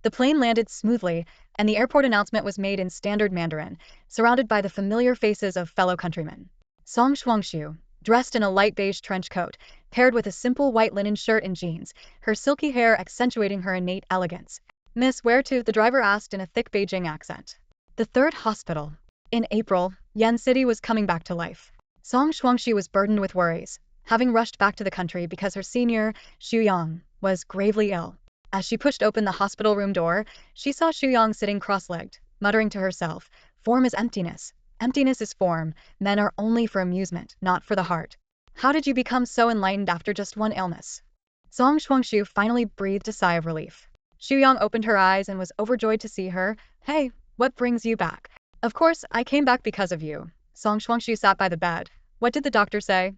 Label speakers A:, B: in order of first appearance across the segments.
A: The plane landed smoothly, and the airport announcement was made in standard Mandarin, surrounded by the familiar faces of fellow countrymen. Shuangxue, dressed in a light beige trench coat, paired with a simple white linen shirt and jeans, her silky hair accentuating her innate elegance. "Miss, where to?" the driver asked in a thick Beijing accent. The third hospital. In April, Yan City was coming back to life. Shuangxue was burdened with worries, having rushed back to the country because her senior, Yang, was gravely ill. As she pushed open the hospital room door, she saw Yang sitting cross-legged, muttering to herself, "Form is emptiness. Emptiness is form. Men are only for amusement, not for the heart. How did you become so enlightened after just one illness?" Shuangxue finally breathed a sigh of relief. Yang opened her eyes and was overjoyed to see her. "Hey, what brings you back?" "Of course, I came back because of you." Shuangxue sat by the bed. "What did the doctor say?"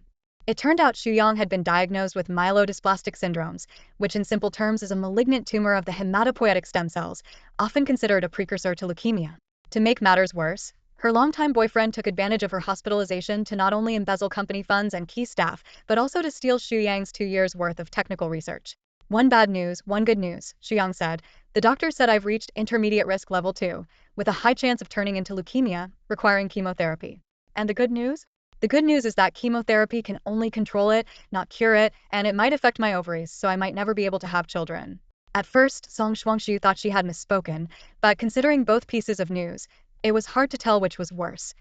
A: It turned out Yang had been diagnosed with myelodysplastic syndromes, which in simple terms is a malignant tumor of the hematopoietic stem cells, often considered a precursor to leukemia. To make matters worse, her longtime boyfriend took advantage of her hospitalization to not only embezzle company funds and key staff, but also to steal Yang's 2 years' worth of technical research. "One bad news, one good news," Yang said. "The doctor said I've reached intermediate risk level 2, with a high chance of turning into leukemia, requiring chemotherapy. And the good news? The good news is that chemotherapy can only control it, not cure it, and it might affect my ovaries, so I might never be able to have children." At first, Shuangxue thought she had misspoken, but considering both pieces of news, it was hard to tell which was worse.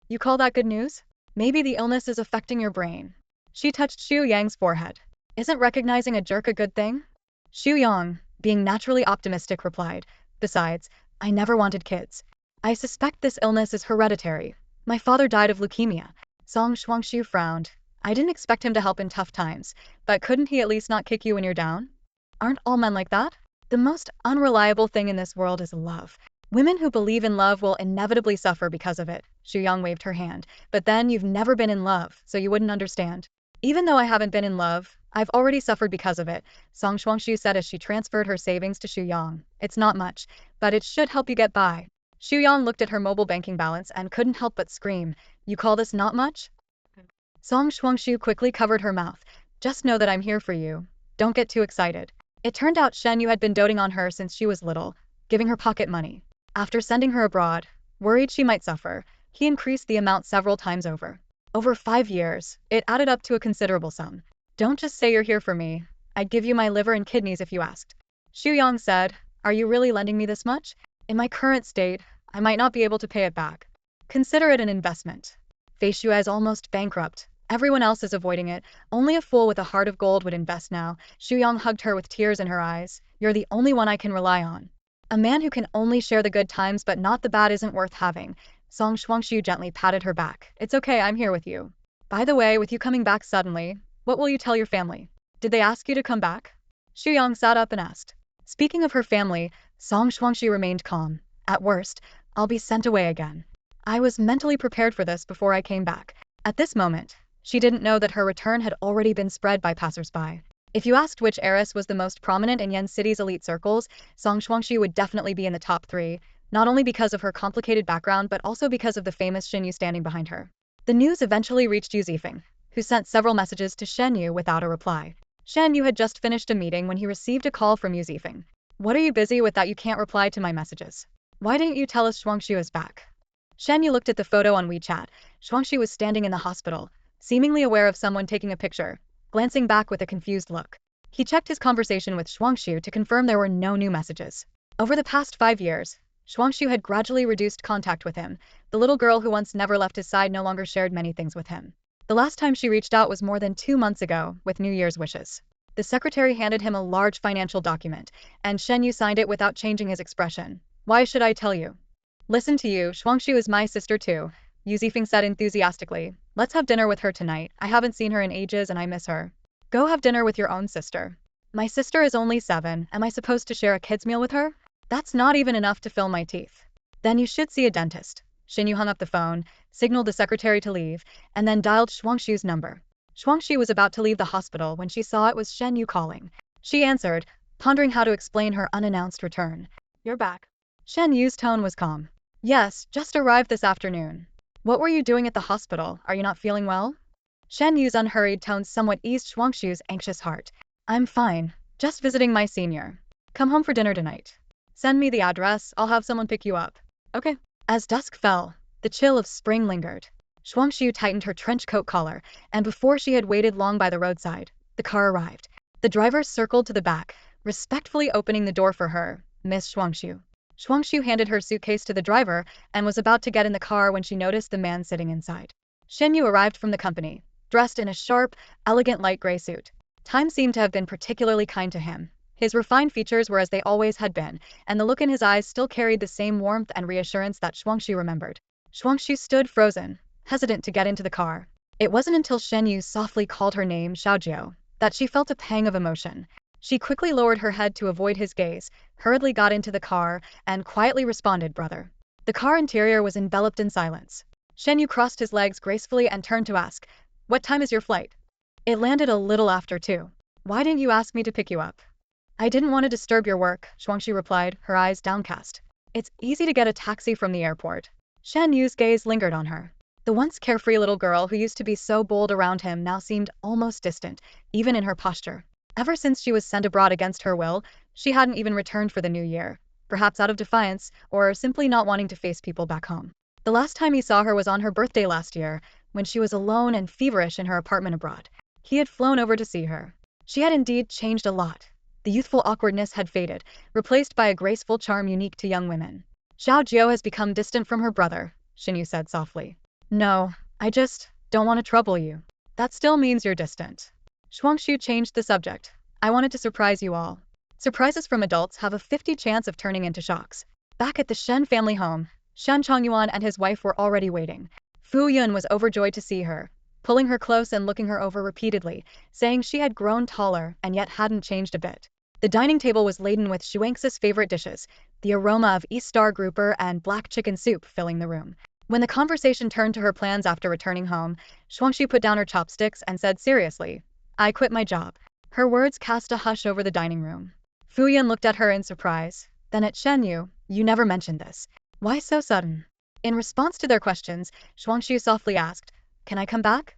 A: "You call that good news? Maybe the illness is affecting your brain." She touched Yang's forehead. "Isn't recognizing a jerk a good thing?" Yang, being naturally optimistic, replied, "Besides, I never wanted kids. I suspect this illness is hereditary. My father died of leukemia." Shuangxue frowned. "I didn't expect him to help in tough times, but couldn't he at least not kick you when you're down? Aren't all men like that? The most unreliable thing in this world is love. Women who believe in love will inevitably suffer because of it." Yang waved her hand. "But then you've never been in love, so you wouldn't understand." "Even though I haven't been in love, I've already suffered because of it," Shuangxue said as she transferred her savings to Yang. "It's not much, but it should help you get by." Yang looked at her mobile banking balance and couldn't help but scream, "You call this not much?" Shuangxue quickly covered her mouth. "Just know that I'm here for you. Don't get too excited." It turned out Shen Yi had been doting on her since she was little, giving her pocket money. After sending her abroad, worried she might suffer, he increased the amount several times over. Over 5 years, it added up to a considerable sum. "Don't just say you're here for me. I'd give you my liver and kidneys if you asked." Yang said, "Are you really lending me this much? In my current state, I might not be able to pay it back. Consider it an investment." Fei Shuai is almost bankrupt. Everyone else is avoiding it. Only a fool with a heart of gold would invest now. Yang hugged her with tears in her eyes. "You're the only one I can rely on. A man who can only share the good times but not the bad isn't worth having." Shuangxue gently patted her back. "It's okay, I'm here with you. By the way, with you coming back suddenly, what will you tell your family? Did they ask you to come back?" Yang sat up and asked. Speaking of her family, Shuangxue remained calm. "At worst, I'll be sent away again. I was mentally prepared for this before I came back." At this moment, she didn't know that her return had already been spread by passersby. If you asked which heiress was the most prominent in Yan City's elite circles, Shuangxue would definitely be in the top 3, not only because of her complicated background but also because of the famous Shen Yi standing behind her. The news eventually reached Yu Zifeng, who sent several messages to Shen Yi without a reply. Shen Yi had just finished a meeting when he received a call from Yu Zifeng. "What are you busy with that you can't reply to my messages? Why didn't you tell us Shuangxue is back?" Shen Yi looked at the photo on WeChat. Shuangxue was standing in the hospital, seemingly aware of someone taking a picture, glancing back with a confused look. He checked his conversation with Shuangxue to confirm there were no new messages. Over the past 5 years, Shuangxue had gradually reduced contact with him. The little girl who once never left his side no longer shared many things with him. The last time she reached out was more than 2 months ago, with New Year's wishes. The secretary handed him a large financial document, and Shen Yi signed it without changing his expression. "Why should I tell you?" "Listen to you, Shuangxue is my sister too," Yu Zifeng said enthusiastically. "Let's have dinner with her tonight. I haven't seen her in ages and I miss her." "Go have dinner with your own sister." "My sister is only 7, am I supposed to share a kid's meal with her? That's not even enough to fill my teeth." "Then you should see a dentist." Shen Yi hung up the phone, signaled the secretary to leave, and then dialed Shuangxue's number. Shuangxue was about to leave the hospital when she saw it was Shen Yi calling. She answered, pondering how to explain her unannounced return. "You're back." Shen Yi's tone was calm. "Yes, just arrived this afternoon." "What were you doing at the hospital? Are you not feeling well?" Shen Yi's unhurried tone somewhat eased Shuangxue's anxious heart. "I'm fine. Just visiting my senior. Come home for dinner tonight." Send me the address, I'll have someone pick you up. Okay. As dusk fell, the chill of spring lingered. Shuangxue tightened her trench coat collar, and before she had waited long by the roadside, the car arrived. The driver circled to the back, respectfully opening the door for her, Miss Shuangxue. Shuangxue handed her suitcase to the driver and was about to get in the car when she noticed the man sitting inside. Shen Yi arrived from the company, dressed in a sharp, elegant light gray suit. Time seemed to have been particularly kind to him. His refined features were as they always had been, and the look in his eyes still carried the same warmth and reassurance that Shuangxue remembered. Shuangxue stood frozen, hesitant to get into the car. It wasn't until Shen Yu softly called her name, Xiaojiu, that she felt a pang of emotion. She quickly lowered her head to avoid his gaze, hurriedly got into the car, and quietly responded, brother. The car interior was enveloped in silence. Shen Yu crossed his legs gracefully and turned to ask, what time is your flight? It landed a little after 2. Why didn't you ask me to pick you up? I didn't want to disturb your work, Shuangxue replied, her eyes downcast. It's easy to get a taxi from the airport. Shen Yu's gaze lingered on her. The once carefree little girl who used to be so bold around him now seemed almost distant, even in her posture. Ever since she was sent abroad against her will, she hadn't even returned for the new year, perhaps out of defiance, or simply not wanting to face people back home. The last time he saw her was on her birthday last year, when she was alone and feverish in her apartment abroad. He had flown over to see her. She had indeed changed a lot. The youthful awkwardness had faded, replaced by a graceful charm unique to young women. Xiao Jiu has become distant from her brother, Shen Yu said softly. No, I just don't want to trouble you. That still means you're distant. Shuangxue changed the subject. I wanted to surprise you all. Surprises from adults have a 50 chance of turning into shocks. Back at the Shen family home, Shen Chongyuan and his wife were already waiting. Fu Yun was overjoyed to see her, pulling her close and looking her over repeatedly, saying she had grown taller and yet hadn't changed a bit. The dining table was laden with Shuangxue's favorite dishes, the aroma of East Star grouper and black chicken soup filling the room. When the conversation turned to her plans after returning home, Shuangxue put down her chopsticks and said seriously, I quit my job. Her words cast a hush over the dining room. Fu Yun looked at her in surprise, then at Shen Yu, you never mentioned this. Why so sudden? In response to their questions, Shuangxue softly asked, can I come back?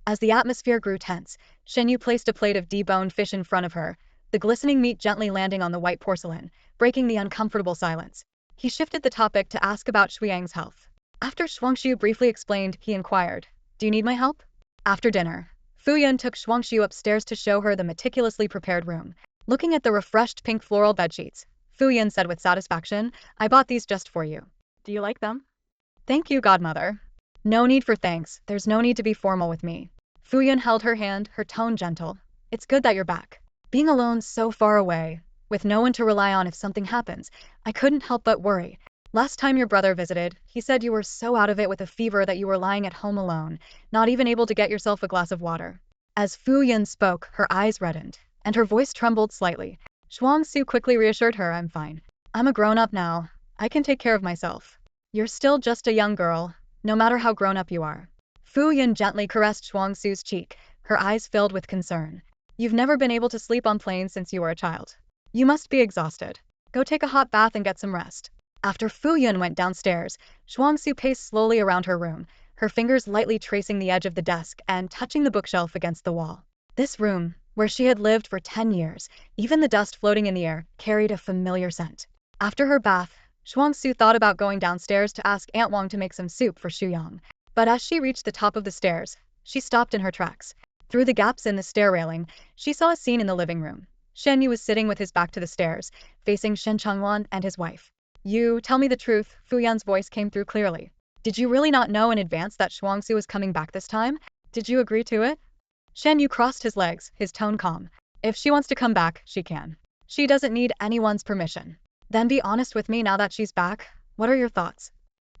A: As the atmosphere grew tense, Shen Yu placed a plate of deboned fish in front of her, the glistening meat gently landing on the white porcelain, breaking the uncomfortable silence. He shifted the topic to ask about Shuang's health. After Shuangxue briefly explained, he inquired, do you need my help? After dinner, Fu Yun took Shuangxue upstairs to show her the meticulously prepared room. Looking at the refreshed pink floral bedsheets, Fu Yun said with satisfaction, I bought these just for you. Do you like them? Thank you, godmother. No need for thanks, there's no need to be formal with me. Fu Yun held her hand, her tone gentle. It's good that you're back. Being alone so far away, with no one to rely on if something happens, I couldn't help but worry. Last time your brother visited, he said you were so out of it with a fever that you were lying at home alone, not even able to get yourself a glass of water. As Fu Yun spoke, her eyes reddened, and her voice trembled slightly. Shuangxue quickly reassured her, I'm fine. I'm a grown-up now. I can take care of myself. You're still just a young girl, no matter how grown-up you are. Fu Yun gently caressed Shuangxue's cheek, her eyes filled with concern. You've never been able to sleep on planes since you were a child. You must be exhausted. Go take a hot bath and get some rest. After Fu Yun went downstairs, Shuangxue paced slowly around her room, her fingers lightly tracing the edge of the desk and touching the bookshelf against the wall. This room, where she had lived for 10 years, even the dust floating in the air, carried a familiar scent. After her bath, Shuangxue thought about going downstairs to ask Aunt Wang to make some soup for Shuyang. But as she reached the top of the stairs, she stopped in her tracks. Through the gaps in the stair railing, she saw a scene in the living room. Shen Yi was sitting with his back to the stairs, facing Shen Changwan and his wife. You, tell me the truth, Fu Yun's voice came through clearly. Did you really not know in advance that Shuangxue was coming back this time? Did you agree to it? Shen Yu crossed his legs, his tone calm. If she wants to come back, she can. She doesn't need anyone's permission. Then be honest with me now that she's back. What are your thoughts?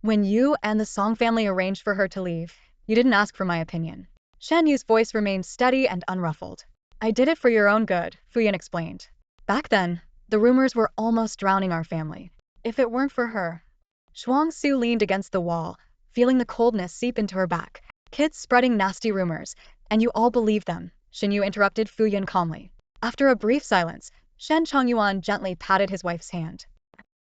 A: When you and the Song family arranged for her to leave, you didn't ask for my opinion. Shen Yu's voice remained steady and unruffled. I did it for your own good, Fu Yun explained. Back then, the rumors were almost drowning our family. If it weren't for her. Shuangxue leaned against the wall, feeling the coldness seep into her back. Kids spreading nasty rumors, and you all believe them, Shen Yu interrupted Fu Yun calmly. After a brief silence, Shen Chongyuan gently patted his wife's hand.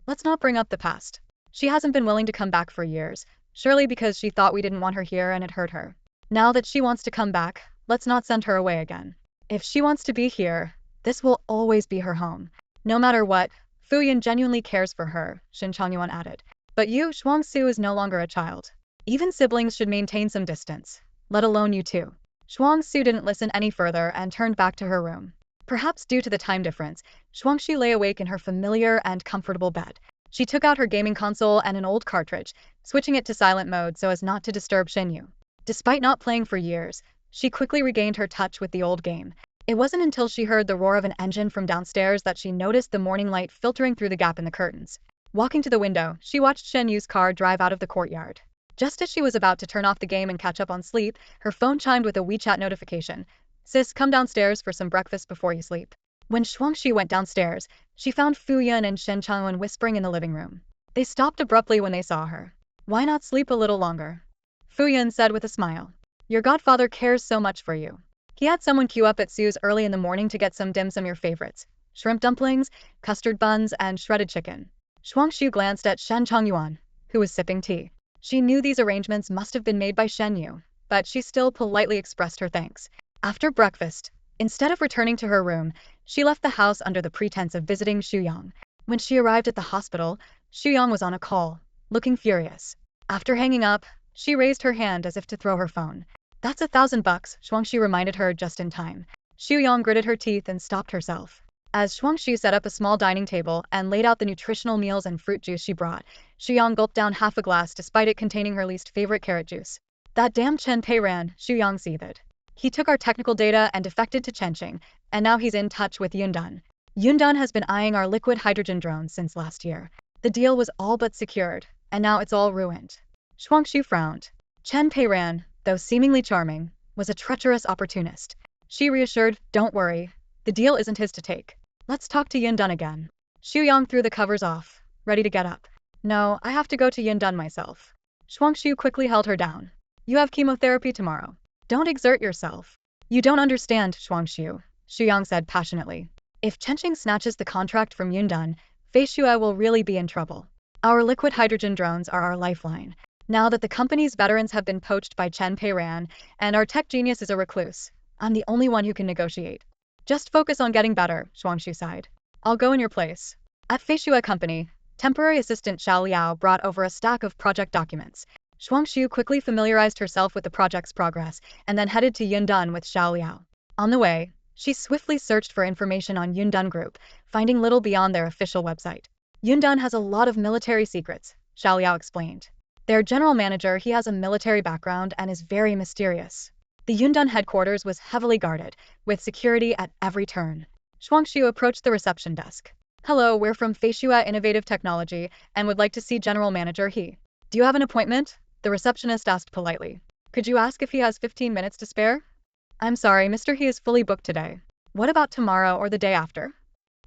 A: Let's not bring up the past. She hasn't been willing to come back for years, surely because she thought we didn't want her here and it hurt her. Now that she wants to come back, let's not send her away again. If she wants to be here, this will always be her home. No matter what, Fu Yan genuinely cares for her, Shen Changyuan added. But you, Shuangxue is no longer a child. Even siblings should maintain some distance. Let alone you two. Shuangxue didn't listen any further and turned back to her room. Perhaps due to the time difference, Shuangxue lay awake in her familiar and comfortable bed. She took out her gaming console and an old cartridge, switching it to silent mode so as not to disturb Shen Yi. Despite not playing for years, she quickly regained her touch with the old game. It wasn't until she heard the roar of an engine from downstairs that she noticed the morning light filtering through the gap in the curtains. Walking to the window, she watched Shen Yi's car drive out of the courtyard. Just as she was about to turn off the game and catch up on sleep, her phone chimed with a WeChat notification. Sis, come downstairs for some breakfast before you sleep. When Shuangxue went downstairs, she found Fu Yan and Shen Changyuan whispering in the living room. They stopped abruptly when they saw her. Why not sleep a little longer? Fu Yan said with a smile. Your godfather cares so much for you. He had someone queue up at Sue's early in the morning to get some dim sum, your favorites. Shrimp dumplings, custard buns, and shredded chicken. Shuangxue glanced at Shen Changyuan, who was sipping tea. She knew these arrangements must have been made by Shen Yi, but she still politely expressed her thanks. After breakfast, instead of returning to her room, she left the house under the pretense of visiting Shuyang. When she arrived at the hospital, Shuyang was on a call, looking furious. After hanging up, she raised her hand as if to throw her phone. That's $1,000, Shuangxue reminded her just in time. Shuyang gritted her teeth and stopped herself. As Shuangxue set up a small dining table and laid out the nutritional meals and fruit juice she brought, Shuyang gulped down half a glass despite it containing her least favorite carrot juice. That damn Chen Peiran, Shuyang seethed. He took our technical data and defected to Chenqing, and now he's in touch with Yundan. Yundan has been eyeing our liquid hydrogen drones since last year. The deal was all but secured, and now it's all ruined. Shuangxue frowned. Chen Peiran, though seemingly charming, was a treacherous opportunist. She reassured, don't worry, the deal isn't his to take. Let's talk to Yundan again. Shuyang threw the covers off, ready to get up. No, I have to go to Yundan myself. Shuangxue quickly held her down. You have chemotherapy tomorrow. Don't exert yourself. You don't understand, Shuangxue, Shuyang said passionately. If Chenqing snatches the contract from Yundan, Feishue will really be in trouble. Our liquid hydrogen drones are our lifeline. Now that the company's veterans have been poached by Chen Peiran, and our tech genius is a recluse, I'm the only one who can negotiate. Just focus on getting better, Shuangxue sighed. I'll go in your place. At Feishue Company, temporary assistant Xiao Liao brought over a stack of project documents. Shuangxue quickly familiarized herself with the project's progress and then headed to Yundan with Xiao Liao. On the way, she swiftly searched for information on Yundan Group, finding little beyond their official website. Yundan has a lot of military secrets, Xiao Liao explained. Their general manager, he has a military background and is very mysterious. The Yundan headquarters was heavily guarded, with security at every turn. Shuangxue approached the reception desk. Hello, we're from Feishue Innovative Technology and would like to see General Manager He. Do you have an appointment? The receptionist asked politely. Could you ask if he has 15 minutes to spare? I'm sorry, Mr. He is fully booked today. What about tomorrow or the day after?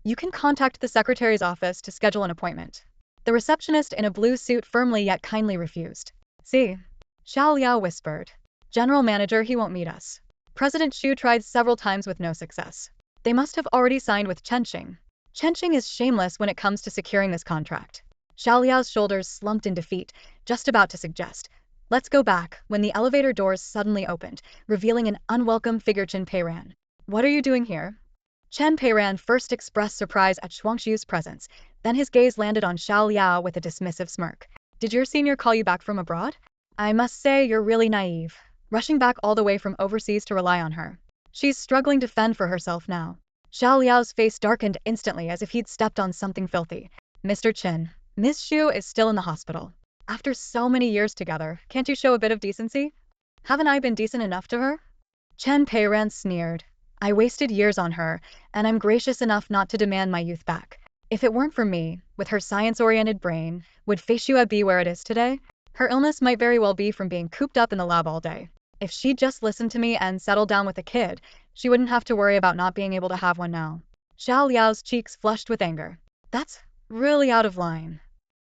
A: You can contact the secretary's office to schedule an appointment. The receptionist in a blue suit firmly yet kindly refused. See? Xiao Liao whispered. General Manager, he won't meet us. President Xu tried several times with no success. They must have already signed with Chenqing. Chenqing is shameless when it comes to securing this contract. Xiao Liao's shoulders slumped in defeat, just about to suggest, let's go back, when the elevator doors suddenly opened, revealing an unwelcome figure Chen Peiran. What are you doing here? Chen Peiran first expressed surprise at Shuangxue's presence, then his gaze landed on Xiao Liao with a dismissive smirk. Did your senior call you back from abroad? I must say you're really naive. Rushing back all the way from overseas to rely on her. She's struggling to fend for herself now. Xiao Liao's face darkened instantly as if he'd stepped on something filthy. Mr. Chen, Miss Xu is still in the hospital. After so many years together, can't you show a bit of decency? Haven't I been decent enough to her? Chen Peiran sneered. I wasted years on her, and I'm gracious enough not to demand my youth back. If it weren't for me, with her science-oriented brain, would Feishue be where it is today? Her illness might very well be from being cooped up in the lab all day. If she'd just listened to me and settled down with a kid, she wouldn't have to worry about not being able to have one now. Xiao Liao's cheeks flushed with anger. That's really out of line.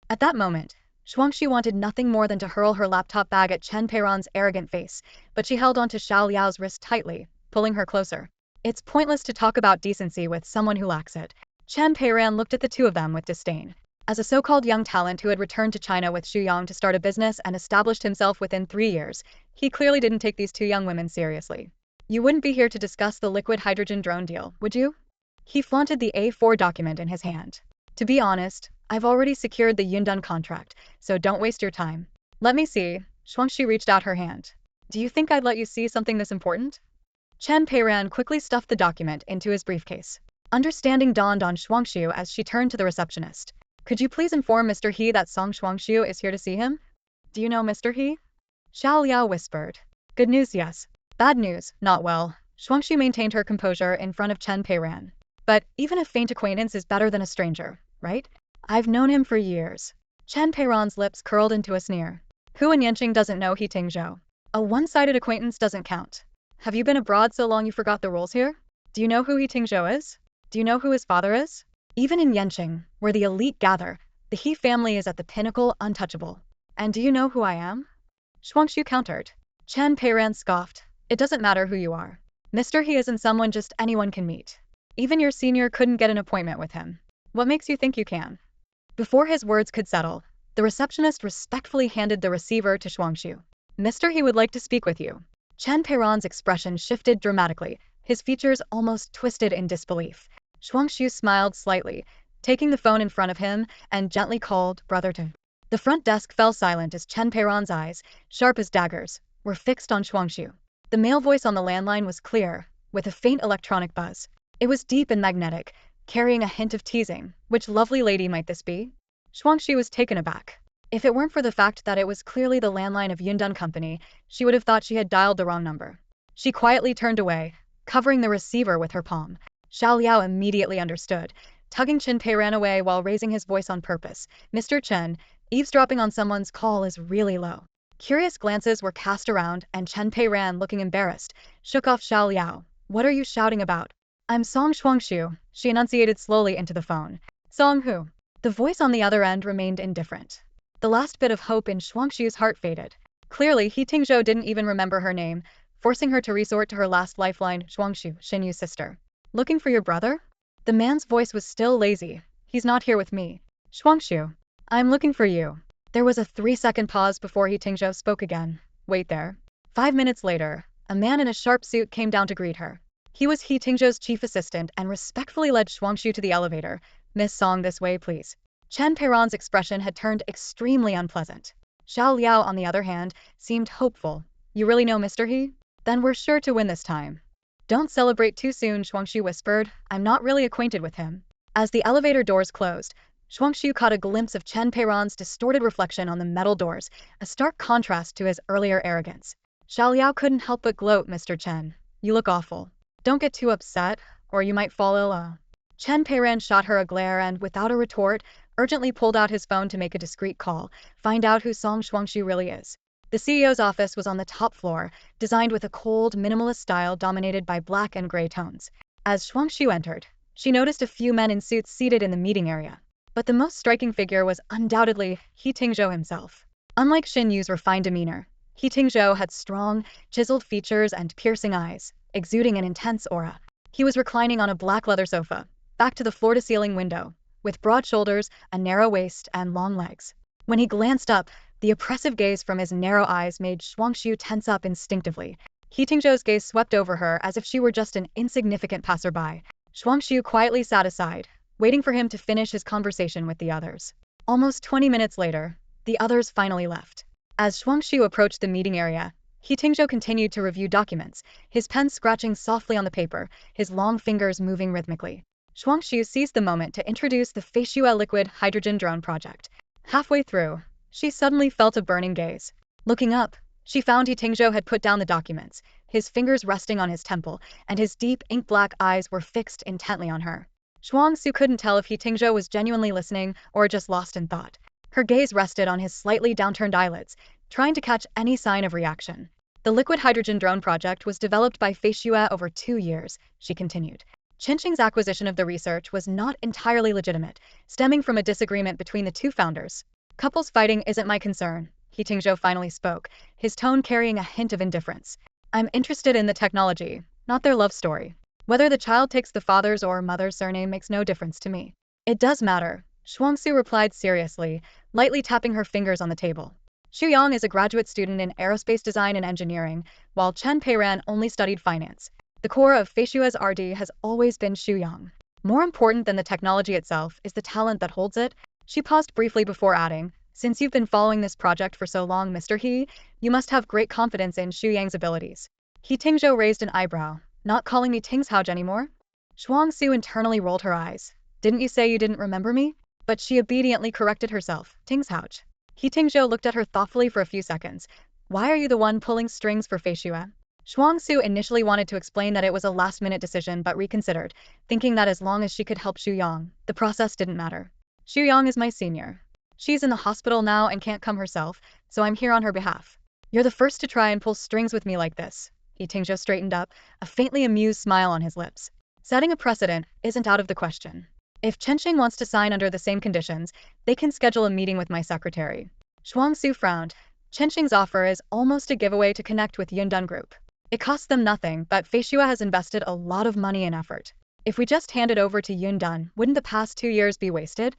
A: At that moment, Shuangxue wanted nothing more than to hurl her laptop bag at Chen Peiran's arrogant face, but she held onto Xiao Liao's wrist tightly, pulling her closer. It's pointless to talk about decency with someone who lacks it. Chen Peiran looked at the two of them with disdain. As a so-called young talent who had returned to China with Shuyang to start a business and established himself within 3 years, he clearly didn't take these two young women seriously. You wouldn't be here to discuss the liquid hydrogen drone deal, would you? He flaunted the A4 document in his hand. To be honest, I've already secured the Yundun contract, so don't waste your time. Let me see. Shuangxue reached out her hand. Do you think I'd let you see something this important? Chen Peiran quickly stuffed the document into his briefcase. Understanding dawned on Shuangxue as she turned to the receptionist. Could you please inform Mr. He that Song Shuangxue is here to see him? Do you know Mr. He? Xiao Liao whispered. Good news, yes. Bad news, not well. Shuangxue maintained her composure in front of Chen Peiran. But even a faint acquaintance is better than a stranger, right? I've known him for years. Chen Peiran's lips curled into a sneer. Who in Yanqing doesn't know He Tingzhou? A one-sided acquaintance doesn't count. Have you been abroad so long you forgot the rules here? Do you know who He Tingzhou is? Do you know who his father is? Even in Yanqing, where the elite gather, the He family is at the pinnacle, untouchable. And do you know who I am? Shuangxue countered. Chen Peiran scoffed. It doesn't matter who you are. Mr. He isn't someone just anyone can meet. Even your senior couldn't get an appointment with him. What makes you think you can? Before his words could settle, the receptionist respectfully handed the receiver to Shuangxue. Mr. He would like to speak with you. Chen Peiran's expression shifted dramatically, his features almost twisted in disbelief. Shuangxue smiled slightly, taking the phone in front of him, and gently called, Brother to. The front desk fell silent as Chen Peiran's eyes, sharp as daggers, were fixed on Shuangxue. The male voice on the landline was clear, with a faint electronic buzz. It was deep and magnetic, carrying a hint of teasing. Which lovely lady might this be? Shuangxue was taken aback. If it weren't for the fact that it was clearly the landline of Yundun Company, she would have thought she had dialed the wrong number. She quietly turned away, covering the receiver with her palm. Xiao Liao immediately understood, tugging Chen Peiran away while raising his voice on purpose. Mr. Chen, eavesdropping on someone's call is really low. Curious glances were cast around, and Chen Peiran, looking embarrassed, shook off Xiao Liao. What are you shouting about? I'm Song Shuangxue, she enunciated slowly into the phone. Song who? The voice on the other end remained indifferent. The last bit of hope in Shuangxue's heart faded. Clearly, He Tingzhou didn't even remember her name, forcing her to resort to her last lifeline, Shuangxue, Shen Yi's sister. Looking for your brother? The man's voice was still lazy. He's not here with me. Shuangxue. I'm looking for you. There was a 3-second pause before He Tingzhou spoke again. Wait there. 5 minutes later, a man in a sharp suit came down to greet her. He was He Tingzhou's chief assistant and respectfully led Shuangxue to the elevator. Miss Song, this way, please. Chen Peiran's expression had turned extremely unpleasant. Xiao Liao, on the other hand, seemed hopeful. You really know Mr. He? Then we're sure to win this time. Don't celebrate too soon, Shuangxue whispered. I'm not really acquainted with him. As the elevator doors closed, Shuangxue caught a glimpse of Chen Peiran's distorted reflection on the metal doors, a stark contrast to his earlier arrogance. Xiao Liao couldn't help but gloat. Mr. Chen, you look awful. Don't get too upset, or you might fall ill. Chen Peiran shot her a glare and, without a retort, urgently pulled out his phone to make a discreet call, find out who Song Shuangxue really is. The CEO's office was on the top floor, designed with a cold, minimalist style dominated by black and gray tones. As Shuangxue entered, she noticed a few men in suits seated in the meeting area. But the most striking figure was undoubtedly He Tingzhou himself. Unlike Shen Yi's refined demeanor, He Tingzhou had strong, chiseled features and piercing eyes, exuding an intense aura. He was reclining on a black leather sofa, back to the floor-to-ceiling window, with broad shoulders, a narrow waist, and long legs. When he glanced up, the oppressive gaze from his narrow eyes made Shuangxue tense up instinctively. He Tingzhou's gaze swept over her as if she were just an insignificant passerby. Shuangxue quietly sat aside, waiting for him to finish his conversation with the others. Almost 20 minutes later, the others finally left. As Shuangxue approached the meeting area, He Tingzhou continued to review documents, his pen scratching softly on the paper, his long fingers moving rhythmically. Shuangxue seized the moment to introduce the Feishue liquid hydrogen drone project. Halfway through, she suddenly felt a burning gaze. Looking up, she found He Tingzhou had put down the documents, his fingers resting on his temple, and his deep, ink-black eyes were fixed intently on her. Shuangxue couldn't tell if He Tingzhou was genuinely listening or just lost in thought. Her gaze rested on his slightly downturned eyelids, trying to catch any sign of reaction. The liquid hydrogen drone project was developed by Feishue over 2 years, she continued. Qingqing's acquisition of the research was not entirely legitimate, stemming from a disagreement between the two founders. Couples fighting isn't my concern, He Tingzhou finally spoke, his tone carrying a hint of indifference. I'm interested in the technology, not their love story. Whether the child takes the father's or mother's surname makes no difference to me. It does matter, Shuangxue replied seriously, lightly tapping her fingers on the table. Xu Yang is a graduate student in aerospace design and engineering, while Chen Peiran only studied finance. The core of Feishue's RD has always been Xu Yang. More important than the technology itself is the talent that holds it. She paused briefly before adding, since you've been following this project for so long, Mr. He, you must have great confidence in Xu Yang's abilities. He Tingzhou raised an eyebrow. Not calling me Tingzhou anymore? Shuangxue internally rolled her eyes. Didn't you say you didn't remember me? But she obediently corrected herself. Tingzhou. He Tingzhou looked at her thoughtfully for a few seconds. Why are you the one pulling strings for Feishue? Shuangxue initially wanted to explain that it was a last-minute decision but reconsidered, thinking that as long as she could help Xu Yang, the process didn't matter. Xu Yang is my senior. She's in the hospital now and can't come herself, so I'm here on her behalf. You're the first to try and pull strings with me like this. He Tingzhou straightened up, a faintly amused smile on his lips. Setting a precedent isn't out of the question. If Chenxing wants to sign under the same conditions, they can schedule a meeting with my secretary. Shuangxue frowned. Chenxing's offer is almost a giveaway to connect with Yundun Group. It costs them nothing, but Feishue has invested a lot of money and effort. If we just hand it over to Yundun, wouldn't the past 2 years be wasted?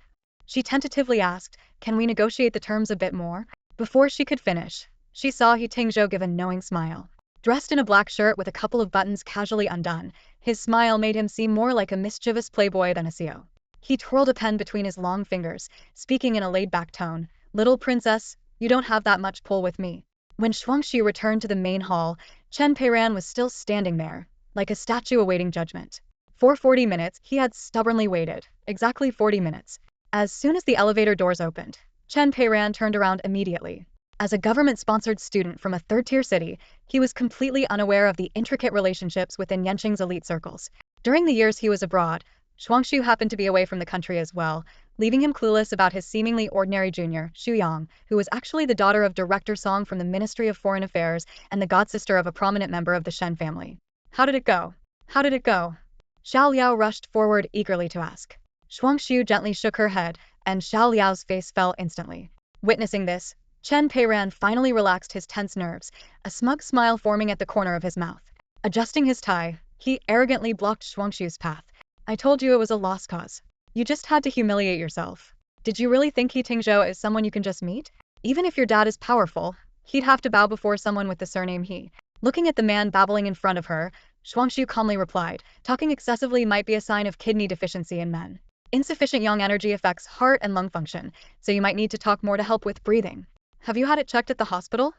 A: She tentatively asked, can we negotiate the terms a bit more? Before she could finish, she saw He Tingzhou give a knowing smile. Dressed in a black shirt with a couple of buttons casually undone, his smile made him seem more like a mischievous playboy than a CEO. He twirled a pen between his long fingers, speaking in a laid-back tone. Little princess, you don't have that much pull with me. When Shuangxue returned to the main hall, Chen Peiran was still standing there, like a statue awaiting judgment. For 40 minutes, he had stubbornly waited. Exactly 40 minutes. As soon as the elevator doors opened, Chen Peiran turned around immediately. As a government-sponsored student from a third-tier city, he was completely unaware of the intricate relationships within Yanqing's elite circles. During the years he was abroad, Shuangxue happened to be away from the country as well, leaving him clueless about his seemingly ordinary junior, Xu Yang, who was actually the daughter of Director Song from the Ministry of Foreign Affairs and the godsister of a prominent member of the Shen family. How did it go? How did it go? Xiao Liao rushed forward eagerly to ask. Shuangxue gently shook her head, and Xiao Liao's face fell instantly. Witnessing this, Chen Peiran finally relaxed his tense nerves, a smug smile forming at the corner of his mouth. Adjusting his tie, he arrogantly blocked Shuangxue's path. I told you it was a lost cause. You just had to humiliate yourself. Did you really think He Tingzhou is someone you can just meet? Even if your dad is powerful, he'd have to bow before someone with the surname He. Looking at the man babbling in front of her, Shuangxue calmly replied, talking excessively might be a sign of kidney deficiency in men. Insufficient yang energy affects heart and lung function, so you might need to talk more to help with breathing. Have you had it checked at the hospital?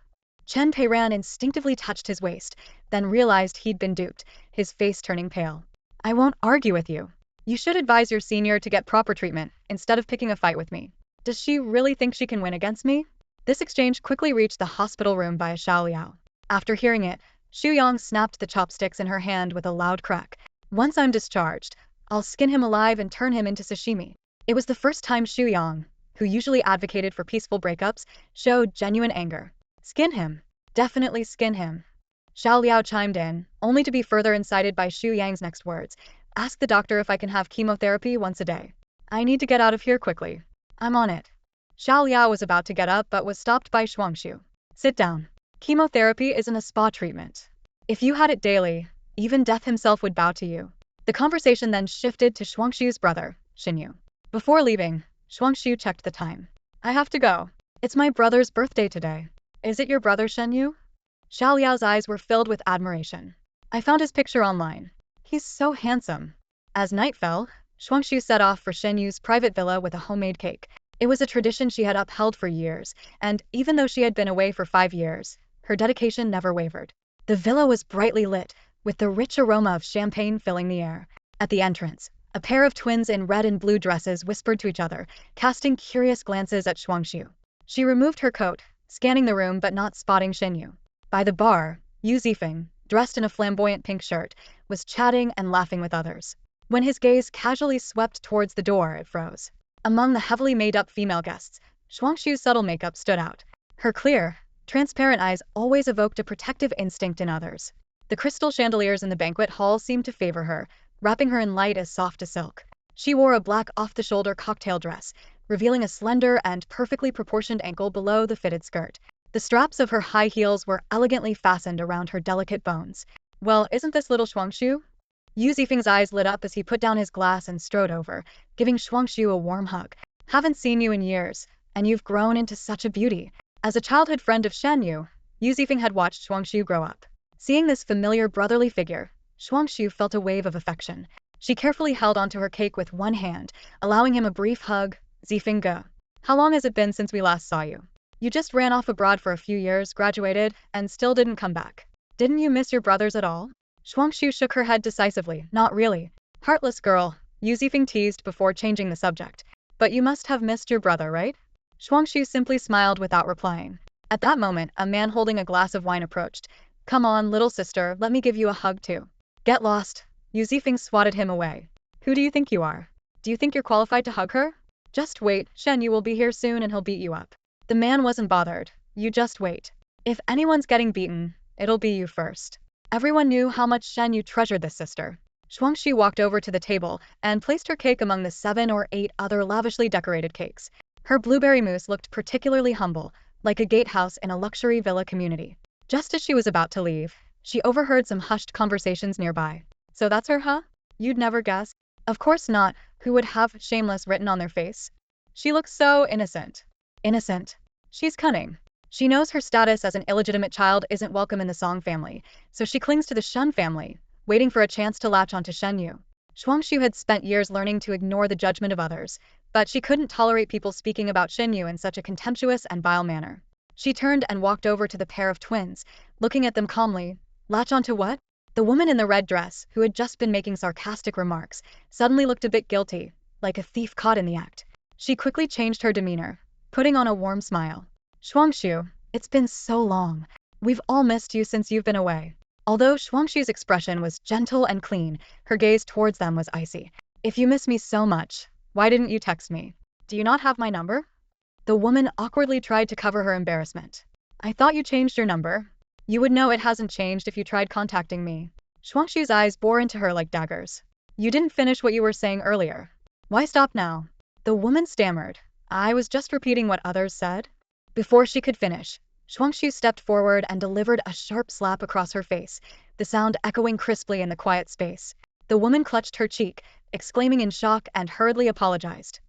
A: Chen Peiran instinctively touched his waist, then realized he'd been duped, his face turning pale. I won't argue with you. You should advise your senior to get proper treatment, instead of picking a fight with me. Does she really think she can win against me? This exchange quickly reached the hospital room via Xiao Liao. After hearing it, Xu Yang snapped the chopsticks in her hand with a loud crack. Once I'm discharged, I'll skin him alive and turn him into sashimi. It was the first time Xu Yang, who usually advocated for peaceful breakups, showed genuine anger. Skin him. Definitely skin him. Xiao Liao chimed in, only to be further incited by Xu Yang's next words. Ask the doctor if I can have chemotherapy once a day. I need to get out of here quickly. I'm on it. Xiao Liao was about to get up but was stopped by Shuangxue. Sit down. Chemotherapy isn't a spa treatment. If you had it daily, even death himself would bow to you. The conversation then shifted to Shuangxue's brother, Shen Yi. Before leaving, Shuangxue checked the time. I have to go. It's my brother's birthday today. Is it your brother Shen Yi? Xiao Liao's eyes were filled with admiration. I found his picture online. He's so handsome. As night fell, Shuangxue set off for Shen Yi's private villa with a homemade cake. It was a tradition she had upheld for years, and even though she had been away for 5 years, her dedication never wavered. The villa was brightly lit, with the rich aroma of champagne filling the air. At the entrance, a pair of twins in red and blue dresses whispered to each other, casting curious glances at Shuangxue. She removed her coat, scanning the room but not spotting Shen Yi. By the bar, Yu Zifeng, dressed in a flamboyant pink shirt, was chatting and laughing with others. When his gaze casually swept towards the door, it froze. Among the heavily made-up female guests, Shuangxue's subtle makeup stood out. Her clear, transparent eyes always evoked a protective instinct in others. The crystal chandeliers in the banquet hall seemed to favor her, wrapping her in light as soft as silk. She wore a black off-the-shoulder cocktail dress, revealing a slender and perfectly proportioned ankle below the fitted skirt. The straps of her high heels were elegantly fastened around her delicate bones. Well, isn't this little Shuangxue? Yu Zifeng's eyes lit up as he put down his glass and strode over, giving Shuangxue a warm hug. Haven't seen you in years, and you've grown into such a beauty. As a childhood friend of Shen Yi, Yu Zifeng had watched Shuangxue grow up. Seeing this familiar brotherly figure, Shuangxue felt a wave of affection. She carefully held onto her cake with one hand, allowing him a brief hug. Zifeng. How long has it been since we last saw you? You just ran off abroad for a few years, graduated, and still didn't come back. Didn't you miss your brothers at all? Shuangxue shook her head decisively. Not really. Heartless girl, Yu Zifeng teased before changing the subject. But you must have missed your brother, right? Shuangxue simply smiled without replying. At that moment, a man holding a glass of wine approached. Come on, little sister, let me give you a hug too. Get lost. Yu Zifeng swatted him away. Who do you think you are? Do you think you're qualified to hug her? Just wait, Shen Yi will be here soon and he'll beat you up. The man wasn't bothered. You just wait. If anyone's getting beaten, it'll be you first. Everyone knew how much Shen Yi treasured this sister. Shuangxue walked over to the table and placed her cake among the 7 or 8 other lavishly decorated cakes. Her blueberry mousse looked particularly humble, like a gatehouse in a luxury villa community. Just as she was about to leave, she overheard some hushed conversations nearby. So that's her, huh? You'd never guess. Of course not. Who would have shameless written on their face? She looks so innocent. Innocent. She's cunning. She knows her status as an illegitimate child isn't welcome in the Song family, so she clings to the Shen family, waiting for a chance to latch onto Shen Yu. Shuangxue had spent years learning to ignore the judgment of others, but she couldn't tolerate people speaking about Shen Yu in such a contemptuous and vile manner. She turned and walked over to the pair of twins, looking at them calmly. Latch onto what? The woman in the red dress, who had just been making sarcastic remarks, suddenly looked a bit guilty, like a thief caught in the act. She quickly changed her demeanor, putting on a warm smile. Shuangxue, it's been so long. We've all missed you since you've been away. Although Shuangxue's expression was gentle and clean, her gaze towards them was icy. If you miss me so much, why didn't you text me? Do you not have my number? The woman awkwardly tried to cover her embarrassment. I thought you changed your number. You would know it hasn't changed if you tried contacting me. Shuangxue's eyes bore into her like daggers. You didn't finish what you were saying earlier. Why stop now? The woman stammered. I was just repeating what others said. Before she could finish, Shuangxue stepped forward and delivered a sharp slap across her face, the sound echoing crisply in the quiet space. The woman clutched her cheek, exclaiming in shock, and hurriedly apologized.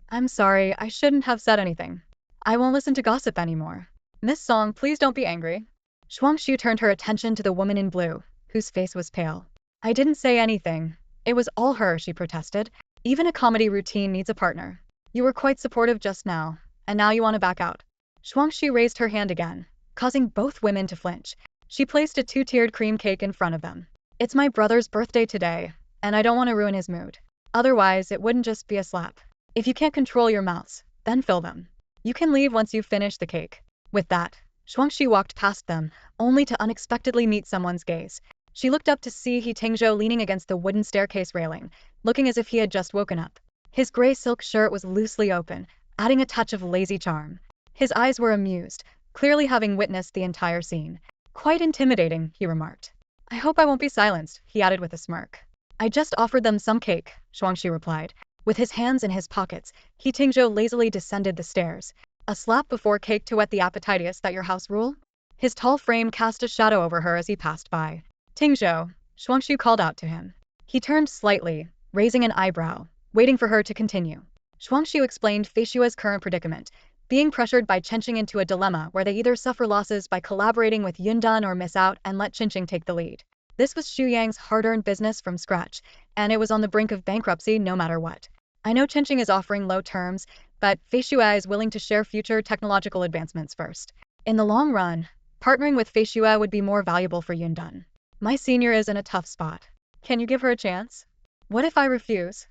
A: I'm sorry, I shouldn't have said anything. I won't listen to gossip anymore. Miss Song, please don't be angry. Shuangxue turned her attention to the woman in blue, whose face was pale. I didn't say anything. It was all her, she protested. Even a comedy routine needs a partner. You were quite supportive just now, and now you want to back out. Shuangxue raised her hand again, causing both women to flinch. She placed a 2-tiered cream cake in front of them. It's my brother's birthday today, and I don't want to ruin his mood. Otherwise, it wouldn't just be a slap. If you can't control your mouths, then fill them. You can leave once you've finished the cake. With that, Shuangxue walked past them, only to unexpectedly meet someone's gaze. She looked up to see He Tingzhou leaning against the wooden staircase railing, looking as if he had just woken up. His gray silk shirt was loosely open, adding a touch of lazy charm. His eyes were amused, clearly having witnessed the entire scene. Quite intimidating, he remarked. I hope I won't be silenced, he added with a smirk. I just offered them some cake, Shuangxue replied. With his hands in his pockets, He Tingzhou lazily descended the stairs. A slap before cake to whet the appetitus that your house rule? His tall frame cast a shadow over her as he passed by. Tingzhou, Shuangxue called out to him. He turned slightly, raising an eyebrow, waiting for her to continue. Shuangxue explained Fei Shua's current predicament, being pressured by Chenqing into a dilemma where they either suffer losses by collaborating with Yundan or miss out and let Chenqing take the lead. This was Xu Yang's hard-earned business from scratch, and it was on the brink of bankruptcy no matter what. I know Chenqing is offering low terms, but Fei Shua is willing to share future technological advancements first. In the long run, partnering with Fei Shua would be more valuable for Yundan. My senior is in a tough spot. Can you give her a chance? What if I refuse?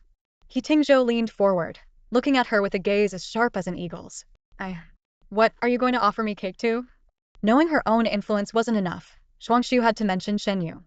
A: He Tingzhou leaned forward, looking at her with a gaze as sharp as an eagle's. What, are you going to offer me cake too? Knowing her own influence wasn't enough, Shuangxue had to mention Shen Yu.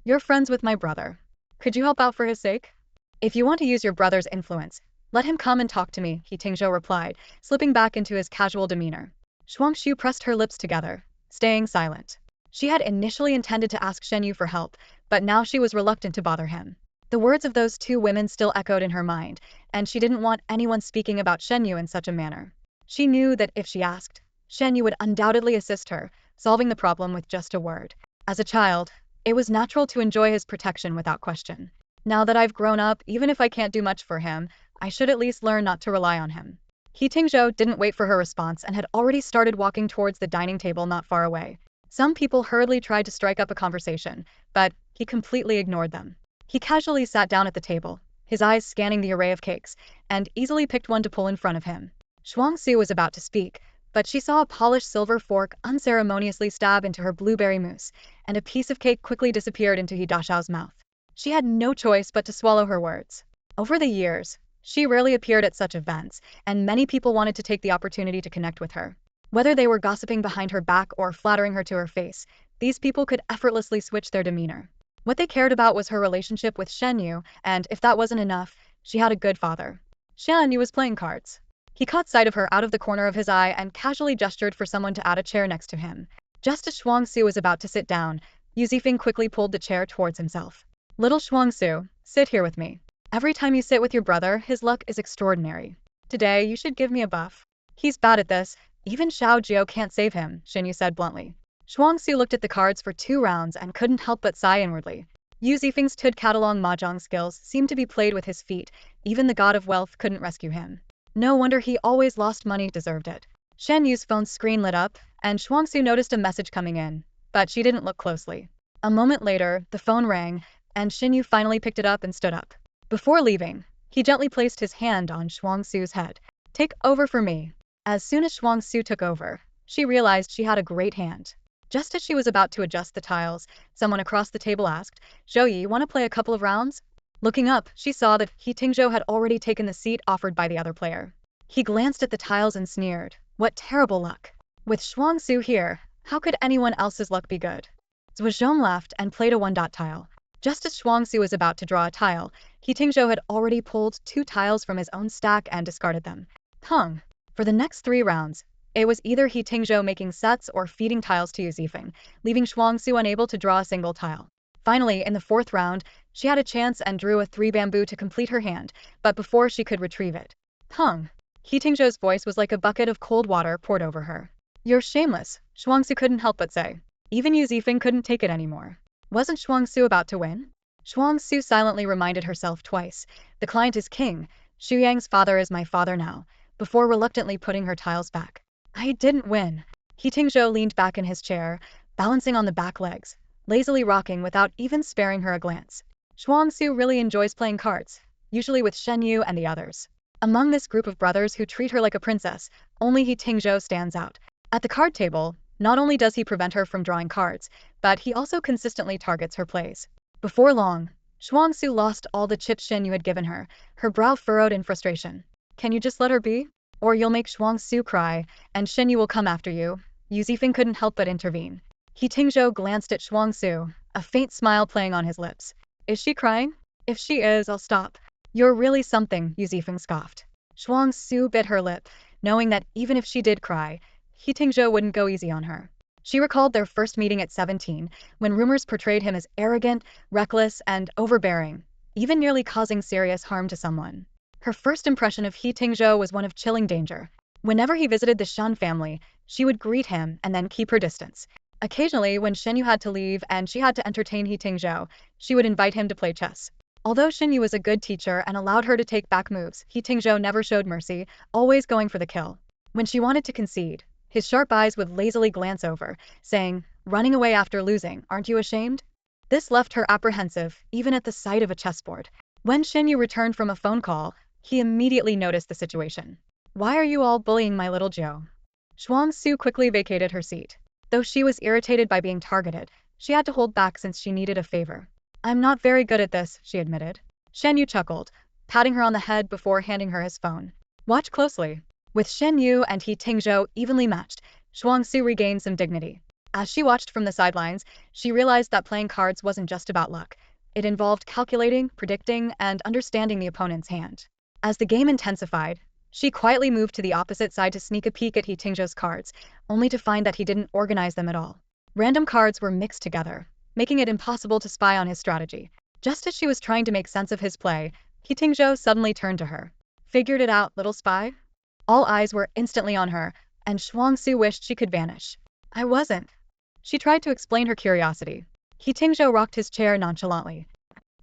A: You're friends with my brother. Could you help out for his sake? If you want to use your brother's influence, let him come and talk to me, He Tingzhou replied, slipping back into his casual demeanor. Shuangxue pressed her lips together, staying silent. She had initially intended to ask Shen Yu for help, but now she was reluctant to bother him. The words of those two women still echoed in her mind, and she didn't want anyone speaking about Shen Yu in such a manner. She knew that if she asked, Shen Yu would undoubtedly assist her, solving the problem with just a word. As a child, it was natural to enjoy his protection without question. Now that I've grown up, even if I can't do much for him, I should at least learn not to rely on him. He Tingzhou didn't wait for her response and had already started walking towards the dining table not far away. Some people hurriedly tried to strike up a conversation, but he completely ignored them. He casually sat down at the table, his eyes scanning the array of cakes, and easily picked one to pull in front of him. Shuangxue was about to speak, but she saw a polished silver fork unceremoniously stab into her blueberry mousse, and a piece of cake quickly disappeared into He Tingzhou's mouth. She had no choice but to swallow her words. Over the years, she rarely appeared at such events, and many people wanted to take the opportunity to connect with her. Whether they were gossiping behind her back or flattering her to her face, these people could effortlessly switch their demeanor. What they cared about was her relationship with Shen Yi, and if that wasn't enough, she had a good father. Shen Yi was playing cards. He caught sight of her out of the corner of his eye and casually gestured for someone to add a chair next to him. Just as Shuangxue was about to sit down, Yu Zifeng quickly pulled the chair towards himself. Little Shuangxue, sit here with me. Every time you sit with your brother, his luck is extraordinary. Today, you should give me a buff. He's bad at this. Even Xiao Jiao can't save him, Shen Yi said bluntly. Shuangxue looked at the cards for 2 rounds and couldn't help but sigh inwardly. Yu Zifeng's Tud Catalong Mahjong skills seemed to be played with his feet. Even the god of wealth couldn't rescue him. No wonder he always lost money, deserved it. Shen Yu's phone screen lit up, and Shuangxue noticed a message coming in, but she didn't look closely. A moment later, the phone rang, and Shen Yu finally picked it up and stood up. Before leaving, he gently placed his hand on Shuangxue's head. Take over for me. As soon as Shuangxue took over, she realized she had a great hand. Just as she was about to adjust the tiles, someone across the table asked, Zhou Yi, want to play a couple of rounds? Looking up, she saw that He Tingzhou had already taken the seat offered by the other player. He glanced at the tiles and sneered. What terrible luck. With Shuangxue here, how could anyone else's luck be good? Zhuozhong laughed and played a 1-dot tile. Just as Shuangxue was about to draw a tile, He Tingzhou had already pulled 2 tiles from his own stack and discarded them. Hung. For the next 3 rounds, it was either He Tingzhou making sets or feeding tiles to Yu Zifeng, leaving Shuangxue unable to draw a single tile. Finally, in the 4th round, she had a chance and drew a 3 bamboo to complete her hand, but before she could retrieve it. Hung. He Tingzhou's voice was like a bucket of cold water poured over her. You're shameless, Shuangxue couldn't help but say. Even Yu Zifeng couldn't take it anymore. Wasn't Shuangxue about to win? Shuangxue silently reminded herself twice. The client is king. Xu Yang's father is my father now, before reluctantly putting her tiles back. I didn't win. He Tingzhou leaned back in his chair, balancing on the back legs, lazily rocking without even sparing her a glance. Shuangxue really enjoys playing cards, usually with Shen Yi and the others. Among this group of brothers who treat her like a princess, only He Tingzhou stands out. At the card table, not only does he prevent her from drawing cards, but he also consistently targets her plays. Before long, Shuangxue lost all the chips Shen Yi had given her, her brow furrowed in frustration. Can you just let her be? Or you'll make Shuangxue cry, and Shen Yi will come after you. Yu Zifeng couldn't help but intervene. He Tingzhou glanced at Shuangxue, a faint smile playing on his lips. Is she crying? If she is, I'll stop. You're really something, Yu Zifeng scoffed. Shuangxue bit her lip, knowing that even if she did cry, He Tingzhou wouldn't go easy on her. She recalled their first meeting at 17, when rumors portrayed him as arrogant, reckless, and overbearing, even nearly causing serious harm to someone. Her first impression of He Tingzhou was one of chilling danger. Whenever he visited the Shen family, she would greet him and then keep her distance. Occasionally, when Shen Yi had to leave and she had to entertain He Tingzhou, she would invite him to play chess. Although Shen Yi was a good teacher and allowed her to take back moves, He Tingzhou never showed mercy, always going for the kill. When she wanted to concede, his sharp eyes would lazily glance over, saying, running away after losing, aren't you ashamed? This left her apprehensive, even at the sight of a chessboard. When Shen Yi returned from a phone call, he immediately noticed the situation. Why are you all bullying my little Jiao? Shuangxue quickly vacated her seat. Though she was irritated by being targeted, she had to hold back since she needed a favor. I'm not very good at this, she admitted. Shen Yu chuckled, patting her on the head before handing her his phone. Watch closely. With Shen Yu and He Tingzhou evenly matched, Shuangxue regained some dignity. As she watched from the sidelines, she realized that playing cards wasn't just about luck. It involved calculating, predicting, and understanding the opponent's hand. As the game intensified, she quietly moved to the opposite side to sneak a peek at He Tingzhou's cards, only to find that he didn't organize them at all. Random cards were mixed together, making it impossible to spy on his strategy. Just as she was trying to make sense of his play, He Tingzhou suddenly turned to her. Figured it out, little spy? All eyes were instantly on her, and Shuangxue wished she could vanish. I wasn't. She tried to explain her curiosity. He Tingzhou rocked his chair nonchalantly.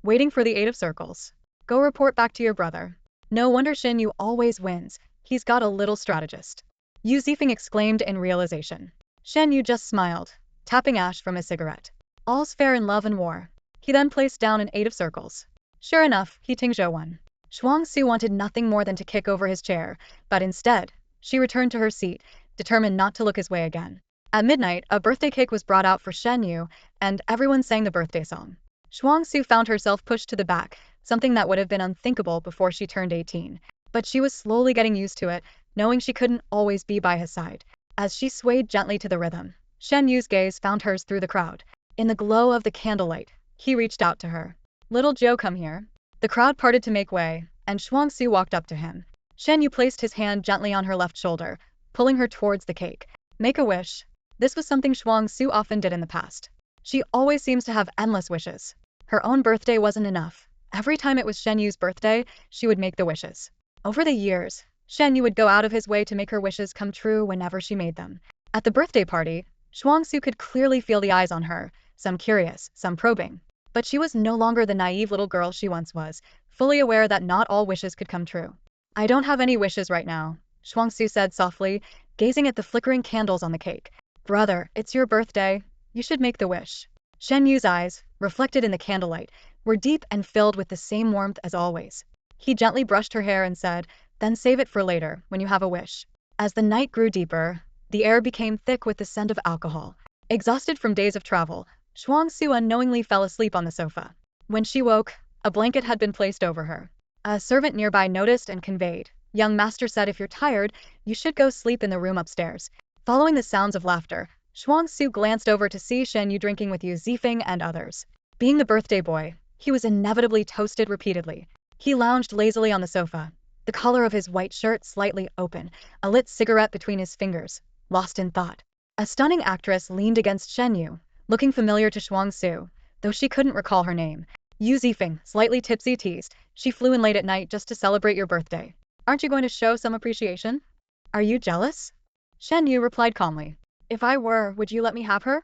A: Waiting for the 8 of circles. Go report back to your brother. No wonder Shen Yu always wins. He's got a little strategist. Yu Zifeng exclaimed in realization. Shen Yu just smiled, tapping ash from his cigarette. All's fair in love and war. He then placed down an 8 of circles. Sure enough, He Tingzhou won. Shuangxue wanted nothing more than to kick over his chair, but instead, she returned to her seat, determined not to look his way again. At midnight, a birthday cake was brought out for Shen Yi, and everyone sang the birthday song. Shuangxue found herself pushed to the back, something that would have been unthinkable before she turned 18. But she was slowly getting used to it, knowing she couldn't always be by his side. As she swayed gently to the rhythm, Shen Yi's gaze found hers through the crowd. In the glow of the candlelight, he reached out to her. "Little Joe, come here." The crowd parted to make way, and Shuangxue walked up to him. Shen Yi placed his hand gently on her left shoulder, pulling her towards the cake. "Make a wish." This was something Shuangxue often did in the past. She always seems to have endless wishes. Her own birthday wasn't enough. Every time it was Shen Yi's birthday, she would make the wishes. Over the years, Shen Yi would go out of his way to make her wishes come true whenever she made them. At the birthday party, Shuangxue could clearly feel the eyes on her, some curious, some probing. But she was no longer the naive little girl she once was, fully aware that not all wishes could come true. "I don't have any wishes right now," Shuangxue said softly, gazing at the flickering candles on the cake. "Brother, it's your birthday. You should make the wish." Shen Yi's eyes, reflected in the candlelight, were deep and filled with the same warmth as always. He gently brushed her hair and said, "Then save it for later, when you have a wish." As the night grew deeper, the air became thick with the scent of alcohol. Exhausted from days of travel, Shuangxue unknowingly fell asleep on the sofa. When she woke, a blanket had been placed over her. A servant nearby noticed and conveyed. "Young master said if you're tired, you should go sleep in the room upstairs." Following the sounds of laughter, Shuangxue glanced over to see Shen Yi drinking with Yu Zifeng and others. Being the birthday boy, he was inevitably toasted repeatedly. He lounged lazily on the sofa, the collar of his white shirt slightly open, a lit cigarette between his fingers, lost in thought. A stunning actress leaned against Shen Yi, looking familiar to Shuangxue, though she couldn't recall her name. Yu Zifeng, slightly tipsy, teased, "She flew in late at night just to celebrate your birthday. Aren't you going to show some appreciation?" "Are you jealous?" Shen Yi replied calmly. "If I were, would you let me have her?"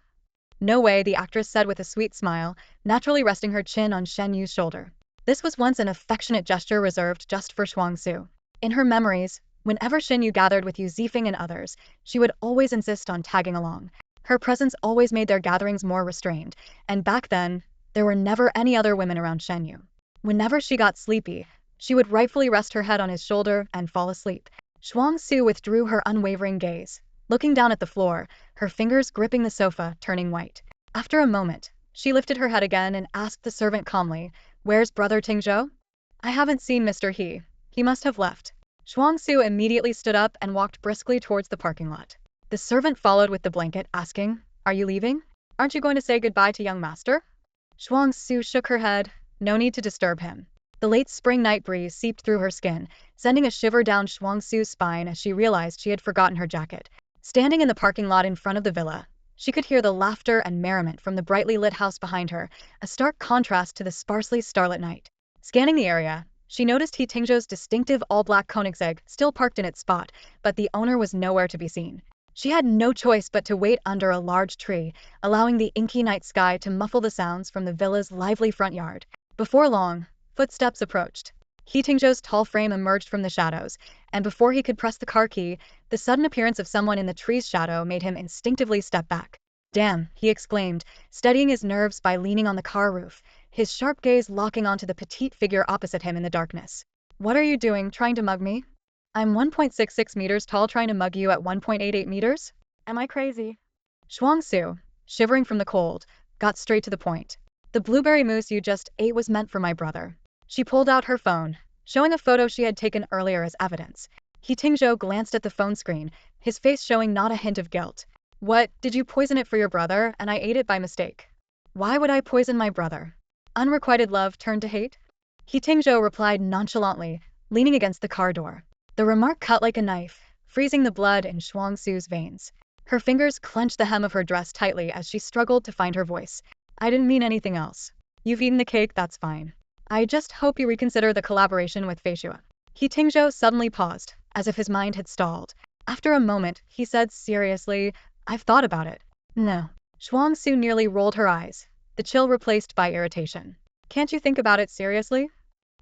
A: "No way," the actress said with a sweet smile, naturally resting her chin on Shen Yi's shoulder. This was once an affectionate gesture reserved just for Shuangxue. In her memories, whenever Shen Yi gathered with Yu Zifeng and others, she would always insist on tagging along. Her presence always made their gatherings more restrained, and back then, there were never any other women around Shen Yi. Whenever she got sleepy, she would rightfully rest her head on his shoulder and fall asleep. Shuangxue withdrew her unwavering gaze, looking down at the floor, her fingers gripping the sofa, turning white. After a moment, she lifted her head again and asked the servant calmly, "Where's Brother Tingzhou?" "I haven't seen Mr. He. He must have left." Shuangxue immediately stood up and walked briskly towards the parking lot. The servant followed with the blanket, asking, "Are you leaving? Aren't you going to say goodbye to young master?" Shuangxue shook her head. No need to disturb him. The late spring night breeze seeped through her skin, sending a shiver down Shuangxue's spine as she realized she had forgotten her jacket. Standing in the parking lot in front of the villa, she could hear the laughter and merriment from the brightly lit house behind her, a stark contrast to the sparsely starlit night. Scanning the area, she noticed He Tingzhou's distinctive all-black Koenigsegg still parked in its spot, but the owner was nowhere to be seen. She had no choice but to wait under a large tree, allowing the inky night sky to muffle the sounds from the villa's lively front yard. Before long, footsteps approached. He Tingzhou's tall frame emerged from the shadows, and before he could press the car key, the sudden appearance of someone in the tree's shadow made him instinctively step back. "Damn," he exclaimed, steadying his nerves by leaning on the car roof, his sharp gaze locking onto the petite figure opposite him in the darkness. "What are you doing, trying to mug me? I'm 1.66 meters tall trying to mug you at 1.88 meters? Am I crazy?" Shuangxue, shivering from the cold, got straight to the point. "The blueberry mousse you just ate was meant for my brother." She pulled out her phone, showing a photo she had taken earlier as evidence. He Tingzhou glanced at the phone screen, his face showing not a hint of guilt. "What, did you poison it for your brother and I ate it by mistake?" "Why would I poison my brother?" Unrequited love turned to hate? He Tingzhou replied nonchalantly, leaning against the car door. The remark cut like a knife, freezing the blood in Shuangxue's veins. Her fingers clenched the hem of her dress tightly as she struggled to find her voice. "I didn't mean anything else. You've eaten the cake, that's fine. I just hope you reconsider the collaboration with Feishua." He Tingzhou suddenly paused, as if his mind had stalled. After a moment, he said seriously, "I've thought about it." "No." Shuangxue nearly rolled her eyes, the chill replaced by irritation. "Can't you think about it seriously?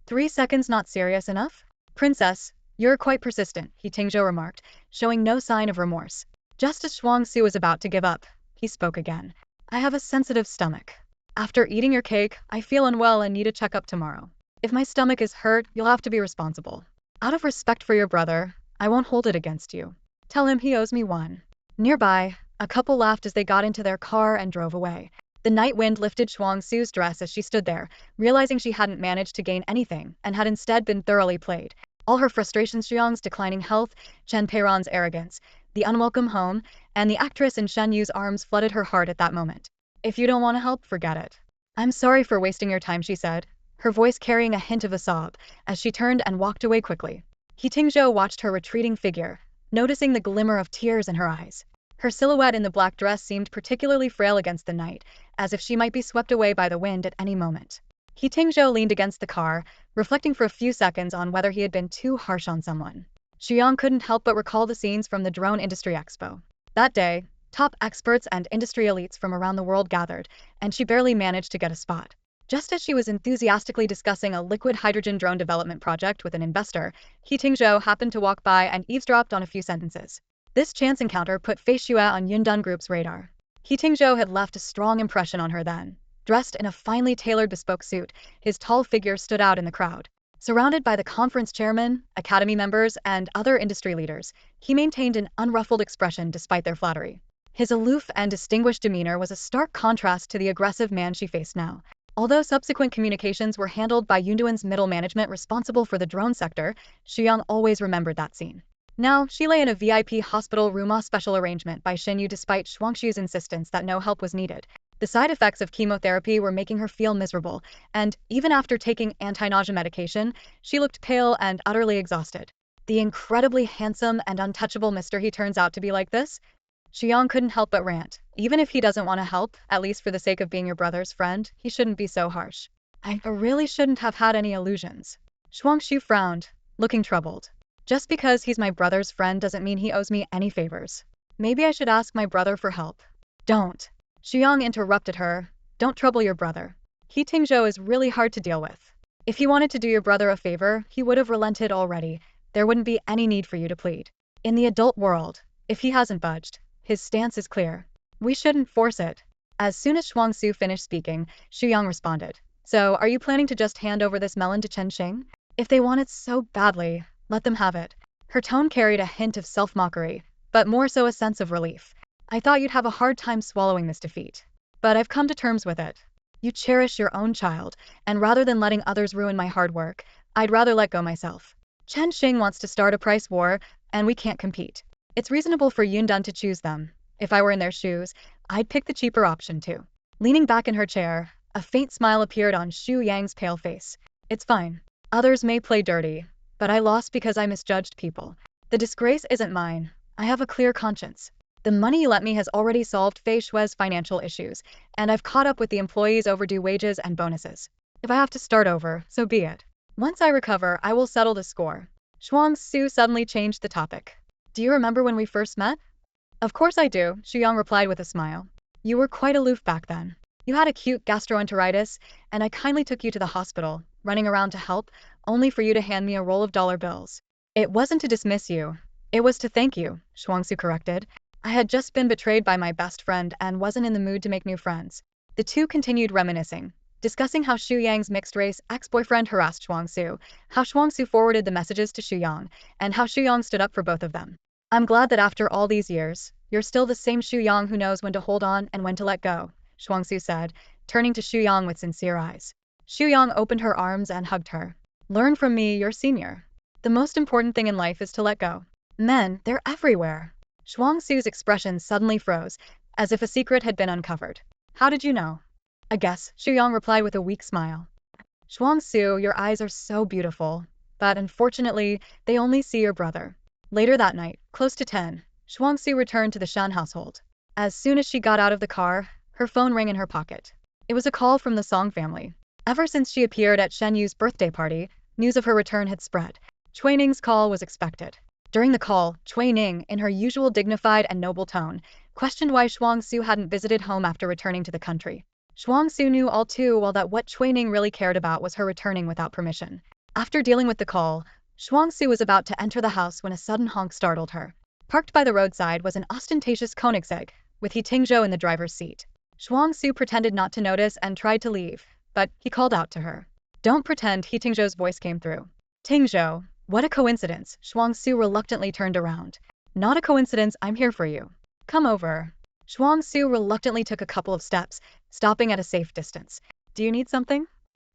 A: 3 seconds not serious enough?" "Princess, you're quite persistent," He Tingzhou remarked, showing no sign of remorse. Just as Shuangxue was about to give up, he spoke again. "I have a sensitive stomach. After eating your cake, I feel unwell and need a checkup tomorrow. If my stomach is hurt, you'll have to be responsible. Out of respect for your brother, I won't hold it against you. Tell him he owes me one. Nearby, a couple laughed as they got into their car and drove away. The night wind lifted Shuangxue's dress as she stood there, realizing she hadn't managed to gain anything and had instead been thoroughly played. All her frustrations, Xiang's declining health, Chen Peiron's arrogance, the unwelcome home, and the actress in Shen Yi's arms flooded her heart at that moment. If you don't want to help, forget it. I'm sorry for wasting your time, she said, her voice carrying a hint of a sob, as she turned and walked away quickly. He Tingzhou watched her retreating figure, noticing the glimmer of tears in her eyes. Her silhouette in the black dress seemed particularly frail against the night, as if she might be swept away by the wind at any moment. He Tingzhou leaned against the car, reflecting for a few seconds on whether he had been too harsh on someone. Xiang couldn't help but recall the scenes from the Drone Industry Expo. That day, top experts and industry elites from around the world gathered, and she barely managed to get a spot. Just as she was enthusiastically discussing a liquid hydrogen drone development project with an investor, He Tingzhou happened to walk by and eavesdropped on a few sentences. This chance encounter put Fei Xue on Yundun Group's radar. He Tingzhou had left a strong impression on her then. Dressed in a finely tailored bespoke suit, his tall figure stood out in the crowd. Surrounded by the conference chairman, academy members, and other industry leaders, he maintained an unruffled expression despite their flattery. His aloof and distinguished demeanor was a stark contrast to the aggressive man she faced now. Although subsequent communications were handled by Yunduan's middle management responsible for the drone sector, Xiang always remembered that scene. Now, she lay in a VIP hospital room on special arrangement by Shen Yi despite Shuangxue's insistence that no help was needed. The side effects of chemotherapy were making her feel miserable, and even after taking anti-nausea medication, she looked pale and utterly exhausted. The incredibly handsome and untouchable Mr. He turns out to be like this? Xiang couldn't help but rant. Even if he doesn't want to help, at least for the sake of being your brother's friend, he shouldn't be so harsh. I really shouldn't have had any illusions. Shuangxue frowned, looking troubled. Just because he's my brother's friend doesn't mean he owes me any favors. Maybe I should ask my brother for help. Don't. Xiang interrupted her. Don't trouble your brother. He Tingzhou is really hard to deal with. If he wanted to do your brother a favor, he would have relented already. There wouldn't be any need for you to plead. In the adult world, if he hasn't budged, his stance is clear. We shouldn't force it. As soon as Shuangxue finished speaking, Xuyang responded. So, are you planning to just hand over this melon to Chen Xing? If they want it so badly, let them have it. Her tone carried a hint of self-mockery, but more so a sense of relief. I thought you'd have a hard time swallowing this defeat. But I've come to terms with it. You cherish your own child, and rather than letting others ruin my hard work, I'd rather let go myself. Chen Xing wants to start a price war, and we can't compete. It's reasonable for Yundun to choose them. If I were in their shoes, I'd pick the cheaper option too. Leaning back in her chair, a faint smile appeared on Xu Yang's pale face. It's fine. Others may play dirty, but I lost because I misjudged people. The disgrace isn't mine. I have a clear conscience. The money you lent me has already solved Fei Xue's financial issues, and I've caught up with the employees' overdue wages and bonuses. If I have to start over, so be it. Once I recover, I will settle the score. Shuangxue suddenly changed the topic. Do you remember when we first met? Of course I do, Xuyang replied with a smile. You were quite aloof back then. You had acute gastroenteritis, and I kindly took you to the hospital, running around to help, only for you to hand me a roll of dollar bills. It wasn't to dismiss you. It was to thank you, Shuangxue corrected. I had just been betrayed by my best friend and wasn't in the mood to make new friends. The two continued reminiscing, discussing how Xu Yang's mixed-race ex-boyfriend harassed Shuangxue, how Shuangxue forwarded the messages to Xu Yang, and how Xu Yang stood up for both of them. I'm glad that after all these years, you're still the same Xu Yang who knows when to hold on and when to let go, Shuangxue said, turning to Xu Yang with sincere eyes. Xu Yang opened her arms and hugged her. Learn from me, your senior. The most important thing in life is to let go. Men, they're everywhere. Shuangxue's expression suddenly froze, as if a secret had been uncovered. How did you know? A guess, Xu Yang replied with a weak smile. Shuangxue, your eyes are so beautiful, but unfortunately, they only see your brother. Later that night, close to 10, Shuangxue returned to the Shan household. As soon as she got out of the car, her phone rang in her pocket. It was a call from the Song family. Ever since she appeared at Shen Yi's birthday party, news of her return had spread. Cui Ning's call was expected. During the call, Cui Ning, in her usual dignified and noble tone, questioned why Shuangxue hadn't visited home after returning to the country. Shuangxue knew all too well that what Cui Ning really cared about was her returning without permission. After dealing with the call, Shuangxue was about to enter the house when a sudden honk startled her. Parked by the roadside was an ostentatious Koenigsegg, with He Tingzhou in the driver's seat. Shuangxue pretended not to notice and tried to leave, but he called out to her. Don't pretend, He Tingzhou's voice came through. Tingzhou, what a coincidence. Shuangxue reluctantly turned around. Not a coincidence, I'm here for you. Come over. Shuangxue reluctantly took a couple of steps, stopping at a safe distance. Do you need something?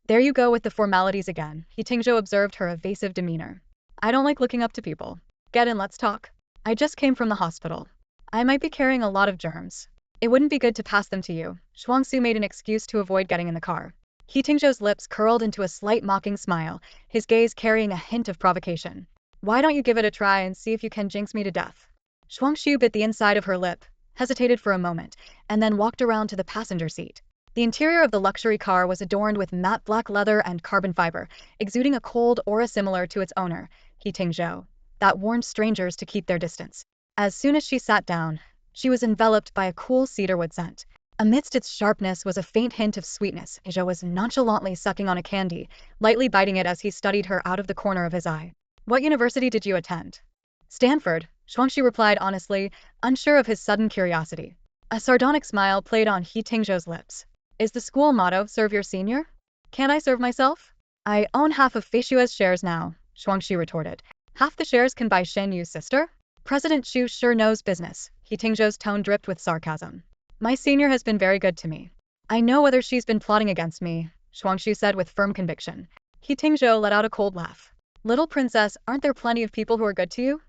A: There you go with the formalities again, He Tingzhou observed her evasive demeanor. I don't like looking up to people. Get in, let's talk. I just came from the hospital. I might be carrying a lot of germs. It wouldn't be good to pass them to you. Shuangxue made an excuse to avoid getting in the car. He Tingzhou's lips curled into a slight mocking smile, his gaze carrying a hint of provocation. Why don't you give it a try and see if you can jinx me to death? Shuangxue bit the inside of her lip, hesitated for a moment, and then walked around to the passenger seat. The interior of the luxury car was adorned with matte black leather and carbon fiber, exuding a cold aura similar to its owner, He Tingzhou, that warned strangers to keep their distance. As soon as she sat down, she was enveloped by a cool cedarwood scent. Amidst its sharpness was a faint hint of sweetness. Zhou was nonchalantly sucking on a candy, lightly biting it as he studied her out of the corner of his eye. What university did you attend? Stanford, Shuangxue replied honestly, unsure of his sudden curiosity. A sardonic smile played on He Tingzhou's lips. Is the school motto, serve your senior? Can't I serve myself? I own half of Feishua's shares now, Shuangxue retorted. Half the shares can buy Shen Yi's sister? President Xu sure knows business. He Tingzhou's tone dripped with sarcasm. My senior has been very good to me. I know whether she's been plotting against me, Shuangxue said with firm conviction. He Tingzhou let out a cold laugh. Little princess, aren't there plenty of people who are good to you?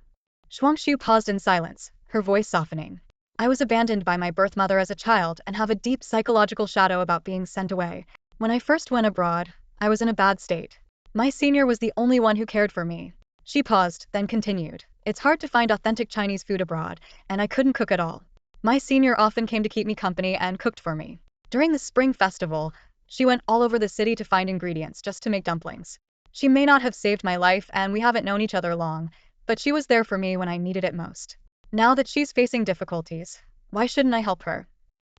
A: Shuangxue paused in silence, her voice softening. I was abandoned by my birth mother as a child and have a deep psychological shadow about being sent away. When I first went abroad, I was in a bad state. My senior was the only one who cared for me. She paused, then continued. It's hard to find authentic Chinese food abroad, and I couldn't cook at all. My senior often came to keep me company and cooked for me. During the spring festival, she went all over the city to find ingredients just to make dumplings. She may not have saved my life and we haven't known each other long, but she was there for me when I needed it most. Now that she's facing difficulties, why shouldn't I help her?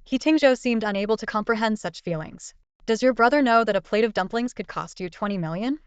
A: He Tingzhou seemed unable to comprehend such feelings. Does your brother know that a plate of dumplings could cost you 20 million?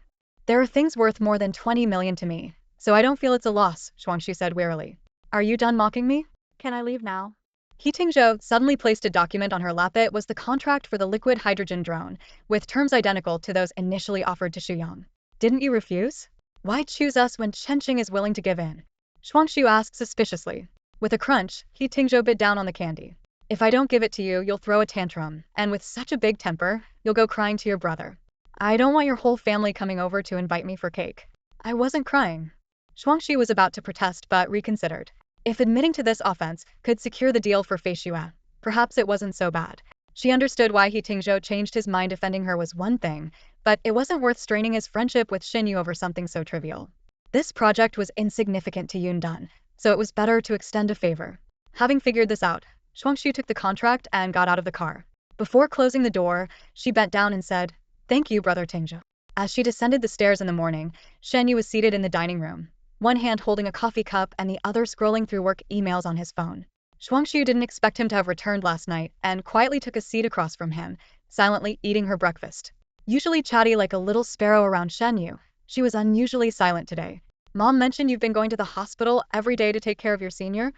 A: There are things worth more than 20 million to me, so I don't feel it's a loss, Shuangxue said wearily. Are you done mocking me? Can I leave now? He Tingzhou suddenly placed a document on her lap. It was the contract for the liquid hydrogen drone, with terms identical to those initially offered to Shuyang. Didn't you refuse? Why choose us when Chenqing is willing to give in? Shuangxue asked suspiciously. With a crunch, He Tingzhou bit down on the candy. If I don't give it to you, you'll throw a tantrum, and with such a big temper, you'll go crying to your brother. I don't want your whole family coming over to invite me for cake. I wasn't crying. Shuangxue was about to protest but reconsidered. If admitting to this offense could secure the deal for Feishua, perhaps it wasn't so bad. She understood why He Tingzhou changed his mind. Defending her was one thing, but it wasn't worth straining his friendship with Shen Yi over something so trivial. This project was insignificant to Yundan, so it was better to extend a favor. Having figured this out, Shuangxue took the contract and got out of the car. Before closing the door, she bent down and said, Thank you, Brother Tingzhou. As she descended the stairs in the morning, Shen Yi was seated in the dining room, one hand holding a coffee cup and the other scrolling through work emails on his phone. Shuangxue didn't expect him to have returned last night and quietly took a seat across from him, silently eating her breakfast. Usually chatty like a little sparrow around Shen Yi, she was unusually silent today. Mom mentioned you've been going to the hospital every day to take care of your senior?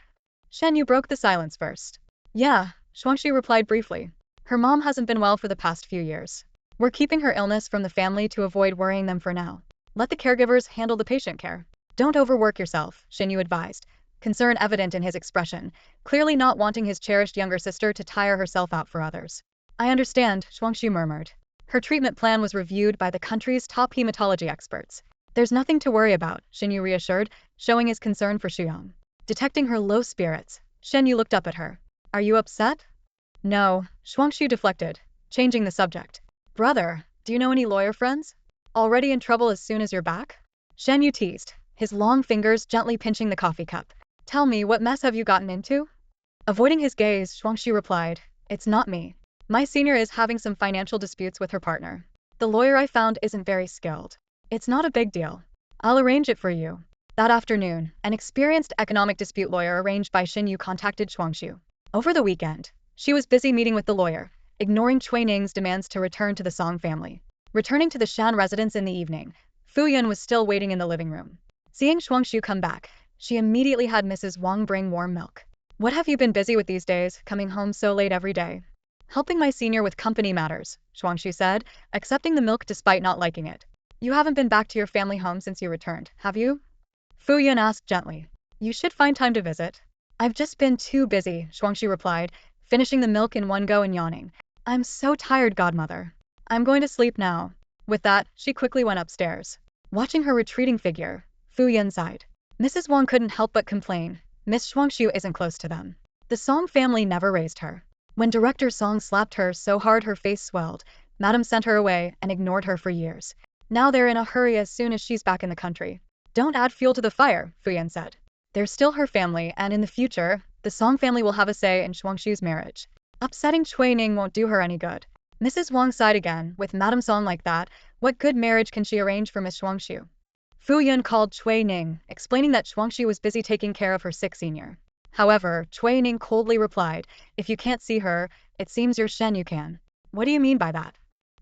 A: Shen Yi broke the silence first. Yeah, Shuangxue replied briefly. Her mom hasn't been well for the past few years. We're keeping her illness from the family to avoid worrying them for now. Let the caregivers handle the patient care. Don't overwork yourself, Shen Yi advised, concern evident in his expression, clearly not wanting his cherished younger sister to tire herself out for others. I understand, Shuangxue murmured. Her treatment plan was reviewed by the country's top hematology experts. There's nothing to worry about, Shen Yi reassured, showing his concern for Shuyang. Detecting her low spirits, Shen Yi looked up at her. Are you upset? No, Shuangxue deflected, changing the subject. Brother, do you know any lawyer friends? Already in trouble as soon as you're back? Shen Yi teased, his long fingers gently pinching the coffee cup. Tell me, what mess have you gotten into? Avoiding his gaze, Shuangxue replied, It's not me. My senior is having some financial disputes with her partner. The lawyer I found isn't very skilled. It's not a big deal. I'll arrange it for you. That afternoon, an experienced economic dispute lawyer arranged by Shen Yi contacted Shuangxue. Over the weekend, she was busy meeting with the lawyer, ignoring Cui Ning's demands to return to the Song family. Returning to the Shan residence in the evening, Fu Yun was still waiting in the living room. Seeing Shuangxue come back, she immediately had Mrs. Wang bring warm milk. What have you been busy with these days, coming home so late every day? Helping my senior with company matters, Shuangxue said, accepting the milk despite not liking it. You haven't been back to your family home since you returned, have you? Fu Yun asked gently. You should find time to visit. I've just been too busy, Shuangxue replied, finishing the milk in one go and yawning. I'm so tired, godmother. I'm going to sleep now. With that, she quickly went upstairs. Watching her retreating figure, Fu Yun sighed. Mrs. Wang couldn't help but complain. Miss Shuangxue isn't close to them. The Song family never raised her. When Director Song slapped her so hard her face swelled, Madam sent her away and ignored her for years. Now they're in a hurry as soon as she's back in the country. Don't add fuel to the fire, Fu Yan said. They're still her family, and in the future, the Song family will have a say in Shuangxue's marriage. Upsetting Cui Ning won't do her any good. Mrs. Wang sighed again. With Madam Song like that, what good marriage can she arrange for Miss Shuangxue? Fu Yun called Cui Ning, explaining that Shuangxue was busy taking care of her sick senior. However, Cui Ning coldly replied, if you can't see her, it seems you're Shen you can. What do you mean by that?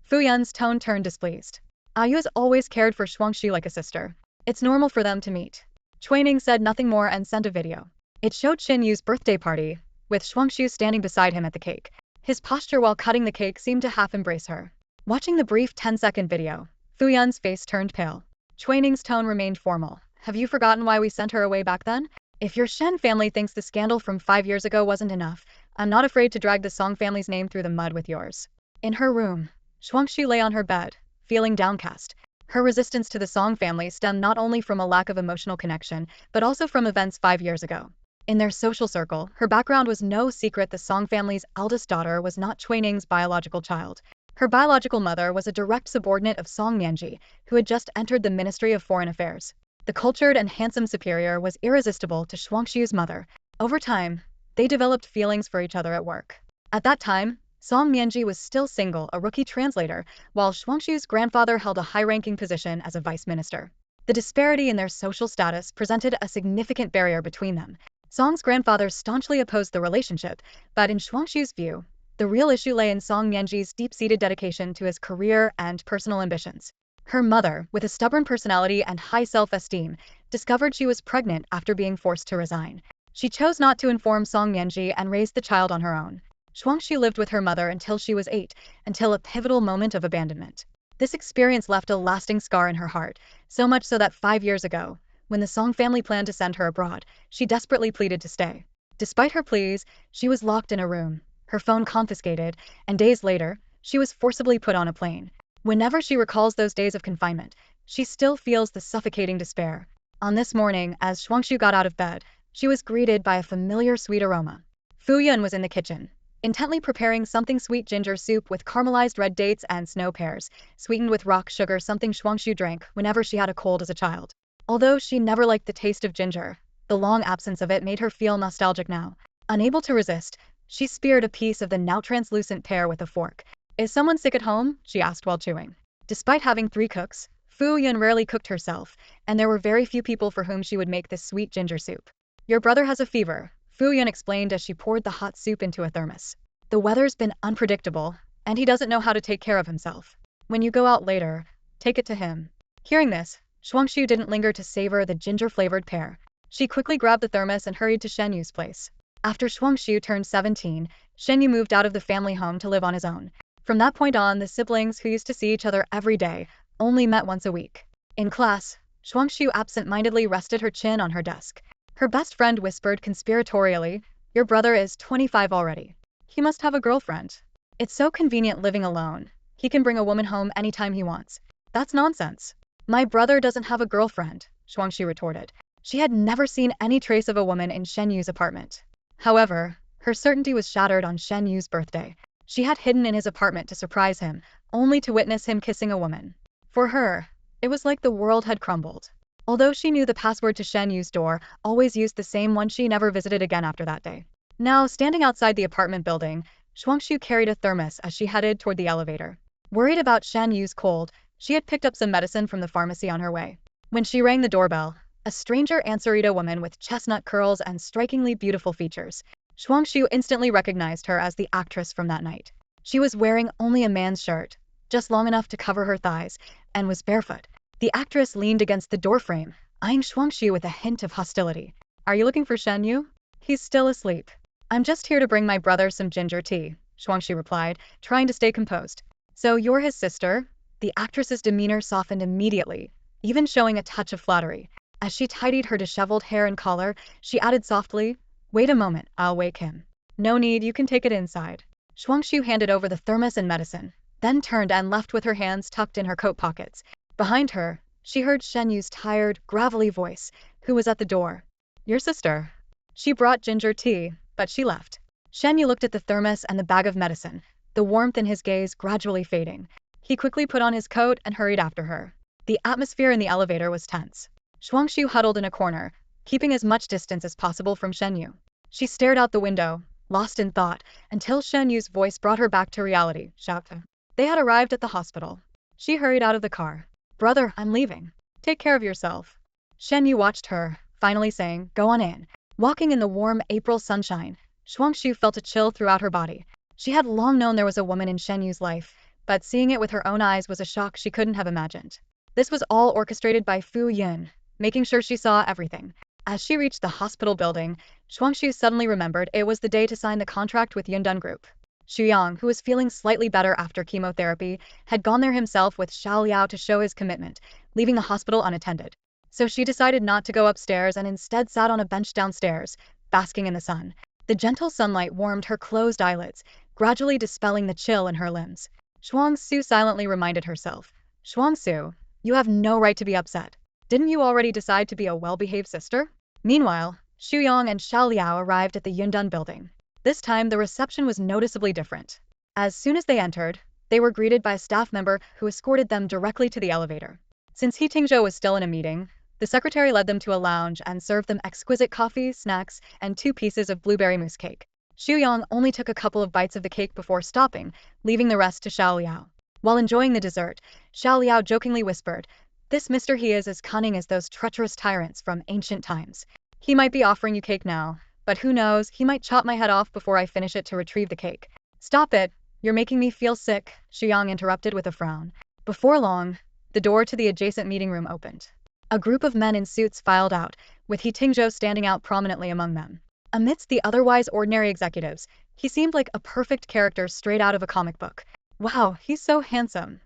A: Fu Yun's tone turned displeased. Yu has always cared for Shuangxue like a sister. It's normal for them to meet. Cui Ning said nothing more and sent a video. It showed Shen Yu's birthday party, with Shuangxue standing beside him at the cake. His posture while cutting the cake seemed to half embrace her. Watching the brief 10-second video, Fu Yun's face turned pale. Cui Ning's tone remained formal. Have you forgotten why we sent her away back then? If your Shen family thinks the scandal from 5 years ago wasn't enough, I'm not afraid to drag the Song family's name through the mud with yours. In her room, Shuangxue lay on her bed, feeling downcast. Her resistance to the Song family stemmed not only from a lack of emotional connection, but also from events 5 years ago. In their social circle, her background was no secret. The Song family's eldest daughter was not Cui Ning's biological child. Her biological mother was a direct subordinate of Song Mianji, who had just entered the Ministry of Foreign Affairs. The cultured and handsome superior was irresistible to Shuangxue's mother. Over time, they developed feelings for each other at work. At that time, Song Mianji was still single, a rookie translator, while Shuangxue's grandfather held a high-ranking position as a vice minister. The disparity in their social status presented a significant barrier between them. Song's grandfather staunchly opposed the relationship, but in Shuangxue's view, the real issue lay in Song Mianji's deep-seated dedication to his career and personal ambitions. Her mother, with a stubborn personality and high self-esteem, discovered she was pregnant after being forced to resign. She chose not to inform Song Mianji and raised the child on her own. Shuangxue lived with her mother until she was 8, until a pivotal moment of abandonment. This experience left a lasting scar in her heart, so much so that 5 years ago, when the Song family planned to send her abroad, she desperately pleaded to stay. Despite her pleas, she was locked in a room, her phone confiscated, and days later, she was forcibly put on a plane. Whenever she recalls those days of confinement, she still feels the suffocating despair. On this morning, as Shuangxue got out of bed, she was greeted by a familiar sweet aroma. Fu Yun was in the kitchen, intently preparing something sweet ginger soup with caramelized red dates and snow pears, sweetened with rock sugar, something Shuangxue drank whenever she had a cold as a child. Although she never liked the taste of ginger, the long absence of it made her feel nostalgic now. Unable to resist, she speared a piece of the now translucent pear with a fork. Is someone sick at home? She asked while chewing. Despite having 3 cooks, Fu Yun rarely cooked herself, and there were very few people for whom she would make this sweet ginger soup. Your brother has a fever, Fu Yun explained as she poured the hot soup into a thermos. The weather's been unpredictable, and he doesn't know how to take care of himself. When you go out later, take it to him. Hearing this, Shuangxue didn't linger to savor the ginger-flavored pear. She quickly grabbed the thermos and hurried to Shen Yu's place. After Shuangxue turned 17, Shen Yi moved out of the family home to live on his own. From that point on, the siblings, who used to see each other every day, only met once a week. In class, Shuangxue absent-mindedly rested her chin on her desk. Her best friend whispered conspiratorially, your brother is 25 already. He must have a girlfriend. It's so convenient living alone. He can bring a woman home anytime he wants. That's nonsense. My brother doesn't have a girlfriend, Shuangxue retorted. She had never seen any trace of a woman in Shen Yu's apartment. However, her certainty was shattered on Shen Yu's birthday. She had hidden in his apartment to surprise him, only to witness him kissing a woman. For her, it was like the world had crumbled. Although she knew the password to Shen Yu's door, always used the same one, she never visited again after that day. Now, standing outside the apartment building, Shuangxue carried a thermos as she headed toward the elevator. Worried about Shen Yu's cold, she had picked up some medicine from the pharmacy on her way. When she rang the doorbell, a stranger answered, a woman with chestnut curls and strikingly beautiful features. Shuangxue instantly recognized her as the actress from that night. She was wearing only a man's shirt, just long enough to cover her thighs, and was barefoot. The actress leaned against the doorframe, eyeing Shuangxue with a hint of hostility. Are you looking for Shen Yu? He's still asleep. I'm just here to bring my brother some ginger tea, Shuangxue replied, trying to stay composed. So you're his sister? The actress's demeanor softened immediately, even showing a touch of flattery. As she tidied her disheveled hair and collar, she added softly, "Wait a moment, I'll wake him." "No need, you can take it inside." Shuangxue handed over the thermos and medicine, then turned and left with her hands tucked in her coat pockets. Behind her, she heard Shen Yi's tired, gravelly voice, who was at the door. "Your sister." "She brought ginger tea, but she left." Shen Yi looked at the thermos and the bag of medicine, the warmth in his gaze gradually fading. He quickly put on his coat and hurried after her. The atmosphere in the elevator was tense. Shuangxue huddled in a corner, keeping as much distance as possible from Shen Yu. She stared out the window, lost in thought, until Shen Yu's voice brought her back to reality. Shouted. They had arrived at the hospital. She hurried out of the car. "Brother, I'm leaving. Take care of yourself." Shen Yu watched her, finally saying, "Go on in." Walking in the warm April sunshine, Shuangxue felt a chill throughout her body. She had long known there was a woman in Shen Yu's life, but seeing it with her own eyes was a shock she couldn't have imagined. This was all orchestrated by Fu Yun, making sure she saw everything. As she reached the hospital building, Shuangxue suddenly remembered it was the day to sign the contract with Yundun Group. Xu Yang, who was feeling slightly better after chemotherapy, had gone there himself with Xiao Liao to show his commitment, leaving the hospital unattended. So she decided not to go upstairs and instead sat on a bench downstairs, basking in the sun. The gentle sunlight warmed her closed eyelids, gradually dispelling the chill in her limbs. Shuangxue silently reminded herself. "Shuangxue, you have no right to be upset. Didn't you already decide to be a well-behaved sister?" Meanwhile, Xu Yang and Xiao Liao arrived at the Yundun building. This time, the reception was noticeably different. As soon as they entered, they were greeted by a staff member who escorted them directly to the elevator. Since He Tingzhou was still in a meeting, the secretary led them to a lounge and served them exquisite coffee, snacks, and 2 pieces of blueberry mousse cake. Xu Yang only took a couple of bites of the cake before stopping, leaving the rest to Xiao Liao. While enjoying the dessert, Xiao Liao jokingly whispered, "This Mr. He is as cunning as those treacherous tyrants from ancient times. He might be offering you cake now, but who knows, he might chop my head off before I finish it to retrieve the cake." "Stop it, you're making me feel sick," Xu Yang interrupted with a frown. Before long, the door to the adjacent meeting room opened. A group of men in suits filed out, with He Tingzhou standing out prominently among them. Amidst the otherwise ordinary executives, he seemed like a perfect character straight out of a comic book. "Wow, he's so handsome."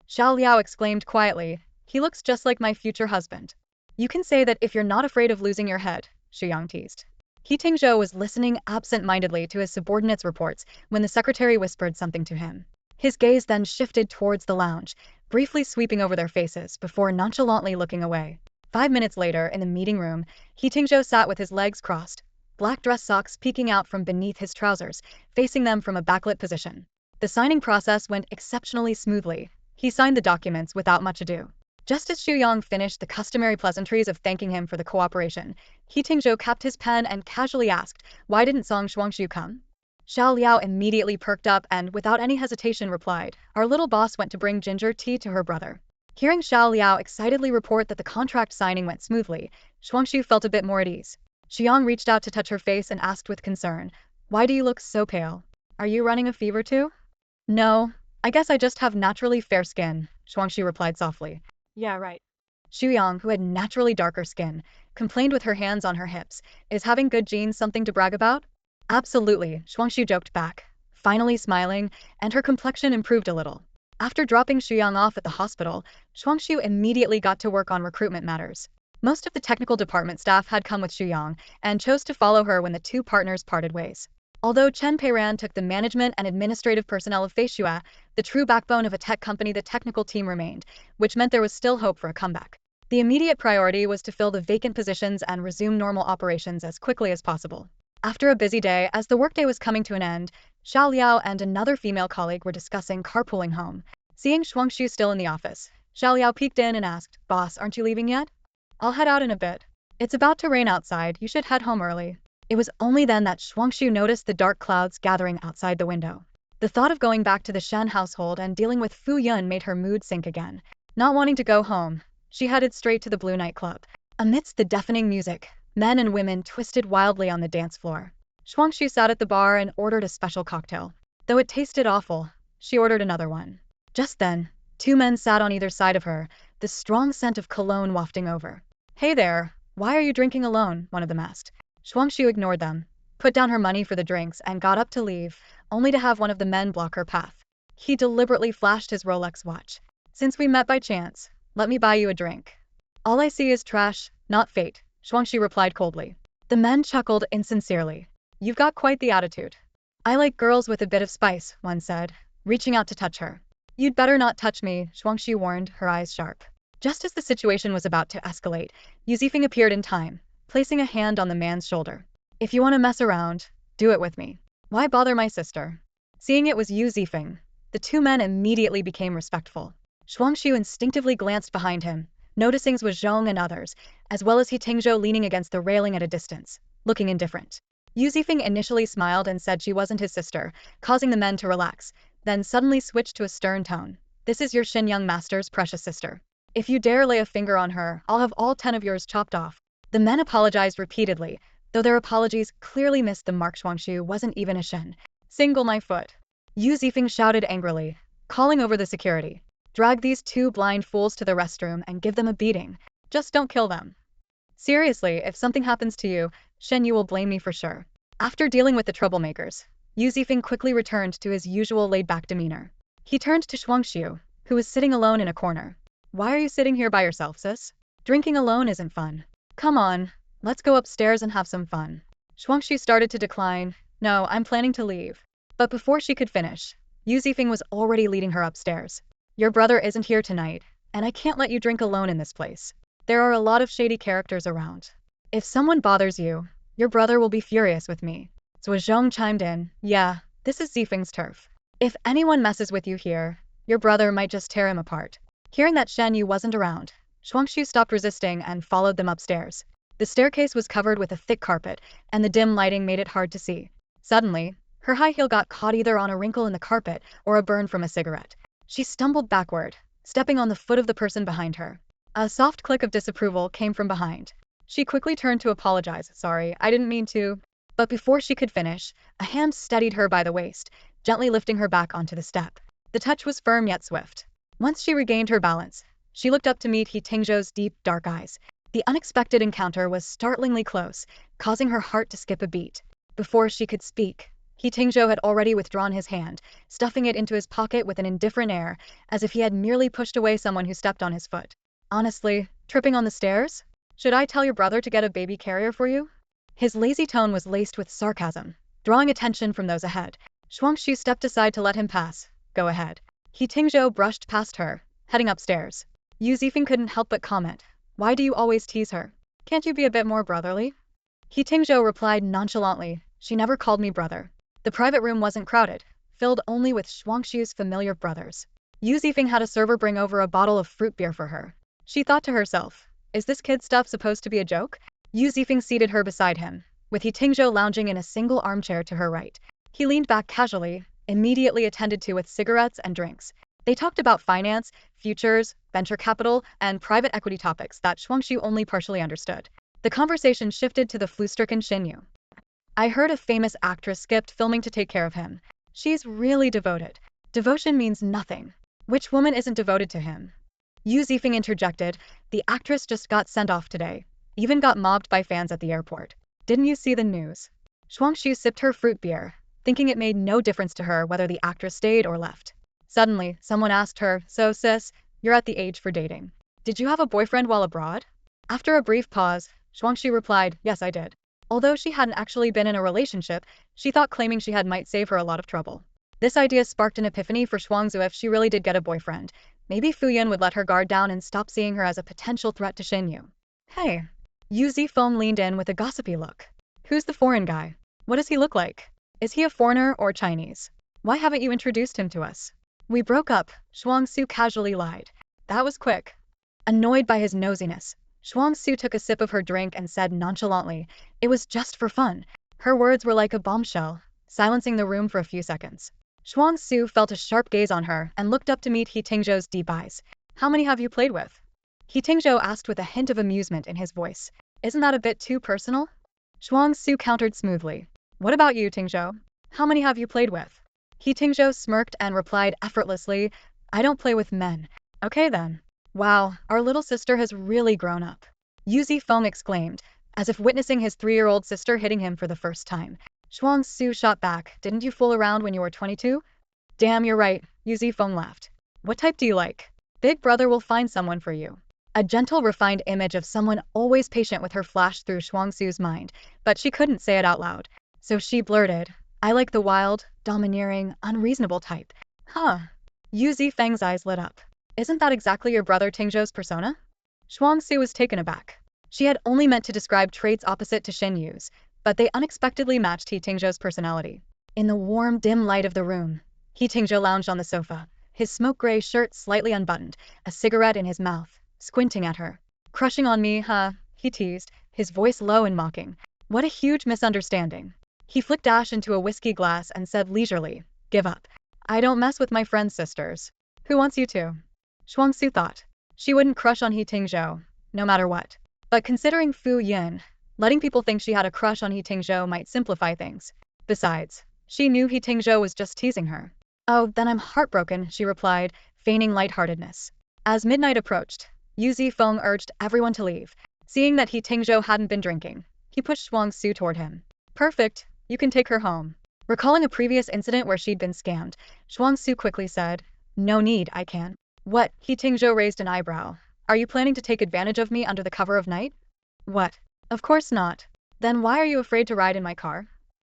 A: Xiao Liao exclaimed quietly, "He looks just like my future husband." "You can say that if you're not afraid of losing your head," Xu Yang teased. He Tingzhou was listening absent-mindedly to his subordinates' reports when the secretary whispered something to him. His gaze then shifted towards the lounge, briefly sweeping over their faces before nonchalantly looking away. 5 minutes later, in the meeting room, He Tingzhou sat with his legs crossed, black dress socks peeking out from beneath his trousers, facing them from a backlit position. The signing process went exceptionally smoothly. He signed the documents without much ado. Just as Xu Yang finished the customary pleasantries of thanking him for the cooperation, He Tingzhou capped his pen and casually asked, "Why didn't Shuangxue come?" Xiao Liao immediately perked up and, without any hesitation, replied, "Our little boss went to bring ginger tea to her brother." Hearing Xiao Liao excitedly report that the contract signing went smoothly, Shuangxue felt a bit more at ease. Xu Yang reached out to touch her face and asked with concern, "Why do you look so pale? Are you running a fever too?" "No, I guess I just have naturally fair skin," Shuangxue replied softly. "Yeah, right." Xu Yang, who had naturally darker skin, complained with her hands on her hips, "Is having good genes something to brag about?" "Absolutely," Shuangxue joked back, finally smiling, and her complexion improved a little. After dropping Xu Yang off at the hospital, Shuangxue immediately got to work on recruitment matters. Most of the technical department staff had come with Xu Yang and chose to follow her when the 2 partners parted ways. Although Chen Peiran took the management and administrative personnel of Feishua, the true backbone of a tech company, the technical team remained, which meant there was still hope for a comeback. The immediate priority was to fill the vacant positions and resume normal operations as quickly as possible. After a busy day, as the workday was coming to an end, Xiao Liao and another female colleague were discussing carpooling home. Seeing Shuangxue still in the office, Xiao Liao peeked in and asked, "Boss, aren't you leaving yet?" "I'll head out in a bit. It's about to rain outside, you should head home early." It was only then that Shuangxue noticed the dark clouds gathering outside the window. The thought of going back to the Shen household and dealing with Fu Yun made her mood sink again. Not wanting to go home, she headed straight to the Blue Night Club. Amidst the deafening music, men and women twisted wildly on the dance floor. Shuangxue sat at the bar and ordered a special cocktail. Though it tasted awful, she ordered another one. Just then, 2 men sat on either side of her, the strong scent of cologne wafting over. "Hey there, why are you drinking alone?" one of them asked. Shuangxue ignored them, put down her money for the drinks and got up to leave, only to have one of the men block her path. He deliberately flashed his Rolex watch. Since we met by chance, let me buy you a drink. All I see is trash, not fate, Shuangxue replied coldly. The men chuckled insincerely. You've got quite the attitude. I like girls with a bit of spice, one said, reaching out to touch her. You'd better not touch me, Shuangxue warned, her eyes sharp. Just as the situation was about to escalate, Yu Zifeng appeared in time, placing a hand on the man's shoulder. If you want to mess around, do it with me. Why bother my sister? Seeing it was Yu Zifeng, the two men immediately became respectful. Shuangxue instinctively glanced behind him, noticing Zhu Zhong and others, as well as He Tingzhou leaning against the railing at a distance, looking indifferent. Yu Zifeng initially smiled and said she wasn't his sister, causing the men to relax, then suddenly switched to a stern tone. This is your Shen Young master's precious sister. If you dare lay a finger on her, I'll have all 10 of yours chopped off. The men apologized repeatedly, though their apologies clearly missed the mark. Shuangxue wasn't even a Shen. Single my foot. Yu Zifeng shouted angrily, calling over the security. Drag these two blind fools to the restroom and give them a beating. Just don't kill them. Seriously, if something happens to you, Shen Yi will blame me for sure. After dealing with the troublemakers, Yu Zifeng quickly returned to his usual laid-back demeanor. He turned to Shuangxue, who was sitting alone in a corner. Why are you sitting here by yourself, sis? Drinking alone isn't fun. Come on, let's go upstairs and have some fun. Shuangxue started to decline. No, I'm planning to leave. But before she could finish, Yu Zifeng was already leading her upstairs. Your brother isn't here tonight, and I can't let you drink alone in this place. There are a lot of shady characters around. If someone bothers you, your brother will be furious with me. Zhu Zhong chimed in. Yeah, this is Zifeng's turf. If anyone messes with you here, your brother might just tear him apart. Hearing that Shen Yi wasn't around, Shuangxue stopped resisting and followed them upstairs. The staircase was covered with a thick carpet, and the dim lighting made it hard to see. Suddenly, her high heel got caught either on a wrinkle in the carpet or a burn from a cigarette. She stumbled backward, stepping on the foot of the person behind her. A soft click of disapproval came from behind. She quickly turned to apologize. Sorry, I didn't mean to. But before she could finish, a hand steadied her by the waist, gently lifting her back onto the step. The touch was firm yet swift. Once she regained her balance, she looked up to meet He Tingzhou's deep, dark eyes. The unexpected encounter was startlingly close, causing her heart to skip a beat. Before she could speak, He Tingzhou had already withdrawn his hand, stuffing it into his pocket with an indifferent air, as if he had merely pushed away someone who stepped on his foot. Honestly, tripping on the stairs? Should I tell your brother to get a baby carrier for you? His lazy tone was laced with sarcasm, drawing attention from those ahead. Shuangxue stepped aside to let him pass. Go ahead. He Tingzhou brushed past her, heading upstairs. Yu Zifeng couldn't help but comment. Why do you always tease her? Can't you be a bit more brotherly? He Tingzhou replied nonchalantly. She never called me brother. The private room wasn't crowded, filled only with Shuangxue's familiar brothers. Yu Zifeng had a server bring over a bottle of fruit beer for her. She thought to herself, is this kid stuff supposed to be a joke? Yu Zifeng seated her beside him, with He Tingzhou lounging in a single armchair to her right. He leaned back casually, immediately attended to with cigarettes and drinks. They talked about finance, futures, venture capital, and private equity topics that Shuangxue only partially understood. The conversation shifted to the flu-stricken Shen Yi. I heard a famous actress skipped filming to take care of him. She's really devoted. Devotion means nothing. Which woman isn't devoted to him? Yu Zifeng interjected. The actress just got sent off today. Even got mobbed by fans at the airport. Didn't you see the news? Shuangxue sipped her fruit beer, thinking it made no difference to her whether the actress stayed or left. Suddenly, someone asked her, so sis, you're at the age for dating. Did you have a boyfriend while abroad? After a brief pause, Shuangxue replied, yes I did. Although she hadn't actually been in a relationship, she thought claiming she had might save her a lot of trouble. This idea sparked an epiphany for Shuangxue. If she really did get a boyfriend, maybe Fu Yan would let her guard down and stop seeing her as a potential threat to Shen Yi. Hey. Yu Zifeng leaned in with a gossipy look. Who's the foreign guy? What does he look like? Is he a foreigner or Chinese? Why haven't you introduced him to us? We broke up, Shuangxue casually lied. That was quick. Annoyed by his nosiness, Shuangxue took a sip of her drink and said nonchalantly, it was just for fun. Her words were like a bombshell, silencing the room for a few seconds. Shuangxue felt a sharp gaze on her and looked up to meet He Tingzhou's deep eyes. How many have you played with? He Tingzhou asked with a hint of amusement in his voice. Isn't that a bit too personal? Shuangxue countered smoothly. What about you, Tingzhou? How many have you played with? He Tingzhou smirked and replied effortlessly, I don't play with men. Okay then. Wow, our little sister has really grown up. Yu Zifeng exclaimed, as if witnessing his 3-year-old sister hitting him for the first time. Shuangxue shot back. Didn't you fool around when you were 22? Damn, you're right, Yu Zifeng laughed. What type do you like? Big brother will find someone for you. A gentle, refined image of someone always patient with her flashed through Shuangxue's mind, but she couldn't say it out loud. So she blurted, I like the wild, domineering, unreasonable type. Huh. Yu Zifeng's eyes lit up. Isn't that exactly your brother Tingzhou's persona? Shuangxue was taken aback. She had only meant to describe traits opposite to Shen Yi's, but they unexpectedly matched He Tingzhou's personality. In the warm, dim light of the room, He Tingzhou lounged on the sofa, his smoke-gray shirt slightly unbuttoned, a cigarette in his mouth, squinting at her. Crushing on me, huh? He teased, his voice low and mocking. What a huge misunderstanding. He flicked ash into a whiskey glass and said leisurely, give up. I don't mess with my friend's sisters. Who wants you to? Shuangxue thought. She wouldn't crush on He Tingzhou, no matter what. But considering Fu Yun, letting people think she had a crush on He Tingzhou might simplify things. Besides, she knew He Tingzhou was just teasing her. Oh, then I'm heartbroken, she replied, feigning lightheartedness. As midnight approached, Yu Zifeng urged everyone to leave. Seeing that He Tingzhou hadn't been drinking, he pushed Shuangxue toward him. Perfect, you can take her home. Recalling a previous incident where she'd been scammed, Shuangxue quickly said, no need, I can. What? He Tingzhou raised an eyebrow. Are you planning to take advantage of me under the cover of night? What? Of course not. Then why are you afraid to ride in my car?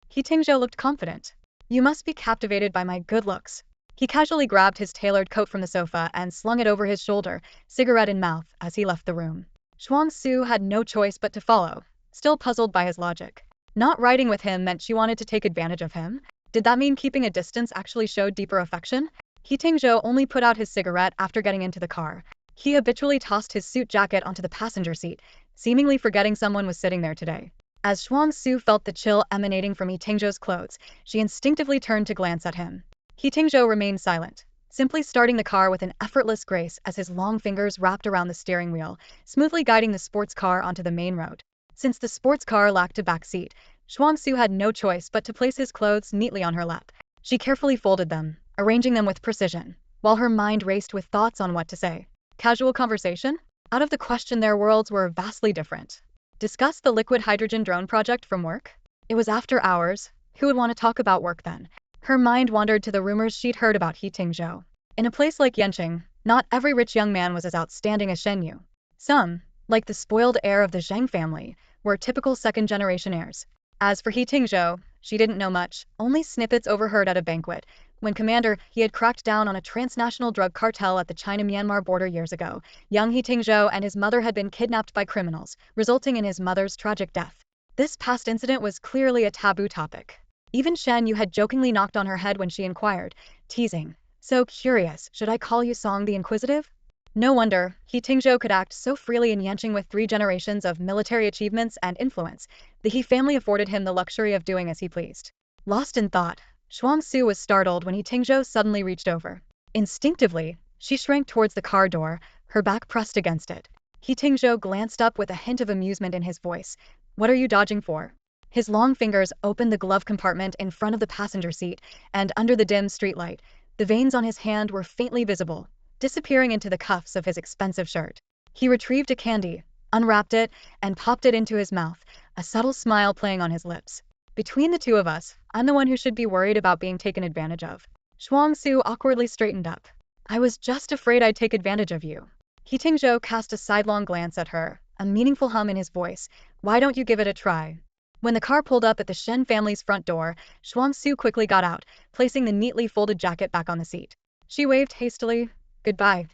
A: He Tingzhou looked confident. You must be captivated by my good looks. He casually grabbed his tailored coat from the sofa and slung it over his shoulder, cigarette in mouth, as he left the room. Shuangxue had no choice but to follow, still puzzled by his logic. Not riding with him meant she wanted to take advantage of him? Did that mean keeping a distance actually showed deeper affection? He Tingzhou only put out his cigarette after getting into the car. He habitually tossed his suit jacket onto the passenger seat, seemingly forgetting someone was sitting there today. As Shuangxue felt the chill emanating from He Tingzhou's clothes, she instinctively turned to glance at him. He Tingzhou remained silent, simply starting the car with an effortless grace as his long fingers wrapped around the steering wheel, smoothly guiding the sports car onto the main road. Since the sports car lacked a back seat, Shuangxue had no choice but to place his clothes neatly on her lap. She carefully folded them, arranging them with precision, while her mind raced with thoughts on what to say. Casual conversation? Out of the question, their worlds were vastly different. Discuss the liquid hydrogen drone project from work? It was after hours. Who would want to talk about work then? Her mind wandered to the rumors she'd heard about He Tingzhou. In a place like Yanqing, not every rich young man was as outstanding as Shen Yi. Some, like the spoiled heir of the Zheng family, were typical second-generation heirs. As for He Tingzhou, she didn't know much, only snippets overheard at a banquet. When commander, he had cracked down on a transnational drug cartel at the China-Myanmar border years ago. Young He Tingzhou and his mother had been kidnapped by criminals, resulting in his mother's tragic death. This past incident was clearly a taboo topic. Even Shen Yi had jokingly knocked on her head when she inquired, teasing, so curious, should I call you Song the Inquisitive? No wonder, He Tingzhou could act so freely in Yanqing with 3 generations of military achievements and influence. The He family afforded him the luxury of doing as he pleased. Lost in thought, Shuangxue was startled when He Tingzhou suddenly reached over. Instinctively, she shrank towards the car door, her back pressed against it. He Tingzhou glanced up with a hint of amusement in his voice. What are you dodging for? His long fingers opened the glove compartment in front of the passenger seat, and under the dim streetlight, the veins on his hand were faintly visible, disappearing into the cuffs of his expensive shirt. He retrieved a candy, unwrapped it, and popped it into his mouth, a subtle smile playing on his lips. Between the two of us, I'm the one who should be worried about being taken advantage of. Shuangxue awkwardly straightened up. I was just afraid I'd take advantage of you. He Tingzhou cast a sidelong glance at her, a meaningful hum in his voice. Why don't you give it a try? When the car pulled up at the Shen family's front door, Shuangxue quickly got out, placing the neatly folded jacket back on the seat. She waved hastily. Goodbye.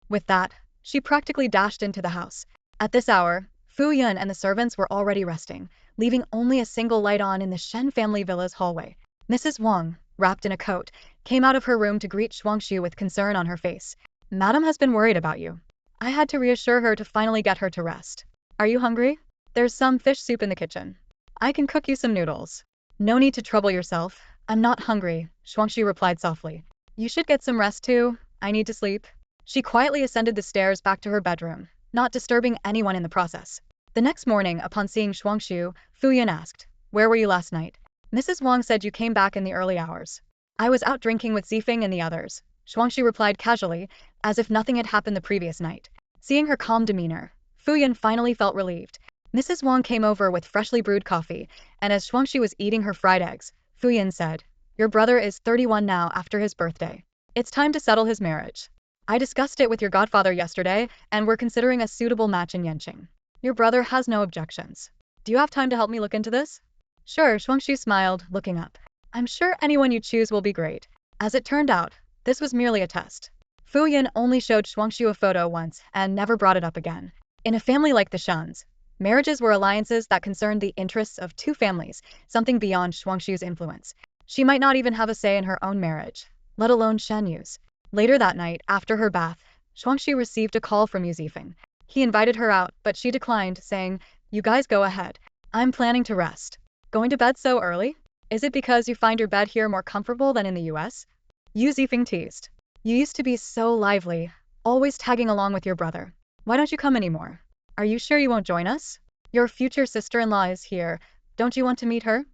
A: With that, she practically dashed into the house. At this hour, Fu Yun and the servants were already resting, leaving only a single light on in the Shen family villa's hallway. Mrs. Wang, wrapped in a coat, came out of her room to greet Shuangxue with concern on her face. Madam has been worried about you. I had to reassure her to finally get her to rest. Are you hungry? There's some fish soup in the kitchen. I can cook you some noodles. No need to trouble yourself. I'm not hungry, Shuangxue replied softly. You should get some rest too. I need to sleep. She quietly ascended the stairs back to her bedroom, not disturbing anyone in the process. The next morning, upon seeing Shuangxue, Fu Yun asked, where were you last night? Mrs. Wang said you came back in the early hours. I was out drinking with Zifeng and the others, Shuangxue replied casually, as if nothing had happened the previous night. Seeing her calm demeanor, Fu Yun finally felt relieved. Mrs. Wang came over with freshly brewed coffee, and as Shuangxue was eating her fried eggs, Fu Yin said, "Your brother is 31 now after his birthday. It's time to settle his marriage. I discussed it with your godfather yesterday, and we're considering a suitable match in Yanqing. Your brother has no objections. Do you have time to help me look into this?" "Sure," Shuangxue smiled, looking up. "I'm sure anyone you choose will be great." As it turned out, this was merely a test. Fu Yin only showed Shuangxue a photo once and never brought it up again. In a family like the Shen's, marriages were alliances that concerned the interests of two families, something beyond Shuangxue's influence. She might not even have a say in her own marriage, let alone Shen Yu's. Later that night, after her bath, Shuangxue received a call from Yu Zifeng. He invited her out, but she declined, saying, "You guys go ahead. I'm planning to rest." "Going to bed so early? Is it because you find your bed here more comfortable than in the US?" Yu Zifeng teased. "You used to be so lively, always tagging along with your brother. Why don't you come anymore? Are you sure you won't join us? Your future sister-in-law is here. Don't you want to meet her?"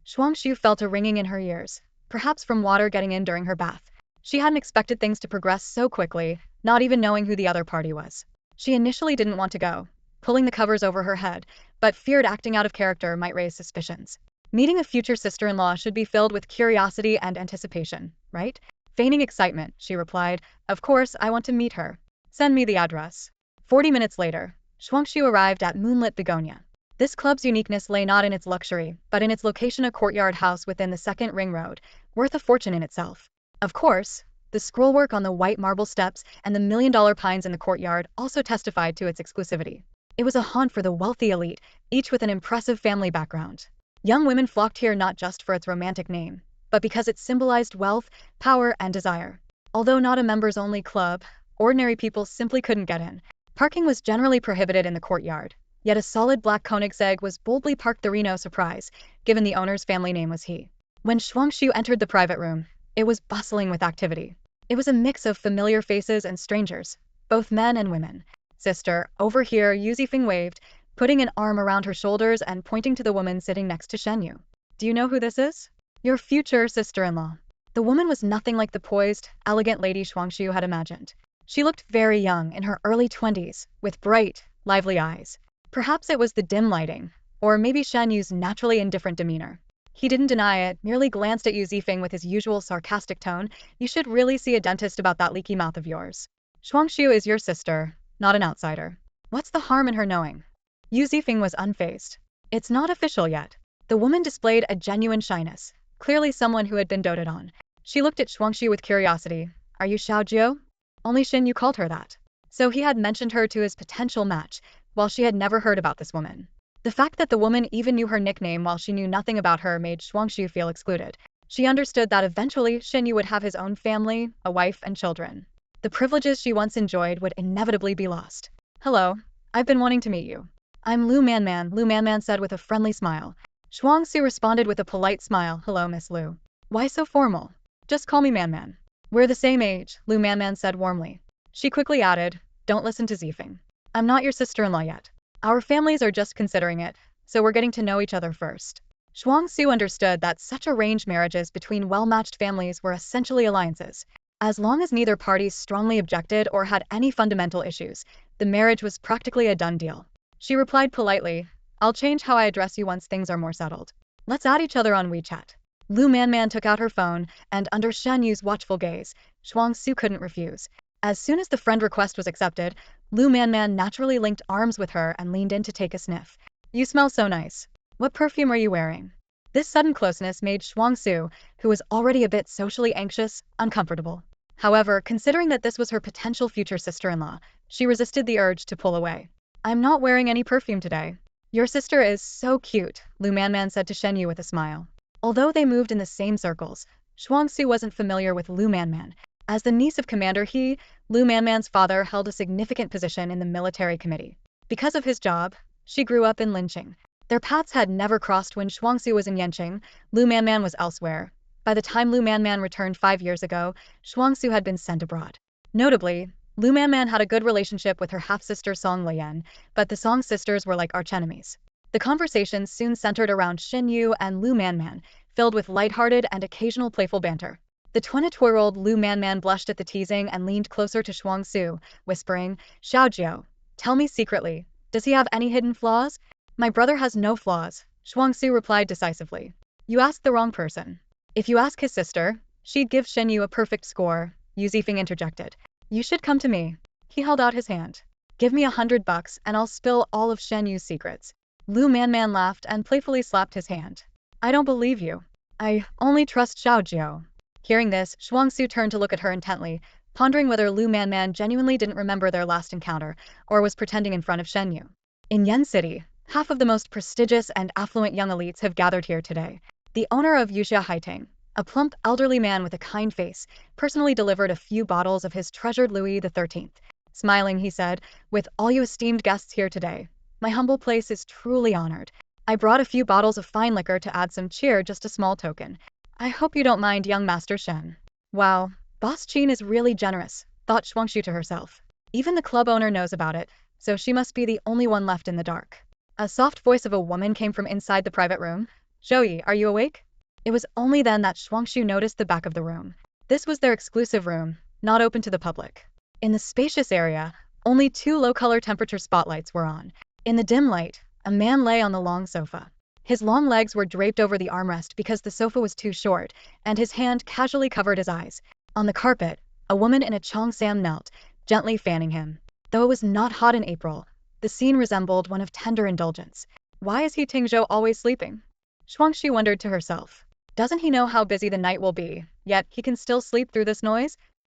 A: Shuangxue felt a ringing in her ears, perhaps from water getting in during her bath. She hadn't expected things to progress so quickly, not even knowing who the other party was. She initially didn't want to go, pulling the covers over her head, but feared acting out of character might raise suspicions. Meeting a future sister-in-law should be filled with curiosity and anticipation, right? Feigning excitement, she replied, "Of course, I want to meet her. Send me the address." 40 minutes later, Shuangxue arrived at Moonlit Begonia. This club's uniqueness lay not in its luxury, but in its location, a courtyard house within the second ring road, worth a fortune in itself. Of course, the scrollwork on the white marble steps and the million-dollar pines in the courtyard also testified to its exclusivity. It was a haunt for the wealthy elite, each with an impressive family background. Young women flocked here not just for its romantic name, but because it symbolized wealth, power, and desire. Although not a members-only club, ordinary people simply couldn't get in. Parking was generally prohibited in the courtyard, yet a solid black Koenigsegg was boldly parked there, no surprise, given the owner's family name was He. When Shuangxue entered the private room, it was bustling with activity. It was a mix of familiar faces and strangers, both men and women. "Sister, over here," Yu Zifeng waved, putting an arm around her shoulders and pointing to the woman sitting next to Shen Yu. "Do you know who this is?" "Your future sister-in-law." The woman was nothing like the poised, elegant lady Shuangxue had imagined. She looked very young, in her early 20s, with bright, lively eyes. Perhaps it was the dim lighting, or maybe Shen Yu's naturally indifferent demeanor. He didn't deny it, merely glanced at Yu Zifeng with his usual sarcastic tone. "You should really see a dentist about that leaky mouth of yours. Shuangxue is your sister, not an outsider. What's the harm in her knowing?" Yu Zifeng was unfazed. "It's not official yet." The woman displayed a genuine shyness, clearly someone who had been doted on. She looked at Shuangxue with curiosity. "Are you Xiaojiu?" Only Shen Yu called her that. So he had mentioned her to his potential match, while she had never heard about this woman. The fact that the woman even knew her nickname while she knew nothing about her made Shuangxue feel excluded. She understood that eventually Shen Yu would have his own family, a wife, and children. The privileges she once enjoyed would inevitably be lost. "Hello, I've been wanting to meet you." "I'm Lu Manman," Lu Manman said with a friendly smile. Shuangxue responded with a polite smile. "Hello, Miss Lu. Why so formal? Just call me Manman." "We're the same age," Lu Manman said warmly. She quickly added, "Don't listen to Zifeng. I'm not your sister-in-law yet. Our families are just considering it, so we're getting to know each other first." Shuangxue understood that such arranged marriages between well-matched families were essentially alliances. As long as neither party strongly objected or had any fundamental issues, the marriage was practically a done deal. She replied politely, "I'll change how I address you once things are more settled. Let's add each other on WeChat." Lu Manman took out her phone, and under Shen Yu's watchful gaze, Shuangxue couldn't refuse. As soon as the friend request was accepted, Lu Manman naturally linked arms with her and leaned in to take a sniff. "You smell so nice. What perfume are you wearing?" This sudden closeness made Shuangxue, who was already a bit socially anxious, uncomfortable. However, considering that this was her potential future sister-in-law, she resisted the urge to pull away. "I'm not wearing any perfume today." "Your sister is so cute," Lu Manman said to Shen Yu with a smile. Although they moved in the same circles, Shuangxue wasn't familiar with Lu Manman. As the niece of Commander He, Lu Manman's father held a significant position in the military committee. Because of his job, she grew up in Linqing. Their paths had never crossed when Shuangxue was in Yanqing. Lu Manman was elsewhere. By the time Lu Manman returned 5 years ago, Shuangxue had been sent abroad. Notably, Lu Manman had a good relationship with her half-sister Song Lian, but the Song sisters were like archenemies. The conversations soon centered around Shen Yu and Lu Manman, filled with lighthearted and occasional playful banter. The 22-year-old Lu Manman blushed at the teasing and leaned closer to Shuangxue, whispering, "Xiaojiu, tell me secretly, does he have any hidden flaws?" My brother has no flaws, Shuangxue replied decisively. You asked the wrong person. If you ask his sister, she'd give Shen Yi a perfect score, Yu Zifeng interjected. You should come to me. He held out his hand. Give me $100 and I'll spill all of Shen Yu's secrets. Lu Manman laughed and playfully slapped his hand. I don't believe you. I only trust Xiao Jiao. Hearing this, Shuangxue turned to look at her intently, pondering whether Lu Manman genuinely didn't remember their last encounter, or was pretending in front of Shen Yu. In Yen City, half of the most prestigious and affluent young elites have gathered here today. The owner of Yuxia Haiting, a plump, elderly man with a kind face, personally delivered a few bottles of his treasured Louis XIII. Smiling, he said, with all you esteemed guests here today, my humble place is truly honored. I brought a few bottles of fine liquor to add some cheer, just a small token. I hope you don't mind, young Master Shen. Wow, Boss Qin is really generous, thought Shuangxue to herself. Even the club owner knows about it, so she must be the only one left in the dark. A soft voice of a woman came from inside the private room. Zhou, are you awake? It was only then that Shuangxue noticed the back of the room. This was their exclusive room, not open to the public. In the spacious area, only 2 low-color temperature spotlights were on. In the dim light, a man lay on the long sofa. His long legs were draped over the armrest because the sofa was too short, and his hand casually covered his eyes. On the carpet, a woman in a cheongsam knelt, gently fanning him. Though it was not hot in April, the scene resembled one of tender indulgence. Why is He Tingzhou always sleeping? Shuangxue wondered to herself. Doesn't he know how busy the night will be, yet he can still sleep through this noise?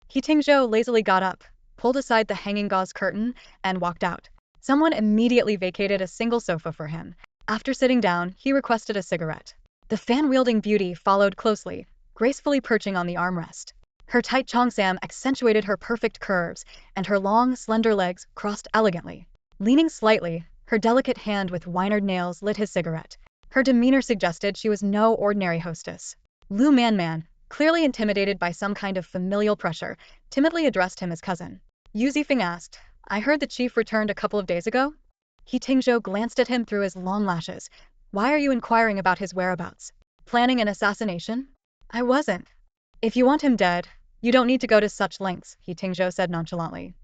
A: He Tingzhou lazily got up, pulled aside the hanging gauze curtain, and walked out. Someone immediately vacated a single sofa for him. After sitting down, he requested a cigarette. The fan-wielding beauty followed closely, gracefully perching on the armrest. Her tight cheongsam accentuated her perfect curves, and her long, slender legs crossed elegantly. Leaning slightly, her delicate hand with wynard nails lit his cigarette. Her demeanor suggested she was no ordinary hostess. Lu Manman, clearly intimidated by some kind of familial pressure, timidly addressed him as cousin. Yu Zifeng asked, I heard the chief returned a couple of days ago? He Tingzhou glanced at him through his long lashes. Why are you inquiring about his whereabouts? Planning an assassination? I wasn't. If you want him dead, you don't need to go to such lengths, He Tingzhou said nonchalantly.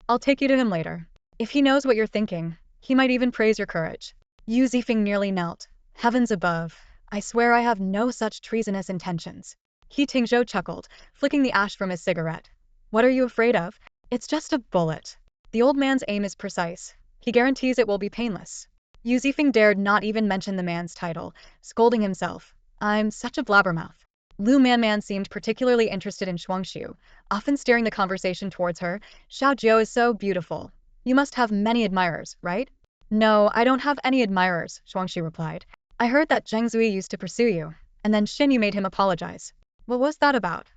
A: I'll take you to him later. If he knows what you're thinking, he might even praise your courage. Yu Zifeng nearly knelt. Heavens above, I swear I have no such treasonous intentions. He Tingzhou chuckled, flicking the ash from his cigarette. What are you afraid of? It's just a bullet. The old man's aim is precise. He guarantees it will be painless. Yu Zifeng dared not even mention the man's title, scolding himself. I'm such a blabbermouth. Lu Manman seemed particularly interested in Shuangxue, often steering the conversation towards her. Xiao Jiao is so beautiful. You must have many admirers, right? No, I don't have any admirers, Shuangxue replied. I heard that Zheng Zui used to pursue you, and then Shen Yi made him apologize. What was that about?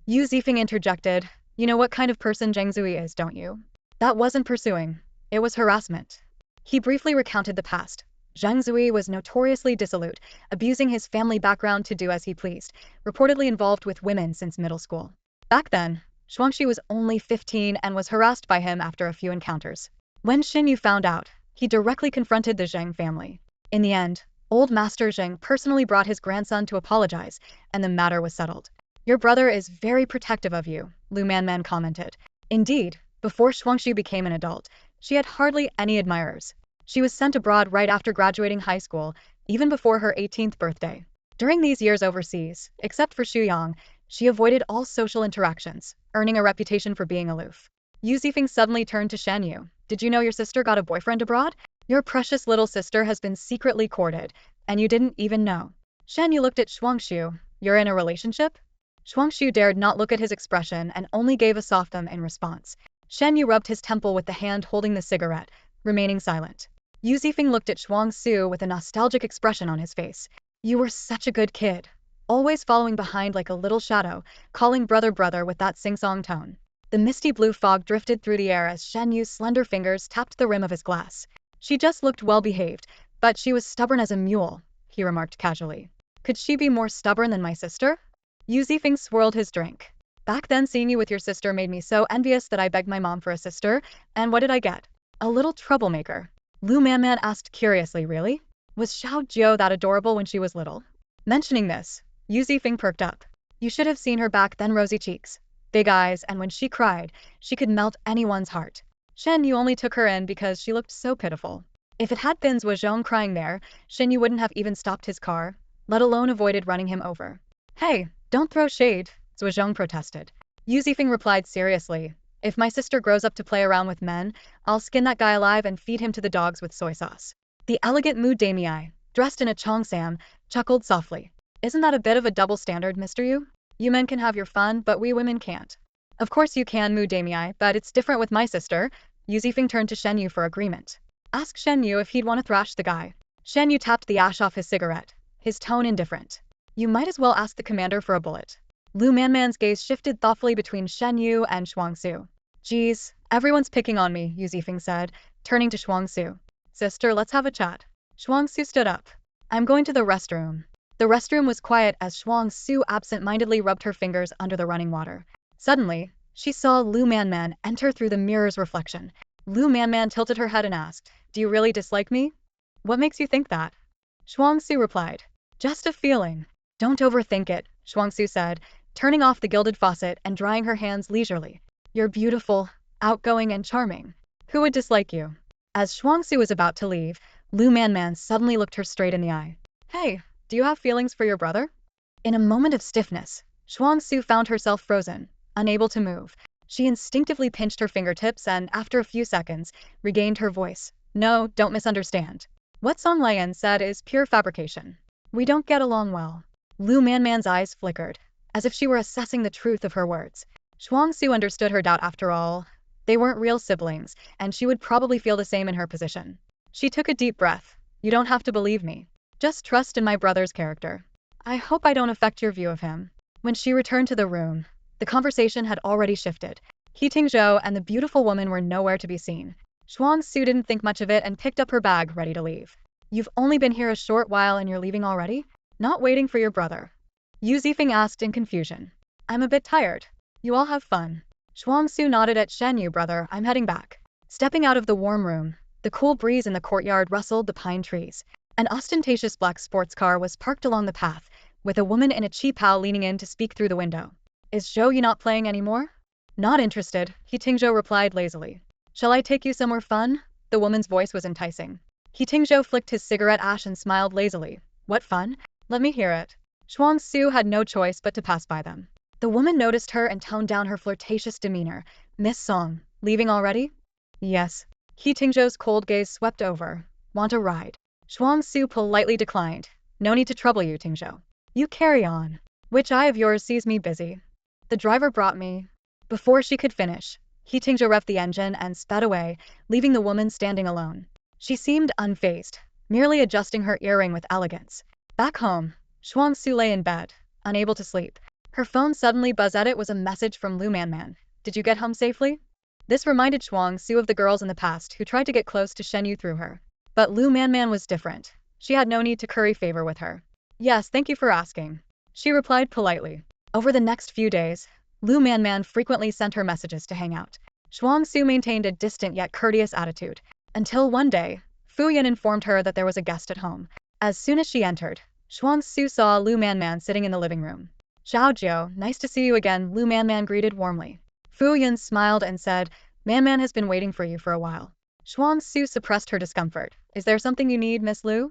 A: Yu Zifeng interjected. You know what kind of person Zheng Zui is, don't you? That wasn't pursuing. It was harassment. He briefly recounted the past. Zheng Zui was notoriously dissolute, abusing his family background to do as he pleased, reportedly involved with women since middle school. Back then, Shuangxue was only 15 and was harassed by him after a few encounters. When Shen Yu found out, he directly confronted the Zheng family. In the end, old Master Zheng personally brought his grandson to apologize, and the matter was settled. Your brother is very protective of you, Lu Manman commented. Indeed, before Shuangxue became an adult, she had hardly any admirers. She was sent abroad right after graduating high school, even before her 18th birthday. During these years overseas, except for Shuyang, she avoided all social interactions, earning a reputation for being aloof. Yu Zifeng suddenly turned to Shen Yu. Did you know your sister got a boyfriend abroad? Your precious little sister has been secretly courted, and you didn't even know. Shen Yu looked at Shuangxue. You're in a relationship? Shuangxue dared not look at his expression and only gave a soft in response. Shen Yu rubbed his temple with the hand holding the cigarette, remaining silent. Yu Zifeng looked at Shuangxue with a nostalgic expression on his face. You were such a good kid. Always following behind like a little shadow, calling brother brother with that sing-song tone. The misty blue fog drifted through the air as Shen Yu's slender fingers tapped the rim of his glass. She just looked well-behaved, but she was stubborn as a mule, he remarked casually. Could she be more stubborn than my sister? Yu Zifeng swirled his drink. Back then seeing you with your sister made me so envious that I begged my mom for a sister, and what did I get? A little troublemaker. Lu Manman asked curiously, really? Was Xiao Jiao that adorable when she was little? Mentioning this, Yu Zifeng perked up. You should have seen her back then, rosy cheeks, big eyes, and when she cried, she could melt anyone's heart. Shen Yu only took her in because she looked so pitiful. If it had been Zhuozhong crying there, Shen Yi wouldn't have even stopped his car, let alone avoided running him over. Hey, don't throw shade, Zhuozhong protested. Yu Zifeng replied seriously. If my sister grows up to play around with men, I'll skin that guy alive and feed him to the dogs with soy sauce. The elegant Mu Damei, dressed in a cheongsam, chuckled softly. Isn't that a bit of a double standard, Mr. Yu? You men can have your fun, but we women can't. Of course you can, Mu Damei, but it's different with my sister. Yu Zifeng turned to Shen Yu for agreement. Ask Shen Yu if he'd want to thrash the guy. Shen Yu tapped the ash off his cigarette, his tone indifferent. You might as well ask the commander for a bullet. Lu Manman's gaze shifted thoughtfully between Shen Yu and Shuangxue. Geez, everyone's picking on me, Yu Zifeng said, turning to Shuangxue. Sister, let's have a chat. Shuangxue stood up. I'm going to the restroom. The restroom was quiet as Shuangxue absent-mindedly rubbed her fingers under the running water. Suddenly, she saw Lu Manman enter through the mirror's reflection. Lu Manman tilted her head and asked, Do you really dislike me? What makes you think that? Shuangxue replied, Just a feeling. Don't overthink it, Shuangxue said, turning off the gilded faucet and drying her hands leisurely. You're beautiful, outgoing and charming. Who would dislike you? As Shuangxue was about to leave, Lu Manman suddenly looked her straight in the eye. Hey, do you have feelings for your brother? In a moment of stiffness, Shuangxue found herself frozen, unable to move. She instinctively pinched her fingertips and, after a few seconds, regained her voice. No, don't misunderstand. What Song Lian said is pure fabrication. We don't get along well. Lu Manman's eyes flickered, as if she were assessing the truth of her words. Shuangxue understood her doubt after all. They weren't real siblings, and she would probably feel the same in her position. She took a deep breath. You don't have to believe me. Just trust in my brother's character. I hope I don't affect your view of him. When she returned to the room, the conversation had already shifted. He Tingzhou and the beautiful woman were nowhere to be seen. Shuangxue didn't think much of it and picked up her bag, ready to leave. You've only been here a short while and you're leaving already? Not waiting for your brother? Yu Zifeng asked in confusion. I'm a bit tired. You all have fun. Shuangxue nodded at Shen Yu. Brother, I'm heading back. Stepping out of the warm room, the cool breeze in the courtyard rustled the pine trees. An ostentatious black sports car was parked along the path, with a woman in a qipao leaning in to speak through the window. Is Zhou Yi not playing anymore? Not interested, He Tingzhou replied lazily. Shall I take you somewhere fun? The woman's voice was enticing. He Tingzhou flicked his cigarette ash and smiled lazily. What fun? Let me hear it. Shuangxue had no choice but to pass by them. The woman noticed her and toned down her flirtatious demeanor. Miss Song, leaving already? Yes. He Tingzhou's cold gaze swept over. Want a ride? Shuangxue politely declined. No need to trouble you, Tingzhou. You carry on. Which eye of yours sees me busy? The driver brought me. Before she could finish, He Tingzhou revved the engine and sped away, leaving the woman standing alone. She seemed unfazed, merely adjusting her earring with elegance. Back home, Shuangxue lay in bed, unable to sleep. Her phone suddenly buzzed. It was a message from Lu Manman. Did you get home safely? This reminded Shuangxue of the girls in the past who tried to get close to Shen Yu through her. But Lu Manman was different. She had no need to curry favor with her. Yes, thank you for asking. She replied politely. Over the next few days, Lu Manman frequently sent her messages to hang out. Shuangxue maintained a distant yet courteous attitude. Until one day, Fu Yan informed her that there was a guest at home. As soon as she entered, Shuangxue saw Lu Manman sitting in the living room. Zhao Jiu, nice to see you again, Lu Manman greeted warmly. Fu Yan smiled and said, Manman has been waiting for you for a while. Shuangxue suppressed her discomfort. Is there something you need, Miss Lu?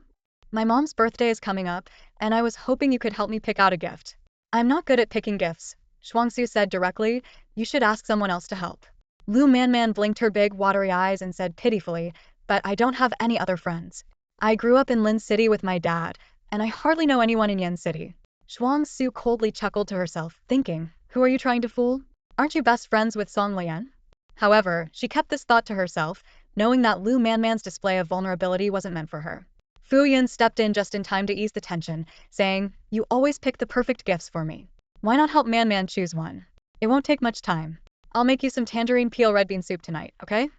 A: My mom's birthday is coming up, and I was hoping you could help me pick out a gift. I'm not good at picking gifts, Shuangxue said directly. You should ask someone else to help. Lu Manman blinked her big, watery eyes and said pitifully, but I don't have any other friends. I grew up in Lin City with my dad, and I hardly know anyone in Yan City. Shuangxue coldly chuckled to herself, thinking, who are you trying to fool? Aren't you best friends with Song Lian? However, she kept this thought to herself, knowing that Lu Manman's display of vulnerability wasn't meant for her. Fu Yan stepped in just in time to ease the tension, saying, You always pick the perfect gifts for me. Why not help Manman choose one? It won't take much time. I'll make you some tangerine peel red bean soup tonight, okay?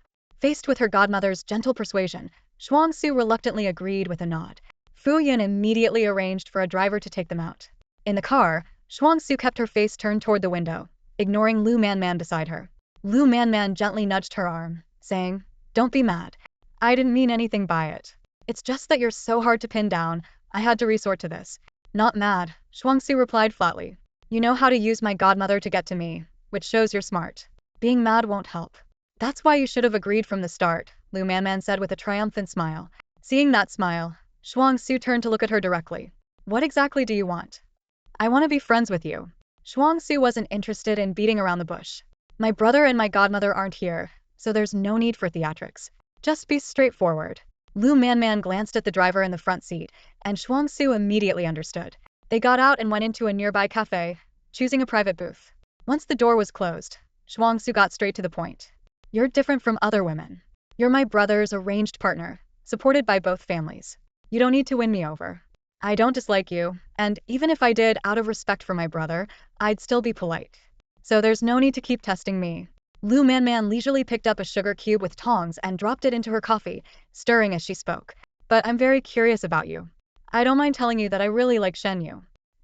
A: Faced with her godmother's gentle persuasion, Shuangxue reluctantly agreed with a nod. Fu Yan immediately arranged for a driver to take them out. In the car, Shuangxue kept her face turned toward the window, ignoring Lu Manman beside her. Lu Manman gently nudged her arm, saying, Don't be mad. I didn't mean anything by it. It's just that you're so hard to pin down, I had to resort to this. Not mad, Shuangxue replied flatly. You know how to use my godmother to get to me, which shows you're smart. Being mad won't help. That's why you should have agreed from the start, Lu Manman said with a triumphant smile. Seeing that smile, Shuangxue turned to look at her directly. What exactly do you want? I want to be friends with you. Shuangxue wasn't interested in beating around the bush. My brother and my godmother aren't here, so there's no need for theatrics. Just be straightforward. Lu Manman glanced at the driver in the front seat, and Shuangxue immediately understood. They got out and went into a nearby cafe, choosing a private booth. Once the door was closed, Shuangxue got straight to the point. You're different from other women. You're my brother's arranged partner, supported by both families. You don't need to win me over. I don't dislike you, and even if I did out of respect for my brother, I'd still be polite. So there's no need to keep testing me. Lu Manman leisurely picked up a sugar cube with tongs and dropped it into her coffee, stirring as she spoke. But I'm very curious about you. I don't mind telling you that I really like Shen Yi.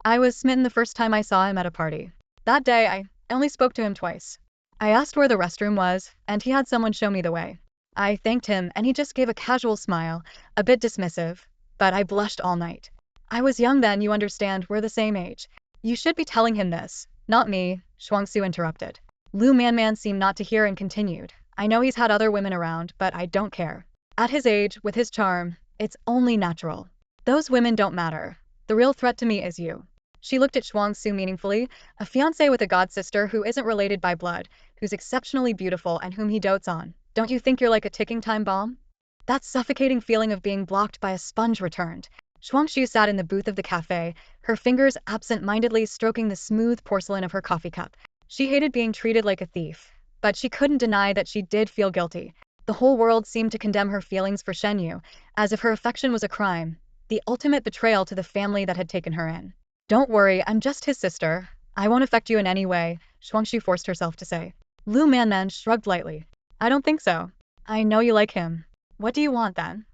A: I was smitten the first time I saw him at a party. That day, I only spoke to him twice. I asked where the restroom was, and he had someone show me the way. I thanked him, and he just gave a casual smile, a bit dismissive, but I blushed all night. I was young then, you understand, we're the same age. You should be telling him this, not me, Shuangxue interrupted. Lu Manman seemed not to hear and continued. I know he's had other women around, but I don't care. At his age, with his charm, it's only natural. Those women don't matter. The real threat to me is you. She looked at Shuangxue meaningfully, a fiancé with a godsister who isn't related by blood, who's exceptionally beautiful and whom he dotes on. Don't you think you're like a ticking time bomb? That suffocating feeling of being blocked by a sponge returned. Shuangxue sat in the booth of the cafe, her fingers absent-mindedly stroking the smooth porcelain of her coffee cup. She hated being treated like a thief, but she couldn't deny that she did feel guilty. The whole world seemed to condemn her feelings for Shen Yi, as if her affection was a crime, the ultimate betrayal to the family that had taken her in. Don't worry, I'm just his sister. I won't affect you in any way, Shuangxue forced herself to say. Lu Manman shrugged lightly. I don't think so. I know you like him. What do you want then?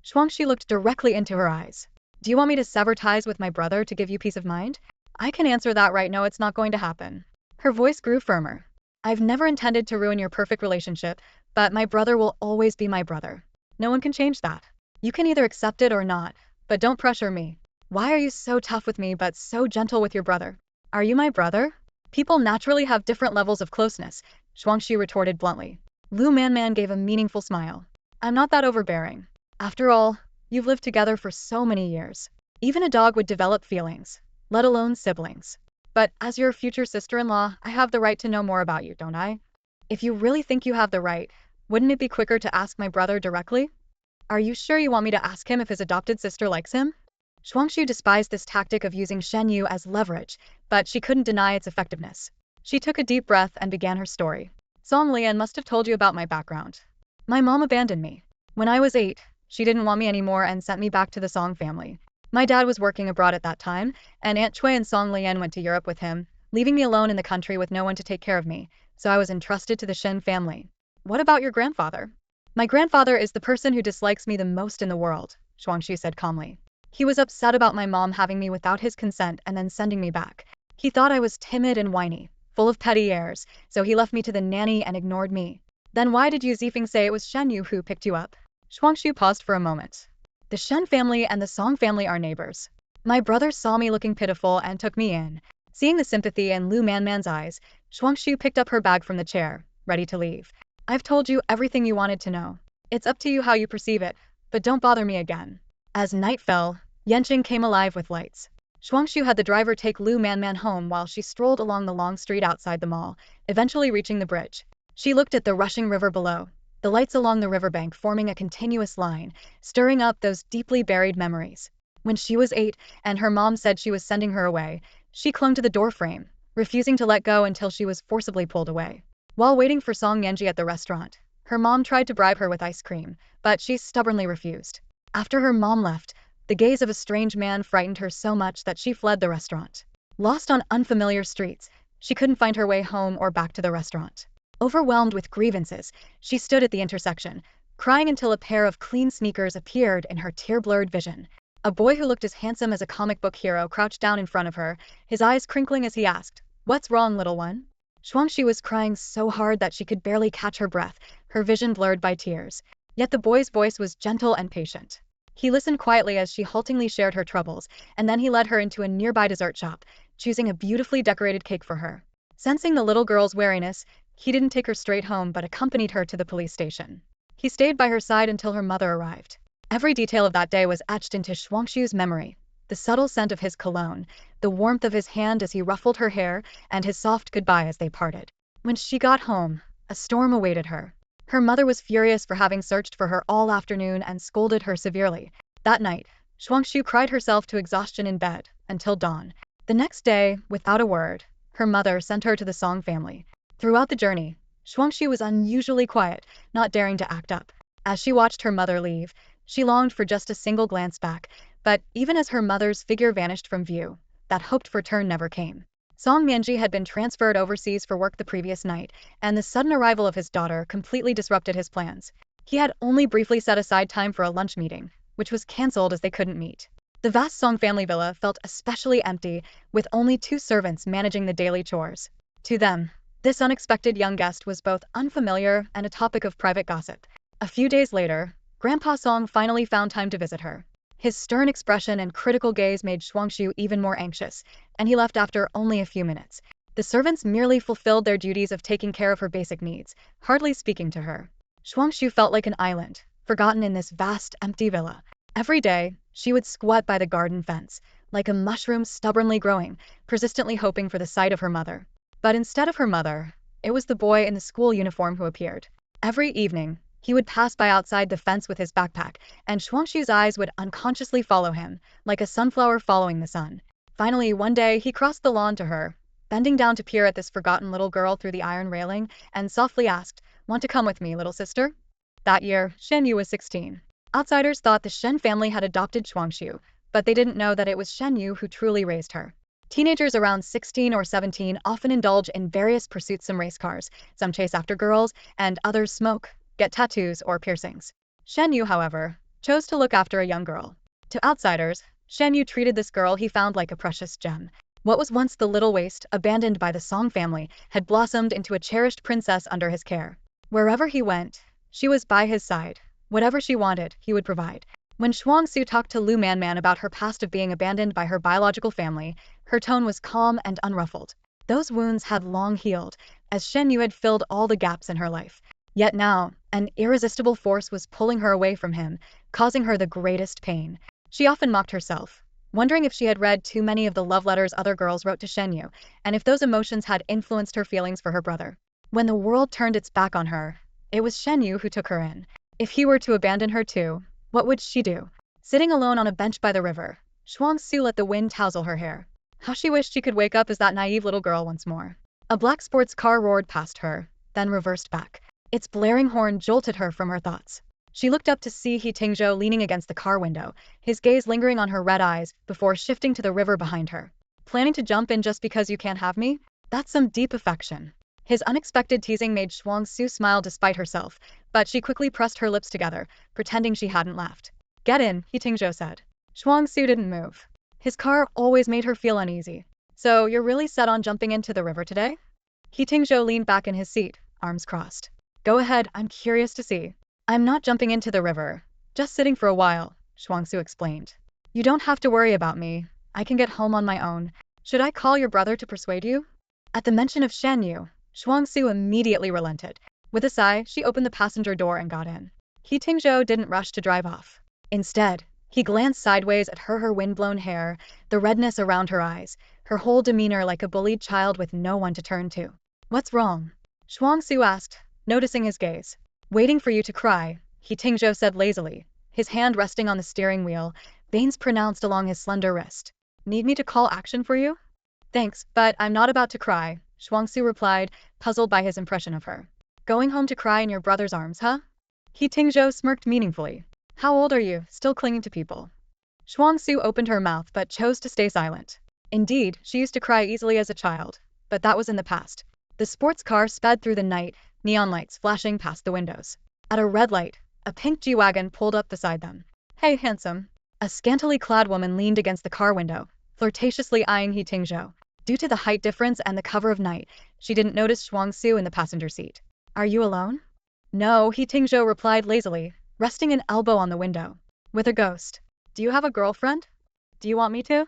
A: Shuangxue looked directly into her eyes. Do you want me to sever ties with my brother to give you peace of mind? I can answer that right now, it's not going to happen. Her voice grew firmer. I've never intended to ruin your perfect relationship, but my brother will always be my brother. No one can change that. You can either accept it or not, but don't pressure me. Why are you so tough with me but so gentle with your brother? Are you my brother? People naturally have different levels of closeness, Shuangxue retorted bluntly. Lu Manman gave a meaningful smile. I'm not that overbearing. After all, you've lived together for so many years. Even a dog would develop feelings, let alone siblings. But as your future sister-in-law, I have the right to know more about you, don't I? If you really think you have the right, wouldn't it be quicker to ask my brother directly? Are you sure you want me to ask him if his adopted sister likes him? Shuangxue despised this tactic of using Shen Yi as leverage, but she couldn't deny its effectiveness. She took a deep breath and began her story. Song Lian must have told you about my background. My mom abandoned me. When I was 8, she didn't want me anymore and sent me back to the Song family. My dad was working abroad at that time, and Aunt Cui and Song Lian went to Europe with him, leaving me alone in the country with no one to take care of me, so I was entrusted to the Shen family. What about your grandfather? My grandfather is the person who dislikes me the most in the world, Shuangxue said calmly. He was upset about my mom having me without his consent and then sending me back. He thought I was timid and whiny, full of petty airs, so he left me to the nanny and ignored me. Then why did you Zifeng say it was Shen Yi who picked you up? Shuangxue paused for a moment. The Shen family and the Song family are neighbors. My brother saw me looking pitiful and took me in. Seeing the sympathy in Lu Manman's eyes, Shuangxue picked up her bag from the chair, ready to leave. I've told you everything you wanted to know. It's up to you how you perceive it, but don't bother me again. As night fell, Yanqing came alive with lights. Shuangxue had the driver take Lu Manman home while she strolled along the long street outside the mall, eventually reaching the bridge. She looked at the rushing river below, the lights along the riverbank forming a continuous line, stirring up those deeply buried memories. When she was 8 and her mom said she was sending her away, she clung to the doorframe, refusing to let go until she was forcibly pulled away. While waiting for Song Yanji at the restaurant, her mom tried to bribe her with ice cream, but she stubbornly refused. After her mom left, the gaze of a strange man frightened her so much that she fled the restaurant. Lost on unfamiliar streets, she couldn't find her way home or back to the restaurant. Overwhelmed with grievances, she stood at the intersection, crying until a pair of clean sneakers appeared in her tear-blurred vision. A boy who looked as handsome as a comic book hero crouched down in front of her, his eyes crinkling as he asked, "What's wrong, little one?" Shuangxue was crying so hard that she could barely catch her breath, her vision blurred by tears. Yet the boy's voice was gentle and patient. He listened quietly as she haltingly shared her troubles, and then he led her into a nearby dessert shop, choosing a beautifully decorated cake for her. Sensing the little girl's wariness, he didn't take her straight home but accompanied her to the police station. He stayed by her side until her mother arrived. Every detail of that day was etched into Shuangxue's memory. The subtle scent of his cologne, the warmth of his hand as he ruffled her hair, and his soft goodbye as they parted. When she got home, a storm awaited her. Her mother was furious for having searched for her all afternoon and scolded her severely. That night, Shuangxue cried herself to exhaustion in bed, until dawn. The next day, without a word, her mother sent her to the Song family. Throughout the journey, Shuangxue was unusually quiet, not daring to act up. As she watched her mother leave, she longed for just a single glance back, but even as her mother's figure vanished from view, that hoped-for turn never came. Song Mianji had been transferred overseas for work the previous night, and the sudden arrival of his daughter completely disrupted his plans. He had only briefly set aside time for a lunch meeting, which was cancelled as they couldn't meet. The vast Song family villa felt especially empty, with only 2 servants managing the daily chores. To them, this unexpected young guest was both unfamiliar and a topic of private gossip. A few days later, Grandpa Song finally found time to visit her. His stern expression and critical gaze made Shuangxue even more anxious, and he left after only a few minutes. The servants merely fulfilled their duties of taking care of her basic needs, hardly speaking to her. Shuangxue felt like an island, forgotten in this vast, empty villa. Every day, she would squat by the garden fence, like a mushroom stubbornly growing, persistently hoping for the sight of her mother. But instead of her mother, it was the boy in the school uniform who appeared. Every evening, he would pass by outside the fence with his backpack, and Shuangxue's eyes would unconsciously follow him, like a sunflower following the sun. Finally, one day, he crossed the lawn to her, bending down to peer at this forgotten little girl through the iron railing, and softly asked, "Want to come with me, little sister?" That year, Shen Yi was 16. Outsiders thought the Shen family had adopted Shuangxue, but they didn't know that it was Shen Yi who truly raised her. Teenagers around 16 or 17 often indulge in various pursuits: some race cars, some chase after girls, and others smoke, get tattoos, or piercings. Shen Yu, however, chose to look after a young girl. To outsiders, Shen Yu treated this girl he found like a precious gem. What was once the little waste, abandoned by the Song family, had blossomed into a cherished princess under his care. Wherever he went, she was by his side. Whatever she wanted, he would provide. When Shuangxue talked to Lu Manman about her past of being abandoned by her biological family, her tone was calm and unruffled. Those wounds had long healed, as Shen Yu had filled all the gaps in her life. Yet now, an irresistible force was pulling her away from him, causing her the greatest pain. She often mocked herself, wondering if she had read too many of the love letters other girls wrote to Shen Yu, and if those emotions had influenced her feelings for her brother. When the world turned its back on her, it was Shen Yu who took her in. If he were to abandon her too, what would she do? Sitting alone on a bench by the river, Shuangxue let the wind tousle her hair. How she wished she could wake up as that naive little girl once more. A black sports car roared past her, then reversed back. Its blaring horn jolted her from her thoughts. She looked up to see He Tingzhou leaning against the car window, his gaze lingering on her red eyes before shifting to the river behind her. Planning to jump in just because you can't have me? That's some deep affection. His unexpected teasing made Shuangxue smile despite herself, but she quickly pressed her lips together, pretending she hadn't laughed. "Get in," He Tingzhou said. Shuangxue didn't move. His car always made her feel uneasy. "So you're really set on jumping into the river today?" He Tingzhou leaned back in his seat, arms crossed. "Go ahead, I'm curious to see." "I'm not jumping into the river. Just sitting for a while," Shuangxue explained. "You don't have to worry about me. I can get home on my own. Should I call your brother to persuade you?" At the mention of Shen Yu, Shuangxue immediately relented. With a sigh, she opened the passenger door and got in. He Tingzhou didn't rush to drive off. Instead, he glanced sideways at her wind-blown hair, the redness around her eyes, her whole demeanor like a bullied child with no one to turn to. "What's wrong?" Shuangxue asked, noticing his gaze. "Waiting for you to cry," He Tingzhou said lazily, his hand resting on the steering wheel, veins pronounced along his slender wrist. "Need me to call action for you?" "Thanks, but I'm not about to cry," Shuangxue replied, puzzled by his impression of her. "Going home to cry in your brother's arms, huh?" He Tingzhou smirked meaningfully. "How old are you, still clinging to people?" Shuangxue opened her mouth but chose to stay silent. Indeed, she used to cry easily as a child, but that was in the past. The sports car sped through the night, neon lights flashing past the windows. At a red light, a pink G-Wagon pulled up beside them. "Hey, handsome." A scantily clad woman leaned against the car window, flirtatiously eyeing He Tingzhou. Due to the height difference and the cover of night, she didn't notice Shuangxue in the passenger seat. "Are you alone?" "No," He Tingzhou replied lazily, resting an elbow on the window. "With a ghost." "Do you have a girlfriend? Do you want me to?"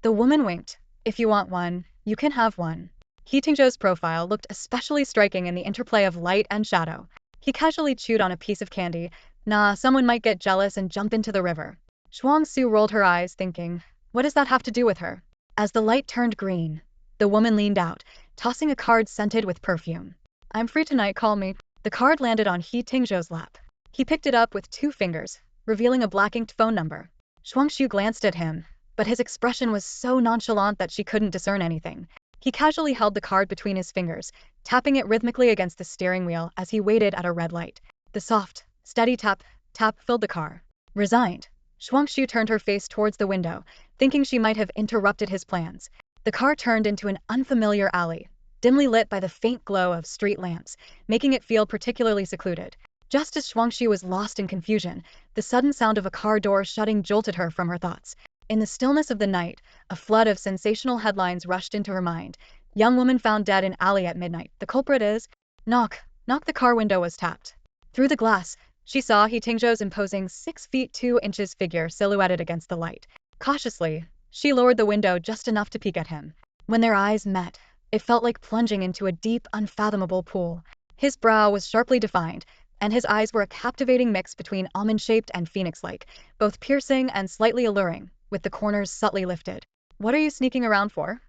A: The woman winked. "If you want one, you can have one." He Tingzhou's profile looked especially striking in the interplay of light and shadow. He casually chewed on a piece of candy. Nah, someone might get jealous and jump into the river. Shuangxue rolled her eyes, thinking, what does that have to do with her? As the light turned green, the woman leaned out, tossing a card scented with perfume. I'm free tonight, call me. The card landed on He Tingzhou's lap. He picked it up with 2 fingers, revealing a black-inked phone number. Shuangxue glanced at him, but his expression was so nonchalant that she couldn't discern anything. He casually held the card between his fingers, tapping it rhythmically against the steering wheel as he waited at a red light. The soft, steady tap, tap filled the car. Resigned, Shuangxue turned her face towards the window, thinking she might have interrupted his plans. The car turned into an unfamiliar alley, dimly lit by the faint glow of street lamps, making it feel particularly secluded. Just as Shuangxue was lost in confusion, the sudden sound of a car door shutting jolted her from her thoughts. In the stillness of the night, a flood of sensational headlines rushed into her mind. Young woman found dead in alley at midnight. The culprit is... Knock. Knock. The car window was tapped. Through the glass, she saw He Tingzhou's imposing 6 feet 2 inches figure silhouetted against the light. Cautiously, she lowered the window just enough to peek at him. When their eyes met, it felt like plunging into a deep, unfathomable pool. His brow was sharply defined, and his eyes were a captivating mix between almond-shaped and phoenix-like, both piercing and slightly alluring, with the corners subtly lifted. What are you sneaking around for?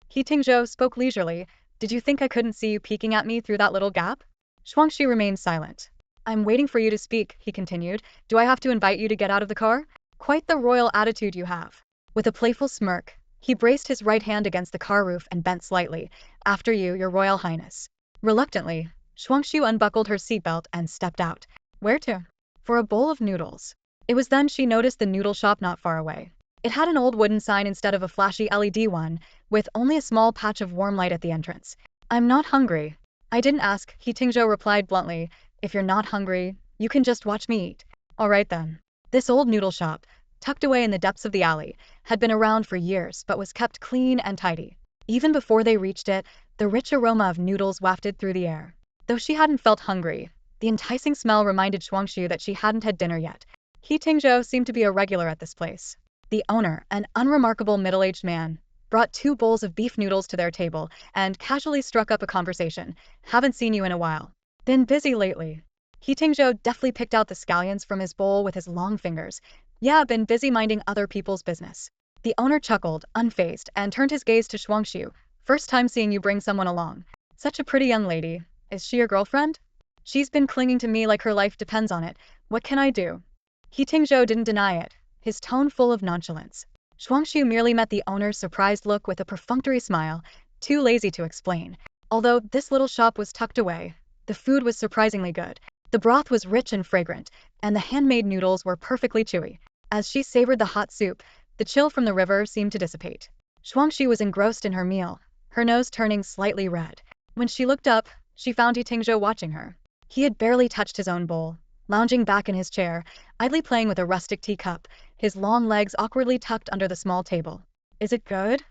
A: He Tingzhou spoke leisurely. Did you think I couldn't see you peeking at me through that little gap? Shuangxue remained silent. I'm waiting for you to speak, he continued. Do I have to invite you to get out of the car? Quite the royal attitude you have. With a playful smirk, he braced his right hand against the car roof and bent slightly. After you, your royal highness. Reluctantly, Shuangxue unbuckled her seatbelt and stepped out. Where to? For a bowl of noodles. It was then she noticed the noodle shop not far away. It had an old wooden sign instead of a flashy LED one, with only a small patch of warm light at the entrance. I'm not hungry. I didn't ask, He Tingzhou replied bluntly. If you're not hungry, you can just watch me eat. All right then. This old noodle shop, tucked away in the depths of the alley, had been around for years but was kept clean and tidy. Even before they reached it, the rich aroma of noodles wafted through the air. Though she hadn't felt hungry, the enticing smell reminded Shuangxue that she hadn't had dinner yet. He Tingzhou seemed to be a regular at this place. The owner, an unremarkable middle-aged man, brought 2 bowls of beef noodles to their table and casually struck up a conversation. Haven't seen you in a while. Been busy lately. He Tingzhou deftly picked out the scallions from his bowl with his long fingers. Yeah, been busy minding other people's business. The owner chuckled, unfazed, and turned his gaze to Shuangxue. First time seeing you bring someone along. Such a pretty young lady. Is she your girlfriend? She's been clinging to me like her life depends on it. What can I do? He Tingzhou didn't deny it, his tone full of nonchalance. Shuangxue merely met the owner's surprised look with a perfunctory smile, too lazy to explain. Although this little shop was tucked away, the food was surprisingly good. The broth was rich and fragrant, and the handmade noodles were perfectly chewy. As she savored the hot soup, the chill from the river seemed to dissipate. Shuangxue was engrossed in her meal, her nose turning slightly red. When she looked up, she found He Tingzhou watching her. He had barely touched his own bowl, lounging back in his chair, idly playing with a rustic teacup, his long legs awkwardly tucked under the small table. Is it good?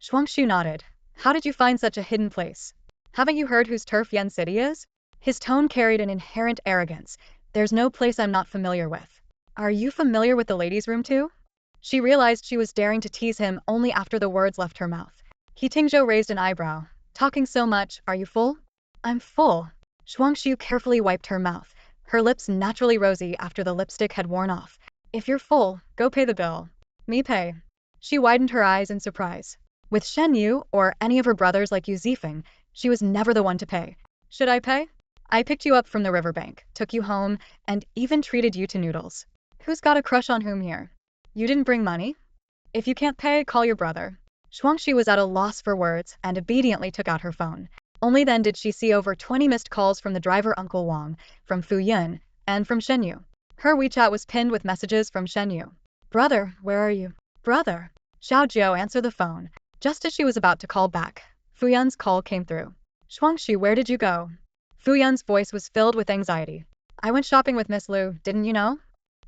A: Shuangxue nodded. How did you find such a hidden place? Haven't you heard whose turf Yen City is? His tone carried an inherent arrogance. There's no place I'm not familiar with. Are you familiar with the ladies' room too? She realized she was daring to tease him only after the words left her mouth. He Tingzhou raised an eyebrow. Talking so much, are you full? I'm full. Shuangxue carefully wiped her mouth, her lips naturally rosy after the lipstick had worn off. If you're full, go pay the bill. Me pay. She widened her eyes in surprise. With Shen Yi or any of her brothers like Yu Zifeng, she was never the one to pay. Should I pay? I picked you up from the riverbank, took you home, and even treated you to noodles. Who's got a crush on whom here? You didn't bring money? If you can't pay, call your brother. Shuangxue was at a loss for words and obediently took out her phone. Only then did she see over 20 missed calls from the driver Uncle Wang, from Fu Yun, and from Shen Yi. Her WeChat was pinned with messages from Shen Yi. Brother, where are you? Brother. Xiao Jiao answered the phone. Just as she was about to call back, Fu Yun's call came through. Shuangxue, where did you go? Fu Yun's voice was filled with anxiety. I went shopping with Miss Lu, didn't you know?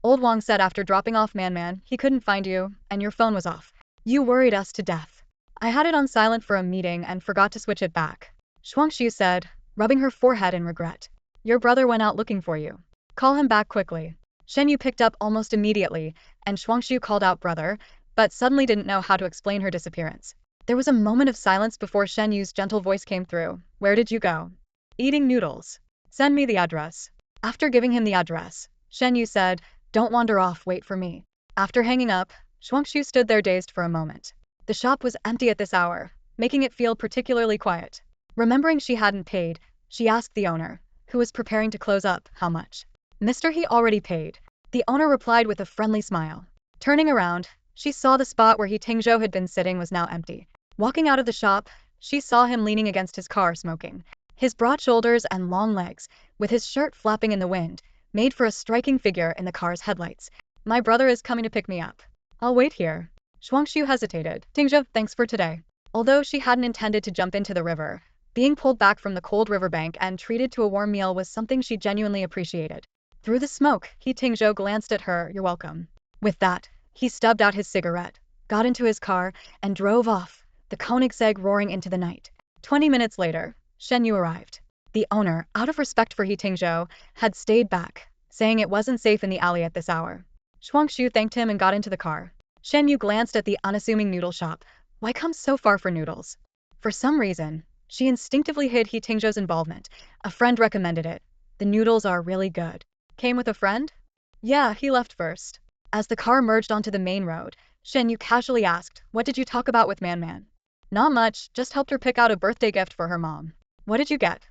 A: Old Wang said after dropping off Man, he couldn't find you, and your phone was off. You worried us to death. I had it on silent for a meeting and forgot to switch it back. Shuangxue said, rubbing her forehead in regret. Your brother went out looking for you. Call him back quickly. Shen Yi picked up almost immediately, and Shuangxue called out brother, but suddenly didn't know how to explain her disappearance. There was a moment of silence before Shen Yi's gentle voice came through. Where did you go? Eating noodles. Send me the address. After giving him the address, Shen Yi said, don't wander off, wait for me. After hanging up, Shuangxue stood there dazed for a moment. The shop was empty at this hour, making it feel particularly quiet. Remembering she hadn't paid, she asked the owner, who was preparing to close up, how much. Mr. He already paid. The owner replied with a friendly smile. Turning around, she saw the spot where He Tingzhou had been sitting was now empty. Walking out of the shop, she saw him leaning against his car smoking. His broad shoulders and long legs, with his shirt flapping in the wind, made for a striking figure in the car's headlights. My brother is coming to pick me up. I'll wait here. Shuangxue hesitated. Tingzhou, thanks for today. Although she hadn't intended to jump into the river, being pulled back from the cold riverbank and treated to a warm meal was something she genuinely appreciated. Through the smoke, He Tingzhou glanced at her. You're welcome. With that, he stubbed out his cigarette, got into his car, and drove off, the Koenigsegg roaring into the night. 20 minutes later, Shen Yi arrived. The owner, out of respect for He Tingzhou, had stayed back, saying it wasn't safe in the alley at this hour. Shuangxue thanked him and got into the car. Shen Yi glanced at the unassuming noodle shop. Why come so far for noodles? For some reason, she instinctively hid He Tingzhou's involvement. A friend recommended it. The noodles are really good. Came with a friend? Yeah, he left first. As the car merged onto the main road, Shen Yi casually asked, what did you talk about with Man? Not much, just helped her pick out a birthday gift for her mom. What did you get?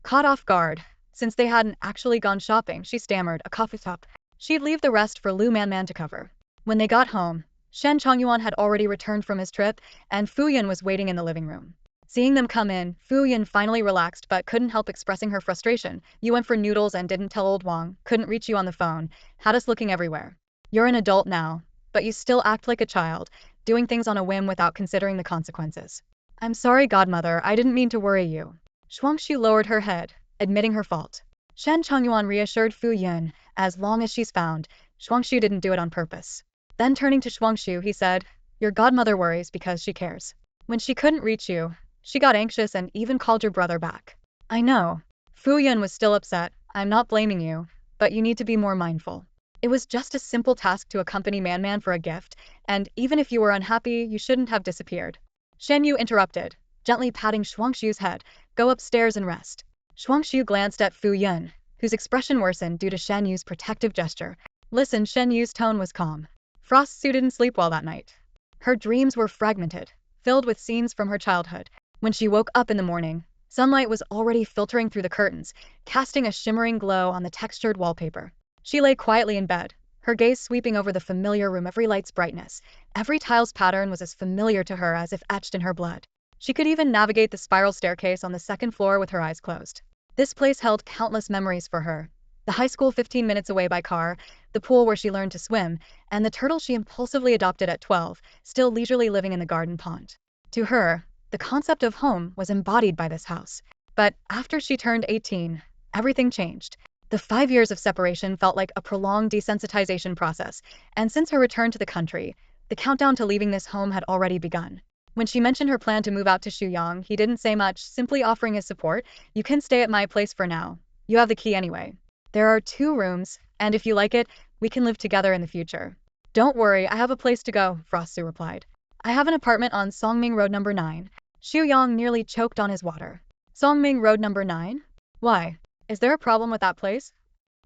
A: Caught off guard. Since they hadn't actually gone shopping, she stammered, a coffee cup. She'd leave the rest for Lu Man to cover. When they got home, Shen Chongyuan had already returned from his trip, and Fu Yun was waiting in the living room. Seeing them come in, Fu Yun finally relaxed but couldn't help expressing her frustration. You went for noodles and didn't tell old Wang, couldn't reach you on the phone, had us looking everywhere. You're an adult now, but you still act like a child, doing things on a whim without considering the consequences. I'm sorry, godmother, I didn't mean to worry you. Shuangxue lowered her head, admitting her fault. Shen Chongyuan reassured Fu Yun, as long as she's found, Shuangxue didn't do it on purpose. Then turning to Shuangxue, he said, your godmother worries because she cares. When she couldn't reach you, she got anxious and even called your brother back. I know. Fu Yun was still upset. I'm not blaming you, but you need to be more mindful. It was just a simple task to accompany Man for a gift, and even if you were unhappy, you shouldn't have disappeared. Shen Yu interrupted, gently patting Shuangxue's head. Go upstairs and rest. Shuangxue glanced at Fu Yun, whose expression worsened due to Shen Yu's protective gesture. Listen, Shen Yu's tone was calm. Frost Su didn't sleep well that night. Her dreams were fragmented, filled with scenes from her childhood. When she woke up in the morning, sunlight was already filtering through the curtains, casting a shimmering glow on the textured wallpaper. She lay quietly in bed, her gaze sweeping over the familiar room. Every light's brightness, every tile's pattern was as familiar to her as if etched in her blood. She could even navigate the spiral staircase on the second floor with her eyes closed. This place held countless memories for her. The high school 15 minutes away by car, the pool where she learned to swim, and the turtle she impulsively adopted at 12, still leisurely living in the garden pond. To her, the concept of home was embodied by this house. But after she turned 18, everything changed. The 5 years of separation felt like a prolonged desensitization process, and since her return to the country, the countdown to leaving this home had already begun. When she mentioned her plan to move out to Shuyang, he didn't say much, simply offering his support. You can stay at my place for now. You have the key anyway. There are 2 rooms, and if you like it, we can live together in the future. Don't worry, I have a place to go, Frost Su replied. I have an apartment on Songming Road number 9. Shuyang nearly choked on his water. Songming Road number 9? Why? Is there a problem with that place?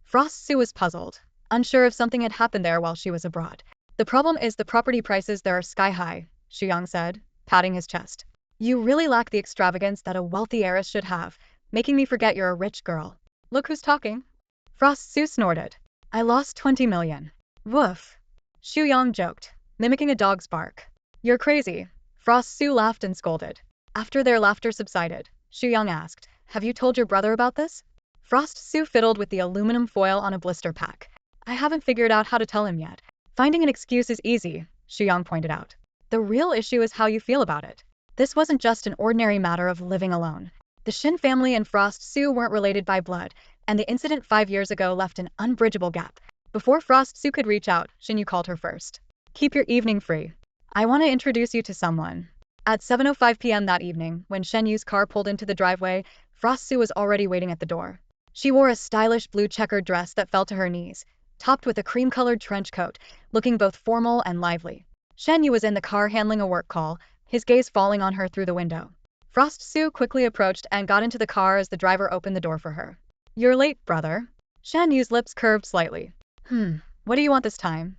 A: Frost Su was puzzled, unsure if something had happened there while she was abroad. The problem is the property prices there are sky high, Shuyang said, patting his chest. You really lack the extravagance that a wealthy heiress should have, making me forget you're a rich girl. Look who's talking. Frost Su snorted. I lost 20 million. Woof. Shuyang joked, mimicking a dog's bark. You're crazy. Frost Su laughed and scolded. After their laughter subsided, Shuyang asked, have you told your brother about this? Frost Su fiddled with the aluminum foil on a blister pack. I haven't figured out how to tell him yet. Finding an excuse is easy, Shuyang pointed out. The real issue is how you feel about it. This wasn't just an ordinary matter of living alone. The Shin family and Frost Su weren't related by blood, and the incident 5 years ago left an unbridgeable gap. Before Frost Su could reach out, Shin Yu called her first. Keep your evening free. I want to introduce you to someone. At 7:05 p.m. that evening, when Shen Yu's car pulled into the driveway, Frost Su was already waiting at the door. She wore a stylish blue checkered dress that fell to her knees, topped with a cream-colored trench coat, looking both formal and lively. Shen Yi was in the car handling a work call, his gaze falling on her through the window. Frost Su quickly approached and got into the car as the driver opened the door for her. You're late, brother. Shen Yu's lips curved slightly. What do you want this time?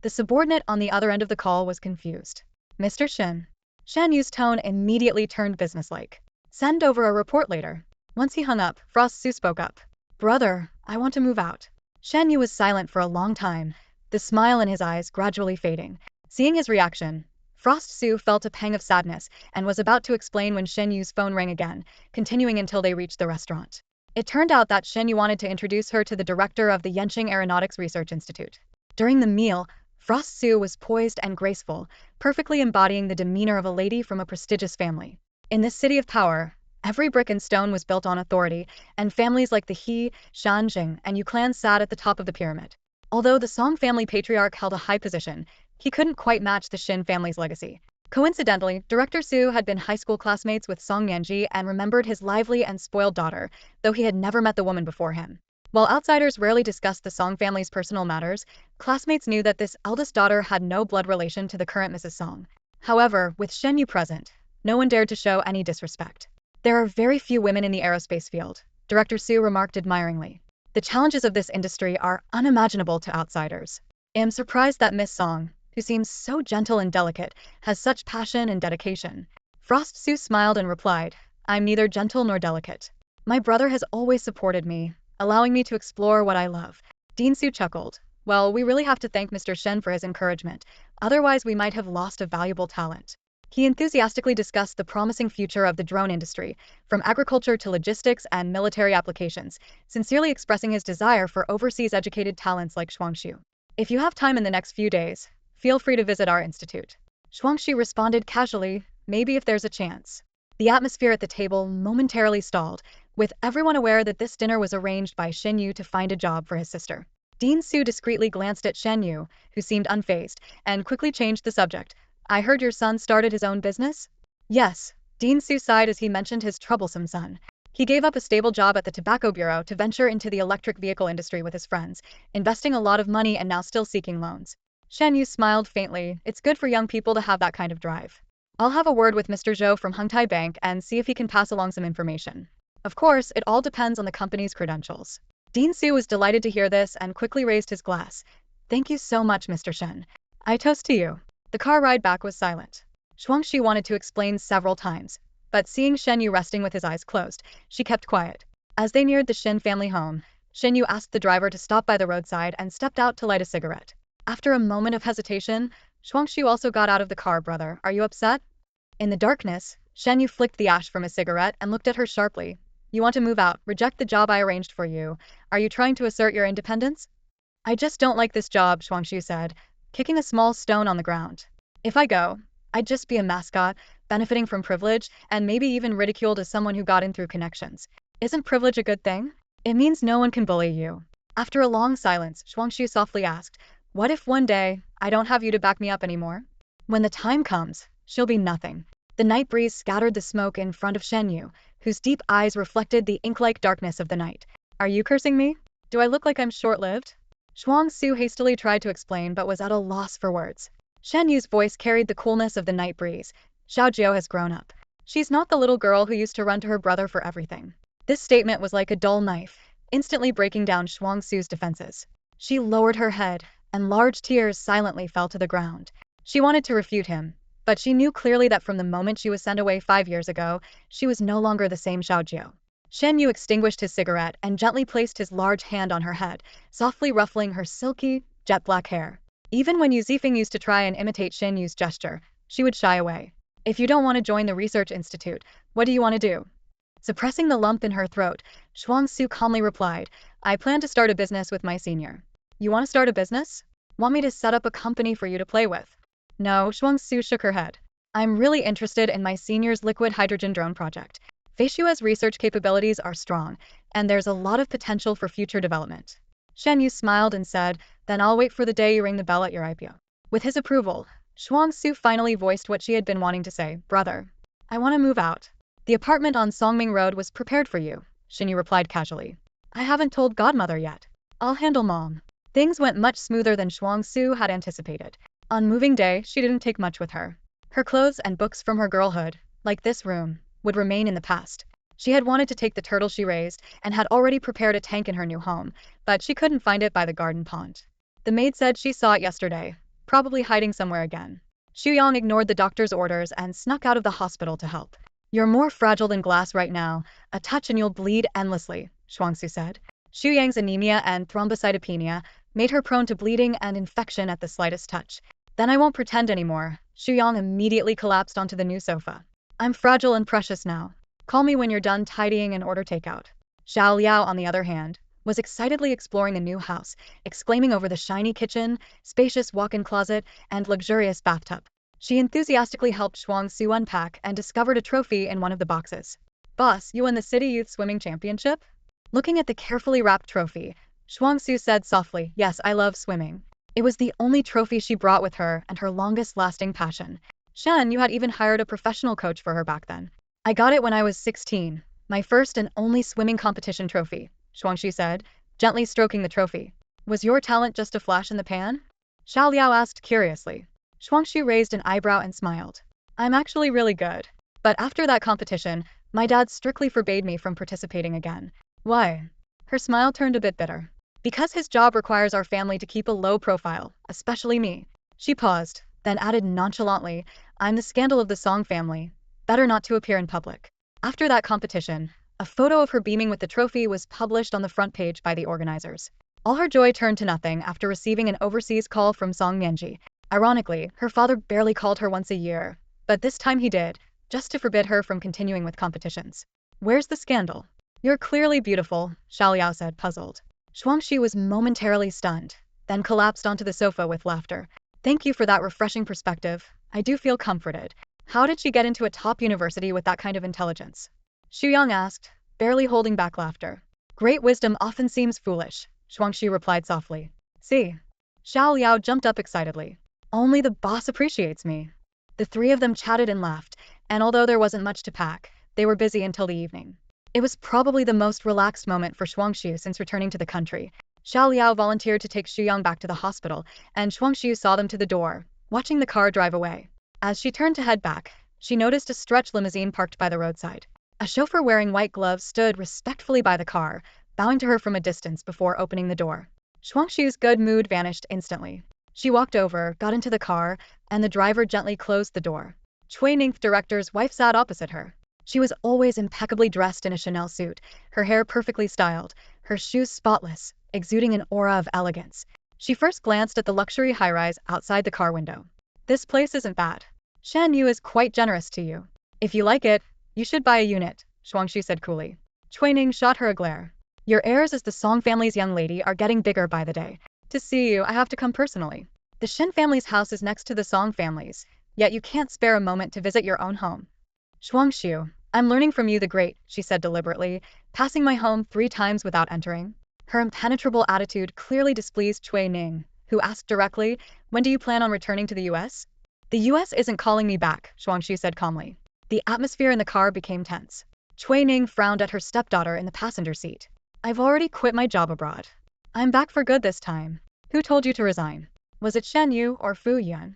A: The subordinate on the other end of the call was confused. Mr. Shen. Shen Yu's tone immediately turned businesslike. Send over a report later. Once he hung up, Frost Su spoke up. Brother, I want to move out. Shen Yu was silent for a long time, the smile in his eyes gradually fading. Seeing his reaction, Frost Su felt a pang of sadness and was about to explain when Shen Yu's phone rang again, continuing until they reached the restaurant. It turned out that Shen Yu wanted to introduce her to the director of the Yenching Aeronautics Research Institute. During the meal, Frost Su was poised and graceful, perfectly embodying the demeanor of a lady from a prestigious family. In this city of power, every brick and stone was built on authority, and families like the He, Tingzhou, and Yu clans sat at the top of the pyramid. Although the Song family patriarch held a high position, he couldn't quite match the Shin family's legacy. Coincidentally, Director Su had been high school classmates with Song Yanji and remembered his lively and spoiled daughter, though he had never met the woman before him. While outsiders rarely discussed the Song family's personal matters, classmates knew that this eldest daughter had no blood relation to the current Mrs. Song. However, with Shen Yu present, no one dared to show any disrespect. There are very few women in the aerospace field, Director Su remarked admiringly. The challenges of this industry are unimaginable to outsiders. I am surprised that Miss Song, who seems so gentle and delicate, has such passion and dedication. Frost Su smiled and replied, I'm neither gentle nor delicate. My brother has always supported me, allowing me to explore what I love. Dean Su chuckled. Well, we really have to thank Mr. Shen for his encouragement, otherwise we might have lost a valuable talent. He enthusiastically discussed the promising future of the drone industry, from agriculture to logistics and military applications, sincerely expressing his desire for overseas-educated talents like Shuangxue. If you have time in the next few days, feel free to visit our institute. Shuangxue responded casually, maybe if there's a chance. The atmosphere at the table momentarily stalled, with everyone aware that this dinner was arranged by Shen Yu to find a job for his sister. Dean Su discreetly glanced at Shen Yu, who seemed unfazed, and quickly changed the subject. I heard your son started his own business? Yes, Dean Su sighed as he mentioned his troublesome son. He gave up a stable job at the Tobacco Bureau to venture into the electric vehicle industry with his friends, investing a lot of money and now still seeking loans. Shen Yu smiled faintly. It's good for young people to have that kind of drive. I'll have a word with Mr. Zhou from Hengtai Bank and see if he can pass along some information. Of course, it all depends on the company's credentials. Dean Su was delighted to hear this and quickly raised his glass. Thank you so much, Mr. Shen. I toast to you. The car ride back was silent. Shuangxue wanted to explain several times, but seeing Shen Yu resting with his eyes closed, she kept quiet. As they neared the Shin family home, Shen Yu asked the driver to stop by the roadside and stepped out to light a cigarette. After a moment of hesitation, Shuangxue also got out of the car. Brother, are you upset? In the darkness, Shen Yu flicked the ash from his cigarette and looked at her sharply. You want to move out, reject the job I arranged for you. Are you trying to assert your independence? I just don't like this job, Shuangxue said, kicking a small stone on the ground. If I go, I'd just be a mascot, benefiting from privilege, and maybe even ridiculed as someone who got in through connections. Isn't privilege a good thing? It means no one can bully you. After a long silence, Shuangxue softly asked, what if one day, I don't have you to back me up anymore? When the time comes, she'll be nothing. The night breeze scattered the smoke in front of Shen Yu, whose deep eyes reflected the ink-like darkness of the night. Are you cursing me? Do I look like I'm short-lived? Shuangxue hastily tried to explain but was at a loss for words. Shen Yu's voice carried the coolness of the night breeze. Xiaojiao has grown up. She's not the little girl who used to run to her brother for everything. This statement was like a dull knife, instantly breaking down Shuangxue's defenses. She lowered her head, and large tears silently fell to the ground. She wanted to refute him, but she knew clearly that from the moment she was sent away 5 years ago, she was no longer the same Xiaojiao. Shen Yu extinguished his cigarette and gently placed his large hand on her head, softly ruffling her silky, jet-black hair. Even when Yu Zifeng used to try and imitate Shen Yu's gesture, she would shy away. If you don't want to join the research institute, what do you want to do? Suppressing the lump in her throat, Shuangxue calmly replied, I plan to start a business with my senior. You want to start a business? Want me to set up a company for you to play with? No, Shuangxue shook her head. I'm really interested in my senior's liquid hydrogen drone project. Feishua's research capabilities are strong, and there's a lot of potential for future development. Shen Yu smiled and said, then I'll wait for the day you ring the bell at your IPO. With his approval, Shuangxue finally voiced what she had been wanting to say. Brother, I want to move out. The apartment on Songming Road was prepared for you, Shen Yu replied casually. I haven't told godmother yet. I'll handle mom. Things went much smoother than Shuangxue had anticipated. On moving day, she didn't take much with her. Her clothes and books from her girlhood, like this room, would remain in the past. She had wanted to take the turtle she raised and had already prepared a tank in her new home, but she couldn't find it by the garden pond. The maid said she saw it yesterday, probably hiding somewhere again. Shuyang ignored the doctor's orders and snuck out of the hospital to help. You're more fragile than glass right now. A touch and you'll bleed endlessly, Shuangxue said. Shuyang's anemia and thrombocytopenia made her prone to bleeding and infection at the slightest touch. Then I won't pretend anymore. Shuyang immediately collapsed onto the new sofa. I'm fragile and precious now. Call me when you're done tidying and order takeout. Xiao Liao, on the other hand, was excitedly exploring the new house, exclaiming over the shiny kitchen, spacious walk-in closet, and luxurious bathtub. She enthusiastically helped Shuangxue unpack and discovered a trophy in one of the boxes. Boss, you won the City Youth Swimming Championship? Looking at the carefully wrapped trophy, Shuangxue said softly, yes, I love swimming. It was the only trophy she brought with her and her longest-lasting passion. Shen, you had even hired a professional coach for her back then. I got it when I was 16, my first and only swimming competition trophy, Shuangxue said, gently stroking the trophy. Was your talent just a flash in the pan? Xiao Liao asked curiously. Shuangxue raised an eyebrow and smiled. I'm actually really good. But after that competition, my dad strictly forbade me from participating again. Why? Her smile turned a bit bitter. Because his job requires our family to keep a low profile, especially me. She paused, then added nonchalantly, I'm the scandal of the Song family. Better not to appear in public. After that competition, a photo of her beaming with the trophy was published on the front page by the organizers. All her joy turned to nothing after receiving an overseas call from Song Mianji. Ironically, her father barely called her once a year, but this time he did, just to forbid her from continuing with competitions. Where's the scandal? You're clearly beautiful, Xiao Liao said, puzzled. Shuangxue was momentarily stunned, then collapsed onto the sofa with laughter. Thank you for that refreshing perspective. I do feel comforted. How did she get into a top university with that kind of intelligence? Shuyang asked, barely holding back laughter. Great wisdom often seems foolish, Shuangxue replied softly. See? Xiao Liao jumped up excitedly. Only the boss appreciates me. The three of them chatted and laughed, and although there wasn't much to pack, they were busy until the evening. It was probably the most relaxed moment for Shuangxue since returning to the country. Xiao Liao volunteered to take Shuyang back to the hospital, and Shuangxue saw them to the door, watching the car drive away. As she turned to head back, she noticed a stretch limousine parked by the roadside. A chauffeur wearing white gloves stood respectfully by the car, bowing to her from a distance before opening the door. Shuangxue's good mood vanished instantly. She walked over, got into the car, and the driver gently closed the door. Cui Ning's director's wife sat opposite her. She was always impeccably dressed in a Chanel suit, her hair perfectly styled, her shoes spotless, exuding an aura of elegance. She first glanced at the luxury high-rise outside the car window. This place isn't bad. Shen Yi is quite generous to you. If you like it, you should buy a unit, Shuangxue said coolly. Cui Ning shot her a glare. Your heirs as the Song family's young lady are getting bigger by the day. To see you, I have to come personally. The Shen family's house is next to the Song family's, yet you can't spare a moment to visit your own home. Shuangxue, I'm learning from you the great, she said deliberately, passing my home 3 times without entering. Her impenetrable attitude clearly displeased Cui Ning, who asked directly, when do you plan on returning to the US? The US isn't calling me back, Shuangxue said calmly. The atmosphere in the car became tense. Cui Ning frowned at her stepdaughter in the passenger seat. I've already quit my job abroad. I'm back for good this time. Who told you to resign? Was it Shen Yi or Fu Yuan?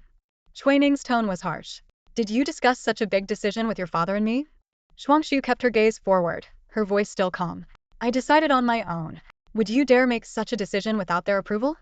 A: Cui Ning's tone was harsh. Did you discuss such a big decision with your father and me? Shuangxue kept her gaze forward, her voice still calm. I decided on my own. Would you dare make such a decision without their approval?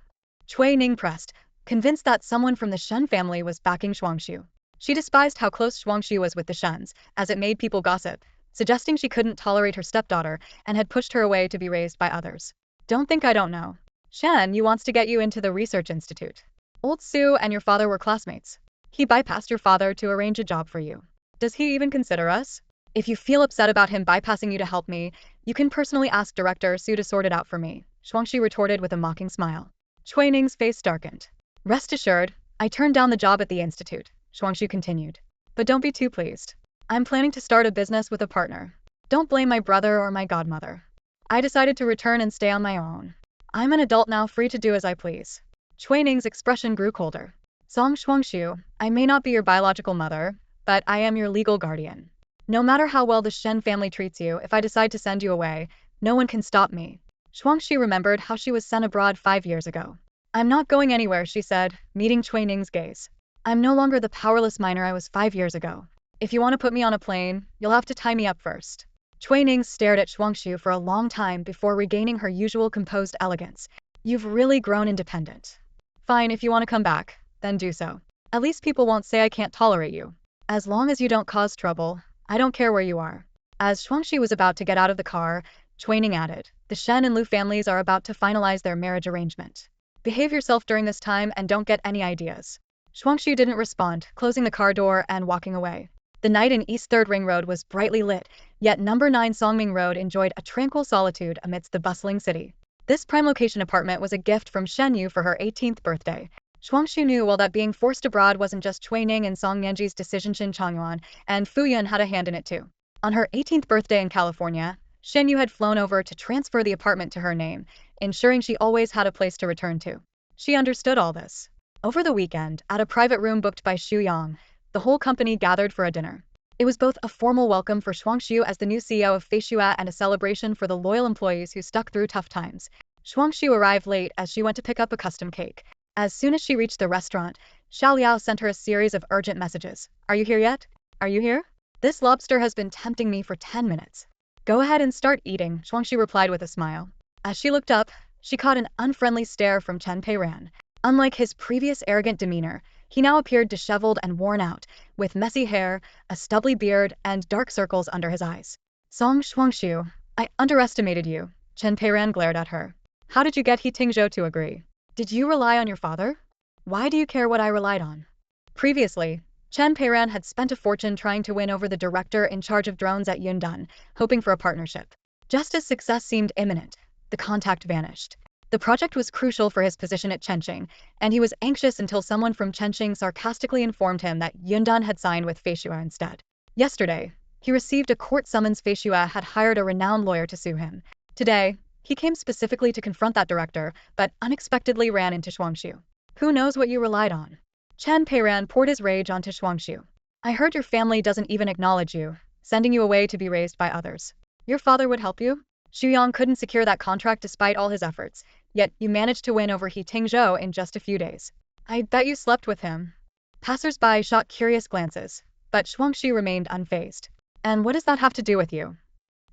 A: Cui Ning pressed, convinced that someone from the Shen family was backing Shuangxue. She despised how close Shuangxue was with the Shens, as it made people gossip, suggesting she couldn't tolerate her stepdaughter and had pushed her away to be raised by others. Don't think I don't know. Shen Yi wants to get you into the research institute. Old Su and your father were classmates. He bypassed your father to arrange a job for you. Does he even consider us? If you feel upset about him bypassing you to help me, you can personally ask Director Su to sort it out for me, Shuangxue retorted with a mocking smile. Cui Ning's face darkened. Rest assured, I turned down the job at the institute, Shuangxue continued. But don't be too pleased. I'm planning to start a business with a partner. Don't blame my brother or my godmother. I decided to return and stay on my own. I'm an adult now, free to do as I please. Cui Ning's expression grew colder. Song Shuangxue, I may not be your biological mother, but I am your legal guardian. No matter how well the Shen family treats you, if I decide to send you away, no one can stop me. Shuangxue remembered how she was sent abroad 5 years ago. I'm not going anywhere, she said, meeting Cui Ning's gaze. I'm no longer the powerless minor I was 5 years ago. If you want to put me on a plane, you'll have to tie me up first. Cui Ning stared at Shuangxue for a long time before regaining her usual composed elegance. You've really grown independent. Fine, if you want to come back, then do so. At least people won't say I can't tolerate you. As long as you don't cause trouble, I don't care where you are. As Shuangxue was about to get out of the car, Cui Ning added, the Shen and Lu families are about to finalize their marriage arrangement. Behave yourself during this time and don't get any ideas. Shuangxue didn't respond, closing the car door and walking away. The night in East 3rd Ring Road was brightly lit, yet number 9 Songming Road enjoyed a tranquil solitude amidst the bustling city. This prime location apartment was a gift from Shen Yi for her 18th birthday. Shuangxue knew well that being forced abroad wasn't just Cui Ning and Song Nianji's decision. Shin Changyuan and Fu Yun had a hand in it too. On her 18th birthday in California, Shen Yu had flown over to transfer the apartment to her name, ensuring she always had a place to return to. She understood all this. Over the weekend, at a private room booked by Xu Yang, the whole company gathered for a dinner. It was both a formal welcome for Shuangxue as the new CEO of Feishua and a celebration for the loyal employees who stuck through tough times. Shuangxue arrived late as she went to pick up a custom cake. As soon as she reached the restaurant, Xiao Liao sent her a series of urgent messages. Are you here yet? Are you here? This lobster has been tempting me for 10 minutes. Go ahead and start eating, Shuangxue replied with a smile. As she looked up, she caught an unfriendly stare from Chen Peiran. Unlike his previous arrogant demeanor, he now appeared disheveled and worn out, with messy hair, a stubbly beard, and dark circles under his eyes. Shuangxue, I underestimated you, Chen Peiran glared at her. How did you get He Tingzhou to agree? Did you rely on your father? Why do you care what I relied on? Previously, Chen Peiran had spent a fortune trying to win over the director in charge of drones at Yundan, hoping for a partnership. Just as success seemed imminent, the contact vanished. The project was crucial for his position at Chenqing, and he was anxious until someone from Chenqing sarcastically informed him that Yundan had signed with Feishua instead. Yesterday, he received a court summons. Feishua had hired a renowned lawyer to sue him. Today, he came specifically to confront that director, but unexpectedly ran into Shuangxue. Who knows what you relied on? Chen Peiran poured his rage onto Shuangxue. I heard your family doesn't even acknowledge you, sending you away to be raised by others. Your father would help you? Xu Yang couldn't secure that contract despite all his efforts, yet you managed to win over He Tingzhou in just a few days. I bet you slept with him. Passers-by shot curious glances, but Shuangxue remained unfazed. And what does that have to do with you?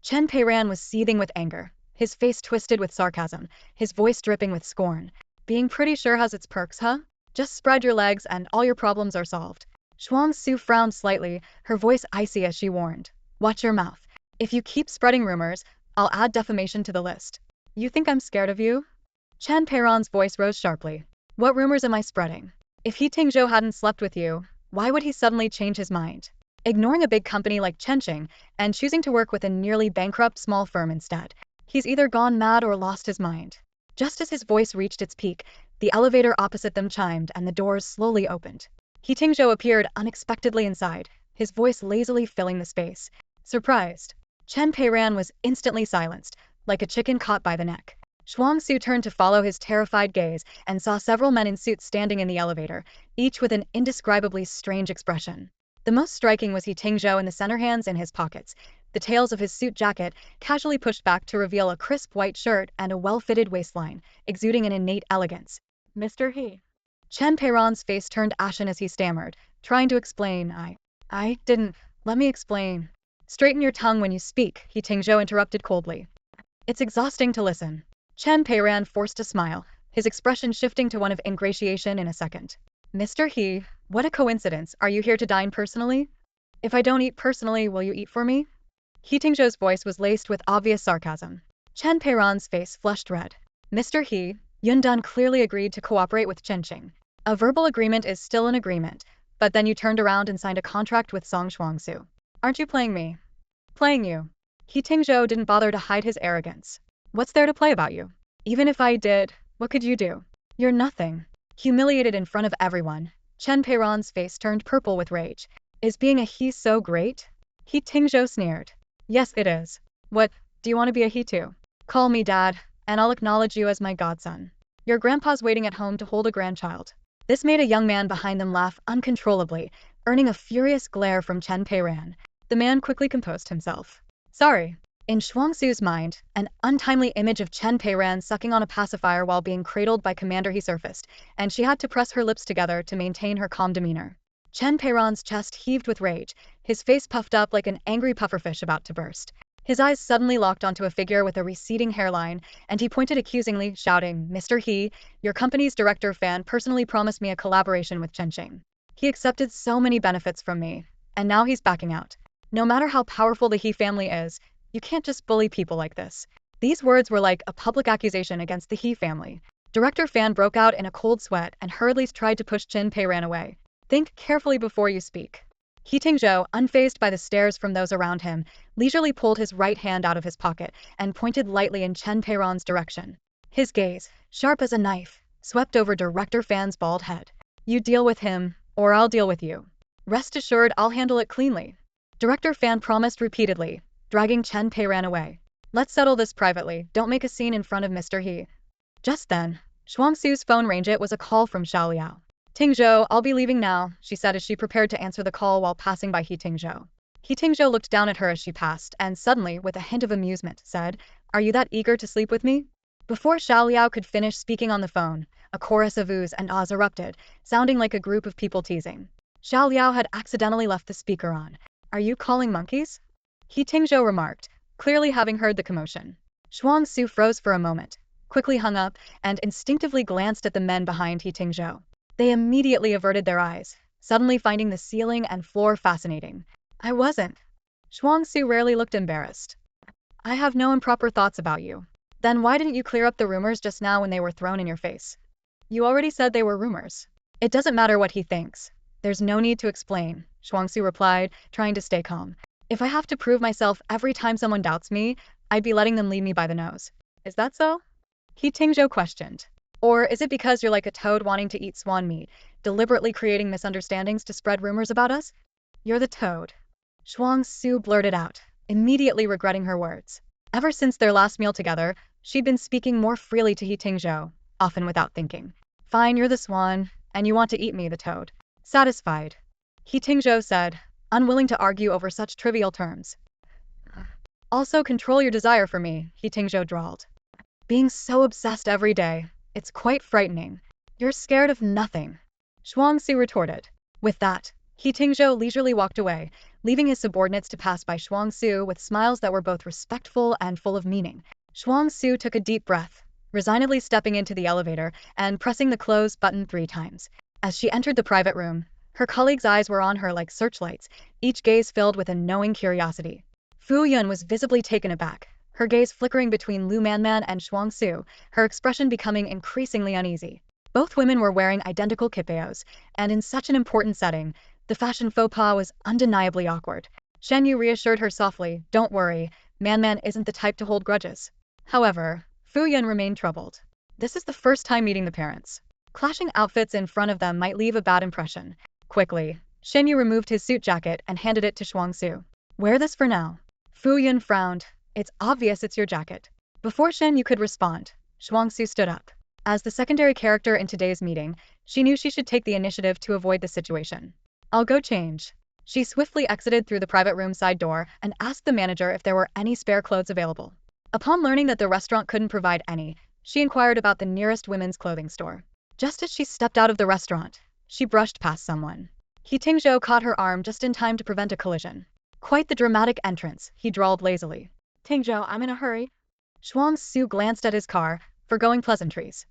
A: Chen Peiran was seething with anger, his face twisted with sarcasm, his voice dripping with scorn. Being pretty sure has its perks, huh? Just spread your legs and all your problems are solved. Shuangxue frowned slightly, her voice icy as she warned. Watch your mouth. If you keep spreading rumors, I'll add defamation to the list. You think I'm scared of you? Chen Peiran's voice rose sharply. What rumors am I spreading? If He Tingzhou hadn't slept with you, why would he suddenly change his mind? Ignoring a big company like Chenqing and choosing to work with a nearly bankrupt small firm instead, he's either gone mad or lost his mind. Just as his voice reached its peak, the elevator opposite them chimed and the doors slowly opened. He Tingzhou appeared unexpectedly inside, his voice lazily filling the space. Surprised, Chen Peiran was instantly silenced, like a chicken caught by the neck. Shuangxue turned to follow his terrified gaze and saw several men in suits standing in the elevator, each with an indescribably strange expression. The most striking was He Tingzhou in the center, hands in his pockets, the tails of his suit jacket casually pushed back to reveal a crisp white shirt and a well-fitted waistline, exuding an innate elegance. Mr. He. Chen Peiran's face turned ashen as he stammered, trying to explain. I didn't. Let me explain. Straighten your tongue when you speak, He Tingzhou interrupted coldly. It's exhausting to listen. Chen Peiran forced a smile, his expression shifting to one of ingratiation in a second. Mr. He, what a coincidence. Are you here to dine personally? If I don't eat personally, will you eat for me? He Tingzhou's voice was laced with obvious sarcasm. Chen Peiran's face flushed red. Mr. He, Yundan clearly agreed to cooperate with Chenqing. A verbal agreement is still an agreement, but then you turned around and signed a contract with Shuangxue. Aren't you playing me? Playing you. He Tingzhou didn't bother to hide his arrogance. What's there to play about you? Even if I did, what could you do? You're nothing. Humiliated in front of everyone, Chen Peiran's face turned purple with rage. Is being a he so great? He Tingzhou sneered. Yes, it is. What, do you want to be a he too? Call me dad, and I'll acknowledge you as my godson. Your grandpa's waiting at home to hold a grandchild. This made a young man behind them laugh uncontrollably, earning a furious glare from Chen Peiran. The man quickly composed himself. Sorry. In Shuangxue's mind, an untimely image of Chen Peiran sucking on a pacifier while being cradled by Commander He surfaced, and she had to press her lips together to maintain her calm demeanor. Chen Peiran's chest heaved with rage, his face puffed up like an angry pufferfish about to burst. His eyes suddenly locked onto a figure with a receding hairline, and he pointed accusingly, shouting, "Mr. He, your company's director fan personally promised me a collaboration with Chenxing. He accepted so many benefits from me, and now he's backing out. No matter how powerful the He family is, you can't just bully people like this." These words were like a public accusation against the He family. Director Fan broke out in a cold sweat and hurriedly tried to push Chen Pei Ran away. "Think carefully before you speak." He Tingzhou, unfazed by the stares from those around him, leisurely pulled his right hand out of his pocket and pointed lightly in Chen Peiran's direction. His gaze, sharp as a knife, swept over Director Fan's bald head. "You deal with him, or I'll deal with you. Rest assured I'll handle it cleanly." Director Fan promised repeatedly, dragging Chen Peiran away. "Let's settle this privately, don't make a scene in front of Mr. He." Just then, Shuangxue's phone rang. It was a call from Xiaoliao. "Tingzhou, I'll be leaving now," she said as she prepared to answer the call while passing by He Tingzhou. He Tingzhou looked down at her as she passed and suddenly, with a hint of amusement, said, "Are you that eager to sleep with me?" Before Xiaoliao could finish speaking on the phone, a chorus of oohs and ahs erupted, sounding like a group of people teasing. Xiaoliao had accidentally left the speaker on. "Are you calling monkeys?" He Tingzhou remarked, clearly having heard the commotion. Shuangxue froze for a moment, quickly hung up, and instinctively glanced at the men behind He Tingzhou. They immediately averted their eyes, suddenly finding the ceiling and floor fascinating. "I wasn't." Shuangxue rarely looked embarrassed. "I have no improper thoughts about you." "Then why didn't you clear up the rumors just now when they were thrown in your face?" "You already said they were rumors." "It doesn't matter what he thinks. There's no need to explain," Shuangxue replied, trying to stay calm. "If I have to prove myself every time someone doubts me, I'd be letting them lead me by the nose." "Is that so?" He Tingzhou questioned. "Or is it because you're like a toad wanting to eat swan meat, deliberately creating misunderstandings to spread rumors about us?" "You're the toad," Shuangxue blurted out, immediately regretting her words. Ever since their last meal together, she'd been speaking more freely to He Tingzhou, often without thinking. "Fine, you're the swan, and you want to eat me, the toad." "Satisfied," He Tingzhou said, unwilling to argue over such trivial terms. "Also control your desire for me," He Tingzhou drawled. "Being so obsessed every day, it's quite frightening." "You're scared of nothing," Shuangxue retorted. With that, He Tingzhou leisurely walked away, leaving his subordinates to pass by Shuangxue with smiles that were both respectful and full of meaning. Shuangxue took a deep breath, resignedly stepping into the elevator and pressing the close button 3 times. As she entered the private room, her colleagues' eyes were on her like searchlights, each gaze filled with a knowing curiosity. Fu Yun was visibly taken aback, her gaze flickering between Lu Manman and Shuangxue, her expression becoming increasingly uneasy. Both women were wearing identical kipeos, and in such an important setting, the fashion faux pas was undeniably awkward. Shen Yi reassured her softly, "Don't worry, Manman isn't the type to hold grudges." However, Fu Yun remained troubled. This is the first time meeting the parents. Clashing outfits in front of them might leave a bad impression. Quickly, Shen Yi removed his suit jacket and handed it to Shuangxue. "Wear this for now." Fu Yun frowned. "It's obvious it's your jacket." Before Shen Yi could respond, Shuangxue stood up. As the secondary character in today's meeting, she knew she should take the initiative to avoid the situation. "I'll go change." She swiftly exited through the private room side door and asked the manager if there were any spare clothes available. Upon learning that the restaurant couldn't provide any, she inquired about the nearest women's clothing store. Just as she stepped out of the restaurant, she brushed past someone. He Tingzhou caught her arm just in time to prevent a collision. "Quite the dramatic entrance," he drawled lazily. "Tingzhou, I'm in a hurry." Shuangxue glanced at his car, foregoing pleasantries.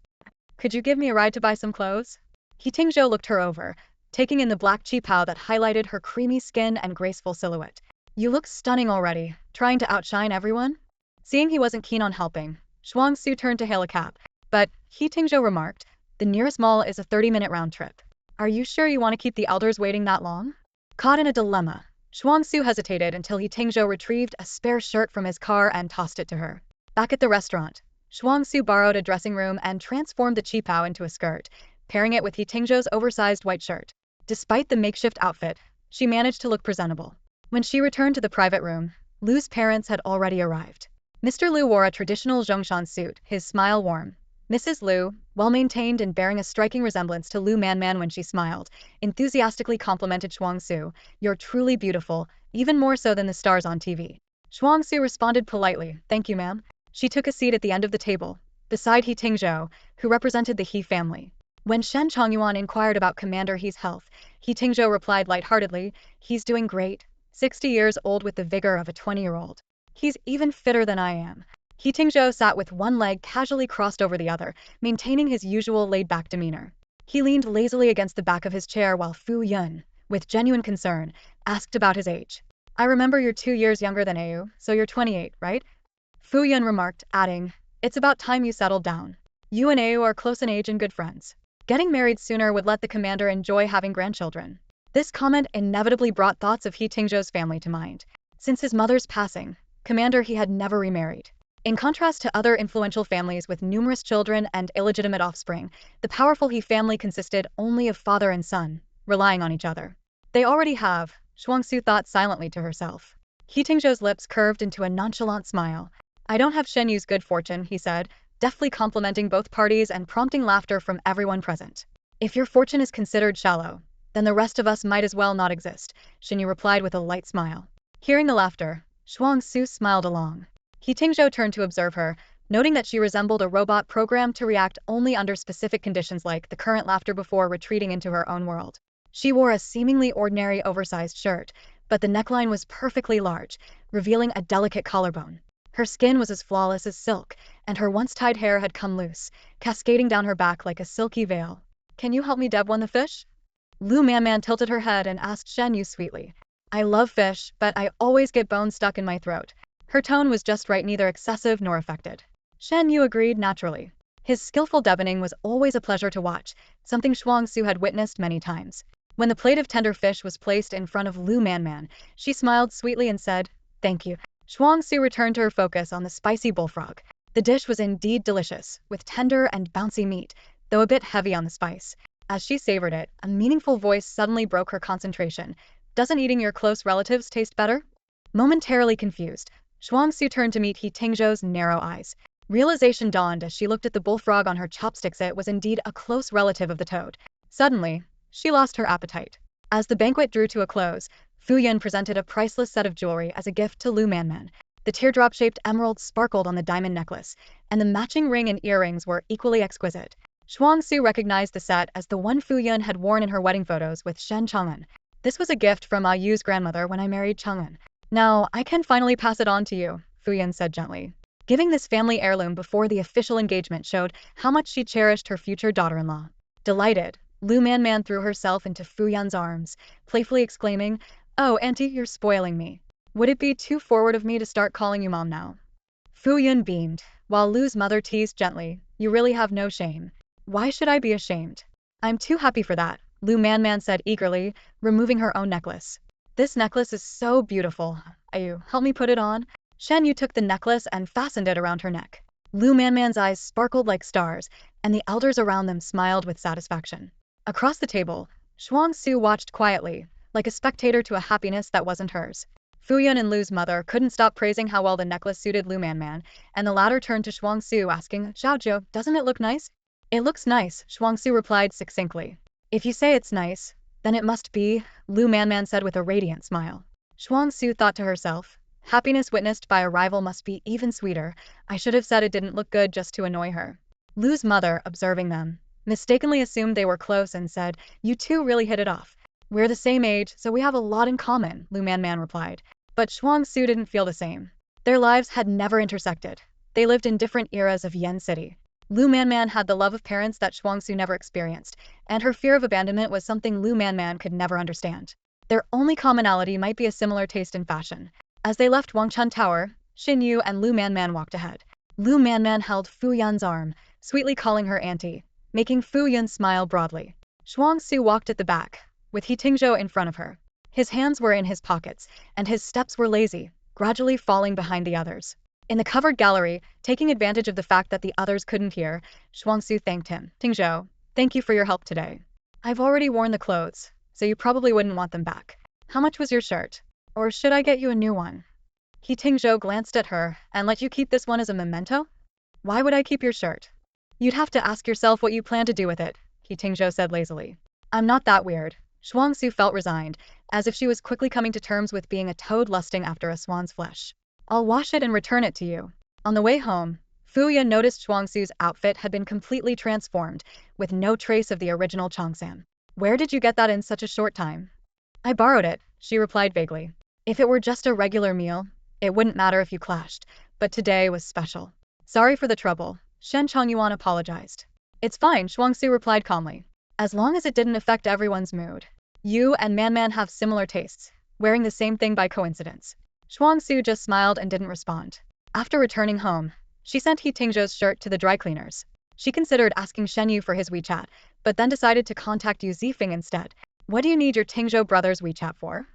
A: "Could you give me a ride to buy some clothes?" He Tingzhou looked her over, taking in the black qipao that highlighted her creamy skin and graceful silhouette. "You look stunning already, trying to outshine everyone?" Seeing he wasn't keen on helping, Shuangxue turned to hail a cab. But, He Tingzhou remarked, "The nearest mall is a 30-minute round trip. Are you sure you want to keep the elders waiting that long?" Caught in a dilemma, Shuangxue hesitated until He Tingzhou retrieved a spare shirt from his car and tossed it to her. Back at the restaurant, Shuangxue borrowed a dressing room and transformed the qipao into a skirt, pairing it with He Tingzhou's oversized white shirt. Despite the makeshift outfit, she managed to look presentable. When she returned to the private room, Lu's parents had already arrived. Mr. Lu wore a traditional Zhongshan suit, his smile warm. Mrs. Lu, well-maintained and bearing a striking resemblance to Lu Manman when she smiled, enthusiastically complimented Shuangxue, "You're truly beautiful, even more so than the stars on TV." Shuangxue responded politely, "Thank you, ma'am." She took a seat at the end of the table, beside He Tingzhou, who represented the He family. When Shen Chongyuan inquired about Commander He's health, He Tingzhou replied lightheartedly, "He's doing great, 60 years old with the vigor of a 20-year-old. He's even fitter than I am. He Tingzhou sat with one leg casually crossed over the other, maintaining his usual laid-back demeanor. He leaned lazily against the back of his chair while Fu Yun, with genuine concern, asked about his age. I remember you're 2 years younger than Au, so you're 28, right? Fu Yun remarked, adding, it's about time you settled down. You and Au are close in age and good friends. Getting married sooner would let the commander enjoy having grandchildren. This comment inevitably brought thoughts of He Tingzhou's family to mind. Since his mother's passing, Commander he had never remarried. In contrast to other influential families with numerous children and illegitimate offspring, the powerful He family consisted only of father and son, relying on each other. They already have, Shuangxue thought silently to herself. He Tingzhou's lips curved into a nonchalant smile. I don't have Shen Yi's good fortune, he said, deftly complimenting both parties and prompting laughter from everyone present. If your fortune is considered shallow, then the rest of us might as well not exist, Shen Yi replied with a light smile. Hearing the laughter, Shuangxue smiled along. He Tingzhou turned to observe her, noting that she resembled a robot programmed to react only under specific conditions like the current laughter before retreating into her own world. She wore a seemingly ordinary oversized shirt, but the neckline was perfectly large, revealing a delicate collarbone. Her skin was as flawless as silk, and her once-tied hair had come loose, cascading down her back like a silky veil. Can you help me deb one the fish? Lu Manman tilted her head and asked Shen Yu sweetly. I love fish, but I always get bones stuck in my throat. Her tone was just right, neither excessive nor affected. Shen Yu agreed naturally. His skillful deboning was always a pleasure to watch, something Shuangxue had witnessed many times. When the plate of tender fish was placed in front of Lu Manman, she smiled sweetly and said, thank you. Shuangxue returned to her focus on the spicy bullfrog. The dish was indeed delicious, with tender and bouncy meat, though a bit heavy on the spice. As she savored it, a meaningful voice suddenly broke her concentration. Doesn't eating your close relatives taste better? Momentarily confused, Shuangxue turned to meet He Tingzhou's narrow eyes. Realization dawned as she looked at the bullfrog on her chopsticks. It was indeed a close relative of the toad. Suddenly, she lost her appetite. As the banquet drew to a close, Fu Yun presented a priceless set of jewelry as a gift to Lu Manman. The teardrop-shaped emeralds sparkled on the diamond necklace, and the matching ring and earrings were equally exquisite. Shuangxue recognized the set as the one Fu Yun had worn in her wedding photos with Shen Chang'an. This was a gift from Ah Yu's grandmother when I married Chang'an. Now, I can finally pass it on to you, Fu Yun said gently. Giving this family heirloom before the official engagement showed how much she cherished her future daughter-in-law. Delighted, Lu Manman threw herself into Fu Yun's arms, playfully exclaiming, oh, auntie, you're spoiling me. Would it be too forward of me to start calling you mom now? Fu Yun beamed, while Lu's mother teased gently, you really have no shame. Why should I be ashamed? I'm too happy for that, Lu Manman said eagerly, removing her own necklace. This necklace is so beautiful. Ayu, help me put it on? Shen Yu took the necklace and fastened it around her neck. Lu Manman's eyes sparkled like stars, and the elders around them smiled with satisfaction. Across the table, Shuangxue watched quietly, like a spectator to a happiness that wasn't hers. Fu Yun and Lu's mother couldn't stop praising how well the necklace suited Lu Manman, and the latter turned to Shuangxue asking, Xiaozhou, doesn't it look nice? It looks nice, Shuangxue replied succinctly. If you say it's nice, then it must be, Lu Manman said with a radiant smile. Shuangxue thought to herself, happiness witnessed by a rival must be even sweeter. I should have said it didn't look good just to annoy her. Lu's mother, observing them, mistakenly assumed they were close and said, you two really hit it off. We're the same age, so we have a lot in common, Lu Manman replied. But Shuangxue didn't feel the same. Their lives had never intersected. They lived in different eras of Yen City. Lu Manman had the love of parents that Shuangxue never experienced, and her fear of abandonment was something Lu Manman could never understand. Their only commonality might be a similar taste in fashion. As they left Wangchun Tower, Shen Yi and Lu Manman walked ahead. Lu Manman held Fu Yun's arm, sweetly calling her auntie, making Fu Yun smile broadly. Shuangxue walked at the back, with He Tingzhou in front of her. His hands were in his pockets, and his steps were lazy, gradually falling behind the others. In the covered gallery, taking advantage of the fact that the others couldn't hear, Shuangxue thanked him. Tingzhou, thank you for your help today. I've already worn the clothes, so you probably wouldn't want them back. How much was your shirt? Or should I get you a new one? He Tingzhou glanced at her and let you keep this one as a memento? Why would I keep your shirt? You'd have to ask yourself what you plan to do with it, He Tingzhou said lazily. I'm not that weird. Shuangxue felt resigned, as if she was quickly coming to terms with being a toad lusting after a swan's flesh. I'll wash it and return it to you. On the way home, Fu Yun noticed Shuangxue's outfit had been completely transformed, with no trace of the original Cheongsam. Where did you get that in such a short time? I borrowed it, she replied vaguely. If it were just a regular meal, It wouldn't matter if you clashed, but today was special. Sorry for the trouble, Shen Chongyuan apologized. It's fine, Shuangxue replied calmly. As long as it didn't affect everyone's mood. You and Man have similar tastes, wearing the same thing by coincidence. Shuangxue just smiled and didn't respond. After returning home, she sent He Tingzhou's shirt to the dry cleaners. She considered asking Shen Yi for his WeChat, but then decided to contact Yu Zifeng instead. What do you need your Tingzhou brother's WeChat for?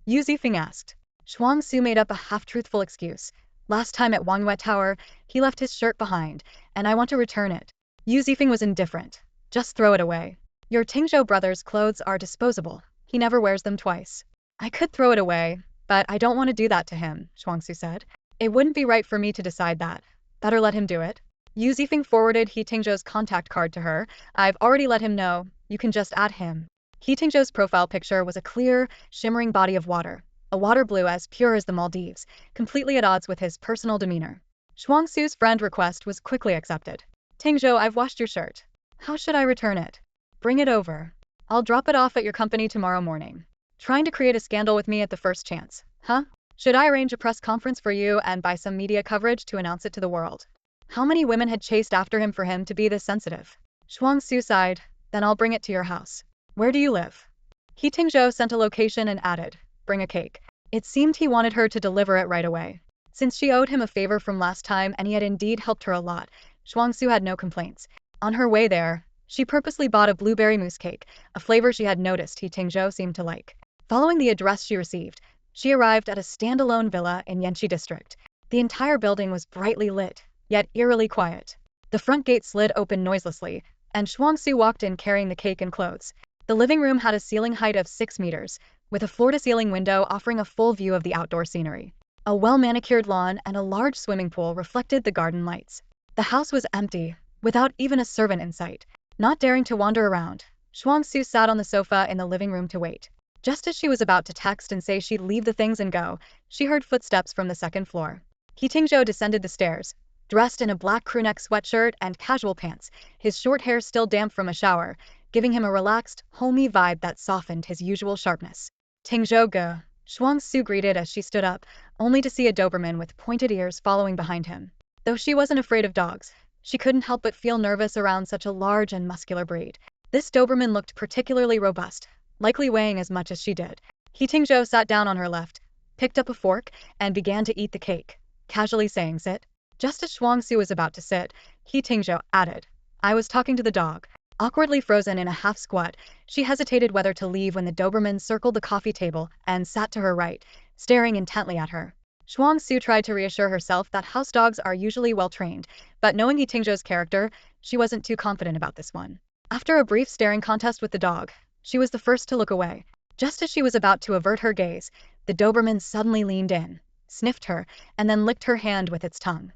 A: Yu Zifeng asked. Shuangxue made up a half-truthful excuse. Last time at Wangyue Tower, he left his shirt behind, and I want to return it. Yu Zifeng was indifferent. Just throw it away. Your Tingzhou brother's clothes are disposable. He never wears them twice. I could throw it away, but I don't want to do that to him, Shuangxue said. It wouldn't be right for me to decide that. Better let him do it. Yu Zifeng forwarded He Tingzhou's contact card to her. I've already let him know. You can just add him. He Tingzhou's profile picture was a clear, shimmering body of water. A water blue as pure as the Maldives, completely at odds with his personal demeanor. Shuangxue's friend request was quickly accepted. Tingzhou, I've washed your shirt. How should I return it? Bring it over. I'll drop it off at your company tomorrow morning. Trying to create a scandal with me at the first chance, huh? Should I arrange a press conference for you and buy some media coverage to announce it to the world? How many women had chased after him for him to be this sensitive? Shuangxue sighed. Then I'll bring it to your house. Where do you live? He Tingzhou sent a location and added, bring a cake. It seemed he wanted her to deliver it right away. Since she owed him a favor from last time and he had indeed helped her a lot, Shuangxue had no complaints. On her way there, she purposely bought a blueberry mousse cake, a flavor she had noticed He Tingzhou seemed to like. Following the address she received, she arrived at a standalone villa in Yanxi district. The entire building was brightly lit, yet eerily quiet. The front gate slid open noiselessly, and Shuangxue walked in carrying the cake and clothes. The living room had a ceiling height of 6 meters, with a floor-to-ceiling window offering a full view of the outdoor scenery. A well-manicured lawn and a large swimming pool reflected the garden lights. The house was empty, without even a servant in sight. Not daring to wander around, Shuangxue sat on the sofa in the living room to wait. Just as she was about to text and say she'd leave the things and go, she heard footsteps from the second floor. He Tingzhou descended the stairs, dressed in a black crewneck sweatshirt and casual pants, his short hair still damp from a shower, giving him a relaxed, homey vibe that softened his usual sharpness. Tingzhou ge, Shuangxue greeted as she stood up, only to see a Doberman with pointed ears following behind him. Though she wasn't afraid of dogs, she couldn't help but feel nervous around such a large and muscular breed. This Doberman looked particularly robust, likely weighing as much as she did. He Tingzhou sat down on her left, picked up a fork, and began to eat the cake, casually saying, sit. Just as Shuangxue was about to sit, He Tingzhou added, I was talking to the dog. Awkwardly frozen in a half squat, she hesitated whether to leave when the Doberman circled the coffee table and sat to her right, staring intently at her. Shuangxue tried to reassure herself that house dogs are usually well-trained, but knowing He Tingzhou's character, she wasn't too confident about this one. After a brief staring contest with the dog, she was the first to look away. Just as she was about to avert her gaze, the Doberman suddenly leaned in, sniffed her, and then licked her hand with its tongue.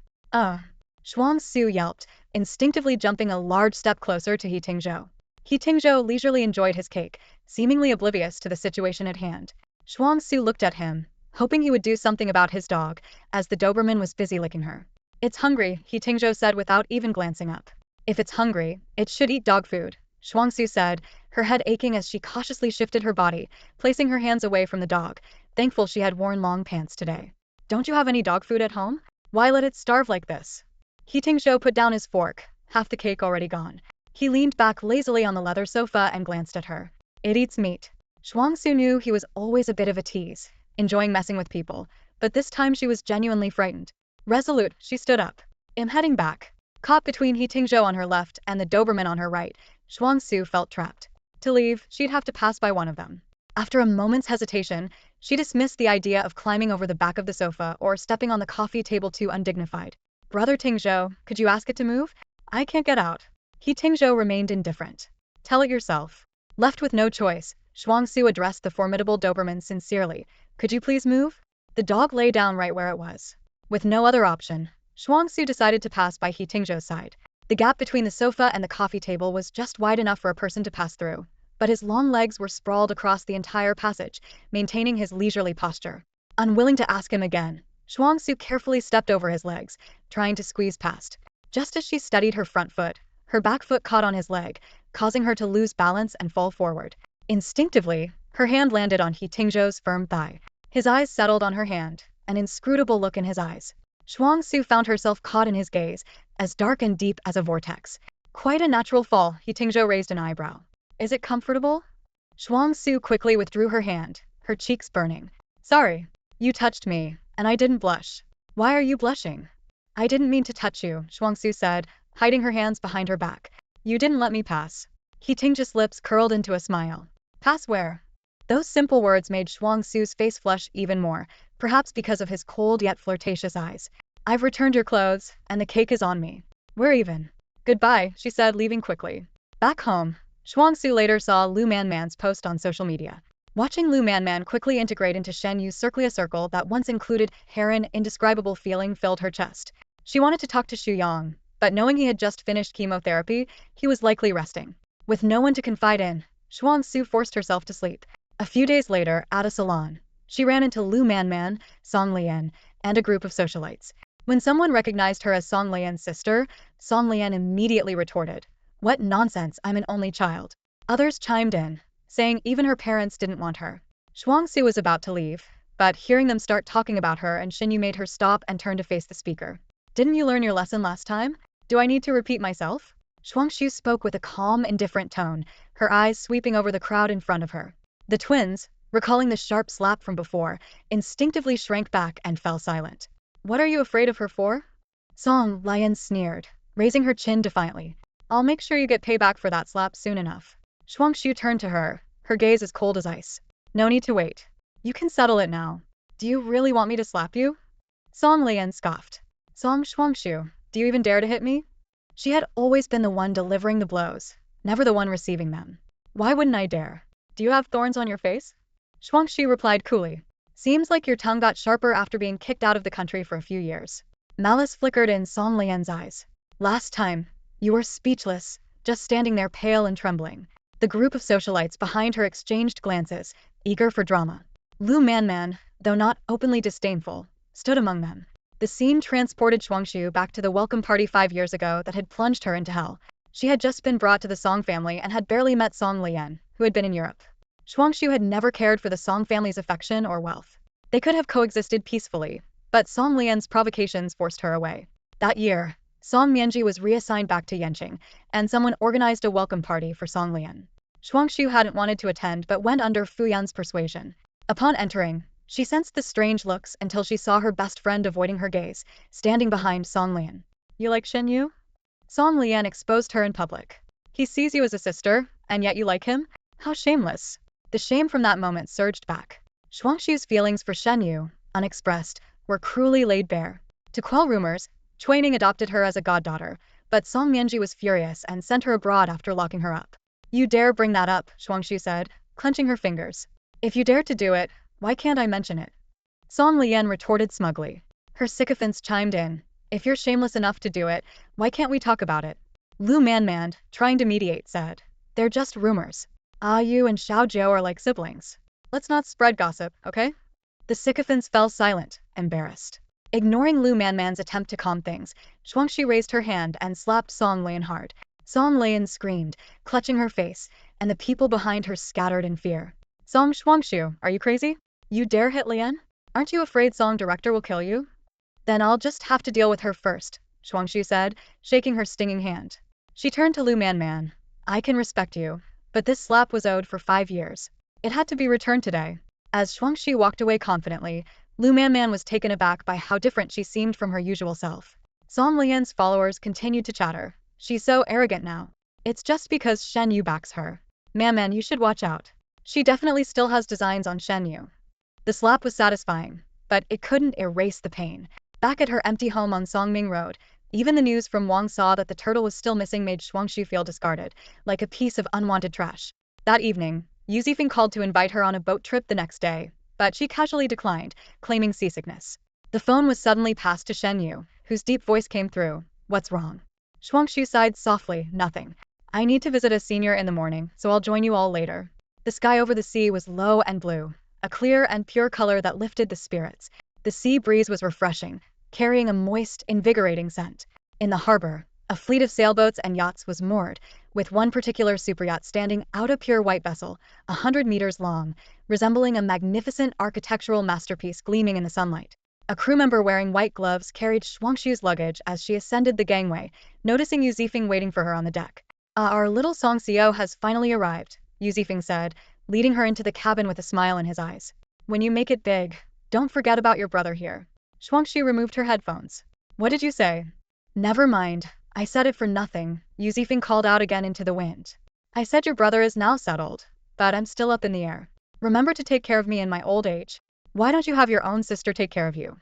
A: Shuangxue yelped, instinctively jumping a large step closer to He Tingzhou. He Tingzhou leisurely enjoyed his cake, seemingly oblivious to the situation at hand. Shuangxue looked at him, hoping he would do something about his dog, as the Doberman was busy licking her. It's hungry, He Tingzhou said without even glancing up. If it's hungry, it should eat dog food, Shuangxue said, her head aching as she cautiously shifted her body, placing her hands away from the dog, thankful she had worn long pants today. Don't you have any dog food at home? Why let it starve like this? He Tingzhou put down his fork, half the cake already gone. He leaned back lazily on the leather sofa and glanced at her. It eats meat. Shuangxue knew he was always a bit of a tease, enjoying messing with people, but this time she was genuinely frightened. Resolute, she stood up. I'm heading back. Caught between He Tingzhou on her left and the Doberman on her right, Shuangxue felt trapped. To leave, she'd have to pass by one of them. After a moment's hesitation, she dismissed the idea of climbing over the back of the sofa or stepping on the coffee table too undignified. Brother Tingzhou, could you ask it to move? I can't get out. He Tingzhou remained indifferent. Tell it yourself. Left with no choice, Shuangxue addressed the formidable Doberman sincerely. Could you please move? The dog lay down right where it was. With no other option, Shuangxue decided to pass by He Tingzhou's side. The gap between the sofa and the coffee table was just wide enough for a person to pass through, but his long legs were sprawled across the entire passage, maintaining his leisurely posture. Unwilling to ask him again, Shuangxue carefully stepped over his legs, trying to squeeze past. Just as she steadied her front foot, her back foot caught on his leg, causing her to lose balance and fall forward. Instinctively, her hand landed on He Tingzhou's firm thigh. His eyes settled on her hand, an inscrutable look in his eyes. Shuangxue found herself caught in his gaze, as dark and deep as a vortex. Quite a natural fall, He Tingzhou raised an eyebrow. Is it comfortable? Shuangxue quickly withdrew her hand, her cheeks burning. Sorry. You touched me, and I didn't blush. Why are you blushing? I didn't mean to touch you, Shuangxue said, hiding her hands behind her back. You didn't let me pass. He Tingzhou's lips curled into a smile. Pass where? Those simple words made Shuangxue's face flush even more, perhaps because of his cold yet flirtatious eyes. I've returned your clothes, and the cake is on me. We're even. Goodbye, she said, leaving quickly. Back home, Shuangxue later saw Lu Manman's post on social media. Watching Lu Manman quickly integrate into Shen Yi's circle that once included her, an indescribable feeling filled her chest. She wanted to talk to Xu Yang, but knowing he had just finished chemotherapy, he was likely resting. With no one to confide in, Shuangxue forced herself to sleep. A few days later, at a salon, she ran into Lu Manman, Song Lian, and a group of socialites. When someone recognized her as Song Lian's sister, Song Lian immediately retorted, "What nonsense, I'm an only child." Others chimed in, saying even her parents didn't want her. Shuangxue was about to leave, but hearing them start talking about her and Shen Yi made her stop and turn to face the speaker. Didn't you learn your lesson last time? Do I need to repeat myself? Shuangxue spoke with a calm, indifferent tone, her eyes sweeping over the crowd in front of her. The twins, recalling the sharp slap from before, instinctively shrank back and fell silent. What are you afraid of her for? Song Lian sneered, raising her chin defiantly. I'll make sure you get payback for that slap soon enough. Shuangxue turned to her, her gaze as cold as ice. No need to wait. You can settle it now. Do you really want me to slap you? Song Lian scoffed. Song Shuangxue, do you even dare to hit me? She had always been the one delivering the blows, never the one receiving them. Why wouldn't I dare? Do you have thorns on your face? Shuangxue replied coolly. Seems like your tongue got sharper after being kicked out of the country for a few years. Malice flickered in Song Lian's eyes. Last time, you were speechless, just standing there pale and trembling. The group of socialites behind her exchanged glances, eager for drama. Lu Manman, though not openly disdainful, stood among them. The scene transported Shuangxue back to the welcome party 5 years ago that had plunged her into hell. She had just been brought to the Song family and had barely met Song Lian, who had been in Europe. Shuangxue had never cared for the Song family's affection or wealth. They could have coexisted peacefully, but Song Lian's provocations forced her away. That year, Song Mianji was reassigned back to Yanqing, and someone organized a welcome party for Song Lian. Shuangxue hadn't wanted to attend but went under Fu Yan's persuasion. Upon entering, she sensed the strange looks until she saw her best friend avoiding her gaze, standing behind Song Lian. You like Shen Yi? Song Lian exposed her in public. He sees you as a sister, and yet you like him? How shameless. The shame from that moment surged back. Shuangxue's feelings for Shen Yi, unexpressed, were cruelly laid bare. To quell rumors, Chuining adopted her as a goddaughter, but Song Mianji was furious and sent her abroad after locking her up. You dare bring that up, Shuangxue said, clenching her fingers. If you dare to do it, why can't I mention it? Song Lian retorted smugly. Her sycophants chimed in. If you're shameless enough to do it, why can't we talk about it? Lu Manman, trying to mediate, said. They're just rumors. You and Xiao Jiao are like siblings. Let's not spread gossip, okay? The sycophants fell silent, embarrassed. Ignoring Lu Manman's attempt to calm things, Shuangxue raised her hand and slapped Song Lian hard. Song Lian screamed, clutching her face, and the people behind her scattered in fear. Song Shuangxue, are you crazy? You dare hit Lian? Aren't you afraid Song Director will kill you? Then I'll just have to deal with her first, Shuangxue said, shaking her stinging hand. She turned to Lu Manman. I can respect you, but this slap was owed for 5 years. It had to be returned today. As Shuangxue walked away confidently, Lu Manman was taken aback by how different she seemed from her usual self. Song Lian's followers continued to chatter. She's so arrogant now. It's just because Shen Yi backs her. Man, you should watch out. She definitely still has designs on Shen Yi. The slap was satisfying, but it couldn't erase the pain. Back at her empty home on Songming Road, even the news from Wang Sa that the turtle was still missing made Shuangxue feel discarded, like a piece of unwanted trash. That evening, Yu Zifeng called to invite her on a boat trip the next day, but she casually declined, claiming seasickness. The phone was suddenly passed to Shen Yi, whose deep voice came through. What's wrong? Shuangxue sighed softly. Nothing. I need to visit a senior in the morning, so I'll join you all later. The sky over the sea was low and blue, a clear and pure color that lifted the spirits. The sea breeze was refreshing, carrying a moist, invigorating scent. In the harbor, a fleet of sailboats and yachts was moored, with one particular superyacht standing out, a pure white vessel, 100 meters long, resembling a magnificent architectural masterpiece gleaming in the sunlight. A crew member wearing white gloves carried Shuangxue's luggage as she ascended the gangway, noticing Yu Zifeng waiting for her on the deck. Our little Songxiao has finally arrived, Yu Zifeng said, leading her into the cabin with a smile in his eyes. When you make it big, don't forget about your brother here. Shuangxue removed her headphones. What did you say? Never mind. I said it for nothing, Yu Zifeng called out again into the wind. I said your brother is now settled, but I'm still up in the air. Remember to take care of me in my old age. Why don't you have your own sister take care of you?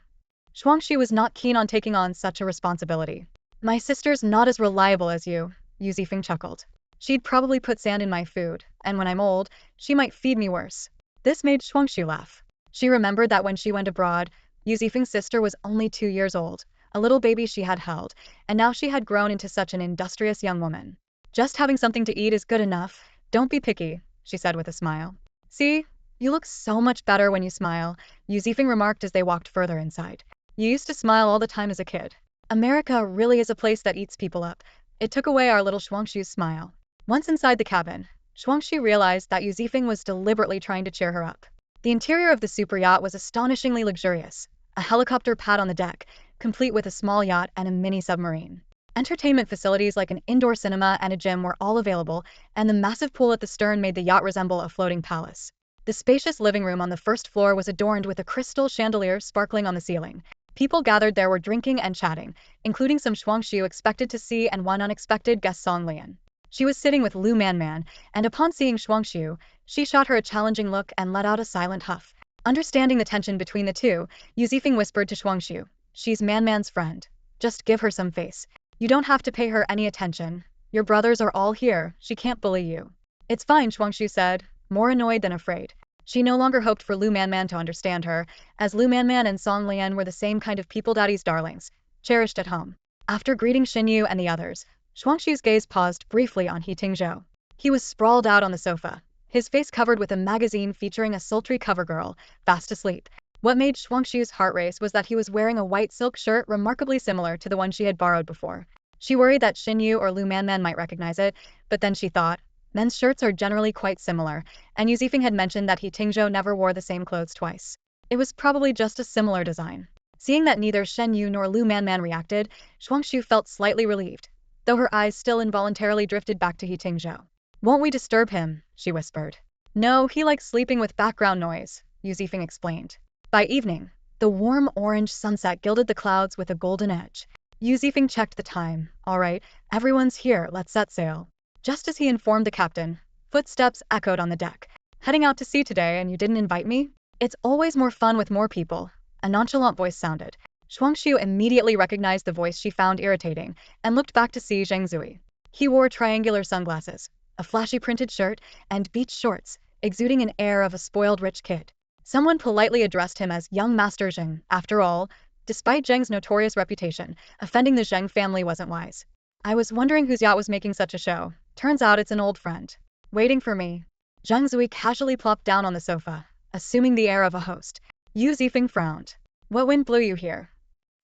A: Shuangxue was not keen on taking on such a responsibility. My sister's not as reliable as you, Yu Zifeng chuckled. She'd probably put sand in my food, and when I'm old, she might feed me worse. This made Shuangxue laugh. She remembered that when she went abroad, Yu Zifeng's sister was only 2 years old, a little baby she had held, and now she had grown into such an industrious young woman. Just having something to eat is good enough. Don't be picky, she said with a smile. See? You look so much better when you smile, Yu Zifeng remarked as they walked further inside. You used to smile all the time as a kid. America really is a place that eats people up. It took away our little Shuangxue's smile. Once inside the cabin, Shuangxue realized that Yu Zifeng was deliberately trying to cheer her up. The interior of the super yacht was astonishingly luxurious. A helicopter pad on the deck, complete with a small yacht and a mini submarine. Entertainment facilities like an indoor cinema and a gym were all available, and the massive pool at the stern made the yacht resemble a floating palace. The spacious living room on the first floor was adorned with a crystal chandelier sparkling on the ceiling. People gathered there were drinking and chatting, including some Shuangxue expected to see and one unexpected guest, Song Lian. She was sitting with Lu Manman, and upon seeing Shuangxue, she shot her a challenging look and let out a silent huff. Understanding the tension between the two, Yu Zifeng whispered to Shuangxue, "She's Manman's friend. Just give her some face. You don't have to pay her any attention. Your brothers are all here, she can't bully you." "It's fine," Shuangxue said, more annoyed than afraid. She no longer hoped for Lu Manman to understand her, as Lu Manman and Song Lian were the same kind of people daddy's darlings, cherished at home. After greeting Shen Yi and the others, Shuangxue's gaze paused briefly on He Tingzhou. He was sprawled out on the sofa, his face covered with a magazine featuring a sultry cover girl, fast asleep. What made Shuangxue's heart race was that he was wearing a white silk shirt remarkably similar to the one she had borrowed before. She worried that Shen Yi or Lu Manman might recognize it, but then she thought, men's shirts are generally quite similar, and Yu Zifeng had mentioned that He Tingzhou never wore the same clothes twice. It was probably just a similar design. Seeing that neither Shen Yu nor Lu Manman reacted, Shuangxue felt slightly relieved, though her eyes still involuntarily drifted back to He Tingzhou. "Won't we disturb him?" she whispered. "No, he likes sleeping with background noise," Yu Zifeng explained. By evening, the warm orange sunset gilded the clouds with a golden edge. Yu Zifeng checked the time. "All right, everyone's here, let's set sail." Just as he informed the captain, footsteps echoed on the deck. "Heading out to sea today and you didn't invite me? It's always more fun with more people," a nonchalant voice sounded. Shuangxue immediately recognized the voice she found irritating and looked back to see Zheng Zui. He wore triangular sunglasses, a flashy printed shirt, and beach shorts, exuding an air of a spoiled rich kid. Someone politely addressed him as young Master Zheng. After all, despite Zheng's notorious reputation, offending the Zheng family wasn't wise. "I was wondering whose yacht was making such a show. Turns out it's an old friend. Waiting for me." Zheng Zui casually plopped down on the sofa, assuming the air of a host. Yu Zifeng frowned. "What wind blew you here?"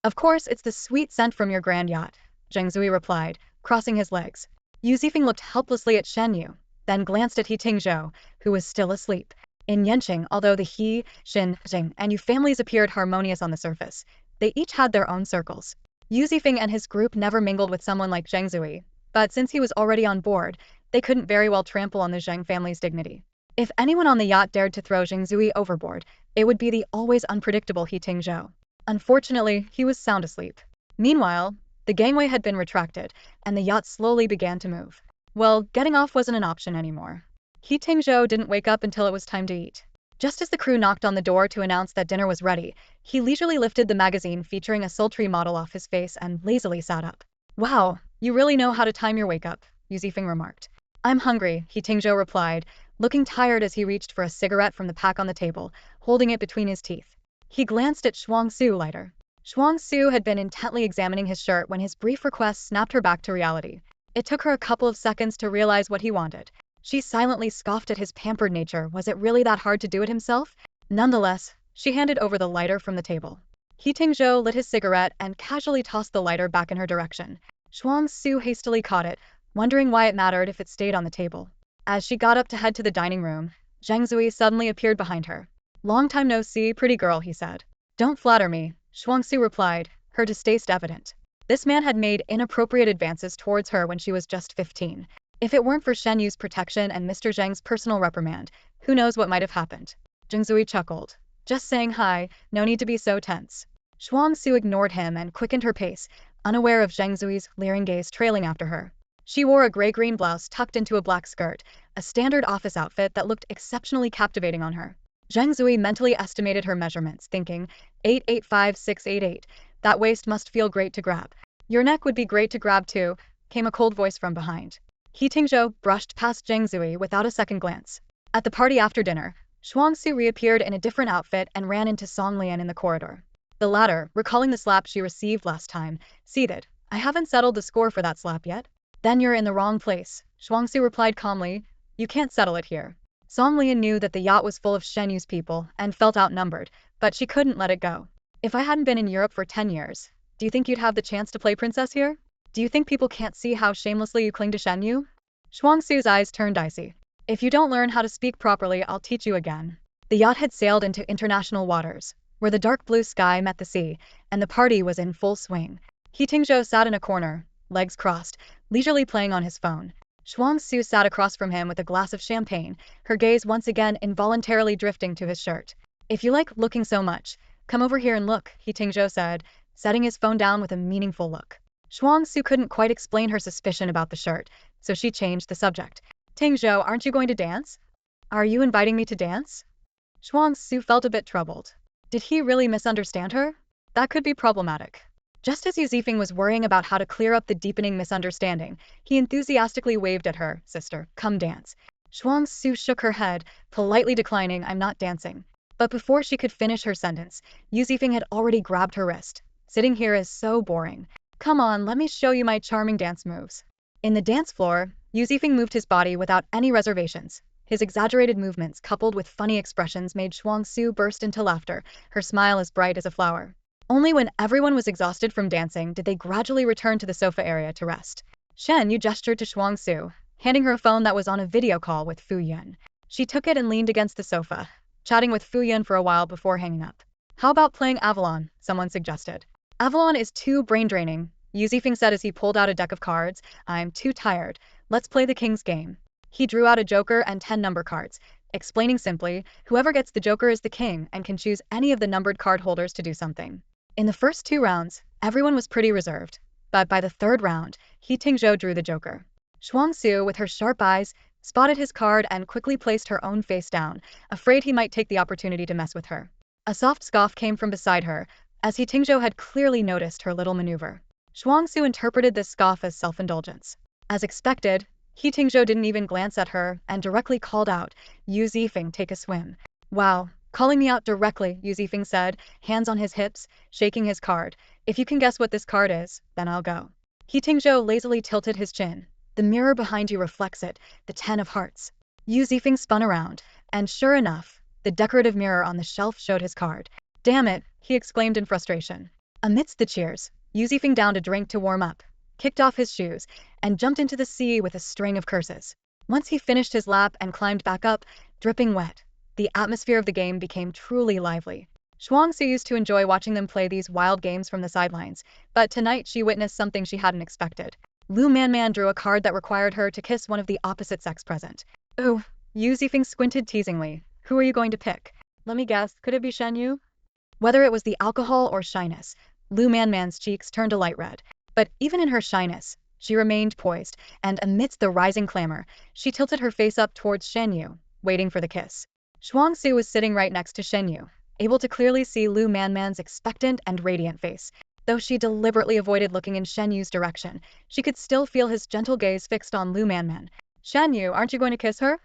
A: "Of course, it's the sweet scent from your grand yacht," Zheng Zui replied, crossing his legs. Yu Zifeng looked helplessly at Shen Yu, then glanced at He Tingzhou, who was still asleep. In Yanqing, although the He, Shen, Zheng, and Yu families appeared harmonious on the surface, they each had their own circles. Yu Zifeng and his group never mingled with someone like Zheng Zui, but since he was already on board, they couldn't very well trample on the Zheng family's dignity. If anyone on the yacht dared to throw Zheng Zui overboard, it would be the always unpredictable He Tingzhou. Unfortunately, he was sound asleep. Meanwhile, the gangway had been retracted, and the yacht slowly began to move. Well, getting off wasn't an option anymore. He Tingzhou didn't wake up until it was time to eat. Just as the crew knocked on the door to announce that dinner was ready, he leisurely lifted the magazine featuring a sultry model off his face and lazily sat up. "Wow, you really know how to time your wake-up," Yu Zifeng remarked. "I'm hungry," He Tingzhou replied, looking tired as he reached for a cigarette from the pack on the table, holding it between his teeth. He glanced at Shuangxue lighter. Shuangxue had been intently examining his shirt when his brief request snapped her back to reality. It took her a couple of seconds to realize what he wanted. She silently scoffed at his pampered nature. Was it really that hard to do it himself? Nonetheless, she handed over the lighter from the table. He Tingzhou lit his cigarette and casually tossed the lighter back in her direction. Shuangxue hastily caught it, wondering why it mattered if it stayed on the table. As she got up to head to the dining room, Zheng Zui suddenly appeared behind her. "Long time no see, pretty girl," he said. "Don't flatter me. Shuangxue replied, her distaste evident. This man had made inappropriate advances towards her when she was just 15. If it weren't for Shen Yu's protection and Mr. Zheng's personal reprimand, who knows what might have happened. Zhengzui chuckled. Just saying hi, no need to be so tense. Shuangxue ignored him and quickened her pace, unaware of Zhengzui's leering gaze trailing after her. She wore a gray-green blouse tucked into a black skirt, a standard office outfit that looked exceptionally captivating on her. Zhengzui mentally estimated her measurements, thinking, 885-688, that waist must feel great to grab. Your neck would be great to grab too, came a cold voice from behind. He Tingzhou brushed past Zhengzui without a second glance. At the party after dinner, Shuangxue reappeared in a different outfit and ran into Songlian in the corridor. The latter, recalling the slap she received last time, seethed. I haven't settled the score for that slap yet. Then you're in the wrong place, Shuangxue replied calmly. You can't settle it here. Songlian knew that the yacht was full of Shen Yu's people and felt outnumbered, but she couldn't let it go. If I hadn't been in Europe for 10 years, do you think you'd have the chance to play princess here? Do you think people can't see how shamelessly you cling to Shen Yu? Shuangxue's eyes turned icy. If you don't learn how to speak properly, I'll teach you again. The yacht had sailed into international waters, where the dark blue sky met the sea, and the party was in full swing. He Tingzhou sat in a corner, legs crossed, leisurely playing on his phone. Shuangxue sat across from him with a glass of champagne, her gaze once again involuntarily drifting to his shirt. If you like looking so much, come over here and look, He Tingzhou said, setting his phone down with a meaningful look. Shuangxue couldn't quite explain her suspicion about the shirt, so she changed the subject. Tingzhou, aren't you going to dance? Are you inviting me to dance? Shuangxue felt a bit troubled. Did he really misunderstand her? That could be problematic. Just as Yu Zifeng was worrying about how to clear up the deepening misunderstanding, he enthusiastically waved at her. Sister, come dance. Shuangxue shook her head, politely declining, I'm not dancing. But before she could finish her sentence, Yu Zifeng had already grabbed her wrist. Sitting here is so boring. Come on, let me show you my charming dance moves. In the dance floor, Yu Zifeng moved his body without any reservations. His exaggerated movements coupled with funny expressions made Shuangxue burst into laughter, her smile as bright as a flower. Only when everyone was exhausted from dancing did they gradually return to the sofa area to rest. Shen Yi gestured to Shuangxue, handing her a phone that was on a video call with Fu Yun. She took it and leaned against the sofa, chatting with Fu Yun for a while before hanging up. How about playing Avalon? Someone suggested. Avalon is too brain-draining, Yu Zifeng said as he pulled out a deck of cards. I'm too tired. Let's play the king's game. He drew out a joker and 10 number cards, explaining simply, whoever gets the joker is the king and can choose any of the numbered card holders to do something. In the first 2 rounds, everyone was pretty reserved, but by the 3rd round, He Tingzhou drew the joker. Shuangxue, with her sharp eyes, spotted his card and quickly placed her own face down, afraid he might take the opportunity to mess with her. A soft scoff came from beside her, as He Tingzhou had clearly noticed her little maneuver. Shuangxue interpreted this scoff as self-indulgence. As expected, He Tingzhou didn't even glance at her and directly called out, Yu Zifeng, take a swim. Wow, calling me out directly, Yu Zifeng said, hands on his hips, shaking his card. If you can guess what this card is, then I'll go. He Tingzhou lazily tilted his chin. The mirror behind you reflects it, the 10 of hearts. Yu Zifeng spun around, and sure enough, the decorative mirror on the shelf showed his card. Damn it, he exclaimed in frustration. Amidst the cheers, Yu Zifeng downed a drink to warm up, kicked off his shoes, and jumped into the sea with a string of curses. Once he finished his lap and climbed back up, dripping wet, the atmosphere of the game became truly lively. Shuangxue used to enjoy watching them play these wild games from the sidelines, but tonight she witnessed something she hadn't expected. Lu Manman drew a card that required her to kiss one of the opposite sex present. Ooh, Yu Zifeng squinted teasingly. Who are you going to pick? Let me guess, could it be Shen Yu? Whether it was the alcohol or shyness, Lu Manman's cheeks turned a light red. But even in her shyness, she remained poised, and amidst the rising clamor, she tilted her face up towards Shen Yu, waiting for the kiss. Shuangxue was sitting right next to Shen Yu, able to clearly see Lu Manman's expectant and radiant face. Though she deliberately avoided looking in Shen Yu's direction, she could still feel his gentle gaze fixed on Lu Manman. Shen Yu, aren't you going to kiss her?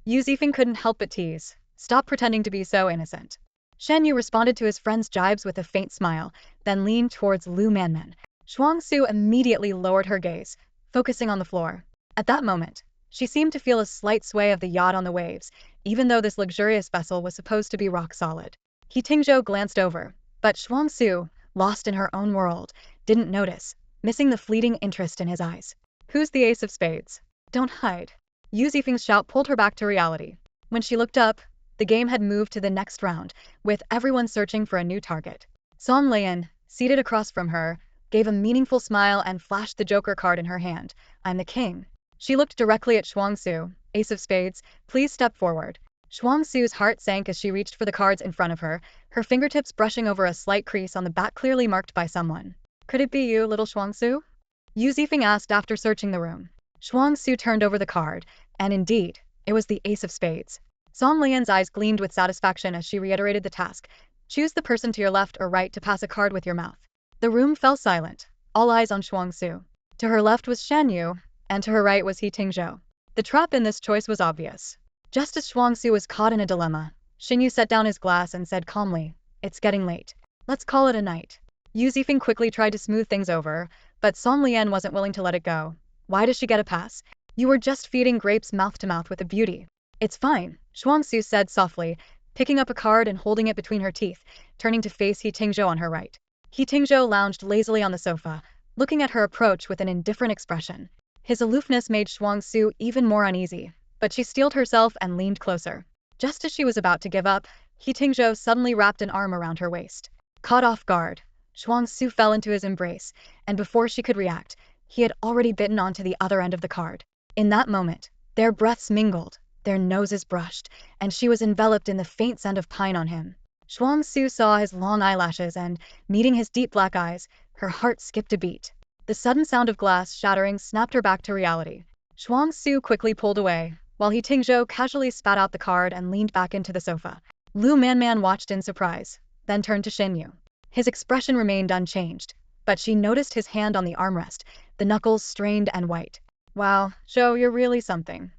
A: Yu Zifeng couldn't help but tease. Stop pretending to be so innocent. Shen Yu responded to his friend's jibes with a faint smile, then leaned towards Lu Manman. Shuangxue immediately lowered her gaze, focusing on the floor. At that moment, she seemed to feel a slight sway of the yacht on the waves, even though this luxurious vessel was supposed to be rock solid. He Tingzhou glanced over, but Shuangxue, lost in her own world, didn't notice, missing the fleeting interest in his eyes. Who's the ace of spades? Don't hide. Yu Zifeng's shout pulled her back to reality. When she looked up, the game had moved to the next round, with everyone searching for a new target. Song Lian, seated across from her, gave a meaningful smile and flashed the Joker card in her hand. I'm the king. She looked directly at Shuangxue. Ace of spades, please step forward. Shuangxue's heart sank as she reached for the cards in front of her, her fingertips brushing over a slight crease on the back clearly marked by someone. Could it be you, little Shuangxue? Yu Zifeng asked after searching the room. Shuangxue turned over the card, and indeed, it was the ace of spades. Song Lian's eyes gleamed with satisfaction as she reiterated the task. Choose the person to your left or right to pass a card with your mouth. The room fell silent, all eyes on Shuangxue. To her left was Shen Yi, and to her right was He Tingzhou. The trap in this choice was obvious. Just as Shuangxue was caught in a dilemma, Shen Yi set down his glass and said calmly, it's getting late. Let's call it a night. Yu Zifeng quickly tried to smooth things over, but Song Lian wasn't willing to let it go. Why does she get a pass? You were just feeding grapes mouth to mouth with a beauty. It's fine, Shuangxue said softly, picking up a card and holding it between her teeth, turning to face He Tingzhou on her right. He Tingzhou lounged lazily on the sofa, looking at her approach with an indifferent expression. His aloofness made Shuangxue even more uneasy, but she steeled herself and leaned closer. Just as she was about to give up, He Tingzhou suddenly wrapped an arm around her waist. Caught off guard, Shuangxue fell into his embrace, and before she could react, he had already bitten onto the other end of the card. In that moment, their breaths mingled, their noses brushed, and she was enveloped in the faint scent of pine on him. Shuangxue saw his long eyelashes and, meeting his deep black eyes, her heart skipped a beat. The sudden sound of glass shattering snapped her back to reality. Shuangxue quickly pulled away, while He Tingzhou casually spat out the card and leaned back into the sofa. Lu Manman watched in surprise, then turned to Shen Yi. His expression remained unchanged, but she noticed his hand on the armrest, the knuckles strained and white. Wow, Zhou, you're really something.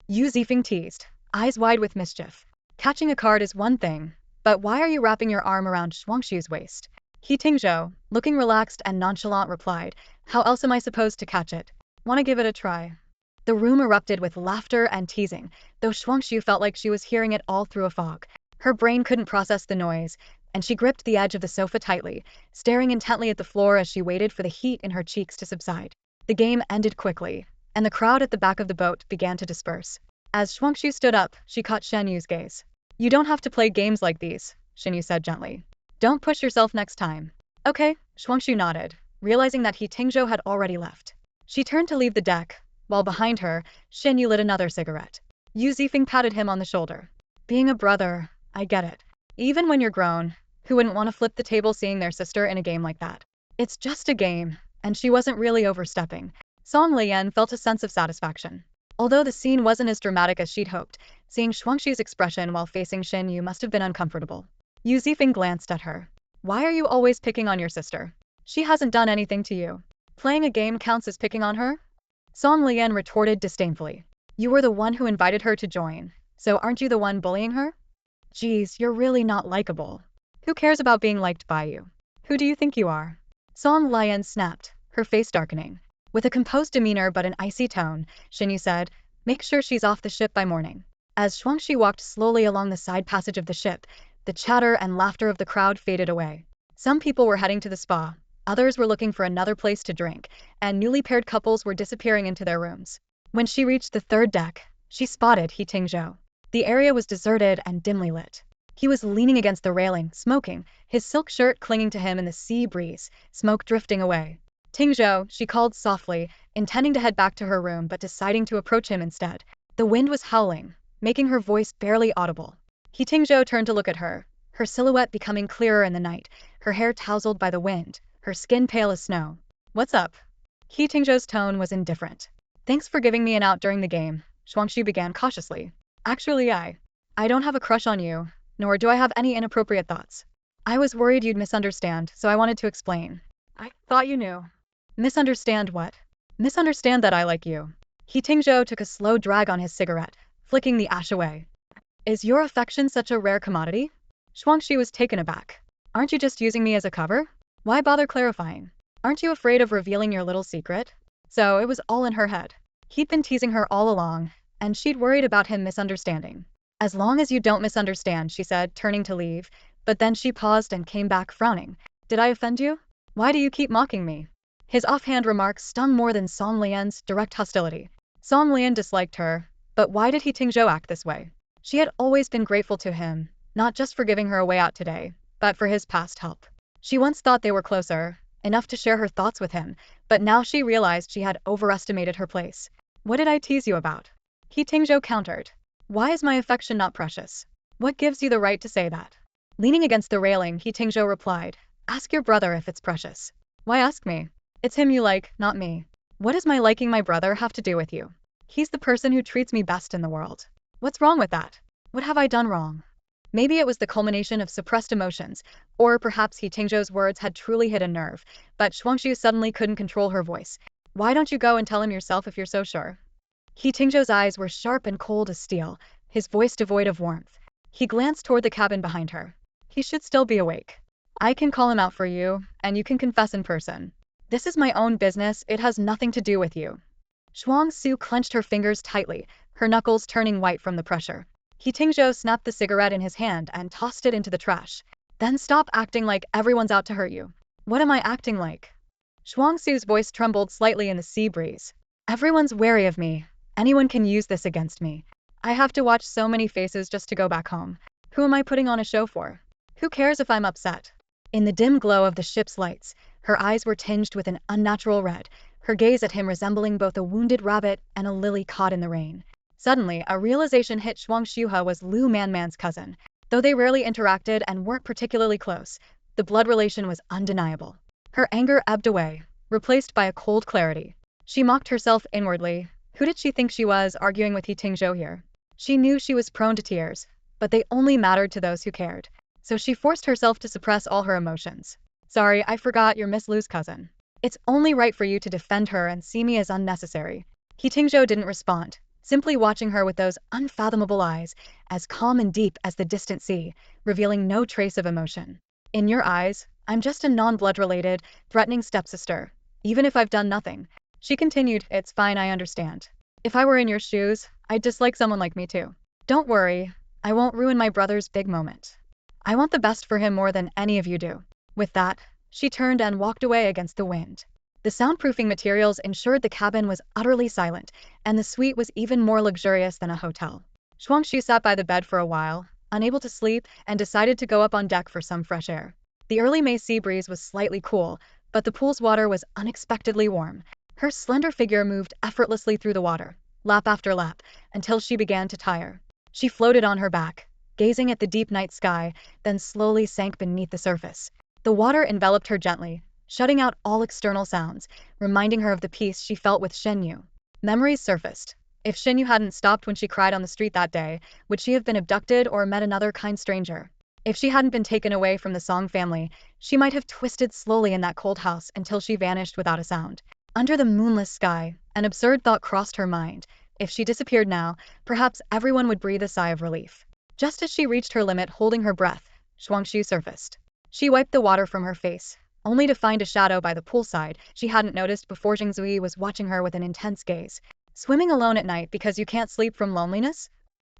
A: Yu Zifeng teased, eyes wide with mischief. Catching a card is one thing, but why are you wrapping your arm around Shuangxue's waist? He Tingzhou, looking relaxed and nonchalant, replied, how else am I supposed to catch it? Wanna give it a try? The room erupted with laughter and teasing, though Shuangxue felt like she was hearing it all through a fog. Her brain couldn't process the noise, and she gripped the edge of the sofa tightly, staring intently at the floor as she waited for the heat in her cheeks to subside. The game ended quickly, and the crowd at the back of the boat began to disperse. As Shuangxue stood up, she caught Shen Yi's gaze. You don't have to play games like these, Shen Yi said gently. Don't push yourself next time. Okay, Shuangxue nodded, realizing that He Tingzhou had already left. She turned to leave the deck, while behind her, Shen Yi lit another cigarette. Yu Zifeng patted him on the shoulder. Being a brother, I get it. Even when you're grown, who wouldn't want to flip the table seeing their sister in a game like that? It's just a game, and she wasn't really overstepping. Song Lian felt a sense of satisfaction. Although the scene wasn't as dramatic as she'd hoped, seeing Shuangxue's expression while facing Shen Yi must have been uncomfortable. Yu Zifeng glanced at her. Why are you always picking on your sister? She hasn't done anything to you. Playing a game counts as picking on her? Song Lian retorted disdainfully. You were the one who invited her to join, so aren't you the one bullying her? Geez, you're really not likable. Who cares about being liked by you? Who do you think you are? Song Lian snapped, her face darkening. With a composed demeanor but an icy tone, Shen Yi said, make sure she's off the ship by morning. As Shuangxue walked slowly along the side passage of the ship, the chatter and laughter of the crowd faded away. Some people were heading to the spa, others were looking for another place to drink, and newly paired couples were disappearing into their rooms. When she reached the third deck, she spotted He Tingzhou. The area was deserted and dimly lit. He was leaning against the railing, smoking, his silk shirt clinging to him in the sea breeze, smoke drifting away. Tingzhou, she called softly, intending to head back to her room but deciding to approach him instead. The wind was howling, making her voice barely audible. He Tingzhou turned to look at her, her silhouette becoming clearer in the night, her hair tousled by the wind, her skin pale as snow. What's up? He Tingzhou's tone was indifferent. Thanks for giving me an out during the game, Shuangxue began cautiously. Actually, I don't have a crush on you, nor do I have any inappropriate thoughts. I was worried you'd misunderstand, so I wanted to explain. I thought you knew. Misunderstand what? Misunderstand that I like you. He Tingzhou took a slow drag on his cigarette, flicking the ash away. Is your affection such a rare commodity? Shuangxue was taken aback. Aren't you just using me as a cover? Why bother clarifying? Aren't you afraid of revealing your little secret? So it was all in her head. He'd been teasing her all along, and she'd worried about him misunderstanding. As long as you don't misunderstand, she said, turning to leave, but then she paused and came back frowning. Did I offend you? Why do you keep mocking me? His offhand remarks stung more than Song Lian's direct hostility. Song Lian disliked her, but why did He Tingzhou act this way? She had always been grateful to him, not just for giving her a way out today, but for his past help. She once thought they were closer, enough to share her thoughts with him, but now she realized she had overestimated her place. What did I tease you about? He Tingzhou countered. Why is my affection not precious? What gives you the right to say that? Leaning against the railing, He Tingzhou replied, ask your brother if it's precious. Why ask me? It's him you like, not me. What does my liking my brother have to do with you? He's the person who treats me best in the world. What's wrong with that? What have I done wrong? Maybe it was the culmination of suppressed emotions, or perhaps He Tingzhou's words had truly hit a nerve, but Shuangxue suddenly couldn't control her voice. Why don't you go and tell him yourself if you're so sure? He Tingzhou's eyes were sharp and cold as steel, his voice devoid of warmth. He glanced toward the cabin behind her. He should still be awake. I can call him out for you, and you can confess in person. This is my own business, it has nothing to do with you. Shuangxue clenched her fingers tightly, her knuckles turning white from the pressure. He Tingzhou snapped the cigarette in his hand and tossed it into the trash. Then stop acting like everyone's out to hurt you. What am I acting like? Shuangxue's voice trembled slightly in the sea breeze. Everyone's wary of me. Anyone can use this against me. I have to watch so many faces just to go back home. Who am I putting on a show for? Who cares if I'm upset? In the dim glow of the ship's lights, her eyes were tinged with an unnatural red, her gaze at him resembling both a wounded rabbit and a lily caught in the rain. Suddenly, a realization hit Shuangxue was Lu Manman's cousin. Though they rarely interacted and weren't particularly close, the blood relation was undeniable. Her anger ebbed away, replaced by a cold clarity. She mocked herself inwardly. Who did she think she was, arguing with He Tingzhou here? She knew she was prone to tears, but they only mattered to those who cared. So she forced herself to suppress all her emotions. Sorry, I forgot you're Miss Lu's cousin. It's only right for you to defend her and see me as unnecessary. He Tingzhou didn't respond, simply watching her with those unfathomable eyes, as calm and deep as the distant sea, revealing no trace of emotion. In your eyes, I'm just a non-blood related, threatening stepsister. Even if I've done nothing. She continued, it's fine, I understand. If I were in your shoes, I'd dislike someone like me too. Don't worry, I won't ruin my brother's big moment. I want the best for him more than any of you do. With that, she turned and walked away against the wind. The soundproofing materials ensured the cabin was utterly silent, and the suite was even more luxurious than a hotel. Shuangxue sat by the bed for a while, unable to sleep, and decided to go up on deck for some fresh air. The early May sea breeze was slightly cool, but the pool's water was unexpectedly warm. Her slender figure moved effortlessly through the water, lap after lap, until she began to tire. She floated on her back, gazing at the deep night sky, then slowly sank beneath the surface. The water enveloped her gently, shutting out all external sounds, reminding her of the peace she felt with Shen Yi. Memories surfaced. If Shen Yi hadn't stopped when she cried on the street that day, would she have been abducted or met another kind stranger? If she hadn't been taken away from the Song family, she might have twisted slowly in that cold house until she vanished without a sound. Under the moonless sky, an absurd thought crossed her mind. If she disappeared now, perhaps everyone would breathe a sigh of relief. Just as she reached her limit, holding her breath, Shuangxue surfaced. She wiped the water from her face, only to find a shadow by the poolside she hadn't noticed before. Shuangxue was watching her with an intense gaze. Swimming alone at night because you can't sleep from loneliness?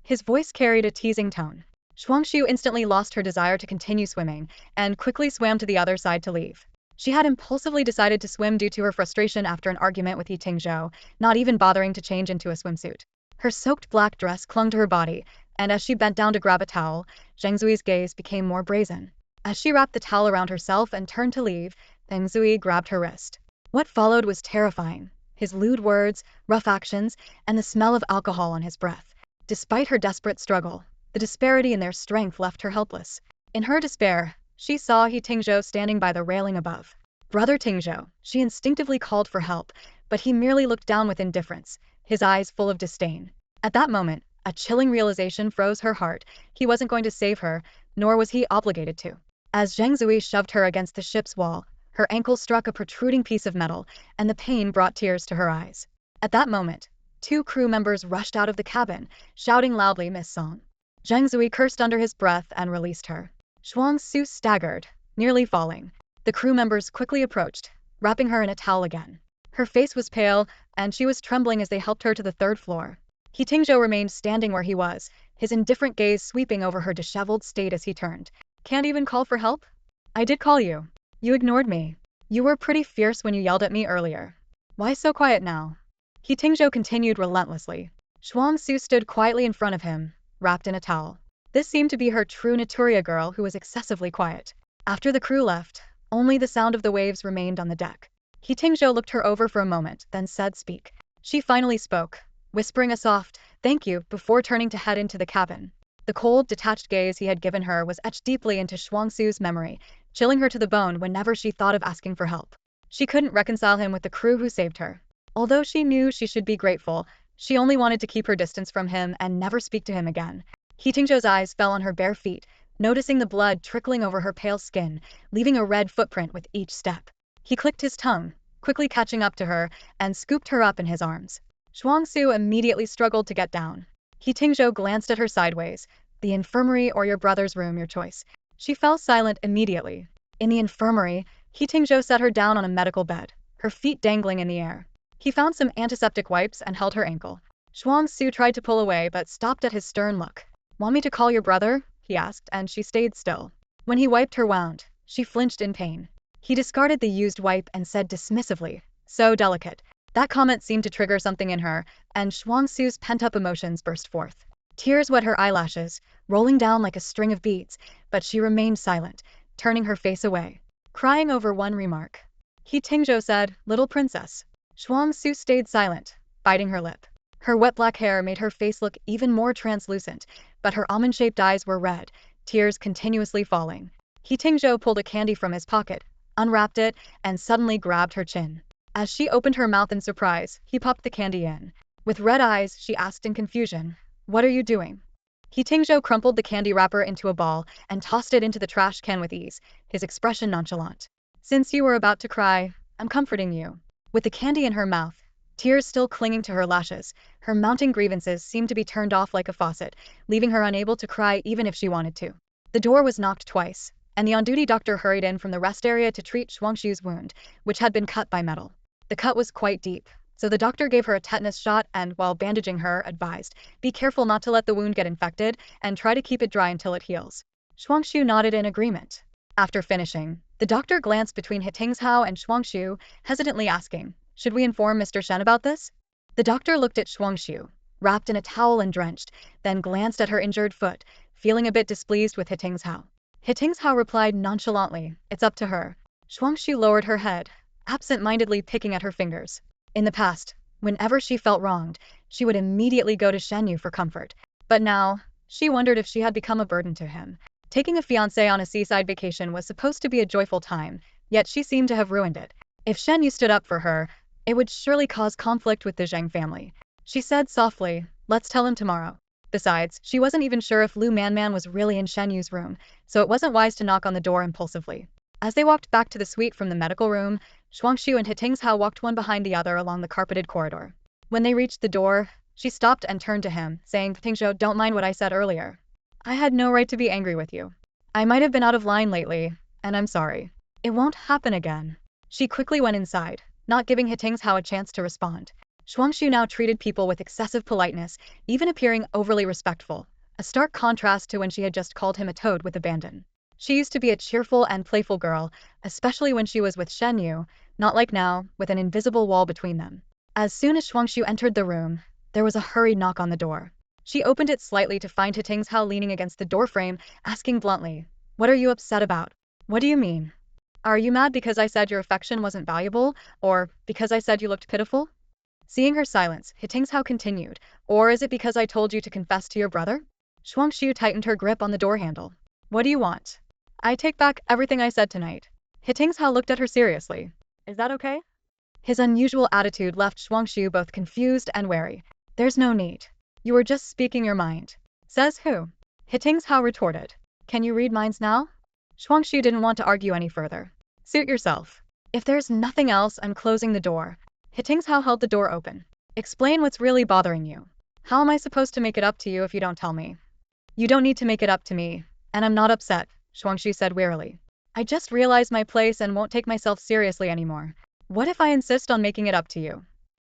A: His voice carried a teasing tone. Shuangxue instantly lost her desire to continue swimming, and quickly swam to the other side to leave. She had impulsively decided to swim due to her frustration after an argument with He Tingzhou, not even bothering to change into a swimsuit. Her soaked black dress clung to her body, and as she bent down to grab a towel, Zhengzui's gaze became more brazen. As she wrapped the towel around herself and turned to leave, Zhengzui grabbed her wrist. What followed was terrifying. His lewd words, rough actions, and the smell of alcohol on his breath. Despite her desperate struggle, the disparity in their strength left her helpless. In her despair, she saw He Tingzhou standing by the railing above. Brother Tingzhou, she instinctively called for help, but he merely looked down with indifference, his eyes full of disdain. At that moment, a chilling realization froze her heart. He wasn't going to save her, nor was he obligated to. As Zhengzui shoved her against the ship's wall, her ankle struck a protruding piece of metal, and the pain brought tears to her eyes. At that moment, 2 crew members rushed out of the cabin, shouting loudly, "Miss Song." Zhengzui cursed under his breath and released her. Shuangxue staggered, nearly falling. The crew members quickly approached, wrapping her in a towel again. Her face was pale, and she was trembling as they helped her to the 3rd floor. He Tingzhou remained standing where he was, his indifferent gaze sweeping over her disheveled state as he turned. Can't even call for help? I did call you. You ignored me. You were pretty fierce when you yelled at me earlier. Why so quiet now? He Tingzhou continued relentlessly. Shuangxue stood quietly in front of him, wrapped in a towel. This seemed to be her true Naturia girl who was excessively quiet. After the crew left, Only the sound of the waves remained on the deck. He Tingzhou looked her over for a moment, then said speak. She finally spoke, whispering a soft, thank you, before turning to head into the cabin. The cold, detached gaze he had given her was etched deeply into Shuangxue's memory, chilling her to the bone whenever she thought of asking for help. She couldn't reconcile him with the crew who saved her. Although she knew she should be grateful, she only wanted to keep her distance from him and never speak to him again. He Tingzhou's eyes fell on her bare feet, noticing the blood trickling over her pale skin, leaving a red footprint with each step. He clicked his tongue, quickly catching up to her, and scooped her up in his arms. Shuangxue immediately struggled to get down. He Tingzhou glanced at her sideways. The infirmary or your brother's room, your choice. She fell silent immediately. In the infirmary, He Tingzhou set her down on a medical bed, her feet dangling in the air. He found some antiseptic wipes and held her ankle. Shuangxue tried to pull away but stopped at his stern look. Want me to call your brother? He asked, and she stayed still. When he wiped her wound, she flinched in pain. He discarded the used wipe and said dismissively, so delicate. That comment seemed to trigger something in her, and Shuangxue's pent-up emotions burst forth. Tears wet her eyelashes, rolling down like a string of beads, but she remained silent, turning her face away, crying over one remark. He Tingzhou said, little princess. Shuangxue stayed silent, biting her lip. Her wet black hair made her face look even more translucent, but her almond-shaped eyes were red, tears continuously falling. He Tingzhou pulled a candy from his pocket, unwrapped it, and suddenly grabbed her chin. As she opened her mouth in surprise, he popped the candy in. With red eyes, she asked in confusion, what are you doing? He Tingzhou crumpled the candy wrapper into a ball and tossed it into the trash can with ease, his expression nonchalant. Since you were about to cry, I'm comforting you. With the candy in her mouth, tears still clinging to her lashes, her mounting grievances seemed to be turned off like a faucet, leaving her unable to cry even if she wanted to. The door was knocked twice, and the on-duty doctor hurried in from the rest area to treat Shuangxue's wound, which had been cut by metal. The cut was quite deep, so the doctor gave her a tetanus shot and, while bandaging her, advised, be careful not to let the wound get infected and try to keep it dry until it heals. Shuangxue nodded in agreement. After finishing, the doctor glanced between He Tingzhou and Shuangxue, hesitantly asking, should we inform Mr. Shen about this? The doctor looked at Shuangxue, wrapped in a towel and drenched, then glanced at her injured foot, feeling a bit displeased with He Tingzhou. He Tingzhou replied nonchalantly, it's up to her. Shuangxue lowered her head, absent-mindedly picking at her fingers. In the past, whenever she felt wronged, she would immediately go to Shen Yi for comfort. But now, she wondered if she had become a burden to him. Taking a fiancé on a seaside vacation was supposed to be a joyful time, yet she seemed to have ruined it. If Shen Yi stood up for her, it would surely cause conflict with the Zheng family. She said softly, let's tell him tomorrow. Besides, she wasn't even sure if Lu Manman was really in Shen Yu's room, so it wasn't wise to knock on the door impulsively. As they walked back to the suite from the medical room, Shuangxue and He Tingzhou walked one behind the other along the carpeted corridor. When they reached the door, she stopped and turned to him, saying, Tingzhou, don't mind what I said earlier. I had no right to be angry with you. I might have been out of line lately, and I'm sorry. It won't happen again. She quickly went inside, not giving He Tingzhou a chance to respond. Shuangxue now treated people with excessive politeness, even appearing overly respectful, a stark contrast to when she had just called him a toad with abandon. She used to be a cheerful and playful girl, especially when she was with Shen Yi, not like now, with an invisible wall between them. As soon as Shuangxue entered the room, there was a hurried knock on the door. She opened it slightly to find He Tingzhou leaning against the doorframe, asking bluntly, what are you upset about? What do you mean? Are you mad because I said your affection wasn't valuable, or because I said you looked pitiful? Seeing her silence, He Tingzhou continued, or is it because I told you to confess to your brother? Shuangxue tightened her grip on the door handle. What do you want? I take back everything I said tonight. He Tingzhou looked at her seriously. Is that okay? His unusual attitude left Shuangxue both confused and wary. There's no need. You were just speaking your mind. Says who? He Tingzhou retorted. Can you read minds now? Shuangxue didn't want to argue any further. Suit yourself. If there's nothing else, I'm closing the door. He Tingzhou held the door open. Explain what's really bothering you. How am I supposed to make it up to you if you don't tell me? You don't need to make it up to me, and I'm not upset, Shuangxue said wearily. I just realized my place and won't take myself seriously anymore. What if I insist on making it up to you?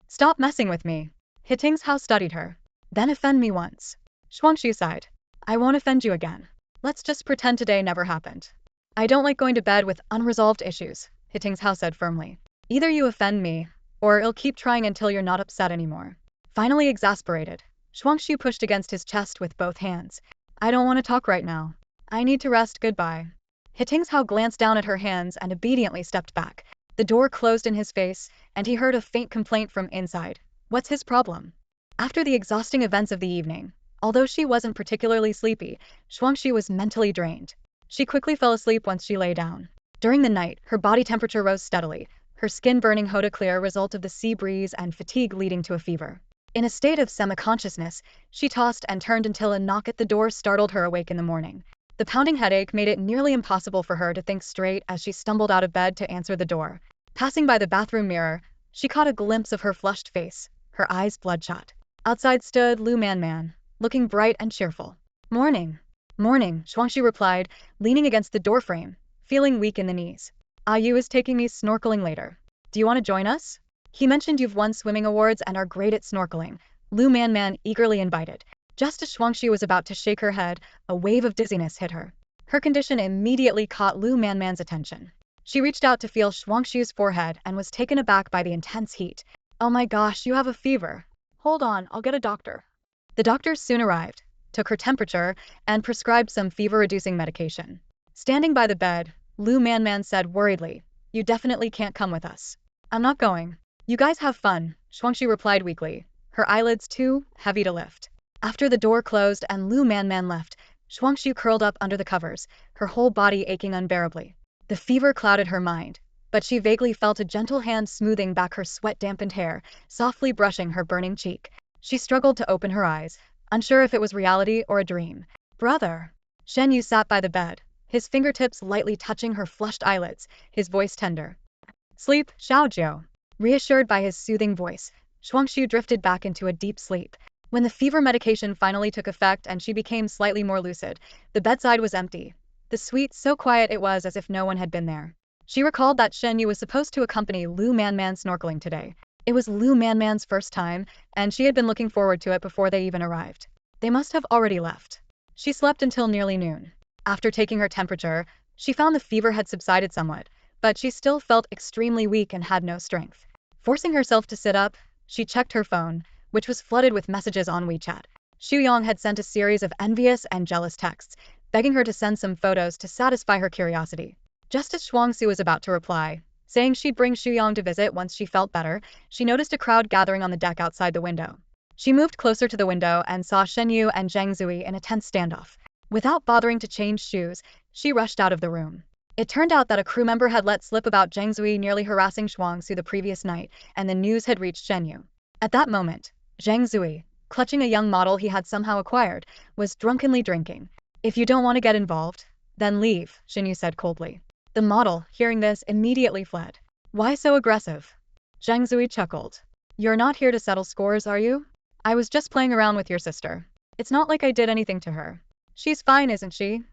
A: Stop messing with me. He Tingzhou studied her. Then offend me once. Shuangxue sighed. I won't offend you again. Let's just pretend today never happened. I don't like going to bed with unresolved issues, He Tingzhou said firmly. Either you offend me, or I'll keep trying until you're not upset anymore. Finally exasperated, Shuangxue pushed against his chest with both hands. I don't want to talk right now. I need to rest, goodbye. He Tingzhou glanced down at her hands and obediently stepped back. The door closed in his face, and he heard a faint complaint from inside. What's his problem? After the exhausting events of the evening, although she wasn't particularly sleepy, Shuangxue was mentally drained. She quickly fell asleep once she lay down. During the night, her body temperature rose steadily, her skin burning a clear result of the sea breeze and fatigue leading to a fever. In a state of semi-consciousness, she tossed and turned until a knock at the door startled her awake in the morning. The pounding headache made it nearly impossible for her to think straight as she stumbled out of bed to answer the door. Passing by the bathroom mirror, she caught a glimpse of her flushed face, her eyes bloodshot. Outside stood Lu Man, looking bright and cheerful. Morning. Morning, Shuangxue replied, leaning against the doorframe, feeling weak in the knees. Yu is taking me snorkeling later. Do you want to join us? He mentioned you've won swimming awards and are great at snorkeling. Lu Man eagerly invited. Just as Shuangxue was about to shake her head, a wave of dizziness hit her. Her condition immediately caught Lu Man's attention. She reached out to feel Shuangxue's forehead and was taken aback by the intense heat. Oh my gosh, you have a fever. Hold on, I'll get a doctor. The doctors soon arrived, took her temperature, and prescribed some fever-reducing medication. Standing by the bed, Lu Man said worriedly, You definitely can't come with us. I'm not going. You guys have fun, Shuangxue replied weakly, her eyelids too heavy to lift. After the door closed and Lu Man left, Shuangxue curled up under the covers, her whole body aching unbearably. The fever clouded her mind, but she vaguely felt a gentle hand smoothing back her sweat-dampened hair, softly brushing her burning cheek. She struggled to open her eyes, unsure if it was reality or a dream. Brother! Shen Yi sat by the bed, his fingertips lightly touching her flushed eyelids, his voice tender. Sleep, Xiaojiu. Reassured by his soothing voice, Shuangxue drifted back into a deep sleep. When the fever medication finally took effect and she became slightly more lucid, the bedside was empty. The suite so quiet it was as if no one had been there. She recalled that Shen Yi was supposed to accompany Lu Man snorkeling today. It was Lu Man's first time, and she had been looking forward to it before they even arrived. They must have already left. She slept until nearly noon. After taking her temperature, she found the fever had subsided somewhat, but she still felt extremely weak and had no strength. Forcing herself to sit up, she checked her phone, which was flooded with messages on WeChat. Xu Yang had sent a series of envious and jealous texts, begging her to send some photos to satisfy her curiosity. Just as Shuangxue was about to reply, saying she'd bring Xu Yang to visit once she felt better, she noticed a crowd gathering on the deck outside the window. She moved closer to the window and saw Shen Yi and Zhang Zui in a tense standoff. Without bothering to change shoes, she rushed out of the room. It turned out that a crew member had let slip about Zhang Zui nearly harassing Shuangxue the previous night, and the news had reached Shen Yi. At that moment, Zhang Zui, clutching a young model he had somehow acquired, was drunkenly drinking. If you don't want to get involved, then leave, Shen Yi said coldly. The model, hearing this, immediately fled. Why so aggressive? Zhang Zui chuckled. You're not here to settle scores, are you? I was just playing around with your sister. It's not like I did anything to her. She's fine, isn't she?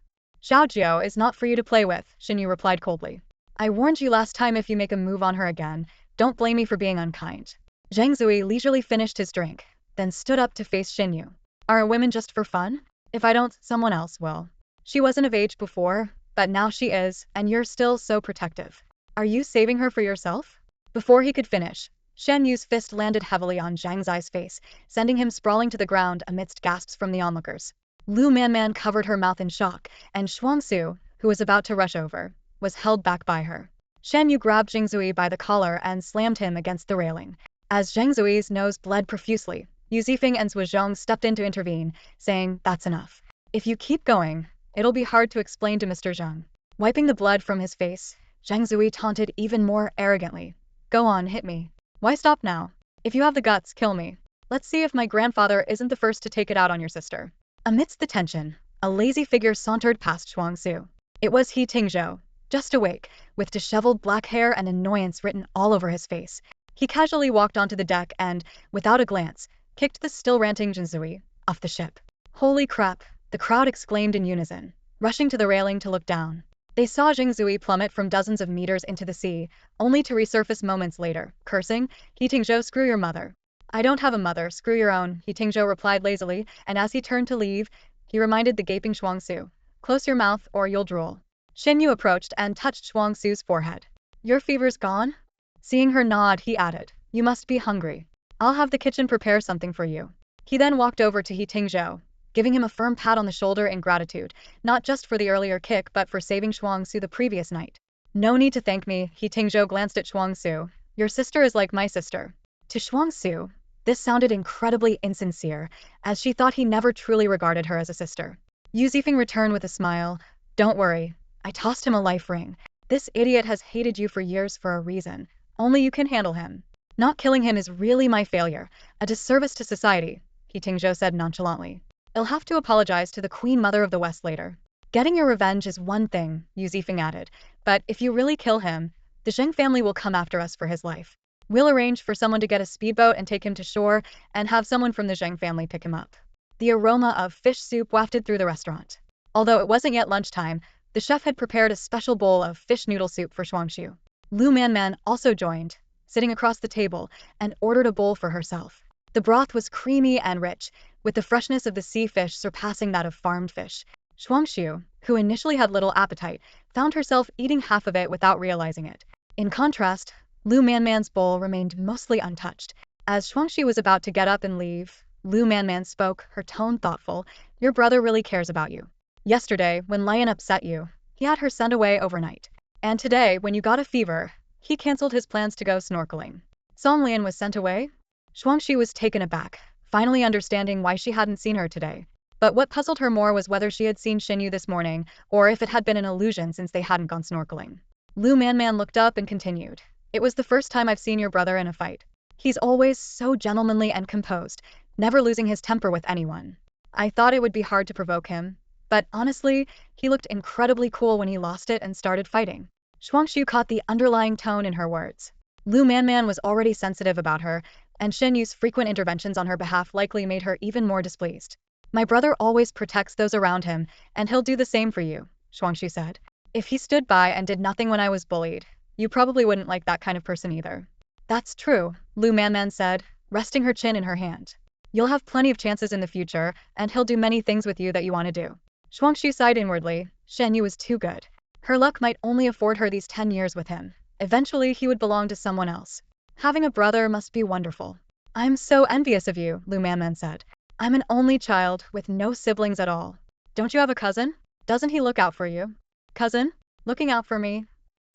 A: Xiaojiu is not for you to play with, Shen Yi replied coldly. I warned you last time if you make a move on her again, don't blame me for being unkind. Zhang Zui leisurely finished his drink, then stood up to face Shen Yi. Are women just for fun? If I don't, someone else will. She wasn't of age before, but now she is, and you're still so protective. Are you saving her for yourself? Before he could finish, Shen Yi's fist landed heavily on Zhang Zai's face, sending him sprawling to the ground amidst gasps from the onlookers. Lu Man covered her mouth in shock, and Shuangxue, who was about to rush over, was held back by her. Shen Yi grabbed Zhang Zui by the collar and slammed him against the railing. As Zhang Zui's nose bled profusely, Yu Zifeng and Zhuozhong stepped in to intervene, saying, That's enough. If you keep going, it'll be hard to explain to Mr. Zheng. Wiping the blood from his face, Zhang Zui taunted even more arrogantly. Go on, hit me. Why stop now? If you have the guts, kill me. Let's see if my grandfather isn't the first to take it out on your sister. Amidst the tension, a lazy figure sauntered past Shuangxue. It was He Tingzhou, just awake, with disheveled black hair and annoyance written all over his face. He casually walked onto the deck and, without a glance, kicked the still ranting Zhang Zui off the ship. Holy crap, the crowd exclaimed in unison, rushing to the railing to look down. They saw Zhang Zui plummet from dozens of meters into the sea, only to resurface moments later, cursing, He Tingzhou, screw your mother. I don't have a mother, screw your own, He Tingzhou replied lazily, and as he turned to leave, he reminded the gaping Shuangxue, close your mouth or you'll drool. Shen Yi approached and touched Shuangxue's forehead. Your fever's gone? Seeing her nod, he added, you must be hungry. I'll have the kitchen prepare something for you. He then walked over to He Tingzhou, giving him a firm pat on the shoulder in gratitude, not just for the earlier kick but for saving Shuangxue the previous night. No need to thank me, He Tingzhou glanced at Shuangxue. Your sister is like my sister. To Shuangxue, this sounded incredibly insincere, as she thought he never truly regarded her as a sister. Yu Zifeng returned with a smile. Don't worry. I tossed him a life ring. This idiot has hated you for years for a reason. Only you can handle him. Not killing him is really my failure, a disservice to society, He Tingzhou said nonchalantly. I'll have to apologize to the Queen Mother of the West later. Getting your revenge is one thing, Yu Zifeng added, but if you really kill him, the Zheng family will come after us for his life. We'll arrange for someone to get a speedboat and take him to shore, and have someone from the Zheng family pick him up. The aroma of fish soup wafted through the restaurant. Although it wasn't yet lunchtime, the chef had prepared a special bowl of fish noodle soup for Shuangxue. Lu Manman also joined, sitting across the table, and ordered a bowl for herself. The broth was creamy and rich, with the freshness of the sea fish surpassing that of farmed fish. Shuangxue, who initially had little appetite, found herself eating half of it without realizing it. In contrast, Lu Manman's bowl remained mostly untouched. As Shuangxue was about to get up and leave, Lu Manman spoke, her tone thoughtful. Your brother really cares about you. Yesterday, when Lion upset you, he had her sent away overnight. And today, when you got a fever, he cancelled his plans to go snorkeling. Song Lian was sent away? Shuangxue was taken aback, finally understanding why she hadn't seen her today. But what puzzled her more was whether she had seen Shen Yi this morning, or if it had been an illusion since they hadn't gone snorkeling. Lu Manman looked up and continued. It was the first time I've seen your brother in a fight. He's always so gentlemanly and composed, never losing his temper with anyone. I thought it would be hard to provoke him, but honestly, he looked incredibly cool when he lost it and started fighting. Shuangxue caught the underlying tone in her words. Lu Manman was already sensitive about her, and Shen Yi's frequent interventions on her behalf likely made her even more displeased. My brother always protects those around him, and he'll do the same for you, Shuangxue said. If he stood by and did nothing when I was bullied, you probably wouldn't like that kind of person either. That's true, Lu Manman said, resting her chin in her hand. You'll have plenty of chances in the future, and he'll do many things with you that you want to do. Shuangxue sighed inwardly. Shen Yi was too good. Her luck might only afford her these 10 years with him. Eventually, he would belong to someone else. Having a brother must be wonderful. I'm so envious of you, Lu Manman said. I'm an only child, with no siblings at all. Don't you have a cousin? Doesn't he look out for you? Cousin? Looking out for me?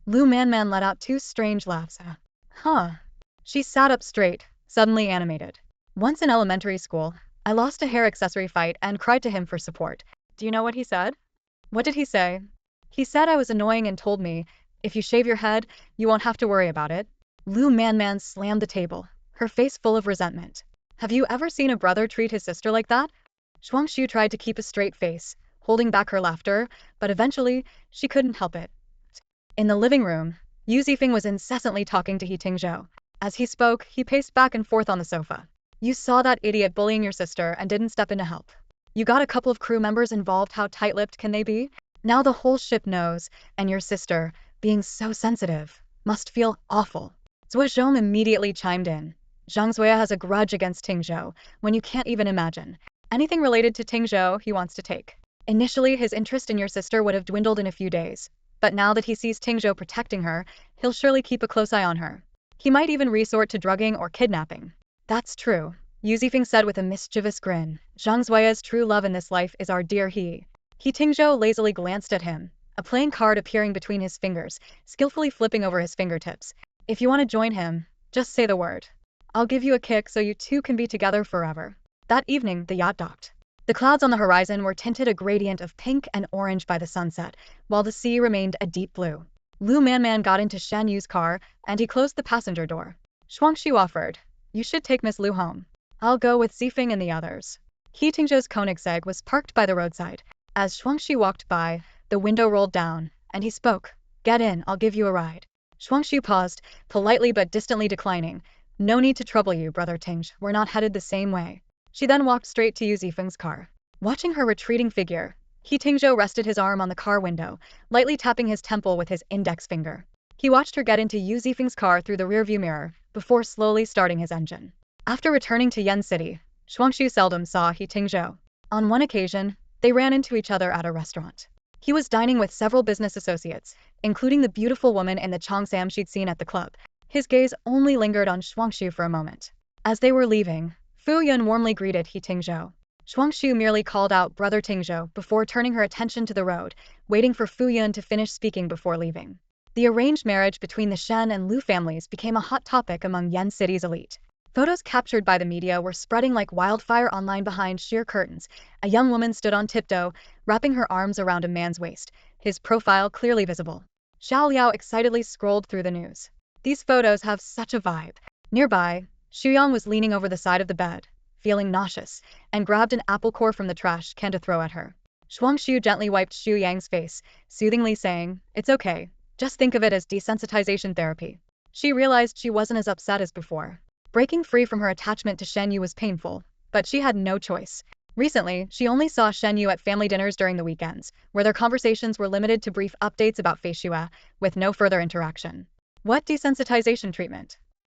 A: Lu Manman let out two strange laughs. Huh. She sat up straight, suddenly animated. Once in elementary school, I lost a hair accessory fight and cried to him for support. Do you know what he said? What did he say? He said I was annoying and told me, if you shave your head, you won't have to worry about it. Lu Manman slammed the table, her face full of resentment. Have you ever seen a brother treat his sister like that? Shuangxue tried to keep a straight face, holding back her laughter, but eventually, she couldn't help it. In the living room, Yu Zifeng was incessantly talking to He Tingzhou. As he spoke, he paced back and forth on the sofa. You saw that idiot bullying your sister and didn't step in to help. You got a couple of crew members involved, how tight-lipped can they be? Now the whole ship knows, and your sister, being so sensitive, must feel awful. Zuozhong immediately chimed in. Shuangxue has a grudge against Tingzhou, when you can't even imagine. Anything related to Tingzhou he wants to take. Initially, his interest in your sister would have dwindled in a few days, but now that he sees Tingzhou protecting her, he'll surely keep a close eye on her. He might even resort to drugging or kidnapping. That's true, Yu Zifeng said with a mischievous grin. Shuangxue's true love in this life is our dear He. He Tingzhou lazily glanced at him, a playing card appearing between his fingers, skillfully flipping over his fingertips. If you want to join him, just say the word. I'll give you a kick so you two can be together forever. That evening, the yacht docked. The clouds on the horizon were tinted a gradient of pink and orange by the sunset, while the sea remained a deep blue. Lu Manman got into Shen Yi's car, and he closed the passenger door. Shuangxue offered, you should take Miss Lu home. I'll go with Zifeng and the others. He Tingzhou's Koenigsegg was parked by the roadside. As Shuangxue walked by, the window rolled down, and he spoke. Get in, I'll give you a ride. Shuangxue paused, politely but distantly declining. No need to trouble you, Brother Tingzhou, we're not headed the same way. She then walked straight to Yu Zifeng's car. Watching her retreating figure, He Tingzhou rested his arm on the car window, lightly tapping his temple with his index finger. He watched her get into Yu Zifeng's car through the rearview mirror, before slowly starting his engine. After returning to Yen City, Shuangxue seldom saw He Tingzhou. On one occasion, they ran into each other at a restaurant. He was dining with several business associates, including the beautiful woman in the Cheongsam she'd seen at the club. His gaze only lingered on Shuangxue for a moment. As they were leaving, Fu Yun warmly greeted He Tingzhou. Shuangxue merely called out Brother Tingzhou before turning her attention to the road, waiting for Fu Yun to finish speaking before leaving. The arranged marriage between the Shen and Lu families became a hot topic among Yen City's elite. Photos captured by the media were spreading like wildfire online behind sheer curtains. A young woman stood on tiptoe, wrapping her arms around a man's waist, his profile clearly visible. Xiao Liao excitedly scrolled through the news. These photos have such a vibe. Nearby, Shuyang was leaning over the side of the bed, feeling nauseous, and grabbed an apple core from the trash can to throw at her. Shuangxue gently wiped Xu Yang's face, soothingly saying, "It's okay. Just think of it as desensitization therapy." She realized she wasn't as upset as before. Breaking free from her attachment to Shen Yi was painful, but she had no choice. Recently, she only saw Shen Yu at family dinners during the weekends, where their conversations were limited to brief updates about Fei Xue, with no further interaction. What desensitization treatment?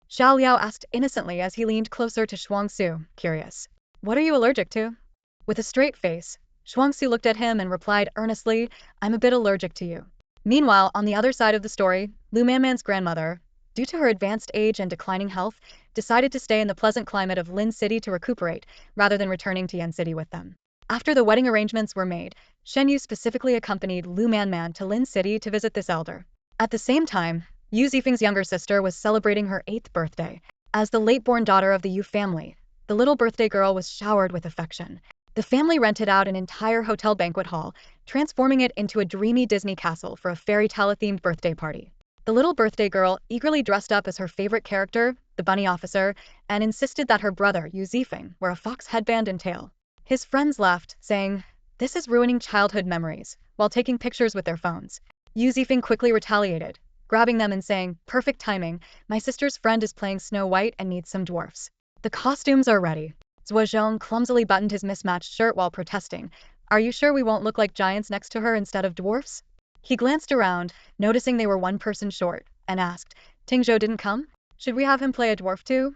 A: Xiao Liao asked innocently as he leaned closer to Shuangxue, curious. What are you allergic to? With a straight face, Shuangxue looked at him and replied earnestly, I'm a bit allergic to you. Meanwhile, on the other side of the story, Lu Manman's grandmother, due to her advanced age and declining health, decided to stay in the pleasant climate of Lin City to recuperate, rather than returning to Yen City with them. After the wedding arrangements were made, Shen Yu specifically accompanied Lu Manman to Lin City to visit this elder. At the same time, Yu Zifeng's younger sister was celebrating her 8th birthday. As the late-born daughter of the Yu family, the little birthday girl was showered with affection. The family rented out an entire hotel banquet hall, transforming it into a dreamy Disney castle for a fairy tale-themed birthday party. The little birthday girl eagerly dressed up as her favorite character, the bunny officer, and insisted that her brother, Yu Zifeng, wear a fox headband and tail. His friends laughed, saying, "This is ruining childhood memories," while taking pictures with their phones. Yu Zifeng quickly retaliated, grabbing them and saying, "Perfect timing, my sister's friend is playing Snow White and needs some dwarfs. The costumes are ready." Zhuozhong clumsily buttoned his mismatched shirt while protesting, "Are you sure we won't look like giants next to her instead of dwarfs?" He glanced around, noticing they were one person short, and asked, "Tingzhou didn't come? Should we have him play a dwarf too?"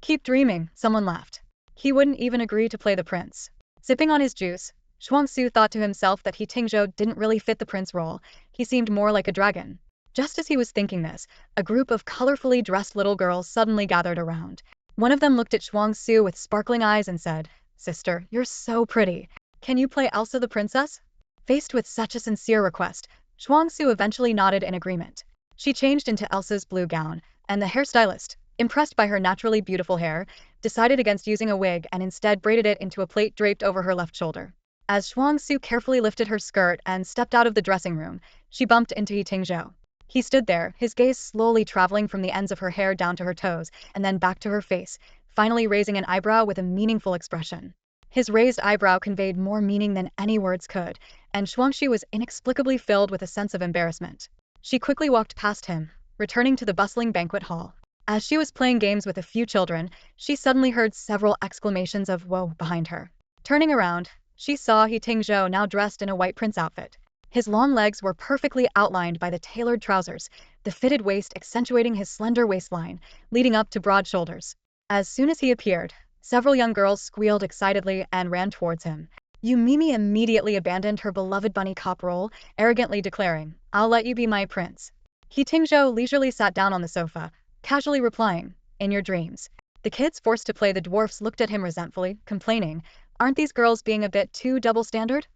A: "Keep dreaming," someone laughed. He wouldn't even agree to play the prince. Sipping on his juice, Shuangxue thought to himself that He Tingzhou didn't really fit the prince role. He seemed more like a dragon. Just as he was thinking this, a group of colorfully dressed little girls suddenly gathered around. One of them looked at Shuangxue with sparkling eyes and said, "Sister, you're so pretty. Can you play Elsa the princess?" Faced with such a sincere request, Shuangxue eventually nodded in agreement. She changed into Elsa's blue gown, and the hairstylist, impressed by her naturally beautiful hair, decided against using a wig and instead braided it into a plait draped over her left shoulder. As Shuangxue carefully lifted her skirt and stepped out of the dressing room, she bumped into He Tingzhou. He stood there, his gaze slowly traveling from the ends of her hair down to her toes, and then back to her face, finally raising an eyebrow with a meaningful expression. His raised eyebrow conveyed more meaning than any words could, and Shuangxue was inexplicably filled with a sense of embarrassment. She quickly walked past him, returning to the bustling banquet hall. As she was playing games with a few children, she suddenly heard several exclamations of "whoa" behind her. Turning around, she saw He Tingzhou now dressed in a white prince outfit. His long legs were perfectly outlined by the tailored trousers, the fitted waist accentuating his slender waistline, leading up to broad shoulders. As soon as he appeared, several young girls squealed excitedly and ran towards him. Mimi immediately abandoned her beloved bunny cop role, arrogantly declaring, "I'll let you be my prince." He Tingzhou leisurely sat down on the sofa, casually replying, "In your dreams." The kids forced to play the dwarfs looked at him resentfully, complaining, "Aren't these girls being a bit too double-standard?"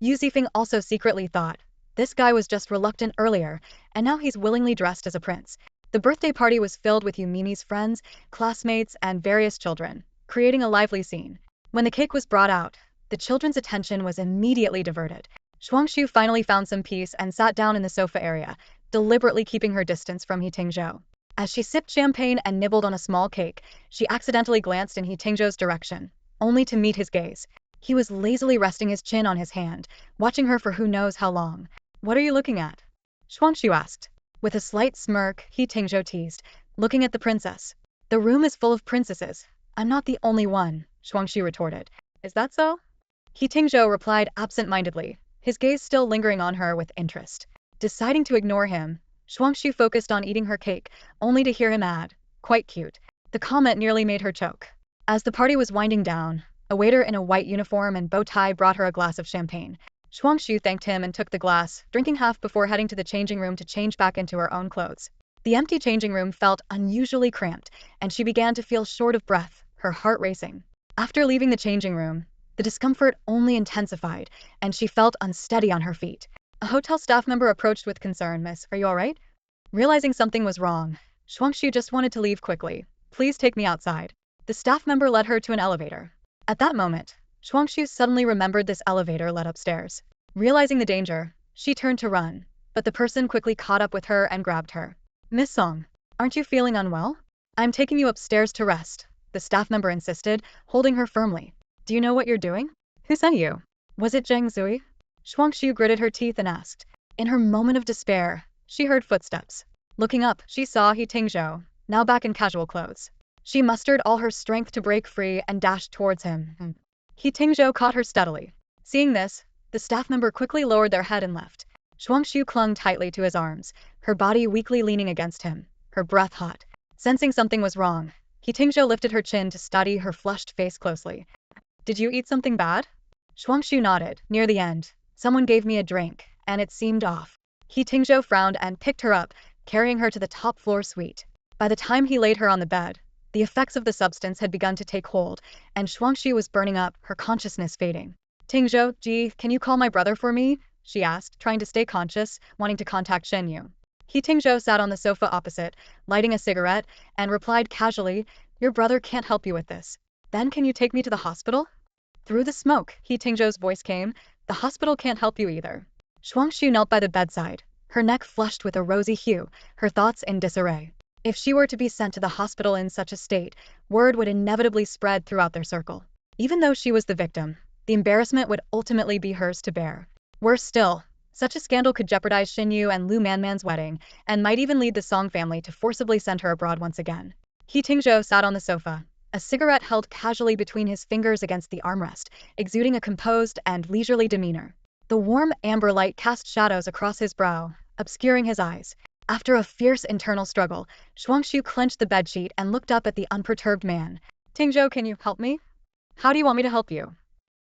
A: Yu Zifeng also secretly thought, this guy was just reluctant earlier, and now he's willingly dressed as a prince. The birthday party was filled with Mimi's friends, classmates, and various children, creating a lively scene. When the cake was brought out, the children's attention was immediately diverted. Shuangxue finally found some peace and sat down in the sofa area, deliberately keeping her distance from He Tingzhou. As she sipped champagne and nibbled on a small cake, she accidentally glanced in He Tingzhou's direction, only to meet his gaze. He was lazily resting his chin on his hand, watching her for who knows how long. "What are you looking at?" Shuangxue asked. With a slight smirk, He Tingzhou teased, looking at the princess. "The room is full of princesses. I'm not the only one," Shuangxue retorted. "Is that so?" He Tingzhou replied absent-mindedly, his gaze still lingering on her with interest. Deciding to ignore him, Shuangxue focused on eating her cake, only to hear him add, "Quite cute." The comment nearly made her choke. As the party was winding down, a waiter in a white uniform and bow tie brought her a glass of champagne. Shuangxue thanked him and took the glass, drinking half before heading to the changing room to change back into her own clothes. The empty changing room felt unusually cramped, and she began to feel short of breath, her heart racing. After leaving the changing room, The discomfort only intensified, and she felt unsteady on her feet. A hotel staff member approached with concern. "Miss, are you all right?" Realizing something was wrong, Shuangxue just wanted to leave quickly. "Please take me outside." The staff member led her to an elevator. At that moment, Shuangxue suddenly remembered this elevator led upstairs. Realizing the danger, she turned to run, but the person quickly caught up with her and grabbed her. "Miss Song, aren't you feeling unwell? I'm taking you upstairs to rest," the staff member insisted, holding her firmly. "Do you know what you're doing? Who sent you? Was it Zheng Zui?" Shuangxue gritted her teeth and asked. In her moment of despair, she heard footsteps. Looking up, she saw He Tingzhou, now back in casual clothes. She mustered all her strength to break free and dashed towards him. He Tingzhou caught her steadily. Seeing this, the staff member quickly lowered their head and left. Shuangxue clung tightly to his arms, her body weakly leaning against him, her breath hot. Sensing something was wrong, He Tingzhou lifted her chin to study her flushed face closely. "Did you eat something bad?" Shuangxue nodded. "Near the end, someone gave me a drink, and it seemed off." He Tingzhou frowned and picked her up, carrying her to the top floor suite. By the time he laid her on the bed, the effects of the substance had begun to take hold, and Shuangxue was burning up, her consciousness fading. "Tingzhou, Ji, can you call my brother for me?" she asked, trying to stay conscious, wanting to contact Shen Yi. He Tingzhou sat on the sofa opposite, lighting a cigarette, and replied casually, "Your brother can't help you with this." "Then can you take me to the hospital?" Through the smoke, He Tingzhou's voice came, "The hospital can't help you either." Shuangxue knelt by the bedside, her neck flushed with a rosy hue, her thoughts in disarray. If she were to be sent to the hospital in such a state, word would inevitably spread throughout their circle. Even though she was the victim, the embarrassment would ultimately be hers to bear. Worse still, such a scandal could jeopardize Shen Yi and Lu Manman's wedding, and might even lead the Song family to forcibly send her abroad once again. He Tingzhou sat on the sofa, a cigarette held casually between his fingers against the armrest, exuding a composed and leisurely demeanor. The warm amber light cast shadows across his brow, obscuring his eyes. After a fierce internal struggle, Shuangxue clenched the bedsheet and looked up at the unperturbed man. "Tingzhou, can you help me?" "How do you want me to help you?"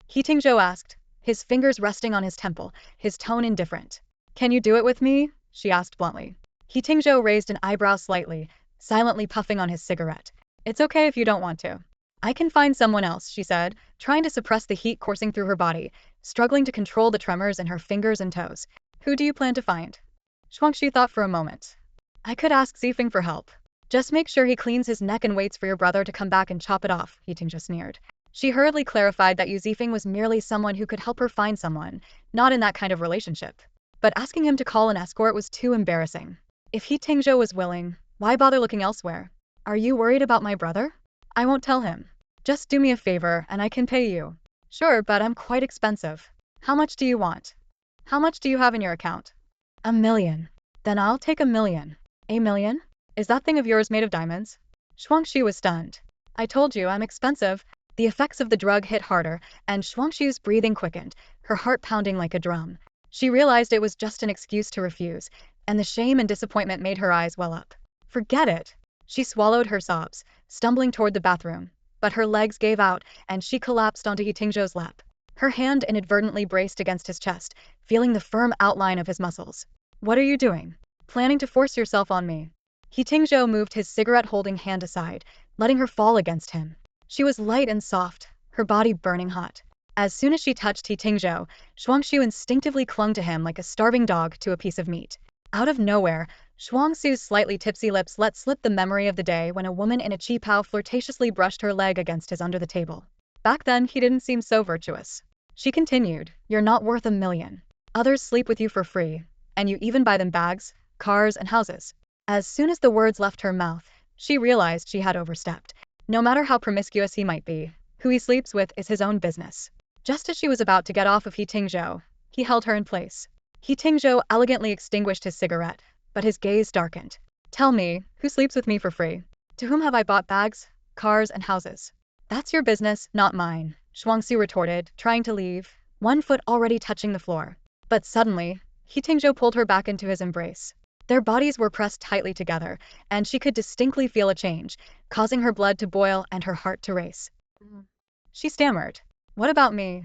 A: He Tingzhou asked, his fingers resting on his temple, his tone indifferent. "Can you do it with me?" she asked bluntly. He Tingzhou raised an eyebrow slightly, silently puffing on his cigarette. "It's okay if you don't want to. I can find someone else," she said, trying to suppress the heat coursing through her body, struggling to control the tremors in her fingers and toes. "Who do you plan to find?" Shuangxue thought for a moment. "I could ask Zifeng for help. Just make sure he cleans his neck and waits for your brother to come back and chop it off," He Tingzhou sneered. She hurriedly clarified that Yu Zifeng was merely someone who could help her find someone, not in that kind of relationship. But asking him to call an escort was too embarrassing. If He Tingzhou was willing, why bother looking elsewhere? "Are you worried about my brother?" "I won't tell him. Just do me a favor and I can pay you." "Sure, but I'm quite expensive." "How much do you want? How much do you have in your account?" "1 million. "Then I'll take 1 million. "A million? Is that thing of yours made of diamonds?" Shuangxue was stunned. "I told you I'm expensive." The effects of the drug hit harder, and Shuangxue's breathing quickened, her heart pounding like a drum. She realized it was just an excuse to refuse, and the shame and disappointment made her eyes well up. "Forget it." She swallowed her sobs, stumbling toward the bathroom, but her legs gave out, and she collapsed onto He Tingzhou's lap. Her hand inadvertently braced against his chest, feeling the firm outline of his muscles. "What are you doing? Planning to force yourself on me?" He Tingzhou moved his cigarette-holding hand aside, letting her fall against him. She was light and soft, her body burning hot. As soon as she touched He Tingzhou, Shuangxue instinctively clung to him like a starving dog to a piece of meat. Out of nowhere, Shuangxue's slightly tipsy lips let slip the memory of the day when a woman in a qipao flirtatiously brushed her leg against his under the table. Back then, he didn't seem so virtuous. She continued, "You're not worth 1 million. Others sleep with you for free, and you even buy them bags, cars, and houses." As soon as the words left her mouth, she realized she had overstepped. No matter how promiscuous he might be, who he sleeps with is his own business. Just as she was about to get off of He Tingzhou, he held her in place. He Tingzhou elegantly extinguished his cigarette, but his gaze darkened. "Tell me, who sleeps with me for free? To whom have I bought bags, cars, and houses?" "That's your business, not mine," Shuangxue retorted, trying to leave, one foot already touching the floor. But suddenly, He Tingzhou pulled her back into his embrace. Their bodies were pressed tightly together, and she could distinctly feel a change, causing her blood to boil and her heart to race. She stammered, "What about me?"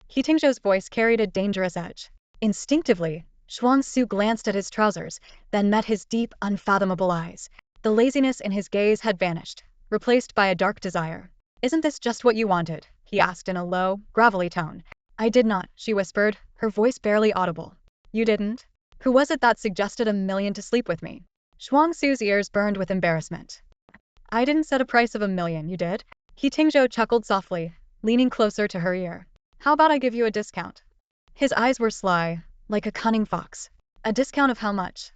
A: He Tingzhou's voice carried a dangerous edge. Instinctively, Shuangxue glanced at his trousers, then met his deep, unfathomable eyes. The laziness in his gaze had vanished, replaced by a dark desire. "Isn't this just what you wanted?" he asked in a low, gravelly tone. I did not, she whispered, her voice barely audible. You didn't? Who was it that suggested $1 million to sleep with me? Shuangxue's ears burned with embarrassment. I didn't set a price of $1 million, you did? He Tingzhou chuckled softly, leaning closer to her ear. How about I give you a discount? His eyes were sly, like a cunning fox. A discount of how much?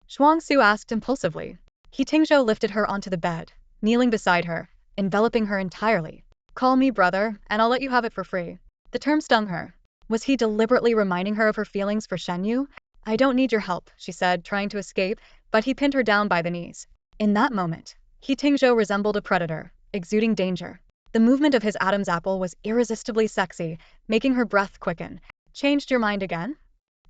A: Shuangxue asked impulsively. He Tingzhou lifted her onto the bed, kneeling beside her, enveloping her entirely. Call me brother, and I'll let you have it for free. The term stung her. Was he deliberately reminding her of her feelings for Shen Yi? I don't need your help, she said, trying to escape, but he pinned her down by the knees. In that moment, He Tingzhou resembled a predator, exuding danger. The movement of his Adam's apple was irresistibly sexy, making her breath quicken. Changed your mind again?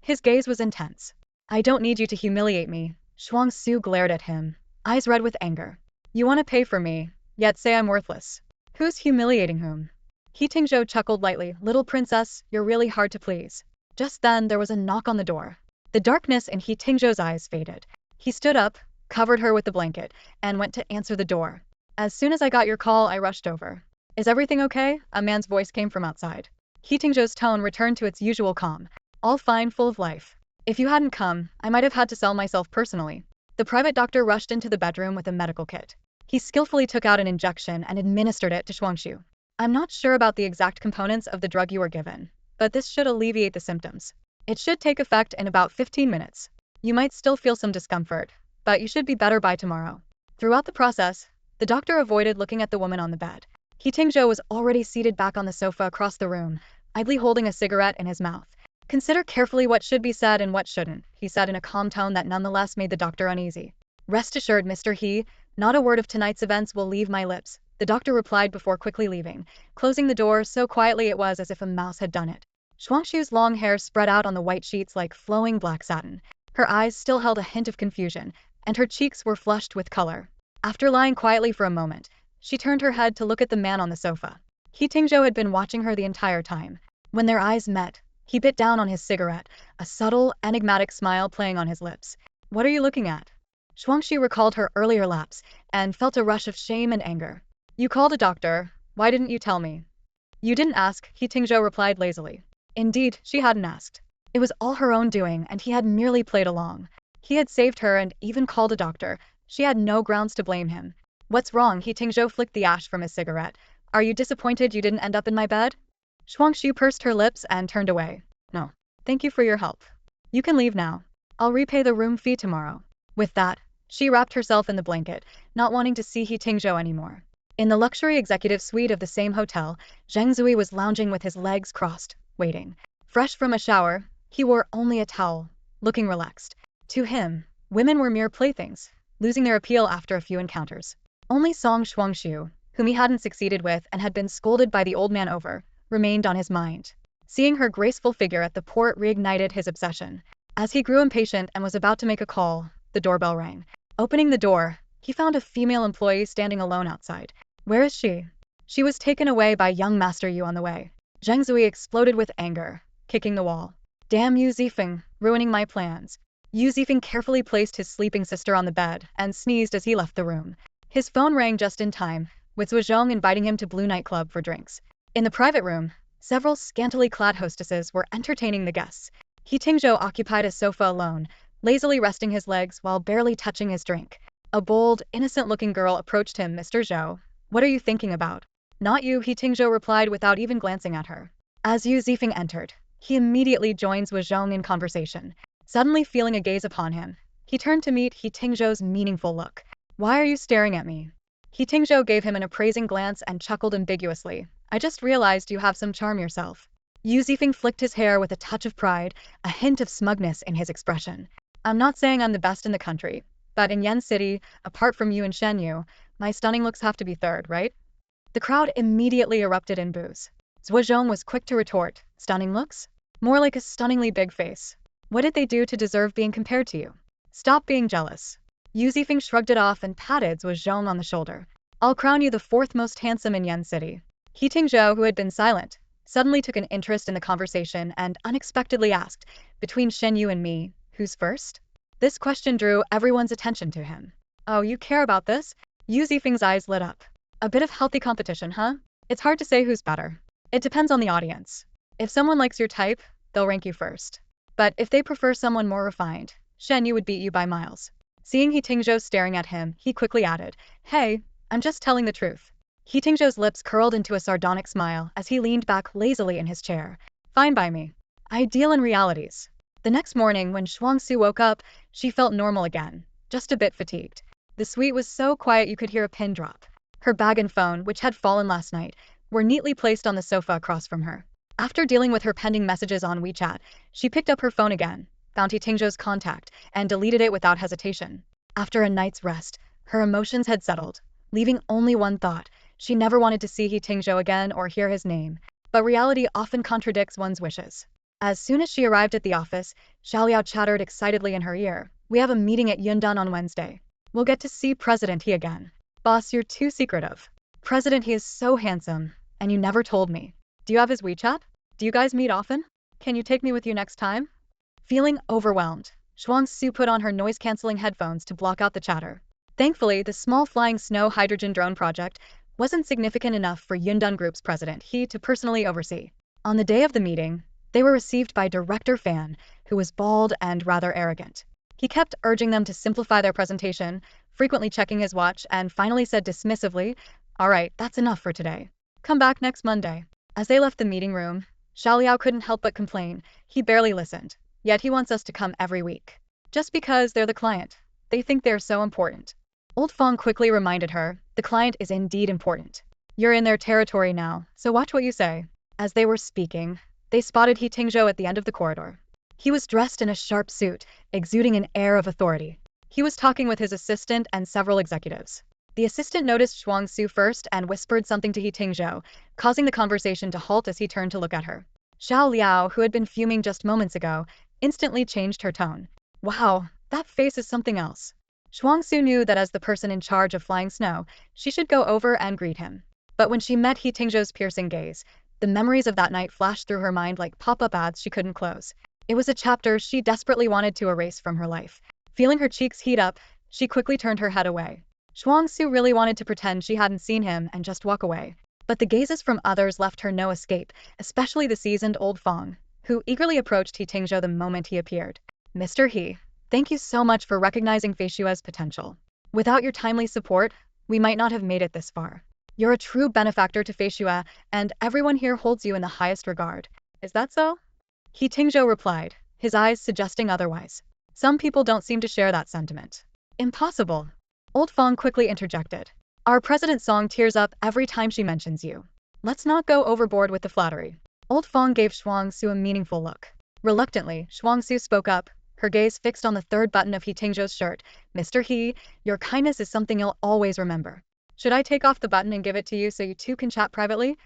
A: His gaze was intense. I don't need you to humiliate me. Shuangxue glared at him, eyes red with anger. You want to pay for me, yet say I'm worthless. Who's humiliating whom? He Tingzhou chuckled lightly. Little princess, you're really hard to please. Just then there was a knock on the door. The darkness in He Tingzhou's eyes faded. He stood up, covered her with the blanket, and went to answer the door. As soon as I got your call, I rushed over. Is everything okay? A man's voice came from outside. He Tingzhou's tone returned to its usual calm. All fine, full of life. If you hadn't come, I might have had to sell myself personally. The private doctor rushed into the bedroom with a medical kit. He skillfully took out an injection and administered it to Shuangxue. I'm not sure about the exact components of the drug you were given, but this should alleviate the symptoms. It should take effect in about 15 minutes. You might still feel some discomfort, but you should be better by tomorrow. Throughout the process, the doctor avoided looking at the woman on the bed. He Tingzhou was already seated back on the sofa across the room, idly holding a cigarette in his mouth. Consider carefully what should be said and what shouldn't, he said in a calm tone that nonetheless made the doctor uneasy. Rest assured, Mr. He, not a word of tonight's events will leave my lips, the doctor replied before quickly leaving, closing the door so quietly it was as if a mouse had done it. Shuangxue's long hair spread out on the white sheets like flowing black satin. Her eyes still held a hint of confusion, and her cheeks were flushed with color. After lying quietly for a moment, she turned her head to look at the man on the sofa. He Tingzhou had been watching her the entire time. When their eyes met, he bit down on his cigarette, a subtle, enigmatic smile playing on his lips. What are you looking at? Shuangxue recalled her earlier lapse, and felt a rush of shame and anger. You called a doctor. Why didn't you tell me? You didn't ask, He Tingzhou replied lazily. Indeed, she hadn't asked. It was all her own doing, and he had merely played along. He had saved her and even called a doctor. She had no grounds to blame him. What's wrong? He Tingzhou flicked the ash from his cigarette. Are you disappointed you didn't end up in my bed? Shuangxue pursed her lips and turned away. No. Thank you for your help. You can leave now. I'll repay the room fee tomorrow. With that, she wrapped herself in the blanket, not wanting to see He Tingzhou anymore. In the luxury executive suite of the same hotel, Zheng Zui was lounging with his legs crossed, waiting. Fresh from a shower, he wore only a towel, looking relaxed. To him, women were mere playthings, losing their appeal after a few encounters. Only Song Shuangxue, whom he hadn't succeeded with and had been scolded by the old man over, remained on his mind. Seeing her graceful figure at the port reignited his obsession. As he grew impatient and was about to make a call, the doorbell rang. Opening the door, he found a female employee standing alone outside. Where is she? She was taken away by young Master Yu on the way. Zheng Zui exploded with anger, kicking the wall. Damn you Zifeng, ruining my plans. Yu Zifeng carefully placed his sleeping sister on the bed and sneezed as he left the room. His phone rang just in time, with Zhuozhong inviting him to Blue Nightclub for drinks. In the private room, several scantily clad hostesses were entertaining the guests. He Tingzhou occupied a sofa alone, lazily resting his legs while barely touching his drink. A bold, innocent-looking girl approached him. Mr. Zhou, what are you thinking about? Not you, He Tingzhou replied without even glancing at her. As Yu Zifeng entered, he immediately joined Zhuozhong in conversation. Suddenly feeling a gaze upon him, he turned to meet He Tingzhou's meaningful look. Why are you staring at me? He Tingzhou gave him an appraising glance and chuckled ambiguously. I just realized you have some charm yourself. Yu Zifeng flicked his hair with a touch of pride, a hint of smugness in his expression. I'm not saying I'm the best in the country, but in Yen City, apart from you and Shen Yi, my stunning looks have to be third, right? The crowd immediately erupted in boos. Zhuozhong was quick to retort, stunning looks? More like a stunningly big face. What did they do to deserve being compared to you? Stop being jealous. Yu Zifeng shrugged it off and patted Zhuozhong on the shoulder. I'll crown you the fourth most handsome in Yen City. He Tingzhou, who had been silent, suddenly took an interest in the conversation and unexpectedly asked, between Shen Yi and me, who's first? This question drew everyone's attention to him. Oh, you care about this? Yu Zifeng's eyes lit up. A bit of healthy competition, huh? It's hard to say who's better. It depends on the audience. If someone likes your type, they'll rank you first. But if they prefer someone more refined, Shen Yi would beat you by miles. Seeing He Tingzhou staring at him, he quickly added, "Hey, I'm just telling the truth." He Tingzhou's lips curled into a sardonic smile as he leaned back lazily in his chair. Fine by me. I deal in realities. The next morning, when Shuangxue woke up, she felt normal again, just a bit fatigued. The suite was so quiet you could hear a pin drop. Her bag and phone, which had fallen last night, were neatly placed on the sofa across from her. After dealing with her pending messages on WeChat, she picked up her phone again, found He Tingzhou's contact, and deleted it without hesitation. After a night's rest, her emotions had settled, leaving only one thought. She never wanted to see He Tingzhou again or hear his name, but reality often contradicts one's wishes. As soon as she arrived at the office, Xiaoliao chattered excitedly in her ear. "We have a meeting at Yundan on Wednesday. We'll get to see President He again." "Boss, you're too secretive. President He is so handsome, and you never told me. Do you have his WeChat? Do you guys meet often? Can you take me with you next time?" Feeling overwhelmed, Shuangxue put on her noise-canceling headphones to block out the chatter. Thankfully, the small flying snow hydrogen drone project wasn't significant enough for Yundan Group's president He to personally oversee. On the day of the meeting, they were received by Director Fan, who was bald and rather arrogant. He kept urging them to simplify their presentation, frequently checking his watch, and finally said dismissively, "All right, that's enough for today. Come back next Monday." As they left the meeting room, Xiaoliao couldn't help but complain. "He barely listened, yet he wants us to come every week. Just because they're the client. They think they're so important." Old Fong quickly reminded her, "The client is indeed important. You're in their territory now, so watch what you say." As they were speaking, they spotted He Tingzhou at the end of the corridor. He was dressed in a sharp suit, exuding an air of authority. He was talking with his assistant and several executives. The assistant noticed Shuangxue first and whispered something to He Tingzhou, causing the conversation to halt as he turned to look at her. Xiao Liao, who had been fuming just moments ago, instantly changed her tone. "Wow, that face is something else." Shuangxue knew that as the person in charge of flying snow, she should go over and greet him. But when she met He Tingzhou's piercing gaze, the memories of that night flashed through her mind like pop-up ads she couldn't close. It was a chapter she desperately wanted to erase from her life. Feeling her cheeks heat up, she quickly turned her head away. Shuangxue really wanted to pretend she hadn't seen him and just walk away. But the gazes from others left her no escape, especially the seasoned old Fong, who eagerly approached He Tingzhou the moment he appeared. "Mr. He, thank you so much for recognizing Feishua's potential. Without your timely support, we might not have made it this far. You're a true benefactor to Feishua, and everyone here holds you in the highest regard. Is that so?" He Tingzhou replied, his eyes suggesting otherwise. "Some people don't seem to share that sentiment." "Impossible." Old Fong quickly interjected. "Our President Song tears up every time she mentions you. Let's not go overboard with the flattery." Old Fong gave Shuangxue a meaningful look. Reluctantly, Shuangxue spoke up, her gaze fixed on the third button of He Tingzhou's shirt. "Mr. He, your kindness is something you'll always remember. Should I take off the button and give it to you so you two can chat privately?"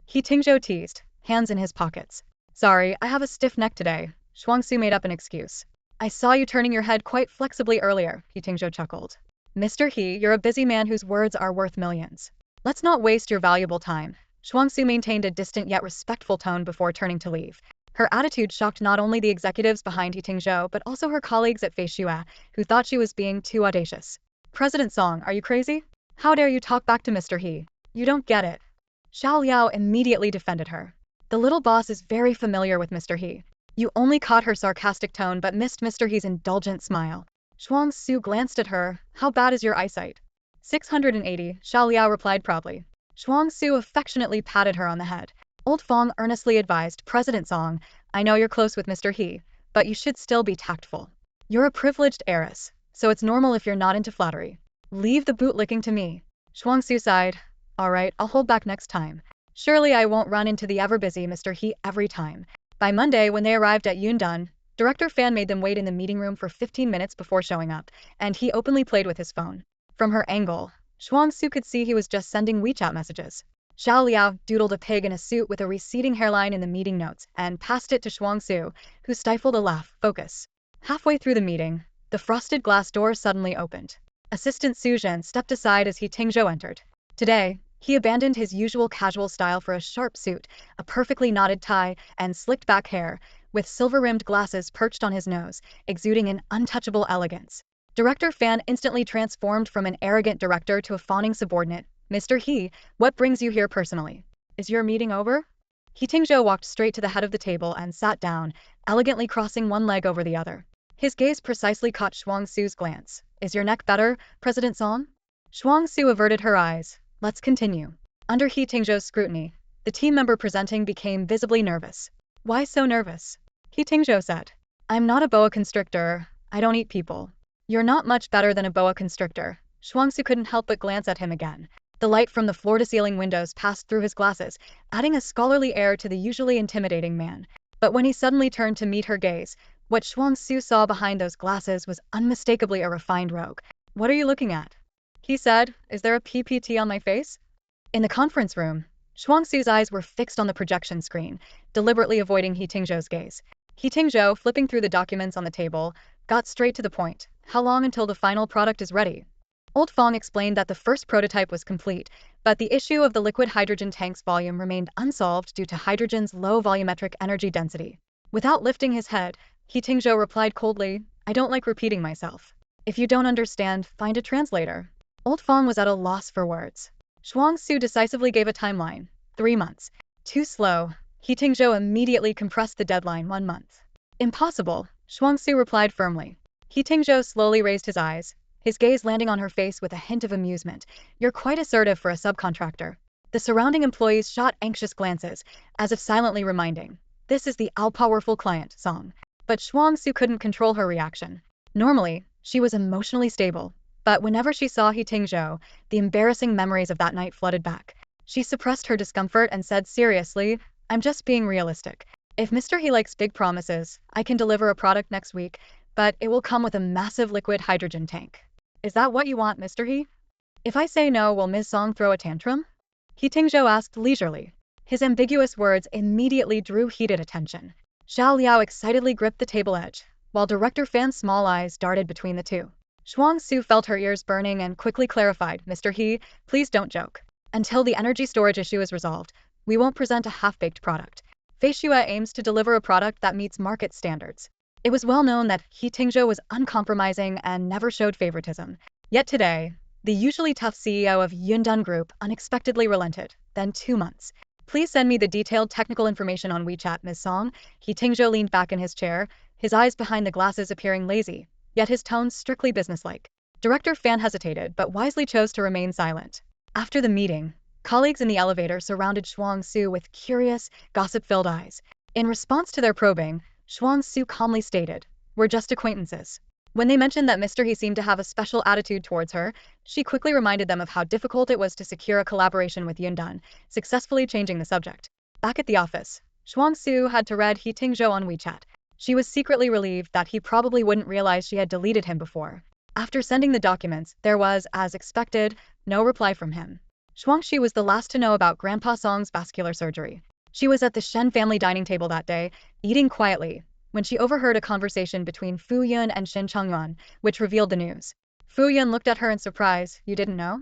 A: He Tingzhou teased, hands in his pockets. "Sorry, I have a stiff neck today." Shuangxue made up an excuse. "I saw you turning your head quite flexibly earlier," He Tingzhou chuckled. "Mr. He, you're a busy man whose words are worth millions. Let's not waste your valuable time." Shuangxue maintained a distant yet respectful tone before turning to leave. Her attitude shocked not only the executives behind He Tingzhou but also her colleagues at Feishua, who thought she was being too audacious. "President Song, are you crazy? How dare you talk back to Mr. He? You don't get it." Xiao Liao immediately defended her. "The little boss is very familiar with Mr. He. You only caught her sarcastic tone but missed Mr. He's indulgent smile." Shuangxue glanced at her. "How bad is your eyesight?" 680, Xiao Liao replied proudly. Shuangxue affectionately patted her on the head. Old Fong earnestly advised, "President Song, I know you're close with Mr. He, but you should still be tactful. You're a privileged heiress, so it's normal if you're not into flattery. Leave the bootlicking to me." Shuangxue sighed. "All right, I'll hold back next time. Surely I won't run into the ever-busy Mr. He every time." By Monday, when they arrived at Yundan, Director Fan made them wait in the meeting room for 15 minutes before showing up, and he openly played with his phone. From her angle, Shuangxue could see he was just sending WeChat messages. Xiao Liao doodled a pig in a suit with a receding hairline in the meeting notes and passed it to Shuangxue, who stifled a laugh. "Focus." Halfway through the meeting, the frosted glass door suddenly opened. Assistant Su Zhen stepped aside as He Tingzhou entered. Today, he abandoned his usual casual style for a sharp suit, a perfectly knotted tie, and slicked back hair, with silver-rimmed glasses perched on his nose, exuding an untouchable elegance. Director Fan instantly transformed from an arrogant director to a fawning subordinate. "Mr. He, what brings you here personally? Is your meeting over?" He Tingzhou walked straight to the head of the table and sat down, elegantly crossing one leg over the other. His gaze precisely caught Shuangxue's glance. Is your neck better, President Song? Shuangxue averted her eyes. Let's continue. Under He Tingzhou's scrutiny, the team member presenting became visibly nervous. Why so nervous? He Tingzhou said. I'm not a boa constrictor. I don't eat people. You're not much better than a boa constrictor. Shuangxue couldn't help but glance at him again. The light from the floor-to-ceiling windows passed through his glasses, adding a scholarly air to the usually intimidating man. But when he suddenly turned to meet her gaze, what Shuangxue saw behind those glasses was unmistakably a refined rogue. What are you looking at? He said. Is there a PPT on my face? In the conference room, Shuangxue's eyes were fixed on the projection screen, deliberately avoiding He Tingzhou's gaze. He Tingzhou, flipping through the documents on the table, got straight to the point. How long until the final product is ready? Old Fong explained that the first prototype was complete, but the issue of the liquid hydrogen tank's volume remained unsolved due to hydrogen's low volumetric energy density. Without lifting his head, He Tingzhou replied coldly, I don't like repeating myself. If you don't understand, find a translator. Old Fong was at a loss for words. Shuangxue decisively gave a timeline. 3 months. Too slow. He Tingzhou immediately compressed the deadline 1 month. Impossible, Shuangxue replied firmly. He Tingzhou slowly raised his eyes, his gaze landing on her face with a hint of amusement. You're quite assertive for a subcontractor. The surrounding employees shot anxious glances, as if silently reminding, this is the all-powerful client, Song. But Shuangxue couldn't control her reaction. Normally, she was emotionally stable, but whenever she saw He Tingzhou, the embarrassing memories of that night flooded back. She suppressed her discomfort and said seriously, I'm just being realistic. If Mr. He likes big promises, I can deliver a product next week, but it will come with a massive liquid hydrogen tank. Is that what you want, Mr. He? If I say no, will Ms. Song throw a tantrum? He Tingzhou asked leisurely. His ambiguous words immediately drew heated attention. Xiao Liao excitedly gripped the table edge, while Director Fan's small eyes darted between the two. Shuangxue felt her ears burning and quickly clarified, Mr. He, please don't joke. Until the energy storage issue is resolved, we won't present a half-baked product. Fei Xue aims to deliver a product that meets market standards. It was well known that He Tingzhou was uncompromising and never showed favoritism. Yet today, the usually tough CEO of Yundun Group unexpectedly relented. Then 2 months. Please send me the detailed technical information on WeChat, Ms. Song. He Tingzhou leaned back in his chair, his eyes behind the glasses appearing lazy, yet his tone strictly businesslike. Director Fan hesitated but wisely chose to remain silent. After the meeting, colleagues in the elevator surrounded Shuangxue with curious, gossip-filled eyes. In response to their probing, Shuangxue calmly stated, we're just acquaintances. When they mentioned that Mr. He seemed to have a special attitude towards her, she quickly reminded them of how difficult it was to secure a collaboration with Yundun, successfully changing the subject. Back at the office, Shuangxue had to read He Tingzhou on WeChat. She was secretly relieved that he probably wouldn't realize she had deleted him before. After sending the documents, there was, as expected, no reply from him. Shuangxue was the last to know about Grandpa Song's vascular surgery. She was at the Shen family dining table that day, eating quietly, when she overheard a conversation between Fu Yun and Shen Changyuan, which revealed the news. Fu Yun looked at her in surprise. You didn't know?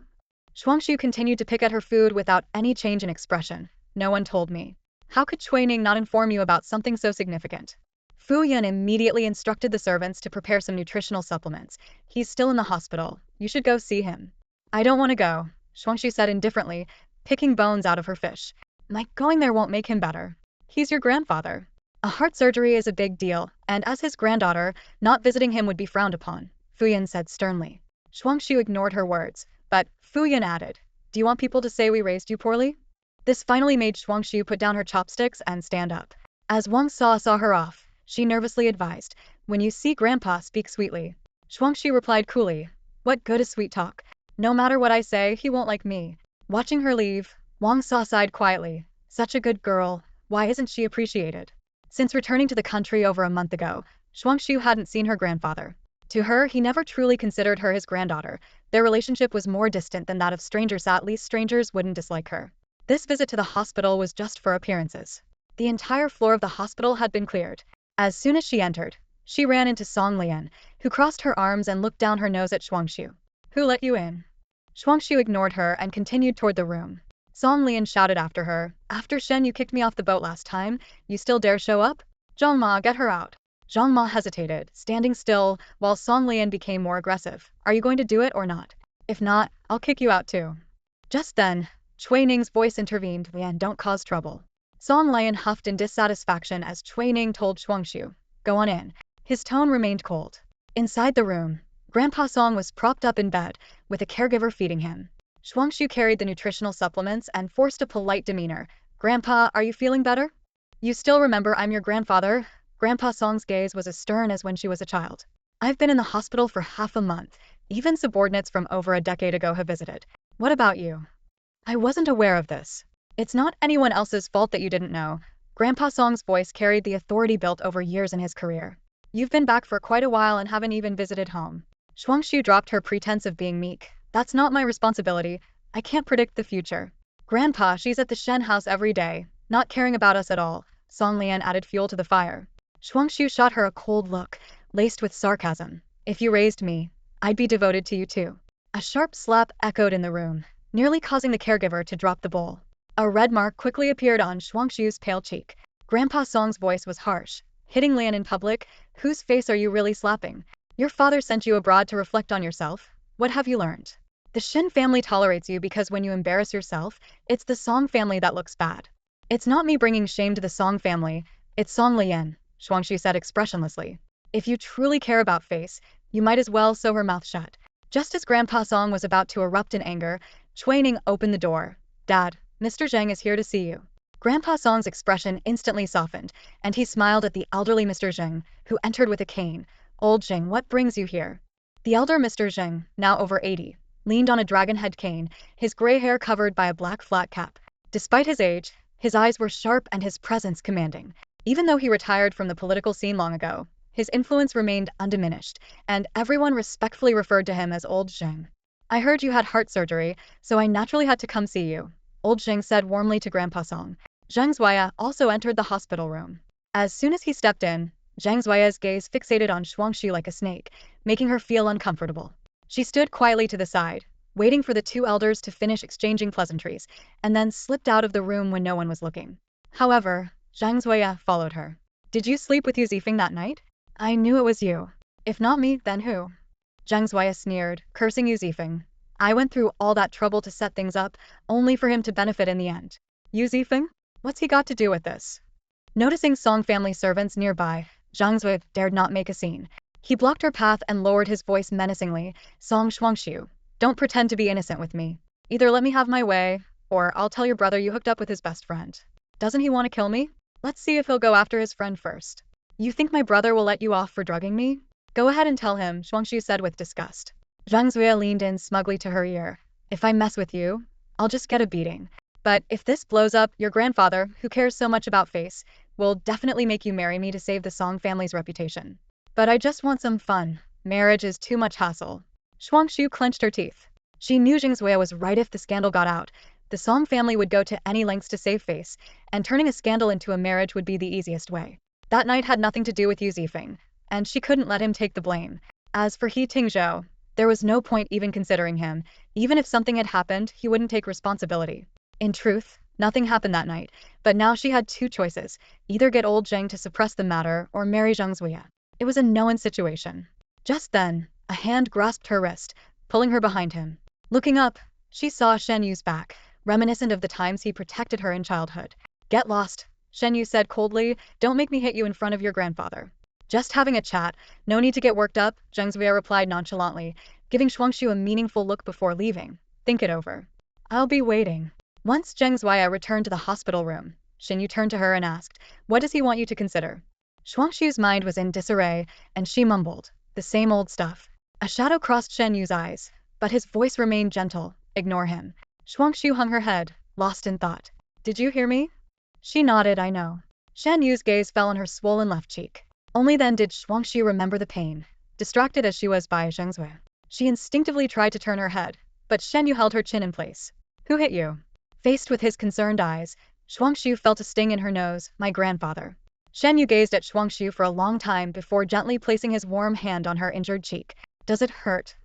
A: Shuangxue continued to pick at her food without any change in expression. No one told me. How could Cui Ning not inform you about something so significant? Fu Yun immediately instructed the servants to prepare some nutritional supplements. He's still in the hospital. You should go see him. I don't want to go, Shuangxue said indifferently, picking bones out of her fish. My going there won't make him better. He's your grandfather. A heart surgery is a big deal, and as his granddaughter, not visiting him would be frowned upon, Fu Yun said sternly. Shuangxue ignored her words, but Fu Yun added, do you want people to say we raised you poorly? This finally made Shuangxue put down her chopsticks and stand up. As Wang saw her off, she nervously advised, when you see Grandpa, speak sweetly. Shuangxue replied coolly, what good is sweet talk? No matter what I say, he won't like me. Watching her leave, Wang Sa sighed quietly. Such a good girl, why isn't she appreciated? Since returning to the country over a month ago, Shuangxue hadn't seen her grandfather. To her, he never truly considered her his granddaughter. Their relationship was more distant than that of strangers. At least strangers wouldn't dislike her. This visit to the hospital was just for appearances. The entire floor of the hospital had been cleared. As soon as she entered, she ran into Song Lian, who crossed her arms and looked down her nose at Shuangxue. Who let you in? Shuangxue ignored her and continued toward the room. Song Lian shouted after her, after Shen you kicked me off the boat last time, you still dare show up? Zhang Ma, get her out. Zhang Ma hesitated, standing still, while Song Lian became more aggressive. Are you going to do it or not? If not, I'll kick you out too. Just then, Cui Ning's voice intervened. Lian, don't cause trouble. Song Lian huffed in dissatisfaction as Cui Ning told Shuangxue, "Go on in." His tone remained cold. Inside the room, Grandpa Song was propped up in bed, with a caregiver feeding him. Shuangxue carried the nutritional supplements and forced a polite demeanor. "Grandpa, are you feeling better? You still remember I'm your grandfather?" Grandpa Song's gaze was as stern as when she was a child. "I've been in the hospital for half a month. Even subordinates from over a decade ago have visited. What about you?" "I wasn't aware of this." "It's not anyone else's fault that you didn't know." Grandpa Song's voice carried the authority built over years in his career. "You've been back for quite a while and haven't even visited home." Shuangxue dropped her pretense of being meek. "That's not my responsibility. I can't predict the future." "Grandpa, she's at the Shen house every day, not caring about us at all." Song Lian added fuel to the fire. Shuangxue shot her a cold look, laced with sarcasm. "If you raised me, I'd be devoted to you too." A sharp slap echoed in the room, nearly causing the caregiver to drop the bowl. A red mark quickly appeared on Shuangxue's pale cheek. Grandpa Song's voice was harsh. "Hitting Lian in public? Whose face are you really slapping? Your father sent you abroad to reflect on yourself. What have you learned? The Shen family tolerates you because when you embarrass yourself, it's the Song family that looks bad." "It's not me bringing shame to the Song family, it's Song Lian," Shuangxue said expressionlessly. "If you truly care about face, you might as well sew her mouth shut." Just as Grandpa Song was about to erupt in anger, Cui Ning opened the door. "Dad, Mr. Zheng is here to see you." Grandpa Song's expression instantly softened, and he smiled at the elderly Mr. Zheng, who entered with a cane. "Old Zheng, what brings you here?" The elder Mr. Zheng, now over 80, leaned on a dragon-head cane, his gray hair covered by a black flat cap. Despite his age, his eyes were sharp and his presence commanding. Even though he retired from the political scene long ago, his influence remained undiminished, and everyone respectfully referred to him as Old Zheng. "I heard you had heart surgery, so I naturally had to come see you," Old Zheng said warmly to Grandpa Song. Zheng Zuya also entered the hospital room. As soon as he stepped in, Zheng Zuya's gaze fixated on Shuangxue like a snake, making her feel uncomfortable. She stood quietly to the side, waiting for the two elders to finish exchanging pleasantries, and then slipped out of the room when no one was looking. However, Zheng Zuya followed her. "Did you sleep with Yu Zifeng that night?" "I knew it was you. If not me, then who?" Zheng Zuya sneered, cursing Yu Zifeng. "I went through all that trouble to set things up, only for him to benefit in the end." "Yu Zifeng? What's he got to do with this?" Noticing Song family servants nearby, Zhang Zui dared not make a scene. He blocked her path and lowered his voice menacingly. "Song Shuangxue, don't pretend to be innocent with me. Either let me have my way, or I'll tell your brother you hooked up with his best friend. Doesn't he want to kill me? Let's see if he'll go after his friend first." "You think my brother will let you off for drugging me?" "Go ahead and tell him," Shuangxue said with disgust. Zhang Zui leaned in smugly to her ear. "If I mess with you, I'll just get a beating. But if this blows up, your grandfather, who cares so much about face, will definitely make you marry me to save the Song family's reputation. But I just want some fun. Marriage is too much hassle." Shuangxue clenched her teeth. She knew Jing Zuya was right. If the scandal got out, the Song family would go to any lengths to save face, and turning a scandal into a marriage would be the easiest way. That night had nothing to do with Yu Zifeng, and she couldn't let him take the blame. As for He Tingzhou, there was no point even considering him. Even if something had happened, he wouldn't take responsibility. In truth, nothing happened that night, but now she had two choices: either get old Zheng to suppress the matter or marry Zheng Zuya. It was a no-win situation. Just then, a hand grasped her wrist, pulling her behind him. Looking up, she saw Shen Yi's back, reminiscent of the times he protected her in childhood. "Get lost," Shen Yi said coldly. "Don't make me hit you in front of your grandfather." "Just having a chat, no need to get worked up," Zheng Zuya replied nonchalantly, giving Shuangxue a meaningful look before leaving. "Think it over. I'll be waiting." Once Zheng Zuya returned to the hospital room, Shen Yi turned to her and asked, "What does he want you to consider?" Shuangxue's mind was in disarray, and she mumbled, "The same old stuff." A shadow crossed Shen Yu's eyes, but his voice remained gentle. "Ignore him." Shuangxue hung her head, lost in thought. "Did you hear me?" She nodded. "I know." Shen Yu's gaze fell on her swollen left cheek. Only then did Shuangxue remember the pain. Distracted as she was by Zheng Zuya, she instinctively tried to turn her head, but Shen Yu held her chin in place. "Who hit you?" Faced with his concerned eyes, Shuangxue felt a sting in her nose. "My grandfather." Shen Yu gazed at Shuangxue for a long time before gently placing his warm hand on her injured cheek. "Does it hurt?"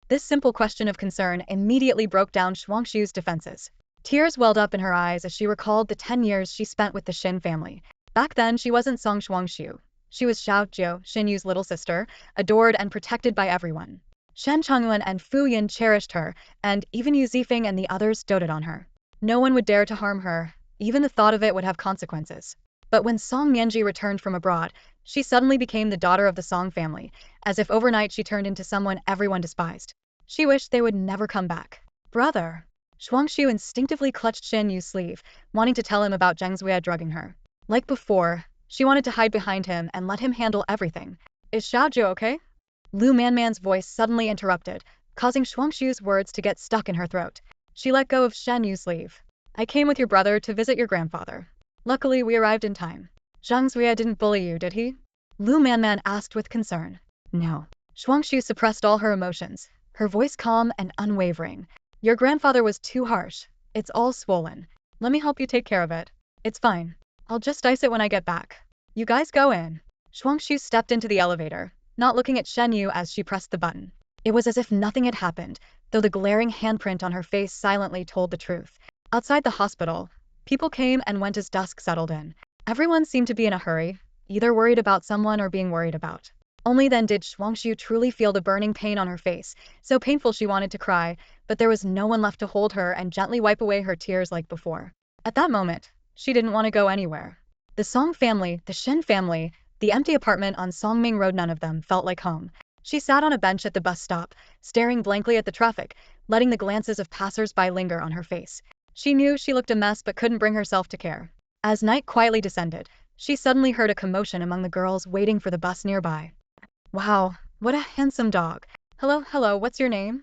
A: This simple question of concern immediately broke down Shuangxue's defenses. Tears welled up in her eyes as she recalled the 10 years she spent with the Shen family. Back then she wasn't Song Shuangxue. She was Xiao Jiu, Shen Yu's little sister, adored and protected by everyone. Shen Chongyuan and Fu Yin cherished her, and even Yu Zifeng and the others doted on her. No one would dare to harm her, Even the thought of it would have consequences. But when Song Mianji returned from abroad, she suddenly became the daughter of the Song family, as if overnight she turned into someone everyone despised. She wished they would never come back. Brother. Shuangxue instinctively clutched Shen Yu's sleeve, wanting to tell him about Zheng Zui drugging her. Like before, she wanted to hide behind him and let him handle everything. Is Xiaoju okay? Lu Manman's voice suddenly interrupted, causing Shuangxue's words to get stuck in her throat. She let go of Shen Yu's sleeve. I came with your brother to visit your grandfather. Luckily, we arrived in time. Zhang Zui didn't bully you, did he? Lu Manman asked with concern. No. Shuangxue suppressed all her emotions, her voice calm and unwavering. Your grandfather was too harsh. It's all swollen. Let me help you take care of it. It's fine. I'll just ice it when I get back. You guys go in. Shuangxue stepped into the elevator, not looking at Shen Yu as she pressed the button. It was as if nothing had happened, though the glaring handprint on her face silently told the truth. Outside the hospital, people came and went as dusk settled in. Everyone seemed to be in a hurry, either worried about someone or being worried about. Only then did Shuangxue truly feel the burning pain on her face, so painful she wanted to cry, but there was no one left to hold her and gently wipe away her tears like before. At that moment, she didn't want to go anywhere. The Song family, the Shen family, the empty apartment on Songming Road, none of them felt like home. She sat on a bench at the bus stop, staring blankly at the traffic, letting the glances of passers-by linger on her face. She knew she looked a mess but couldn't bring herself to care. As night quietly descended, she suddenly heard a commotion among the girls waiting for the bus nearby. Wow, what a handsome dog. Hello, what's your name?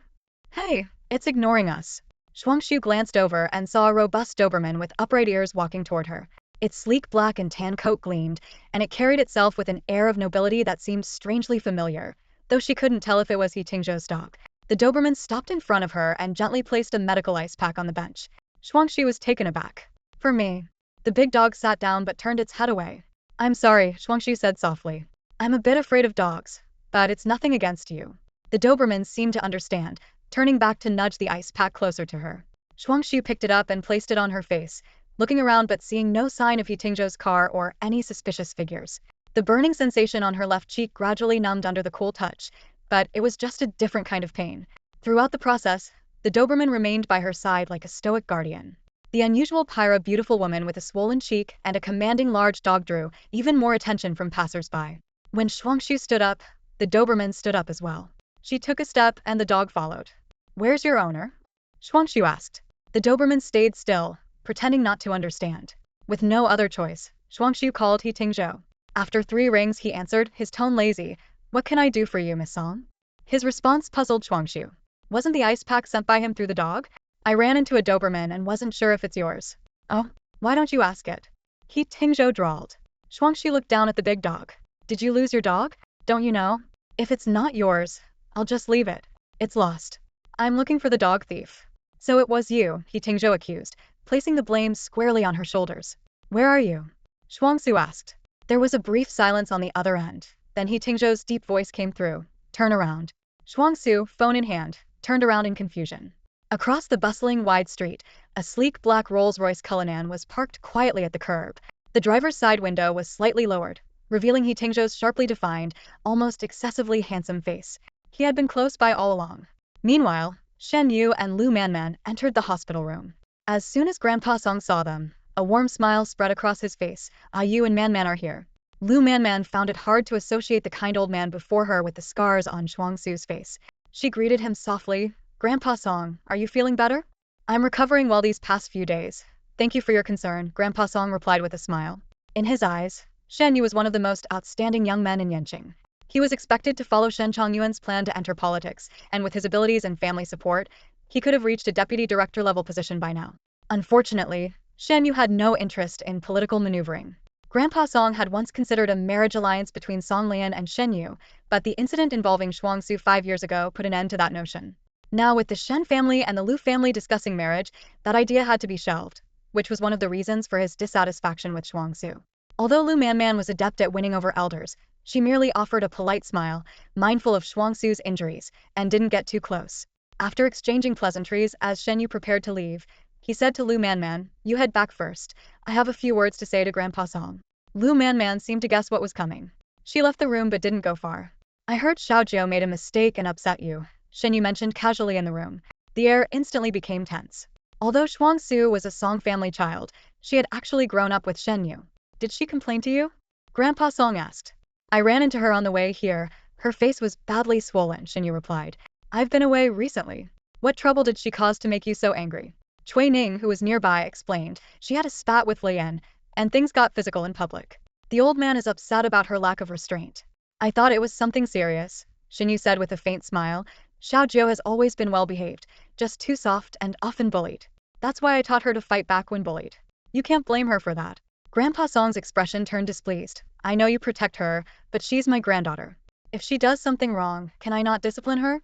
A: Hey, it's ignoring us. Shuangxue glanced over and saw a robust Doberman with upright ears walking toward her. Its sleek black and tan coat gleamed, and it carried itself with an air of nobility that seemed strangely familiar, though she couldn't tell if it was He Tingzhou's dog. The Doberman stopped in front of her and gently placed a medical ice pack on the bench. Shuangxue was taken aback. For me. The big dog sat down but turned its head away. I'm sorry, Shuangxue said softly. I'm a bit afraid of dogs, but it's nothing against you. The Doberman seemed to understand, turning back to nudge the ice pack closer to her. Shuangxue picked it up and placed it on her face, looking around but seeing no sign of He Tingzhou's car or any suspicious figures. The burning sensation on her left cheek gradually numbed under the cool touch, but it was just a different kind of pain. Throughout the process, the Doberman remained by her side like a stoic guardian. The unusual Pyra beautiful woman with a swollen cheek and a commanding large dog drew even more attention from passers-by. When Shuangxue stood up, the Doberman stood up as well. She took a step and the dog followed. Where's your owner? Shuangxue asked. The Doberman stayed still, pretending not to understand. With no other choice, Shuangxue called He Tingzhou. After 3 rings he answered, his tone lazy. What can I do for you, Miss Song? His response puzzled Shuangxue. Wasn't the ice pack sent by him through the dog? I ran into a Doberman and wasn't sure if it's yours. Oh, why don't you ask it? He Tingzhou drawled. Shuangxue looked down at the big dog. Did you lose your dog? Don't you know? If it's not yours, I'll just leave it. It's lost. I'm looking for the dog thief. So it was you, He Tingzhou accused, placing the blame squarely on her shoulders. Where are you? Shuangxue asked. There was a brief silence on the other end. Then He Tingzhou's deep voice came through. Turn around. Shuangxue, phone in hand, turned around in confusion. Across the bustling wide street, a sleek black Rolls-Royce Cullinan was parked quietly at the curb. The driver's side window was slightly lowered, revealing He Tingzhou's sharply defined, almost excessively handsome face. He had been close by all along. Meanwhile, Shen Yu and Lu Manman entered the hospital room. As soon as Grandpa Song saw them, a warm smile spread across his face. Ah, you and Manman are here. Lu Manman found it hard to associate the kind old man before her with the scars on Shuangxue's face. She greeted him softly. Grandpa Song, are you feeling better? I'm recovering well these past few days. Thank you for your concern, Grandpa Song replied with a smile. In his eyes, Shen Yi was one of the most outstanding young men in Yanqing. He was expected to follow Shen Chongyuan's plan to enter politics, and with his abilities and family support, he could have reached a deputy director level position by now. Unfortunately, Shen Yu had no interest in political maneuvering. Grandpa Song had once considered a marriage alliance between Song Lian and Shen Yu, but the incident involving Shuangxue 5 years ago put an end to that notion. Now with the Shen family and the Lu family discussing marriage, that idea had to be shelved, which was one of the reasons for his dissatisfaction with Shuangxue. Although Lu Manman was adept at winning over elders, she merely offered a polite smile, mindful of Shuangxue's injuries, and didn't get too close. After exchanging pleasantries as Shen Yu prepared to leave, he said to Lu Manman, you head back first. I have a few words to say to Grandpa Song. Lu Manman seemed to guess what was coming. She left the room but didn't go far. I heard Xiaojiu made a mistake and upset you, Shen Yu mentioned casually in the room. The air instantly became tense. Although Shuangxue was a Song family child, she had actually grown up with Shen Yi. Did she complain to you? Grandpa Song asked. I ran into her on the way here. Her face was badly swollen, Shen Yi replied. I've been away recently. What trouble did she cause to make you so angry? Cui Ning, who was nearby, explained. She had a spat with Lian, and things got physical in public. The old man is upset about her lack of restraint. I thought it was something serious, Shen Yi said with a faint smile. Xiao Jiu has always been well behaved, just too soft and often bullied. That's why I taught her to fight back when bullied. You can't blame her for that. Grandpa Song's expression turned displeased. I know you protect her, but she's my granddaughter. If she does something wrong, can I not discipline her?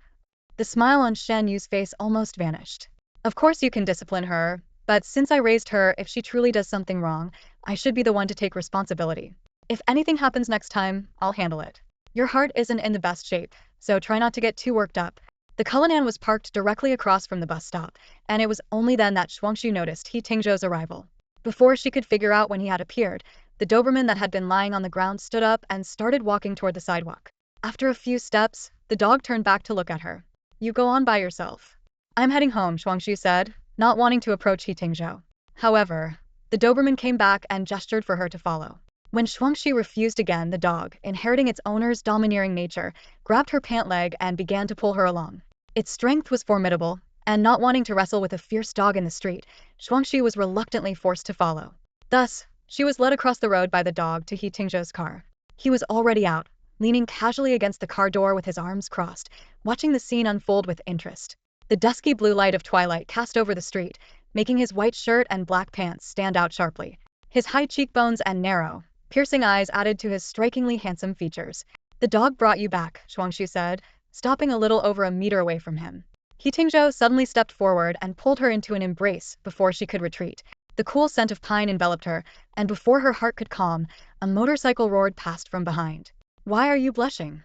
A: The smile on Shen Yu's face almost vanished. Of course you can discipline her, but since I raised her, if she truly does something wrong, I should be the one to take responsibility. If anything happens next time, I'll handle it. Your heart isn't in the best shape, so try not to get too worked up. The Cullinan was parked directly across from the bus stop, and it was only then that Shuangxue noticed He Tingzhou's arrival. Before she could figure out when he had appeared, the Doberman that had been lying on the ground stood up and started walking toward the sidewalk. After a few steps, the dog turned back to look at her. You go on by yourself. I'm heading home, Shuangxue said, not wanting to approach He Tingzhou. However, the Doberman came back and gestured for her to follow. When Shuangxue refused again, the dog, inheriting its owner's domineering nature, grabbed her pant leg and began to pull her along. Its strength was formidable, and not wanting to wrestle with a fierce dog in the street, Shuangxue was reluctantly forced to follow. Thus, she was led across the road by the dog to He Tingzhou's car. He was already out, leaning casually against the car door with his arms crossed, watching the scene unfold with interest. The dusky blue light of twilight cast over the street, making his white shirt and black pants stand out sharply. His high cheekbones and narrow, piercing eyes added to his strikingly handsome features. The dog brought you back, Shuangxue said, stopping a little over a meter away from him. He Tingzhou suddenly stepped forward and pulled her into an embrace before she could retreat. The cool scent of pine enveloped her, and before her heart could calm, a motorcycle roared past from behind. Why are you blushing?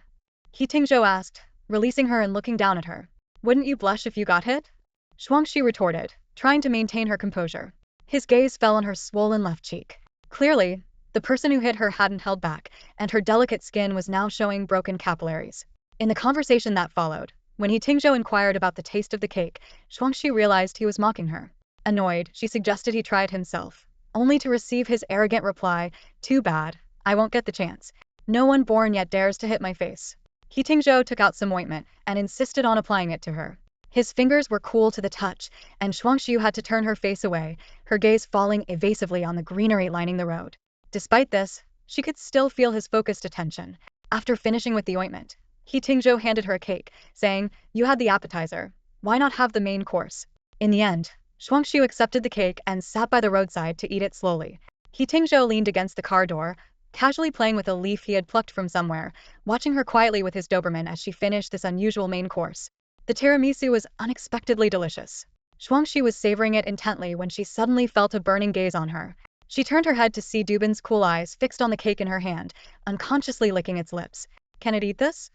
A: He Tingzhou asked, releasing her and looking down at her. Wouldn't you blush if you got hit? Shuangxue retorted, trying to maintain her composure. His gaze fell on her swollen left cheek. Clearly, the person who hit her hadn't held back, and her delicate skin was now showing broken capillaries. In the conversation that followed, when He Tingzhou inquired about the taste of the cake, Shuangxue realized he was mocking her. Annoyed, she suggested he try it himself, only to receive his arrogant reply, too bad, I won't get the chance. No one born yet dares to hit my face. He Tingzhou took out some ointment and insisted on applying it to her. His fingers were cool to the touch, and Shuangxue had to turn her face away, her gaze falling evasively on the greenery lining the road. Despite this, she could still feel his focused attention. After finishing with the ointment, He Tingzhou handed her a cake, saying, You had the appetizer. Why not have the main course? In the end, Shuangxue accepted the cake and sat by the roadside to eat it slowly. He Tingzhou leaned against the car door, casually playing with a leaf he had plucked from somewhere, watching her quietly with his Doberman as she finished this unusual main course. The tiramisu was unexpectedly delicious. Shuangxue was savoring it intently when she suddenly felt a burning gaze on her. She turned her head to see Dubin's cool eyes fixed on the cake in her hand, unconsciously licking its lips. Can it eat this?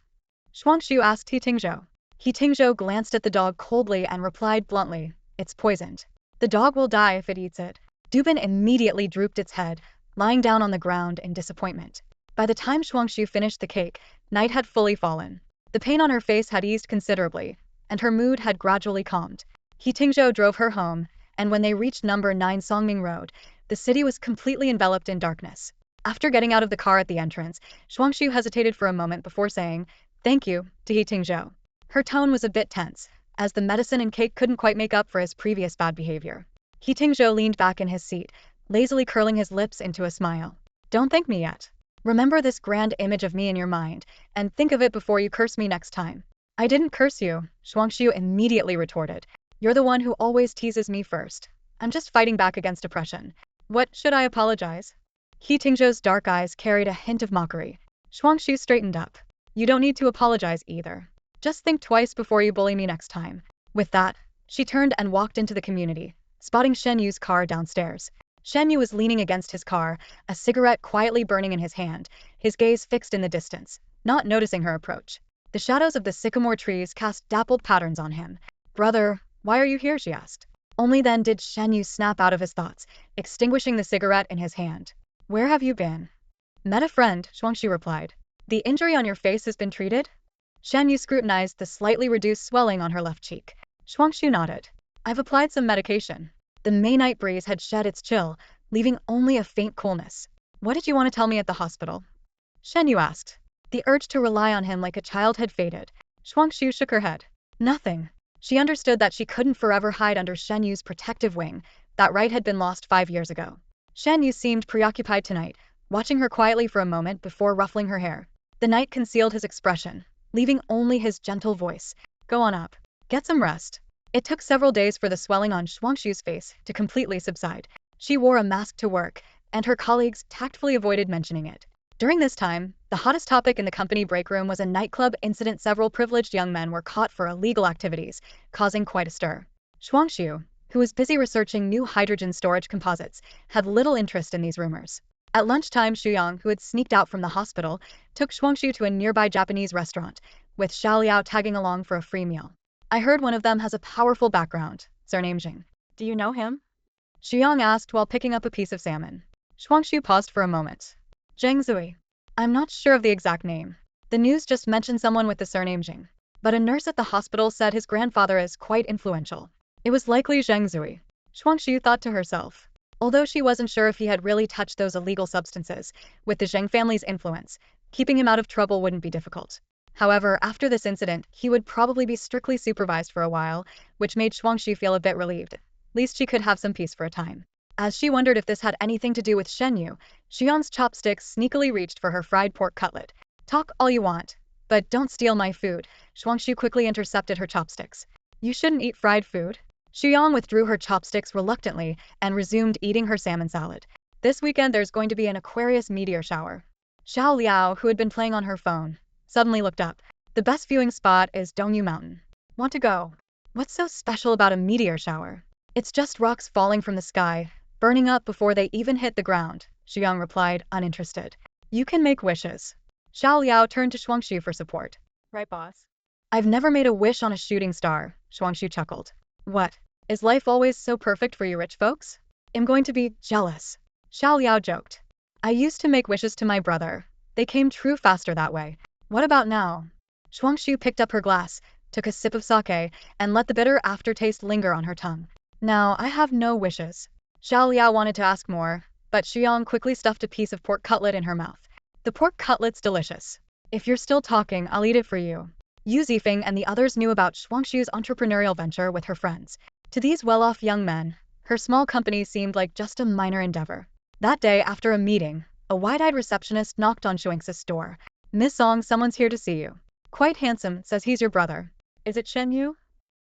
A: Shuangxue asked He Tingzhou. He Tingzhou glanced at the dog coldly and replied bluntly, It's poisoned. The dog will die if it eats it. Dubin immediately drooped its head, lying down on the ground in disappointment. By the time Shuangxue finished the cake, night had fully fallen. The pain on her face had eased considerably, and her mood had gradually calmed. He Tingzhou drove her home, and when they reached number 9 Songming Road, the city was completely enveloped in darkness. After getting out of the car at the entrance, Shuangxue hesitated for a moment before saying, Thank you, to He Tingzhou. Her tone was a bit tense, as the medicine and cake couldn't quite make up for his previous bad behavior. He Tingzhou leaned back in his seat, lazily curling his lips into a smile. Don't thank me yet. Remember this grand image of me in your mind, and think of it before you curse me next time. I didn't curse you, Shuangxue immediately retorted. You're the one who always teases me first. I'm just fighting back against oppression. What, should I apologize? He Tingzhou's dark eyes carried a hint of mockery. Shuangxue straightened up. You don't need to apologize either. Just think twice before you bully me next time. With that, she turned and walked into the community, spotting Shen Yi's car downstairs. Shen Yi was leaning against his car, a cigarette quietly burning in his hand, his gaze fixed in the distance, not noticing her approach. The shadows of the sycamore trees cast dappled patterns on him. Brother, why are you here? She asked. Only then did Shen Yi snap out of his thoughts, extinguishing the cigarette in his hand. Where have you been? Met a friend, Shuangxue replied. The injury on your face has been treated? Shen Yi scrutinized the slightly reduced swelling on her left cheek. Shuangxue nodded. I've applied some medication. The May night breeze had shed its chill, leaving only a faint coolness. What did you want to tell me at the hospital? Shen Yi asked. The urge to rely on him like a child had faded. Shuangxue shook her head. Nothing. She understood that she couldn't forever hide under Shen Yu's protective wing. That right had been lost 5 years ago. Shen Yi seemed preoccupied tonight, watching her quietly for a moment before ruffling her hair. The night concealed his expression, leaving only his gentle voice. Go on up. Get some rest. It took several days for the swelling on Shuangxue's face to completely subside. She wore a mask to work, and her colleagues tactfully avoided mentioning it. During this time, the hottest topic in the company break room was a nightclub incident. Several privileged young men were caught for illegal activities, causing quite a stir. Shuangxue, who was busy researching new hydrogen storage composites, had little interest in these rumors. At lunchtime, Yang, who had sneaked out from the hospital, took Shuangxue to a nearby Japanese restaurant, with Xiao Liao tagging along for a free meal. I heard one of them has a powerful background, surname Jing. Do you know him? Yang asked while picking up a piece of salmon. Shuangxue paused for a moment. Zheng Zui. I'm not sure of the exact name. The news just mentioned someone with the surname Jing. But a nurse at the hospital said his grandfather is quite influential. It was likely Zheng Zui. Shuangxue thought to herself. Although she wasn't sure if he had really touched those illegal substances, with the Zheng family's influence, keeping him out of trouble wouldn't be difficult. However, after this incident, he would probably be strictly supervised for a while, which made Shuangxue feel a bit relieved. At least she could have some peace for a time. As she wondered if this had anything to do with Shen Yi, Xiang's chopsticks sneakily reached for her fried pork cutlet. Talk all you want, but don't steal my food. Shuangxue quickly intercepted her chopsticks. You shouldn't eat fried food. Xiang withdrew her chopsticks reluctantly and resumed eating her salmon salad. This weekend there's going to be an Aquarius meteor shower. Xiao Liao, who had been playing on her phone, suddenly looked up. The best viewing spot is Dongyu Mountain. Want to go? What's so special about a meteor shower? It's just rocks falling from the sky, burning up before they even hit the ground, Xiang replied, uninterested. You can make wishes. Xiao Liao turned to Shuangxue for support. Right, boss? I've never made a wish on a shooting star, Shuangxue chuckled. What? Is life always so perfect for you rich folks? I'm going to be jealous. Xiao Liao joked. I used to make wishes to my brother. They came true faster that way. What about now? Shuangxue picked up her glass, took a sip of sake, and let the bitter aftertaste linger on her tongue. Now, I have no wishes. Xiao Liao wanted to ask more, but Xiang quickly stuffed a piece of pork cutlet in her mouth. The pork cutlet's delicious. If you're still talking, I'll eat it for you. Yu Zifeng and the others knew about Shuangxue's entrepreneurial venture with her friends. To these well-off young men, her small company seemed like just a minor endeavor. That day, after a meeting, a wide-eyed receptionist knocked on Shuangxue's door. Miss Song, someone's here to see you. Quite handsome, says he's your brother. Is it Shen Yi?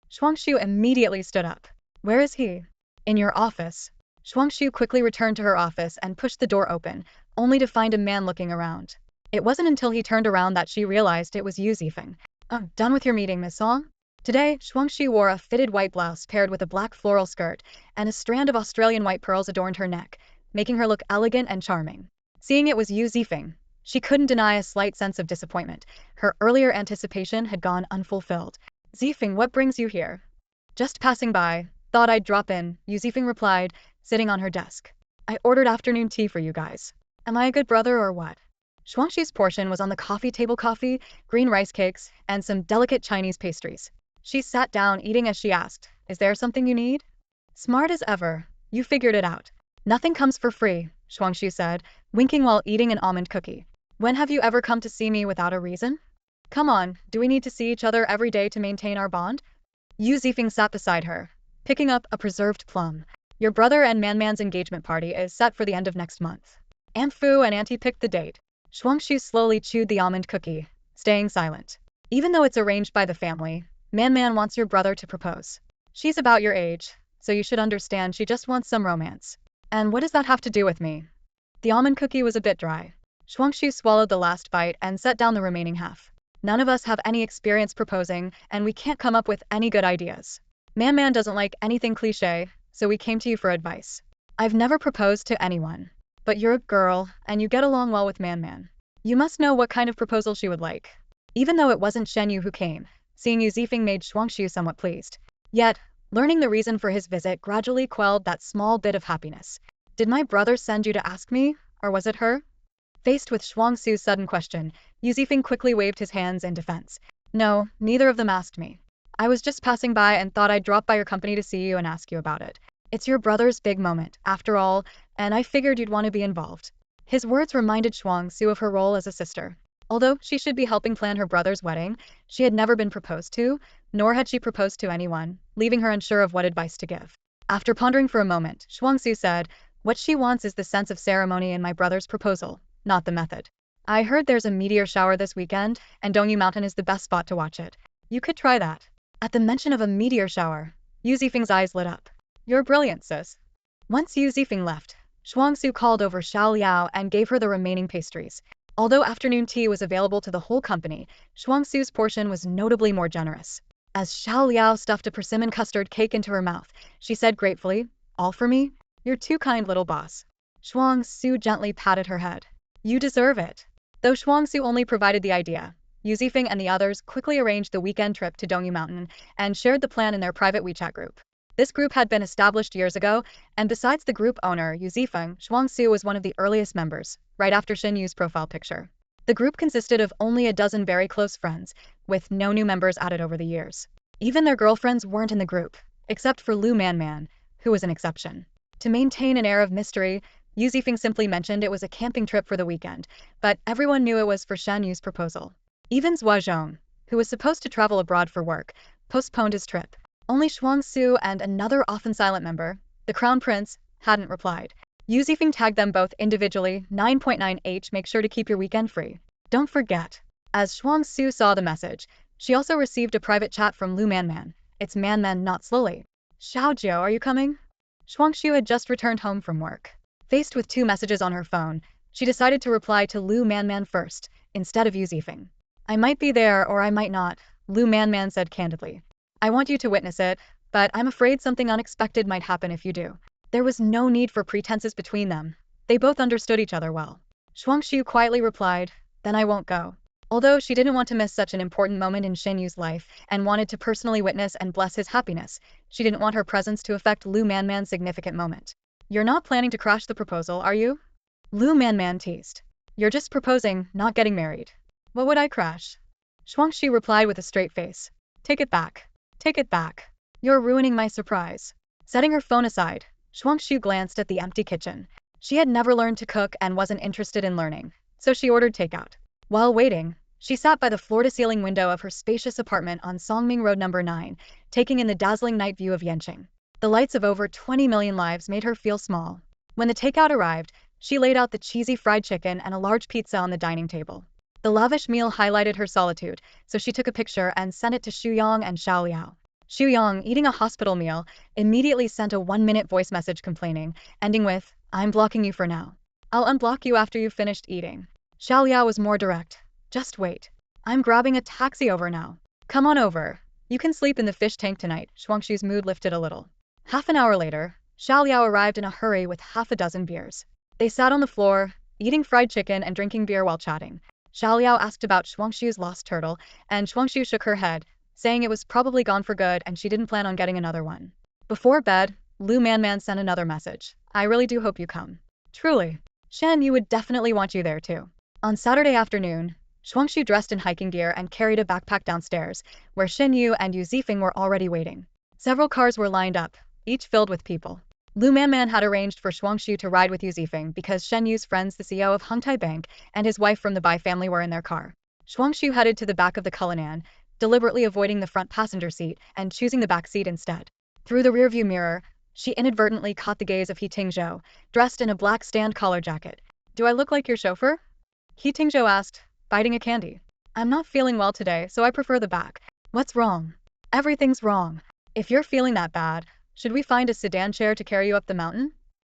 A: Shuangxue immediately stood up. Where is he? In your office. Shuangxue quickly returned to her office and pushed the door open, only to find a man looking around. It wasn't until he turned around that she realized it was Yu Zifeng. Oh, done with your meeting, Miss Song? Today, Shuangxue wore a fitted white blouse paired with a black floral skirt, and a strand of Australian white pearls adorned her neck, making her look elegant and charming. Seeing it was Yu Zifeng, she couldn't deny a slight sense of disappointment. Her earlier anticipation had gone unfulfilled. Zifeng, what brings you here? Just passing by. Thought I'd drop in, Yu Zifeng replied, sitting on her desk. I ordered afternoon tea for you guys. Am I a good brother or what? Shuangxue's portion was on the coffee table: coffee, green rice cakes, and some delicate Chinese pastries. She sat down eating as she asked, is there something you need? Smart as ever. You figured it out. Nothing comes for free, Shuangxue said, winking while eating an almond cookie. When have you ever come to see me without a reason? Come on, do we need to see each other every day to maintain our bond? Yu Zifeng sat beside her, picking up a preserved plum. Your brother and Manman's engagement party is set for the end of next month. Aunt Fu and Auntie picked the date. Shuangxue slowly chewed the almond cookie, staying silent. Even though it's arranged by the family, Man wants your brother to propose. She's about your age, so you should understand she just wants some romance. And what does that have to do with me? The almond cookie was a bit dry. Shuangxue swallowed the last bite and set down the remaining half. None of us have any experience proposing, and we can't come up with any good ideas. Man doesn't like anything cliché, so we came to you for advice. I've never proposed to anyone. But you're a girl, and you get along well with Man. You must know what kind of proposal she would like. Even though it wasn't Shen Yi who came, seeing Yu Zifeng made Shuangxue somewhat pleased. Yet, learning the reason for his visit gradually quelled that small bit of happiness. Did my brother send you to ask me, or was it her? Faced with Shuangxue's sudden question, Yu Zifeng quickly waved his hands in defense. No, neither of them asked me. I was just passing by and thought I'd drop by your company to see you and ask you about it. It's your brother's big moment, after all, and I figured you'd want to be involved. His words reminded Shuangxue of her role as a sister. Although she should be helping plan her brother's wedding, she had never been proposed to, nor had she proposed to anyone, leaving her unsure of what advice to give. After pondering for a moment, Shuangxue said, "What she wants is the sense of ceremony in my brother's proposal, not the method. I heard there's a meteor shower this weekend, and Dongyu Mountain is the best spot to watch it. You could try that." At the mention of a meteor shower, Yu Zifeng's eyes lit up. "You're brilliant, sis." Once Yu Zifeng left, Shuangxue called over Xiao Liao and gave her the remaining pastries. Although afternoon tea was available to the whole company, Shuangxue's portion was notably more generous. As Xiao Liao stuffed a persimmon custard cake into her mouth, she said gratefully, "All for me? You're too kind, little boss." Shuangxue gently patted her head. "You deserve it." Though Shuangxue only provided the idea, Yu Zifeng and the others quickly arranged the weekend trip to Dongyu Mountain and shared the plan in their private WeChat group. This group had been established years ago, and besides the group owner, Yu Zifeng, Shuangxue was one of the earliest members, right after Shen Yi's profile picture. The group consisted of only a dozen very close friends, with no new members added over the years. Even their girlfriends weren't in the group, except for Lu Manman, who was an exception. To maintain an air of mystery, Yu Zifeng simply mentioned it was a camping trip for the weekend, but everyone knew it was for Shen Yi's proposal. Even Zhua Zhong, who was supposed to travel abroad for work, postponed his trip. Only Shuangxue and another often silent member, the Crown Prince, hadn't replied. Yu Zifeng tagged them both individually. 9.9H Make sure to keep your weekend free. Don't forget. As Shuangxue saw the message, she also received a private chat from Lu Manman. It's Manman, not slowly. "Xiaojiu, are you coming?" Shuangxue had just returned home from work. Faced with two messages on her phone, she decided to reply to Lu Manman first, instead of Yu Zifeng. "I might be there or I might not," Lu Manman said candidly. "I want you to witness it, but I'm afraid something unexpected might happen if you do." There was no need for pretenses between them. They both understood each other well. Shuangxue quietly replied, "Then I won't go." Although she didn't want to miss such an important moment in Shen Yu's life and wanted to personally witness and bless his happiness, she didn't want her presence to affect Lu Manman's significant moment. "You're not planning to crash the proposal, are you?" Lu Manman teased. "You're just proposing, not getting married." "What would I crash?" Shuangxue replied with a straight face. "Take it back. Take it back. You're ruining my surprise." Setting her phone aside, Shuangxue glanced at the empty kitchen. She had never learned to cook and wasn't interested in learning, so she ordered takeout. While waiting, she sat by the floor-to-ceiling window of her spacious apartment on Songming Road No. 9, taking in the dazzling night view of Yanqing. The lights of over 20 million lives made her feel small. When the takeout arrived, she laid out the cheesy fried chicken and a large pizza on the dining table. The lavish meal highlighted her solitude, so she took a picture and sent it to Shuyang and Xiao Liao. Shuyang, eating a hospital meal, immediately sent a 1-minute voice message complaining, ending with, "I'm blocking you for now. I'll unblock you after you've finished eating." Xiao Liao was more direct. "Just wait. I'm grabbing a taxi over now. Come on over. You can sleep in the fish tank tonight." Shuangxue's mood lifted a little. Half an hour later, Xiao Liao arrived in a hurry with half a dozen beers. They sat on the floor, eating fried chicken and drinking beer while chatting. Xiao Liao asked about Shuangxue's lost turtle, and Shuangxue shook her head, saying it was probably gone for good and she didn't plan on getting another one. Before bed, Lu Manman sent another message. "I really do hope you come. Truly. Shen Yi would definitely want you there too." On Saturday afternoon, Shuangxue dressed in hiking gear and carried a backpack downstairs, where Shen Yi and Yu Zifeng were already waiting. Several cars were lined up, each filled with people. Lu Manman had arranged for Shuangxue to ride with Yu Zifeng because Shen Yi's friends, the CEO of Hengtai Bank, and his wife from the Bai family were in their car. Shuangxue headed to the back of the Cullinan, deliberately avoiding the front passenger seat and choosing the back seat instead. Through the rearview mirror, she inadvertently caught the gaze of He Tingzhou, dressed in a black stand collar jacket. "Do I look like your chauffeur?" He Tingzhou asked, biting a candy. "I'm not feeling well today, so I prefer the back." "What's wrong?" "Everything's wrong. If you're feeling that bad, should we find a sedan chair to carry you up the mountain?"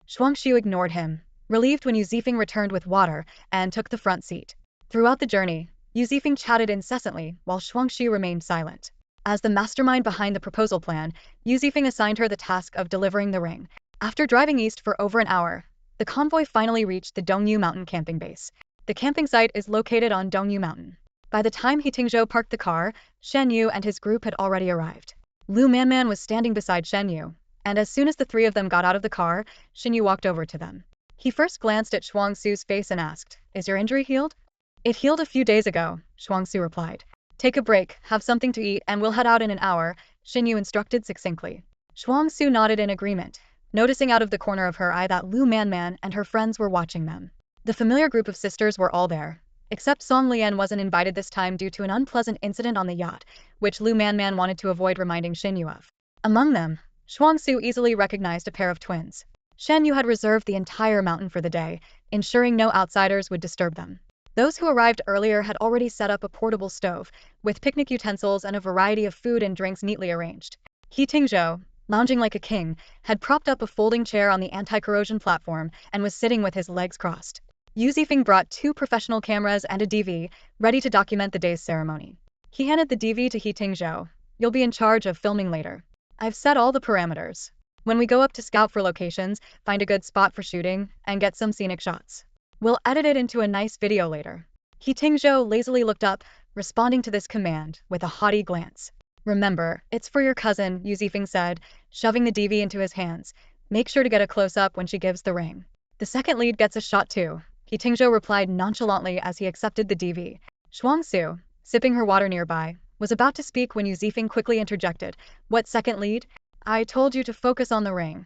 A: Shuangxue ignored him, relieved when Yu Zifeng returned with water and took the front seat. Throughout the journey, Yu Zifeng chatted incessantly while Shuangxue remained silent. As the mastermind behind the proposal plan, Yu Zifeng assigned her the task of delivering the ring. After driving east for over an hour, the convoy finally reached the Dongyu Mountain camping base. The camping site is located on Dongyu Mountain. By the time He Tingzhou parked the car, Shen Yu and his group had already arrived. Lu Manman was standing beside Shen Yu, and as soon as the three of them got out of the car, Shen Yu walked over to them. He first glanced at Shuangxue's face and asked, "Is your injury healed?" "It healed a few days ago," Shuangxue replied. Take a break, have something to eat, and we'll head out in an hour, Shen Yi instructed succinctly. Shuangxue nodded in agreement, noticing out of the corner of her eye that Lu Manman and her friends were watching them. The familiar group of sisters were all there, except Song Lian wasn't invited this time due to an unpleasant incident on the yacht, which Lu Manman wanted to avoid reminding Shen Yi of. Among them, Shuangxue easily recognized a pair of twins. Shen Yi had reserved the entire mountain for the day, ensuring no outsiders would disturb them. Those who arrived earlier had already set up a portable stove, with picnic utensils and a variety of food and drinks neatly arranged. He Tingzhou, lounging like a king, had propped up a folding chair on the anti-corrosion platform and was sitting with his legs crossed. Yu Zifeng brought 2 professional cameras and a DV, ready to document the day's ceremony. He handed the DV to He Tingzhou. You'll be in charge of filming later. I've set all the parameters. When we go up to scout for locations, find a good spot for shooting, and get some scenic shots. We'll edit it into a nice video later. He Tingzhou lazily looked up, responding to this command with a haughty glance. Remember, it's for your cousin, Yu Zifeng said, shoving the DV into his hands. Make sure to get a close-up when she gives the ring. The second lead gets a shot too, He Tingzhou replied nonchalantly as he accepted the DV. Shuangxue, sipping her water nearby, was about to speak when Yu Zifeng quickly interjected. What second lead? I told you to focus on the ring.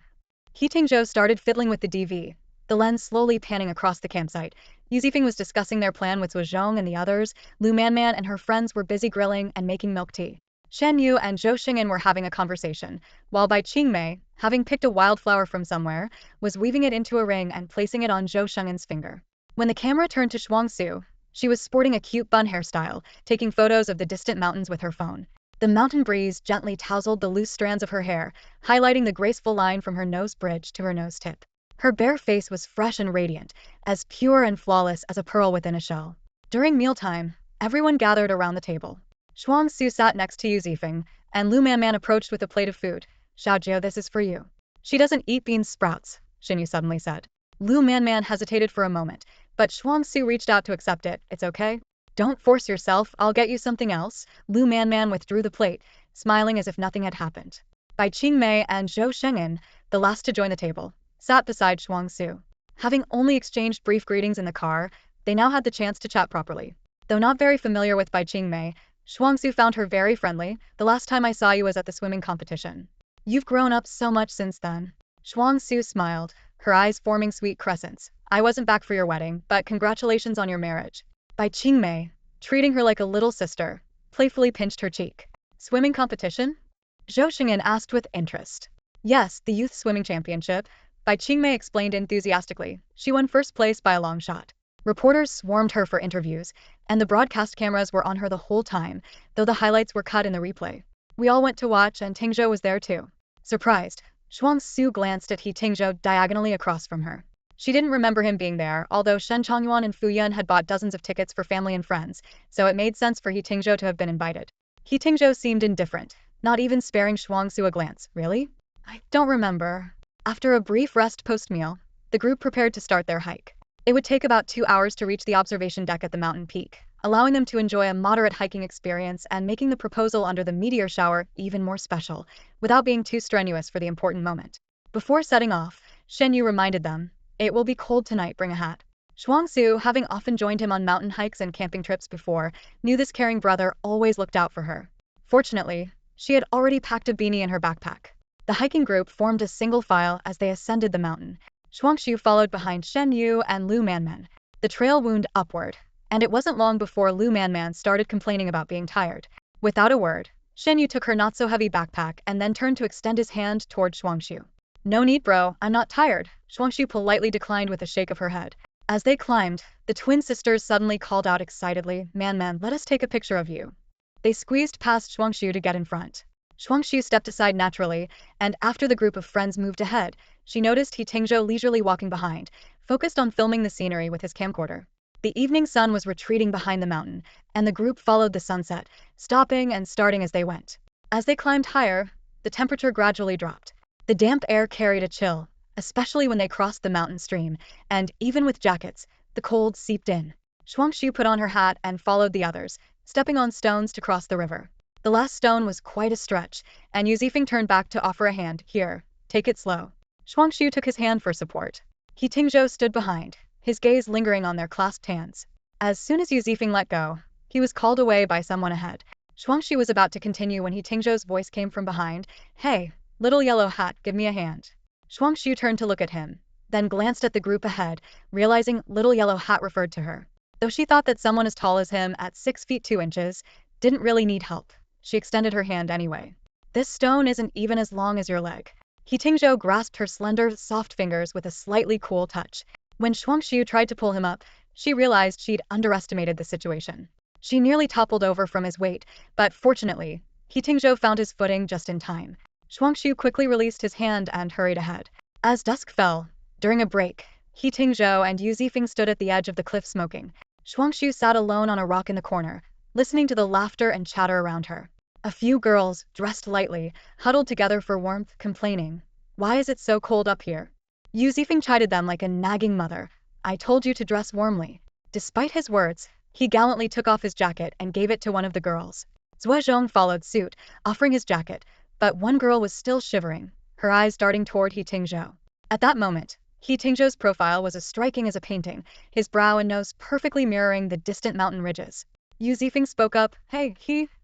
A: He Tingzhou started fiddling with the DV, the lens slowly panning across the campsite. Yu Zifeng was discussing their plan with Zhu Zhong and the others. Lu Manman and her friends were busy grilling and making milk tea. Shen Yi and Zhou Xing'an were having a conversation, while Bai Qingmei, having picked a wildflower from somewhere, was weaving it into a ring and placing it on Zhou Xing'an's finger. When the camera turned to Shuangxue, she was sporting a cute bun hairstyle, taking photos of the distant mountains with her phone. The mountain breeze gently tousled the loose strands of her hair, highlighting the graceful line from her nose bridge to her nose tip. Her bare face was fresh and radiant, as pure and flawless as a pearl within a shell. During mealtime, everyone gathered around the table. Shuangxue sat next to Yu Zifeng, and Lu Manman approached with a plate of food. Xiaojiu, this is for you. She doesn't eat bean sprouts, Shen Yi suddenly said. Lu Manman hesitated for a moment, but Shuangxue reached out to accept it. It's okay. Don't force yourself, I'll get you something else. Lu Manman withdrew the plate, smiling as if nothing had happened. Bai Qingmei and Zhou Xing'an, the last to join the table, sat beside Shuangxue. Having only exchanged brief greetings in the car, they now had the chance to chat properly. Though not very familiar with Bai Qingmei, Shuangxue found her very friendly. The last time I saw you was at the swimming competition. You've grown up so much since then. Shuangxue smiled, her eyes forming sweet crescents. I wasn't back for your wedding, but congratulations on your marriage. Bai Qingmei, treating her like a little sister, playfully pinched her cheek. Swimming competition? Zhou Xing'an asked with interest. Yes, the youth swimming championship, Bai Qingmei explained enthusiastically. She won first place by a long shot. Reporters swarmed her for interviews, and the broadcast cameras were on her the whole time, though the highlights were cut in the replay. We all went to watch, and Tingzhou was there too. Surprised, Shuangxue glanced at He Tingzhou diagonally across from her. She didn't remember him being there, although Shen Chongyuan and Fu Yun had bought dozens of tickets for family and friends, so it made sense for He Tingzhou to have been invited. He Tingzhou seemed indifferent, not even sparing Shuangxue a glance. Really? I don't remember. After a brief rest post-meal, the group prepared to start their hike. It would take about 2 hours to reach the observation deck at the mountain peak, allowing them to enjoy a moderate hiking experience and making the proposal under the meteor shower even more special, without being too strenuous for the important moment. Before setting off, Shen Yi reminded them, it will be cold tonight, bring a hat. Shuangxue, having often joined him on mountain hikes and camping trips before, knew this caring brother always looked out for her. Fortunately, she had already packed a beanie in her backpack. The hiking group formed a single file as they ascended the mountain. Shuangxue followed behind Shen Yi and Lu Manman. The trail wound upward, and it wasn't long before Lu Manman started complaining about being tired. Without a word, Shen Yi took her not-so-heavy backpack and then turned to extend his hand toward Shuangxue. No need, bro, I'm not tired, Shuangxue politely declined with a shake of her head. As they climbed, the twin sisters suddenly called out excitedly, Man, let us take a picture of you. They squeezed past Shuangxue to get in front. Shuangxue stepped aside naturally, and after the group of friends moved ahead, she noticed He Tingzhou leisurely walking behind, focused on filming the scenery with his camcorder. The evening sun was retreating behind the mountain, and the group followed the sunset, stopping and starting as they went. As they climbed higher, the temperature gradually dropped. The damp air carried a chill, especially when they crossed the mountain stream, and even with jackets, the cold seeped in. Shuangxue put on her hat and followed the others, stepping on stones to cross the river. The last stone was quite a stretch, and Yu Zifeng turned back to offer a hand. Here, take it slow. Shuangxue took his hand for support. He Tingzhou stood behind, his gaze lingering on their clasped hands. As soon as Yu Zifeng let go, He was called away by someone ahead. Shuangxue was about to continue when He Tingzhou's voice came from behind. Hey, little yellow hat, give me a hand. Shuangxue turned to look at him, then glanced at the group ahead, realizing little yellow hat referred to her. Though she thought that someone as tall as him at 6 feet 2 inches didn't really need help, she extended her hand anyway. This stone isn't even as long as your leg. He Tingzhou grasped her slender, soft fingers with a slightly cool touch. When Shuangxue tried to pull him up, she realized she'd underestimated the situation. She nearly toppled over from his weight, but fortunately, He Tingzhou found his footing just in time. Shuangxue quickly released his hand and hurried ahead. As dusk fell, during a break, He Tingzhou and Yu Zifeng stood at the edge of the cliff smoking. Shuangxue sat alone on a rock in the corner, listening to the laughter and chatter around her. A few girls, dressed lightly, huddled together for warmth, complaining. Why is it so cold up here? Yu Zifeng chided them like a nagging mother. I told you to dress warmly. Despite his words, he gallantly took off his jacket and gave it to one of the girls. Zhuozhong followed suit, offering his jacket, but one girl was still shivering, her eyes darting toward He Tingzhou. At that moment, He Tingzhou's profile was as striking as a painting, his brow and nose perfectly mirroring the distant mountain ridges. Yu Zifeng spoke up, Hey,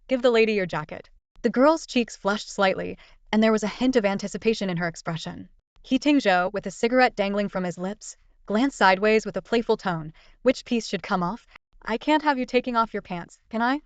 A: give the lady your jacket. The girl's cheeks flushed slightly, and there was a hint of anticipation in her expression. He Tingzhou, with a cigarette dangling from his lips, glanced sideways with a playful tone. Which piece should come off? I can't have you taking off your pants, can I?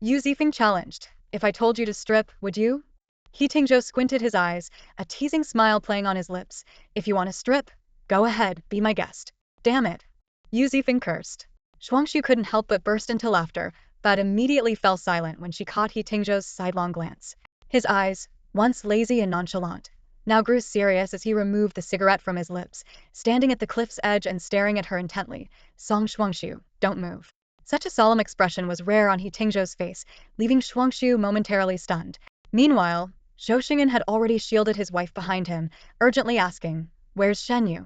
A: Yu Zifeng challenged. If I told you to strip, would you? He Tingzhou squinted his eyes, a teasing smile playing on his lips. If you want to strip, go ahead, be my guest. Damn it. Yu Zifeng cursed. Shuangxue couldn't help but burst into laughter, but immediately fell silent when she caught He Tingzhou's sidelong glance. His eyes, once lazy and nonchalant, now grew serious as he removed the cigarette from his lips, standing at the cliff's edge and staring at her intently. Shuangxue, don't move. Such a solemn expression was rare on He Tingzhou's face, leaving Shuangxue momentarily stunned. Meanwhile, Zhou Xing'an had already shielded his wife behind him, urgently asking, Where's Shen Yi?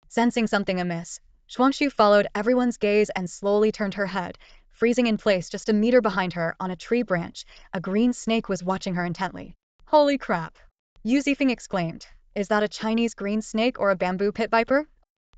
A: Sensing something amiss, Shuangxue followed everyone's gaze and slowly turned her head. Freezing in place just a meter behind her, on a tree branch, a green snake was watching her intently. Holy crap! Yu Zifeng exclaimed. Is that a Chinese green snake or a bamboo pit viper?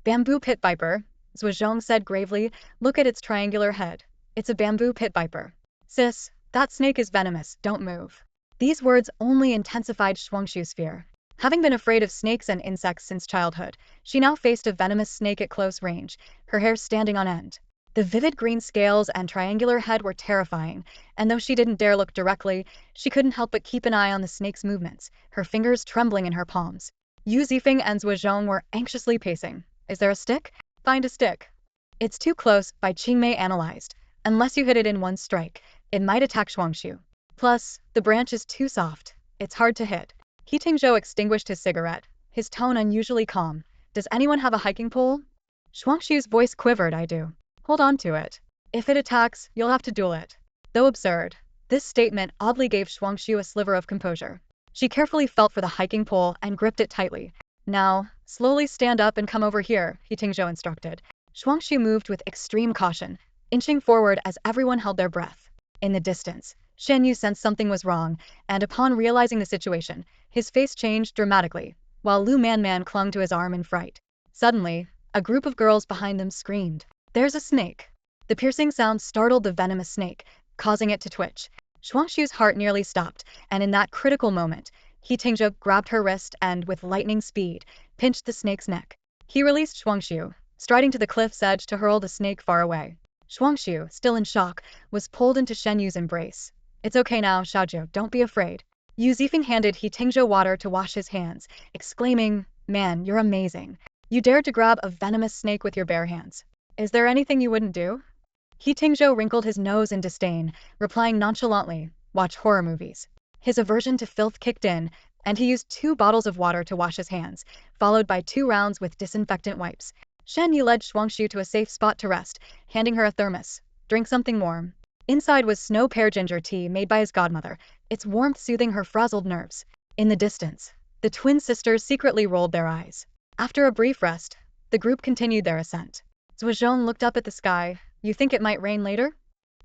A: Bamboo pit viper, Zhuozhong said gravely. Look at its triangular head. It's a bamboo pit viper. Sis, that snake is venomous, don't move. These words only intensified Shuangxue's fear. Having been afraid of snakes and insects since childhood, she now faced a venomous snake at close range, her hair standing on end. The vivid green scales and triangular head were terrifying, and though she didn't dare look directly, she couldn't help but keep an eye on the snake's movements, her fingers trembling in her palms. Yu Zifeng and Zhuozhong were anxiously pacing. Is there a stick? Find a stick. It's too close, Bai Qingmei analyzed. Unless you hit it in one strike, it might attack Shuangxue. Plus, the branch is too soft. It's hard to hit. He Tingzhou extinguished his cigarette, his tone unusually calm. Does anyone have a hiking pole? Shuangxue's voice quivered. I do. Hold on to it. If it attacks, you'll have to duel it. Though absurd, this statement oddly gave Shuangxue a sliver of composure. She carefully felt for the hiking pole and gripped it tightly. Now, slowly stand up and come over here, He Tingzhou instructed. Shuangxue moved with extreme caution, inching forward as everyone held their breath. In the distance, Shen Yi sensed something was wrong, and upon realizing the situation, his face changed dramatically, while Lu Man clung to his arm in fright. Suddenly, a group of girls behind them screamed. There's a snake. The piercing sound startled the venomous snake, causing it to twitch. Shuangxue's heart nearly stopped, and in that critical moment, He Tingzhou grabbed her wrist and, with lightning speed, pinched the snake's neck. He released Shuangxue, striding to the cliff's edge to hurl the snake far away. Shuangxue, still in shock, was pulled into Shen Yi's embrace. It's okay now, Xiaojiu, don't be afraid. Yu Zifeng handed He Tingzhou water to wash his hands, exclaiming, Man, you're amazing. You dared to grab a venomous snake with your bare hands. Is there anything you wouldn't do? He Tingzhou wrinkled his nose in disdain, replying nonchalantly, Watch horror movies. His aversion to filth kicked in, and he used 2 bottles of water to wash his hands, followed by 2 rounds with disinfectant wipes. Shen Yi led Shuangxue to a safe spot to rest, handing her a thermos. Drink something warm. Inside was snow pear ginger tea made by his godmother, its warmth soothing her frazzled nerves. In the distance, the twin sisters secretly rolled their eyes. After a brief rest, the group continued their ascent. Zhuozhong looked up at the sky. You think it might rain later?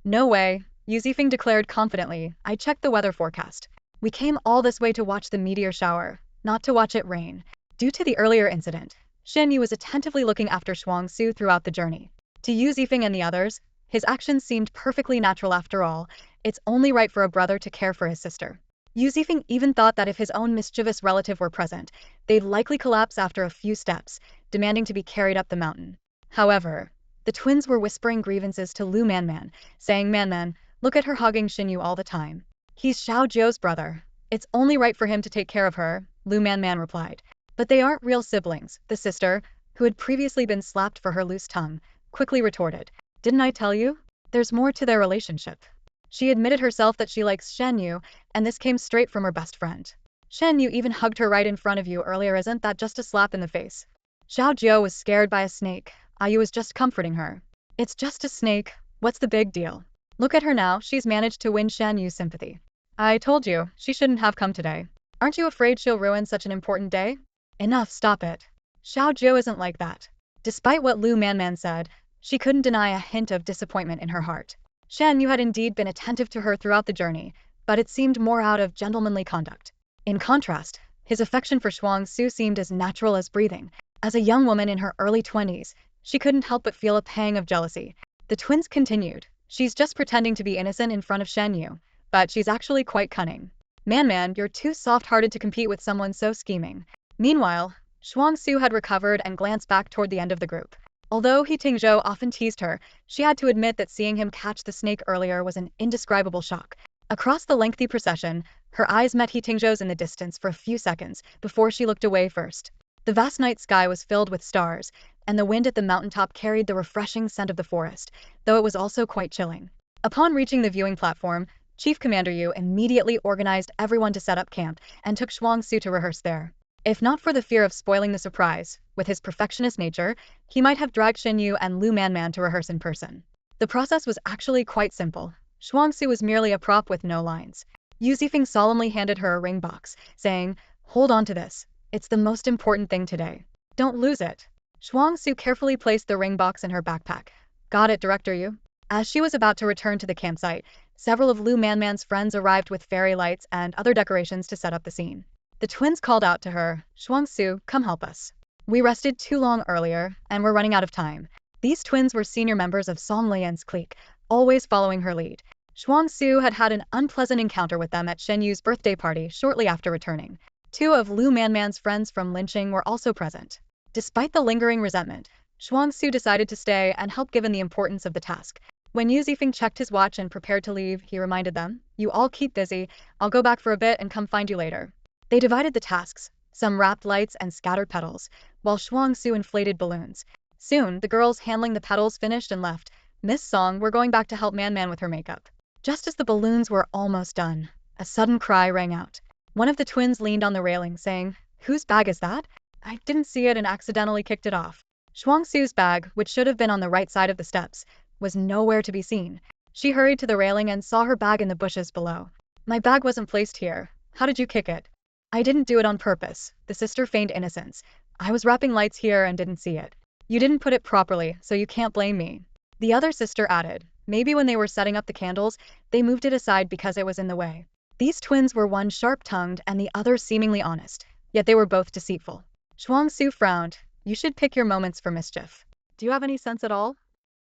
A: No way, Yu Zifeng declared confidently. I checked the weather forecast. We came all this way to watch the meteor shower, not to watch it rain. Due to the earlier incident, Shen Yi was attentively looking after Shuangxue throughout the journey. To Yu Zifeng and the others, His actions seemed perfectly natural after all. It's only right for a brother to care for his sister. Yu Zifeng even thought that if his own mischievous relative were present, they'd likely collapse after a few steps, demanding to be carried up the mountain. However, the twins were whispering grievances to Lu Manman, saying, "Manman, look at her hugging Shen Yi all the time. He's Xiao Zhou's brother. It's only right for him to take care of her," Lu Manman replied. But they aren't real siblings, the sister, who had previously been slapped for her loose tongue, quickly retorted. "Didn't I tell you? There's more to their relationship." She admitted herself that she likes Shen Yi, and this came straight from her best friend. "Shen Yi even hugged her right in front of you earlier, isn't that just a slap in the face?" Xiao Zhou was scared by a snake. Ayu was just comforting her. "It's just a snake, what's the big deal? Look at her now, she's managed to win Shen Yu's sympathy. I told you, she shouldn't have come today. Aren't you afraid she'll ruin such an important day?" "Enough, stop it. Xiao Zhou isn't like that." Despite what Lu Manman said, she couldn't deny a hint of disappointment in her heart. Shen Yu had indeed been attentive to her throughout the journey, but it seemed more out of gentlemanly conduct. In contrast, his affection for Shuangxue seemed as natural as breathing. As a young woman in her early 20s, she couldn't help but feel a pang of jealousy. The twins continued. "She's just pretending to be innocent in front of Shen Yu, but she's actually quite cunning. Man, you're too soft-hearted to compete with someone so scheming." Meanwhile, Shuangxue had recovered and glanced back toward the end of the group. Although He Tingzhou often teased her, she had to admit that seeing him catch the snake earlier was an indescribable shock. Across the lengthy procession, her eyes met He Tingzhou's in the distance for a few seconds before she looked away first. The vast night sky was filled with stars, and the wind at the mountaintop carried the refreshing scent of the forest, though it was also quite chilling. Upon reaching the viewing platform, Chief Commander Yu immediately organized everyone to set up camp and took Shuangxue to rehearse there. If not for the fear of spoiling the surprise, with his perfectionist nature, he might have dragged Shen Yu and Lu Manman to rehearse in person. The process was actually quite simple. Shuangxue was merely a prop with no lines. Yu Zifeng solemnly handed her a ring box, saying, "Hold on to this. It's the most important thing today. Don't lose it." Shuangxue carefully placed the ring box in her backpack. "Got it, Director Yu." As she was about to return to the campsite, several of Lu Manman's friends arrived with fairy lights and other decorations to set up the scene. The twins called out to her, "Shuangxue, come help us. We rested too long earlier, and we're running out of time." These twins were senior members of Song Lian's clique, always following her lead. Shuangxue had had an unpleasant encounter with them at Shen Yu's birthday party shortly after returning. Two of Lu Manman's friends from Linqing were also present. Despite the lingering resentment, Shuangxue decided to stay and help given the importance of the task. When Yu Zifeng checked his watch and prepared to leave, he reminded them, "You all keep busy, I'll go back for a bit and come find you later." They divided the tasks, some wrapped lights and scattered petals, while Shuangxue inflated balloons. Soon, the girls handling the petals finished and left. "Miss Song, we're going back to help Man with her makeup." Just as the balloons were almost done, a sudden cry rang out. One of the twins leaned on the railing, saying, "Whose bag is that? I didn't see it and accidentally kicked it off." Shuangxue's bag, which should have been on the right side of the steps, was nowhere to be seen. She hurried to the railing and saw her bag in the bushes below. "My bag wasn't placed here. How did you kick it?" "I didn't do it on purpose," the sister feigned innocence. "I was wrapping lights here and didn't see it." "You didn't put it properly, so you can't blame me." The other sister added, "Maybe when they were setting up the candles, they moved it aside because it was in the way." These twins were one sharp-tongued and the other seemingly honest, yet they were both deceitful. Shuangxue frowned. "You should pick your moments for mischief. Do you have any sense at all?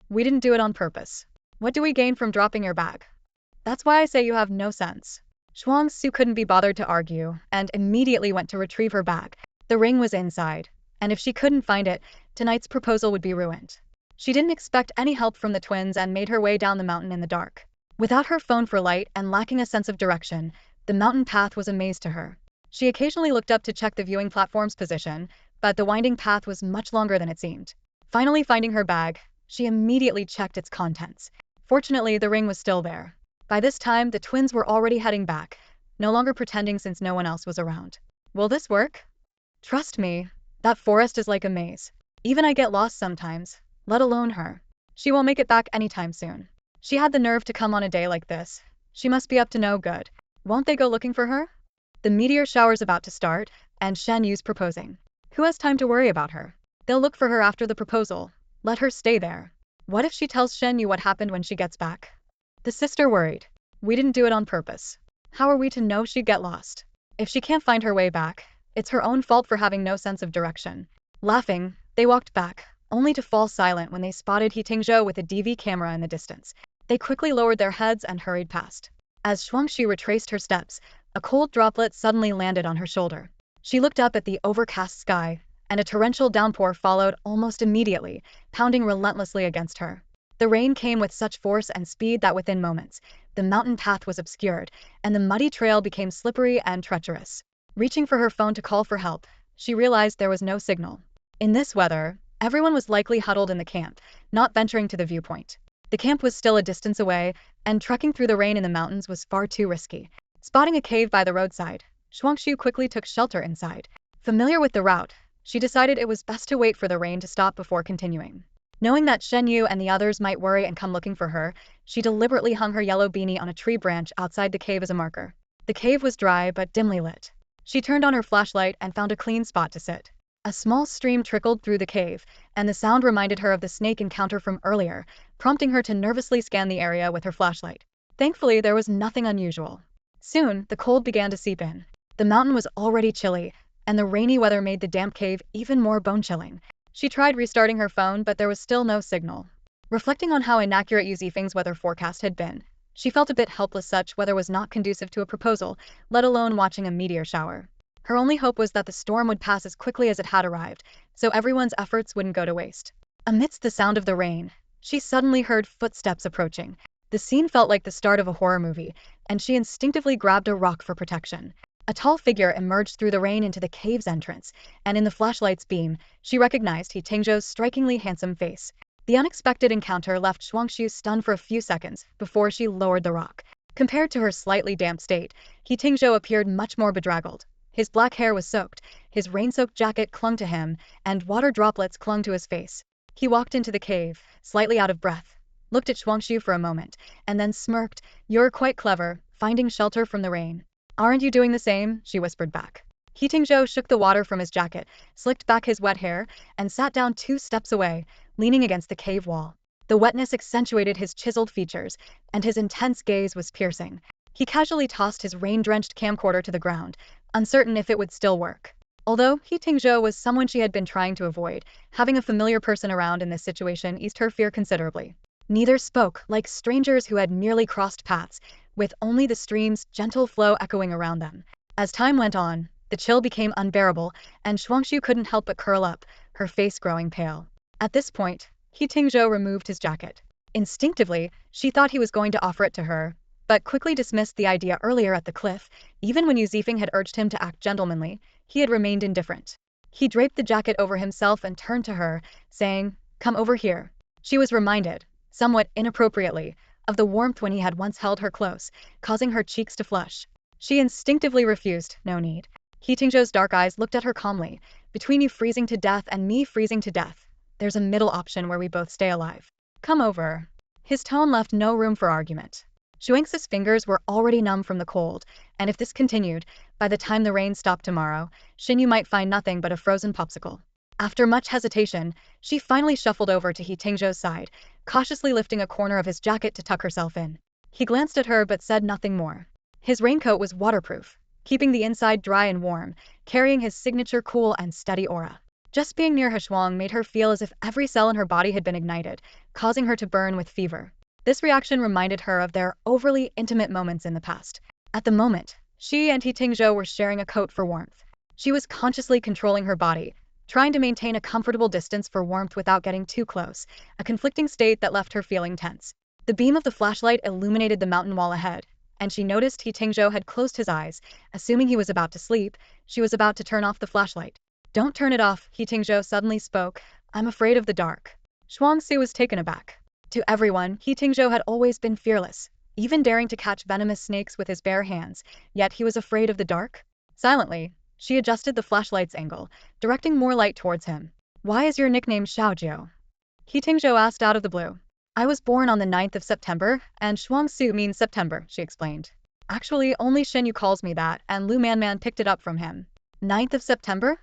A: We didn't do it on purpose. What do we gain from dropping your bag? That's why I say you have no sense." Shuangxue couldn't be bothered to argue, and immediately went to retrieve her bag. The ring was inside, and if she couldn't find it, tonight's proposal would be ruined. She didn't expect any help from the twins and made her way down the mountain in the dark. Without her phone for light and lacking a sense of direction, the mountain path was a maze to her. She occasionally looked up to check the viewing platform's position, but the winding path was much longer than it seemed. Finally finding her bag, she immediately checked its contents. Fortunately, the ring was still there. By this time, the twins were already heading back, no longer pretending since no one else was around. "Will this work?" "Trust me, that forest is like a maze. Even I get lost sometimes, let alone her. She won't make it back anytime soon. She had the nerve to come on a day like this. She must be up to no good. Won't they go looking for her?" The meteor shower's about to start, and Shen Yu's proposing. Who has time to worry about her? They'll look for her after the proposal. Let her stay there. What if she tells Shen Yu what happened when she gets back? The sister worried. "We didn't do it on purpose. How are we to know she'd get lost? If she can't find her way back, it's her own fault for having no sense of direction." Laughing, they walked back, only to fall silent when they spotted He Tingzhou with a DV camera in the distance. They quickly lowered their heads and hurried past. As Shuangxue retraced her steps, a cold droplet suddenly landed on her shoulder. She looked up at the overcast sky, and a torrential downpour followed almost immediately, pounding relentlessly against her. The rain came with such force and speed that within moments, the mountain path was obscured, and the muddy trail became slippery and treacherous. Reaching for her phone to call for help, she realized there was no signal. In this weather, everyone was likely huddled in the camp, not venturing to the viewpoint. The camp was still a distance away, and trekking through the rain in the mountains was far too risky. Spotting a cave by the roadside, Shuangxue quickly took shelter inside. Familiar with the route, she decided it was best to wait for the rain to stop before continuing. Knowing that Shen Yi and the others might worry and come looking for her, she deliberately hung her yellow beanie on a tree branch outside the cave as a marker. The cave was dry but dimly lit. She turned on her flashlight and found a clean spot to sit. A small stream trickled through the cave, and the sound reminded her of the snake encounter from earlier, prompting her to nervously scan the area with her flashlight. Thankfully, there was nothing unusual. Soon, the cold began to seep in. The mountain was already chilly, and the rainy weather made the damp cave even more bone-chilling. She tried restarting her phone, but there was still no signal. Reflecting on how inaccurate Yu Zifeng's weather forecast had been, she felt a bit helpless. Such weather was not conducive to a proposal, let alone watching a meteor shower. Her only hope was that the storm would pass as quickly as it had arrived, so everyone's efforts wouldn't go to waste. Amidst the sound of the rain, she suddenly heard footsteps approaching. The scene felt like the start of a horror movie, and she instinctively grabbed a rock for protection. A tall figure emerged through the rain into the cave's entrance, and in the flashlight's beam, she recognized He Tingzhou's strikingly handsome face. The unexpected encounter left Shuangxue stunned for a few seconds before she lowered the rock. Compared to her slightly damp state, He Tingzhou appeared much more bedraggled. His black hair was soaked, his rain-soaked jacket clung to him, and water droplets clung to his face. He walked into the cave, slightly out of breath, looked at Shuangxue for a moment, and then smirked. "You're quite clever, finding shelter from the rain. Aren't you doing the same?" she whispered back. He Tingzhou shook the water from his jacket, slicked back his wet hair, and sat down 2 steps away, leaning against the cave wall. The wetness accentuated his chiseled features, and his intense gaze was piercing. He casually tossed his rain-drenched camcorder to the ground, uncertain if it would still work. Although He Tingzhou was someone she had been trying to avoid, having a familiar person around in this situation eased her fear considerably. Neither spoke, like strangers who had merely crossed paths, with only the stream's gentle flow echoing around them. As time went on, the chill became unbearable, and Shuangxue couldn't help but curl up, her face growing pale. At this point, He Tingzhou removed his jacket. Instinctively, she thought he was going to offer it to her, but quickly dismissed the idea. Earlier at the cliff, even when Yu Zifeng had urged him to act gentlemanly, he had remained indifferent. He draped the jacket over himself and turned to her, saying, "Come over here." She was reminded, somewhat inappropriately, of the warmth when he had once held her close, causing her cheeks to flush. She instinctively refused. "No need." He Tingzhou's dark eyes looked at her calmly. "Between you freezing to death and me freezing to death, there's a middle option where we both stay alive. Come over." His tone left no room for argument. Shuangxue's fingers were already numb from the cold, and if this continued, by the time the rain stopped tomorrow, Shen Yi might find nothing but a frozen popsicle. After much hesitation, she finally shuffled over to He Tingzhou's side, cautiously lifting a corner of his jacket to tuck herself in. He glanced at her but said nothing more. His raincoat was waterproof, keeping the inside dry and warm, carrying his signature cool and steady aura. Just being near Shuang made her feel as if every cell in her body had been ignited, causing her to burn with fever. This reaction reminded her of their overly intimate moments in the past. At the moment, she and He Tingzhou were sharing a coat for warmth. She was consciously controlling her body, trying to maintain a comfortable distance for warmth without getting too close, a conflicting state that left her feeling tense. The beam of the flashlight illuminated the mountain wall ahead, and she noticed He Tingzhou had closed his eyes. Assuming he was about to sleep, she was about to turn off the flashlight. "Don't turn it off," He Tingzhou suddenly spoke. "I'm afraid of the dark." Shuangxue was taken aback. To everyone, He Tingzhou had always been fearless, even daring to catch venomous snakes with his bare hands, yet he was afraid of the dark? Silently, she adjusted the flashlight's angle, directing more light towards him. "Why is your nickname Xiaojiu?" He Tingzhou asked out of the blue. "I was born on the 9th of September, and Shuangxue means September," she explained. "Actually, only Shen Yi calls me that, and Lu Manman picked it up from him." 9th of September?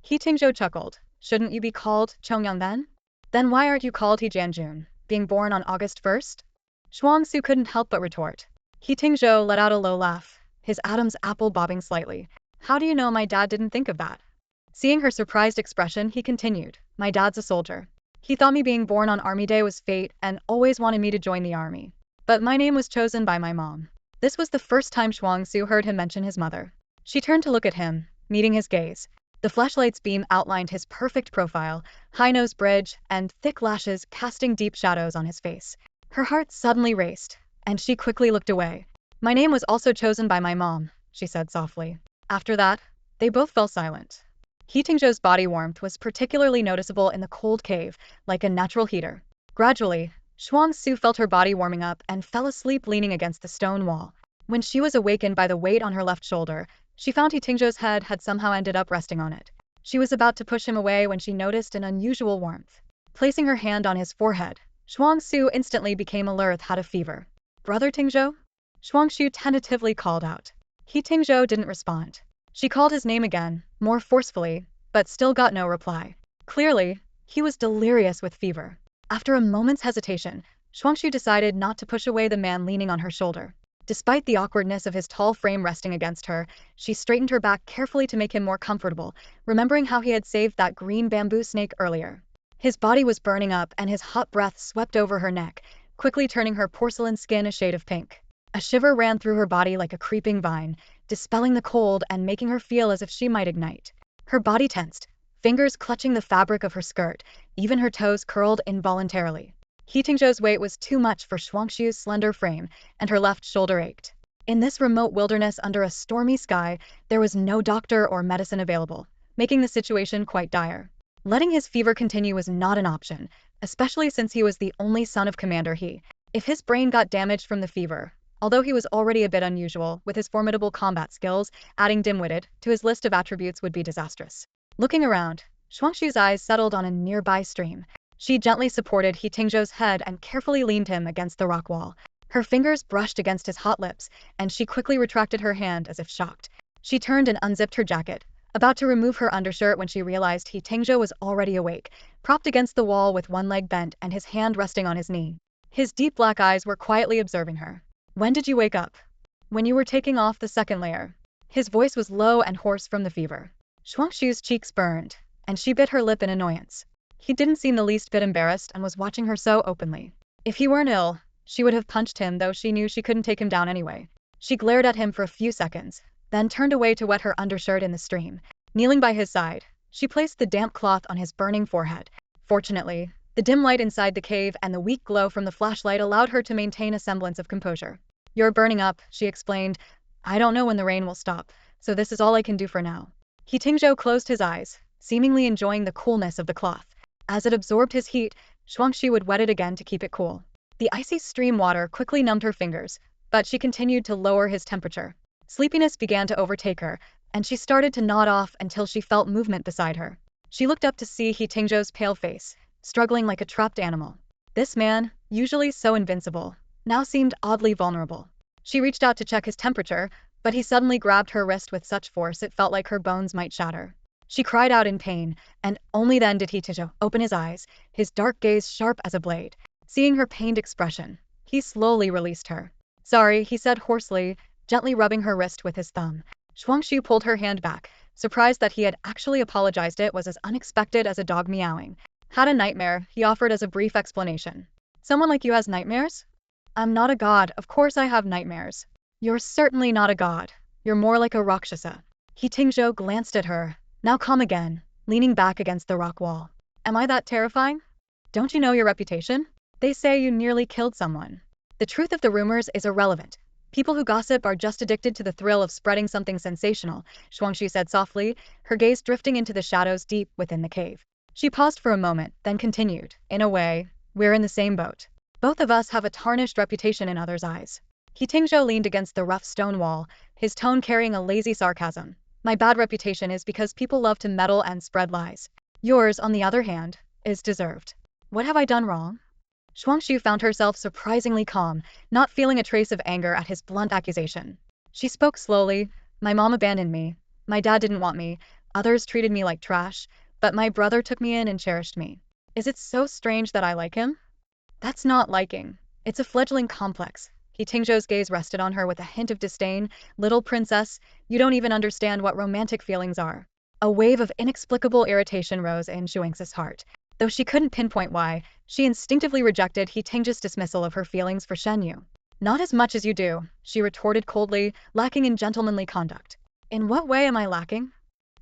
A: He Tingzhou chuckled. "Shouldn't you be called Chongyang then? Then why aren't you called He Jianjun, being born on August 1st? Shuangxue couldn't help but retort. He Tingzhou let out a low laugh, his Adam's apple bobbing slightly. "How do you know my dad didn't think of that?" Seeing her surprised expression, he continued, "My dad's a soldier. He thought me being born on Army Day was fate and always wanted me to join the army. But my name was chosen by my mom. This was the first time Shuangxue heard him mention his mother. She turned to look at him, meeting his gaze. The flashlight's beam outlined his perfect profile, high-nose bridge, and thick lashes casting deep shadows on his face. Her heart suddenly raced, and she quickly looked away. My name was also chosen by my mom, she said softly. After that, they both fell silent. He Tingzhou's body warmth was particularly noticeable in the cold cave, like a natural heater. Gradually, Shuangxue felt her body warming up and fell asleep leaning against the stone wall. When she was awakened by the weight on her left shoulder, she found He Tingzhou's head had somehow ended up resting on it. She was about to push him away when she noticed an unusual warmth. Placing her hand on his forehead, Shuangxue instantly became alert. Had a fever. Brother Tingzhou? Shuangxue tentatively called out. He Tingzhou didn't respond. She called his name again, more forcefully, but still got no reply. Clearly, he was delirious with fever. After a moment's hesitation, Shuangxue decided not to push away the man leaning on her shoulder. Despite the awkwardness of his tall frame resting against her, she straightened her back carefully to make him more comfortable, remembering how he had saved that green bamboo snake earlier. His body was burning up and his hot breath swept over her neck, quickly turning her porcelain skin a shade of pink. A shiver ran through her body like a creeping vine, dispelling the cold and making her feel as if she might ignite. Her body tensed, fingers clutching the fabric of her skirt, even her toes curled involuntarily. He Tingzhou's weight was too much for Shuangxue's slender frame, and her left shoulder ached. In this remote wilderness under a stormy sky, there was no doctor or medicine available, making the situation quite dire. Letting his fever continue was not an option, especially since he was the only son of Commander He. If his brain got damaged from the fever, although he was already a bit unusual with his formidable combat skills, adding dim-witted to his list of attributes would be disastrous. Looking around, Shuangxue's eyes settled on a nearby stream. She gently supported He Tingzhou's head and carefully leaned him against the rock wall. Her fingers brushed against his hot lips, and she quickly retracted her hand as if shocked. She turned and unzipped her jacket, about to remove her undershirt when she realized He Tingzhou was already awake, propped against the wall with one leg bent and his hand resting on his knee. His deep black eyes were quietly observing her. When did you wake up? When you were taking off the second layer. His voice was low and hoarse from the fever. Shuangxue's cheeks burned, and she bit her lip in annoyance. He didn't seem the least bit embarrassed and was watching her so openly. If he weren't ill, she would have punched him, though she knew she couldn't take him down anyway. She glared at him for a few seconds, then turned away to wet her undershirt in the stream. Kneeling by his side, she placed the damp cloth on his burning forehead. Fortunately, the dim light inside the cave and the weak glow from the flashlight allowed her to maintain a semblance of composure. You're burning up, she explained. I don't know when the rain will stop, so this is all I can do for now. He Tingzhou closed his eyes, seemingly enjoying the coolness of the cloth. As it absorbed his heat, Shuangxue would wet it again to keep it cool. The icy stream water quickly numbed her fingers, but she continued to lower his temperature. Sleepiness began to overtake her, and she started to nod off until she felt movement beside her. She looked up to see He Tingzhou's pale face, struggling like a trapped animal. This man, usually so invincible, now seemed oddly vulnerable. She reached out to check his temperature, but he suddenly grabbed her wrist with such force it felt like her bones might shatter. She cried out in pain, and only then did He Tingzhou open his eyes, his dark gaze sharp as a blade. Seeing her pained expression, he slowly released her. Sorry, he said hoarsely, gently rubbing her wrist with his thumb. Shuangxue pulled her hand back, surprised that he had actually apologized. It was as unexpected as a dog meowing. Had a nightmare, he offered as a brief explanation. Someone like you has nightmares? I'm not a god, of course I have nightmares. You're certainly not a god. You're more like a rakshasa. He Tingzhou glanced at her, now calm again, leaning back against the rock wall. Am I that terrifying? Don't you know your reputation? They say you nearly killed someone. The truth of the rumors is irrelevant. People who gossip are just addicted to the thrill of spreading something sensational, Shuangxue said softly, her gaze drifting into the shadows deep within the cave. She paused for a moment, then continued, in a way, we're in the same boat. Both of us have a tarnished reputation in others' eyes. He Tingzhou leaned against the rough stone wall, his tone carrying a lazy sarcasm. My bad reputation is because people love to meddle and spread lies. Yours, on the other hand, is deserved. What have I done wrong? Shuangxue found herself surprisingly calm, not feeling a trace of anger at his blunt accusation. She spoke slowly. My mom abandoned me. My dad didn't want me. Others treated me like trash. But my brother took me in and cherished me. Is it so strange that I like him? That's not liking. It's a fledgling complex. He Tingzhou's gaze rested on her with a hint of disdain. Little princess, you don't even understand what romantic feelings are. A wave of inexplicable irritation rose in Shuangxue's heart. Though she couldn't pinpoint why, she instinctively rejected He Tingzhou's dismissal of her feelings for Shen Yi. Not as much as you do, she retorted coldly, lacking in gentlemanly conduct. In what way am I lacking?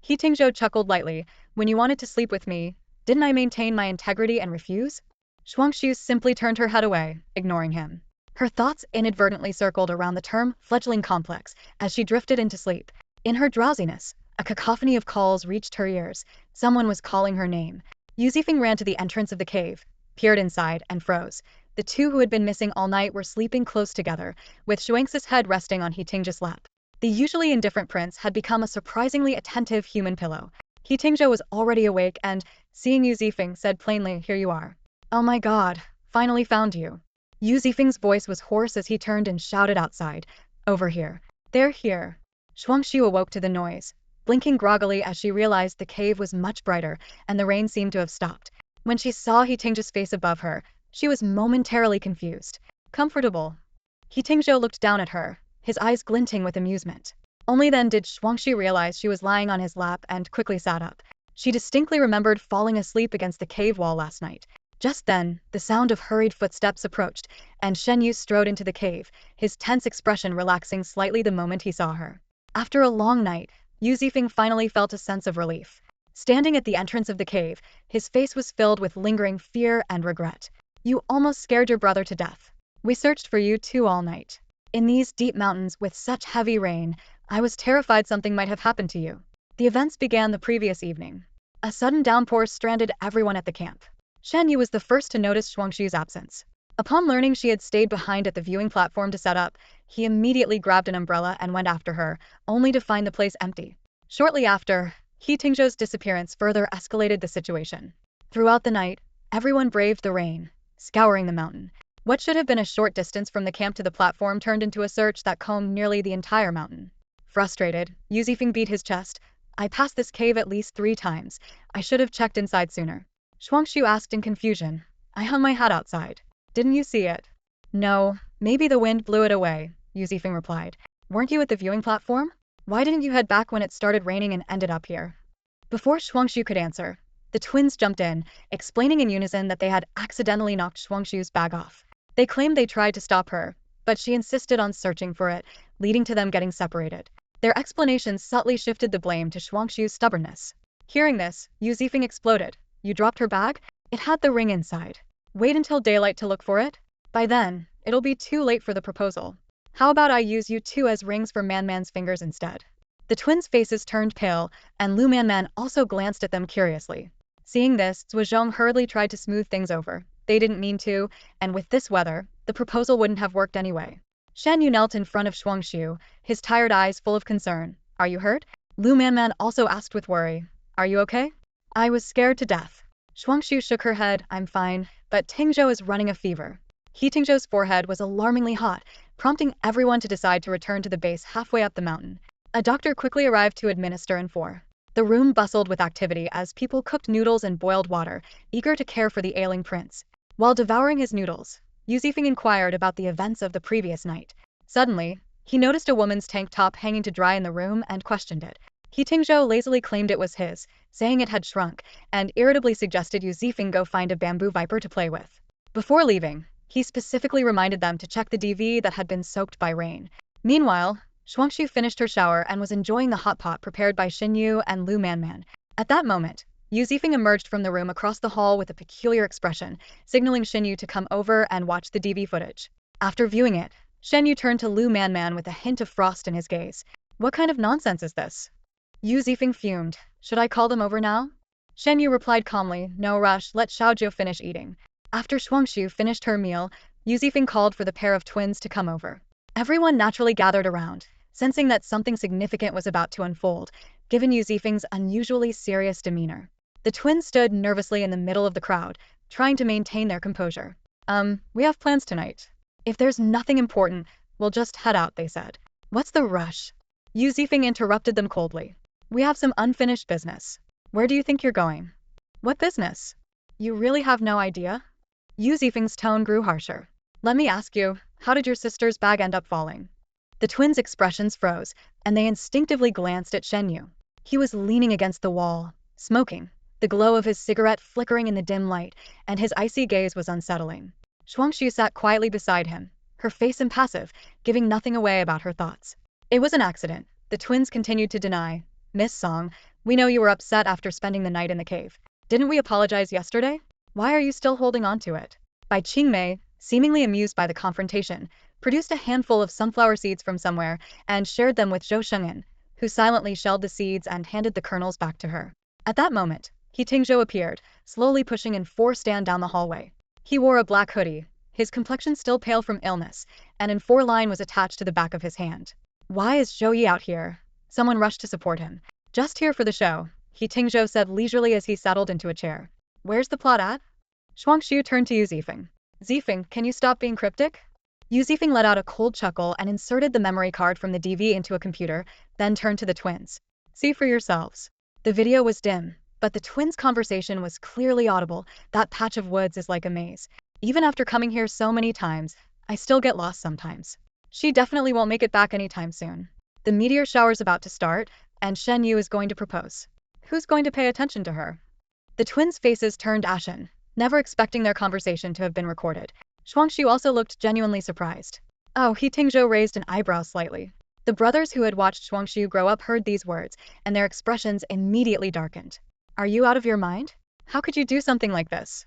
A: He Tingzhou chuckled lightly. When you wanted to sleep with me, didn't I maintain my integrity and refuse? Shuangxue simply turned her head away, ignoring him. Her thoughts inadvertently circled around the term fledgling complex as she drifted into sleep. In her drowsiness, a cacophony of calls reached her ears. Someone was calling her name. Yu Zifeng ran to the entrance of the cave, peered inside, and froze. The two who had been missing all night were sleeping close together, with Shuangxue's head resting on He Tingzhou's lap. The usually indifferent prince had become a surprisingly attentive human pillow. He Tingzhou was already awake and, seeing Yu Zifeng, said plainly, "Here you are." "Oh my god, finally found you." Yu Zifeng's voice was hoarse as he turned and shouted outside, "Over here. They're here." Shuangxue awoke to the noise, blinking groggily as she realized the cave was much brighter and the rain seemed to have stopped. When she saw He Tingzhou's face above her, she was momentarily confused. "Comfortable." He Tingzhou looked down at her, his eyes glinting with amusement. Only then did Shuangxue realize she was lying on his lap and quickly sat up. She distinctly remembered falling asleep against the cave wall last night. Just then, the sound of hurried footsteps approached, and Shen Yi strode into the cave, his tense expression relaxing slightly the moment he saw her. After a long night, Yu Zifeng finally felt a sense of relief. Standing at the entrance of the cave, his face was filled with lingering fear and regret. "You almost scared your brother to death. We searched for you too all night. In these deep mountains with such heavy rain, I was terrified something might have happened to you." The events began the previous evening. A sudden downpour stranded everyone at the camp. Shen Yi was the first to notice Shuangxue's absence. Upon learning she had stayed behind at the viewing platform to set up, he immediately grabbed an umbrella and went after her, only to find the place empty. Shortly after, He Tingzhou's disappearance further escalated the situation. Throughout the night, everyone braved the rain, scouring the mountain. What should have been a short distance from the camp to the platform turned into a search that combed nearly the entire mountain. Frustrated, Yu Zifeng beat his chest. "I passed this cave at least 3 times. I should have checked inside sooner." Shuangxue asked in confusion. "I hung my hat outside. Didn't you see it?" "No, maybe the wind blew it away," Yu Zifeng replied. "Weren't you at the viewing platform? Why didn't you head back when it started raining and ended up here?" Before Shuangxue could answer, the twins jumped in, explaining in unison that they had accidentally knocked Shuangxue's bag off. They claimed they tried to stop her, but she insisted on searching for it, leading to them getting separated. Their explanations subtly shifted the blame to Shuangxue's stubbornness. Hearing this, Yu Zifeng exploded. "You dropped her bag? It had the ring inside. Wait until daylight to look for it? By then, it'll be too late for the proposal. How about I use you two as rings for Man-Man's fingers instead?" The twins' faces turned pale, and Lu Man-Man also glanced at them curiously. Seeing this, Zhuozhong hurriedly tried to smooth things over. They didn't mean to, and with this weather, the proposal wouldn't have worked anyway. Shen Yi knelt in front of Shuangxue, his tired eyes full of concern. "Are you hurt?" Lu Man-Man also asked with worry. "Are you okay?" "I was scared to death." Shuangxue shook her head. "I'm fine, but Tingzhou is running a fever." He Tingzhou's forehead was alarmingly hot, prompting everyone to decide to return to the base halfway up the mountain. A doctor quickly arrived to administer N4. The room bustled with activity as people cooked noodles and boiled water, eager to care for the ailing prince. While devouring his noodles, Yu Zifeng inquired about the events of the previous night. Suddenly, he noticed a woman's tank top hanging to dry in the room and questioned it. He Tingzhou lazily claimed it was his, saying it had shrunk, and irritably suggested Yu Zifeng go find a bamboo viper to play with. Before leaving, he specifically reminded them to check the DV that had been soaked by rain. Meanwhile, Shuangxue finished her shower and was enjoying the hot pot prepared by Shen Yi and Lu Man-Man. At that moment, Yu Zifeng emerged from the room across the hall with a peculiar expression, signaling Shen Yi to come over and watch the DV footage. After viewing it, Shen Yi turned to Lu Man-Man with a hint of frost in his gaze. "What kind of nonsense is this?" Yu Zifeng fumed. "Should I call them over now?" Shen Yi replied calmly, "No rush, let Xiaozhou finish eating." After Shuangxue finished her meal, Yu Zifeng called for the pair of twins to come over. Everyone naturally gathered around, sensing that something significant was about to unfold, given Yu Zifeng's unusually serious demeanor. The twins stood nervously in the middle of the crowd, trying to maintain their composure. We have plans tonight. If there's nothing important, we'll just head out," they said. "What's the rush?" Yu Zifeng interrupted them coldly. "We have some unfinished business." "Where do you think you're going?" "What business? You really have no idea?" Yu Zifeng's tone grew harsher. "Let me ask you, how did your sister's bag end up falling?" The twins' expressions froze, and they instinctively glanced at Shen Yi. He was leaning against the wall, smoking, the glow of his cigarette flickering in the dim light, and his icy gaze was unsettling. Shuangxue sat quietly beside him, her face impassive, giving nothing away about her thoughts. It was an accident, the twins continued to deny. Miss Song, we know you were upset after spending the night in the cave. Didn't we apologize yesterday? Why are you still holding on to it? Bai Qingmei, seemingly amused by the confrontation, produced a handful of sunflower seeds from somewhere and shared them with Zhou Sheng'an, who silently shelled the seeds and handed the kernels back to her. At that moment, He Tingzhou appeared, slowly pushing in 4 stand down the hallway. He wore a black hoodie, his complexion still pale from illness, and an 4 line was attached to the back of his hand. Why is Zhou Yi out here? Someone rushed to support him. Just here for the show, He Tingzhou said leisurely as he settled into a chair. Where's the plot at? Shuangxue turned to Yu Zifeng. Zifeng, can you stop being cryptic? Yu Zifeng let out a cold chuckle and inserted the memory card from the DV into a computer, then turned to the twins. See for yourselves. The video was dim, but the twins' conversation was clearly audible. That patch of woods is like a maze. Even after coming here so many times, I still get lost sometimes. She definitely won't make it back anytime soon. The meteor shower's about to start, and Shen Yi is going to propose. Who's going to pay attention to her? The twins' faces turned ashen, never expecting their conversation to have been recorded. Shuangxue also looked genuinely surprised. Oh, He Tingzhou raised an eyebrow slightly. The brothers who had watched Shuangxue grow up heard these words, and their expressions immediately darkened. Are you out of your mind? How could you do something like this?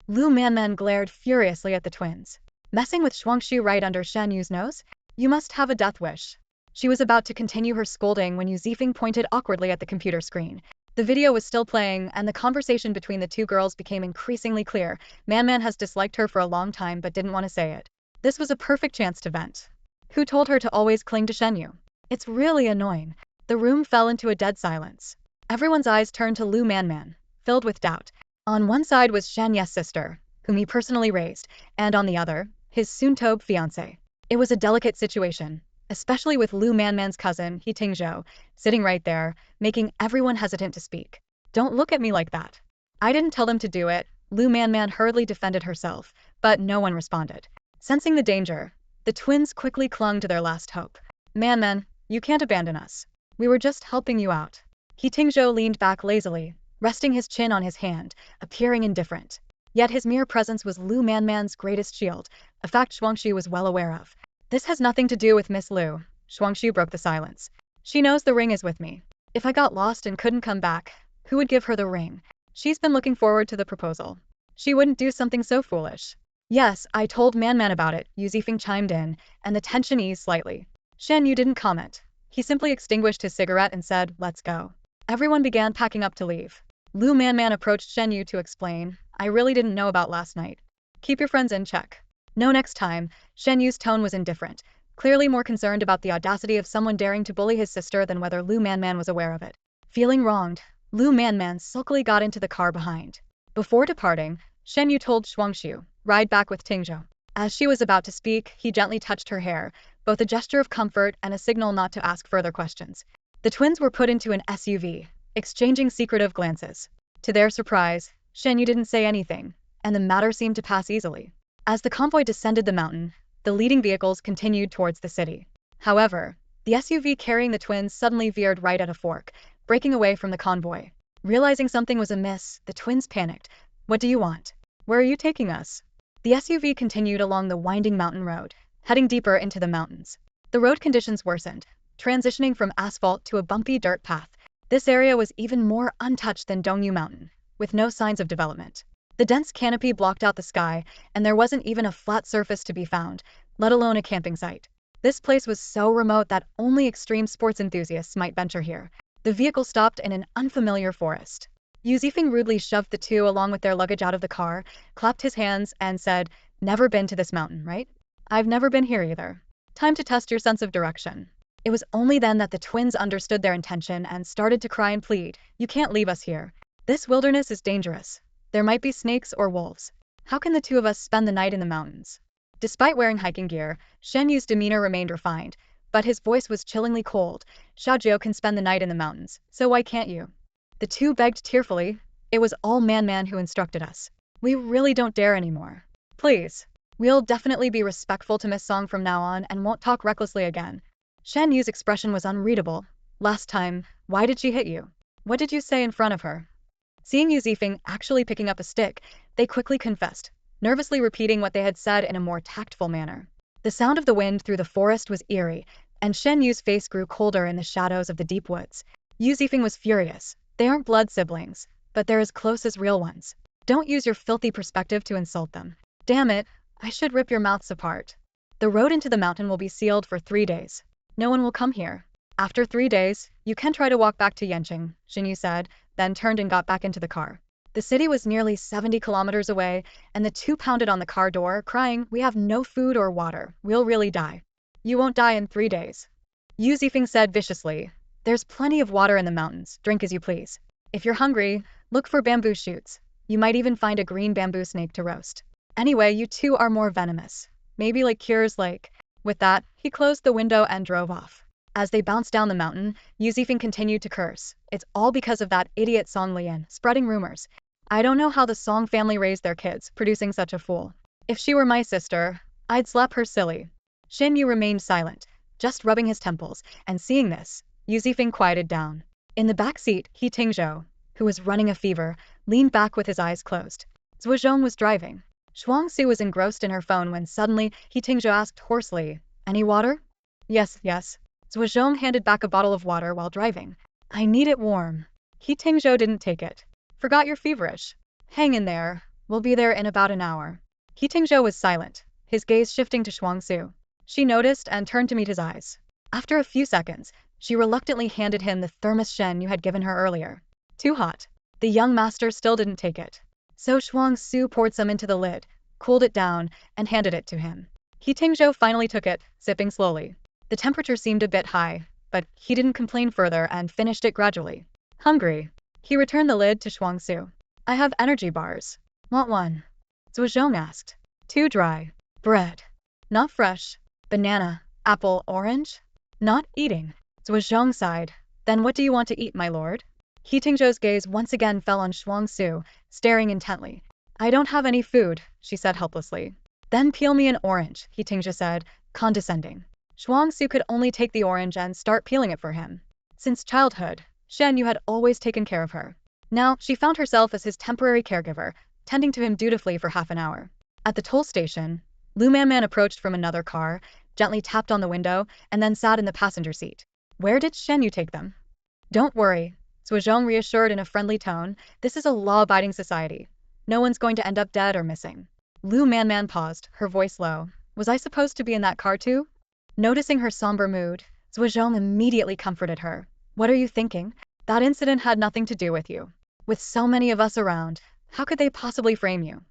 A: Lu Manman glared furiously at the twins. Messing with Shuangxue right under Shen Yu's nose? You must have a death wish. She was about to continue her scolding when Yu Zifeng pointed awkwardly at the computer screen. The video was still playing, and the conversation between the two girls became increasingly clear. Man has disliked her for a long time but didn't want to say it. This was a perfect chance to vent. Who told her to always cling to Shen Yu? It's really annoying. The room fell into a dead silence. Everyone's eyes turned to Lu Manman, filled with doubt. On one side was Shen Yi's sister, whom he personally raised, and on the other, his soon-to-be fiancé. It was a delicate situation, especially with Lu Manman's cousin, He Tingzhou, sitting right there, making everyone hesitant to speak. Don't look at me like that. I didn't tell them to do it. Lu Manman hurriedly defended herself, but no one responded. Sensing the danger, the twins quickly clung to their last hope. Man, you can't abandon us. We were just helping you out. He Tingzhou leaned back lazily, resting his chin on his hand, appearing indifferent. Yet his mere presence was Lu Manman's greatest shield, a fact Shuangxue was well aware of. This has nothing to do with Miss Lu. Shuangxue broke the silence. She knows the ring is with me. If I got lost and couldn't come back, who would give her the ring? She's been looking forward to the proposal. She wouldn't do something so foolish. Yes, I told Man about it, Yu Zifeng chimed in, and the tension eased slightly. Shen Yu didn't comment. He simply extinguished his cigarette and said, let's go. Everyone began packing up to leave. Lu Man approached Shen Yu to explain, I really didn't know about last night. Keep your friends in check. No, next time. Shen Yu's tone was indifferent, clearly more concerned about the audacity of someone daring to bully his sister than whether Lu Man was aware of it. Feeling wronged, Lu Man sulkily got into the car behind. Before departing, Shen Yu told Shuangxue, ride back with Tingzhou. As she was about to speak, he gently touched her hair, both a gesture of comfort and a signal not to ask further questions. The twins were put into an SUV, exchanging secretive glances. To their surprise, Shen Yu didn't say anything, and the matter seemed to pass easily. As the convoy descended the mountain, the leading vehicles continued towards the city. However, the SUV carrying the twins suddenly veered right at a fork, breaking away from the convoy. Realizing something was amiss, the twins panicked. What do you want? Where are you taking us? The SUV continued along the winding mountain road, heading deeper into the mountains. The road conditions worsened, transitioning from asphalt to a bumpy dirt path. This area was even more untouched than Dongyu Mountain, with no signs of development. The dense canopy blocked out the sky, and there wasn't even a flat surface to be found, let alone a camping site. This place was so remote that only extreme sports enthusiasts might venture here. The vehicle stopped in an unfamiliar forest. Yu Zifeng rudely shoved the two along with their luggage out of the car, clapped his hands, and said, never been to this mountain, right? I've never been here either. Time to test your sense of direction. It was only then that the twins understood their intention and started to cry and plead, you can't leave us here. This wilderness is dangerous. There might be snakes or wolves. How can the two of us spend the night in the mountains? Despite wearing hiking gear, Shen Yu's demeanor remained refined, but his voice was chillingly cold. Xiaojiu can spend the night in the mountains, so why can't you? The two begged tearfully. It was all Man who instructed us. We really don't dare anymore. Please. We'll definitely be respectful to Miss Song from now on and won't talk recklessly again. Shen Yu's expression was unreadable. Last time, why did she hit you? What did you say in front of her? Seeing Yu Zifeng actually picking up a stick, they quickly confessed, nervously repeating what they had said in a more tactful manner. The sound of the wind through the forest was eerie, and Shen Yu's face grew colder in the shadows of the deep woods. Yu Zifeng was furious. They aren't blood siblings, but they're as close as real ones. Don't use your filthy perspective to insult them. Damn it, I should rip your mouths apart. The road into the mountain will be sealed for 3 days. No one will come here. After 3 days, you can try to walk back to Yanqing, Shen Yi said, then turned and got back into the car. The city was nearly 70 kilometers away, and the two pounded on the car door, crying, "We have no food or water. We'll really die." "You won't die in 3 days." Yu Zifeng said viciously. "There's plenty of water in the mountains. Drink as you please. If you're hungry, look for bamboo shoots. You might even find a green bamboo snake to roast. Anyway, you two are more venomous. Maybe like cures like..." With that, he closed the window and drove off. As they bounced down the mountain, Yu Zifeng continued to curse. "It's all because of that idiot Song Lian, spreading rumors. I don't know how the Song family raised their kids, producing such a fool. If she were my sister, I'd slap her silly." Shen Yi remained silent, just rubbing his temples, and seeing this, Yu Zifeng quieted down. In the back seat, He Tingzhou, who was running a fever, leaned back with his eyes closed. Zhuozhong was driving. Shuangxue was engrossed in her phone when suddenly He Tingzhou asked hoarsely, "Any water?" Yes. Zhuozhong handed back a bottle of water while driving. "I need it warm." He Tingzhou didn't take it. "Forgot you're feverish. Hang in there. We'll be there in about an hour." He Tingzhou was silent, his gaze shifting to Shuangxue. She noticed and turned to meet his eyes. After a few seconds, she reluctantly handed him the thermos Shen Yu had given her earlier. Too hot. The young master still didn't take it. So Shuangxue poured some into the lid, cooled it down, and handed it to him. He Tingzhou finally took it, sipping slowly. The temperature seemed a bit high, but he didn't complain further and finished it gradually. "Hungry?" He returned the lid to Shuangxue. "I have energy bars. Want one?" Zhuozhong asked. "Too dry. Bread. Not fresh. Banana, apple, orange?" "Not eating." Zhuozhong sighed. "Then what do you want to eat, my lord?" He Tingzhou's gaze once again fell on Shuangxue, staring intently. "I don't have any food," she said helplessly. "Then peel me an orange," He Tingzhou said, condescending. Shuangxue could only take the orange and start peeling it for him. Since childhood, Shen Yu had always taken care of her. Now, she found herself as his temporary caregiver, tending to him dutifully for half an hour. At the toll station, Lu Man approached from another car, gently tapped on the window, and then sat in the passenger seat. "Where did Shen Yu take them?" "Don't worry," Zhuozhong reassured in a friendly tone. "This is a law-abiding society. No one's going to end up dead or missing." Lu Man paused, her voice low. "Was I supposed to be in that car too?" Noticing her somber mood, Zhuozhong immediately comforted her. "What are you thinking? That incident had nothing to do with you. With so many of us around, how could they possibly frame you?"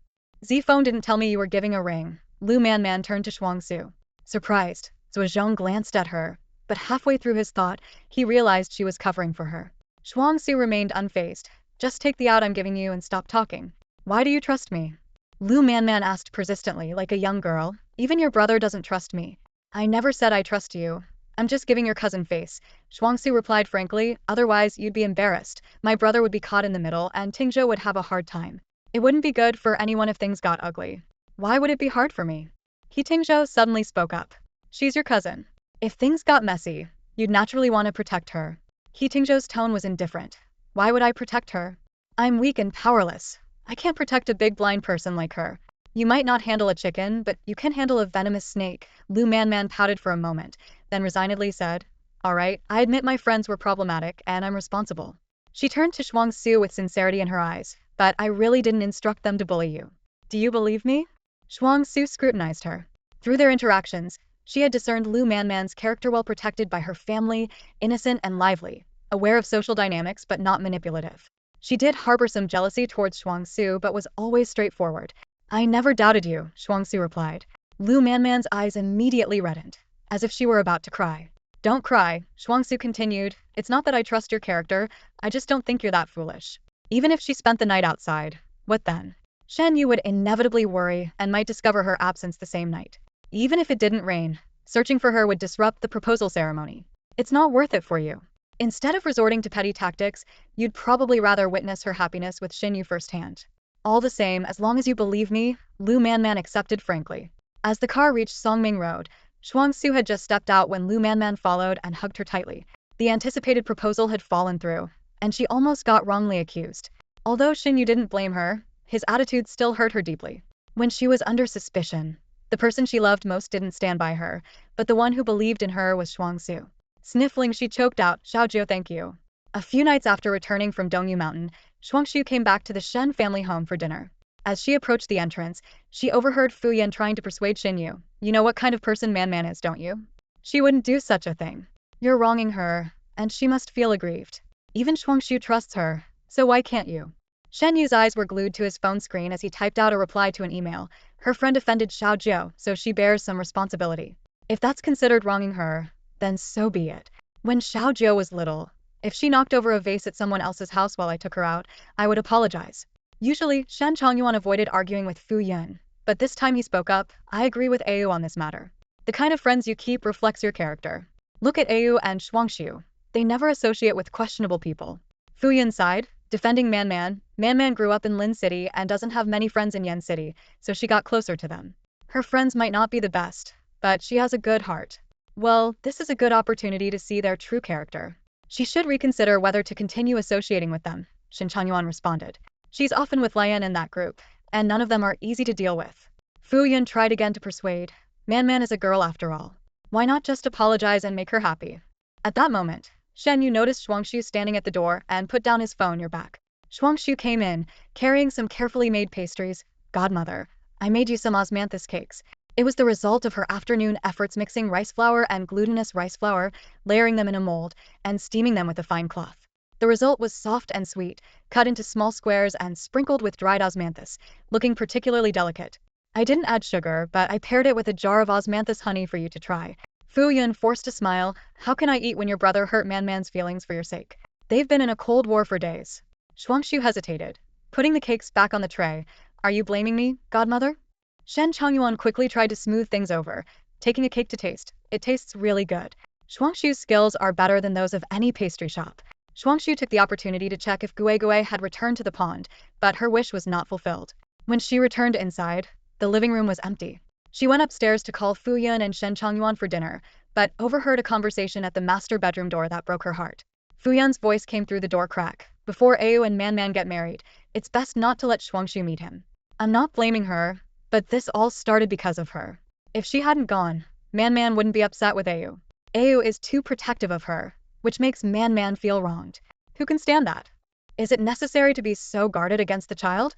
A: "Zifeng didn't tell me you were giving a ring." Lu Man turned to Shuangxue. Surprised, Zhuozhong glanced at her, but halfway through his thought, he realized she was covering for her. Shuangxue remained unfazed. "Just take the out I'm giving you and stop talking." "Why do you trust me?" Lu Man asked persistently, like a young girl. "Even your brother doesn't trust me." "I never said I trust you. I'm just giving your cousin face," Shuangxue replied frankly. "Otherwise, you'd be embarrassed. My brother would be caught in the middle and Tingzhou would have a hard time. It wouldn't be good for anyone if things got ugly." "Why would it be hard for me?" He Tingzhou suddenly spoke up. "She's your cousin. If things got messy, you'd naturally want to protect her." He Tingzhou's tone was indifferent. "Why would I protect her? I'm weak and powerless. I can't protect a big blind person like her." "You might not handle a chicken, but you can handle a venomous snake." Lu Man pouted for a moment, then resignedly said, "All right, I admit my friends were problematic, and I'm responsible." She turned to Shuangxue with sincerity in her eyes. "But I really didn't instruct them to bully you. Do you believe me?" Shuangxue scrutinized her. Through their interactions, she had discerned Lu Man's character well protected by her family, innocent and lively, aware of social dynamics but not manipulative. She did harbor some jealousy towards Shuangxue but was always straightforward. "I never doubted you," Shuangxue replied. Lu Man's eyes immediately reddened, as if she were about to cry. "Don't cry," Shuangxue continued. "It's not that I trust your character, I just don't think you're that foolish. Even if she spent the night outside, what then? Shen Yu would inevitably worry and might discover her absence the same night. Even if it didn't rain, searching for her would disrupt the proposal ceremony. It's not worth it for you. Instead of resorting to petty tactics, you'd probably rather witness her happiness with Shen Yu firsthand." "All the same, as long as you believe me," Lu Man accepted frankly. As the car reached Songming Road, Shuangxue had just stepped out when Lu Man followed and hugged her tightly. The anticipated proposal had fallen through, and she almost got wrongly accused. Although Shen Yi didn't blame her, his attitude still hurt her deeply. When she was under suspicion, the person she loved most didn't stand by her, but the one who believed in her was Shuangxue. Sniffling, she choked out, "Xiaojiu, thank you." A few nights after returning from Dongyu Mountain, Shuangxue came back to the Shen family home for dinner. As she approached the entrance, she overheard Fu Yan trying to persuade Shen Yu. "You know what kind of person Man is, don't you? She wouldn't do such a thing. You're wronging her, and she must feel aggrieved. Even Shuangxue trusts her, so why can't you?" Shen Yu's eyes were glued to his phone screen as he typed out a reply to an email. Her friend offended Xiaojiu, so she bears some responsibility. If that's considered wronging her, then so be it. When Xiaojiu was little, if she knocked over a vase at someone else's house while I took her out, I would apologize. Usually, Shen Changyuan avoided arguing with Fu Yun, but this time he spoke up. "I agree with Au on this matter. The kind of friends you keep reflects your character. Look at Au and Shuangxue. They never associate with questionable people." Fu Yun sighed, defending Man Man. Man Man grew up in Lin City and doesn't have many friends in Yen City, so she got closer to them. Her friends might not be the best, but she has a good heart. Well, this is a good opportunity to see their true character. She should reconsider whether to continue associating with them, Shen Changyuan responded. She's often with Lian in that group, and none of them are easy to deal with. Fu Yun tried again to persuade. Man Man is a girl after all. Why not just apologize and make her happy? At that moment, Shen Yu noticed Shuangxue standing at the door and put down his phone. "You're back." Shuangxue came in, carrying some carefully made pastries. "Godmother, I made you some osmanthus cakes." It was the result of her afternoon efforts mixing rice flour and glutinous rice flour, layering them in a mold, and steaming them with a fine cloth. The result was soft and sweet, cut into small squares and sprinkled with dried osmanthus, looking particularly delicate. "I didn't add sugar, but I paired it with a jar of osmanthus honey for you to try." Fu Yun forced a smile. "How can I eat when your brother hurt Man Man's feelings for your sake? They've been in a cold war for days." Shuangxue hesitated, putting the cakes back on the tray. "Are you blaming me, godmother?" Shen Changyuan quickly tried to smooth things over, taking a cake to taste. "It tastes really good." Shuangxue's skills are better than those of any pastry shop. Shuangxue took the opportunity to check if Gue Gue had returned to the pond, but her wish was not fulfilled. When she returned inside, the living room was empty. She went upstairs to call Fu Yun and Shen Changyuan for dinner, but overheard a conversation at the master bedroom door that broke her heart. Fu Yun's voice came through the door crack. "Before Au and Man Man get married, it's best not to let Shuangxue meet him." "I'm not blaming her, but this all started because of her. If she hadn't gone, Man Man wouldn't be upset with Au. Au is too protective of her, which makes Man Man feel wronged. Who can stand that? Is it necessary to be so guarded against the child?"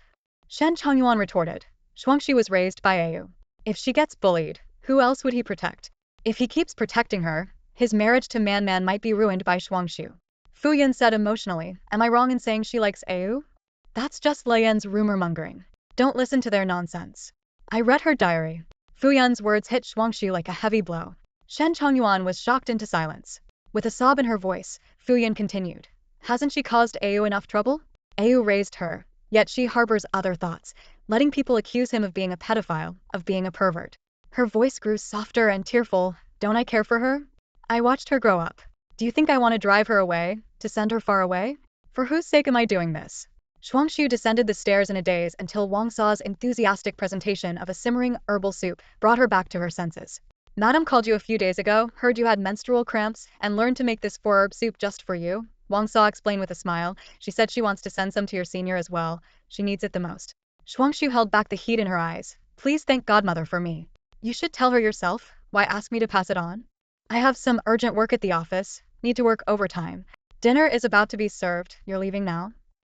A: Shen Changyuan retorted. "Shuangxue was raised by Au. If she gets bullied, who else would he protect? If he keeps protecting her, his marriage to Man Man might be ruined by Shuangxue." Fu Yun said emotionally, "Am I wrong in saying she likes Au?" "That's just Lian's rumor-mongering. Don't listen to their nonsense. I read her diary." Fu Yun's words hit Shuangxue like a heavy blow. Shen Changyuan was shocked into silence. With a sob in her voice, Fu Yun continued. "Hasn't she caused Au enough trouble? Au raised her, yet she harbors other thoughts, letting people accuse him of being a pedophile, of being a pervert." Her voice grew softer and tearful. "Don't I care for her? I watched her grow up. Do you think I want to drive her away, to send her far away? For whose sake am I doing this?" Shuangxue descended the stairs in a daze until Wang Sa's enthusiastic presentation of a simmering herbal soup brought her back to her senses. "Madam called you a few days ago, heard you had menstrual cramps, and learned to make this 4-herb soup just for you," Wang Sa explained with a smile. "She said she wants to send some to your senior as well. She needs it the most." Shuangxue held back the heat in her eyes. "Please thank godmother for me." "You should tell her yourself. Why ask me to pass it on?" "I have some urgent work at the office. Need to work overtime. Dinner is about to be served. You're leaving now?"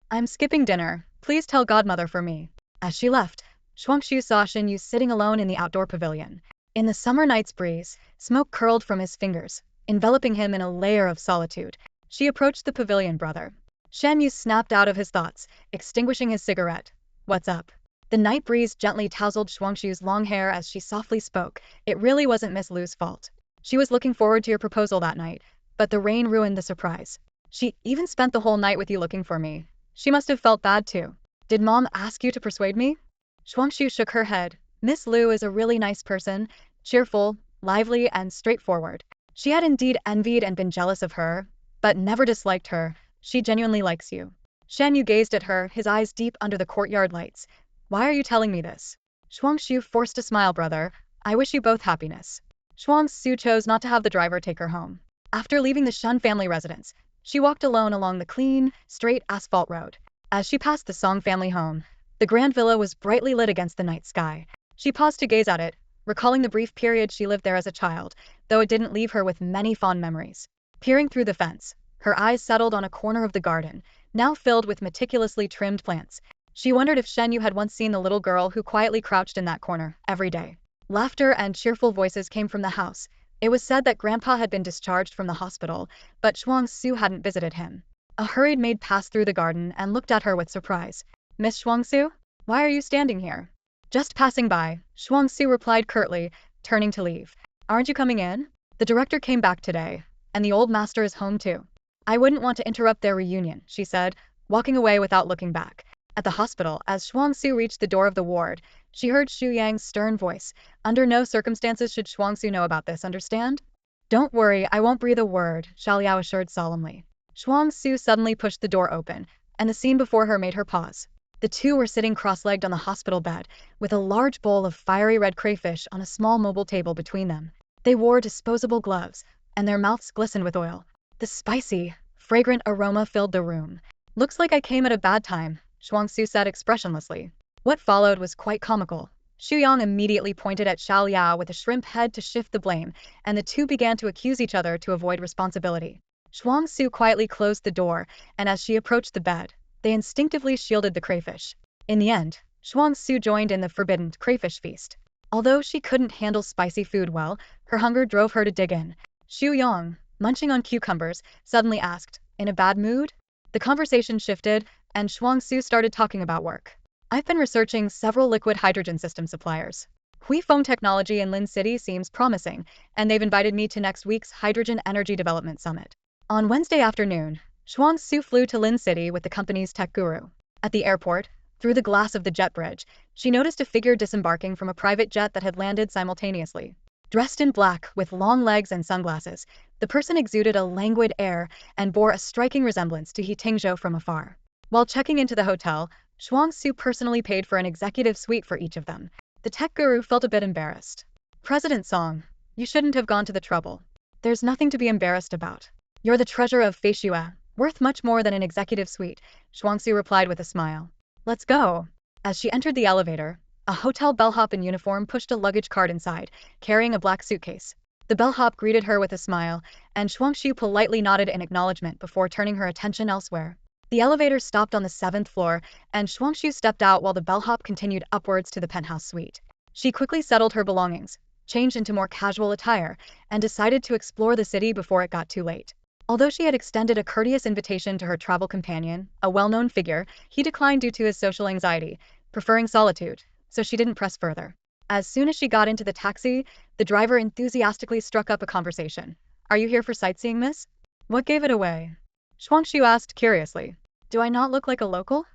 A: "I'm skipping dinner. Please tell godmother for me." As she left, Shuangxue saw Shen Yi sitting alone in the outdoor pavilion. In the summer night's breeze, smoke curled from his fingers, enveloping him in a layer of solitude. She approached the pavilion brother. Shen Yi snapped out of his thoughts, extinguishing his cigarette. "What's up?" The night breeze gently tousled Shuangxue's long hair as she softly spoke. "It really wasn't Miss Lu's fault. She was looking forward to your proposal that night, but the rain ruined the surprise. She even spent the whole night with you looking for me. She must have felt bad too. Did Mom ask you to persuade me?" Shuangxue shook her head. "Miss Lu is a really nice person, cheerful, lively, and straightforward. She had indeed envied and been jealous of her, but never disliked her. She genuinely likes you." Shen Yu gazed at her, his eyes deep under the courtyard lights. "Why are you telling me this?" Shuangxue forced a smile. "Brother, I wish you both happiness." Shuangxue chose not to have the driver take her home. After leaving the Shen family residence, she walked alone along the clean, straight asphalt road. As she passed the Song family home, the grand villa was brightly lit against the night sky. She paused to gaze at it, recalling the brief period she lived there as a child, though it didn't leave her with many fond memories. Peering through the fence, her eyes settled on a corner of the garden, now filled with meticulously trimmed plants. She wondered if Shen Yi had once seen the little girl who quietly crouched in that corner every day. Laughter and cheerful voices came from the house. It was said that Grandpa had been discharged from the hospital, but Shuangxue hadn't visited him. A hurried maid passed through the garden and looked at her with surprise. Miss Shuangxue? Why are you standing here? Just passing by, Shuangxue replied curtly, turning to leave. Aren't you coming in? The director came back today, and the old master is home too. I wouldn't want to interrupt their reunion, she said, walking away without looking back. At the hospital, as Shuangxue reached the door of the ward, she heard Xu Yang's stern voice. Under no circumstances should Shuangxue know about this, understand? Don't worry, I won't breathe a word, Xiaoliao assured solemnly. Shuangxue suddenly pushed the door open, and the scene before her made her pause. The two were sitting cross-legged on the hospital bed, with a large bowl of fiery red crayfish on a small mobile table between them. They wore disposable gloves, and their mouths glistened with oil. The spicy, fragrant aroma filled the room. Looks like I came at a bad time, Shuangxue said expressionlessly. What followed was quite comical. Xu Yang immediately pointed at Xiaoliao with a shrimp head to shift the blame, and the two began to accuse each other to avoid responsibility. Shuangxue quietly closed the door, and as she approached the bed, they instinctively shielded the crayfish. In the end, Shuangxue joined in the forbidden crayfish feast. Although she couldn't handle spicy food well, her hunger drove her to dig in. Xu Yang, munching on cucumbers, suddenly asked, in a bad mood? The conversation shifted, and Shuangxue started talking about work. I've been researching several liquid hydrogen system suppliers. Hui Feng technology in Lin City seems promising, and they've invited me to next week's Hydrogen Energy Development Summit. On Wednesday afternoon, Shuangxue flew to Lin City with the company's tech guru. At the airport, through the glass of the jet bridge, she noticed a figure disembarking from a private jet that had landed simultaneously. Dressed in black, with long legs and sunglasses, the person exuded a languid air and bore a striking resemblance to He Tingzhou from afar. While checking into the hotel, Shuangxue personally paid for an executive suite for each of them. The tech guru felt a bit embarrassed. President Song, you shouldn't have gone to the trouble. There's nothing to be embarrassed about. You're the treasure of Feishue, worth much more than an executive suite, Shuangxue replied with a smile. Let's go. As she entered the elevator, a hotel bellhop in uniform pushed a luggage cart inside, carrying a black suitcase. The bellhop greeted her with a smile, and Shuangxue politely nodded in acknowledgement before turning her attention elsewhere. The elevator stopped on the 7th floor, and Shuangxue stepped out while the bellhop continued upwards to the penthouse suite. She quickly settled her belongings, changed into more casual attire, and decided to explore the city before it got too late. Although she had extended a courteous invitation to her travel companion, a well-known figure, he declined due to his social anxiety, preferring solitude, so she didn't press further. As soon as she got into the taxi, the driver enthusiastically struck up a conversation. Are you here for sightseeing, miss? What gave it away? Shuangxue asked curiously. Do I not look like a local?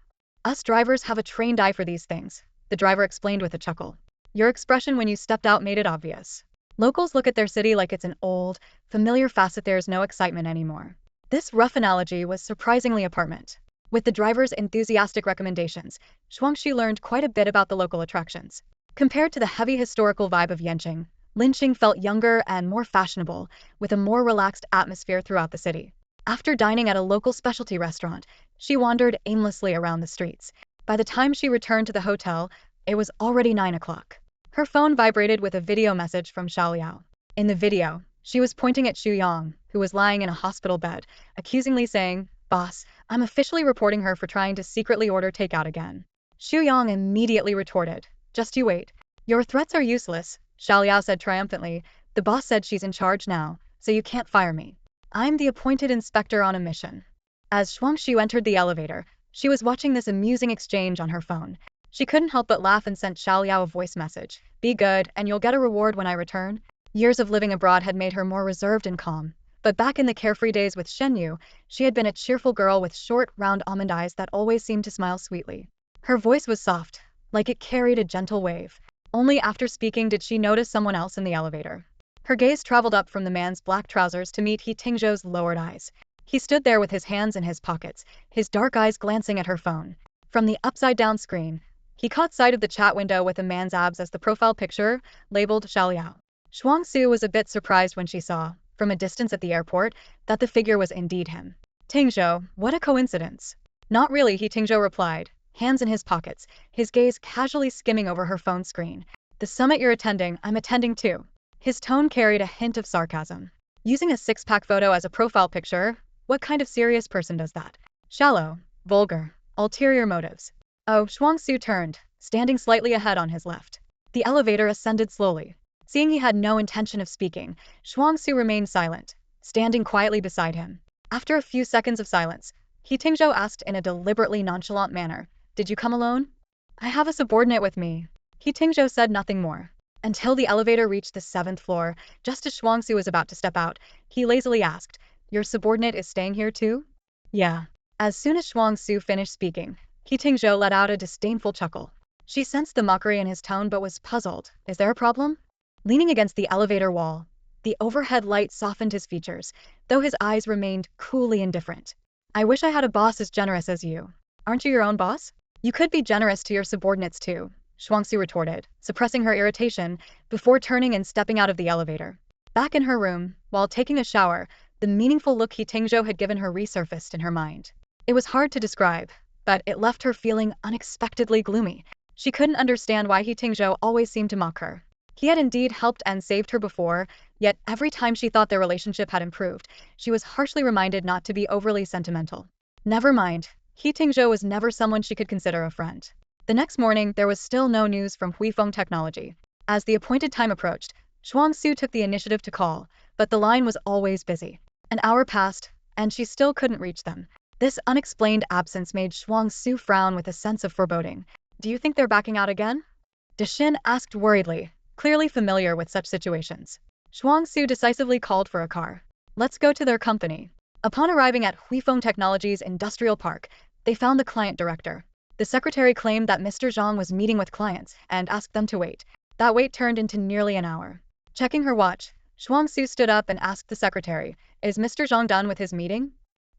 A: Us drivers have a trained eye for these things, the driver explained with a chuckle. Your expression when you stepped out made it obvious. Locals look at their city like it's an old, familiar facet. There's no excitement anymore. This rough analogy was surprisingly apparent. With the driver's enthusiastic recommendations, Shuangxue learned quite a bit about the local attractions. Compared to the heavy historical vibe of Yanqing, Linqing felt younger and more fashionable, with a more relaxed atmosphere throughout the city. After dining at a local specialty restaurant, she wandered aimlessly around the streets. By the time she returned to the hotel, it was already 9 o'clock. Her phone vibrated with a video message from Xiaoliao. In the video, she was pointing at Xu Yang, who was lying in a hospital bed, accusingly saying, Boss, I'm officially reporting her for trying to secretly order takeout again. Xu Yang immediately retorted, Just you wait. Your threats are useless, Xiaoliao said triumphantly. The boss said she's in charge now, so you can't fire me. I'm the appointed inspector on a mission. As Shuangxue entered the elevator, she was watching this amusing exchange on her phone. She couldn't help but laugh and sent Xiaoliao a voice message. Be good, and you'll get a reward when I return. Years of living abroad had made her more reserved and calm. But back in the carefree days with Shen Yi, she had been a cheerful girl with short, round almond eyes that always seemed to smile sweetly. Her voice was soft, like it carried a gentle wave. Only after speaking did she notice someone else in the elevator. Her gaze traveled up from the man's black trousers to meet He Tingzhou's lowered eyes. He stood there with his hands in his pockets, his dark eyes glancing at her phone. From the upside-down screen, he caught sight of the chat window with a man's abs as the profile picture, labeled Xiaoliao. Shuangxue was a bit surprised when she saw, from a distance at the airport, that the figure was indeed him. Tingzhou, what a coincidence. Not really, He Tingzhou replied, hands in his pockets, his gaze casually skimming over her phone screen. The summit you're attending, I'm attending too. His tone carried a hint of sarcasm. Using a six-pack photo as a profile picture? What kind of serious person does that? Shallow, vulgar, ulterior motives. Oh, Shuangxue turned, standing slightly ahead on his left. The elevator ascended slowly. Seeing he had no intention of speaking, Shuangxue remained silent, standing quietly beside him. After a few seconds of silence, He Tingzhou asked in a deliberately nonchalant manner, "Did you come alone?" "I have a subordinate with me." He Tingzhou said nothing more. Until the elevator reached the 7th floor, just as Shuangxue was about to step out, he lazily asked, "Your subordinate is staying here too?" "Yeah." As soon as Shuangxue finished speaking, He Tingzhou let out a disdainful chuckle. She sensed the mockery in his tone but was puzzled. Is there a problem? Leaning against the elevator wall, the overhead light softened his features, though his eyes remained coolly indifferent. "I wish I had a boss as generous as you. Aren't you your own boss? You could be generous to your subordinates too," Shuangxue retorted, suppressing her irritation before turning and stepping out of the elevator. Back in her room, while taking a shower, the meaningful look He Tingzhou had given her resurfaced in her mind. It was hard to describe, but it left her feeling unexpectedly gloomy. She couldn't understand why He Tingzhou always seemed to mock her. He had indeed helped and saved her before, yet every time she thought their relationship had improved, she was harshly reminded not to be overly sentimental. Never mind, He Tingzhou was never someone she could consider a friend. The next morning, there was still no news from Huifeng Technology. As the appointed time approached, Shuangxue took the initiative to call, but the line was always busy. An hour passed, and she still couldn't reach them. This unexplained absence made Shuangxue frown with a sense of foreboding. "Do you think they're backing out again?" Shen asked worriedly, clearly familiar with such situations. Shuangxue decisively called for a car. "Let's go to their company." Upon arriving at Huifeng Technology's industrial park, they found the client director. The secretary claimed that Mr. Zhang was meeting with clients and asked them to wait. That wait turned into nearly an hour. Checking her watch, Shuangxue stood up and asked the secretary, "Is Mr. Zhang done with his meeting?"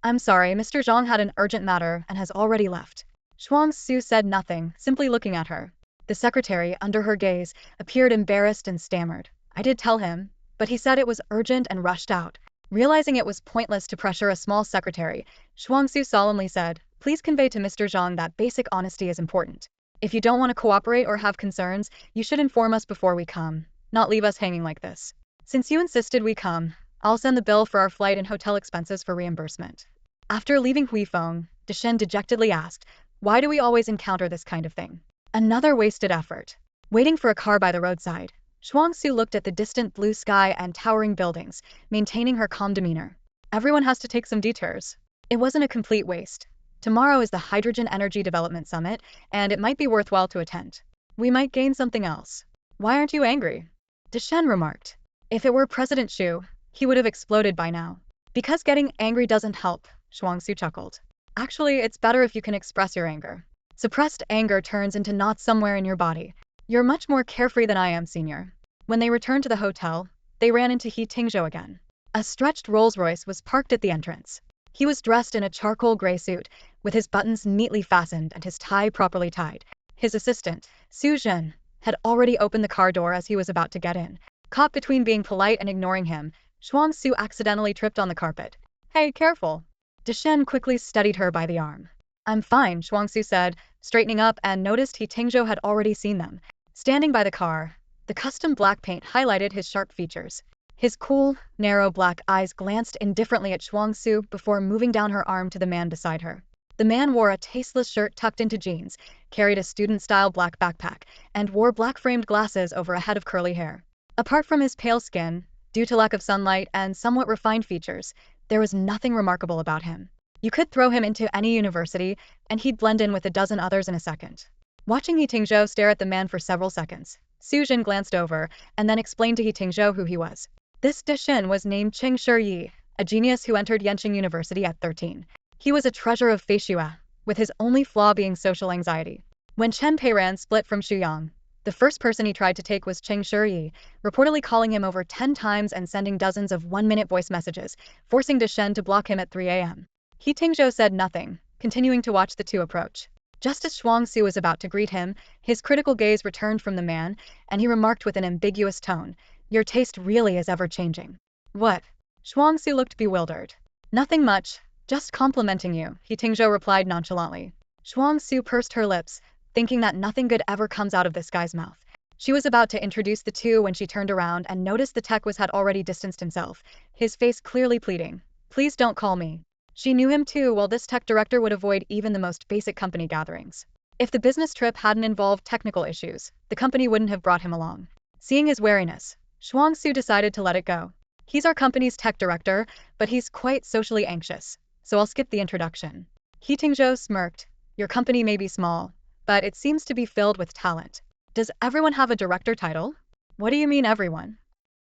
A: "I'm sorry, Mr. Zhang had an urgent matter and has already left." Shuangxue said nothing, simply looking at her. The secretary, under her gaze, appeared embarrassed and stammered. "I did tell him, but he said it was urgent and rushed out." Realizing it was pointless to pressure a small secretary, Shuangxue solemnly said, "Please convey to Mr. Zhang that basic honesty is important. If you don't want to cooperate or have concerns, you should inform us before we come, not leave us hanging like this. Since you insisted we come, I'll send the bill for our flight and hotel expenses for reimbursement." After leaving Huifeng, Shen dejectedly asked, "Why do we always encounter this kind of thing?" Another wasted effort. Waiting for a car by the roadside, Shuangxue looked at the distant blue sky and towering buildings, maintaining her calm demeanor. Everyone has to take some detours. It wasn't a complete waste. Tomorrow is the Hydrogen Energy Development Summit, and it might be worthwhile to attend. We might gain something else. "Why aren't you angry?" Shen remarked. If it were President Xu, he would have exploded by now. "Because getting angry doesn't help," Shuangxue chuckled. "Actually, it's better if you can express your anger. Suppressed anger turns into knots somewhere in your body. You're much more carefree than I am, senior." When they returned to the hotel, they ran into He Tingzhou again. A stretched Rolls-Royce was parked at the entrance. He was dressed in a charcoal gray suit, with his buttons neatly fastened and his tie properly tied. His assistant, Su Zhen, had already opened the car door as he was about to get in. Caught between being polite and ignoring him, Shuangxue accidentally tripped on the carpet. "Hey, careful." Shen quickly steadied her by the arm. "I'm fine," Shuangxue said, straightening up and noticed He Tingzhou had already seen them. Standing by the car, the custom black paint highlighted his sharp features. His cool, narrow black eyes glanced indifferently at Shuangxue before moving down her arm to the man beside her. The man wore a tasteless shirt tucked into jeans, carried a student-style black backpack, and wore black-framed glasses over a head of curly hair. Apart from his pale skin, due to lack of sunlight and somewhat refined features, there was nothing remarkable about him. You could throw him into any university, and he'd blend in with a dozen others in a second. Watching He Tingzhou stare at the man for several seconds, Su Jin glanced over, and then explained to He Tingzhou who he was. This Shen was named She Yi, a genius who entered Yenching University at 13. He was a treasure of Feishua, with his only flaw being social anxiety. When Chen Peiran split from Shuyang, the first person he tried to take was She Yi, reportedly calling him over 10 times and sending dozens of one-minute voice messages, forcing Shen to block him at 3 a.m. He Tingzhou said nothing, continuing to watch the two approach. Just as Shuangxue was about to greet him, his critical gaze returned from the man, and he remarked with an ambiguous tone, "Your taste really is ever-changing." "What?" Shuangxue looked bewildered. "Nothing much. Just complimenting you, He Tingzhou replied nonchalantly. Shuangxue pursed her lips, thinking that nothing good ever comes out of this guy's mouth. She was about to introduce the two when she turned around and noticed the tech had already distanced himself, his face clearly pleading. Please don't call me. She knew him too well. This tech director would avoid even the most basic company gatherings. If the business trip hadn't involved technical issues, the company wouldn't have brought him along. Seeing his wariness, Shuangxue decided to let it go. He's our company's tech director, but he's quite socially anxious, so I'll skip the introduction. He Tingzhou smirked. Your company may be small, but it seems to be filled with talent. Does everyone have a director title? What do you mean everyone?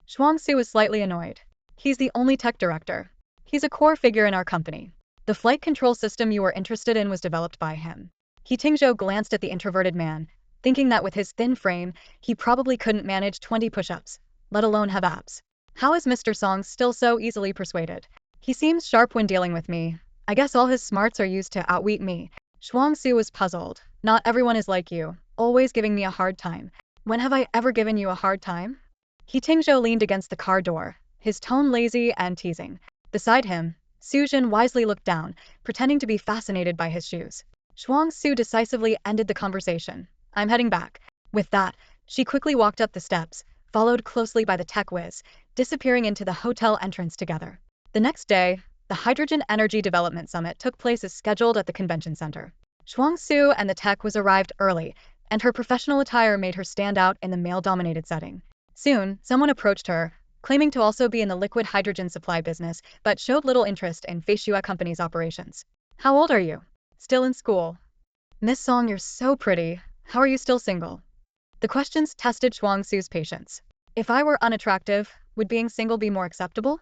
A: Shuangxue was slightly annoyed. He's the only tech director. He's a core figure in our company. The flight control system you were interested in was developed by him. He Tingzhou glanced at the introverted man, thinking that with his thin frame, he probably couldn't manage 20 push-ups, let alone have abs. How is Mr. Song still so easily persuaded? He seems sharp when dealing with me. I guess all his smarts are used to outwit me. Shuangxue was puzzled. Not everyone is like you, always giving me a hard time. When have I ever given you a hard time? He Tingzhou leaned against the car door, his tone lazy and teasing. Beside him, Su Jin wisely looked down, pretending to be fascinated by his shoes. Shuangxue decisively ended the conversation. I'm heading back. With that, she quickly walked up the steps, followed closely by the tech whiz, disappearing into the hotel entrance together. The next day, the Hydrogen Energy Development Summit took place as scheduled at the convention center. Shuangxue and the tech whiz arrived early, and her professional attire made her stand out in the male-dominated setting. Soon, someone approached her, claiming to also be in the liquid hydrogen supply business, but showed little interest in Feishua Company's operations. How old are you? Still in school. Miss Song, you're so pretty. How are you still single? The questions tested Shuangxue's patience. If I were unattractive, would being single be more acceptable?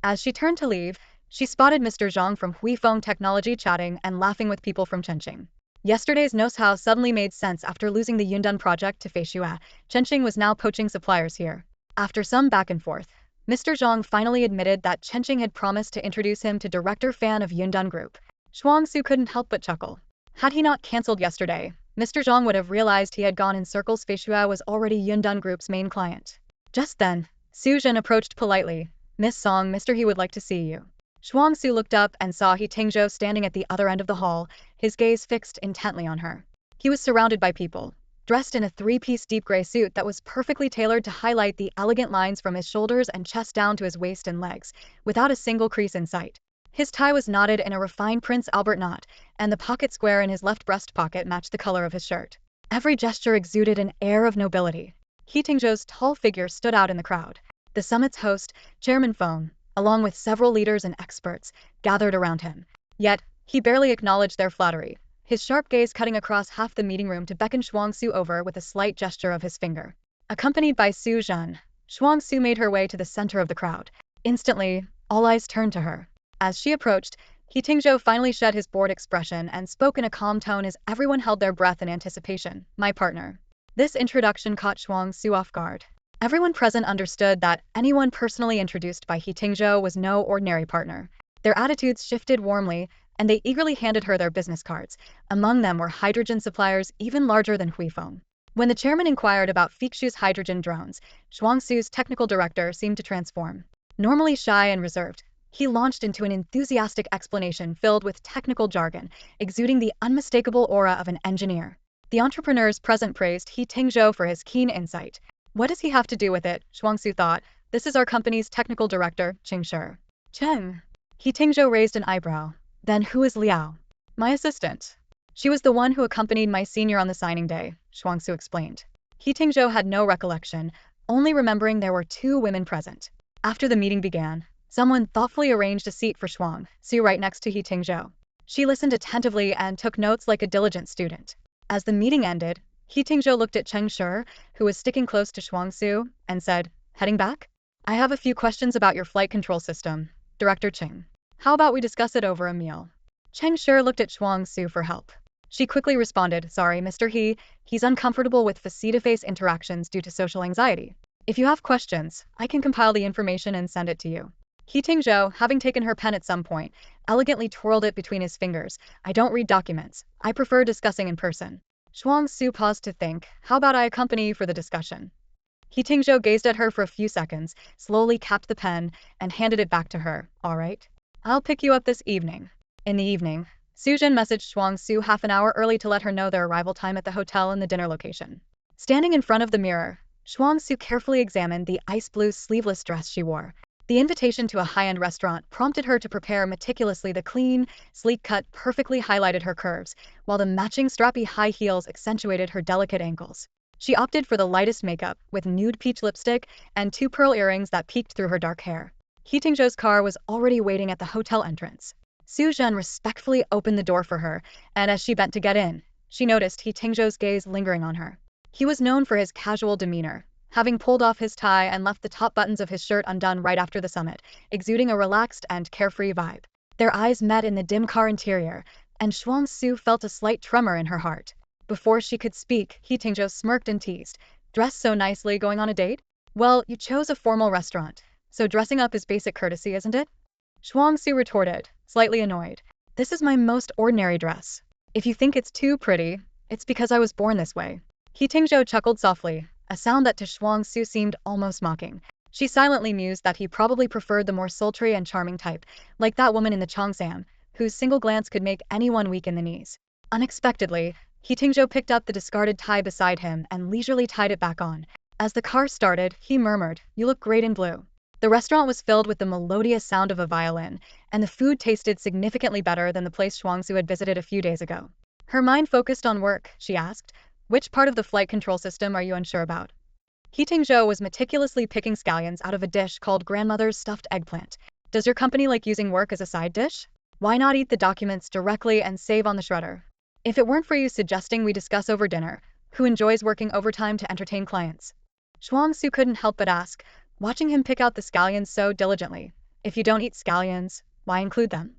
A: As she turned to leave, she spotted Mr. Zhang from Huifeng Technology chatting and laughing with people from Chengqing. Yesterday's know-how suddenly made sense after losing the Yundan project to Feishua. Chengqing was now poaching suppliers here. After some back and forth, Mr. Zhang finally admitted that Chengqing had promised to introduce him to Director Fan of Yundan Group. Shuangxue couldn't help but chuckle. Had he not cancelled yesterday, Mr. Zhang would have realized he had gone in circles. Feishua was already Yundan Group's main client. Just then, Su Jin approached politely. Miss Song, Mr. He would like to see you. Shuangxue looked up and saw He Tingzhou standing at the other end of the hall, his gaze fixed intently on her. He was surrounded by people, dressed in a three-piece deep gray suit that was perfectly tailored to highlight the elegant lines from his shoulders and chest down to his waist and legs, without a single crease in sight. His tie was knotted in a refined Prince Albert knot, and the pocket square in his left breast pocket matched the color of his shirt. Every gesture exuded an air of nobility. He Tingzhou's tall figure stood out in the crowd. The summit's host, Chairman Feng, along with several leaders and experts, gathered around him. Yet, he barely acknowledged their flattery, his sharp gaze cutting across half the meeting room to beckon Shuangxue over with a slight gesture of his finger. Accompanied by Su Jin, Shuangxue made her way to the center of the crowd. Instantly, all eyes turned to her. As she approached, He Tingzhou finally shed his bored expression and spoke in a calm tone as everyone held their breath in anticipation. My partner. This introduction caught Shuangxue off guard. Everyone present understood that anyone personally introduced by He Tingzhou was no ordinary partner. Their attitudes shifted warmly, and they eagerly handed her their business cards. Among them were hydrogen suppliers even larger than Huifeng. When the chairman inquired about Feishua's hydrogen drones, Shuangxue's technical director seemed to transform. Normally shy and reserved, he launched into an enthusiastic explanation filled with technical jargon, exuding the unmistakable aura of an engineer. The entrepreneurs present praised He Tingzhou for his keen insight. What does he have to do with it? Shuangxue thought. This is our company's technical director, Shi. Cheng. He Tingzhou raised an eyebrow. Then who is Liao? My assistant. She was the one who accompanied my senior on the signing day, Shuangxue explained. He Tingzhou had no recollection, only remembering there were two women present. After the meeting began, someone thoughtfully arranged a seat for Shuangxue right next to He Tingzhou. She listened attentively and took notes like a diligent student. As the meeting ended, He Tingzhou looked at Cheng Shi, who was sticking close to Shuangxue, and said, heading back? I have a few questions about your flight control system, Director Cheng. How about we discuss it over a meal? Cheng Shi looked at Shuangxue for help. She quickly responded, sorry, Mr. He's uncomfortable with face-to-face interactions due to social anxiety. If you have questions, I can compile the information and send it to you. He Tingzhou, having taken her pen at some point, elegantly twirled it between his fingers. I don't read documents. I prefer discussing in person. Shuangxue paused to think, how about I accompany you for the discussion? He Tingzhou gazed at her for a few seconds, slowly capped the pen, and handed it back to her. All right. I'll pick you up this evening. In the evening, Suzhen messaged Shuangxue half an hour early to let her know their arrival time at the hotel and the dinner location. Standing in front of the mirror, Shuangxue carefully examined the ice blue sleeveless dress she wore. The invitation to a high-end restaurant prompted her to prepare meticulously. The clean, sleek cut perfectly highlighted her curves, while the matching strappy high heels accentuated her delicate ankles. She opted for the lightest makeup, with nude peach lipstick and 2 pearl earrings that peeked through her dark hair. He Tingzhou's car was already waiting at the hotel entrance. Su Zhen respectfully opened the door for her, and as she bent to get in, she noticed He Tingzhou's gaze lingering on her. He was known for his casual demeanor, having pulled off his tie and left the top buttons of his shirt undone right after the summit, exuding a relaxed and carefree vibe. Their eyes met in the dim car interior, and Shuangxue felt a slight tremor in her heart. Before she could speak, He Tingzhou smirked and teased. "Dressed so nicely, going on a date? Well, you chose a formal restaurant, so dressing up is basic courtesy, isn't it?" Shuangxue retorted, slightly annoyed. "This is my most ordinary dress. If you think it's too pretty, it's because I was born this way." He Tingzhou chuckled softly, a sound that to Shuangxue seemed almost mocking. She silently mused that he probably preferred the more sultry and charming type, like that woman in the Cheongsam, whose single glance could make anyone weak in the knees. Unexpectedly, He Tingzhou picked up the discarded tie beside him and leisurely tied it back on. As the car started, he murmured, "You look great in blue." The restaurant was filled with the melodious sound of a violin, and the food tasted significantly better than the place Shuangxue had visited a few days ago. Her mind focused on work, she asked. "Which part of the flight control system are you unsure about?" He Tingzhou was meticulously picking scallions out of a dish called grandmother's stuffed eggplant. "Does your company like using work as a side dish? Why not eat the documents directly and save on the shredder? If it weren't for you suggesting we discuss over dinner, who enjoys working overtime to entertain clients?" Shuangxue couldn't help but ask, watching him pick out the scallions so diligently. "If you don't eat scallions, why include them?"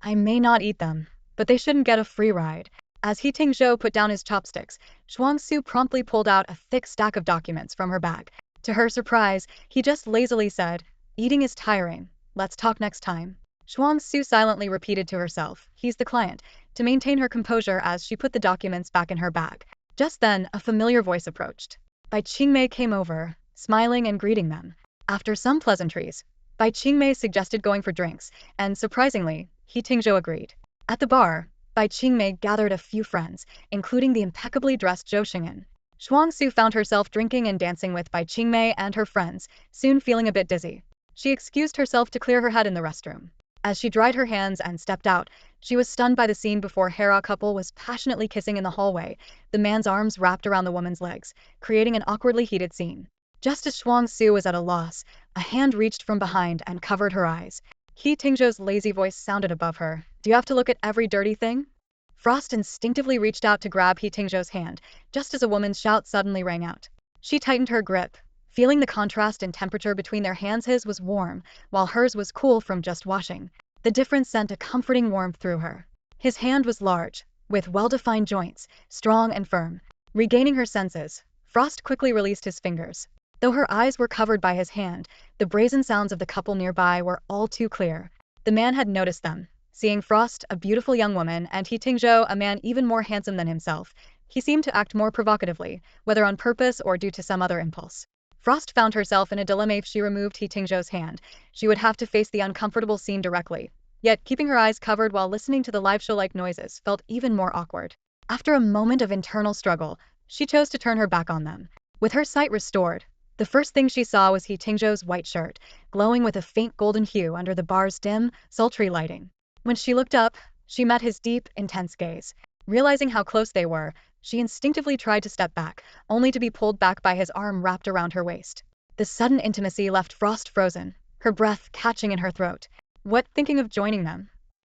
A: "I may not eat them, but they shouldn't get a free ride." As He Tingzhou put down his chopsticks, Shuangxue promptly pulled out a thick stack of documents from her bag. To her surprise, he just lazily said, "Eating is tiring. Let's talk next time." Shuangxue silently repeated to herself, "He's the client," to maintain her composure as she put the documents back in her bag. Just then, a familiar voice approached. Bai Qingmei came over, smiling and greeting them. After some pleasantries, Bai Qingmei suggested going for drinks, and surprisingly, He Tingzhou agreed. At the bar, Bai Qingmei gathered a few friends, including the impeccably dressed Zhou Xing'an. Shuangxue found herself drinking and dancing with Bai Qingmei and her friends, soon feeling a bit dizzy. She excused herself to clear her head in the restroom. As she dried her hands and stepped out, she was stunned by the scene before Hera couple was passionately kissing in the hallway, the man's arms wrapped around the woman's legs, creating an awkwardly heated scene. Just as Shuangxue was at a loss, a hand reached from behind and covered her eyes. He Tingzhou's lazy voice sounded above her. "Do you have to look at every dirty thing?" Frost instinctively reached out to grab He Tingzhou's hand, just as a woman's shout suddenly rang out. She tightened her grip, feeling the contrast in temperature between their hands. His was warm, while hers was cool from just washing. The difference sent a comforting warmth through her. His hand was large, with well-defined joints, strong and firm. Regaining her senses, Frost quickly released his fingers. Though her eyes were covered by his hand, the brazen sounds of the couple nearby were all too clear. The man had noticed them. Seeing Frost, a beautiful young woman, and He Tingzhou, a man even more handsome than himself, he seemed to act more provocatively, whether on purpose or due to some other impulse. Frost found herself in a dilemma. If she removed He Tingzhou's hand, she would have to face the uncomfortable scene directly. Yet, keeping her eyes covered while listening to the live show-like noises felt even more awkward. After a moment of internal struggle, she chose to turn her back on them. With her sight restored, the first thing she saw was He Tingzhou's white shirt, glowing with a faint golden hue under the bar's dim, sultry lighting. When she looked up, she met his deep, intense gaze. Realizing how close they were, she instinctively tried to step back, only to be pulled back by his arm wrapped around her waist. The sudden intimacy left Frost frozen, her breath catching in her throat. "What, thinking of joining them?"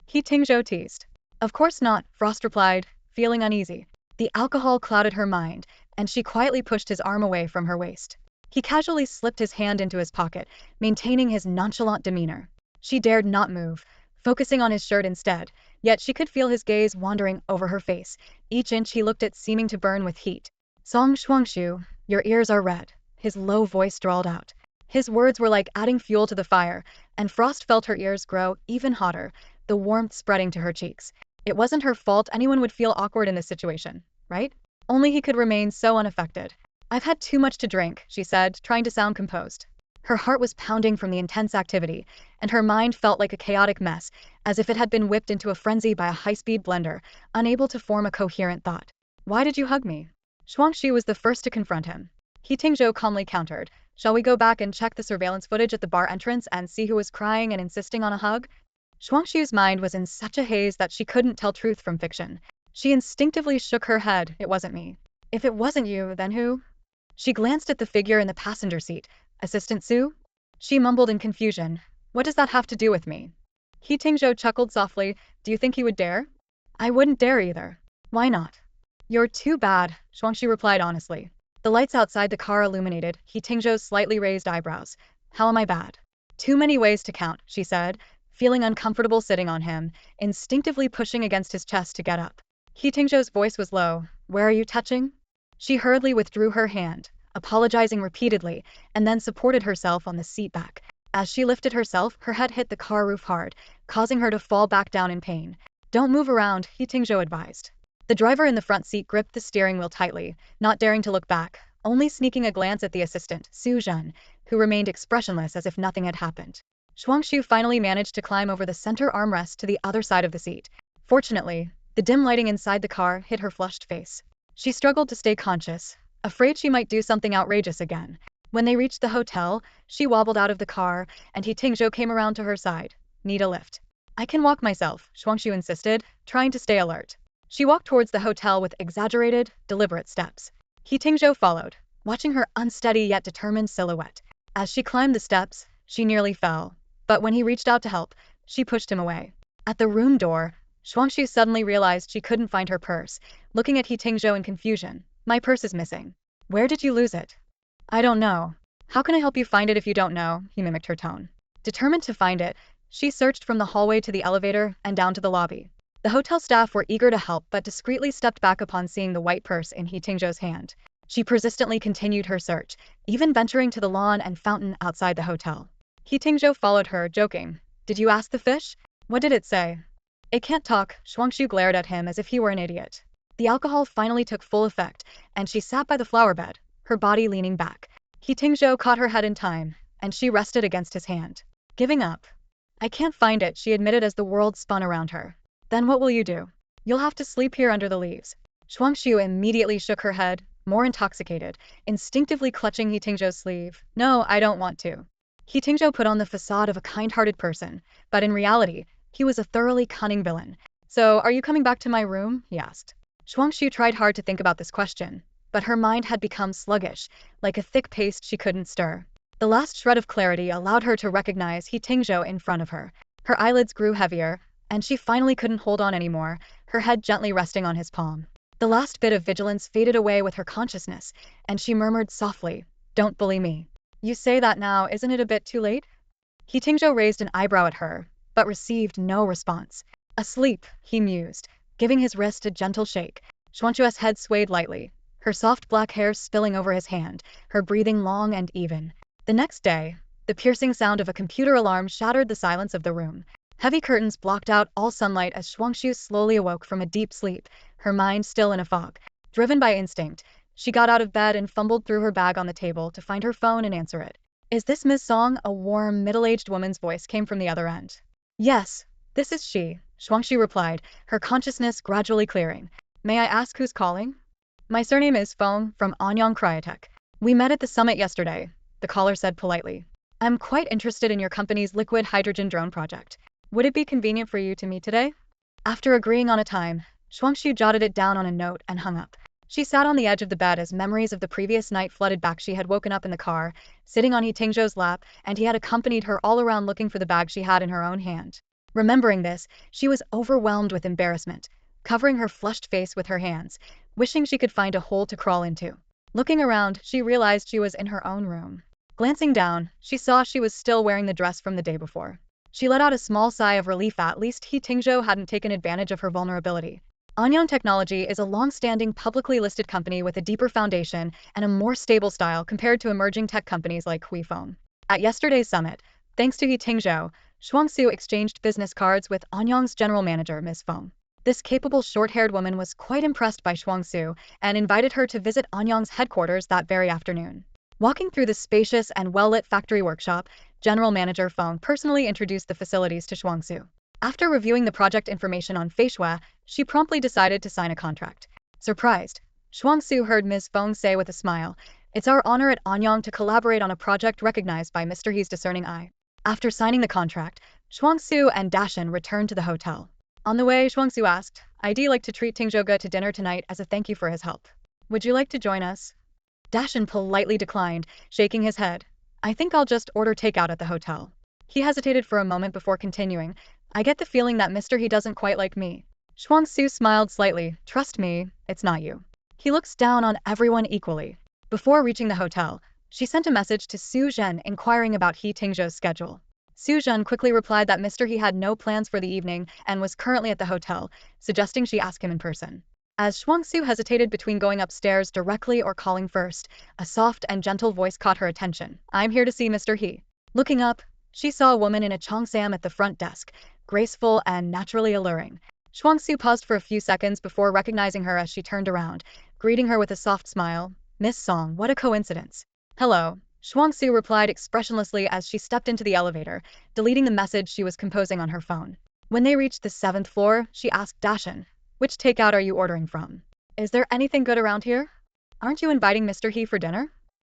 A: He Tingzhou teased. "Of course not," Frost replied, feeling uneasy. The alcohol clouded her mind, and she quietly pushed his arm away from her waist. He casually slipped his hand into his pocket, maintaining his nonchalant demeanor. She dared not move, focusing on his shirt instead, yet she could feel his gaze wandering over her face, each inch he looked at seeming to burn with heat. "Shuangxue, your ears are red," his low voice drawled out. His words were like adding fuel to the fire, and Frost felt her ears grow even hotter, the warmth spreading to her cheeks. It wasn't her fault anyone would feel awkward in this situation, right? Only he could remain so unaffected. "I've had too much to drink," she said, trying to sound composed. Her heart was pounding from the intense activity, and her mind felt like a chaotic mess, as if it had been whipped into a frenzy by a high-speed blender, unable to form a coherent thought. Why did you hug me? Shuangxue was the first to confront him. He Tingzhou calmly countered. Shall we go back and check the surveillance footage at the bar entrance and see who was crying and insisting on a hug? Shuangxue's mind was in such a haze that she couldn't tell truth from fiction. She instinctively shook her head. It wasn't me. If it wasn't you, then who? She glanced at the figure in the passenger seat. Assistant Sue? She mumbled in confusion. What does that have to do with me? He Tingzhou chuckled softly. Do you think he would dare? I wouldn't dare either. Why not? You're too bad, Shuangxue replied honestly. The lights outside the car illuminated He Tingzhou's slightly raised eyebrows. How am I bad? Too many ways to count, she said, feeling uncomfortable sitting on him, instinctively pushing against his chest to get up. He Tingzhou's voice was low. Where are you touching? She hurriedly withdrew her hand, apologizing repeatedly, and then supported herself on the seat back. As she lifted herself, her head hit the car roof hard, causing her to fall back down in pain. Don't move around, He Tingzhou advised. The driver in the front seat gripped the steering wheel tightly, not daring to look back, only sneaking a glance at the assistant, Su Zhen, who remained expressionless as if nothing had happened. Shuangxue finally managed to climb over the center armrest to the other side of the seat. Fortunately, the dim lighting inside the car hit her flushed face. She struggled to stay conscious, afraid she might do something outrageous again. When they reached the hotel, she wobbled out of the car, and He Tingzhou came around to her side. Need a lift? I can walk myself, Shuangxue insisted, trying to stay alert. She walked towards the hotel with exaggerated, deliberate steps. He Tingzhou followed, watching her unsteady yet determined silhouette. As she climbed the steps, she nearly fell, but when he reached out to help, she pushed him away. At the room door, Shuangxue suddenly realized she couldn't find her purse, looking at He Tingzhou in confusion. My purse is missing. Where did you lose it? I don't know. How can I help you find it if you don't know? He mimicked her tone. Determined to find it, she searched from the hallway to the elevator and down to the lobby. The hotel staff were eager to help but discreetly stepped back upon seeing the white purse in He Tingzhou's hand. She persistently continued her search, even venturing to the lawn and fountain outside the hotel. He Tingzhou followed her, joking. Did you ask the fish? What did it say? It can't talk, Shuangxue glared at him as if he were an idiot. The alcohol finally took full effect, and she sat by the flower bed, her body leaning back. He Tingzhou caught her head in time, and she rested against his hand. Giving up. I can't find it, she admitted as the world spun around her. Then what will you do? You'll have to sleep here under the leaves. Shuangxue immediately shook her head, more intoxicated, instinctively clutching He Tingzhou's sleeve. No, I don't want to. He Tingzhou put on the facade of a kind-hearted person, but in reality, he was a thoroughly cunning villain. So, are you coming back to my room? He asked. Shuangxue tried hard to think about this question, but her mind had become sluggish, like a thick paste she couldn't stir. The last shred of clarity allowed her to recognize He Tingzhou in front of her. Her eyelids grew heavier, and she finally couldn't hold on anymore, her head gently resting on his palm. The last bit of vigilance faded away with her consciousness, and she murmured softly, Don't bully me. You say that now, isn't it a bit too late? He Tingzhou raised an eyebrow at her, but received no response. Asleep, he mused, giving his wrist a gentle shake. Shuangxue's head swayed lightly, her soft black hair spilling over his hand, her breathing long and even. The next day, the piercing sound of a computer alarm shattered the silence of the room. Heavy curtains blocked out all sunlight as Shuangxue slowly awoke from a deep sleep, her mind still in a fog. Driven by instinct, she got out of bed and fumbled through her bag on the table to find her phone and answer it. Is this Ms. Song? A warm, middle-aged woman's voice came from the other end. Yes, this is she, Shuangxue replied, her consciousness gradually clearing. May I ask who's calling? My surname is Feng, from Anyang Cryotech. We met at the summit yesterday, the caller said politely. I'm quite interested in your company's liquid hydrogen drone project. Would it be convenient for you to meet today? After agreeing on a time, Shuangxue jotted it down on a note and hung up. She sat on the edge of the bed as memories of the previous night flooded back. She had woken up in the car, sitting on He Tingzhou's lap, and he had accompanied her all around looking for the bag she had in her own hand. Remembering this, she was overwhelmed with embarrassment, covering her flushed face with her hands, wishing she could find a hole to crawl into. Looking around, she realized she was in her own room. Glancing down, she saw she was still wearing the dress from the day before. She let out a small sigh of relief. At least He Tingzhou hadn't taken advantage of her vulnerability. Anyang Technology is a long-standing publicly listed company with a deeper foundation and a more stable style compared to emerging tech companies like Huifeng. At yesterday's summit, thanks to He Tingzhou, Shuangxue exchanged business cards with Anyang's general manager, Ms. Feng. This capable short-haired woman was quite impressed by Shuangxue and invited her to visit Anyang's headquarters that very afternoon. Walking through the spacious and well-lit factory workshop, General Manager Feng personally introduced the facilities to Shuangxue. After reviewing the project information on Feishui, she promptly decided to sign a contract. Surprised, Shuangxue heard Ms. Feng say with a smile, "It's our honor at Anyang to collaborate on a project recognized by Mr. He's discerning eye." After signing the contract, Shuangxue and Dashan returned to the hotel. On the way, Shuangxue asked, "I'd like to treat Tingzhou to dinner tonight as a thank you for his help. Would you like to join us?" Dashan politely declined, shaking his head. "I think I'll just order takeout at the hotel." He hesitated for a moment before continuing, "I get the feeling that Mr. He doesn't quite like me." Shuangxue smiled slightly. "Trust me, it's not you. He looks down on everyone equally." Before reaching the hotel, she sent a message to Su Zhen inquiring about He Tingzhou's schedule. Su Zhen quickly replied that Mr. He had no plans for the evening and was currently at the hotel, suggesting she ask him in person. As Shuangxue hesitated between going upstairs directly or calling first, a soft and gentle voice caught her attention. "I'm here to see Mr. He." Looking up, she saw a woman in a cheongsam at the front desk, graceful and naturally alluring. Shuangxue paused for a few seconds before recognizing her as she turned around, greeting her with a soft smile. "Miss Song, what a coincidence." "Hello," Shuangxue replied expressionlessly as she stepped into the elevator, deleting the message she was composing on her phone. When they reached the 7th floor, she asked Dashan, "Which takeout are you ordering from? Is there anything good around here? Aren't you inviting Mr. He for dinner?"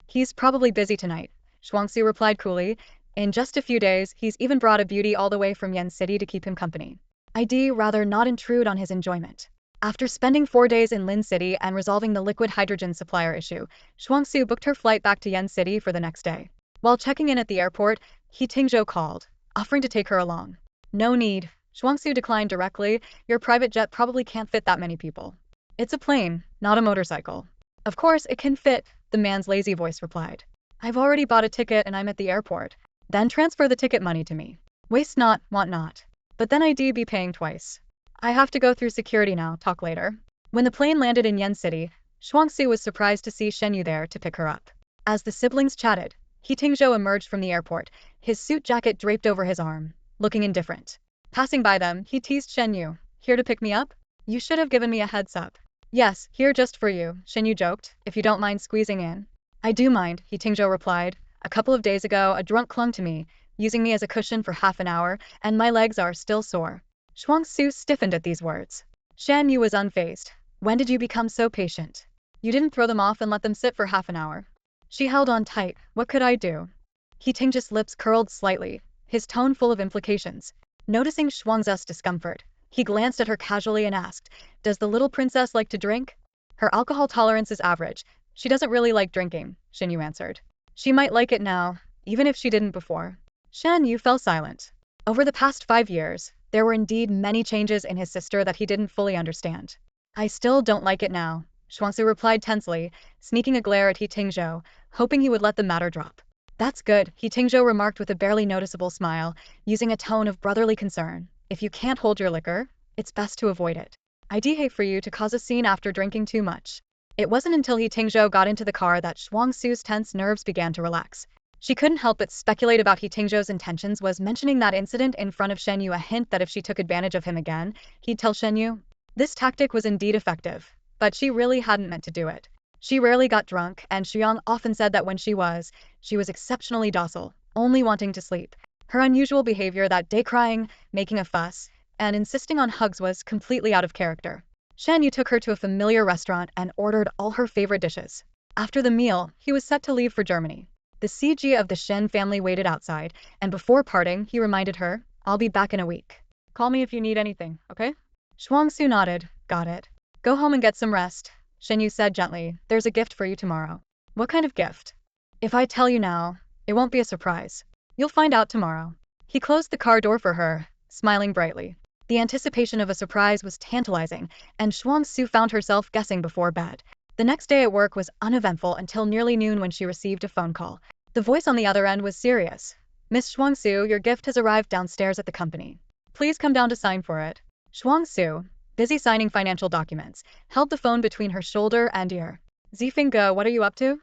A: "He's probably busy tonight," Shuangxue replied coolly. "In just a few days, he's even brought a beauty all the way from Yen City to keep him company. I'd rather not intrude on his enjoyment." After spending 4 days in Lin City and resolving the liquid hydrogen supplier issue, Shuangxue booked her flight back to Yen City for the next day. While checking in at the airport, He Tingzhou called, offering to take her along. "No need," Shuangxue declined directly. "Your private jet probably can't fit that many people. It's a plane, not a motorcycle." "Of course it can fit," the man's lazy voice replied. "I've already bought a ticket and I'm at the airport." "Then transfer the ticket money to me. Waste not, want not. But then I'd be paying twice. I have to go through security now, talk later." When the plane landed in Yen City, Shuangxue was surprised to see Shen Yi there to pick her up. As the siblings chatted, He Tingzhou emerged from the airport, his suit jacket draped over his arm, looking indifferent. Passing by them, he teased Shen Yi, "Here to pick me up? You should have given me a heads up." "Yes, here just for you," Shen Yi joked, "if you don't mind squeezing in." "I do mind," He Tingzhou replied. "A couple of days ago, a drunk clung to me, using me as a cushion for half an hour, and my legs are still sore." Shuangxue stiffened at these words. Shen Yi was unfazed. "When did you become so patient? You didn't throw them off and let them sit for half an hour." She held on tight. "What could I do?" He Tingzhou's lips curled slightly, his tone full of implications. Noticing Shuangxue's discomfort, he glanced at her casually and asked, "Does the little princess like to drink?" "Her alcohol tolerance is average. She doesn't really like drinking," Shen Yi answered. "She might like it now, even if she didn't before." Shen Yi fell silent. Over the past 5 years, there were indeed many changes in his sister that he didn't fully understand. "I still don't like it now," Shuangxue replied tensely, sneaking a glare at He Tingzhou, hoping he would let the matter drop. "That's good," He Tingzhou remarked with a barely noticeable smile, using a tone of brotherly concern. "If you can't hold your liquor, it's best to avoid it. I'd hate for you to cause a scene after drinking too much." It wasn't until He Tingzhou got into the car that Shuangxue's tense nerves began to relax. She couldn't help but speculate about He Tingzhou's intentions. Was mentioning that incident in front of Shen Yi a hint that if she took advantage of him again, he'd tell Shen Yi? This tactic was indeed effective, but she really hadn't meant to do it. She rarely got drunk, and Xiang often said that when she was exceptionally docile, only wanting to sleep. Her unusual behavior that day, crying, making a fuss, and insisting on hugs, was completely out of character. Shen Yi took her to a familiar restaurant and ordered all her favorite dishes. After the meal, he was set to leave for Germany. The CG of the Shen family waited outside, and before parting, he reminded her, "I'll be back in a week. Call me if you need anything, okay?" Shuangxue nodded. "Got it. Go home and get some rest," Shen Yi said gently. "There's a gift for you tomorrow." "What kind of gift?" "If I tell you now, it won't be a surprise. You'll find out tomorrow." He closed the car door for her, smiling brightly. The anticipation of a surprise was tantalizing, and Shuangxue found herself guessing before bed. The next day at work was uneventful until nearly noon when she received a phone call. The voice on the other end was serious. "Miss Shuangxue, your gift has arrived downstairs at the company. Please come down to sign for it." Shuangxue, busy signing financial documents, held the phone between her shoulder and ear. "Zifeng Ge, what are you up to?"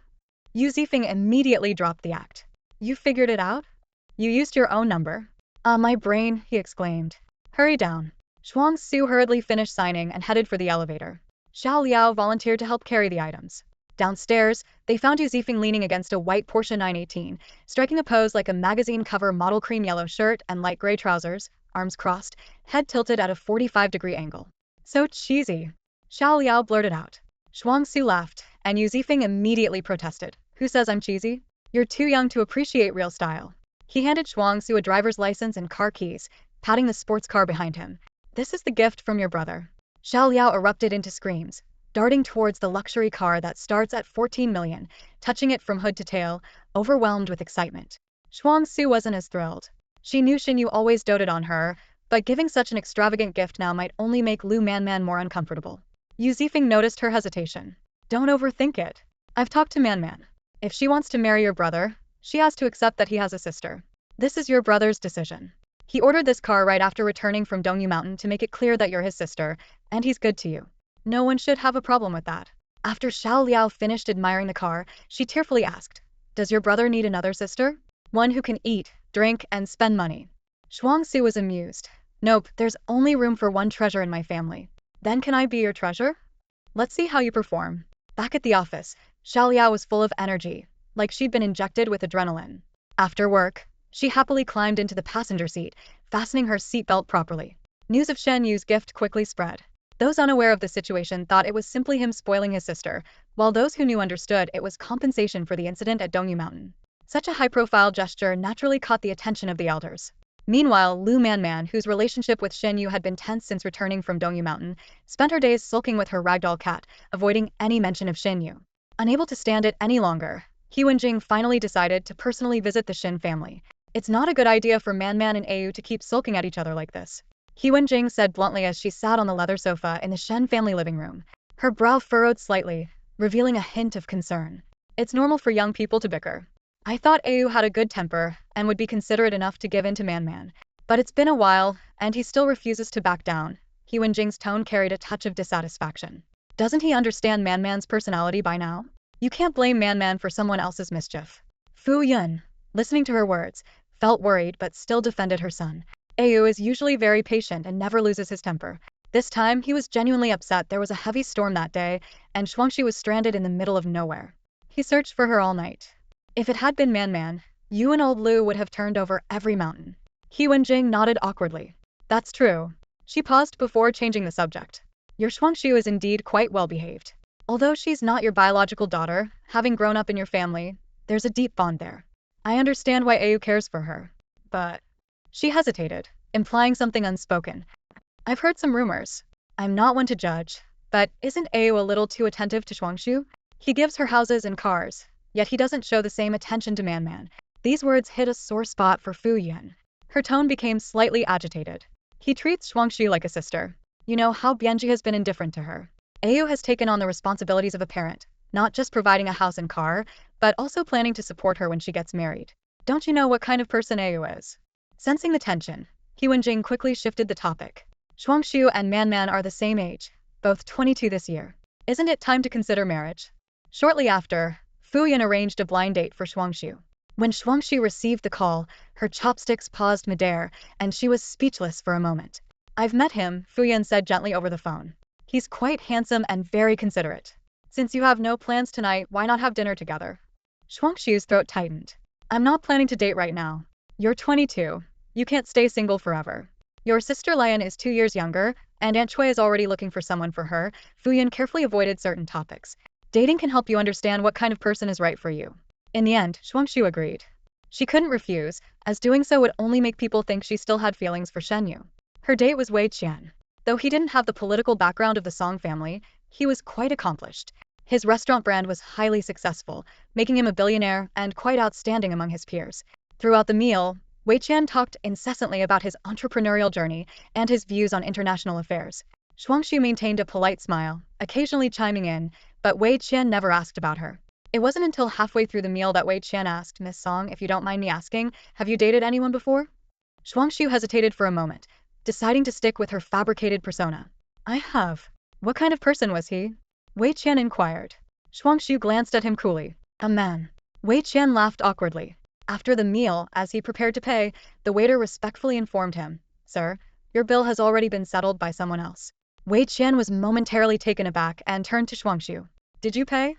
A: Yu Zifeng immediately dropped the act. "You figured it out? You used your own number?" My brain," he exclaimed. "Hurry down." Shuangxue hurriedly finished signing and headed for the elevator. Xiao Liao volunteered to help carry the items. Downstairs, they found Yu Zifeng leaning against a white Porsche 918, striking a pose like a magazine cover model, cream yellow shirt and light gray trousers, arms crossed, head tilted at a 45-degree angle. So cheesy. Xiao Liao blurted out. Shuangxue laughed, and Yu Zifeng immediately protested. Who says I'm cheesy? You're too young to appreciate real style. He handed Shuangxue a driver's license and car keys, patting the sports car behind him. This is the gift from your brother. Xiao Liao erupted into screams, darting towards the luxury car that starts at 14 million, touching it from hood to tail, overwhelmed with excitement. Shuangxue wasn't as thrilled. She knew Shen Yi always doted on her, but giving such an extravagant gift now might only make Lu Manman more uncomfortable. Yu Zifeng noticed her hesitation. Don't overthink it. I've talked to Manman. If she wants to marry your brother, she has to accept that he has a sister. This is your brother's decision. He ordered this car right after returning from Dongyu Mountain to make it clear that you're his sister, and he's good to you. No one should have a problem with that. After Xiao Liao finished admiring the car, she tearfully asked, Does your brother need another sister? One who can eat, drink, and spend money. Shuangxue was amused. Nope, there's only room for one treasure in my family. Then can I be your treasure? Let's see how you perform. Back at the office, Xiao Liao was full of energy, like she'd been injected with adrenaline. After work, she happily climbed into the passenger seat, fastening her seatbelt properly. News of Shen Yu's gift quickly spread. Those unaware of the situation thought it was simply him spoiling his sister, while those who knew understood it was compensation for the incident at Dongyu Mountain. Such a high-profile gesture naturally caught the attention of the elders. Meanwhile, Lu Manman, whose relationship with Shen Yu had been tense since returning from Dongyu Mountain, spent her days sulking with her ragdoll cat, avoiding any mention of Shen Yu. Unable to stand it any longer, He Wenjing finally decided to personally visit the Shen family. It's not a good idea for Manman and Au to keep sulking at each other like this, He Wenjing said bluntly as she sat on the leather sofa in the Shen family living room. Her brow furrowed slightly, revealing a hint of concern. It's normal for young people to bicker. I thought Au had a good temper and would be considerate enough to give in to Manman. But it's been a while, and he still refuses to back down. He Wenjing's tone carried a touch of dissatisfaction. Doesn't he understand Manman's personality by now? You can't blame Manman for someone else's mischief. Fu Yun, listening to her words, felt worried but still defended her son. Au is usually very patient and never loses his temper. This time, he was genuinely upset. There was a heavy storm that day, and Shuangxue was stranded in the middle of nowhere. He searched for her all night. If it had been Manman, you and old Lu would have turned over every mountain. He Wenjing nodded awkwardly. That's true. She paused before changing the subject. Your Shuangxue is indeed quite well behaved. Although she's not your biological daughter, having grown up in your family, there's a deep bond there. I understand why Au cares for her. But... She hesitated, implying something unspoken. I've heard some rumors. I'm not one to judge, but isn't Au a little too attentive to Shuangxue? He gives her houses and cars, yet he doesn't show the same attention to Manman. These words hit a sore spot for Fu Yun. Her tone became slightly agitated. He treats Shuangxue like a sister. You know how Bianji has been indifferent to her. Au has taken on the responsibilities of a parent, not just providing a house and car, but also planning to support her when she gets married. Don't you know what kind of person Au is? Sensing the tension, He Wenjing quickly shifted the topic. Shuangxue and Manman are the same age, both 22 this year. Isn't it time to consider marriage? Shortly after, Fu Yun arranged a blind date for Shuangxue. When Shuangxue received the call, her chopsticks paused midair, and she was speechless for a moment. I've met him, Fu Yun said gently over the phone. He's quite handsome and very considerate. Since you have no plans tonight, why not have dinner together? Shuangxue's throat tightened. I'm not planning to date right now. You're 22. You can't stay single forever. Your sister Lian is 2 years younger, and Aunt Chui is already looking for someone for her. Fu Yun carefully avoided certain topics. Dating can help you understand what kind of person is right for you. In the end, Shuangxue agreed. She couldn't refuse, as doing so would only make people think she still had feelings for Shen Yu. Her date was Wei Qian. Though he didn't have the political background of the Song family, he was quite accomplished. His restaurant brand was highly successful, making him a billionaire and quite outstanding among his peers. Throughout the meal, Wei Qian talked incessantly about his entrepreneurial journey and his views on international affairs. Shuangxue maintained a polite smile, occasionally chiming in, but Wei Qian never asked about her. It wasn't until halfway through the meal that Wei Qian asked, Miss Song, if you don't mind me asking, have you dated anyone before? Shuangxue hesitated for a moment, deciding to stick with her fabricated persona. I have. What kind of person was he? Wei Qian inquired. Shuangxue glanced at him coolly. A man. Wei Qian laughed awkwardly. After the meal, as he prepared to pay, the waiter respectfully informed him, Sir, your bill has already been settled by someone else. Wei Qian was momentarily taken aback and turned to Shuangxue. Did you pay?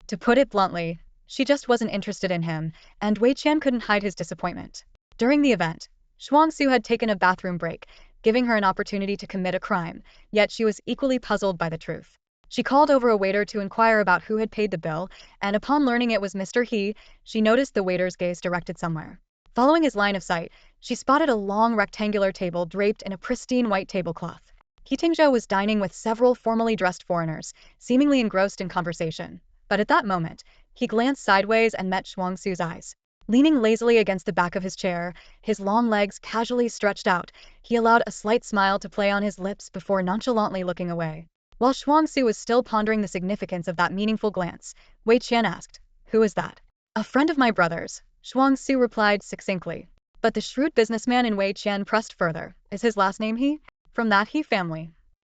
A: To put it bluntly, she just wasn't interested in him, and Wei Qian couldn't hide his disappointment. During the event, Shuangxue had taken a bathroom break, giving her an opportunity to commit a crime, yet she was equally puzzled by the truth. She called over a waiter to inquire about who had paid the bill, and upon learning it was Mr. He, she noticed the waiter's gaze directed somewhere. Following his line of sight, she spotted a long rectangular table draped in a pristine white tablecloth. He Tingzhou was dining with several formally dressed foreigners, seemingly engrossed in conversation. But at that moment, he glanced sideways and met Shuangxue's eyes. Leaning lazily against the back of his chair, his long legs casually stretched out, he allowed a slight smile to play on his lips before nonchalantly looking away. While Shuangxue was still pondering the significance of that meaningful glance, Wei Qian asked, "Who is that?" "A friend of my brother's," Shuangxue replied succinctly. But the shrewd businessman in Wei Qian pressed further, "Is his last name He? From that He family?"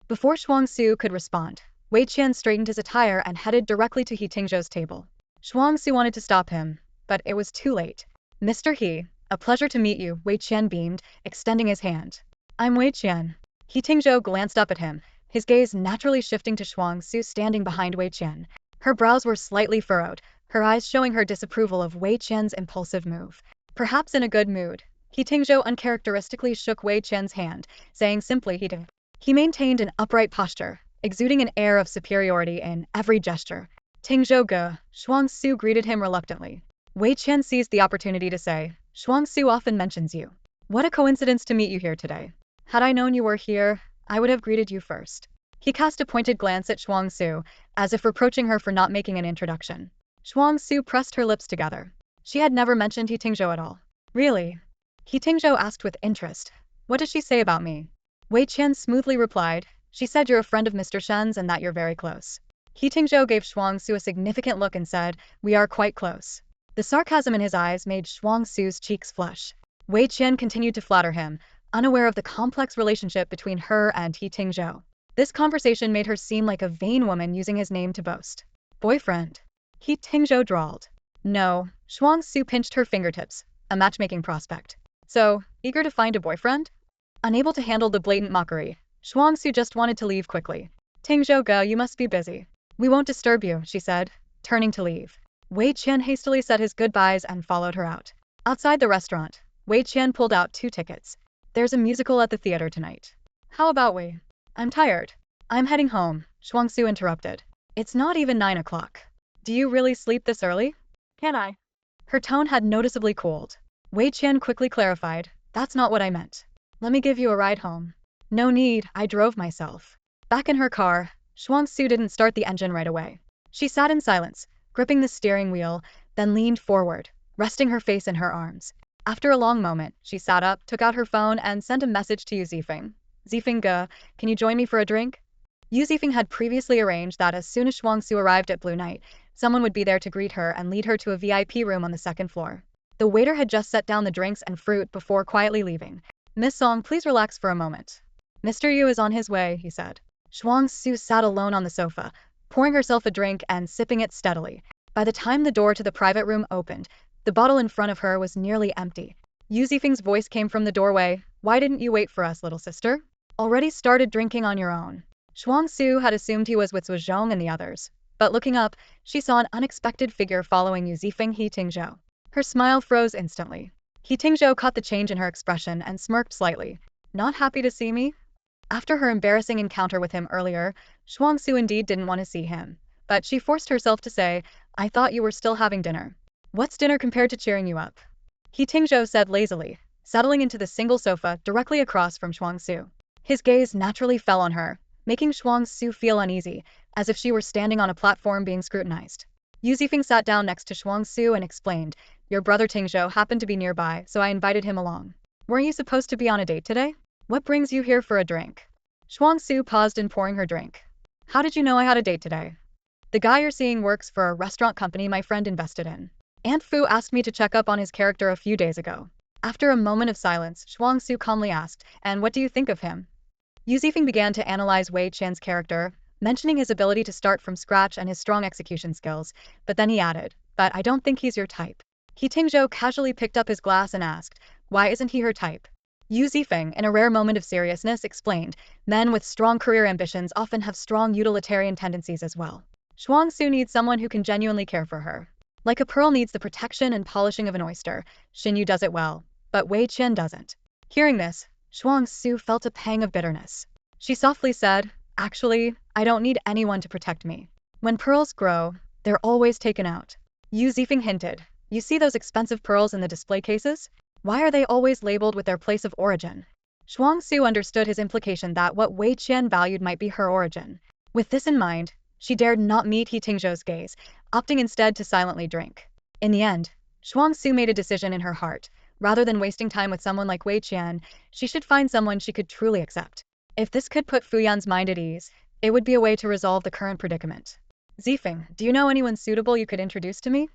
A: Before Shuangxue could respond, Wei Qian straightened his attire and headed directly to He Tingzhou's table. Shuangxue wanted to stop him, but it was too late. "Mr. He, a pleasure to meet you," Wei Qian beamed, extending his hand. "I'm Wei Qian." He Tingzhou glanced up at him, his gaze naturally shifting to Shuangxue standing behind Wei Qian. Her brows were slightly furrowed, her eyes showing her disapproval of Wei Qian's impulsive move. Perhaps in a good mood, He Tingzhou uncharacteristically shook Wei Qian's hand, saying simply he did. He maintained an upright posture, exuding an air of superiority in every gesture. "Tingzhou ge," Shuangxue greeted him reluctantly. Wei Qian seized the opportunity to say, "Shuangxue often mentions you. What a coincidence to meet you here today. Had I known you were here, I would have greeted you first." He cast a pointed glance at Shuangxue, as if reproaching her for not making an introduction. Shuangxue pressed her lips together. She had never mentioned He Tingzhou at all. "Really?" He Tingzhou asked with interest. "What does she say about me?" Wei Qian smoothly replied, "She said you're a friend of Mr. Shen's and that you're very close." He Tingzhou gave Shuangxue a significant look and said, "We are quite close." The sarcasm in his eyes made Shuangxue's cheeks flush. Wei Qian continued to flatter him, unaware of the complex relationship between her and He Tingzhou. This conversation made her seem like a vain woman using his name to boast. "Boyfriend?" He Tingzhou drawled. "No," Shuangxue pinched her fingertips, "a matchmaking prospect." "So, eager to find a boyfriend?" Unable to handle the blatant mockery, Shuangxue just wanted to leave quickly. "Tingzhou ge, you must be busy. We won't disturb you," she said, turning to leave. Wei Qian hastily said his goodbyes and followed her out. Outside the restaurant, Wei Qian pulled out 2 tickets. "There's a musical at the theater tonight. How about we?" "I'm tired. I'm heading home," Shuangxue interrupted. "It's not even 9 o'clock. Do you really sleep this early?" "Can I?" Her tone had noticeably cooled. Wei Qian quickly clarified, "That's not what I meant. Let me give you a ride home." "No need, I drove myself." Back in her car, Shuangxue didn't start the engine right away. She sat in silence, gripping the steering wheel, then leaned forward, resting her face in her arms. After a long moment, she sat up, took out her phone, and sent a message to Yu Zifeng. "Zifeng ge, can you join me for a drink?" Yu Zifeng had previously arranged that as soon as Shuangxue arrived at Blue Night, someone would be there to greet her and lead her to a VIP room on the 2nd floor. The waiter had just set down the drinks and fruit before quietly leaving. "Miss Song, please relax for a moment. Mr. Yu is on his way," he said. Shuangxue sat alone on the sofa, pouring herself a drink and sipping it steadily. By the time the door to the private room opened, the bottle in front of her was nearly empty. Yu Zifeng's voice came from the doorway, "Why didn't you wait for us, little sister? Already started drinking on your own." Shuangxue had assumed he was with Zhuozhong and the others, but looking up, she saw an unexpected figure following Yu Zifeng. He Tingzhou. Her smile froze instantly. He Tingzhou caught the change in her expression and smirked slightly. "Not happy to see me?" After her embarrassing encounter with him earlier, Shuangxue indeed didn't want to see him, but she forced herself to say, "I thought you were still having dinner." "What's dinner compared to cheering you up?" He Tingzhou said lazily, settling into the single sofa directly across from Shuangxue. His gaze naturally fell on her, making Shuangxue feel uneasy, as if she were standing on a platform being scrutinized. Yu Zifeng sat down next to Shuangxue and explained, "Your brother Tingzhou happened to be nearby, so I invited him along." "Weren't you supposed to be on a date today? What brings you here for a drink?" Shuangxue paused in pouring her drink. "How did you know I had a date today?" "The guy you're seeing works for a restaurant company my friend invested in. Aunt Fu asked me to check up on his character a few days ago." After a moment of silence, Shuangxue calmly asked, "And what do you think of him?" Yu Zifeng began to analyze Wei Qian's character, mentioning his ability to start from scratch and his strong execution skills, but then he added, "But I don't think he's your type." He Tingzhou casually picked up his glass and asked, "Why isn't he her type?" Yu Zifeng, in a rare moment of seriousness, explained, "Men with strong career ambitions often have strong utilitarian tendencies as well." Shuangxue needs someone who can genuinely care for her. Like a pearl needs the protection and polishing of an oyster, Shen Yi does it well, but Wei Qian doesn't. Hearing this, Shuangxue felt a pang of bitterness. She softly said, "Actually, I don't need anyone to protect me. When pearls grow, they're always taken out." Yu Zifeng hinted, "You see those expensive pearls in the display cases? Why are they always labeled with their place of origin?" Shuangxue understood his implication that what Wei Qian valued might be her origin. With this in mind, she dared not meet He Tingzhou's gaze, opting instead to silently drink. In the end, Shuangxue made a decision in her heart. Rather than wasting time with someone like Wei Qian, she should find someone she could truly accept. If this could put Fuyan's mind at ease, it would be a way to resolve the current predicament. "Zifeng, do you know anyone suitable you could introduce to me?"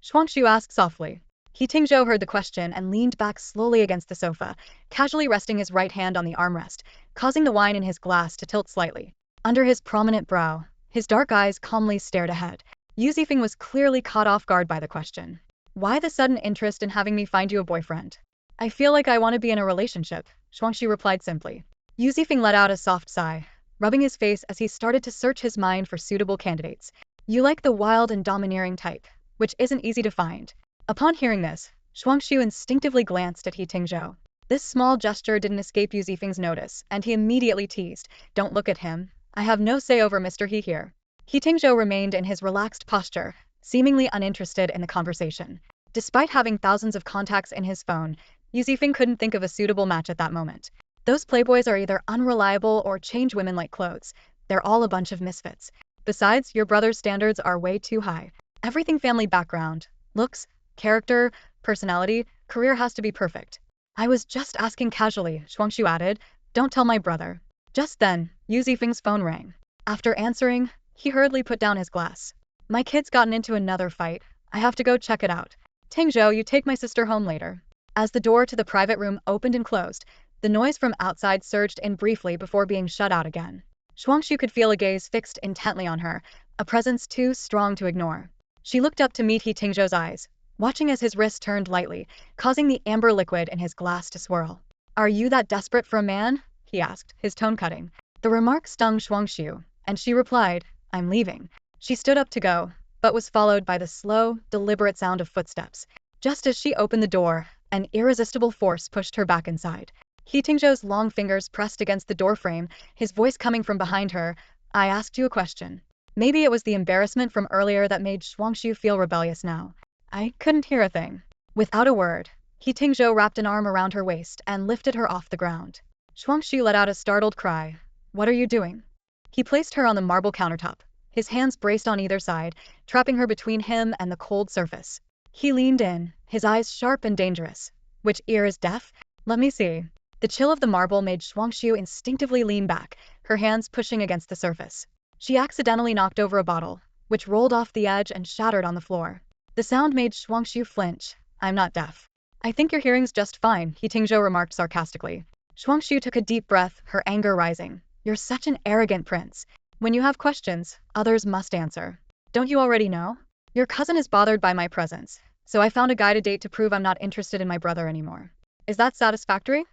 A: Shuangxue asked softly. He Tingzhou heard the question and leaned back slowly against the sofa, casually resting his right hand on the armrest, causing the wine in his glass to tilt slightly. Under his prominent brow, his dark eyes calmly stared ahead. Yu Zifeng was clearly caught off guard by the question. "Why the sudden interest in having me find you a boyfriend?" "I feel like I want to be in a relationship," Shuangxue replied simply. Yu Zifeng let out a soft sigh, rubbing his face as he started to search his mind for suitable candidates. "You like the wild and domineering type, which isn't easy to find." Upon hearing this, Shuangxue instinctively glanced at He Tingzhou. This small gesture didn't escape Yu Zifeng's notice, and he immediately teased, "Don't look at him. I have no say over Mr. He here." He Tingzhou remained in his relaxed posture, seemingly uninterested in the conversation. Despite having thousands of contacts in his phone, Yu Zifeng couldn't think of a suitable match at that moment. Those playboys are either unreliable or change women like clothes. They're all a bunch of misfits. Besides, your brother's standards are way too high. Everything family background, looks, character, personality, career has to be perfect. "I was just asking casually," Shuangxue added. "Don't tell my brother." Just then, Yu Zifeng's phone rang. After answering, he hurriedly put down his glass. "My kid's gotten into another fight. I have to go check it out. Tingzhou, you take my sister home later." As the door to the private room opened and closed, the noise from outside surged in briefly before being shut out again. Shuangxue could feel a gaze fixed intently on her, a presence too strong to ignore. She looked up to meet He Tingzhou's eyes, watching as his wrist turned lightly, causing the amber liquid in his glass to swirl. "Are you that desperate for a man?" he asked, his tone cutting. The remark stung Shuangxue, and she replied, "I'm leaving." She stood up to go, but was followed by the slow, deliberate sound of footsteps. Just as she opened the door, an irresistible force pushed her back inside. He Tingzhou's long fingers pressed against the doorframe, his voice coming from behind her. "I asked you a question." Maybe it was the embarrassment from earlier that made Shuangxue feel rebellious now. "I couldn't hear a thing." Without a word, He Tingzhou wrapped an arm around her waist and lifted her off the ground. Shuangxue let out a startled cry. "What are you doing?" He placed her on the marble countertop, his hands braced on either side, trapping her between him and the cold surface. He leaned in, his eyes sharp and dangerous. "Which ear is deaf? Let me see." The chill of the marble made Shuangxue instinctively lean back, her hands pushing against the surface. She accidentally knocked over a bottle, which rolled off the edge and shattered on the floor. The sound made Shuangxue flinch. "I'm not deaf." "I think your hearing's just fine," He Tingzhou remarked sarcastically. Shuangxue took a deep breath, her anger rising. "You're such an arrogant prince. When you have questions, others must answer. Don't you already know? Your cousin is bothered by my presence, so I found a guy to date to prove I'm not interested in my brother anymore. Is that satisfactory?"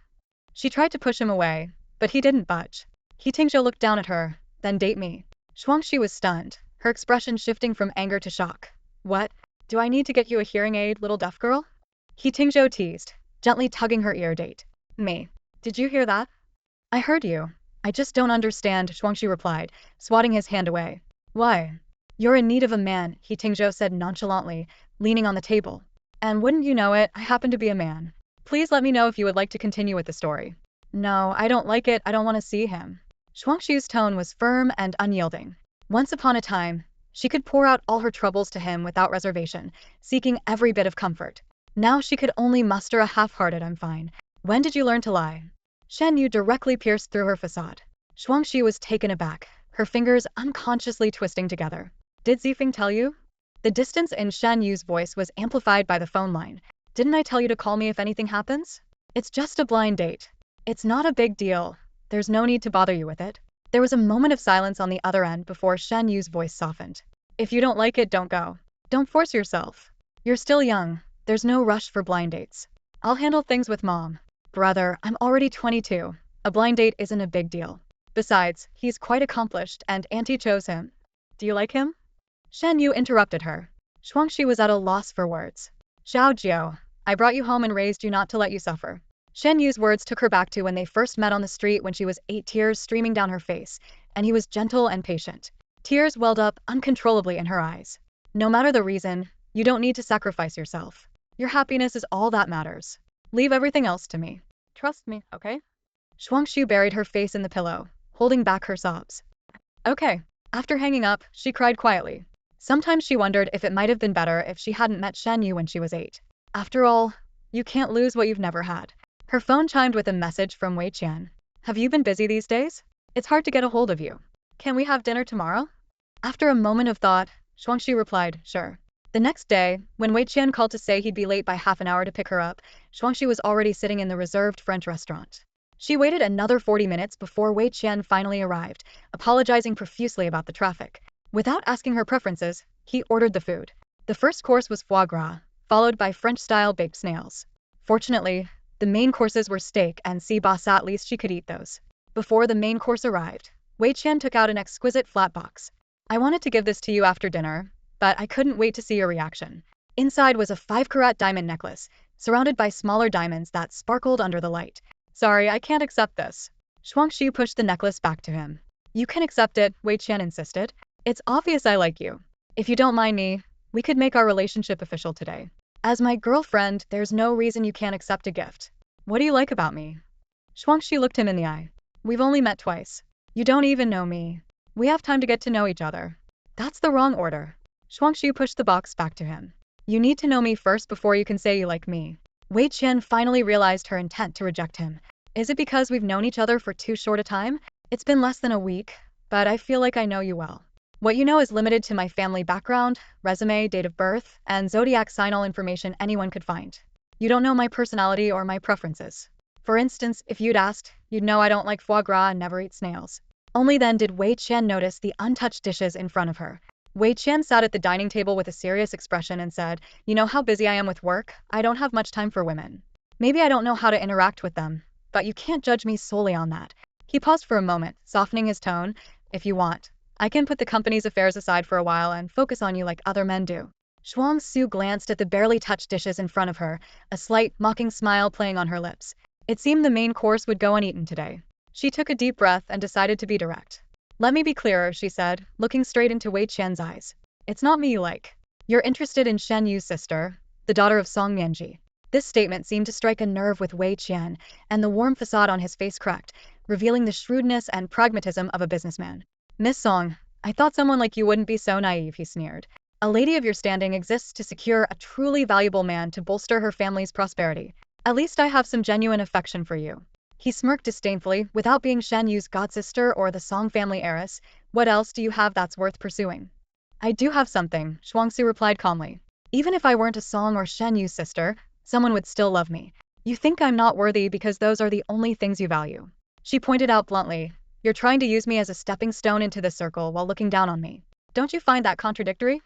A: She tried to push him away, but he didn't budge. He Tingzhou looked down at her. "Then date me." Shuangxue was stunned, her expression shifting from anger to shock. "What? Do I need to get you a hearing aid, little deaf girl?" He Tingzhou teased, gently tugging her ear. "Date me. Did you hear that?" "I heard you. I just don't understand," Shuangxue replied, swatting his hand away. "Why?" "You're in need of a man," He Tingzhou said nonchalantly, leaning on the table. "And wouldn't you know it, I happen to be a man. Please let me know if you would like to continue with the story." "No, I don't like it. I don't want to see him." Shuangxue's tone was firm and unyielding. Once upon a time, she could pour out all her troubles to him without reservation, seeking every bit of comfort. Now she could only muster a half-hearted "I'm fine." "When did you learn to lie?" Shen Yi directly pierced through her facade. Shuangxue was taken aback, her fingers unconsciously twisting together. "Did Zifeng tell you?" The distance in Shen Yi's voice was amplified by the phone line. "Didn't I tell you to call me if anything happens? It's just a blind date. It's not a big deal. There's no need to bother you with it." There was a moment of silence on the other end before Shen Yi's voice softened. "If you don't like it, don't go. Don't force yourself. You're still young. There's no rush for blind dates. I'll handle things with mom." "Brother, I'm already 22. A blind date isn't a big deal. Besides, he's quite accomplished and Auntie chose him." "Do you like him?" Shen Yi interrupted her. Shuangxue was at a loss for words. Xiao Jiao, I brought you home and raised you not to let you suffer. Shen Yi's words took her back to when they first met on the street when she was 8, tears streaming down her face, and he was gentle and patient. Tears welled up uncontrollably in her eyes. No matter the reason, you don't need to sacrifice yourself. Your happiness is all that matters. Leave everything else to me. Trust me, okay? Shuangxue buried her face in the pillow, holding back her sobs. Okay. After hanging up, she cried quietly. Sometimes she wondered if it might have been better if she hadn't met Shen Yi when she was 8. After all, you can't lose what you've never had. Her phone chimed with a message from Wei Qian. Have you been busy these days? It's hard to get a hold of you. Can we have dinner tomorrow? After a moment of thought, Shuangxue replied, sure. The next day, when Wei Qian called to say he'd be late by half an hour to pick her up, Shuangxue was already sitting in the reserved French restaurant. She waited another 40 minutes before Wei Qian finally arrived, apologizing profusely about the traffic. Without asking her preferences, he ordered the food. The first course was foie gras, followed by French-style baked snails. Fortunately, the main courses were steak and sea bass, at least she could eat those. Before the main course arrived, Wei Qian took out an exquisite flat box. I wanted to give this to you after dinner, but I couldn't wait to see your reaction. Inside was a 5-carat diamond necklace, surrounded by smaller diamonds that sparkled under the light. Sorry, I can't accept this. Shuangxue pushed the necklace back to him. You can accept it, Wei Qian insisted. It's obvious I like you. If you don't mind me, we could make our relationship official today. As my girlfriend, there's no reason you can't accept a gift. What do you like about me? Shuangxue looked him in the eye. We've only met twice. You don't even know me. We have time to get to know each other. That's the wrong order. Shuangxue pushed the box back to him. You need to know me first before you can say you like me. Wei Qian finally realized her intent to reject him. Is it because we've known each other for too short a time? It's been less than a week, but I feel like I know you well. What you know is limited to my family background, resume, date of birth, and zodiac sign, all information anyone could find. You don't know my personality or my preferences. For instance, if you'd asked, you'd know I don't like foie gras and never eat snails. Only then did Wei Qian notice the untouched dishes in front of her. Wei Qian sat at the dining table with a serious expression and said, you know how busy I am with work? I don't have much time for women. Maybe I don't know how to interact with them, but you can't judge me solely on that. He paused for a moment, softening his tone. If you want, I can put the company's affairs aside for a while and focus on you like other men do. Shuangxue glanced at the barely touched dishes in front of her, a slight, mocking smile playing on her lips. It seemed the main course would go uneaten today. She took a deep breath and decided to be direct. Let me be clearer, she said, looking straight into Wei Qian's eyes. It's not me you like. You're interested in Shen Yi's sister, the daughter of Song Mianji. This statement seemed to strike a nerve with Wei Qian, and the warm facade on his face cracked, revealing the shrewdness and pragmatism of a businessman. Miss Song, I thought someone like you wouldn't be so naive, he sneered. A lady of your standing exists to secure a truly valuable man to bolster her family's prosperity. At least I have some genuine affection for you. He smirked disdainfully. Without being Shen Yi's godsister or the Song family heiress, what else do you have that's worth pursuing? I do have something, Shuangxue replied calmly. Even if I weren't a Song or Shen Yi's sister, someone would still love me. You think I'm not worthy because those are the only things you value. She pointed out bluntly. You're trying to use me as a stepping stone into this circle while looking down on me. Don't you find that contradictory?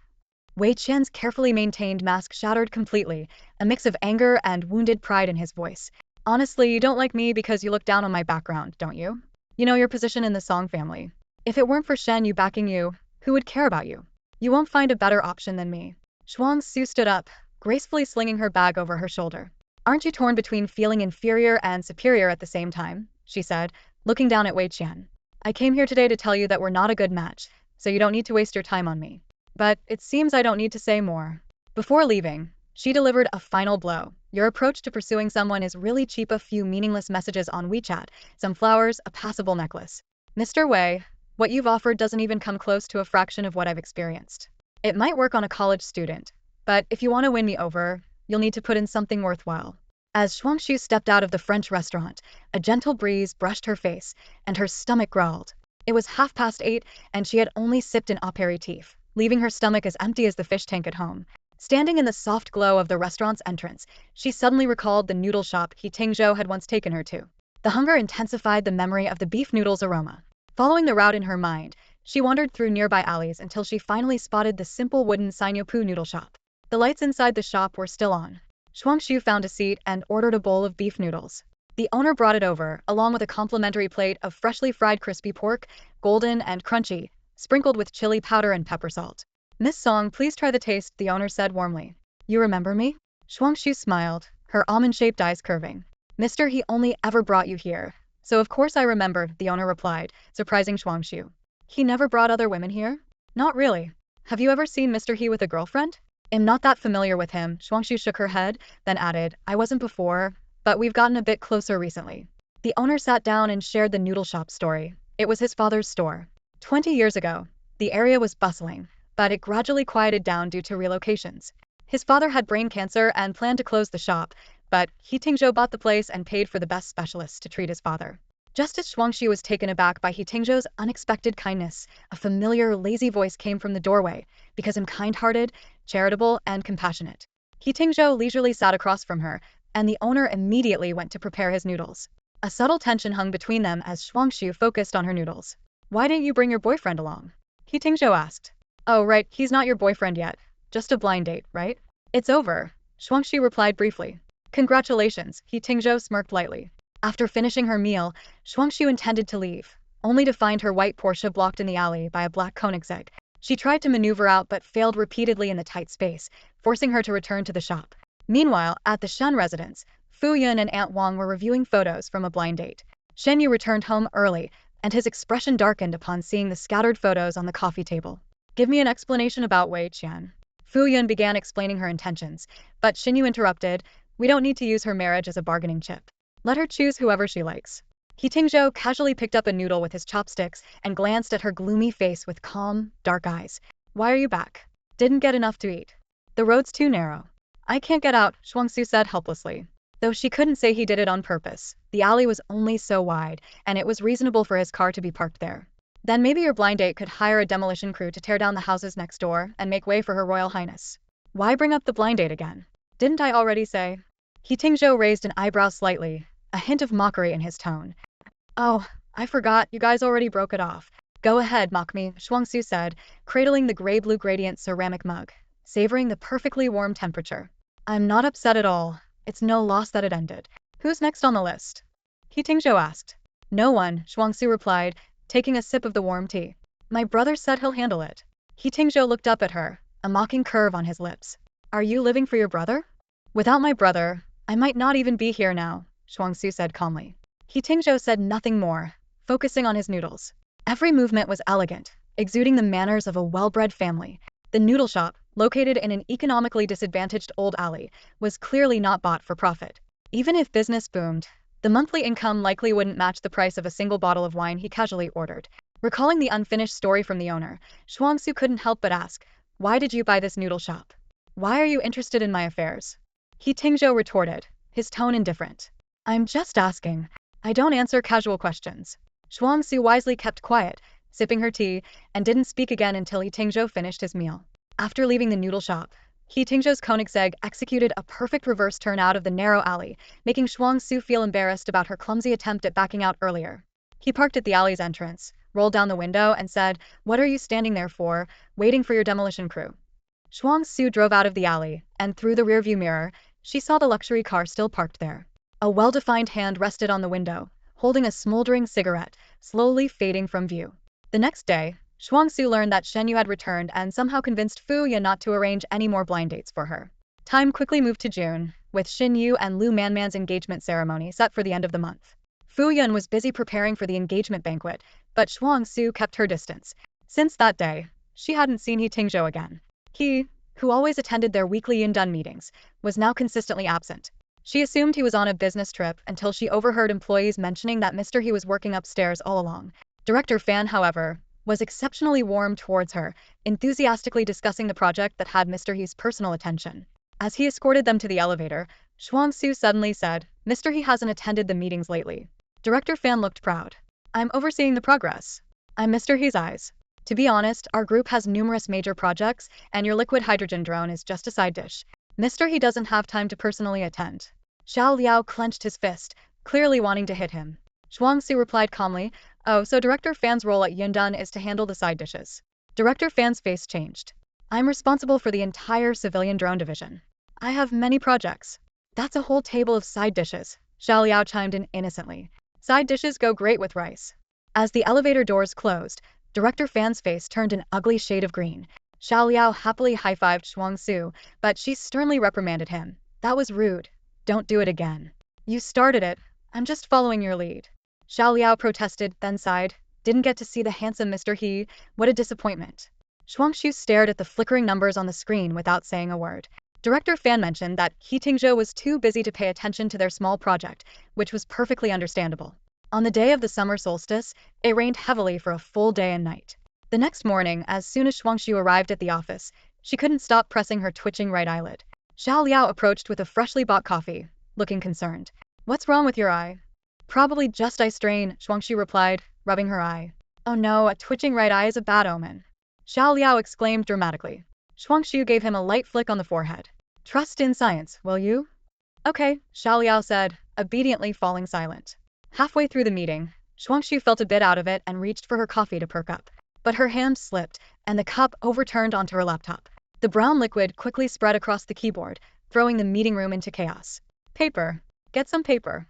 A: Wei Qian's carefully maintained mask shattered completely, a mix of anger and wounded pride in his voice. Honestly, you don't like me because you look down on my background, don't you? You know your position in the Song family. If it weren't for Shen Yi backing you, who would care about you? You won't find a better option than me. Shuangxue stood up, gracefully slinging her bag over her shoulder. Aren't you torn between feeling inferior and superior at the same time? She said, looking down at Wei Qian. I came here today to tell you that we're not a good match, so you don't need to waste your time on me. But it seems I don't need to say more. Before leaving, she delivered a final blow. Your approach to pursuing someone is really cheap. A few meaningless messages on WeChat, some flowers, a passable necklace. Mr. Wei, what you've offered doesn't even come close to a fraction of what I've experienced. It might work on a college student, but if you want to win me over, you'll need to put in something worthwhile. As Shuangxue stepped out of the French restaurant, a gentle breeze brushed her face, and her stomach growled. It was 8:30, and she had only sipped an aperitif, leaving her stomach as empty as the fish tank at home. Standing in the soft glow of the restaurant's entrance, she suddenly recalled the noodle shop He Tingzhou had once taken her to. The hunger intensified the memory of the beef noodles' aroma. Following the route in her mind, she wandered through nearby alleys until she finally spotted the simple wooden Sinyopu noodle shop. The lights inside the shop were still on. Shuangxue found a seat and ordered a bowl of beef noodles. The owner brought it over, along with a complimentary plate of freshly fried crispy pork, golden and crunchy, sprinkled with chili powder and pepper salt. "Miss Song, please try the taste," the owner said warmly. "You remember me?" Shuangxue smiled, her almond-shaped eyes curving. "Mister, he only ever brought you here. So of course I remember," the owner replied, surprising Shuangxue. "He never brought other women here?" "Not really. Have you ever seen Mr. He with a girlfriend?" "I'm not that familiar with him," Shuangxue shook her head, then added, "I wasn't before, but we've gotten a bit closer recently." The owner sat down and shared the noodle shop story. It was his father's store. 20 years ago, the area was bustling, but it gradually quieted down due to relocations. His father had brain cancer and planned to close the shop, but He Tingzhou bought the place and paid for the best specialists to treat his father. Just as Shuangxue was taken aback by He Tingzhou's unexpected kindness, a familiar, lazy voice came from the doorway, because I'm kind-hearted, charitable, and compassionate. He Tingzhou leisurely sat across from her, and the owner immediately went to prepare his noodles. A subtle tension hung between them as Shuangxue focused on her noodles. "Why didn't you bring your boyfriend along?" He Tingzhou asked. "Oh right, he's not your boyfriend yet. Just a blind date, right?" "It's over," Shuangxue replied briefly. "Congratulations," He Tingzhou smirked lightly. After finishing her meal, Shuangxue intended to leave, only to find her white Porsche blocked in the alley by a black Koenigsegg. She tried to maneuver out but failed repeatedly in the tight space, forcing her to return to the shop. Meanwhile, at the Shen residence, Fu Yun and Aunt Wang were reviewing photos from a blind date. Shen Yi returned home early, and his expression darkened upon seeing the scattered photos on the coffee table. "Give me an explanation about Wei Qian." Fu Yun began explaining her intentions, but Shen Yi interrupted, "We don't need to use her marriage as a bargaining chip. Let her choose whoever she likes." He Tingzhou casually picked up a noodle with his chopsticks and glanced at her gloomy face with calm, dark eyes. "Why are you back? Didn't get enough to eat?" "The road's too narrow." "I can't get out," Shuangxue said helplessly. Though she couldn't say he did it on purpose, the alley was only so wide, and it was reasonable for his car to be parked there. "Then maybe your blind date could hire a demolition crew to tear down the houses next door and make way for her royal highness." "Why bring up the blind date again? Didn't I already say?" He Tingzhou raised an eyebrow slightly, a hint of mockery in his tone. "Oh, I forgot, you guys already broke it off. Go ahead, mock me," Shuangxue said, cradling the gray-blue gradient ceramic mug, savoring the perfectly warm temperature. "I'm not upset at all. It's no loss that it ended. Who's next on the list?" He Tingzhou asked. "No one," Shuangxue replied, taking a sip of the warm tea. "My brother said he'll handle it." He Tingzhou looked up at her, a mocking curve on his lips. "Are you living for your brother?" "Without my brother, I might not even be here now," Shuangxue said calmly. He Tingzhou said nothing more, focusing on his noodles. Every movement was elegant, exuding the manners of a well-bred family. The noodle shop, located in an economically disadvantaged old alley, was clearly not bought for profit. Even if business boomed, the monthly income likely wouldn't match the price of a single bottle of wine he casually ordered. Recalling the unfinished story from the owner, Shuangxue couldn't help but ask, "Why did you buy this noodle shop? Why are you interested in my affairs?" He Tingzhou retorted, his tone indifferent. "I'm just asking. I don't answer casual questions." Shuangxue wisely kept quiet, sipping her tea, and didn't speak again until He Tingzhou finished his meal. After leaving the noodle shop, He Tingzhou's Koenigsegg executed a perfect reverse turn out of the narrow alley, making Shuangxue feel embarrassed about her clumsy attempt at backing out earlier. He parked at the alley's entrance, rolled down the window, and said, "What are you standing there for, waiting for your demolition crew?" Shuangxue drove out of the alley, and through the rearview mirror, she saw the luxury car still parked there. A well-defined hand rested on the window, holding a smoldering cigarette, slowly fading from view. The next day, Shuangxue learned that Shen Yi had returned and somehow convinced Fu Yun not to arrange any more blind dates for her. Time quickly moved to June, with Shen Yi and Lu Manman's engagement ceremony set for the end of the month. Fu Yun was busy preparing for the engagement banquet, but Shuangxue kept her distance. Since that day, she hadn't seen He Tingzhou again. He, who always attended their weekly Yundun meetings, was now consistently absent. She assumed he was on a business trip until she overheard employees mentioning that Mr. He was working upstairs all along. Director Fan, however, was exceptionally warm towards her, enthusiastically discussing the project that had Mr. He's personal attention. As he escorted them to the elevator, Shuangxue suddenly said, "Mr. He hasn't attended the meetings lately." Director Fan looked proud. "I'm overseeing the progress." "I'm Mr. He's eyes. To be honest, our group has numerous major projects, and your liquid hydrogen drone is just a side dish. Mr. He doesn't have time to personally attend." Xiao Liao clenched his fist, clearly wanting to hit him. Shuangxue replied calmly, "Oh, so Director Fan's role at Yundun is to handle the side dishes." Director Fan's face changed. "I'm responsible for the entire civilian drone division. I have many projects." "That's a whole table of side dishes," Xiao Liao chimed in innocently. "Side dishes go great with rice." As the elevator doors closed, Director Fan's face turned an ugly shade of green. Xiao Liao happily high-fived Shuangxue, but she sternly reprimanded him. That was rude. Don't do it again. You started it. I'm just following your lead. Xiao Liao protested, then sighed. Didn't get to see the handsome Mr. He. What a disappointment. Shuangxue stared at the flickering numbers on the screen without saying a word. Director Fan mentioned that He Tingzhou was too busy to pay attention to their small project, which was perfectly understandable. On the day of the summer solstice, it rained heavily for a full day and night. The next morning, as soon as Shuangxue arrived at the office, she couldn't stop pressing her twitching right eyelid. Xiao Liao approached with a freshly bought coffee, looking concerned. What's wrong with your eye? Probably just eye strain, Shuangxue replied, rubbing her eye. Oh no, a twitching right eye is a bad omen. Xiao Liao exclaimed dramatically. Shuangxue gave him a light flick on the forehead. Trust in science, will you? Okay, Xiao Liao said, obediently falling silent. Halfway through the meeting, Shuangxue felt a bit out of it and reached for her coffee to perk up. But her hand slipped, and the cup overturned onto her laptop. The brown liquid quickly spread across the keyboard, throwing the meeting room into chaos. Paper. Get some paper.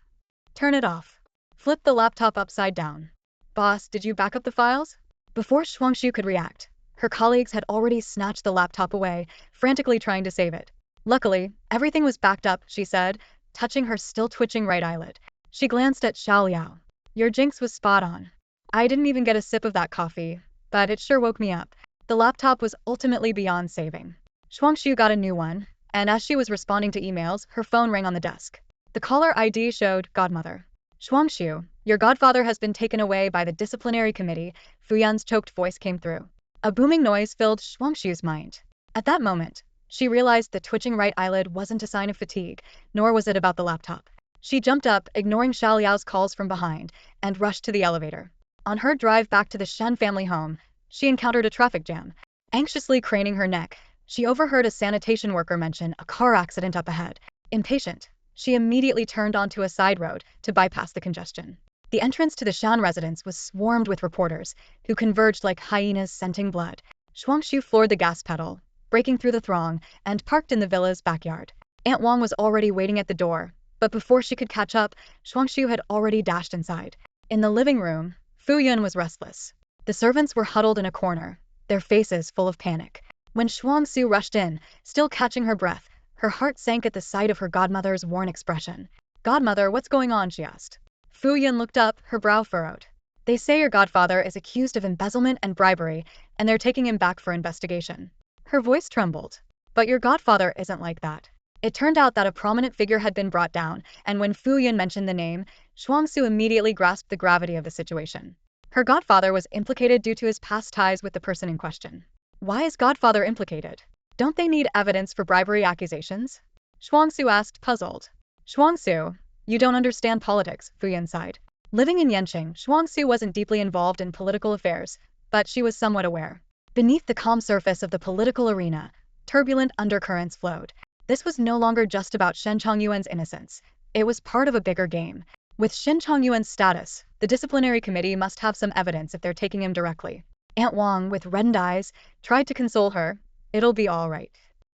A: Turn it off. Flip the laptop upside down. Boss, did you back up the files? Before Shuangxue could react, her colleagues had already snatched the laptop away, frantically trying to save it. Luckily, everything was backed up, she said, touching her still twitching right eyelid. She glanced at Xiao Liao. Your jinx was spot on. I didn't even get a sip of that coffee, but it sure woke me up. The laptop was ultimately beyond saving. Shuangxue got a new one, and as she was responding to emails, her phone rang on the desk. The caller ID showed Godmother. Shuangxue, your godfather has been taken away by the disciplinary committee, Fu Yun's choked voice came through. A booming noise filled Shuangxue's mind. At that moment, she realized the twitching right eyelid wasn't a sign of fatigue, nor was it about the laptop. She jumped up, ignoring Xiao Liao's calls from behind, and rushed to the elevator. On her drive back to the Shen family home, she encountered a traffic jam. Anxiously craning her neck, she overheard a sanitation worker mention a car accident up ahead. Impatient, she immediately turned onto a side road to bypass the congestion. The entrance to the Shan residence was swarmed with reporters, who converged like hyenas scenting blood. Shuangxue floored the gas pedal, breaking through the throng, and parked in the villa's backyard. Aunt Wang was already waiting at the door, but before she could catch up, Shuangxue had already dashed inside. In the living room, Fu Yun was restless. The servants were huddled in a corner, their faces full of panic. When Shuangxue rushed in, still catching her breath, her heart sank at the sight of her godmother's worn expression. Godmother, what's going on? She asked. Fu Yun looked up, her brow furrowed. They say your godfather is accused of embezzlement and bribery, and they're taking him back for investigation. Her voice trembled. But your godfather isn't like that. It turned out that a prominent figure had been brought down, and when Fu Yun mentioned the name, Shuangxue immediately grasped the gravity of the situation. Her godfather was implicated due to his past ties with the person in question. Why is godfather implicated? Don't they need evidence for bribery accusations? Shuangxue asked, puzzled. Shuangxue, you don't understand politics, Fu Yun sighed. Living in Yanqing, Shuangxue wasn't deeply involved in political affairs, but she was somewhat aware. Beneath the calm surface of the political arena, turbulent undercurrents flowed. This was no longer just about Shen Chongyuan's innocence. It was part of a bigger game. With Shen Chongyuan's status, the disciplinary committee must have some evidence if they're taking him directly. Aunt Wang, with reddened eyes, tried to console her. It'll be all right.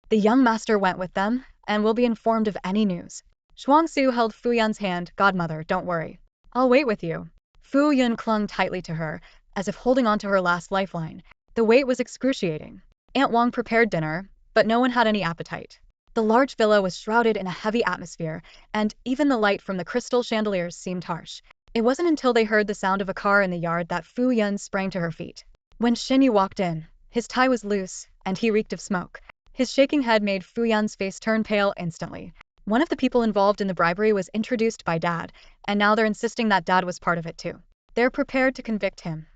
A: The young master went with them, and will be informed of any news. Shuangxue held Fu Yun's hand. Godmother, don't worry. I'll wait with you. Fu Yun clung tightly to her, as if holding on to her last lifeline. The wait was excruciating. Aunt Wang prepared dinner, but no one had any appetite. The large villa was shrouded in a heavy atmosphere, and even the light from the crystal chandeliers seemed harsh. It wasn't until they heard the sound of a car in the yard that Fu Yun sprang to her feet. When Shen Yi walked in, his tie was loose, and he reeked of smoke. His shaking head made Fu Yun's face turn pale instantly. One of the people involved in the bribery was introduced by Dad, and now they're insisting that Dad was part of it too. They're prepared to convict him.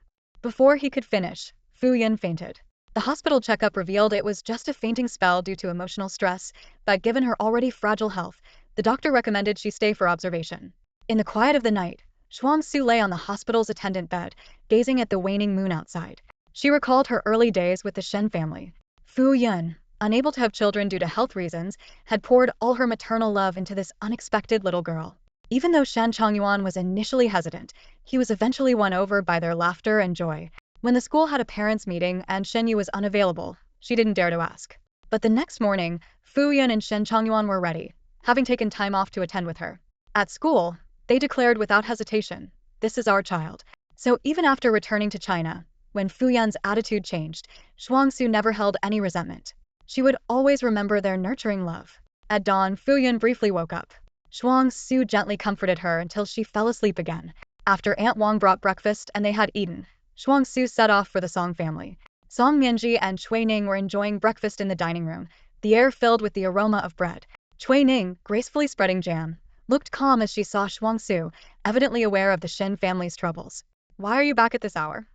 A: Before he could finish, Fu Yun fainted. The hospital checkup revealed it was just a fainting spell due to emotional stress, but given her already fragile health, the doctor recommended she stay for observation. In the quiet of the night, Shuangxue lay on the hospital's attendant bed, gazing at the waning moon outside. She recalled her early days with the Shen family. Fu Yun, unable to have children due to health reasons, had poured all her maternal love into this unexpected little girl. Even though Shen Chongyuan was initially hesitant, he was eventually won over by their laughter and joy. When the school had a parents' meeting and Shen Yi was unavailable, she didn't dare to ask. But the next morning, Fu Yun and Shen Chongyuan were ready, having taken time off to attend with her. At school, they declared without hesitation, "This is our child." So even after returning to China, When Fu Yan's attitude changed, Shuangxue never held any resentment. She would always remember their nurturing love. At dawn, Fu Yan briefly woke up. Shuangxue gently comforted her until she fell asleep again. After Aunt Wang brought breakfast and they had eaten, Shuangxue set off for the Song family. Song Mianji and Cui Ning were enjoying breakfast in the dining room, the air filled with the aroma of bread. Cui Ning, gracefully spreading jam, looked calm as she saw Shuangxue, evidently aware of the Shen family's troubles. "Why are you back at this hour?"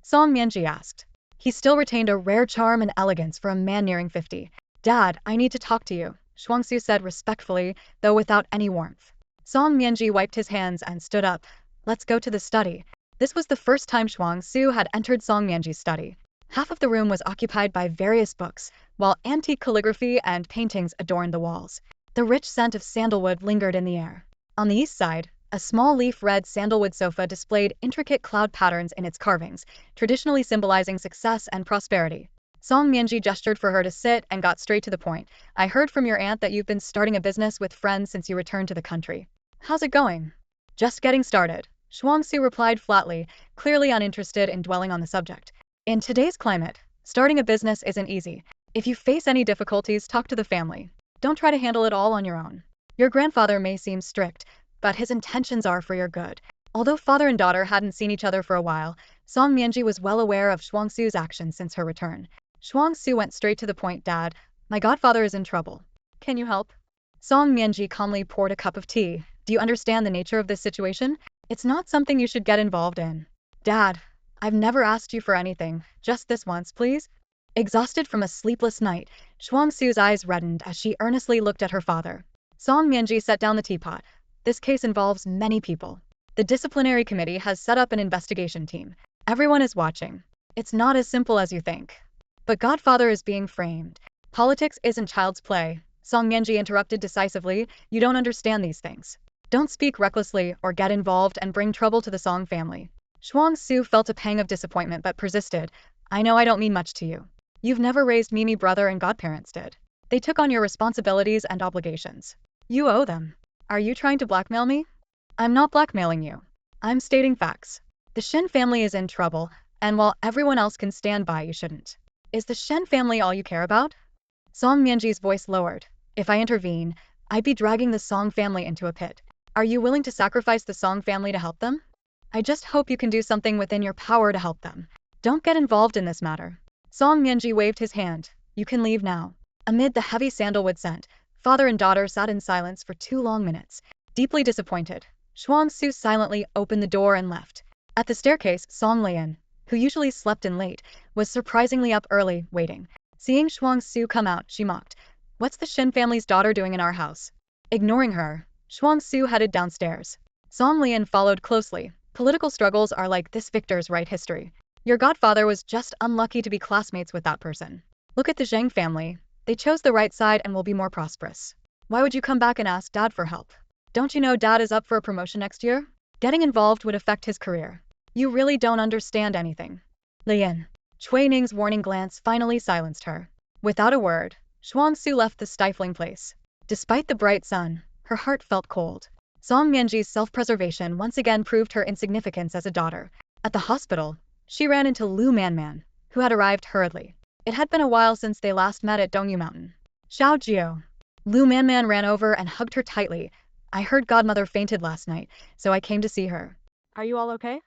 A: Song Mianji asked. He still retained a rare charm and elegance for a man nearing 50. "Dad, I need to talk to you," Shuangxue said respectfully, though without any warmth. Song Mianji wiped his hands and stood up. "Let's go to the study." This was the first time Shuangxue had entered Song Mianji's study. Half of the room was occupied by various books, while antique calligraphy and paintings adorned the walls. The rich scent of sandalwood lingered in the air. On the east side, a small leaf-red sandalwood sofa displayed intricate cloud patterns in its carvings, traditionally symbolizing success and prosperity. Song Mianji gestured for her to sit and got straight to the point. "I heard from your aunt that you've been starting a business with friends since you returned to the country. How's it going?" "Just getting started," Shuangxue replied flatly, clearly uninterested in dwelling on the subject. In today's climate, starting a business isn't easy. If you face any difficulties, talk to the family. Don't try to handle it all on your own. Your grandfather may seem strict, but his intentions are for your good. Although father and daughter hadn't seen each other for a while, Song Mianji was well aware of Shuangxue's actions since her return. Shuangxue went straight to the point. "Dad, my godfather is in trouble. Can you help?" Song Mianji calmly poured a cup of tea. "Do you understand the nature of this situation? It's not something you should get involved in." "Dad, I've never asked you for anything, just this once, please." Exhausted from a sleepless night, Shuangxue's eyes reddened as she earnestly looked at her father. Song Mianji set down the teapot. "This case involves many people. The disciplinary committee has set up an investigation team. Everyone is watching. It's not as simple as you think. But godfather is being framed. Politics isn't child's play." Song Mianji interrupted decisively. "You don't understand these things. Don't speak recklessly or get involved and bring trouble to the Song family." Shuangxue felt a pang of disappointment but persisted. "I know I don't mean much to you. You've never raised me brother and godparents did. They took on your responsibilities and obligations. You owe them. Are you trying to blackmail me?" "I'm not blackmailing you. I'm stating facts. The Shen family is in trouble, and while everyone else can stand by, you shouldn't." "Is the Shen family all you care about?" Song Mianji's voice lowered. "If I intervene, I'd be dragging the Song family into a pit. Are you willing to sacrifice the Song family to help them? I just hope you can do something within your power to help them. Don't get involved in this matter." Song Mianji waved his hand. "You can leave now." Amid the heavy sandalwood scent, father and daughter sat in silence for 2 long minutes. Deeply disappointed, Shuangxue silently opened the door and left. At the staircase, Song Lian, who usually slept in late, was surprisingly up early, waiting. Seeing Shuangxue come out, she mocked. "What's the Shen family's daughter doing in our house?" Ignoring her, Shuangxue headed downstairs. Song Lian followed closely. "Political struggles are like this, victors write history. Your godfather was just unlucky to be classmates with that person. Look at the Zheng family. They chose the right side and will be more prosperous. Why would you come back and ask Dad for help? Don't you know Dad is up for a promotion next year? Getting involved would affect his career. You really don't understand anything." Lian. Cui Ning's warning glance finally silenced her. Without a word, Shuangxue left the stifling place. Despite the bright sun, her heart felt cold. Song Mianji's self-preservation once again proved her insignificance as a daughter. At the hospital, she ran into Lu Manman, who had arrived hurriedly. It had been a while since they last met at Dongyu Mountain. "Xiao Jiu." Lu Manman ran over and hugged her tightly. "I heard Godmother fainted last night, so I came to see her." "Are you all okay?"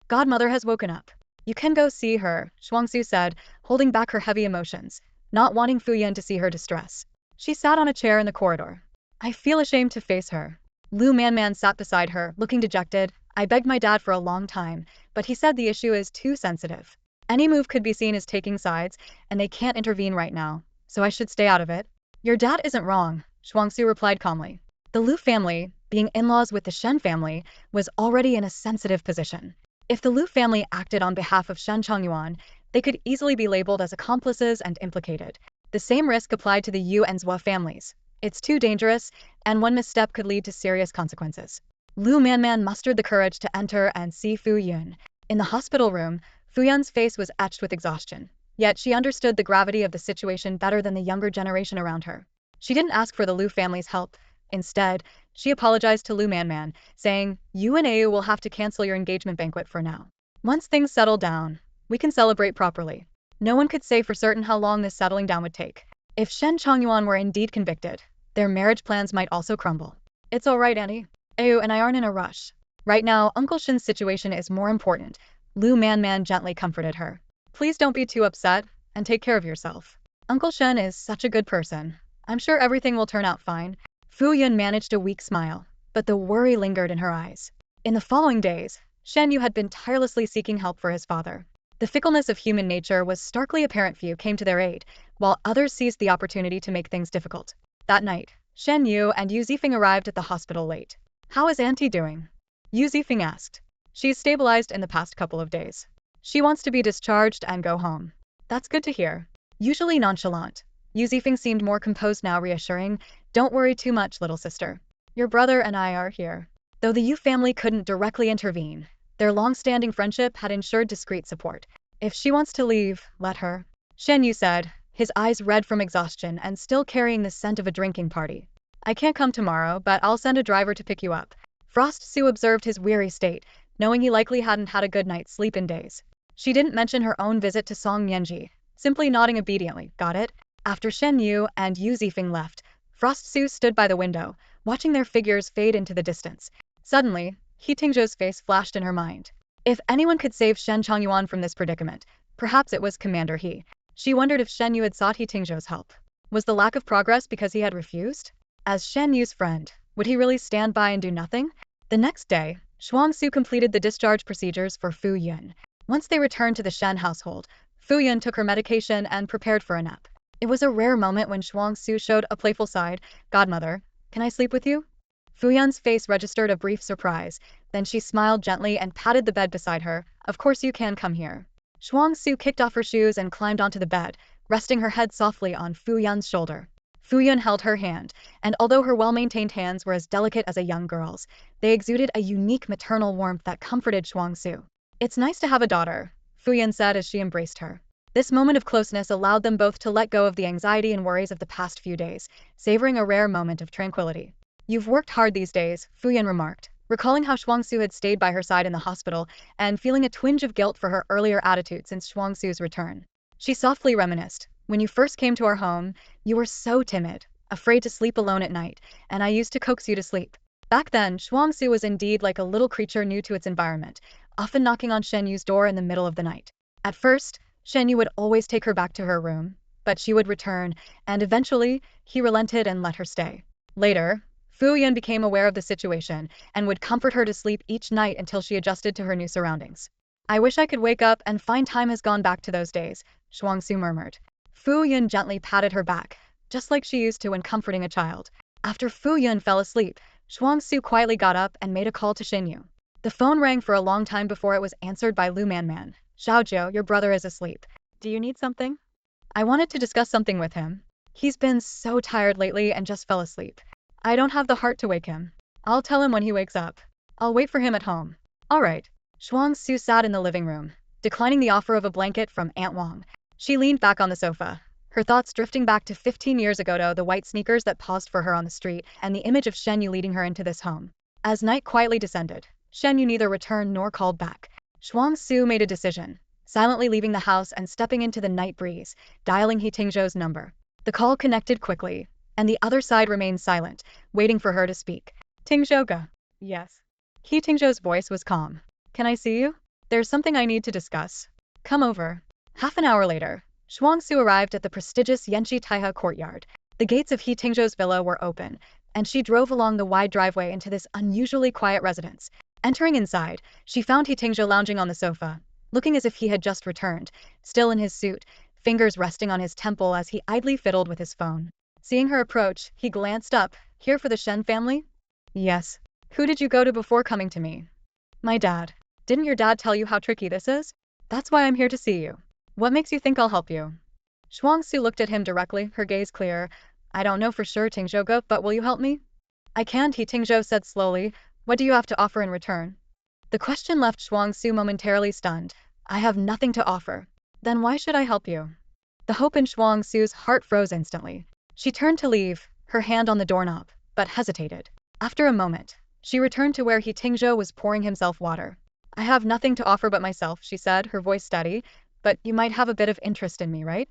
A: "Godmother has woken up. You can go see her," Shuangxue said, holding back her heavy emotions, not wanting Fu Yan to see her distress. She sat on a chair in the corridor. "I feel ashamed to face her." Lu Manman sat beside her, looking dejected. "I begged my dad for a long time, but he said the issue is too sensitive. Any move could be seen as taking sides, and they can't intervene right now, so I should stay out of it." "Your dad isn't wrong," Shuangxue replied calmly. The Lu family, being in-laws with the Shen family, was already in a sensitive position. If the Lu family acted on behalf of Shen Chongyuan, they could easily be labeled as accomplices and implicated. The same risk applied to the Yu and Zhua families. It's too dangerous, and one misstep could lead to serious consequences. Lu Manman mustered the courage to enter and see Fu Yun. In the hospital room, Fu Yun's face was etched with exhaustion. Yet she understood the gravity of the situation better than the younger generation around her. She didn't ask for the Lu family's help. Instead, she apologized to Lu Manman, saying, "You and Au will have to cancel your engagement banquet for now. Once things settle down, We can celebrate properly. No one could say for certain how long this settling down would take. If Shen Chongyuan were indeed convicted, their marriage plans might also crumble. It's alright, Annie. Ayu and I aren't in a rush. Right now, Uncle Shen's situation is more important. Lu Man gently comforted her. Please don't be too upset, and take care of yourself. Uncle Shen is such a good person. I'm sure everything will turn out fine. Fu Yun managed a weak smile, but the worry lingered in her eyes. In the following days, Shen Yu had been tirelessly seeking help for his father. The fickleness of human nature was starkly apparent. Few came to their aid, while others seized the opportunity to make things difficult. That night, Shen Yu and Yu Zifeng arrived at the hospital late. How is Auntie doing? Yu Zifeng asked. She's stabilized in the past couple of days. She wants to be discharged and go home. That's good to hear. Usually nonchalant, Yu Zifeng seemed more composed now, reassuring, don't worry too much, little sister. Your brother and I are here. Though the Yu family couldn't directly intervene, their long-standing friendship had ensured discreet support. If she wants to leave, let her. Shen Yu said, his eyes red from exhaustion and still carrying the scent of a drinking party. I can't come tomorrow, but I'll send a driver to pick you up. Frost Su observed his weary state, knowing he likely hadn't had a good night's sleep in days. She didn't mention her own visit to Song Mianji, simply nodding obediently. Got it? After Shen Yu and Yu Zifeng left, Frost Su stood by the window, watching their figures fade into the distance. Suddenly, He Tingzhou's face flashed in her mind. If anyone could save Shen Chongyuan from this predicament, perhaps it was Commander He. She wondered if Shen Yu had sought He Tingzhou's help. Was the lack of progress because he had refused? As Shen Yu's friend, would he really stand by and do nothing? The next day, Shuangxue completed the discharge procedures for Fu Yun. Once they returned to the Shen household, Fu Yun took her medication and prepared for a nap. It was a rare moment when Shuangxue showed a playful side. Godmother, can I sleep with you? Fu Yun's face registered a brief surprise, then she smiled gently and patted the bed beside her. Of course you can come here. Shuangxue kicked off her shoes and climbed onto the bed, resting her head softly on Fu Yun's shoulder. Fu Yun held her hand, and although her well-maintained hands were as delicate as a young girl's, they exuded a unique maternal warmth that comforted Shuangxue. It's nice to have a daughter, Fu Yun said as she embraced her. This moment of closeness allowed them both to let go of the anxiety and worries of the past few days, savoring a rare moment of tranquility. You've worked hard these days, Fu Yun remarked, recalling how Shuangxue had stayed by her side in the hospital and feeling a twinge of guilt for her earlier attitude since Shuangxue's return. She softly reminisced. When you first came to our home, you were so timid, afraid to sleep alone at night, and I used to coax you to sleep. Back then, Shuangxue was indeed like a little creature new to its environment, often knocking on Shen Yu's door in the middle of the night. At first, Shen Yu would always take her back to her room, but she would return, and eventually, he relented and let her stay. Later, Fu Yun became aware of the situation and would comfort her to sleep each night until she adjusted to her new surroundings. I wish I could wake up and find time has gone back to those days, Shuangxue murmured. Fu Yun gently patted her back, just like she used to when comforting a child. After Fu Yun fell asleep, Shuangxue quietly got up and made a call to Shen Yu. The phone rang for a long time before it was answered by Lu Man. Xiaojiu, your brother is asleep. Do you need something? I wanted to discuss something with him. He's been so tired lately and just fell asleep. I don't have the heart to wake him. I'll tell him when he wakes up. I'll wait for him at home. All right. Shuangxue sat in the living room, declining the offer of a blanket from Aunt Wang. She leaned back on the sofa, her thoughts drifting back to 15 years ago to the white sneakers that paused for her on the street and the image of Shen Yu leading her into this home. As night quietly descended, Shen Yu neither returned nor called back. Shuangxue made a decision, silently leaving the house and stepping into the night breeze, dialing He Tingzhou's number. The call connected quickly, and the other side remained silent, waiting for her to speak. Tingzhouga. Yes. He Tingzhou's voice was calm. Can I see you? There's something I need to discuss. Come over. Half an hour later, Shuangxue arrived at the prestigious Yanqi Taihe courtyard. The gates of He Tingzhou's villa were open, and she drove along the wide driveway into this unusually quiet residence. Entering inside, she found He Tingzhou lounging on the sofa, looking as if he had just returned, still in his suit, fingers resting on his temple as he idly fiddled with his phone. Seeing her approach, he glanced up. Here for the Shen family? Yes. Who did you go to before coming to me? My dad. Didn't your dad tell you how tricky this is? That's why I'm here to see you. What makes you think I'll help you? Shuangxue looked at him directly, her gaze clear. I don't know for sure, Tingzhouga, but will you help me? I can't, He Tingzhou said slowly. What do you have to offer in return? The question left Shuangxue momentarily stunned. I have nothing to offer. Then why should I help you? The hope in Shuangxue's heart froze instantly. She turned to leave, her hand on the doorknob, but hesitated. After a moment, she returned to where He Tingzhou was pouring himself water. I have nothing to offer but myself, she said, her voice steady, but you might have a bit of interest in me, right?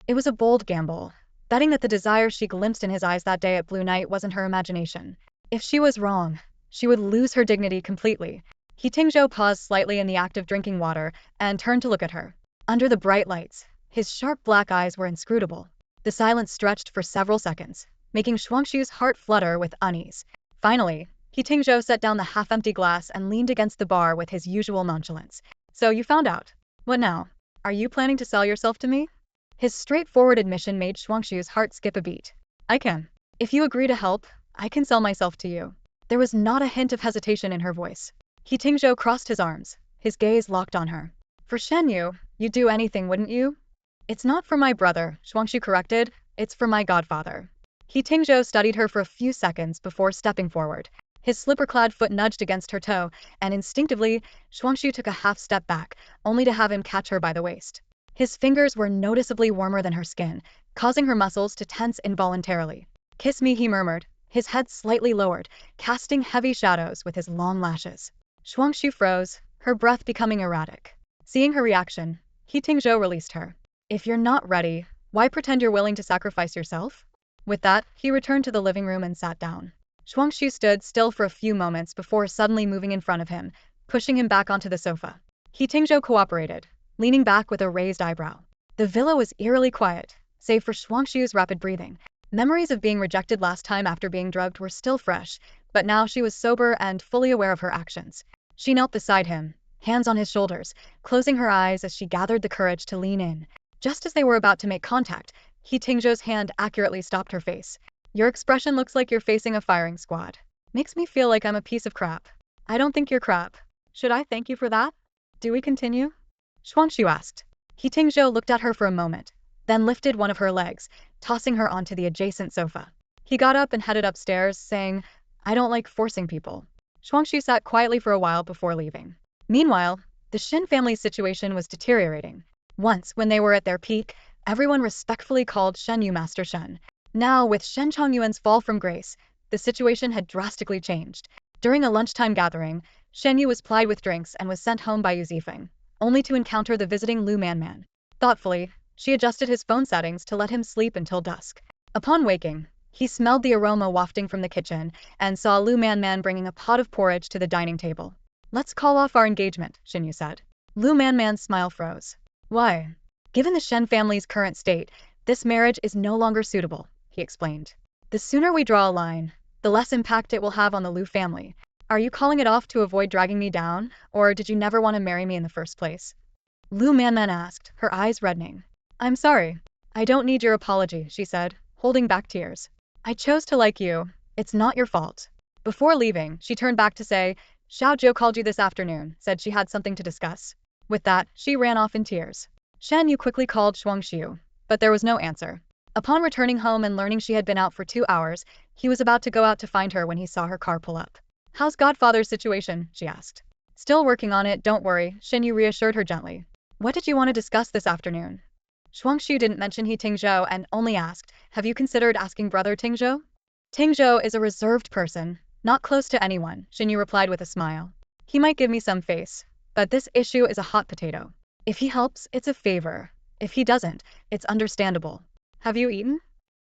A: It was a bold gamble, betting that the desire she glimpsed in his eyes that day at Blue Night wasn't her imagination. If she was wrong, she would lose her dignity completely. He Tingzhou paused slightly in the act of drinking water and turned to look at her. Under the bright lights, his sharp black eyes were inscrutable. The silence stretched for several seconds, making Shuangxue's heart flutter with unease. Finally, He Tingzhou set down the half-empty glass and leaned against the bar with his usual nonchalance. So you found out. What now? Are you planning to sell yourself to me? His straightforward admission made Shuangxue's heart skip a beat. I can. If you agree to help, I can sell myself to you. There was not a hint of hesitation in her voice. He Tingzhou crossed his arms, his gaze locked on her. For Shen Yi, you'd do anything, wouldn't you? It's not for my brother, Shuangxue corrected. It's for my godfather. He Tingzhou studied her for a few seconds before stepping forward. His slipper-clad foot nudged against her toe, and instinctively, Shuangxue took a half step back, only to have him catch her by the waist. His fingers were noticeably warmer than her skin, causing her muscles to tense involuntarily. Kiss me, he murmured, his head slightly lowered, casting heavy shadows with his long lashes. Shuangxue froze, her breath becoming erratic. Seeing her reaction, He Tingzhou released her. If you're not ready, why pretend you're willing to sacrifice yourself? With that, he returned to the living room and sat down. Shuangxue stood still for a few moments before suddenly moving in front of him, pushing him back onto the sofa. He Tingzhou cooperated, leaning back with a raised eyebrow. The villa was eerily quiet, save for Shuangxue's rapid breathing. Memories of being rejected last time after being drugged were still fresh, but now she was sober and fully aware of her actions. She knelt beside him, hands on his shoulders, closing her eyes as she gathered the courage to lean in. Just as they were about to make contact, He Tingzhou's hand accurately stopped her face. Your expression looks like you're facing a firing squad. Makes me feel like I'm a piece of crap. I don't think you're crap. Should I thank you for that? Do we continue? Shuangxue asked. He Tingzhou looked at her for a moment, then lifted one of her legs, tossing her onto the adjacent sofa. He got up and headed upstairs, saying, I don't like forcing people. Shuangxue sat quietly for a while before leaving. Meanwhile, the Shen family's situation was deteriorating. Once, when they were at their peak, everyone respectfully called Shen Yi Master Shen. Now, with Shen Chongyuan's fall from grace, the situation had drastically changed. During a lunchtime gathering, Shen Yi was plied with drinks and was sent home by Yu Zifeng, only to encounter the visiting Lu Man. Thoughtfully, she adjusted his phone settings to let him sleep until dusk. Upon waking, he smelled the aroma wafting from the kitchen and saw Lu Man bringing a pot of porridge to the dining table. Let's call off our engagement, Shen Yi said. Lu Man's smile froze. Why? Given the Shen family's current state, this marriage is no longer suitable, he explained. The sooner we draw a line, the less impact it will have on the Lu family. Are you calling it off to avoid dragging me down, or did you never want to marry me in the first place? Lu Man asked, her eyes reddening. I'm sorry. I don't need your apology, she said, holding back tears. I chose to like you. It's not your fault. Before leaving, she turned back to say, Xiao Zhou called you this afternoon, said she had something to discuss. With that, she ran off in tears. Shen Yi quickly called Shuangxue, but there was no answer. Upon returning home and learning she had been out for 2 hours, he was about to go out to find her when he saw her car pull up. How's Godfather's situation? She asked. Still working on it, don't worry, Shen Yi reassured her gently. What did you want to discuss this afternoon? Shuangxue didn't mention He Tingzhou and only asked, have you considered asking brother Tingzhou? Tingzhou is a reserved person, not close to anyone, Shen Yi replied with a smile. He might give me some face, but this issue is a hot potato. If he helps, it's a favor. If he doesn't, it's understandable. Have you eaten?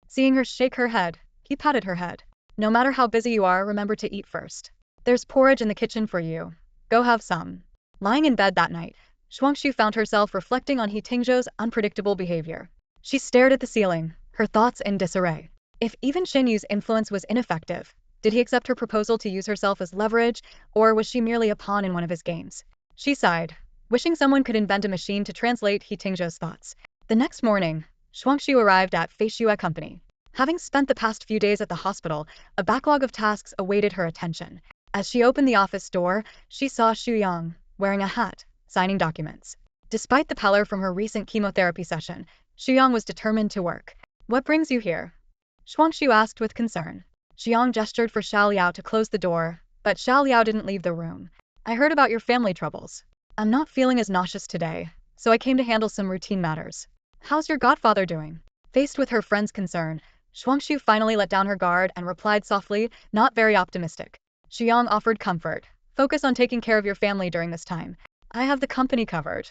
A: Seeing her shake her head, he patted her head. No matter how busy you are, remember to eat first. There's porridge in the kitchen for you. Go have some. Lying in bed that night, Shuangxue found herself reflecting on He Tingzhou's unpredictable behavior. She stared at the ceiling, her thoughts in disarray. If even Shen Yi's influence was ineffective, did he accept her proposal to use herself as leverage, or was she merely a pawn in one of his games? She sighed, wishing someone could invent a machine to translate He Tingzhou's thoughts. The next morning, Shuangxue arrived at Feishuo Company. Having spent the past few days at the hospital, a backlog of tasks awaited her attention. As she opened the office door, she saw Yang, wearing a hat, signing documents. Despite the pallor from her recent chemotherapy session, Yang was determined to work. What brings you here? Shuangxue asked with concern. Yang gestured for Xiao Liao to close the door, but Xiao Liao didn't leave the room. I heard about your family troubles. I'm not feeling as nauseous today, so I came to handle some routine matters. How's your godfather doing? Faced with her friend's concern, Shuangxue finally let down her guard and replied softly, not very optimistic. Yang offered comfort, Focus on taking care of your family during this time. I have the company covered.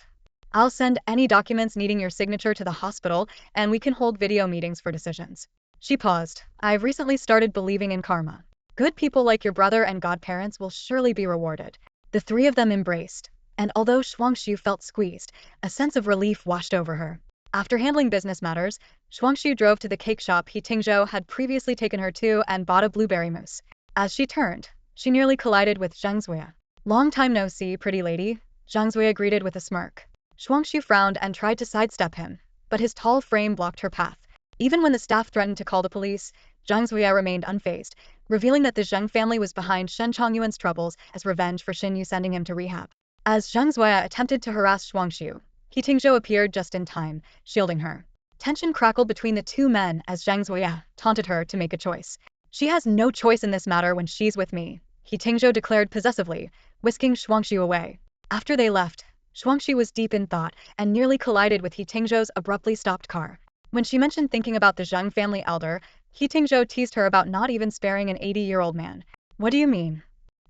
A: I'll send any documents needing your signature to the hospital, and we can hold video meetings for decisions. She paused. I've recently started believing in karma. Good people like your brother and godparents will surely be rewarded. The three of them embraced, and although Shuangxue felt squeezed, a sense of relief washed over her. After handling business matters, Shuangxue drove to the cake shop He Tingzhou had previously taken her to and bought a blueberry mousse. As she turned, she nearly collided with Shuangxue. Long time no see, pretty lady, Shuangxue greeted with a smirk. Shuangxue frowned and tried to sidestep him, but his tall frame blocked her path. Even when the staff threatened to call the police, Shuangxue remained unfazed, revealing that the Zheng family was behind Shen Chongyuan's troubles as revenge for Shen Yi sending him to rehab. As Shuangxue attempted to harass Shuangxue, He Tingzhou appeared just in time, shielding her. Tension crackled between the two men as Shuangxue taunted her to make a choice. She has no choice in this matter when she's with me, He Tingzhou declared possessively, whisking Shuangxue away. After they left, Shuangxue was deep in thought and nearly collided with He Tingzhou's abruptly stopped car. When she mentioned thinking about the Zheng family elder, He Tingzhou teased her about not even sparing an 80-year-old man. What do you mean?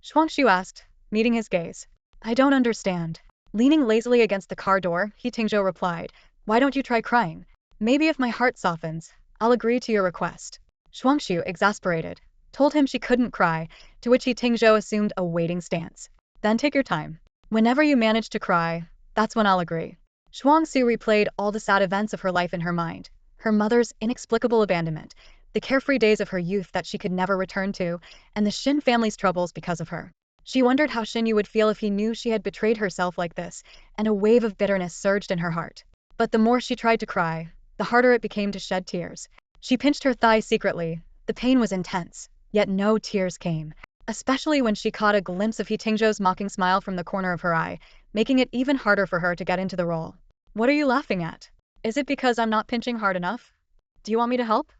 A: Shuangxue asked, meeting his gaze. I don't understand. Leaning lazily against the car door, He Tingzhou replied, why don't you try crying? Maybe if my heart softens, I'll agree to your request. Shuangxue, exasperated, told him she couldn't cry, to which He Tingzhou assumed a waiting stance. Then take your time. Whenever you manage to cry, that's when I'll agree. Shuangxue replayed all the sad events of her life in her mind. Her mother's inexplicable abandonment, the carefree days of her youth that she could never return to, and the Shen family's troubles because of her. She wondered how Shen Yi would feel if he knew she had betrayed herself like this, and a wave of bitterness surged in her heart. But the more she tried to cry, the harder it became to shed tears. She pinched her thigh secretly. The pain was intense, yet no tears came. Especially when she caught a glimpse of He Tingzhou's mocking smile from the corner of her eye, making it even harder for her to get into the role. What are you laughing at? Is it because I'm not pinching hard enough? Do you want me to help?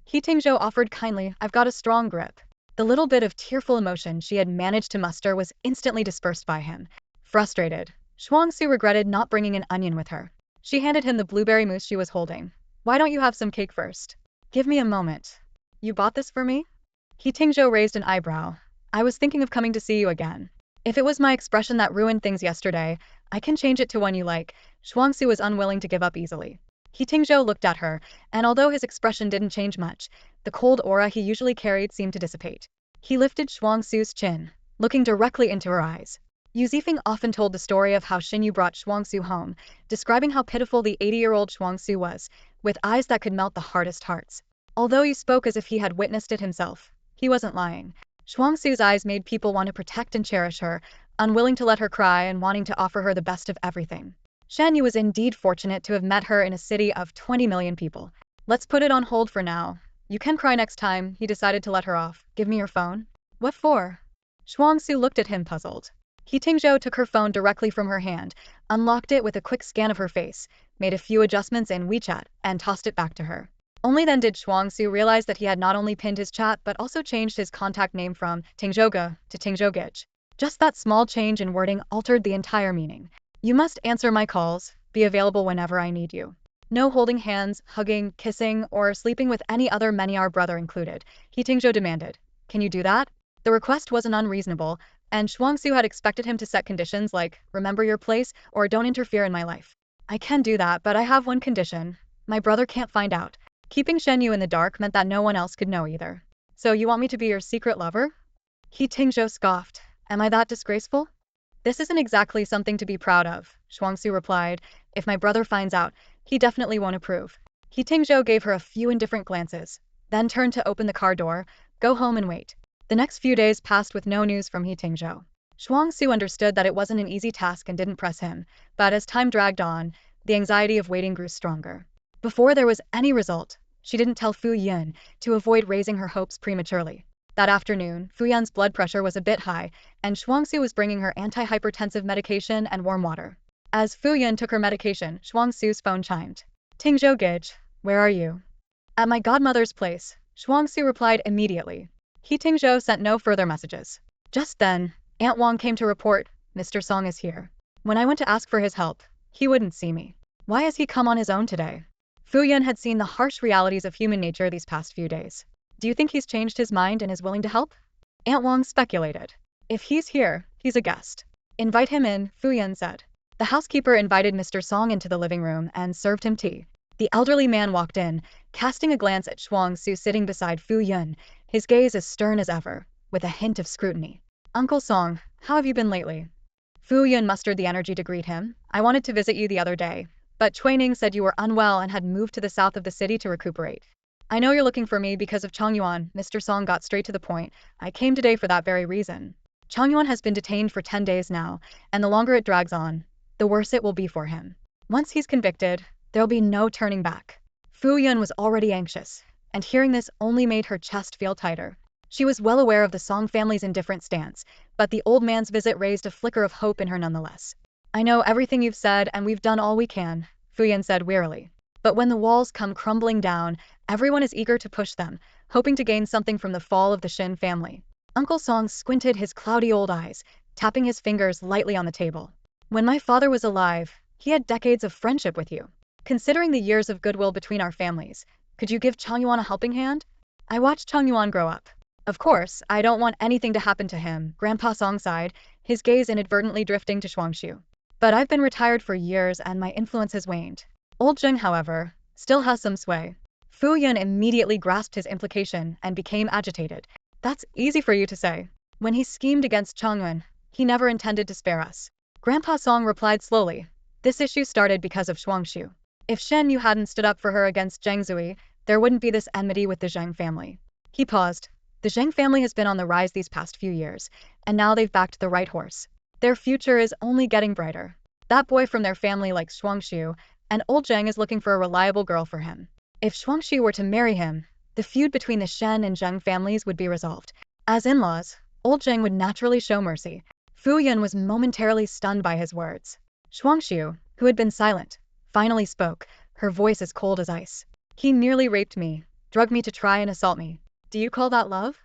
A: He Tingzhou offered kindly, I've got a strong grip. The little bit of tearful emotion she had managed to muster was instantly dispersed by him. Frustrated, Shuangxue regretted not bringing an onion with her. She handed him the blueberry mousse she was holding. Why don't you have some cake first? Give me a moment. You bought this for me? He Tingzhou raised an eyebrow. I was thinking of coming to see you again. If it was my expression that ruined things yesterday, I can change it to one you like. Shuangxue was unwilling to give up easily. He Tingzhou looked at her, and although his expression didn't change much, the cold aura he usually carried seemed to dissipate. He lifted Shuangxue's chin, looking directly into her eyes. Yu Zifeng often told the story of how Shen Yi brought Shuangxue home, describing how pitiful the 80-year-old Shuangxue was, with eyes that could melt the hardest hearts. Although he spoke as if he had witnessed it himself, he wasn't lying. Shuangxue's eyes made people want to protect and cherish her, unwilling to let her cry and wanting to offer her the best of everything. Shen Yi was indeed fortunate to have met her in a city of 20 million people. Let's put it on hold for now. You can cry next time, he decided to let her off. Give me your phone. What for? Shuangxue looked at him puzzled. He Tingzhou took her phone directly from her hand, unlocked it with a quick scan of her face, made a few adjustments in WeChat, and tossed it back to her. Only then did Shuangxue realize that he had not only pinned his chat but also changed his contact name from Tingzhouge to Tingzhougich. Just that small change in wording altered the entire meaning. You must answer my calls, be available whenever I need you. No holding hands, hugging, kissing, or sleeping with any other Meniar brother included, He Tingzhou demanded. Can you do that? The request wasn't unreasonable, and Shuangxue had expected him to set conditions like, remember your place, or don't interfere in my life. I can do that, but I have one condition. My brother can't find out. Keeping Shen Yu in the dark meant that no one else could know either. So you want me to be your secret lover? He Tingzhou scoffed. Am I that disgraceful? This isn't exactly something to be proud of, Shuangxue replied. If my brother finds out, he definitely won't approve. He Tingzhou gave her a few indifferent glances, then turned to open the car door. Go home and wait. The next few days passed with no news from He Tingzhou. Shuangxue understood that it wasn't an easy task and didn't press him, but as time dragged on, the anxiety of waiting grew stronger. Before there was any result, she didn't tell Fu Yun to avoid raising her hopes prematurely. That afternoon, Fu Yun's blood pressure was a bit high, and Shuangxue was bringing her antihypertensive medication and warm water. As Fu Yun took her medication, Shuangxue's phone chimed. Tingzhou Gage, where are you? At my godmother's place, Shuangxue replied immediately. He Tingzhou sent no further messages. Just then, Aunt Wang came to report, Mr. Song is here. When I went to ask for his help, he wouldn't see me. Why has he come on his own today? Fu Yun had seen the harsh realities of human nature these past few days. Do you think he's changed his mind and is willing to help? Aunt Wang speculated. If he's here, He's a guest. Invite him in, Fu Yun said. The housekeeper invited Mr. Song into the living room and served him tea. The elderly man walked in, casting a glance at Shuangxue sitting beside Fu Yun, his gaze as stern as ever, with a hint of scrutiny. Uncle Song, how have you been lately? Fu Yun mustered the energy to greet him. I wanted to visit you the other day, but Chuining said you were unwell and had moved to the south of the city to recuperate. I know you're looking for me because of Changyuan. Mr. Song got straight to the point. I came today for that very reason. Changyuan has been detained for 10 days now, and the longer it drags on, the worse it will be for him. Once he's convicted, there'll be no turning back. Fu Yun was already anxious, and hearing this only made her chest feel tighter. She was well aware of the Song family's indifferent stance, but the old man's visit raised a flicker of hope in her nonetheless. I know everything you've said and we've done all we can, Fu Yun said wearily. But when the walls come crumbling down, everyone is eager to push them, hoping to gain something from the fall of the Shen family. Uncle Song squinted his cloudy old eyes, tapping his fingers lightly on the table. When my father was alive, he had decades of friendship with you. Considering the years of goodwill between our families, could you give Changyuan a helping hand? I watched Changyuan grow up. Of course, I don't want anything to happen to him, Grandpa Song sighed, his gaze inadvertently drifting to Shuangxue. But I've been retired for years and my influence has waned. Old Zheng, however, still has some sway. Fu Yun immediately grasped his implication and became agitated. That's easy for you to say. When he schemed against Changyuan, he never intended to spare us. Grandpa Song replied slowly. This issue started because of Shuangxue. If Shen Yi hadn't stood up for her against Zheng Zui, there wouldn't be this enmity with the Zheng family. He paused. The Zheng family has been on the rise these past few years, and now they've backed the right horse. Their future is only getting brighter. That boy from their family likes Shuangxue, and old Zheng is looking for a reliable girl for him. If Shuangxue were to marry him, the feud between the Shen and Zheng families would be resolved. As in-laws, old Zheng would naturally show mercy. Fu Yun was momentarily stunned by his words. Shuangxue, who had been silent, finally spoke, her voice as cold as ice. He nearly raped me, drugged me to try and assault me. Do you call that love?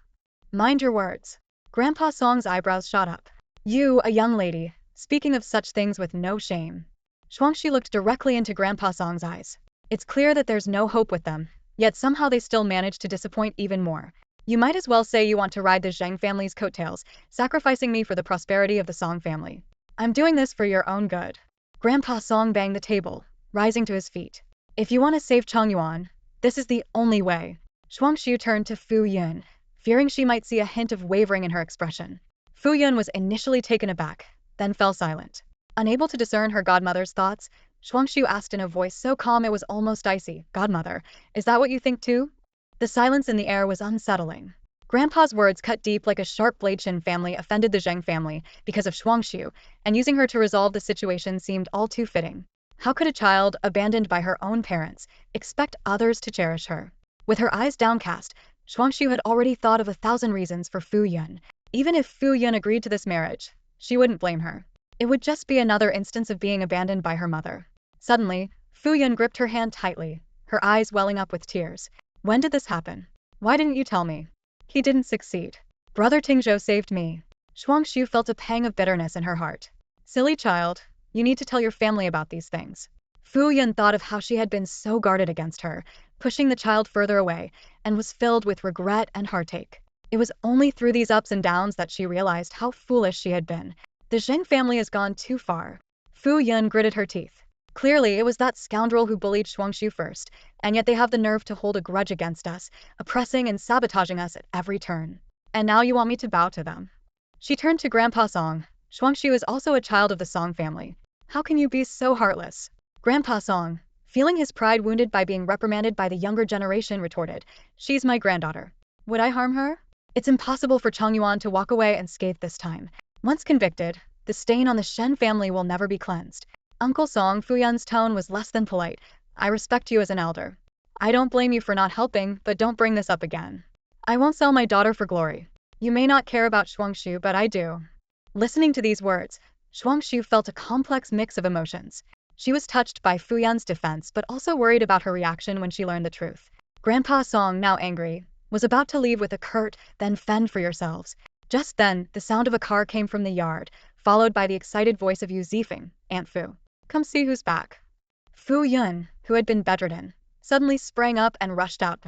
A: Mind your words. Grandpa Song's eyebrows shot up. You, a young lady, speaking of such things with no shame. Shuangxue looked directly into Grandpa Song's eyes. It's clear that there's no hope with them, yet somehow they still manage to disappoint even more. You might as well say you want to ride the Zheng family's coattails, sacrificing me for the prosperity of the Song family. I'm doing this for your own good. Grandpa Song banged the table, rising to his feet. If you want to save Changyuan, this is the only way. Shuangxue turned to Fu Yun, fearing she might see a hint of wavering in her expression. Fu Yun was initially taken aback, then fell silent. Unable to discern her godmother's thoughts, Shuangxue asked in a voice so calm it was almost icy, Godmother, is that what you think too? The silence in the air was unsettling. Grandpa's words cut deep like a sharp blade. Shen family offended the Zheng family because of Shuangxue, and using her to resolve the situation seemed all too fitting. How could a child, abandoned by her own parents, expect others to cherish her? With her eyes downcast, Shuangxue had already thought of 1,000 reasons for Fu Yun. Even if Fu Yun agreed to this marriage, she wouldn't blame her. It would just be another instance of being abandoned by her mother. Suddenly, Fu Yun gripped her hand tightly, her eyes welling up with tears. When did this happen? Why didn't you tell me? He didn't succeed. Brother Tingzhou saved me. Shuangxue felt a pang of bitterness in her heart. Silly child, you need to tell your family about these things. Fu Yun thought of how she had been so guarded against her, pushing the child further away, and was filled with regret and heartache. It was only through these ups and downs that she realized how foolish she had been. The Zheng family has gone too far. Fu Yun gritted her teeth. Clearly, it was that scoundrel who bullied Shuangxue first, and yet they have the nerve to hold a grudge against us, oppressing and sabotaging us at every turn. And now you want me to bow to them? She turned to Grandpa Song. Shuangxue is also a child of the Song family. How can you be so heartless? Grandpa Song, feeling his pride wounded by being reprimanded by the younger generation, retorted, She's my granddaughter. Would I harm her? It's impossible for Changyuan to walk away unscathed this time. Once convicted, the stain on the Shen family will never be cleansed. Uncle Song, Fu Yun's tone was less than polite. I respect you as an elder. I don't blame you for not helping, but don't bring this up again. I won't sell my daughter for glory. You may not care about Shuangxue, but I do. Listening to these words, Shuangxue felt a complex mix of emotions. She was touched by Fu Yun's defense, but also worried about her reaction when she learned the truth. Grandpa Song, now angry, was about to leave with a curt, then fend for yourselves. Just then, the sound of a car came from the yard, followed by the excited voice of Yu Zifeng, Aunt Fu. Come see who's back. Fu Yun, who had been bedridden, suddenly sprang up and rushed out.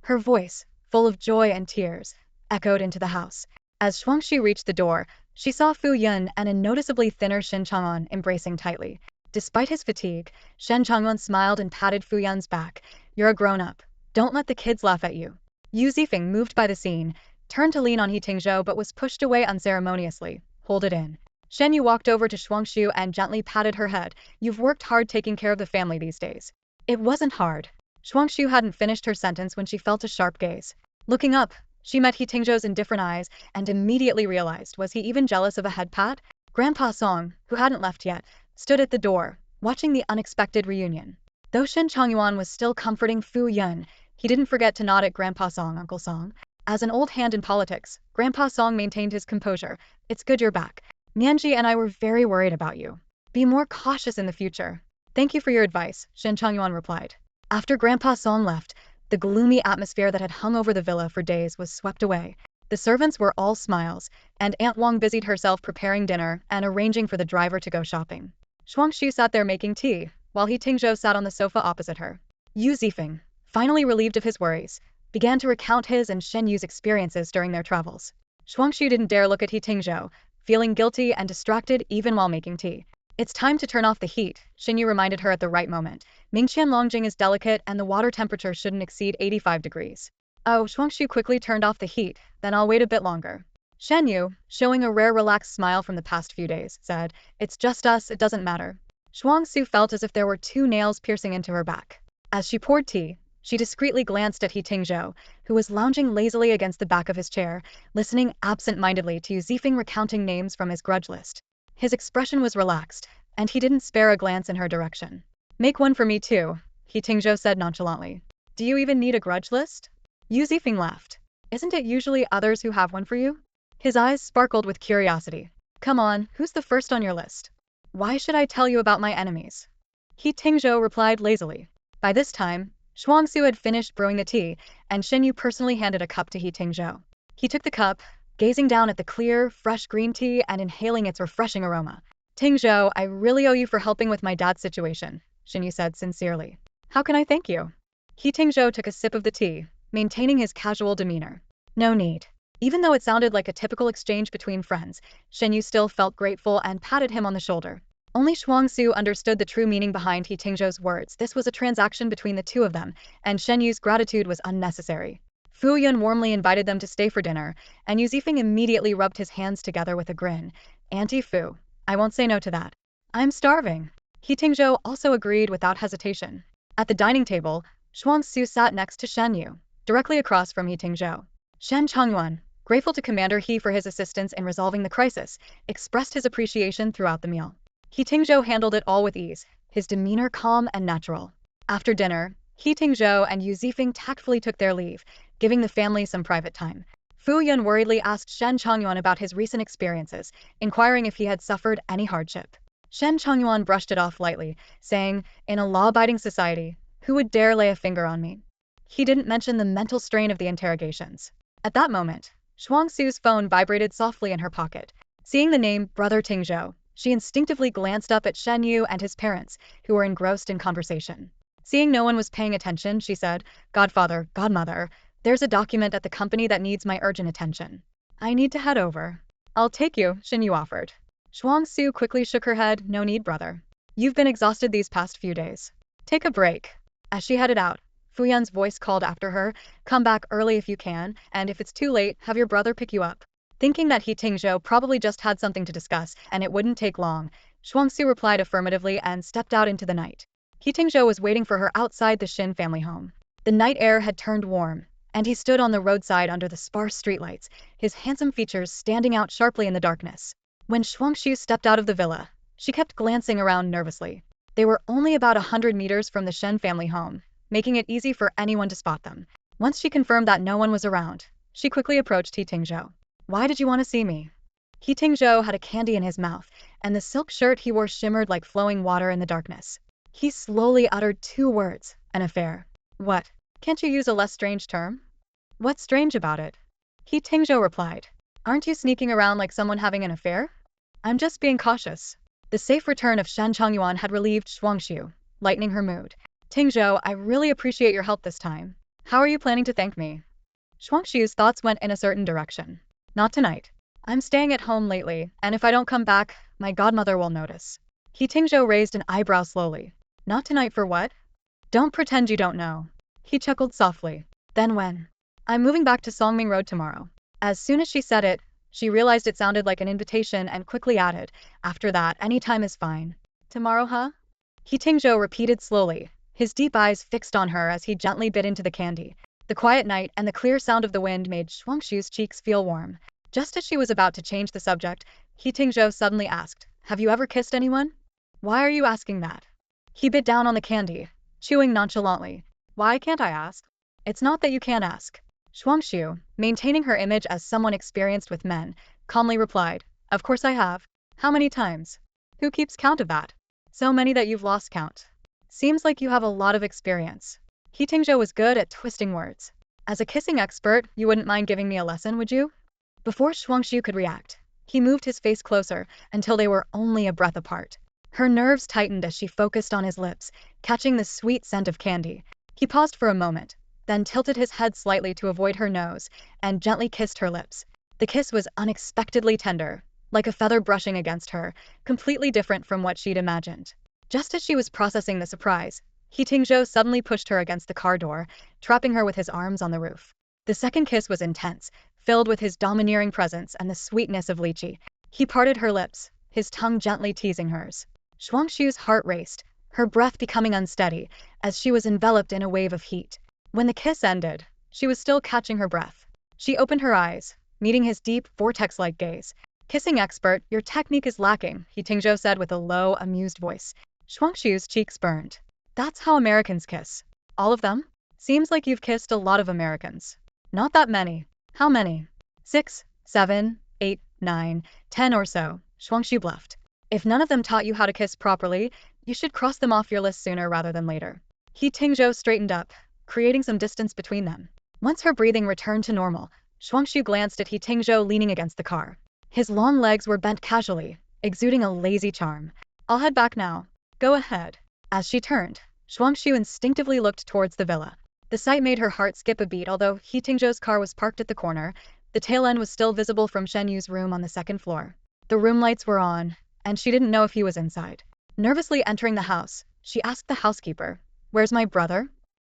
A: Her voice, full of joy and tears, echoed into the house. As Shuangxue reached the door, She saw Fu Yun and a noticeably thinner Shen Chang'an embracing tightly. Despite his fatigue, Shen Chang'an smiled and patted Fu Yun's back. "You're a grown-up. Don't let the kids laugh at you." Yu Zifeng, moved by the scene, turned to lean on He Tingzhou but was pushed away unceremoniously. "Hold it in." Shen Yi walked over to Shuangxue and gently patted her head. "You've worked hard taking care of the family these days." "It wasn't hard." Shuangxue hadn't finished her sentence when she felt a sharp gaze. Looking up, she met He Tingzhou's indifferent eyes and immediately realized, was he even jealous of a head pat? Grandpa Song, who hadn't left yet, stood at the door, watching the unexpected reunion. Though Shen Chongyuan was still comforting Fu Yun, he didn't forget to nod at Grandpa Song, Uncle Song. As an old hand in politics, Grandpa Song maintained his composure. "It's good you're back. Mianji and I were very worried about you. Be more cautious in the future." "Thank you for your advice," Shen Chongyuan replied. After Grandpa Song left, the gloomy atmosphere that had hung over the villa for days was swept away. The servants were all smiles, and Aunt Wang busied herself preparing dinner and arranging for the driver to go shopping. Shuangxue sat there making tea, while He Tingzhou sat on the sofa opposite her. Yu Zifeng, finally relieved of his worries, began to recount his and Shen Yu's experiences during their travels. Shuangxue didn't dare look at He Tingzhou, feeling guilty and distracted even while making tea. "It's time to turn off the heat," Shen Yu reminded her at the right moment. "Mingqian Longjing is delicate and the water temperature shouldn't exceed 85 degrees. "Oh," Shuangxue quickly turned off the heat. "Then I'll wait a bit longer." Shen Yu, showing a rare relaxed smile from the past few days, said, "It's just us, it doesn't matter." Shuangxue felt as if there were 2 nails piercing into her back. As she poured tea, she discreetly glanced at He Tingzhou, who was lounging lazily against the back of his chair, listening absent-mindedly to Yu Zifeng recounting names from his grudge list. His expression was relaxed, and he didn't spare a glance in her direction. "Make one for me too," He Tingzhou said nonchalantly. "Do you even need a grudge list?" Yu Zifeng laughed. "Isn't it usually others who have one for you?" His eyes sparkled with curiosity. "Come on, who's the first on your list?" "Why should I tell you about my enemies?" He Tingzhou replied lazily. By this time, Shuangxue had finished brewing the tea, and Shen Yu personally handed a cup to He Tingzhou. He took the cup, gazing down at the clear, fresh green tea and inhaling its refreshing aroma. "Tingzhou, I really owe you for helping with my dad's situation," Shen Yu said sincerely. "How can I thank you?" He Tingzhou took a sip of the tea, maintaining his casual demeanor. "No need." Even though it sounded like a typical exchange between friends, Shen Yu still felt grateful and patted him on the shoulder. Only Shuangxue understood the true meaning behind He Tingzhou's words. This was a transaction between the two of them, and Shen Yu's gratitude was unnecessary. Fu Yun warmly invited them to stay for dinner, and Yu Zifeng immediately rubbed his hands together with a grin. "Auntie Fu, I won't say no to that. I'm starving." He Tingzhou also agreed without hesitation. At the dining table, Shuangxue sat next to Shen Yu, directly across from He Tingzhou. Shen Chongyuan, grateful to Commander He for his assistance in resolving the crisis, expressed his appreciation throughout the meal. He Tingzhou handled it all with ease, his demeanor calm and natural. After dinner, He Tingzhou and Yu Zifeng tactfully took their leave, giving the family some private time. Fu Yun worriedly asked Shen Chongyuan about his recent experiences, inquiring if he had suffered any hardship. Shen Chongyuan brushed it off lightly, saying, "In a law-abiding society, who would dare lay a finger on me?" He didn't mention the mental strain of the interrogations. At that moment, Shuangxue's phone vibrated softly in her pocket. Seeing the name Brother Tingzhou, she instinctively glanced up at Shen Yu and his parents, who were engrossed in conversation. Seeing no one was paying attention, she said, "Godfather, Godmother, there's a document at the company that needs my urgent attention. I need to head over." "I'll take you," Shen Yu offered. Shuangxue quickly shook her head. "No need, brother. You've been exhausted these past few days. Take a break." As she headed out, Fu Yun's voice called after her, "Come back early if you can, and if it's too late, have your brother pick you up." Thinking that He Tingzhou probably just had something to discuss and it wouldn't take long, Shuangxue replied affirmatively and stepped out into the night. He Tingzhou was waiting for her outside the Shin family home. The night air had turned warm, and he stood on the roadside under the sparse streetlights, his handsome features standing out sharply in the darkness. When Shuangxue stepped out of the villa, she kept glancing around nervously. They were only about 100 meters from the Shen family home, making it easy for anyone to spot them. Once she confirmed that no one was around, she quickly approached He Tingzhou. "Why did you want to see me?" He Tingzhou had a candy in his mouth, and the silk shirt he wore shimmered like flowing water in the darkness. He slowly uttered 2 words, "An affair." "What? Can't you use a less strange term?" "What's strange about it?" He Tingzhou replied. "Aren't you sneaking around like someone having an affair?" "I'm just being cautious." The safe return of Shen Chongyuan had relieved Shuangxue, lightening her mood. "Tingzhou, I really appreciate your help this time. How are you planning to thank me?" Shuangxue's thoughts went in a certain direction. "Not tonight. I'm staying at home lately, and if I don't come back, my godmother will notice. He Tingzhou raised an eyebrow slowly. Not tonight for what? Don't pretend you don't know. He chuckled softly. Then when? I'm moving back to Songming Road tomorrow. As soon as she said it, she realized it sounded like an invitation and quickly added, after that, any time is fine. Tomorrow, huh? He Tingzhou repeated slowly, his deep eyes fixed on her as he gently bit into the candy. The quiet night and the clear sound of the wind made Shuangxue's cheeks feel warm. Just as she was about to change the subject, He Tingzhou suddenly asked, have you ever kissed anyone? Why are you asking that? He bit down on the candy, chewing nonchalantly. Why can't I ask? It's not that you can't ask. Shuangxue, maintaining her image as someone experienced with men, calmly replied, of course I have. How many times? Who keeps count of that? So many that you've lost count. Seems like you have a lot of experience. He Tingzhou was good at twisting words. As a kissing expert, you wouldn't mind giving me a lesson, would you? Before Shuangxue could react, he moved his face closer until they were only a breath apart. Her nerves tightened as she focused on his lips, catching the sweet scent of candy. He paused for a moment, then tilted his head slightly to avoid her nose, and gently kissed her lips. The kiss was unexpectedly tender, like a feather brushing against her, completely different from what she'd imagined. Just as she was processing the surprise, He Tingzhou suddenly pushed her against the car door, trapping her with his arms on the roof. The second kiss was intense, filled with his domineering presence and the sweetness of lychee. He parted her lips, his tongue gently teasing hers. Shuangxue's heart raced, her breath becoming unsteady, as she was enveloped in a wave of heat. When the kiss ended, she was still catching her breath. She opened her eyes, meeting his deep, vortex-like gaze. Kissing expert, your technique is lacking, He Tingzhou said with a low, amused voice. Shuangxue's cheeks burned. That's how Americans kiss. All of them? Seems like you've kissed a lot of Americans. Not that many. How many? 6, 7, 8, 9, 10 or so, Shuangxue bluffed. If none of them taught you how to kiss properly, you should cross them off your list sooner rather than later. He Tingzhou straightened up, creating some distance between them. Once her breathing returned to normal, Shuangxue glanced at He Tingzhou leaning against the car. His long legs were bent casually, exuding a lazy charm. I'll head back now. Go ahead. As she turned, Shuangxue instinctively looked towards the villa. The sight made her heart skip a beat. Although He Tingzhou's car was parked at the corner, the tail end was still visible from Shen Yi's room on the second floor. The room lights were on, and she didn't know if he was inside. Nervously entering the house, she asked the housekeeper, where's my brother?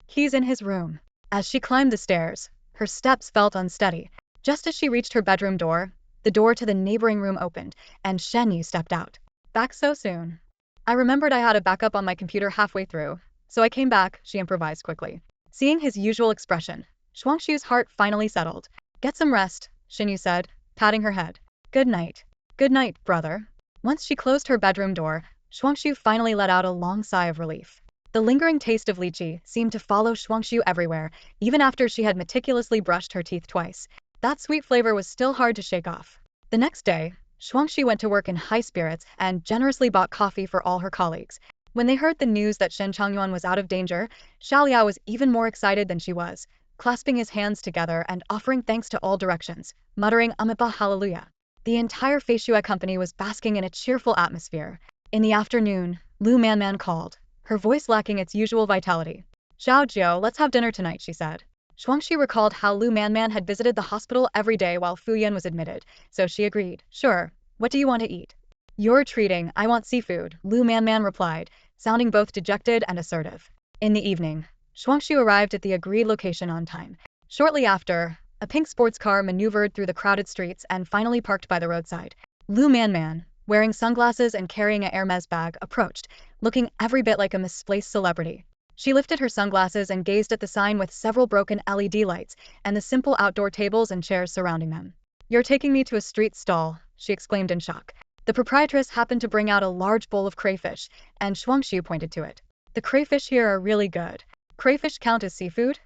A: He's in his room. As she climbed the stairs, her steps felt unsteady. Just as she reached her bedroom door, the door to the neighboring room opened, and Shen Yi stepped out. Back so soon? I remembered I had a backup on my computer halfway through, so I came back, she improvised quickly. Seeing his usual expression, Shuangxue's heart finally settled. Get some rest, Shen Yi said, patting her head. Good night. Good night, brother. Once she closed her bedroom door, Shuangxue finally let out a long sigh of relief. The lingering taste of lychee seemed to follow Shuangxue everywhere, even after she had meticulously brushed her teeth twice. That sweet flavor was still hard to shake off. The next day, Shuangxue went to work in high spirits and generously bought coffee for all her colleagues. When they heard the news that Shen Changyuan was out of danger, Xiaoliao was even more excited than she was, clasping his hands together and offering thanks to all directions, muttering Amitabha Hallelujah. The entire Feishuai company was basking in a cheerful atmosphere. In the afternoon, Lu Manman called, her voice lacking its usual vitality. Xiao Jiao, let's have dinner tonight, she said. Shuangxue recalled how Lu Manman had visited the hospital every day while Fu Yan was admitted, so she agreed. Sure, what do you want to eat? You're treating, I want seafood, Lu Manman replied, sounding both dejected and assertive. In the evening, Shuangxue arrived at the agreed location on time. Shortly after, a pink sports car maneuvered through the crowded streets and finally parked by the roadside. Lu Manman, wearing sunglasses and carrying a Hermes bag, approached, looking every bit like a misplaced celebrity. She lifted her sunglasses and gazed at the sign with several broken LED lights and the simple outdoor tables and chairs surrounding them. You're taking me to a street stall, she exclaimed in shock. The proprietress happened to bring out a large bowl of crayfish, and Shuangxue pointed to it. The crayfish here are really good. Crayfish count as seafood?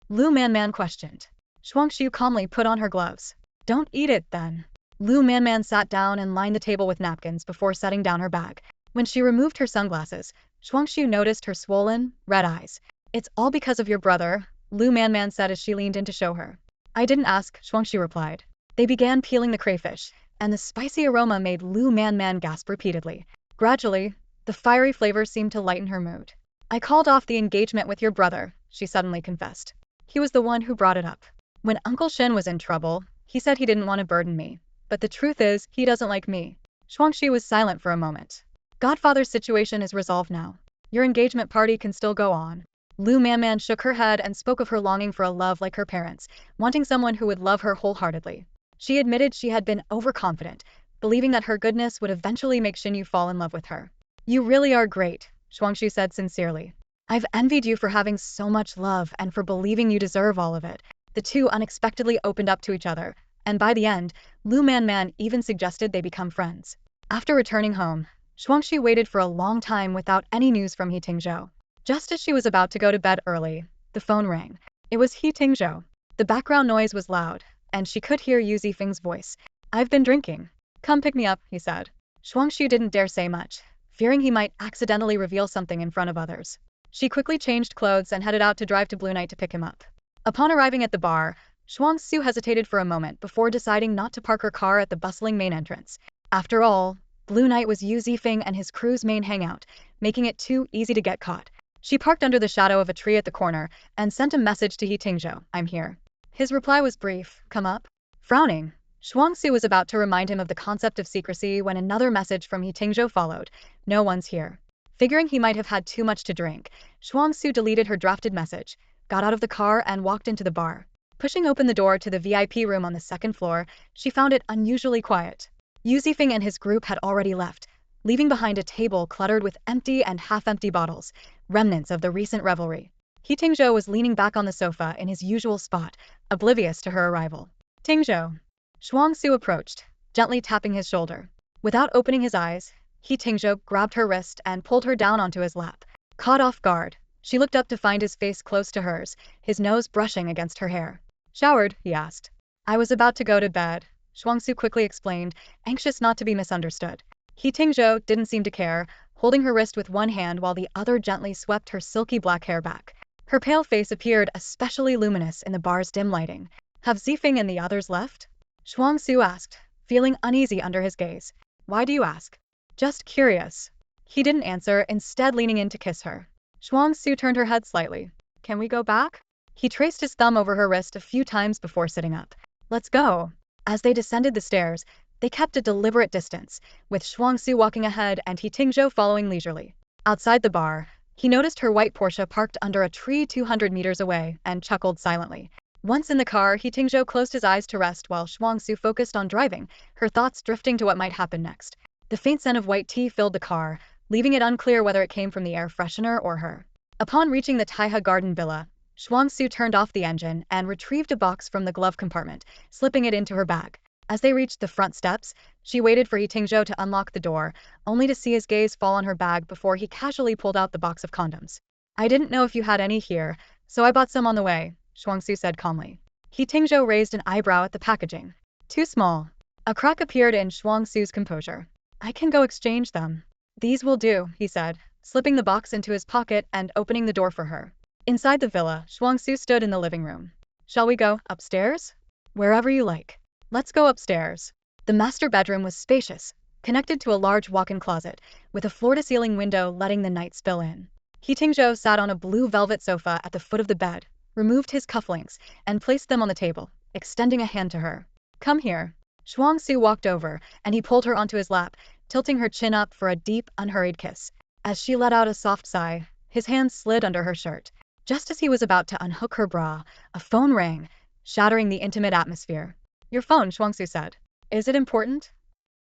A: Lu Manman questioned. Shuangxue calmly put on her gloves. Don't eat it, then. Lu Manman sat down and lined the table with napkins before setting down her bag. When she removed her sunglasses, Shuangxue noticed her swollen, red eyes. It's all because of your brother, Lu Manman said as she leaned in to show her. I didn't ask, Shuangxue replied. They began peeling the crayfish, and the spicy aroma made Lu Manman gasp repeatedly. Gradually, the fiery flavor seemed to lighten her mood. I called off the engagement with your brother, she suddenly confessed. He was the one who brought it up. When Uncle Shen was in trouble, he said he didn't want to burden me. but the truth is, he doesn't like me. Shuangxue was silent for a moment. Godfather's situation is resolved now. Your engagement party can still go on. Lu Manman shook her head and spoke of her longing for a love like her parents, wanting someone who would love her wholeheartedly. She admitted she had been overconfident, believing that her goodness would eventually make Shen Yi fall in love with her. You really are great, Shuangxue said sincerely. I've envied you for having so much love and for believing you deserve all of it. The two unexpectedly opened up to each other, and by the end, Lu Manman even suggested they become friends. After returning home, Shuangxue waited for a long time without any news from He Tingzhou. Just as she was about to go to bed early, the phone rang. It was He Tingzhou. The background noise was loud, and she could hear Yu Zifeng's voice. I've been drinking. Come pick me up, he said. Shuangxue didn't dare say much, fearing he might accidentally reveal something in front of others. She quickly changed clothes and headed out to drive to Blue Knight to pick him up. Upon arriving at the bar, Shuangxue hesitated for a moment before deciding not to park her car at the bustling main entrance. After all, Blue Knight was Yu Zifeng and his crew's main hangout, making it too easy to get caught. She parked under the shadow of a tree at the corner and sent a message to He Tingzhou, I'm here. His reply was brief, come up. Frowning, Shuangxue was about to remind him of the concept of secrecy when another message from He Tingzhou followed, no one's here. Figuring he might have had too much to drink, Shuangxue deleted her drafted message, got out of the car and walked into the bar. Pushing open the door to the VIP room on the second floor, she found it unusually quiet. Yu Zifeng and his group had already left, leaving behind a table cluttered with empty and half-empty bottles, remnants of the recent revelry. He Tingzhou was leaning back on the sofa in his usual spot, oblivious to her arrival. Tingzhou. Shuangxue approached, gently tapping his shoulder. Without opening his eyes, He Tingzhou grabbed her wrist and pulled her down onto his lap. Caught off guard, she looked up to find his face close to hers, his nose brushing against her hair. Showered? He asked. I was about to go to bed, Shuangxue quickly explained, anxious not to be misunderstood. He Tingzhou didn't seem to care, holding her wrist with one hand while the other gently swept her silky black hair back. Her pale face appeared especially luminous in the bar's dim lighting. Have Zifeng and the others left? Shuangxue asked, feeling uneasy under his gaze. Why do you ask? Just curious. He didn't answer, instead leaning in to kiss her. Shuangxue turned her head slightly. Can we go back? He traced his thumb over her wrist a few times before sitting up. Let's go. As they descended the stairs, they kept a deliberate distance, with Shuangxue walking ahead and He Tingzhou following leisurely. Outside the bar, he noticed her white Porsche parked under a tree 200 meters away and chuckled silently. Once in the car, He Tingzhou closed his eyes to rest while Shuangxue focused on driving, her thoughts drifting to what might happen next. The faint scent of white tea filled the car, leaving it unclear whether it came from the air freshener or her. Upon reaching the Taihe Garden Villa, Shuangxue turned off the engine and retrieved a box from the glove compartment, slipping it into her bag. As they reached the front steps, she waited for He Tingzhou to unlock the door, only to see his gaze fall on her bag before he casually pulled out the box of condoms. I didn't know if you had any here, so I bought some on the way, Shuangxue said calmly. He Tingzhou raised an eyebrow at the packaging. Too small. A crack appeared in Shuangxue's composure. I can go exchange them. These will do, he said, slipping the box into his pocket and opening the door for her. Inside the villa, Shuangxue stood in the living room. Shall we go upstairs? Wherever you like. Let's go upstairs. The master bedroom was spacious, connected to a large walk-in closet, with a floor-to-ceiling window letting the night spill in. He Tingzhou sat on a blue velvet sofa at the foot of the bed, removed his cufflinks, and placed them on the table, extending a hand to her. Come here. Shuangxue walked over, and he pulled her onto his lap, tilting her chin up for a deep, unhurried kiss. As she let out a soft sigh, his hand slid under her shirt. Just as he was about to unhook her bra, a phone rang, shattering the intimate atmosphere. Your phone, Shuangxue said. Is it important?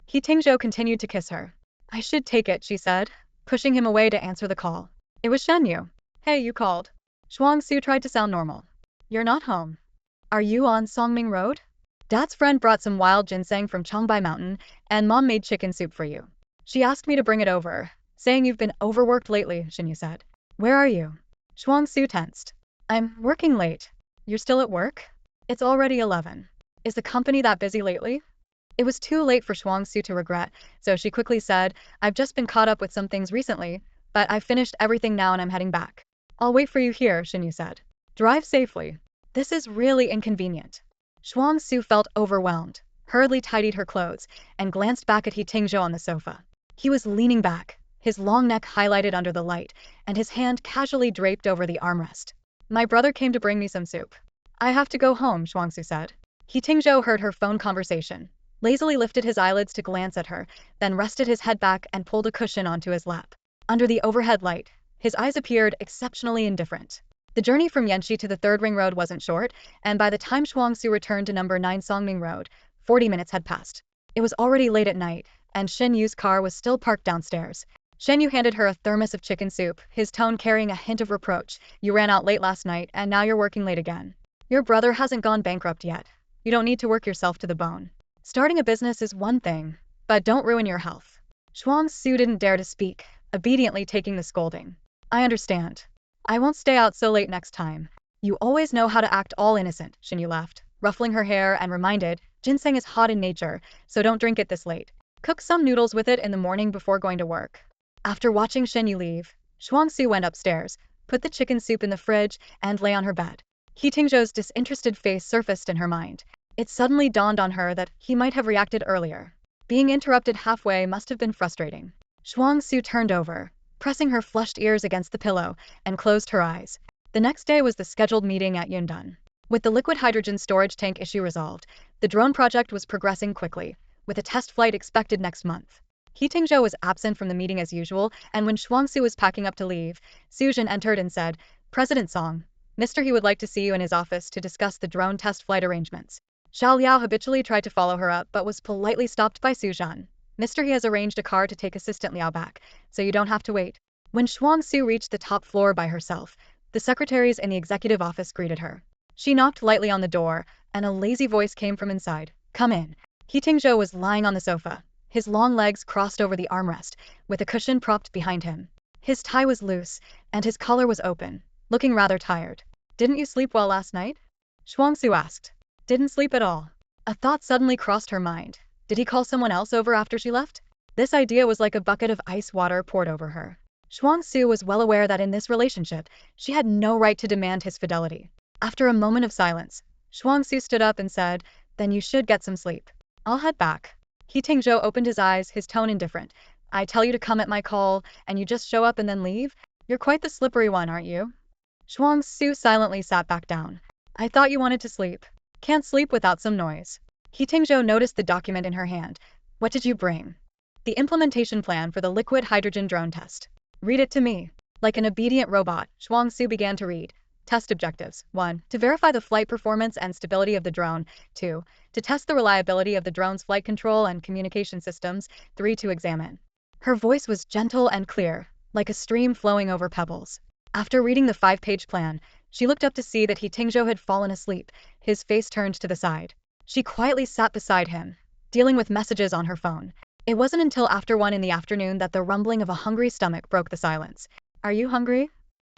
A: He Tingzhou continued to kiss her. I should take it, she said, pushing him away to answer the call. It was Shen Yi. Hey, you called. Shuangxue tried to sound normal. You're not home. Are you on Songming Road? Dad's friend brought some wild ginseng from Changbai Mountain, and Mom made chicken soup for you. She asked me to bring it over, saying you've been overworked lately, Shen Yi said. Where are you? Shuangxue tensed. I'm working late. You're still at work? It's already 11. Is the company that busy lately? It was too late for Shuangxue to regret, so she quickly said, I've just been caught up with some things recently, but I've finished everything now and I'm heading back. I'll wait for you here, Shen Yi said. Drive safely. This is really inconvenient. Shuangxue felt overwhelmed, hurriedly tidied her clothes, and glanced back at He Tingzhou on the sofa. He was leaning back, his long neck highlighted under the light, and his hand casually draped over the armrest. My brother came to bring me some soup. I have to go home, Shuangxue said. He Tingzhou heard her phone conversation, lazily lifted his eyelids to glance at her, then rested his head back and pulled a cushion onto his lap. Under the overhead light, his eyes appeared exceptionally indifferent. The journey from Yanxi to the Third Ring Road wasn't short, and by the time Shuangxue returned to number 9 Songming Road, 40 minutes had passed. It was already late at night, and Shen Yi's car was still parked downstairs. Shen Yi handed her a thermos of chicken soup, his tone carrying a hint of reproach. You ran out late last night, and now you're working late again. Your brother hasn't gone bankrupt yet. You don't need to work yourself to the bone. Starting a business is one thing, but don't ruin your health. Shuangxue didn't dare to speak, obediently taking the scolding. I understand. I won't stay out so late next time. You always know how to act all innocent, Shen Yi laughed, ruffling her hair and reminded, ginseng is hot in nature, so don't drink it this late. Cook some noodles with it in the morning before going to work. After watching Shen Yi leave, Shuangxue went upstairs, put the chicken soup in the fridge, and lay on her bed. He Tingzhou's disinterested face surfaced in her mind. It suddenly dawned on her that he might have reacted earlier. Being interrupted halfway must have been frustrating. Shuangxue turned over, pressing her flushed ears against the pillow, and closed her eyes. The next day was the scheduled meeting at Yundan. With the liquid hydrogen storage tank issue resolved, the drone project was progressing quickly, with a test flight expected next month. He Tingzhou was absent from the meeting as usual, and when Shuangxue was packing up to leave, Su Zhen entered and said, President Song, Mr. He would like to see you in his office to discuss the drone test flight arrangements. Xiao Liao habitually tried to follow her up but was politely stopped by Su Zhen. Mr. He has arranged a car to take Assistant Liao back, so you don't have to wait. When Shuangxue reached the top floor by herself, the secretaries in the executive office greeted her. She knocked lightly on the door, and a lazy voice came from inside. Come in. He Tingzhou was lying on the sofa, his long legs crossed over the armrest, with a cushion propped behind him. His tie was loose, and his collar was open, looking rather tired. Didn't you sleep well last night? Shuangxue asked. Didn't sleep at all. A thought suddenly crossed her mind. Did he call someone else over after she left? This idea was like a bucket of ice water poured over her. Shuangxue was well aware that in this relationship, she had no right to demand his fidelity. After a moment of silence, Shuangxue stood up and said, Then you should get some sleep. I'll head back. He Tingzhou opened his eyes, his tone indifferent. I tell you to come at my call, and you just show up and then leave? You're quite the slippery one, aren't you? Shuangxue silently sat back down. I thought you wanted to sleep. Can't sleep without some noise. He Tingzhou noticed the document in her hand. What did you bring? The implementation plan for the liquid hydrogen drone test. Read it to me. Like an obedient robot, Shuangxue began to read. Test objectives. 1. To verify the flight performance and stability of the drone. 2. To test the reliability of the drone's flight control and communication systems. 3. To examine. Her voice was gentle and clear, like a stream flowing over pebbles. After reading the 5-page plan, she looked up to see that He Tingzhou had fallen asleep, his face turned to the side. She quietly sat beside him, dealing with messages on her phone. It wasn't until after 1 in the afternoon that the rumbling of a hungry stomach broke the silence. Are you hungry?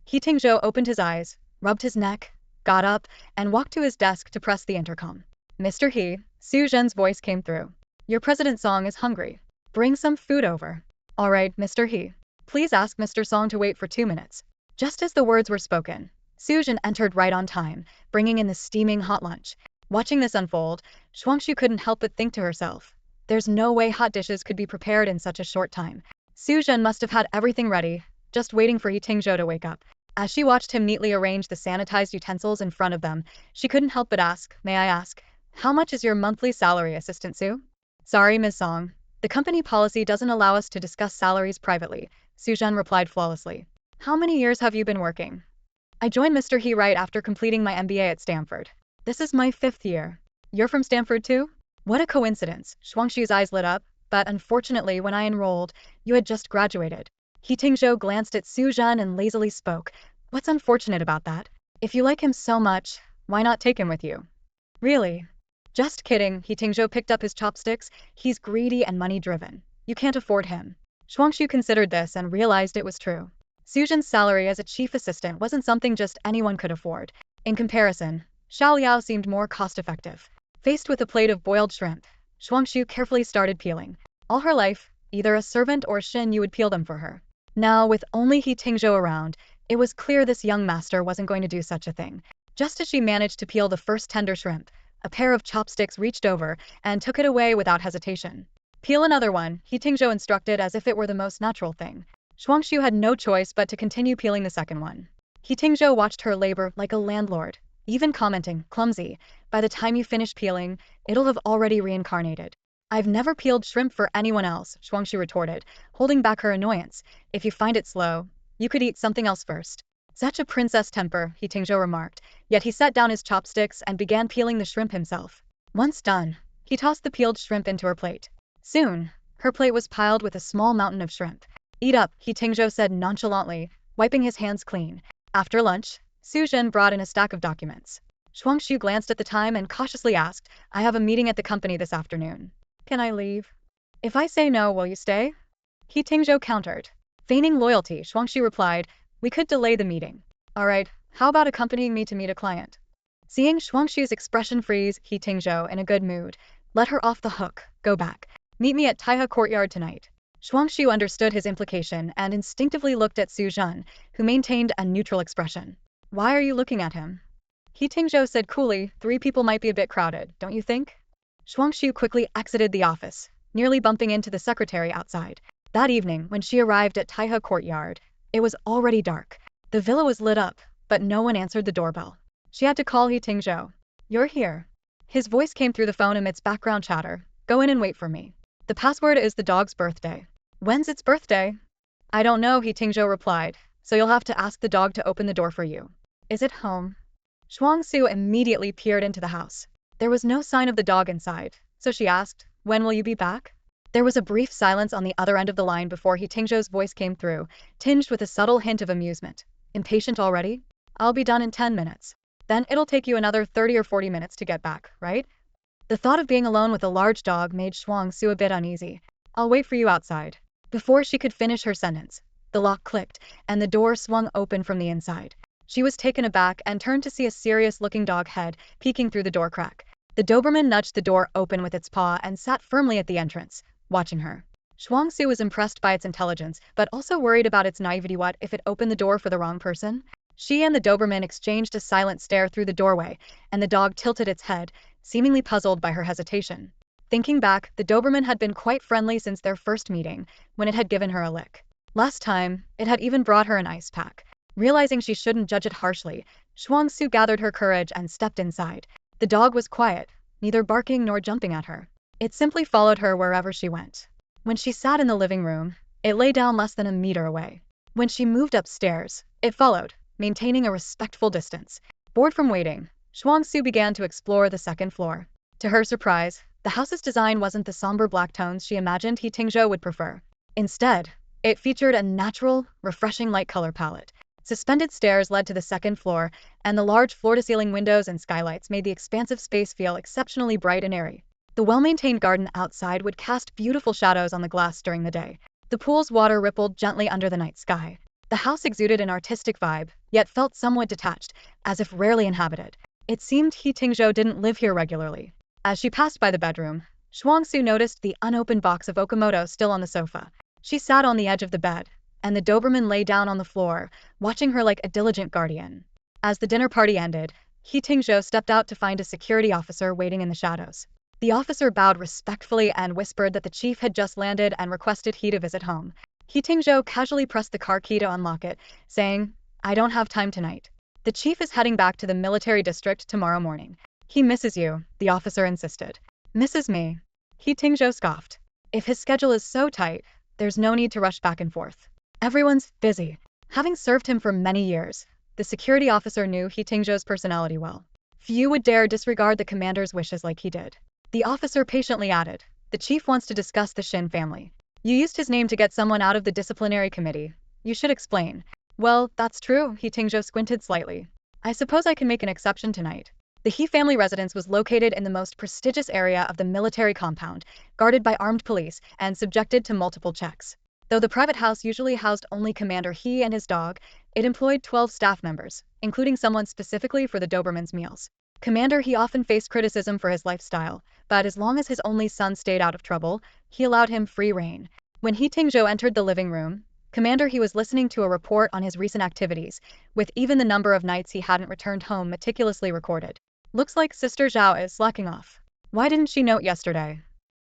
A: He Tingzhou opened his eyes, rubbed his neck, got up, and walked to his desk to press the intercom. Mr. He, Su Zhen's voice came through. Your President Song is hungry. Bring some food over. All right, Mr. He. Please ask Mr. Song to wait for 2 minutes. Just as the words were spoken, Su Zhen entered right on time, bringing in the steaming hot lunch. Watching this unfold, Shuangxue couldn't help but think to herself. There's no way hot dishes could be prepared in such a short time. Su Zhen must have had everything ready, just waiting for He Tingzhou to wake up. As she watched him neatly arrange the sanitized utensils in front of them, she couldn't help but ask, May I ask, how much is your monthly salary, Assistant Su? Sorry, Ms. Song. The company policy doesn't allow us to discuss salaries privately, Su Zhen replied flawlessly. How many years have you been working? I joined Mr. He right after completing my MBA at Stanford. This is my 5th year. You're from Stanford too? What a coincidence. Shuangxue's eyes lit up, but unfortunately when I enrolled, you had just graduated. He Tingzhou glanced at Su Zhen and lazily spoke. What's unfortunate about that? If you like him so much, why not take him with you? Really? Just kidding. He Tingzhou picked up his chopsticks. He's greedy and money-driven. You can't afford him. Shuangxue considered this and realized it was true. Su Zhen's salary as a chief assistant wasn't something just anyone could afford. In comparison, Xiao Liao seemed more cost-effective. Faced with a plate of boiled shrimp, Shuangxue carefully started peeling. All her life, either a servant or Shen Yi would peel them for her. Now, with only He Tingzhou around, it was clear this young master wasn't going to do such a thing. Just as she managed to peel the first tender shrimp, a pair of chopsticks reached over and took it away without hesitation. Peel another one, He Tingzhou instructed as if it were the most natural thing. Shuangxue had no choice but to continue peeling the second one. He Tingzhou watched her labor like a landlord, even commenting, clumsy, by the time you finish peeling, it'll have already reincarnated. I've never peeled shrimp for anyone else, Shuangxue retorted, holding back her annoyance. If you find it slow, you could eat something else first. Such a princess temper, He Tingzhou remarked, yet he set down his chopsticks and began peeling the shrimp himself. Once done, he tossed the peeled shrimp into her plate. Soon, her plate was piled with a small mountain of shrimp. Eat up, He Tingzhou said nonchalantly, wiping his hands clean. After lunch, Su Zhen brought in a stack of documents. Shuangxue glanced at the time and cautiously asked, I have a meeting at the company this afternoon. Can I leave? If I say no, will you stay? He Tingzhou countered. Feigning loyalty, Shuangxue replied, we could delay the meeting. Alright, how about accompanying me to meet a client? Seeing Shuangxue's expression freeze, He Tingzhou, in a good mood, let her off the hook. Go back. Meet me at Taihe Courtyard tonight. Shuangxue understood his implication and instinctively looked at Su Zhen, who maintained a neutral expression. Why are you looking at him? He Tingzhou said coolly, 3 people might be a bit crowded, don't you think? Shuangxue quickly exited the office, nearly bumping into the secretary outside. That evening, when she arrived at Taihe Courtyard, it was already dark. The villa was lit up, but no one answered the doorbell. She had to call He Tingzhou. You're here. His voice came through the phone amidst background chatter. Go in and wait for me. The password is the dog's birthday. When's its birthday? I don't know, He Tingzhou replied, so you'll have to ask the dog to open the door for you. Is it home? Shuangxue immediately peered into the house. There was no sign of the dog inside, so she asked, when will you be back? There was a brief silence on the other end of the line before He Tingzhou's voice came through, tinged with a subtle hint of amusement. Impatient already? I'll be done in 10 minutes. Then it'll take you another 30 or 40 minutes to get back, right? The thought of being alone with a large dog made Shuangxue a bit uneasy. I'll wait for you outside. Before she could finish her sentence, the lock clicked, and the door swung open from the inside. She was taken aback and turned to see a serious-looking dog head peeking through the door crack. The Doberman nudged the door open with its paw and sat firmly at the entrance, watching her. Shuangxue was impressed by its intelligence, but also worried about its naivety. What if it opened the door for the wrong person? She and the Doberman exchanged a silent stare through the doorway, and the dog tilted its head, seemingly puzzled by her hesitation. Thinking back, the Doberman had been quite friendly since their first meeting, when it had given her a lick. Last time, it had even brought her an ice pack. Realizing she shouldn't judge it harshly, Shuangxue gathered her courage and stepped inside. The dog was quiet, neither barking nor jumping at her. It simply followed her wherever she went. When she sat in the living room, it lay down less than a meter away. When she moved upstairs, it followed, maintaining a respectful distance. Bored from waiting, Shuangxue began to explore the second floor. To her surprise, the house's design wasn't the somber black tones she imagined He Tingzhou would prefer. Instead, it featured a natural, refreshing light color palette. Suspended stairs led to the second floor, and the large floor-to-ceiling windows and skylights made the expansive space feel exceptionally bright and airy. The well-maintained garden outside would cast beautiful shadows on the glass during the day. The pool's water rippled gently under the night sky. The house exuded an artistic vibe, yet felt somewhat detached, as if rarely inhabited. It seemed He Tingzhou didn't live here regularly. As she passed by the bedroom, Shuangxue noticed the unopened box of Okamoto still on the sofa. She sat on the edge of the bed, and the Doberman lay down on the floor, watching her like a diligent guardian. As the dinner party ended, He Tingzhou stepped out to find a security officer waiting in the shadows. The officer bowed respectfully and whispered that the chief had just landed and requested he to visit home. He Tingzhou casually pressed the car key to unlock it, saying, I don't have time tonight. The chief is heading back to the military district tomorrow morning. He misses you, the officer insisted. Misses me? He Tingzhou scoffed. If his schedule is so tight, there's no need to rush back and forth. Everyone's busy. Having served him for many years, the security officer knew He Tingzhou's personality well. Few would dare disregard the commander's wishes like he did. The officer patiently added, the chief wants to discuss the Shen family. You used his name to get someone out of the disciplinary committee. You should explain. Well, that's true, He Tingzhou squinted slightly. I suppose I can make an exception tonight. The He family residence was located in the most prestigious area of the military compound, guarded by armed police and subjected to multiple checks. Though the private house usually housed only Commander He and his dog, it employed 12 staff members, including someone specifically for the Doberman's meals. Commander He often faced criticism for his lifestyle, but as long as his only son stayed out of trouble, he allowed him free rein. When He Tingzhou entered the living room, Commander He was listening to a report on his recent activities, with even the number of nights he hadn't returned home meticulously recorded. Looks like Sister Zhao is slacking off. Why didn't she note yesterday?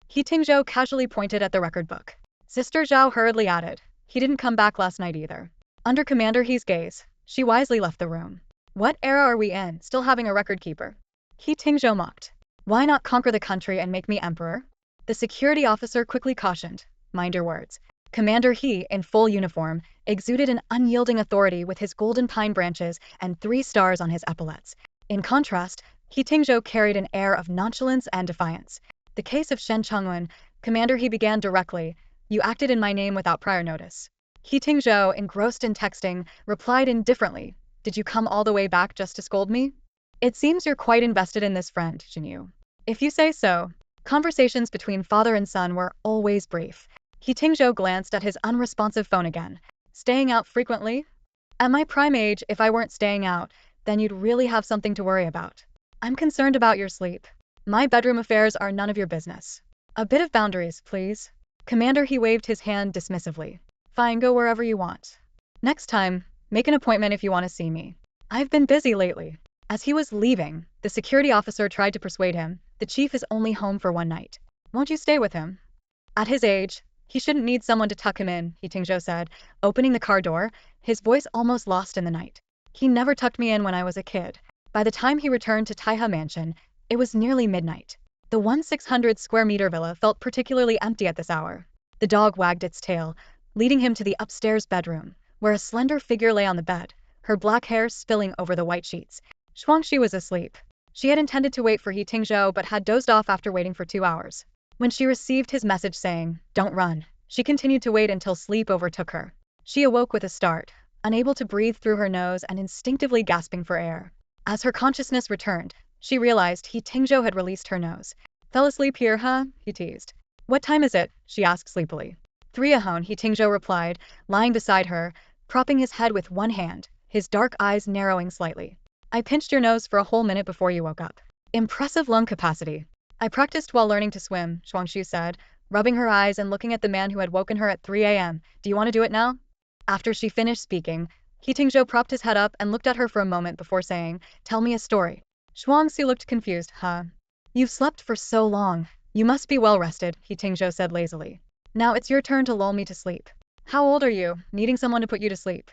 A: He Tingzhou casually pointed at the record book. Sister Zhao hurriedly added, he didn't come back last night either. Under Commander He's gaze, she wisely left the room. What era are we in, still having a record keeper? He Tingzhou mocked. Why not conquer the country and make me emperor? The security officer quickly cautioned, "Mind your words." Commander He, in full uniform, exuded an unyielding authority with his golden pine branches and 3 stars on his epaulets. In contrast, He Tingzhou carried an air of nonchalance and defiance. "The case of Shen Yi," Commander He began directly, "You acted in my name without prior notice." He Tingzhou, engrossed in texting, replied indifferently, "Did you come all the way back just to scold me?" "It seems you're quite invested in this friend, Shen Yi." "If you say so." Conversations between father and son were always brief. He Tingzhou glanced at his unresponsive phone again. "Staying out frequently?" "At my prime age, if I weren't staying out, then you'd really have something to worry about." "I'm concerned about your sleep." "My bedroom affairs are none of your business." "A bit of boundaries, please." Commander He waved his hand dismissively. "Fine, go wherever you want. Next time, make an appointment if you want to see me. I've been busy lately." As he was leaving, the security officer tried to persuade him, "The chief is only home for one night. Won't you stay with him?" "At his age, he shouldn't need someone to tuck him in," He Tingzhou said, opening the car door, his voice almost lost in the night. "He never tucked me in when I was a kid." By the time he returned to Taihe Mansion, it was nearly midnight. The 1,600 square meter villa felt particularly empty at this hour. The dog wagged its tail, leading him to the upstairs bedroom, where a slender figure lay on the bed, her black hair spilling over the white sheets. Shuangxue was asleep. She had intended to wait for He Tingzhou but had dozed off after waiting for 2 hours. When she received his message saying, "Don't run," she continued to wait until sleep overtook her. She awoke with a start, unable to breathe through her nose and instinctively gasping for air. As her consciousness returned, she realized He Tingzhou had released her nose. "Fell asleep here, huh?" he teased. "What time is it?" she asked sleepily. 3 ahone, He Tingzhou replied, lying beside her, propping his head with one hand, his dark eyes narrowing slightly. "I pinched your nose for a whole minute before you woke up." "Impressive lung capacity." "I practiced while learning to swim," Shuangxue said, rubbing her eyes and looking at the man who had woken her at 3 a.m. "Do you want to do it now?" After she finished speaking, He Tingzhou propped his head up and looked at her for a moment before saying, "Tell me a story." Shuangxue looked confused. "Huh? You've slept for so long. You must be well rested," He Tingzhou said lazily. "Now it's your turn to lull me to sleep." "How old are you, needing someone to put you to sleep?"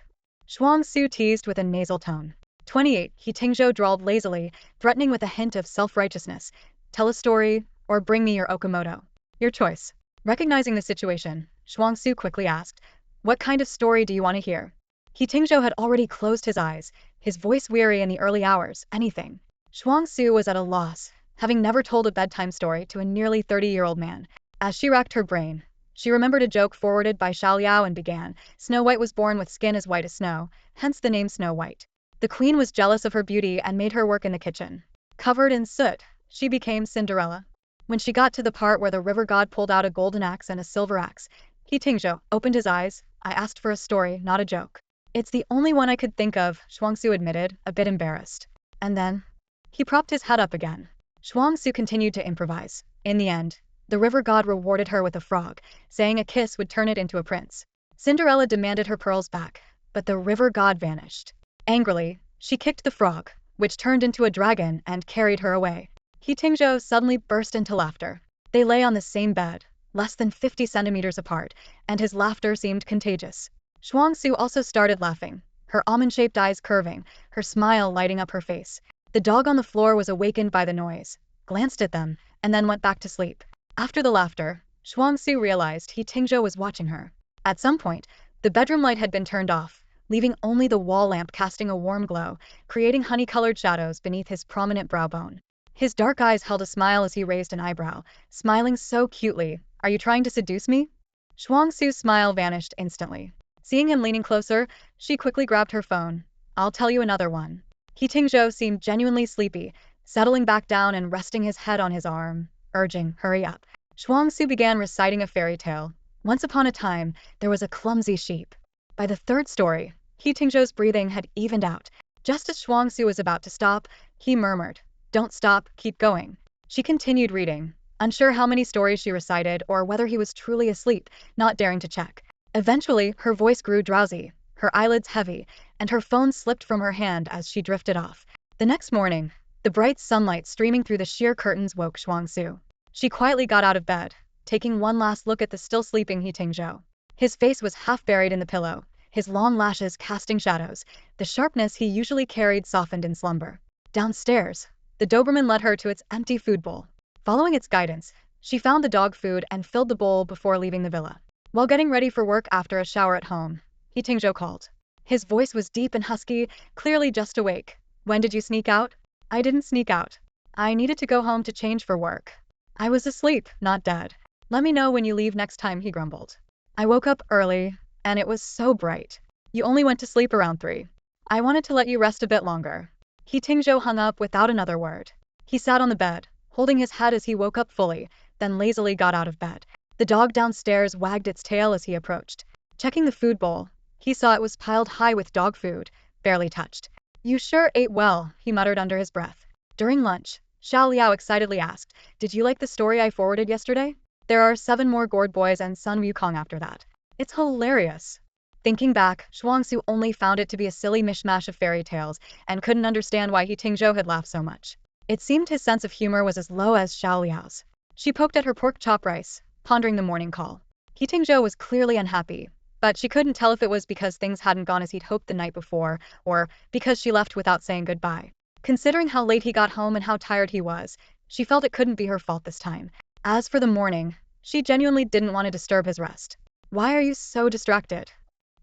A: Shuangxue teased with a nasal tone. 28, He Tingzhou drawled lazily, threatening with a hint of self-righteousness. "Tell a story, or bring me your Okamoto. Your choice." Recognizing the situation, Shuangxue quickly asked, "What kind of story do you want to hear?" He Tingzhou had already closed his eyes, his voice weary in the early hours. "Anything." Shuangxue was at a loss, having never told a bedtime story to a nearly 30-year-old man. As she racked her brain, she remembered a joke forwarded by Xiao Liao and began, "Snow White was born with skin as white as snow, hence the name Snow White. The queen was jealous of her beauty and made her work in the kitchen. Covered in soot, she became Cinderella." When she got to the part where the river god pulled out a golden axe and a silver axe, He Tingzhou opened his eyes. "I asked for a story, not a joke." "It's the only one I could think of," Shuangxue admitted, a bit embarrassed. "And then?" He propped his head up again. Shuangxue continued to improvise. In the end, the river god rewarded her with a frog, saying a kiss would turn it into a prince. Cinderella demanded her pearls back, but the river god vanished. Angrily, she kicked the frog, which turned into a dragon and carried her away. He Tingzhou suddenly burst into laughter. They lay on the same bed, less than 50 centimeters apart, and his laughter seemed contagious. Shuangxue also started laughing, her almond-shaped eyes curving, her smile lighting up her face. The dog on the floor was awakened by the noise, glanced at them, and then went back to sleep. After the laughter, Shuangxue realized He Tingzhou was watching her. At some point, the bedroom light had been turned off, leaving only the wall lamp casting a warm glow, creating honey-colored shadows beneath his prominent brow bone. His dark eyes held a smile as he raised an eyebrow, smiling so cutely. "Are you trying to seduce me?" Shuangxue's smile vanished instantly. Seeing him leaning closer, she quickly grabbed her phone. "I'll tell you another one." He Tingzhou seemed genuinely sleepy, settling back down and resting his head on his arm, urging, "Hurry up." Shuangxue began reciting a fairy tale. Once upon a time, there was a clumsy sheep. By the 3rd story, He Tingzhou's breathing had evened out. Just as Shuangxue was about to stop, he murmured, "Don't stop, keep going." She continued reading, unsure how many stories she recited or whether he was truly asleep, not daring to check. Eventually, her voice grew drowsy, her eyelids heavy, and her phone slipped from her hand as she drifted off. The next morning, the bright sunlight streaming through the sheer curtains woke Shuangxue. She quietly got out of bed, taking one last look at the still sleeping He Tingzhou. His face was half buried in the pillow, his long lashes casting shadows, the sharpness he usually carried softened in slumber. Downstairs, the Doberman led her to its empty food bowl. Following its guidance, She found the dog food and filled the bowl before leaving the villa. While getting ready for work after a shower at home, He Tingzhou called. His voice was deep and husky, clearly just awake. When did you sneak out? I didn't sneak out. I needed to go home to change for work. I was asleep, not dead. Let me know when you leave next time, he grumbled. I woke up early, and it was so bright. You only went to sleep around 3. I wanted to let you rest a bit longer. He Tingzhou hung up without another word. He sat on the bed, holding his head as he woke up fully, then lazily got out of bed. The dog downstairs wagged its tail as he approached. Checking the food bowl, he saw it was piled high with dog food, barely touched. You sure ate well, he muttered under his breath. During lunch, Xiao Liao excitedly asked, did you like the story I forwarded yesterday? There are 7 more gourd boys and Sun Wukong after that. It's hilarious. Thinking back, Shuangxue only found it to be a silly mishmash of fairy tales and couldn't understand why He Tingzhou had laughed so much. It seemed his sense of humor was as low as Xiao Liao's. She poked at her pork chop rice, pondering the morning call. He Tingzhou was clearly unhappy, but she couldn't tell if it was because things hadn't gone as he'd hoped the night before, or because she left without saying goodbye. Considering how late he got home and how tired he was, she felt it couldn't be her fault this time. As for the morning, she genuinely didn't want to disturb his rest. Why are you so distracted?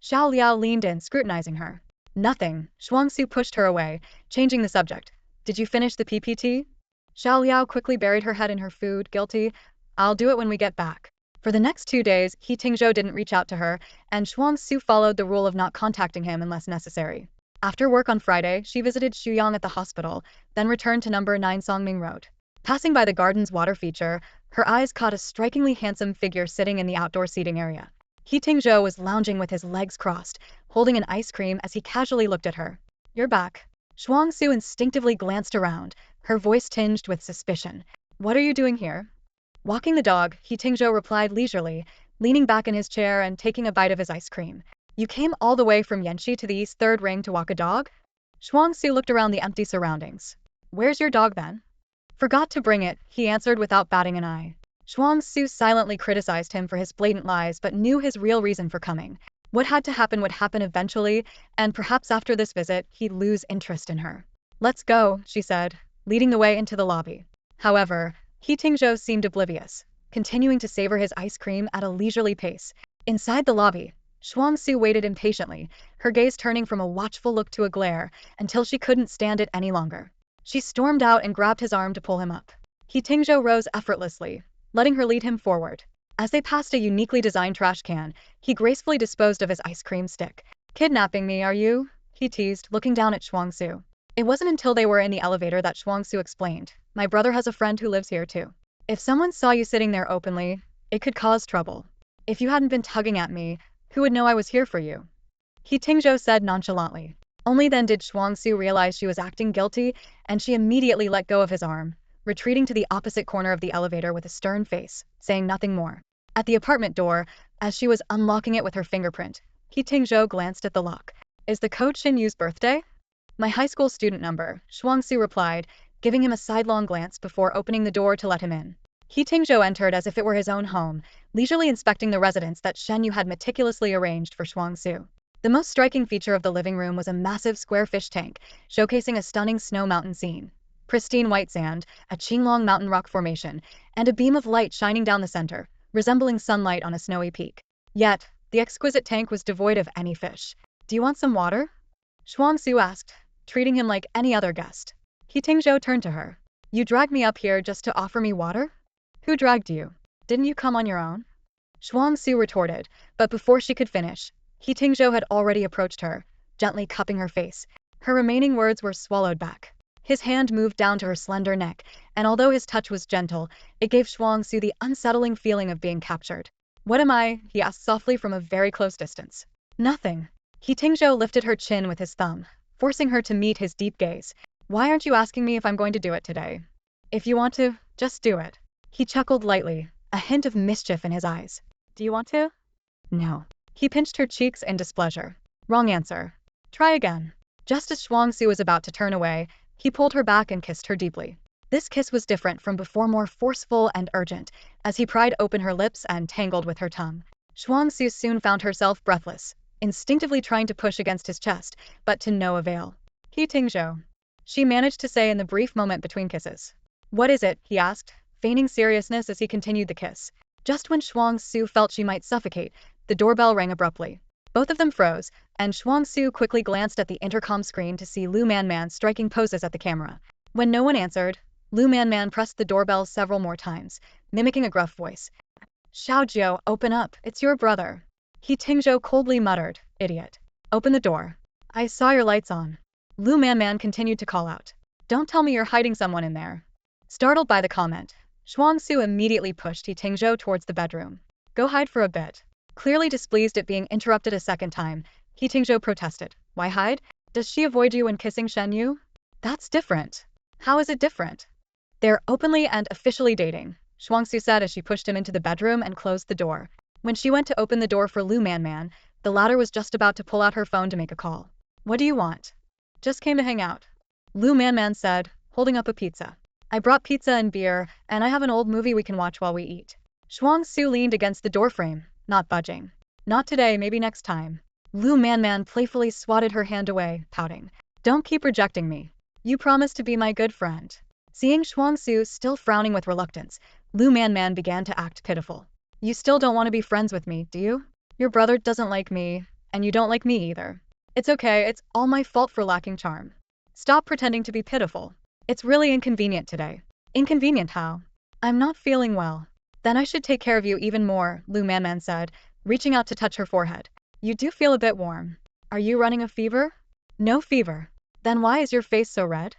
A: Xiao Liao leaned in, scrutinizing her. Nothing, Shuangxue pushed her away, changing the subject. Did you finish the PPT? Xiao Liao quickly buried her head in her food, guilty. I'll do it when we get back. For the next 2 days, He Tingzhou didn't reach out to her, and Shuangxue followed the rule of not contacting him unless necessary. After work on Friday, she visited Shuyang at the hospital, then returned to number 9 Songming Road. Passing by the garden's water feature, her eyes caught a strikingly handsome figure sitting in the outdoor seating area. He Tingzhou was lounging with his legs crossed, holding an ice cream as he casually looked at her. You're back. Shuangxue instinctively glanced around, her voice tinged with suspicion. What are you doing here? Walking the dog, He Tingzhou replied leisurely, leaning back in his chair and taking a bite of his ice cream. You came all the way from Yanxi to the East Third Ring to walk a dog? Shuangxue looked around the empty surroundings. Where's your dog then? Forgot to bring it, he answered without batting an eye. Shuangxue silently criticized him for his blatant lies but knew his real reason for coming. What had to happen would happen eventually, and perhaps after this visit, he'd lose interest in her. Let's go, she said, leading the way into the lobby. However, He Tingzhou seemed oblivious, continuing to savor his ice cream at a leisurely pace. Inside the lobby, Shuangxue waited impatiently, her gaze turning from a watchful look to a glare, until she couldn't stand it any longer. She stormed out and grabbed his arm to pull him up. He Tingzhou rose effortlessly, letting her lead him forward. As they passed a uniquely designed trash can, he gracefully disposed of his ice cream stick. Kidnapping me, are you? He teased, looking down at Shuangxue. It wasn't until they were in the elevator that Shuangxue explained. My brother has a friend who lives here too. If someone saw you sitting there openly, it could cause trouble. If you hadn't been tugging at me, who would know I was here for you? He Tingzhou said nonchalantly. Only then did Shuangxue realize she was acting guilty, and she immediately let go of his arm, retreating to the opposite corner of the elevator with a stern face, saying nothing more. At the apartment door, as she was unlocking it with her fingerprint, He Tingzhou glanced at the lock. Is the code Shen Yi's birthday? My high school student number, Shuangxue replied, giving him a sidelong glance before opening the door to let him in. He Tingzhou entered as if it were his own home, leisurely inspecting the residence that Shen Yi had meticulously arranged for Shuangxue. The most striking feature of the living room was a massive square fish tank, showcasing a stunning snow mountain scene. Pristine white sand, a Qinglong mountain rock formation, and a beam of light shining down the center, resembling sunlight on a snowy peak. Yet, the exquisite tank was devoid of any fish. Do you want some water? Shuangxue asked, treating him like any other guest. He Tingzhou turned to her. You dragged me up here just to offer me water? Who dragged you? Didn't you come on your own? Shuangxue retorted, but before she could finish, He Tingzhou had already approached her, gently cupping her face. Her remaining words were swallowed back. His hand moved down to her slender neck, and although his touch was gentle, it gave Shuangxue the unsettling feeling of being captured. What am I? He asked softly from a very close distance. Nothing. He Tingzhou lifted her chin with his thumb, forcing her to meet his deep gaze. Why aren't you asking me if I'm going to do it today? If you want to, just do it. He chuckled lightly, a hint of mischief in his eyes. Do you want to? No. He pinched her cheeks in displeasure. Wrong answer. Try again. Just as Shuangxue was about to turn away, he pulled her back and kissed her deeply. This kiss was different from before, more forceful and urgent, as he pried open her lips and tangled with her tongue. Shuangxue soon found herself breathless, instinctively trying to push against his chest, but to no avail. He Tingzhou, she managed to say in the brief moment between kisses. What is it? He asked, feigning seriousness as he continued the kiss. Just when Shuangxue felt she might suffocate, the doorbell rang abruptly. Both of them froze, and Shuangxue quickly glanced at the intercom screen to see Lu Manman striking poses at the camera. When no one answered, Lu Manman pressed the doorbell several more times, mimicking a gruff voice. Xiaojiu, open up, it's your brother. He Tingzhou coldly muttered, idiot. Open the door. I saw your lights on. Lu Manman continued to call out. Don't tell me you're hiding someone in there. Startled by the comment, Shuangxue immediately pushed He Tingzhou towards the bedroom. Go hide for a bit. Clearly displeased at being interrupted a second time, He Tingzhou protested. Why hide? Does she avoid you when kissing Shen Yi? That's different. How is it different? They're openly and officially dating, Shuangxue said as she pushed him into the bedroom and closed the door. When she went to open the door for Lu Manman, the latter was just about to pull out her phone to make a call. What do you want? Just came to hang out. Lu Manman said, holding up a pizza. I brought pizza and beer, and I have an old movie we can watch while we eat. Shuangxue leaned against the doorframe, not budging. Not today, maybe next time. Lu Manman playfully swatted her hand away, pouting. Don't keep rejecting me. You promised to be my good friend. Seeing Shuangxue still frowning with reluctance, Lu Manman began to act pitiful. You still don't want to be friends with me, do you? Your brother doesn't like me, and you don't like me either. It's okay, it's all my fault for lacking charm. Stop pretending to be pitiful. It's really inconvenient today. Inconvenient how? I'm not feeling well. Then I should take care of you even more, Lu Manman said, reaching out to touch her forehead. You do feel a bit warm. Are you running a fever? No fever. Then why is your face so red?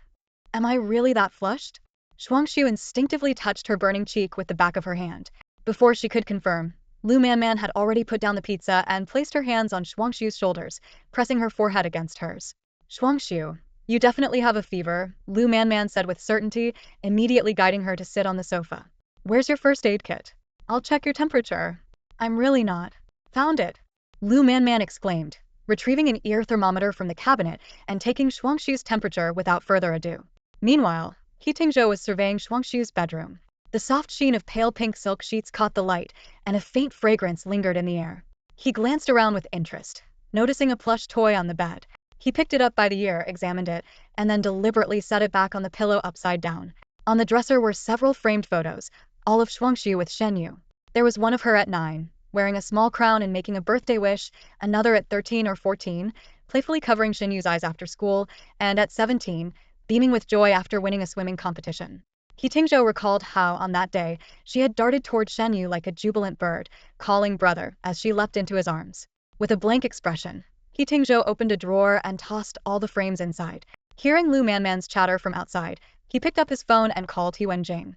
A: Am I really that flushed? Shuangxue instinctively touched her burning cheek with the back of her hand. Before she could confirm, Lu Manman had already put down the pizza and placed her hands on Shuangxue's shoulders, pressing her forehead against hers. Shuangxue, you definitely have a fever, Lu Manman said with certainty, immediately guiding her to sit on the sofa. Where's your first aid kit? I'll check your temperature. I'm really not. Found it. Lu Manman exclaimed, retrieving an ear thermometer from the cabinet and taking Shuangxue's temperature without further ado. Meanwhile, He Tingzhou was surveying Shuangxue's bedroom. The soft sheen of pale pink silk sheets caught the light, and a faint fragrance lingered in the air. He glanced around with interest, noticing a plush toy on the bed. He picked it up by the ear, examined it, and then deliberately set it back on the pillow upside down. On the dresser were several framed photos, all of Shuangxue with Shen Yi. There was one of her at 9, wearing a small crown and making a birthday wish, another at 13 or 14, playfully covering Shen Yi's eyes after school, and at 17, beaming with joy after winning a swimming competition. He Tingzhou recalled how, on that day, she had darted toward Shen Yi like a jubilant bird, calling brother as she leapt into his arms. With a blank expression, He Tingzhou opened a drawer and tossed all the frames inside. Hearing Lu Manman's chatter from outside, he picked up his phone and called He Wenjing.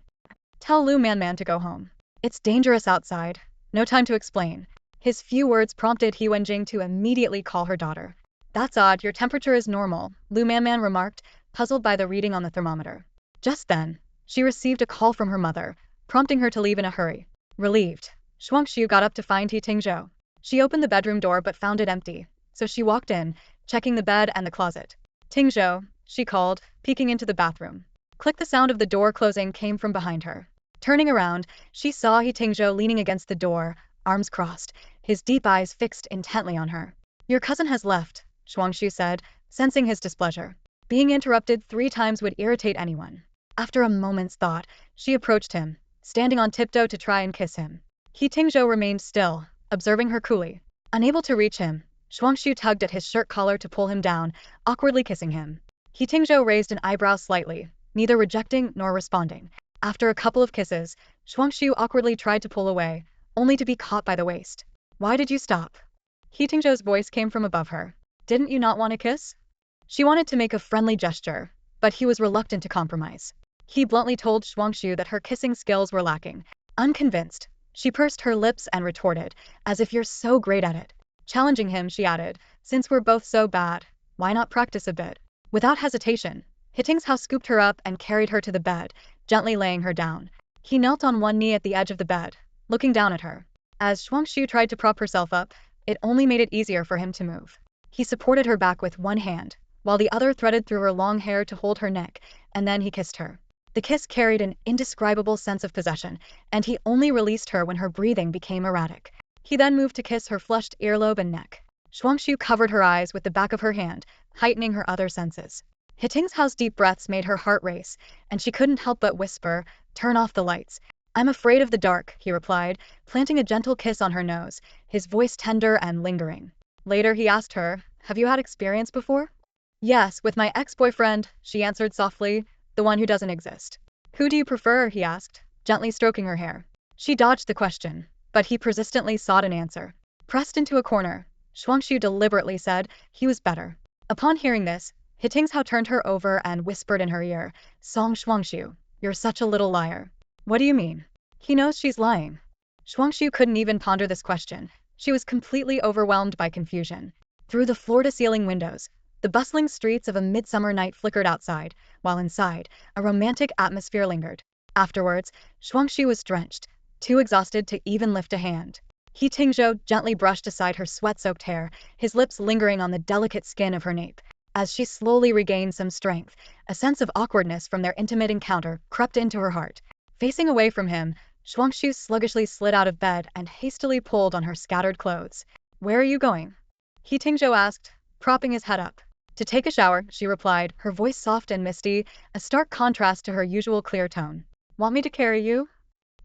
A: Tell Lu Manman to go home. It's dangerous outside. No time to explain. His few words prompted He Wenjing to immediately call her daughter. That's odd, your temperature is normal, Lu Manman remarked, puzzled by the reading on the thermometer. Just then, she received a call from her mother, prompting her to leave in a hurry. Relieved, Shuangxue got up to find He Tingzhou. She opened the bedroom door but found it empty, so she walked in, checking the bed and the closet. Tingzhou, she called, peeking into the bathroom. Click. The sound of the door closing came from behind her. Turning around, she saw He Tingzhou leaning against the door, arms crossed, his deep eyes fixed intently on her. Your cousin has left, Shuangxue said, sensing his displeasure. Being interrupted 3 times would irritate anyone. After a moment's thought, she approached him, standing on tiptoe to try and kiss him. He Tingzhou remained still, observing her coolly. Unable to reach him, Shuangxue tugged at his shirt collar to pull him down, awkwardly kissing him. He Tingzhou raised an eyebrow slightly, neither rejecting nor responding. After a couple of kisses, Shuangxue awkwardly tried to pull away, only to be caught by the waist. Why did you stop? He Tingzhou's voice came from above her. Didn't you not want a kiss? She wanted to make a friendly gesture, but he was reluctant to compromise. He bluntly told Shuangxue that her kissing skills were lacking. Unconvinced, she pursed her lips and retorted, as if you're so great at it. Challenging him, she added, since we're both so bad, why not practice a bit? Without hesitation, He Tingzhou scooped her up and carried her to the bed, gently laying her down. He knelt on one knee at the edge of the bed, looking down at her. As Shuangxue tried to prop herself up, it only made it easier for him to move. He supported her back with one hand, while the other threaded through her long hair to hold her neck, and then he kissed her. The kiss carried an indescribable sense of possession, and he only released her when her breathing became erratic. He then moved to kiss her flushed earlobe and neck. Shuangxue covered her eyes with the back of her hand, heightening her other senses. He Tingzhou's deep breaths made her heart race, and she couldn't help but whisper, "Turn off the lights." "I'm afraid of the dark," he replied, planting a gentle kiss on her nose, his voice tender and lingering. Later he asked her, "Have you had experience before?" "Yes, with my ex-boyfriend," she answered softly, "the one who doesn't exist." "Who do you prefer?" he asked, gently stroking her hair. She dodged the question, but he persistently sought an answer. Pressed into a corner, Shuangxue deliberately said he was better. Upon hearing this, He Tingzhou turned her over and whispered in her ear, Shuangxue, you're such a little liar." "What do you mean?" He knows she's lying. Shuangxue couldn't even ponder this question. She was completely overwhelmed by confusion. Through the floor-to-ceiling windows, the bustling streets of a midsummer night flickered outside, while inside, a romantic atmosphere lingered. Afterwards, Shuangxue was drenched, too exhausted to even lift a hand. He Tingzhou gently brushed aside her sweat-soaked hair, his lips lingering on the delicate skin of her nape. As she slowly regained some strength, a sense of awkwardness from their intimate encounter crept into her heart. Facing away from him, Shuangxue sluggishly slid out of bed and hastily pulled on her scattered clothes. "Where are you going?" He Tingzhou asked, propping his head up. "To take a shower," she replied, her voice soft and misty, a stark contrast to her usual clear tone. "Want me to carry you?"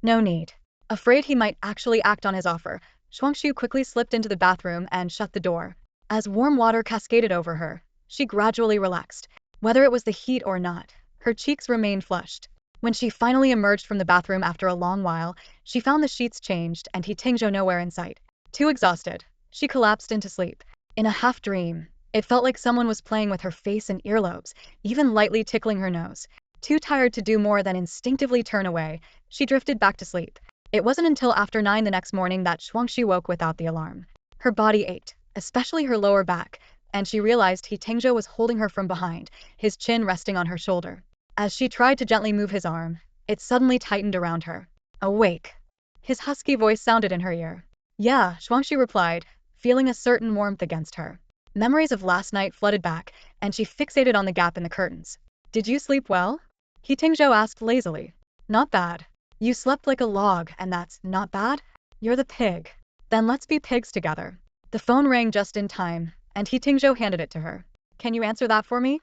A: "No need." Afraid he might actually act on his offer, Shuangxue quickly slipped into the bathroom and shut the door. As warm water cascaded over her, she gradually relaxed. Whether it was the heat or not, her cheeks remained flushed. When she finally emerged from the bathroom after a long while, she found the sheets changed and He Tingzhou nowhere in sight. Too exhausted, she collapsed into sleep. In a half-dream, it felt like someone was playing with her face and earlobes, even lightly tickling her nose. Too tired to do more than instinctively turn away, she drifted back to sleep. It wasn't until after 9 the next morning that Shuangxue woke without the alarm. Her body ached, especially her lower back, and she realized He Tingzhou was holding her from behind, his chin resting on her shoulder. As she tried to gently move his arm, it suddenly tightened around her. "Awake." His husky voice sounded in her ear. "Yeah," Shuangxue replied, feeling a certain warmth against her. Memories of last night flooded back, and she fixated on the gap in the curtains. "Did you sleep well?" He Tingzhou asked lazily. "Not bad." "You slept like a log, and that's not bad?" "You're the pig." "Then let's be pigs together." The phone rang just in time, and He Tingzhou handed it to her. "Can you answer that for me?"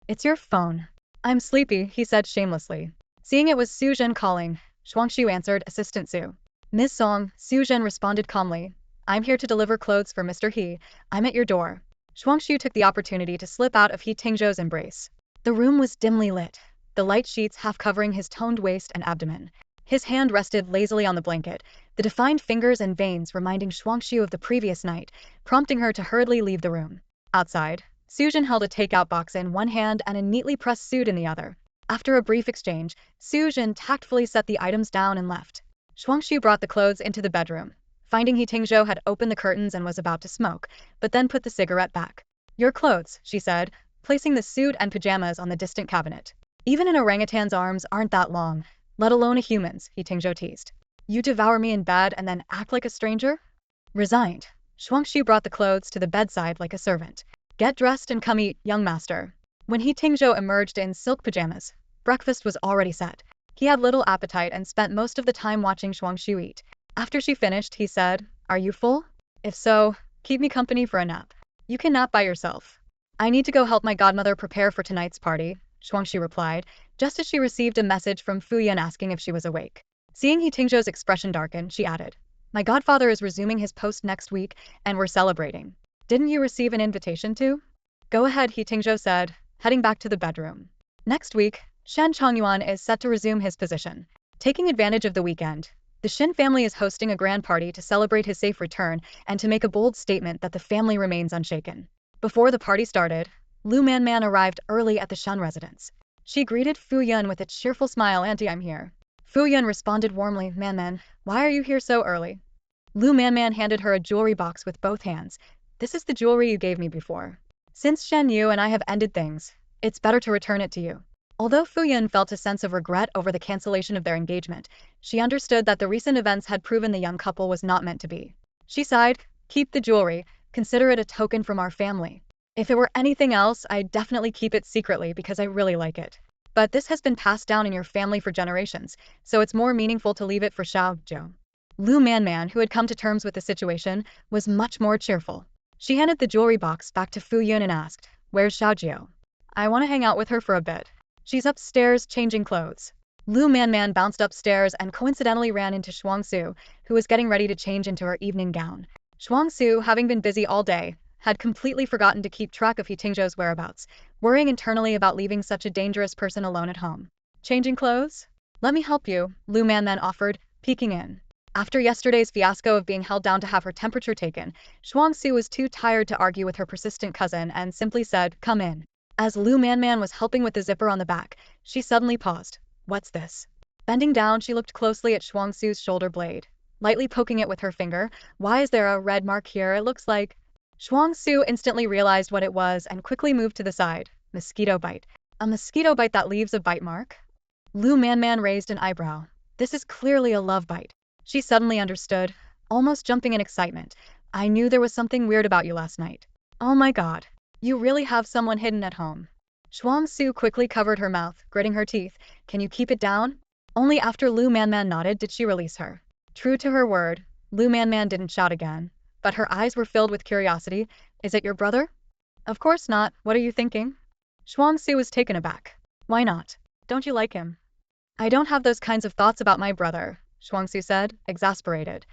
A: "It's your phone." "I'm sleepy," he said shamelessly. Seeing it was Su Zhen calling, Shuangxue answered, "Assistant Su." "Ms. Song," Su Zhen responded calmly. "I'm here to deliver clothes for Mr. He. I'm at your door." Shuangxue took the opportunity to slip out of He Tingzhou's embrace. The room was dimly lit, the light sheets half covering his toned waist and abdomen. His hand rested lazily on the blanket, the defined fingers and veins reminding Shuangxue of the previous night, prompting her to hurriedly leave the room. Outside, Su Zhen held a takeout box in one hand and a neatly pressed suit in the other. After a brief exchange, Su Zhen tactfully set the items down and left. Shuangxue brought the clothes into the bedroom, finding He Tingzhou had opened the curtains and was about to smoke, but then put the cigarette back. "Your clothes," she said, placing the suit and pajamas on the distant cabinet. "Even an orangutan's arms aren't that long, let alone a human's," He Tingzhou teased. "You devour me in bed and then act like a stranger?" Resigned, Shuangxue brought the clothes to the bedside like a servant. "Get dressed and come eat, young master." When He Tingzhou emerged in silk pajamas, breakfast was already set. He had little appetite and spent most of the time watching Shuangxue eat. After she finished, he said, "Are you full? If so, keep me company for a nap." "You can nap by yourself." "I need to go help my godmother prepare for tonight's party," Shuangxue replied, just as she received a message from Fu Yan asking if she was awake. Seeing He Tingzhou's expression darken, she added, "My godfather is resuming his post next week, and we're celebrating. Didn't you receive an invitation to?" "Go ahead," He Tingzhou said, heading back to the bedroom. Next week, Shen Chongyuan is set to resume his position. Taking advantage of the weekend, the Shen family is hosting a grand party to celebrate his safe return and to make a bold statement that the family remains unshaken. Before the party started, Lu Manman arrived early at the Shen residence. She greeted Fu Yun with a cheerful smile. "Auntie, I'm here." Fu Yun responded warmly, "Manman, why are you here so early?" Lu Manman handed her a jewelry box with both hands. "This is the jewelry you gave me before. Since Shen Yi and I have ended things, it's better to return it to you." Although Fu Yun felt a sense of regret over the cancellation of their engagement, she understood that the recent events had proven the young couple was not meant to be. She sighed, "Keep the jewelry, consider it a token from our family. If it were anything else, I'd definitely keep it secretly because I really like it. But this has been passed down in your family for generations, so it's more meaningful to leave it for Xiaozhou." Lu Manman, who had come to terms with the situation, was much more cheerful. She handed the jewelry box back to Fu Yun and asked, "Where's Xiaozhou?" I want to hang out with her for a bit. She's upstairs changing clothes. Lu Manman bounced upstairs and coincidentally ran into Shuangxue, who was getting ready to change into her evening gown. Shuangxue, having been busy all day, had completely forgotten to keep track of He Tingzhou's whereabouts, worrying internally about leaving such a dangerous person alone at home. Changing clothes? Let me help you, Lu Manman offered, peeking in. After yesterday's fiasco of being held down to have her temperature taken, Shuangxue was too tired to argue with her persistent cousin and simply said, "Come in." As Lu Manman was helping with the zipper on the back, she suddenly paused. What's this? Bending down, she looked closely at Shuangxue's shoulder blade, lightly poking it with her finger. Why is there a red mark here? It looks like... Shuangxue instantly realized what it was and quickly moved to the side. Mosquito bite. A mosquito bite that leaves a bite mark? Lu Manman raised an eyebrow. This is clearly a love bite. She suddenly understood, almost jumping in excitement. I knew there was something weird about you last night. Oh my god. You really have someone hidden at home. Shuangxue quickly covered her mouth, gritting her teeth. Can you keep it down? Only after Lu Manman nodded did she release her. True to her word, Lu Manman didn't shout again, but her eyes were filled with curiosity. Is it your brother? Of course not. What are you thinking? Shuangxue was taken aback. Why not? Don't you like him? I don't have those kinds of thoughts about my brother, Shuangxue said, exasperated.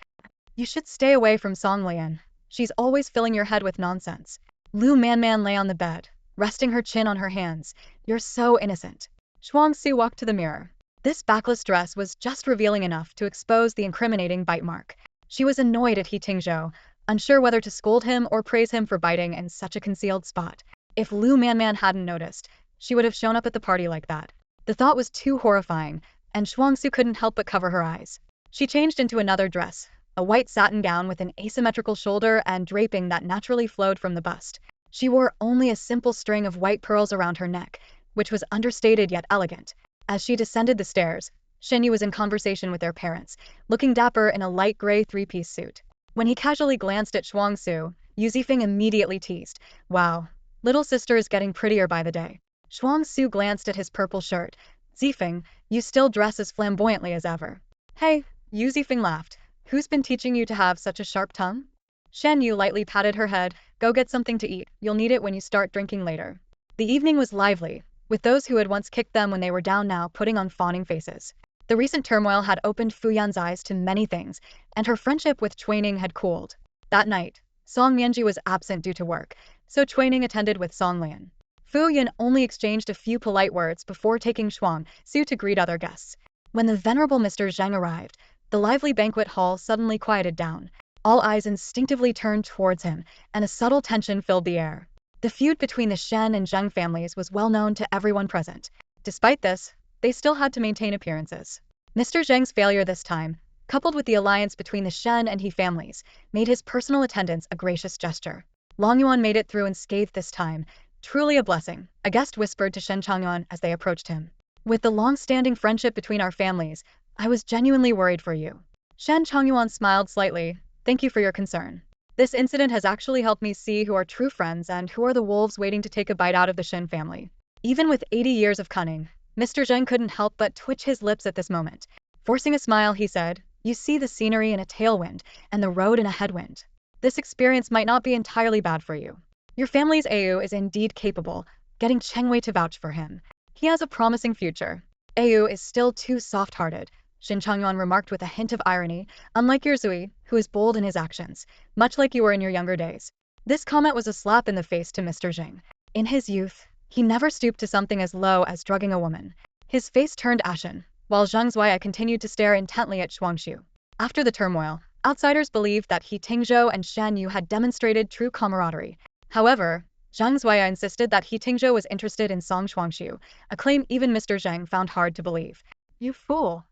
A: You should stay away from Song Lian. She's always filling your head with nonsense. Lu Manman lay on the bed, resting her chin on her hands. You're so innocent. Shuangxue walked to the mirror. This backless dress was just revealing enough to expose the incriminating bite mark. She was annoyed at He Tingzhou, unsure whether to scold him or praise him for biting in such a concealed spot. If Lu Manman hadn't noticed, she would have shown up at the party like that. The thought was too horrifying, and Shuangxue couldn't help but cover her eyes. She changed into another dress, a white satin gown with an asymmetrical shoulder and draping that naturally flowed from the bust. She wore only a simple string of white pearls around her neck, which was understated yet elegant. As she descended the stairs, Shen Yi was in conversation with their parents, looking dapper in a light gray three-piece suit. When he casually glanced at Shuangxue, Yu Zifeng immediately teased, "Wow, little sister is getting prettier by the day." Shuangxue glanced at his purple shirt. "Zifeng, you still dress as flamboyantly as ever." "Hey," Yu Zifeng laughed. "Who's been teaching you to have such a sharp tongue?" Shen Yu lightly patted her head. "Go get something to eat. You'll need it when you start drinking later." The evening was lively, with those who had once kicked them when they were down now putting on fawning faces. The recent turmoil had opened Fu Yan's eyes to many things, and her friendship with Chuaning had cooled. That night, Song Mianji was absent due to work, so Chuaning attended with Song Lian. Fu Yan only exchanged a few polite words before taking Shuangxue to greet other guests. When the venerable Mr. Zheng arrived, the lively banquet hall suddenly quieted down. All eyes instinctively turned towards him, and a subtle tension filled the air. The feud between the Shen and Zheng families was well known to everyone present. Despite this, they still had to maintain appearances. Mr. Zheng's failure this time, coupled with the alliance between the Shen and He families, made his personal attendance a gracious gesture. Long Yuan made it through unscathed this time. Truly a blessing, a guest whispered to Shen Changyuan as they approached him. With the long-standing friendship between our families, I was genuinely worried for you. Shen Changyuan smiled slightly. Thank you for your concern. This incident has actually helped me see who are true friends and who are the wolves waiting to take a bite out of the Shen family. Even with 80 years of cunning, Mr. Zheng couldn't help but twitch his lips at this moment. Forcing a smile, he said, "You see the scenery in a tailwind, and the road in a headwind. This experience might not be entirely bad for you. Your family's Au is indeed capable, getting Chengwei to vouch for him. He has a promising future. Au is still too soft-hearted," Shen Changyuan remarked with a hint of irony, "unlike your Zui, who is bold in his actions, much like you were in your younger days." This comment was a slap in the face to Mr. Zheng. In his youth, he never stooped to something as low as drugging a woman. His face turned ashen, while Zhang Zuya continued to stare intently at Shuangxue. After the turmoil, outsiders believed that He Tingzhou and Shen Yu had demonstrated true camaraderie. However, Zhang Zuya insisted that He Tingzhou was interested in Song Shuangxue, a claim even Mr. Zheng found hard to believe. "You fool!"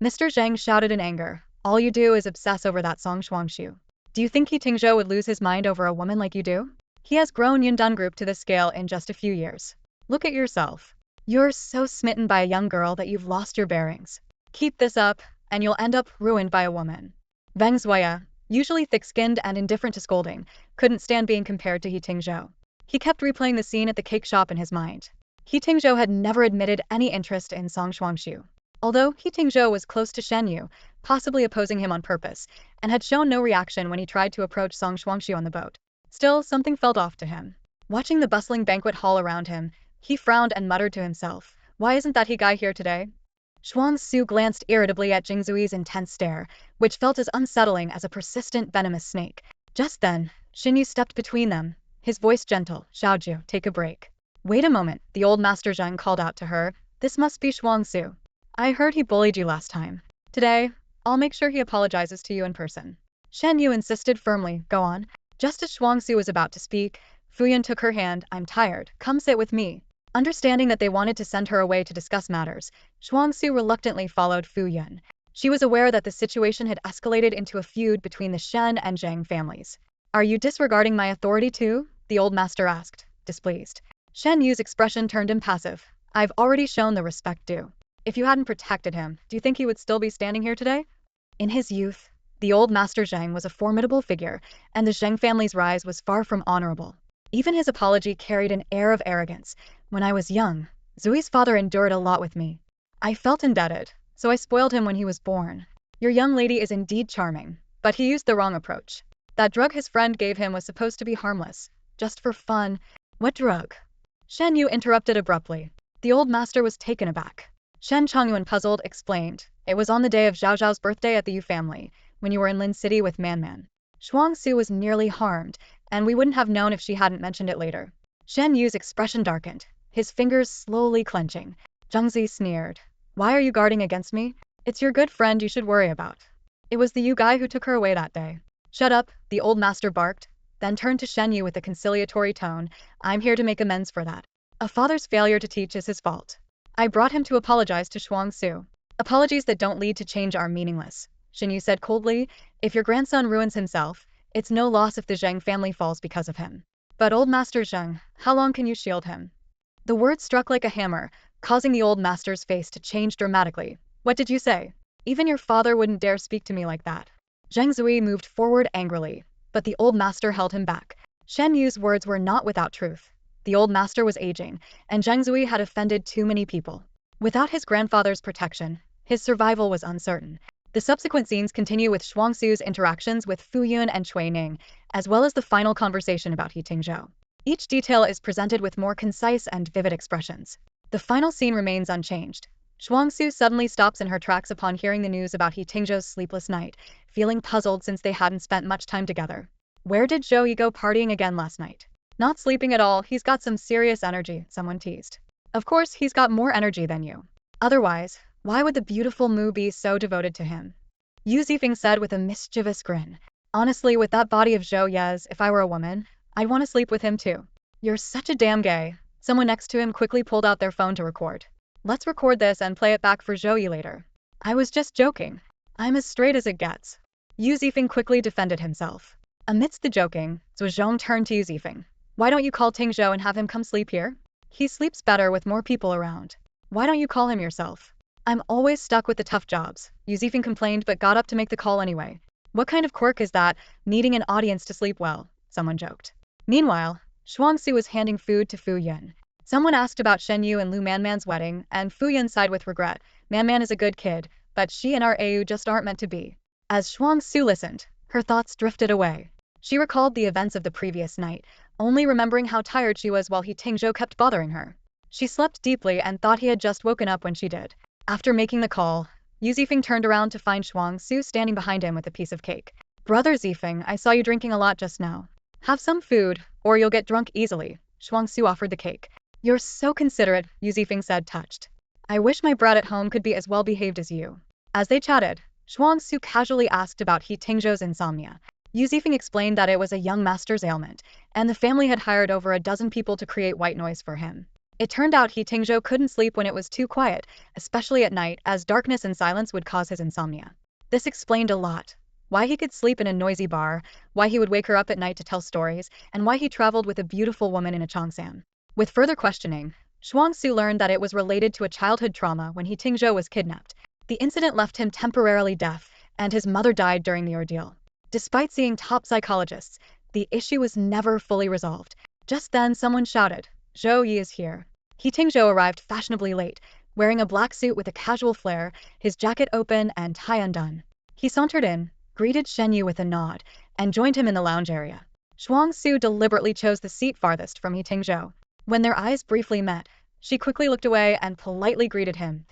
A: Mr. Zheng shouted in anger. "All you do is obsess over that Song Shuangxue. Do you think He Tingzhou would lose his mind over a woman like you do? He has grown Yundan Group to this scale in just a few years. Look at yourself. You're so smitten by a young girl that you've lost your bearings. Keep this up, and you'll end up ruined by a woman." Veng Zuya, usually thick-skinned and indifferent to scolding, couldn't stand being compared to He Tingzhou. He kept replaying the scene at the cake shop in his mind. He Tingzhou had never admitted any interest in Song Shuangxue. Although He Tingzhou was close to Shen Yu, possibly opposing him on purpose, and had shown no reaction when he tried to approach Song Shuangxue on the boat. Still, something felt off to him. Watching the bustling banquet hall around him, He frowned and muttered to himself, "Why isn't that he guy here today?" Shuangxue glanced irritably at Jingzui's intense stare, which felt as unsettling as a persistent venomous snake. Just then, Shen Yi stepped between them, his voice gentle. "Xiaoju, take a break." "Wait a moment," the old master Zheng called out to her. "This must be Shuangxue. I heard he bullied you last time. Today, I'll make sure he apologizes to you in person." Shen Yu insisted firmly. "Go on." Just as Shuangxue was about to speak, Fuyun took her hand. "I'm tired. Come sit with me." Understanding that they wanted to send her away to discuss matters, Shuangxue reluctantly followed Fu Yun. She was aware that the situation had escalated into a feud between the Shen and Zhang families. "Are you disregarding my authority too?" the old master asked, displeased. Shen Yu's expression turned impassive. "I've already shown the respect due. If you hadn't protected him, do you think he would still be standing here today?" In his youth, the old master Zhang was a formidable figure, and the Zhang family's rise was far from honorable. Even his apology carried an air of arrogance. "When I was young, Zui's father endured a lot with me. I felt indebted, so I spoiled him when he was born. Your young lady is indeed charming, but he used the wrong approach. That drug his friend gave him was supposed to be harmless, just for fun." "What drug?" Shen Yu interrupted abruptly. The old master was taken aback. Shen Chongyuan, puzzled, explained, "It was on the day of Zhao Zhao's birthday at the Yu family, when you were in Lin City with Man Man. Shuangxue was nearly harmed, and we wouldn't have known if she hadn't mentioned it later." Shen Yu's expression darkened, his fingers slowly clenching. Zhengzi sneered. "Why are you guarding against me? It's your good friend you should worry about. It was the Yu guy who took her away that day." "Shut up," the old master barked, then turned to Shen Yu with a conciliatory tone. "I'm here to make amends for that. A father's failure to teach is his fault. I brought him to apologize to Shuangxue. Apologies that don't lead to change are meaningless," Shen Yu said coldly. "If your grandson ruins himself, it's no loss if the Zhang family falls because of him. But old Master Zheng, how long can you shield him?" The word struck like a hammer, causing the old master's face to change dramatically. "What did you say? Even your father wouldn't dare speak to me like that." Zheng Zui moved forward angrily, but the old master held him back. Shen Yu's words were not without truth. The old master was aging, and Zheng Zui had offended too many people. Without his grandfather's protection, his survival was uncertain. The subsequent scenes continue with Shuangxue's interactions with Fu Yun and Cui Ning, as well as the final conversation about He Tingzhou. Each detail is presented with more concise and vivid expressions. The final scene remains unchanged. Shuangxue suddenly stops in her tracks upon hearing the news about He Tingzhou's sleepless night, feeling puzzled since they hadn't spent much time together. "Where did Zhou Yi go partying again last night?" "Not sleeping at all, he's got some serious energy," someone teased. "Of course he's got more energy than you. Otherwise, why would the beautiful Mu be so devoted to him?" Yu Zifeng said with a mischievous grin. "Honestly, with that body of Zhou Ye's, if I were a woman, I'd want to sleep with him too." "You're such a damn gay." Someone next to him quickly pulled out their phone to record. "Let's record this and play it back for Zhou Yi later." "I was just joking. I'm as straight as it gets." Yu Zifeng quickly defended himself. Amidst the joking, Zhuozhong turned to Yu Zifeng. "Why don't you call Tingzhou and have him come sleep here? He sleeps better with more people around. Why don't you call him yourself?" "I'm always stuck with the tough jobs," Yu Zifeng complained but got up to make the call anyway. "What kind of quirk is that, needing an audience to sleep well?" someone joked. Meanwhile, Shuangxue was handing food to Fu Yun. Someone asked about Shen Yu and Lu Manman's wedding, and Fu Yun sighed with regret. "Manman is a good kid, but she and our Au just aren't meant to be." As Shuangxue listened, her thoughts drifted away. She recalled the events of the previous night, only remembering how tired she was while He Tingzhou kept bothering her. She slept deeply and thought he had just woken up when she did. After making the call, Yu Zifeng turned around to find Shuangxue standing behind him with a piece of cake. "Brother Zifeng, I saw you drinking a lot just now. Have some food, or you'll get drunk easily." Shuangxue offered the cake. "You're so considerate," Yu Zifeng said, touched. "I wish my brat at home could be as well behaved as you." As they chatted, Shuangxue casually asked about He Tingzhou's insomnia. Yu Zifeng explained that it was a young master's ailment, and the family had hired over a dozen people to create white noise for him. It turned out He Tingzhou couldn't sleep when it was too quiet, especially at night, as darkness and silence would cause his insomnia. This explained a lot. Why he could sleep in a noisy bar, why he would wake her up at night to tell stories, and why he traveled with a beautiful woman in a Changsan. With further questioning, Shuangxue learned that it was related to a childhood trauma when He Tingzhou was kidnapped. The incident left him temporarily deaf, and his mother died during the ordeal. Despite seeing top psychologists, the issue was never fully resolved. Just then someone shouted, "Zhou Yi is here." He Tingzhou arrived fashionably late, wearing a black suit with a casual flair, his jacket open and tie undone. He sauntered in, greeted Shen Yi with a nod, and joined him in the lounge area. Shuangxue deliberately chose the seat farthest from He Tingzhou. When their eyes briefly met, she quickly looked away and politely greeted him.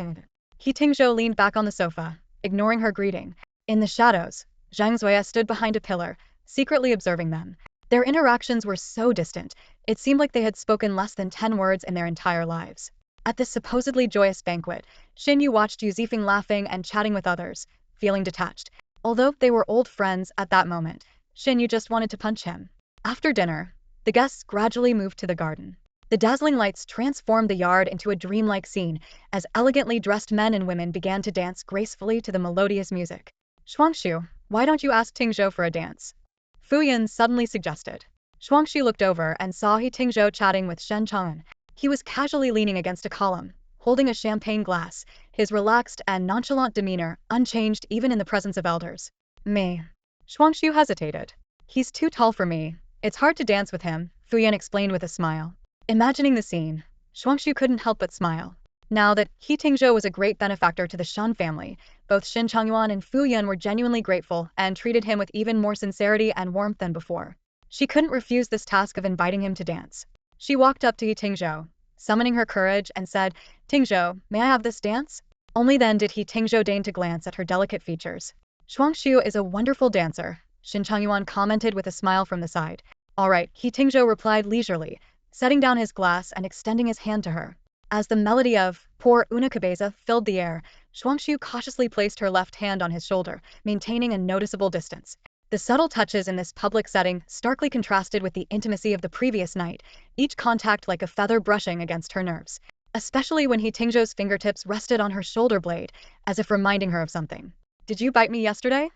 A: He Tingzhou leaned back on the sofa, ignoring her greeting. In the shadows, Shuangxue stood behind a pillar, secretly observing them. Their interactions were so distant, it seemed like they had spoken less than 10 words in their entire lives. At this supposedly joyous banquet, Shen Yi watched Yu Zifeng laughing and chatting with others, feeling detached. Although they were old friends at that moment, Shen Yi just wanted to punch him. After dinner, the guests gradually moved to the garden. The dazzling lights transformed the yard into a dreamlike scene as elegantly dressed men and women began to dance gracefully to the melodious music. Shuangxue, why don't you ask Tingzhou for a dance? Fu Yan suddenly suggested. Shuangxue looked over and saw He Tingzhou chatting with Shen Chang'an. He was casually leaning against a column, holding a champagne glass, his relaxed and nonchalant demeanor unchanged even in the presence of elders. Me. Shuangxue hesitated. He's too tall for me. It's hard to dance with him, Fu Yan explained with a smile. Imagining the scene, Shuangxue couldn't help but smile. Now that He Tingzhou was a great benefactor to the Shen family, both Shen Changyuan and Fu Yan were genuinely grateful and treated him with even more sincerity and warmth than before. She couldn't refuse this task of inviting him to dance. She walked up to He Tingzhou, summoning her courage, and said, "Tingzhou, may I have this dance?" Only then did He Tingzhou deign to glance at her delicate features. "Shuangxue is a wonderful dancer," Shen Changyuan commented with a smile from the side. "All right," He Tingzhou replied leisurely, setting down his glass and extending his hand to her. As the melody of Por una cabeza filled the air, Shuangxue cautiously placed her left hand on his shoulder, maintaining a noticeable distance. The subtle touches in this public setting starkly contrasted with the intimacy of the previous night, each contact like a feather brushing against her nerves. Especially when He Tingzhou's fingertips rested on her shoulder blade, as if reminding her of something. "Did you bite me yesterday?"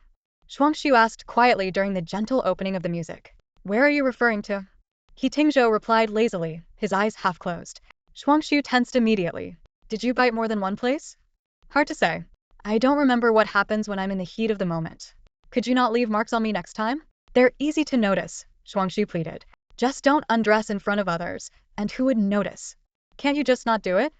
A: Shuangxue asked quietly during the gentle opening of the music. "Where are you referring to?" He Tingzhou replied lazily, his eyes half closed. Shuangxue tensed immediately. "Did you bite more than one place?" "Hard to say. I don't remember what happens when I'm in the heat of the moment. Could you not leave marks on me next time?" "They're easy to notice," Shuangxue pleaded. "Just don't undress in front of others, and who would notice? Can't you just not do it?"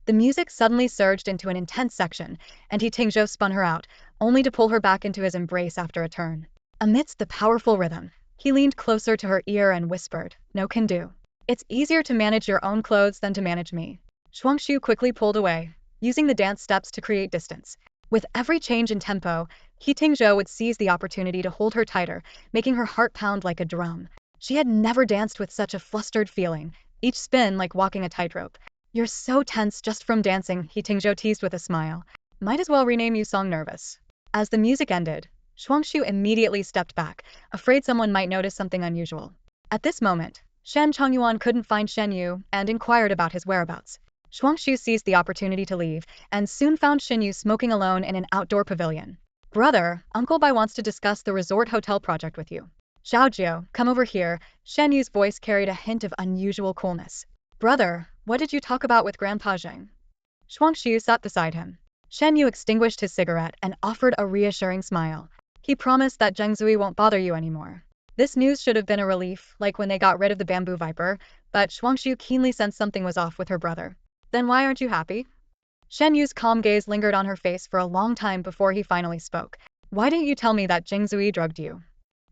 A: The music suddenly surged into an intense section, and He Tingzhou spun her out, only to pull her back into his embrace after a turn. Amidst the powerful rhythm, he leaned closer to her ear and whispered, "No can do. It's easier to manage your own clothes than to manage me." Shuangxue quickly pulled away, using the dance steps to create distance. With every change in tempo, He Tingzhou would seize the opportunity to hold her tighter, making her heart pound like a drum. She had never danced with such a flustered feeling, each spin like walking a tightrope. "You're so tense just from dancing," He Tingzhou teased with a smile. "Might as well rename you Song Nervous." As the music ended, Shuangxue immediately stepped back, afraid someone might notice something unusual. At this moment, Shen Changyuan couldn't find Shen Yu and inquired about his whereabouts. Shuangxue seized the opportunity to leave and soon found Shen Yu smoking alone in an outdoor pavilion. "Brother, Uncle Bai wants to discuss the resort hotel project with you." "Xiaojiu, come over here." Shen Yu's voice carried a hint of unusual coolness. "Brother, what did you talk about with Grandpa Zheng?" Shuangxue sat beside him. Shen Yu extinguished his cigarette and offered a reassuring smile. "He promised that Zheng Zui won't bother you anymore." This news should have been a relief, like when they got rid of the bamboo viper, but Shuangxue keenly sensed something was off with her brother. "Then why aren't you happy?" Shen Yu's calm gaze lingered on her face for a long time before he finally spoke. "Why didn't you tell me that Zheng Zui drugged you?"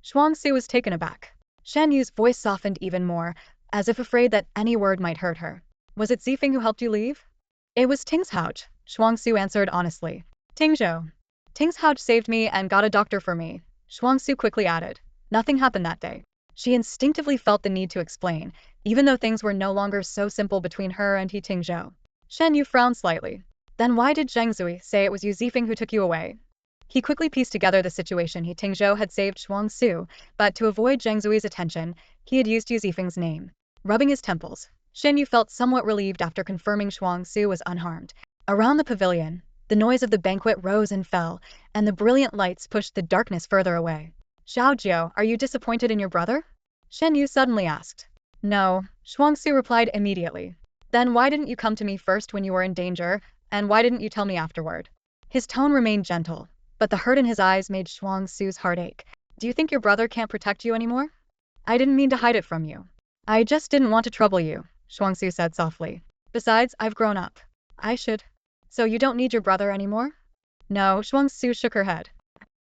A: Shuangxue was taken aback. Shen Yu's voice softened even more, as if afraid that any word might hurt her. "Was it Zifeng who helped you leave?" "It was Tingzhou," Shuangxue answered honestly. "Tingzhou. Tingzhou saved me and got a doctor for me," Shuangxue quickly added. Nothing happened that day. She instinctively felt the need to explain, even though things were no longer so simple between her and He Tingzhou. Shen Yu frowned slightly. "Then why did Zheng Zui say it was Yu Zifeng who took you away?" He quickly pieced together the situation. He Tingzhou had saved Shuangxue, but to avoid Zheng Zui's attention, he had used Yu Zifeng's name. Rubbing his temples, Shen Yu felt somewhat relieved after confirming Shuangxue was unharmed. Around the pavilion, the noise of the banquet rose and fell, and the brilliant lights pushed the darkness further away. "Xiaojiu, are you disappointed in your brother?" Shen Yu suddenly asked. "No," Shuangxue replied immediately. "Then why didn't you come to me first when you were in danger, and why didn't you tell me afterward?" His tone remained gentle, but the hurt in his eyes made Shuangxue's heart ache. "Do you think your brother can't protect you anymore?" "I didn't mean to hide it from you. I just didn't want to trouble you," Shuangxue said softly. "Besides, I've grown up. I should." "So you don't need your brother anymore?" "No," Shuangxue shook her head.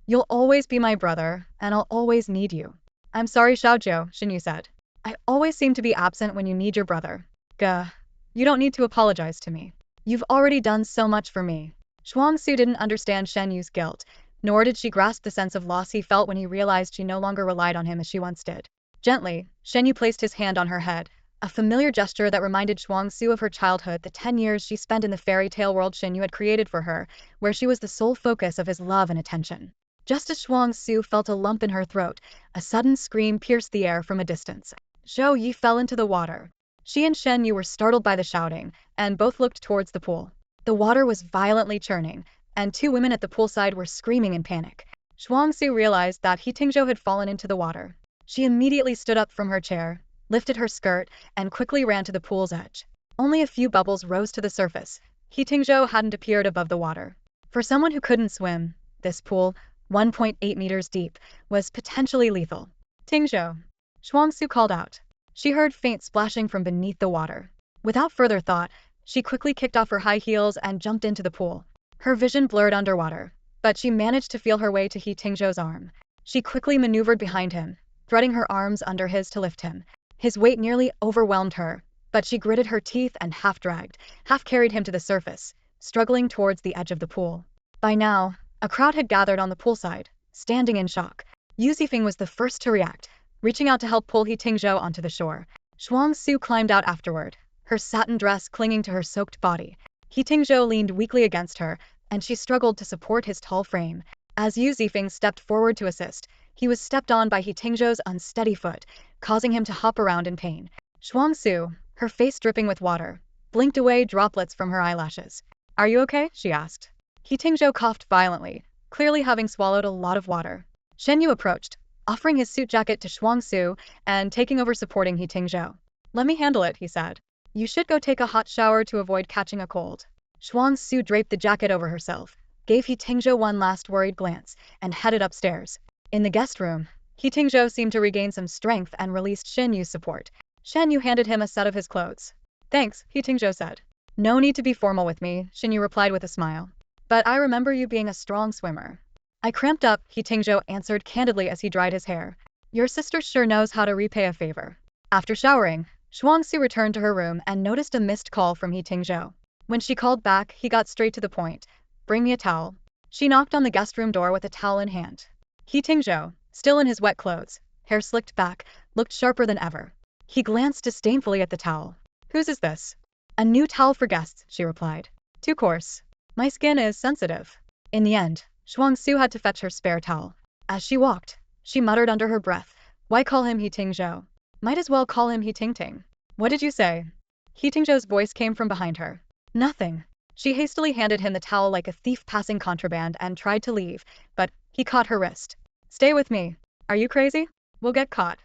A: "You'll always be my brother, and I'll always need you." "I'm sorry, Xiaojiu," Shen Yu said. "I always seem to be absent when you need your brother." Gah. You don't need to apologize to me. You've already done so much for me. Shuangxue didn't understand Shen Yu's guilt, nor did she grasp the sense of loss he felt when he realized she no longer relied on him as she once did. Gently, Shen Yu placed his hand on her head, a familiar gesture that reminded Shuangxue of her childhood, the 10 years she spent in the fairy tale world Shen Yu had created for her, where she was the sole focus of his love and attention. Just as Shuangxue felt a lump in her throat, a sudden scream pierced the air from a distance. Zhou Yi fell into the water. She and Shen Yu were startled by the shouting, and both looked towards the pool. The water was violently churning, and 2 women at the poolside were screaming in panic. Shuangxue realized that He Tingzhou had fallen into the water. She immediately stood up from her chair, lifted her skirt, and quickly ran to the pool's edge. Only a few bubbles rose to the surface. He Tingzhou hadn't appeared above the water. For someone who couldn't swim, this pool, 1.8 meters deep, was potentially lethal. Tingzhou. Shuangxue called out. She heard faint splashing from beneath the water. Without further thought, she quickly kicked off her high heels and jumped into the pool. Her vision blurred underwater, but she managed to feel her way to He Tingzhou's arm. She quickly maneuvered behind him, threading her arms under his to lift him. His weight nearly overwhelmed her, but she gritted her teeth and half-dragged, half-carried him to the surface, struggling towards the edge of the pool. By now, a crowd had gathered on the poolside, standing in shock. Yu Zifeng was the first to react, reaching out to help pull He Tingzhou onto the shore. Shuangxue climbed out afterward, her satin dress clinging to her soaked body. He Tingzhou leaned weakly against her, and she struggled to support his tall frame. As Yu Zifeng stepped forward to assist, he was stepped on by He Tingzhou's unsteady foot, causing him to hop around in pain. Shuangxue, her face dripping with water, blinked away droplets from her eyelashes. Are you okay? She asked. He Tingzhou coughed violently, clearly having swallowed a lot of water. Shen Yu approached, offering his suit jacket to Shuangxue and taking over supporting He Tingzhou. Let me handle it, he said. You should go take a hot shower to avoid catching a cold. Shuangxue draped the jacket over herself, gave He Tingzhou one last worried glance, and headed upstairs. In the guest room, He Tingzhou seemed to regain some strength and released Shen Yu's support. Shen Yu handed him a set of his clothes. Thanks, He Tingzhou said. No need to be formal with me, Shen Yu replied with a smile. But I remember you being a strong swimmer. I cramped up, He Tingzhou answered candidly as he dried his hair. Your sister sure knows how to repay a favor. After showering, Shuangxue returned to her room and noticed a missed call from He Tingzhou. When she called back, he got straight to the point. Bring me a towel. She knocked on the guest room door with a towel in hand. He Tingzhou, still in his wet clothes, hair slicked back, looked sharper than ever. He glanced disdainfully at the towel. Whose is this? A new towel for guests, she replied. Too coarse. My skin is sensitive. In the end, Shuangxue had to fetch her spare towel. As she walked, she muttered under her breath. Why call him He Tingzhou? Might as well call him He Tingting. What did you say? He Tingzhou's voice came from behind her. Nothing. She hastily handed him the towel like a thief passing contraband and tried to leave, but he caught her wrist. Stay with me. Are you crazy? We'll get caught.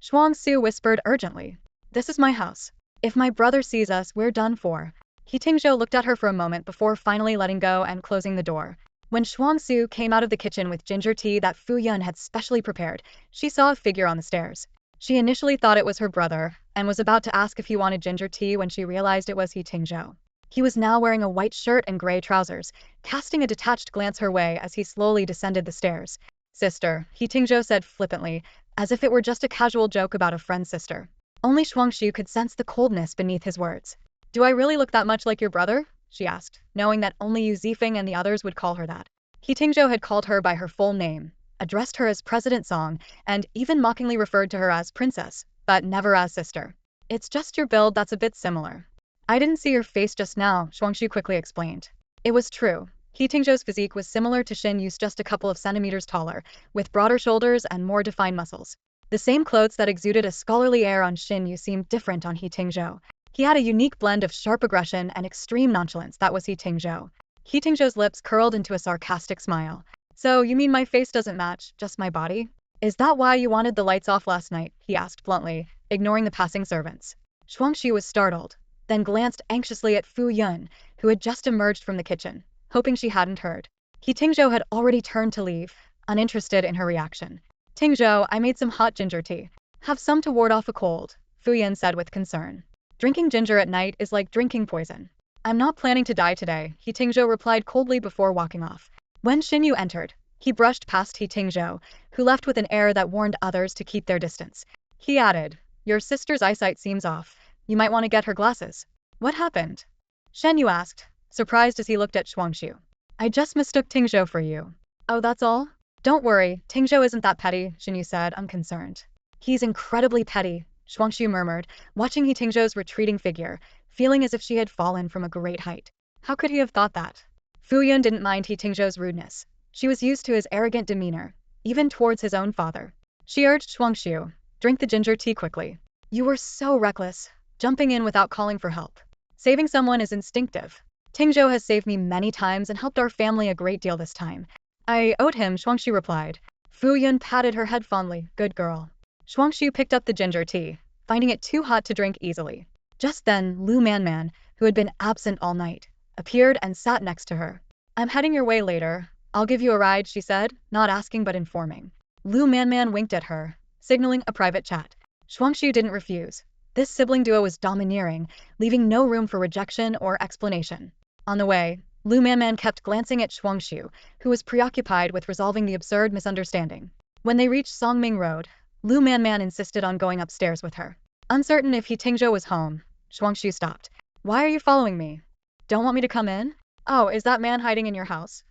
A: Shuangxue whispered urgently. This is my house. If my brother sees us, we're done for. He Tingzhou looked at her for a moment before finally letting go and closing the door. When Shuangxue came out of the kitchen with ginger tea that Fu Yun had specially prepared, she saw a figure on the stairs. She initially thought it was her brother, and was about to ask if he wanted ginger tea when she realized it was He Tingzhou. He was now wearing a white shirt and gray trousers, casting a detached glance her way as he slowly descended the stairs. Sister, He Tingzhou said flippantly, as if it were just a casual joke about a friend's sister. Only Shuangxue could sense the coldness beneath his words. Do I really look that much like your brother? She asked, knowing that only Yu Zifeng and the others would call her that. He Tingzhou had called her by her full name, addressed her as President Song, and even mockingly referred to her as princess, but never as sister. It's just your build that's a bit similar. I didn't see your face just now, Shuangxue quickly explained. It was true. He Tingzhou's physique was similar to Shen Yu's, just a couple of centimeters taller, with broader shoulders and more defined muscles. The same clothes that exuded a scholarly air on Shen Yu seemed different on He Tingzhou. He had a unique blend of sharp aggression and extreme nonchalance that was He Tingzhou. He Tingzhou's lips curled into a sarcastic smile. So, you mean my face doesn't match, just my body? Is that why you wanted the lights off last night? He asked bluntly, ignoring the passing servants. Shuangxue was startled, then glanced anxiously at Fu Yun, who had just emerged from the kitchen, hoping she hadn't heard. He Tingzhou had already turned to leave, uninterested in her reaction. Tingzhou, I made some hot ginger tea. Have some to ward off a cold, Fu Yun said with concern. Drinking ginger at night is like drinking poison. I'm not planning to die today, He Tingzhou replied coldly before walking off. When Shen Yu entered, he brushed past He Tingzhou, who left with an air that warned others to keep their distance. He added, Your sister's eyesight seems off. You might want to get her glasses. What happened? Shen Yi asked, surprised as he looked at Shuangxue. I just mistook Tingzhou for you. Oh, that's all? Don't worry, Tingzhou isn't that petty, Shen Yi said, unconcerned. He's incredibly petty, Shuangxue murmured, watching He Tingzhou's retreating figure, feeling as if she had fallen from a great height. How could he have thought that? Fu Yun didn't mind He Tingzhou's rudeness. She was used to his arrogant demeanor, even towards his own father. She urged Shuangxue, drink the ginger tea quickly. You were so reckless, jumping in without calling for help. Saving someone is instinctive. Tingzhou has saved me many times and helped our family a great deal this time. I owed him, Shuangxue replied. Fu Yun patted her head fondly. Good girl. Shuangxue picked up the ginger tea, finding it too hot to drink easily. Just then, Lu Manman, who had been absent all night, appeared and sat next to her. I'm heading your way later. I'll give you a ride, she said, not asking but informing. Lu Manman winked at her, signaling a private chat. Shuangxue didn't refuse. This sibling duo was domineering, leaving no room for rejection or explanation. On the way, Lu Manman kept glancing at Shuangxue, who was preoccupied with resolving the absurd misunderstanding. When they reached Songming Road, Lu Manman insisted on going upstairs with her. Uncertain if He Tingzhou was home, Shuangxue stopped. Why are you following me? Don't want me to come in? Oh, is that man hiding in your house?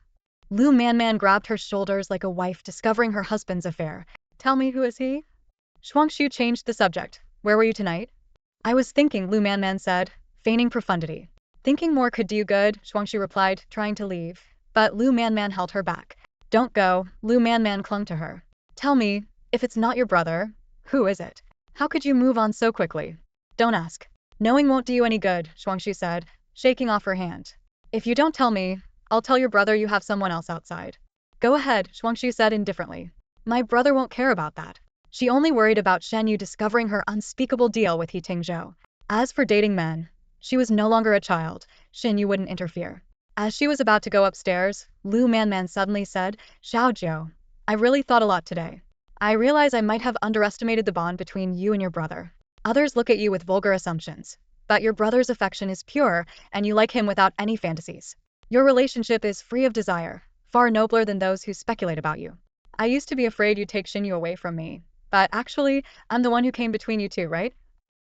A: Lu Manman grabbed her shoulders like a wife discovering her husband's affair. Tell me, who is he? Shuangxue changed the subject. Where were you tonight? I was thinking, Lu Manman said, feigning profundity. Thinking more could do you good, Shuangxue replied, trying to leave. But Lu Manman held her back. Don't go, Lu Manman clung to her. Tell me, if it's not your brother, who is it? How could you move on so quickly? Don't ask. Knowing won't do you any good, Shuangxue said, shaking off her hand. If you don't tell me, I'll tell your brother you have someone else outside. Go ahead, Shuangxue said indifferently. My brother won't care about that. She only worried about Shen Yi discovering her unspeakable deal with He Tingzhou. As for dating men, she was no longer a child. Shen Yi wouldn't interfere. As she was about to go upstairs, Lu Manman suddenly said, Xiaojiu, I really thought a lot today. I realize I might have underestimated the bond between you and your brother. Others look at you with vulgar assumptions. But your brother's affection is pure, and you like him without any fantasies. Your relationship is free of desire, far nobler than those who speculate about you. I used to be afraid you'd take Shen Yi away from me. But actually, I'm the one who came between you two, right?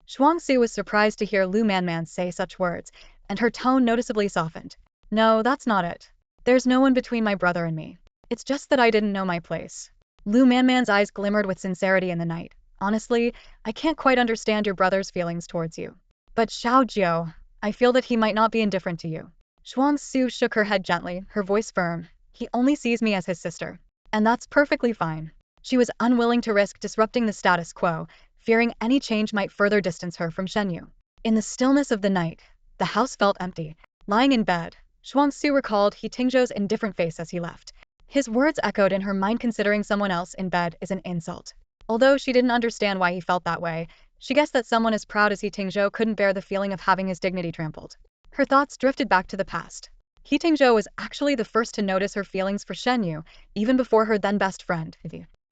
A: Shuangxue was surprised to hear Lu Manman say such words, and her tone noticeably softened. No, that's not it. There's no one between my brother and me. It's just that I didn't know my place. Lu Manman's eyes glimmered with sincerity in the night. Honestly, I can't quite understand your brother's feelings towards you. But Xiaojiu, I feel that he might not be indifferent to you. Shuangxue shook her head gently, her voice firm. He only sees me as his sister. And that's perfectly fine. She was unwilling to risk disrupting the status quo, fearing any change might further distance her from Shen Yi. In the stillness of the night, the house felt empty. Lying in bed, Shuangxue recalled He Tingzhou's indifferent face as he left. His words echoed in her mind. Considering someone else in bed is an insult. Although she didn't understand why he felt that way, she guessed that someone as proud as He Tingzhou couldn't bear the feeling of having his dignity trampled. Her thoughts drifted back to the past. He Tingzhou was actually the first to notice her feelings for Shen Yi, even before her then best friend.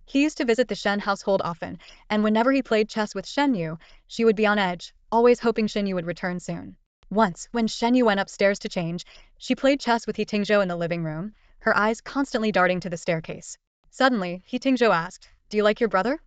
A: He used to visit the Shen household often, and whenever he played chess with Shen Yi, she would be on edge, always hoping Shen Yi would return soon. Once, when Shen Yi went upstairs to change, she played chess with He Tingzhou in the living room, her eyes constantly darting to the staircase. Suddenly, He Tingzhou asked, Do you like your brother?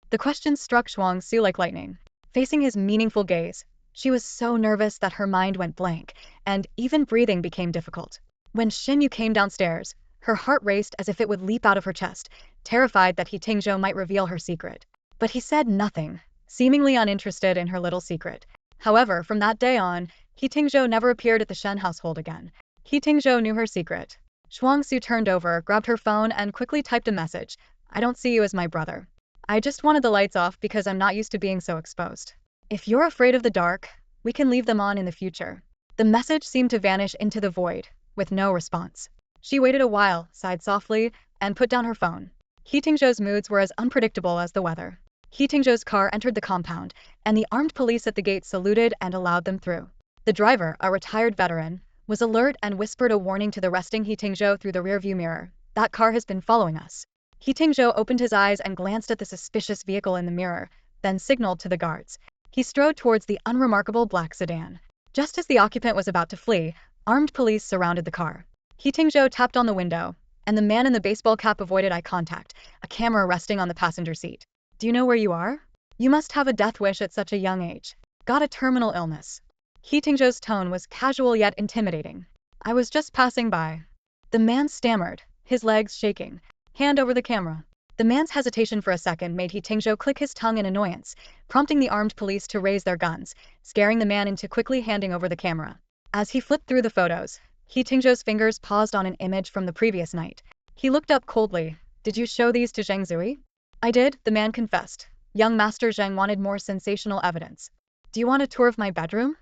A: The question struck Shuangxue like lightning. Facing his meaningful gaze, she was so nervous that her mind went blank, and even breathing became difficult. When Shen Yi came downstairs, her heart raced as if it would leap out of her chest, terrified that He Tingzhou might reveal her secret. But he said nothing, seemingly uninterested in her little secret. However, from that day on, He Tingzhou never appeared at the Shen household again. He Tingzhou knew her secret. Shuangxue turned over, grabbed her phone, and quickly typed a message. I don't see you as my brother. I just wanted the lights off because I'm not used to being so exposed. If you're afraid of the dark, we can leave them on in the future. The message seemed to vanish into the void, with no response. She waited a while, sighed softly, and put down her phone. He Tingzhou's moods were as unpredictable as the weather. He Tingzhou's car entered the compound, and the armed police at the gate saluted and allowed them through. The driver, a retired veteran, was alert and whispered a warning to the resting He Tingzhou through the rearview mirror. That car has been following us. He Tingzhou opened his eyes and glanced at the suspicious vehicle in the mirror, then signaled to the guards. He strode towards the unremarkable black sedan. Just as the occupant was about to flee, armed police surrounded the car. He Tingzhou tapped on the window, and the man in the baseball cap avoided eye contact, a camera resting on the passenger seat. Do you know where you are? You must have a death wish at such a young age. Got a terminal illness. He Tingzhou's tone was casual yet intimidating. I was just passing by. The man stammered, his legs shaking. Hand over the camera. The man's hesitation for a second made He Tingzhou click his tongue in annoyance, prompting the armed police to raise their guns, scaring the man into quickly handing over the camera. As he flipped through the photos, He Tingzhou's fingers paused on an image from the previous night. He looked up coldly. Did you show these to Zheng Zui? I did, the man confessed. Young Master Zheng wanted more sensational evidence. Do you want a tour of my bedroom?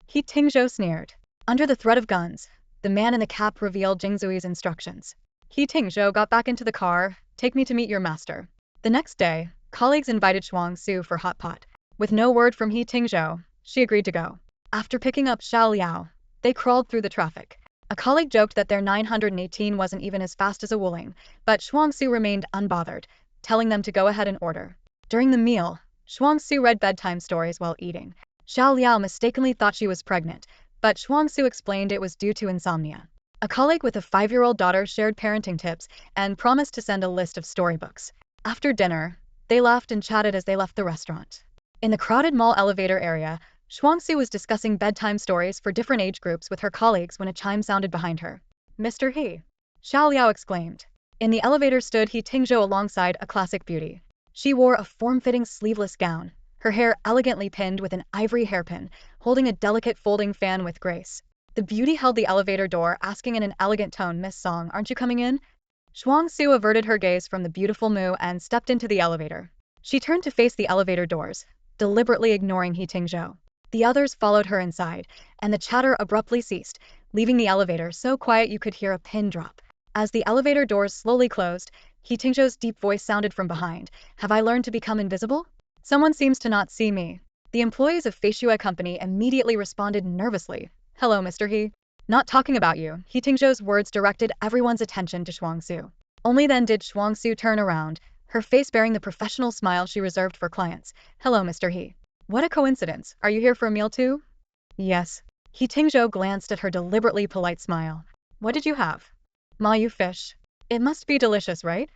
A: He Tingzhou sneered. Under the threat of guns, the man in the cap revealed Zheng Zui's instructions. He Tingzhou got back into the car. Take me to meet your master. The next day, colleagues invited Shuangxue for hot pot. With no word from He Tingzhou, she agreed to go. After picking up Xiao Liao, they crawled through the traffic. A colleague joked that their 918 wasn't even as fast as a Wuling, but Shuangxue remained unbothered, telling them to go ahead and order. During the meal, Shuangxue read bedtime stories while eating. Xiao Liao mistakenly thought she was pregnant, but Shuangxue explained it was due to insomnia. A colleague with a 5-year-old daughter shared parenting tips and promised to send a list of storybooks. After dinner, they laughed and chatted as they left the restaurant. In the crowded mall elevator area, Shuangxue was discussing bedtime stories for different age groups with her colleagues when a chime sounded behind her. Mr. He! Xiao Liao exclaimed. In the elevator stood He Tingzhou alongside a classic beauty. She wore a form-fitting sleeveless gown, her hair elegantly pinned with an ivory hairpin, holding a delicate folding fan with grace. The beauty held the elevator door, asking in an elegant tone, Miss Song, aren't you coming in? Shuangxue averted her gaze from the beautiful Mu and stepped into the elevator. She turned to face the elevator doors, deliberately ignoring He Tingzhou. The others followed her inside, and the chatter abruptly ceased, leaving the elevator so quiet you could hear a pin drop. As the elevator doors slowly closed, He Tingzhou's deep voice sounded from behind. Have I learned to become invisible? Someone seems to not see me. The employees of Post-Apocalyptic Company immediately responded nervously. Hello, Mr. He. Not talking about you. He Tingzhou's words directed everyone's attention to Shuangxue. Only then did Shuangxue turn around, her face bearing the professional smile she reserved for clients. Hello, Mr. He. What a coincidence. Are you here for a meal too? Yes. He Tingzhou glanced at her deliberately polite smile. What did you have? Mayu fish. It must be delicious, right?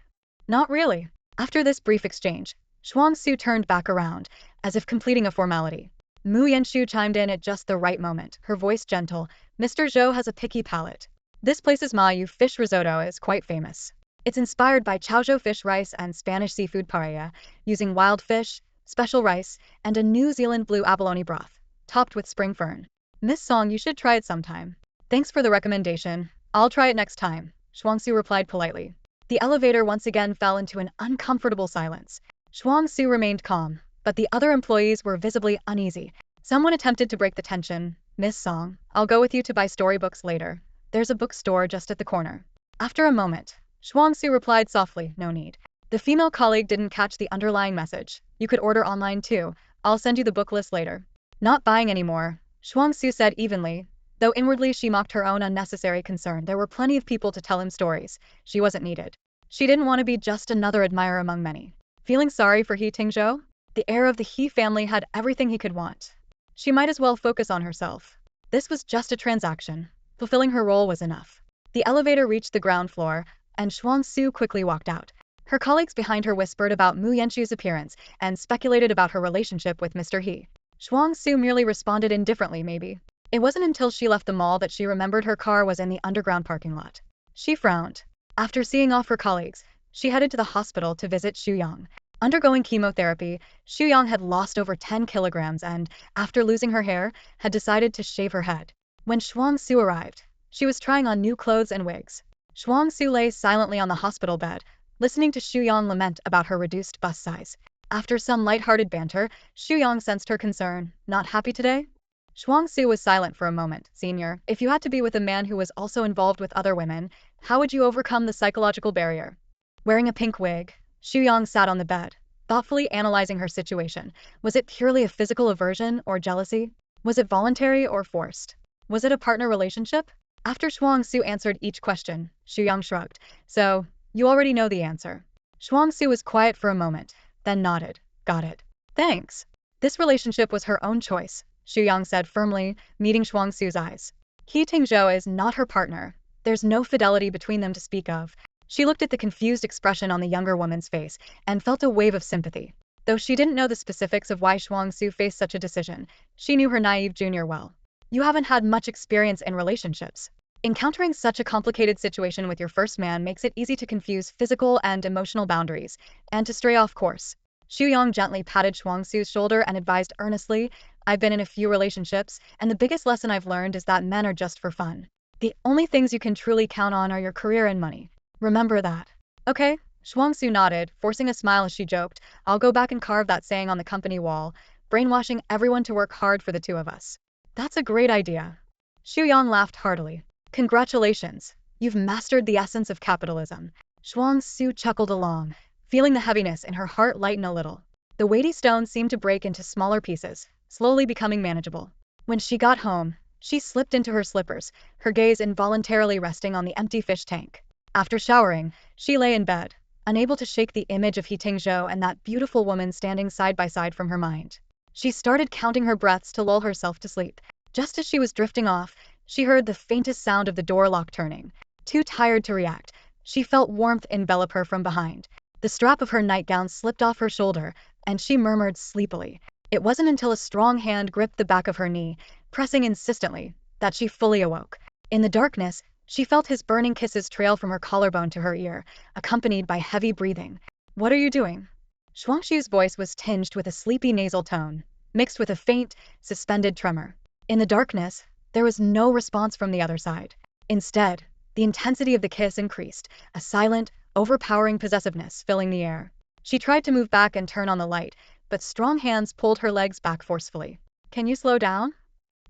A: Not really. After this brief exchange, Shuangxue turned back around, as if completing a formality. Mu Yanshu chimed in at just the right moment, her voice gentle. Mr. Zhou has a picky palate. This place's Mayu fish risotto is quite famous. It's inspired by Chaozhou fish rice and Spanish seafood paella, using wild fish, special rice, and a New Zealand blue abalone broth, topped with spring fern. Miss Song, you should try it sometime. Thanks for the recommendation. I'll try it next time, Shuangxue replied politely. The elevator once again fell into an uncomfortable silence. Shuangxue remained calm, but the other employees were visibly uneasy. Someone attempted to break the tension. Miss Song, I'll go with you to buy storybooks later. There's a bookstore just at the corner. After a moment, Shuangxue replied softly, no need. The female colleague didn't catch the underlying message. You could order online too. I'll send you the book list later. Not buying anymore, Shuangxue said evenly, though inwardly she mocked her own unnecessary concern. There were plenty of people to tell him stories. She wasn't needed. She didn't want to be just another admirer among many. Feeling sorry for He Tingzhou? The heir of the He family had everything he could want. She might as well focus on herself. This was just a transaction. Fulfilling her role was enough. The elevator reached the ground floor, and Shuangxue quickly walked out. Her colleagues behind her whispered about Mu Yanshu's appearance and speculated about her relationship with Mr. He. Shuangxue merely responded indifferently, maybe. It wasn't until she left the mall that she remembered her car was in the underground parking lot. She frowned. After seeing off her colleagues, she headed to the hospital to visit Shuyang. Undergoing chemotherapy, Shuyang had lost over 10 kilograms and, after losing her hair, had decided to shave her head. When Shuangxue arrived, she was trying on new clothes and wigs. Shuangxue lay silently on the hospital bed, listening to Shuyang lament about her reduced bust size. After some light-hearted banter, Shuyang sensed her concern. Not happy today? Shuangxue was silent for a moment. Senior, if you had to be with a man who was also involved with other women, how would you overcome the psychological barrier? Wearing a pink wig, Shuyang sat on the bed, thoughtfully analyzing her situation. Was it purely a physical aversion or jealousy? Was it voluntary or forced? Was it a partner relationship? After Shuangxue answered each question, Shuyang shrugged. So, you already know the answer. Shuangxue was quiet for a moment, then nodded. Got it. Thanks. This relationship was her own choice, Shuyang said firmly, meeting Shuangxue's eyes. He Tingzhou is not her partner. There's no fidelity between them to speak of. She looked at the confused expression on the younger woman's face and felt a wave of sympathy. Though she didn't know the specifics of why Shuangxue faced such a decision, she knew her naive junior well. You haven't had much experience in relationships. Encountering such a complicated situation with your first man makes it easy to confuse physical and emotional boundaries, and to stray off course. Xu Yang gently patted Shuangxue's shoulder and advised earnestly, I've been in a few relationships, and the biggest lesson I've learned is that men are just for fun. The only things you can truly count on are your career and money. Remember that. Okay, Shuangxue nodded, forcing a smile as she joked, I'll go back and carve that saying on the company wall, brainwashing everyone to work hard for the two of us. That's a great idea. Xu Yang laughed heartily. Congratulations, you've mastered the essence of capitalism. Shuangxue chuckled along, feeling the heaviness in her heart lighten a little. The weighty stone seemed to break into smaller pieces, slowly becoming manageable. When she got home, she slipped into her slippers, her gaze involuntarily resting on the empty fish tank. After showering, she lay in bed, unable to shake the image of He Tingzhou and that beautiful woman standing side by side from her mind. She started counting her breaths to lull herself to sleep. Just as she was drifting off, she heard the faintest sound of the door lock turning. Too tired to react, she felt warmth envelop her from behind. The strap of her nightgown slipped off her shoulder, and she murmured sleepily. It wasn't until a strong hand gripped the back of her knee, pressing insistently, that she fully awoke. In the darkness, she felt his burning kisses trail from her collarbone to her ear, accompanied by heavy breathing. What are you doing? Shuangxue's voice was tinged with a sleepy nasal tone, mixed with a faint, suspended tremor. In the darkness, there was no response from the other side. Instead, the intensity of the kiss increased, a silent, overpowering possessiveness filling the air. She tried to move back and turn on the light, but strong hands pulled her legs back forcefully. Can you slow down?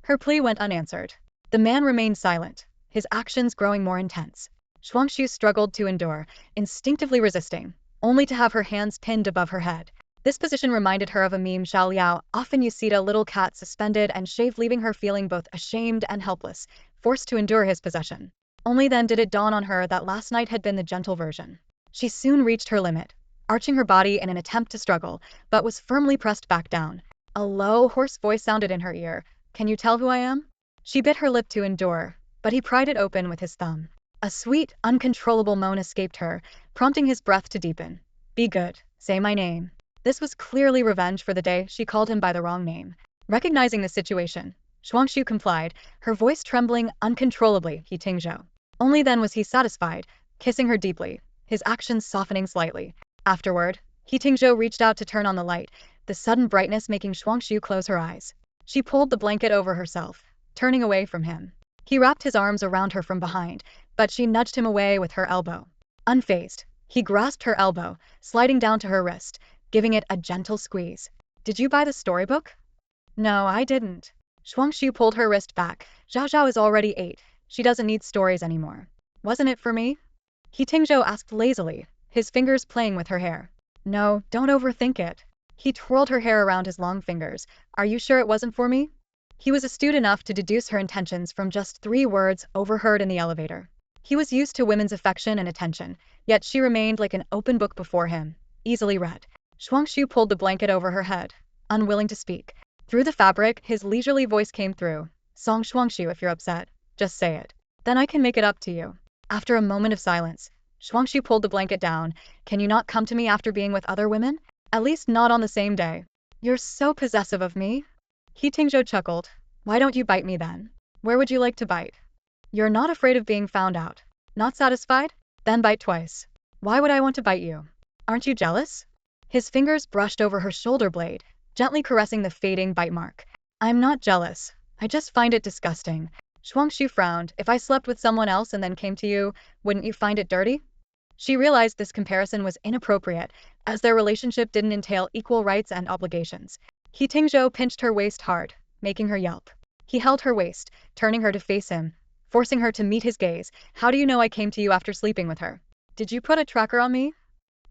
A: Her plea went unanswered. The man remained silent, his actions growing more intense. Shuangxue struggled to endure, instinctively resisting, only to have her hands pinned above her head. This position reminded her of a meme Xiao Liao often used, a little cat suspended and shaved, leaving her feeling both ashamed and helpless, forced to endure his possession. Only then did it dawn on her that last night had been the gentle version. She soon reached her limit, arching her body in an attempt to struggle, but was firmly pressed back down. A low, hoarse voice sounded in her ear. Can you tell who I am? She bit her lip to endure, but he pried it open with his thumb. A sweet, uncontrollable moan escaped her, prompting his breath to deepen. Be good, say my name. This was clearly revenge for the day she called him by the wrong name. Recognizing the situation, Shuangxue complied, her voice trembling uncontrollably, He Tingzhou. Only then was he satisfied, kissing her deeply, his actions softening slightly. Afterward, He Tingzhou reached out to turn on the light, the sudden brightness making Shuangxue close her eyes. She pulled the blanket over herself, turning away from him. He wrapped his arms around her from behind, but she nudged him away with her elbow. Unfazed, he grasped her elbow, sliding down to her wrist, giving it a gentle squeeze. Did you buy the storybook? No, I didn't. Shuangxue pulled her wrist back. Zhao Zhao is already 8. She doesn't need stories anymore. Wasn't it for me? He Tingzhou asked lazily, his fingers playing with her hair. No, don't overthink it. He twirled her hair around his long fingers. Are you sure it wasn't for me? He was astute enough to deduce her intentions from just 3 words overheard in the elevator. He was used to women's affection and attention, yet she remained like an open book before him, easily read. Shuangxue pulled the blanket over her head, unwilling to speak. Through the fabric, his leisurely voice came through. Song Shuangxue, if you're upset, just say it. Then I can make it up to you. After a moment of silence, Shuangxue pulled the blanket down. Can you not come to me after being with other women? At least not on the same day. You're so possessive of me. He Tingzhou chuckled. Why don't you bite me then? Where would you like to bite? You're not afraid of being found out. Not satisfied? Then bite twice. Why would I want to bite you? Aren't you jealous? His fingers brushed over her shoulder blade, gently caressing the fading bite mark. I'm not jealous. I just find it disgusting. Shuangxue frowned. If I slept with someone else and then came to you, wouldn't you find it dirty? She realized this comparison was inappropriate, as their relationship didn't entail equal rights and obligations. He Tingzhou pinched her waist hard, making her yelp. He held her waist, turning her to face him, forcing her to meet his gaze. How do you know I came to you after sleeping with her? Did you put a tracker on me?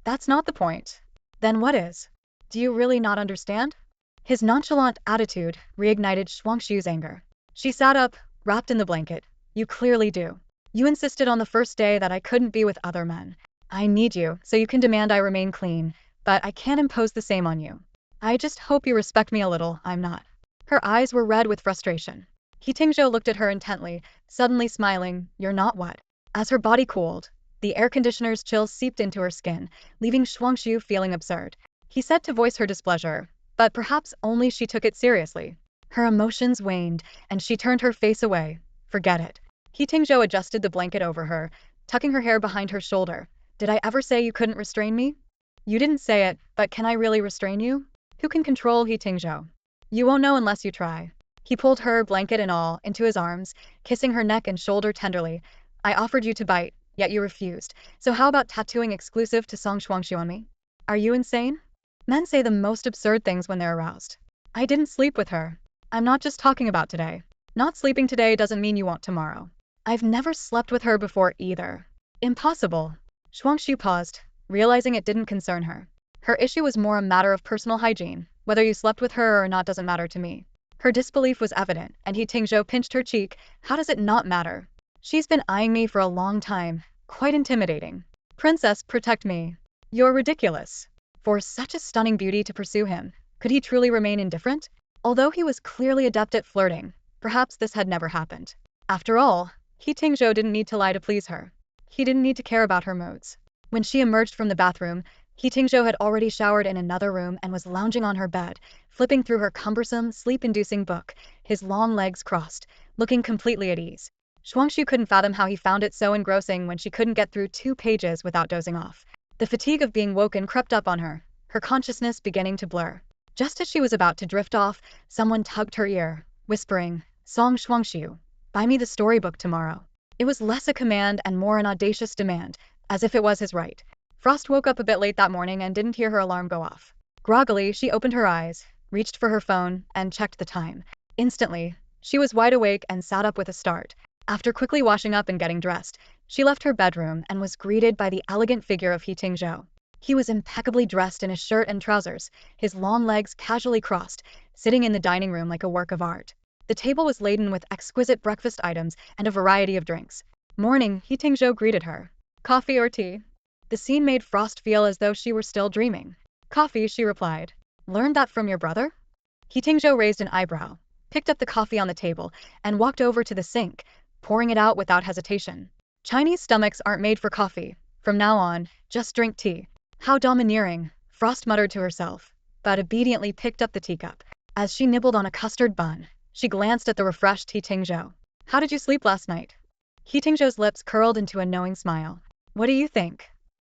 A: That's not the point. Then what is? Do you really not understand? His nonchalant attitude reignited Shuangxue's anger. She sat up, wrapped in the blanket. You clearly do. You insisted on the first day that I couldn't be with other men. I need you, so you can demand I remain clean, but I can't impose the same on you. I just hope you respect me a little. I'm not. Her eyes were red with frustration. He Tingzhou looked at her intently, suddenly smiling. You're not what? As her body cooled, the air conditioner's chill seeped into her skin, leaving Shuangxue feeling absurd. he said to voice her displeasure, but perhaps only she took it seriously. Her emotions waned, and she turned her face away. Forget it. He Tingzhou adjusted the blanket over her, tucking her hair behind her shoulder. Did I ever say you couldn't restrain me? You didn't say it, but can I really restrain you? Who can control He Tingzhou? You won't know unless you try. He pulled her, blanket and all, into his arms, kissing her neck and shoulder tenderly. I offered you to bite, yet you refused. So how about tattooing exclusive to Shuangxue on me? Are you insane? Men say the most absurd things when they're aroused. I didn't sleep with her. I'm not just talking about today. Not sleeping today doesn't mean you won't tomorrow. I've never slept with her before either. Impossible. Shuangxue paused, realizing it didn't concern her. Her issue was more a matter of personal hygiene. Whether you slept with her or not doesn't matter to me. Her disbelief was evident, and He Tingzhou pinched her cheek. How does it not matter? She's been eyeing me for a long time. Quite intimidating. Princess, protect me. You're ridiculous. For such a stunning beauty to pursue him, could he truly remain indifferent? Although he was clearly adept at flirting, perhaps this had never happened. After all, He Tingzhou didn't need to lie to please her. He didn't need to care about her moods. When she emerged from the bathroom, He Tingzhou had already showered in another room and was lounging on her bed, flipping through her cumbersome, sleep-inducing book, his long legs crossed, looking completely at ease. Shuangxue couldn't fathom how he found it so engrossing when she couldn't get through 2 pages without dozing off. The fatigue of being woken crept up on her, her consciousness beginning to blur. Just as she was about to drift off, someone tugged her ear, whispering, Shuangxue, buy me the storybook tomorrow. It was less a command and more an audacious demand, as if it was his right. Frost woke up a bit late that morning and didn't hear her alarm go off. Groggily, she opened her eyes, reached for her phone, and checked the time. Instantly, she was wide awake and sat up with a start. After quickly washing up and getting dressed, she left her bedroom and was greeted by the elegant figure of He Tingzhou. He was impeccably dressed in a shirt and trousers, his long legs casually crossed, sitting in the dining room like a work of art. The table was laden with exquisite breakfast items and a variety of drinks. Morning, He Tingzhou greeted her. Coffee or tea? The scene made Frost feel as though she were still dreaming. Coffee, she replied. Learned that from your brother? He Tingzhou raised an eyebrow, picked up the coffee on the table, and walked over to the sink, pouring it out without hesitation. Chinese stomachs aren't made for coffee. From now on, just drink tea. How domineering, Frost muttered to herself, but obediently picked up the teacup. As she nibbled on a custard bun, she glanced at the refreshed He Tingzhou. How did you sleep last night? He Tingzhou's lips curled into a knowing smile. What do you think?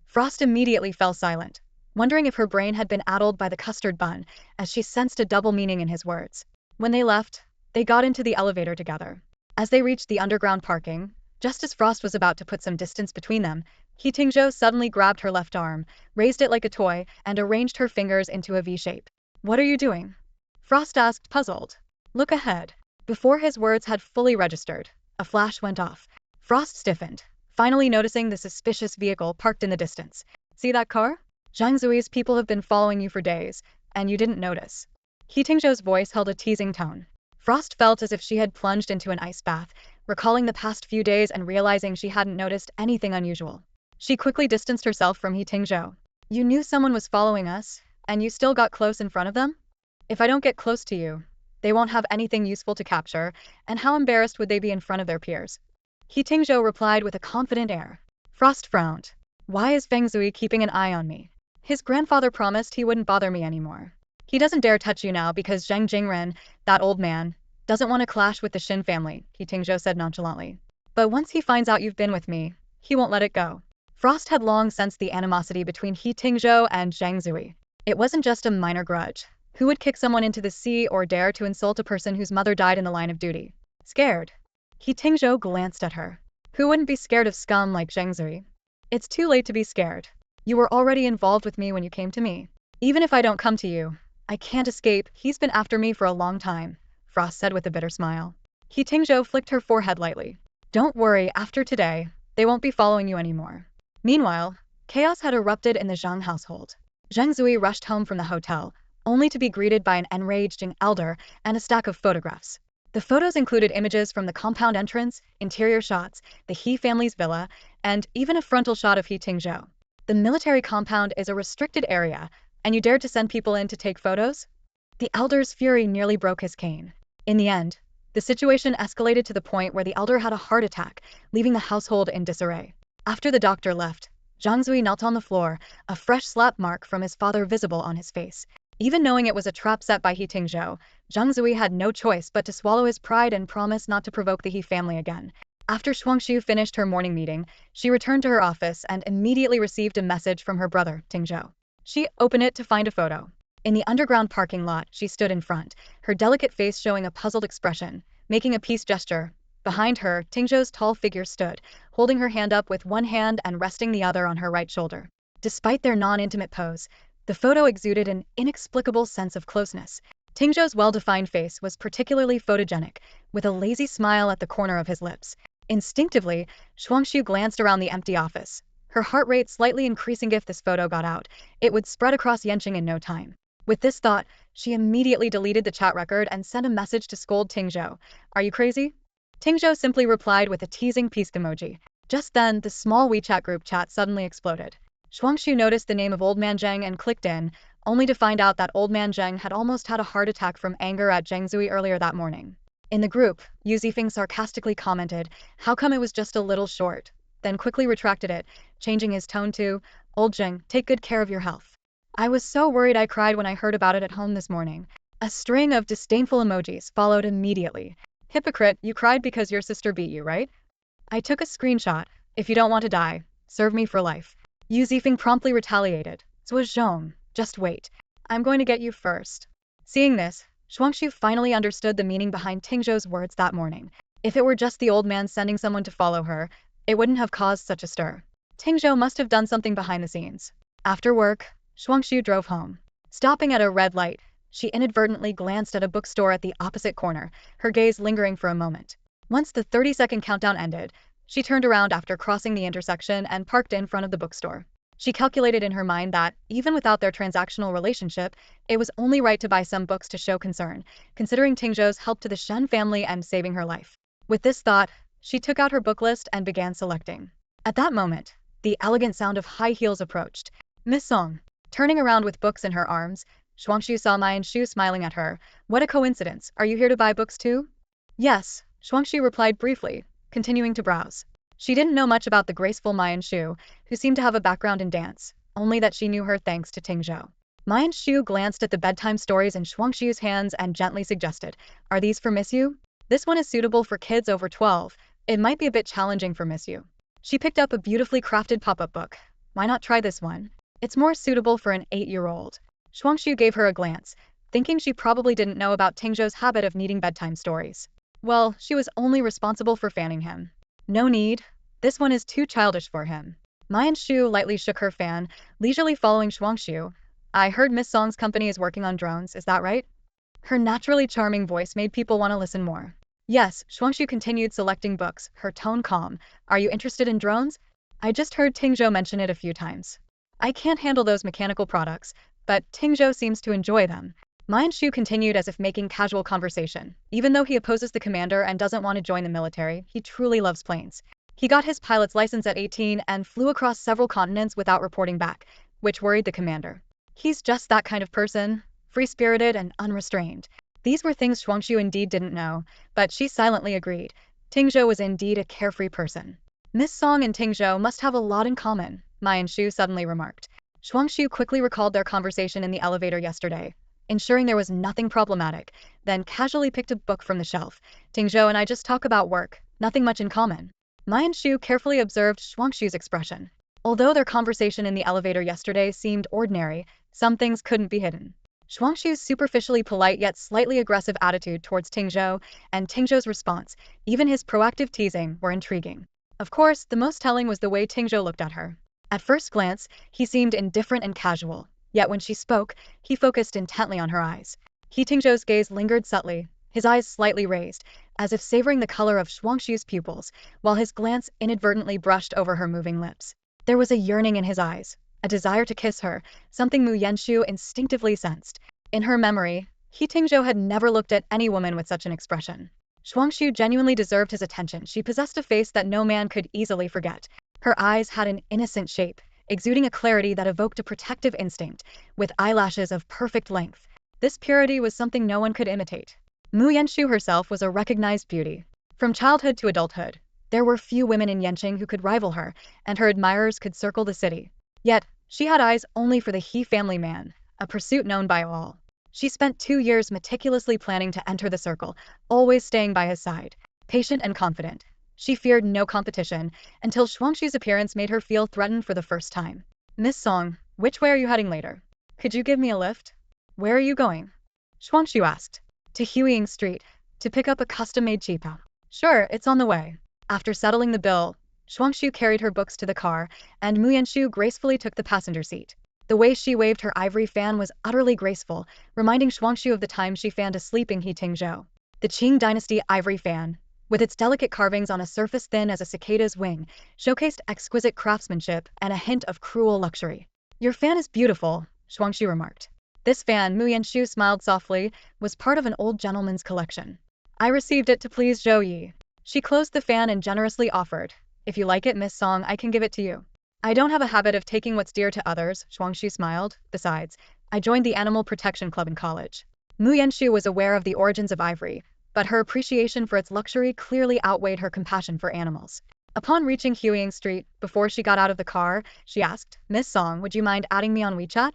A: Frost immediately fell silent, wondering if her brain had been addled by the custard bun, as she sensed a double meaning in his words. When they left, they got into the elevator together. As they reached the underground parking, just as Frost was about to put some distance between them, He Tingzhou suddenly grabbed her left arm, raised it like a toy, and arranged her fingers into a V shape. What are you doing? Frost asked, puzzled. Look ahead. Before his words had fully registered, a flash went off. Frost stiffened, finally noticing the suspicious vehicle parked in the distance. See that car? Zhangzui's people have been following you for days, and you didn't notice. He Tingzhou's voice held a teasing tone. Frost felt as if she had plunged into an ice bath, recalling the past few days and realizing she hadn't noticed anything unusual. She quickly distanced herself from He Tingzhou. You knew someone was following us, and you still got close in front of them? If I don't get close to you, they won't have anything useful to capture, and how embarrassed would they be in front of their peers? He Tingzhou replied with a confident air. Frost frowned. Why is Feng Zui keeping an eye on me? His grandfather promised he wouldn't bother me anymore. He doesn't dare touch you now because Zheng Jingren, that old man, doesn't want to clash with the Shen family, He Tingzhou said nonchalantly. But once he finds out you've been with me, he won't let it go. Frost had long sensed the animosity between He Tingzhou and Zhang Zui. It wasn't just a minor grudge. Who would kick someone into the sea or dare to insult a person whose mother died in the line of duty? Scared. He Tingzhou glanced at her. Who wouldn't be scared of scum like Zhang Zui? It's too late to be scared. You were already involved with me when you came to me. Even if I don't come to you, I can't escape. He's been after me for a long time, Frost said with a bitter smile. He Tingzhou flicked her forehead lightly. Don't worry, after today, they won't be following you anymore. Meanwhile, chaos had erupted in the Zhang household. Zhang Zui rushed home from the hotel, only to be greeted by an enraged young elder and a stack of photographs. The photos included images from the compound entrance, interior shots, the He family's villa, and even a frontal shot of He Tingzhou. The military compound is a restricted area, and you dared to send people in to take photos? The elder's fury nearly broke his cane. In the end, the situation escalated to the point where the elder had a heart attack, leaving the household in disarray. After the doctor left, Zhang Zui knelt on the floor, a fresh slap mark from his father visible on his face. Even knowing it was a trap set by He Tingzhou, Zhang Zui had no choice but to swallow his pride and promise not to provoke the He family again. After Shuangxue finished her morning meeting, she returned to her office and immediately received a message from her brother, Tingzhou. She opened it to find a photo. In the underground parking lot, she stood in front, her delicate face showing a puzzled expression, making a peace gesture. Behind her, Tingzhou's tall figure stood, holding her hand up with one hand and resting the other on her right shoulder. Despite their non-intimate pose, the photo exuded an inexplicable sense of closeness. Tingzhou's well-defined face was particularly photogenic, with a lazy smile at the corner of his lips. Instinctively, Shuangxue glanced around the empty office, her heart rate slightly increasing. If this photo got out, it would spread across Yanqing in no time. With this thought, she immediately deleted the chat record and sent a message to scold Tingzhou. Are you crazy? Tingzhou simply replied with a teasing peace emoji. Just then, the small WeChat group chat suddenly exploded. Shuangxue noticed the name of Old Man Zheng and clicked in, only to find out that Old Man Zheng had almost had a heart attack from anger at Zheng Zui earlier that morning. In the group, Yu Zifeng sarcastically commented, "How come it was just a little short?" Then quickly retracted it, changing his tone to, "Old Zheng, take good care of your health. I was so worried I cried when I heard about it at home this morning." A string of disdainful emojis followed immediately. "Hypocrite, you cried because your sister beat you, right? I took a screenshot. If you don't want to die, serve me for life." Yu Zifeng promptly retaliated. "Zhuo Zhong, just wait. I'm going to get you first." Seeing this, Shuangxue finally understood the meaning behind Tingzhou's words that morning. If it were just the old man sending someone to follow her, it wouldn't have caused such a stir. Tingzhou must have done something behind the scenes. After work, Shuangxue drove home. Stopping at a red light, she inadvertently glanced at a bookstore at the opposite corner, her gaze lingering for a moment. Once the 30-second countdown ended, she turned around after crossing the intersection and parked in front of the bookstore. She calculated in her mind that, even without their transactional relationship, it was only right to buy some books to show concern, considering Tingzhou's help to the Shen family and saving her life. With this thought, she took out her book list and began selecting. At that moment, the elegant sound of high heels approached. "Miss Song." Turning around with books in her arms, Shuangxue saw Mayan Shu smiling at her. "What a coincidence, are you here to buy books too?" "Yes," Shuangxue replied briefly, continuing to browse. She didn't know much about the graceful Mayan Shu, who seemed to have a background in dance, only that she knew her thanks to Tingzhou. Mayan Shu glanced at the bedtime stories in Shuangxue's hands and gently suggested, "Are these for Miss Yu? This one is suitable for kids over 12. It might be a bit challenging for Miss Yu." She picked up a beautifully crafted pop-up book. "Why not try this one? It's more suitable for an 8-year-old. Shuangxue gave her a glance, thinking she probably didn't know about Tingzhou's habit of needing bedtime stories. Well, she was only responsible for fanning him. "No need. This one is too childish for him." Mayan Shu lightly shook her fan, leisurely following Shuangxue. "I heard Miss Song's company is working on drones, is that right?" Her naturally charming voice made people want to listen more. "Yes," Shuangxue continued selecting books, her tone calm. "Are you interested in drones? I just heard Tingzhou mention it a few times. I can't handle those mechanical products, but Tingzhou seems to enjoy them." Mayan Shu continued as if making casual conversation. Even though he opposes the commander and doesn't want to join the military, he truly loves planes. He got his pilot's license at 18 and flew across several continents without reporting back, which worried the commander. He's just that kind of person, free-spirited and unrestrained. These were things Shuangxue indeed didn't know, but she silently agreed. Tingzhou was indeed a carefree person. "Miss Song and Tingzhou must have a lot in common," Mayan Shu suddenly remarked. Shuangxue quickly recalled their conversation in the elevator yesterday, ensuring there was nothing problematic, then casually picked a book from the shelf. "Tingzhou and I just talk about work, nothing much in common." Mayan Shu carefully observed Shuangxue's expression. Although their conversation in the elevator yesterday seemed ordinary, some things couldn't be hidden. Shuangxue's superficially polite yet slightly aggressive attitude towards Tingzhou, and Tingzhou's response, even his proactive teasing, were intriguing. Of course, the most telling was the way Tingzhou looked at her. At first glance, he seemed indifferent and casual. Yet when she spoke, he focused intently on her eyes. He Tingzhou's gaze lingered subtly, his eyes slightly raised, as if savoring the color of Shuangxue's pupils, while his glance inadvertently brushed over her moving lips. There was a yearning in his eyes, a desire to kiss her, something Mu Yanxu instinctively sensed. In her memory, He Tingzhou had never looked at any woman with such an expression. Shuangxue genuinely deserved his attention. She possessed a face that no man could easily forget. Her eyes had an innocent shape, exuding a clarity that evoked a protective instinct, with eyelashes of perfect length. This purity was something no one could imitate. Mu Yanxu herself was a recognized beauty. From childhood to adulthood, There were few women in Yanqing who could rival her, and her admirers could circle the city. Yet, she had eyes only for the He family man, a pursuit known by all. She spent 2 years meticulously planning to enter the circle, always staying by his side, patient and confident. She feared no competition, until Shuangxue's appearance made her feel threatened for the first time. Miss Song, which way are you heading later? Could you give me a lift? Where are you going? Shuangxue asked. To Huiying Street, to pick up a custom-made qipao. Sure, it's on the way. After settling the bill, Shuangxue carried her books to the car, and Mu Yanxu gracefully took the passenger seat. The way she waved her ivory fan was utterly graceful, reminding Shuangxue of the time she fanned a sleeping He Tingzhou. The Qing dynasty ivory fan, with its delicate carvings on a surface thin as a cicada's wing, showcased exquisite craftsmanship and a hint of cruel luxury. Your fan is beautiful, Shuangxue remarked. This fan, Mu Yanxu smiled softly, was part of an old gentleman's collection. I received it to please Zhou Yi. She closed the fan and generously offered, if you like it, Miss Song, I can give it to you. I don't have a habit of taking what's dear to others, Shuangxue smiled. Besides, I joined the Animal Protection Club in college. Mu Yanxu was aware of the origins of ivory, but her appreciation for its luxury clearly outweighed her compassion for animals. Upon reaching Huiying Street, before she got out of the car, she asked, Miss Song, would you mind adding me on WeChat?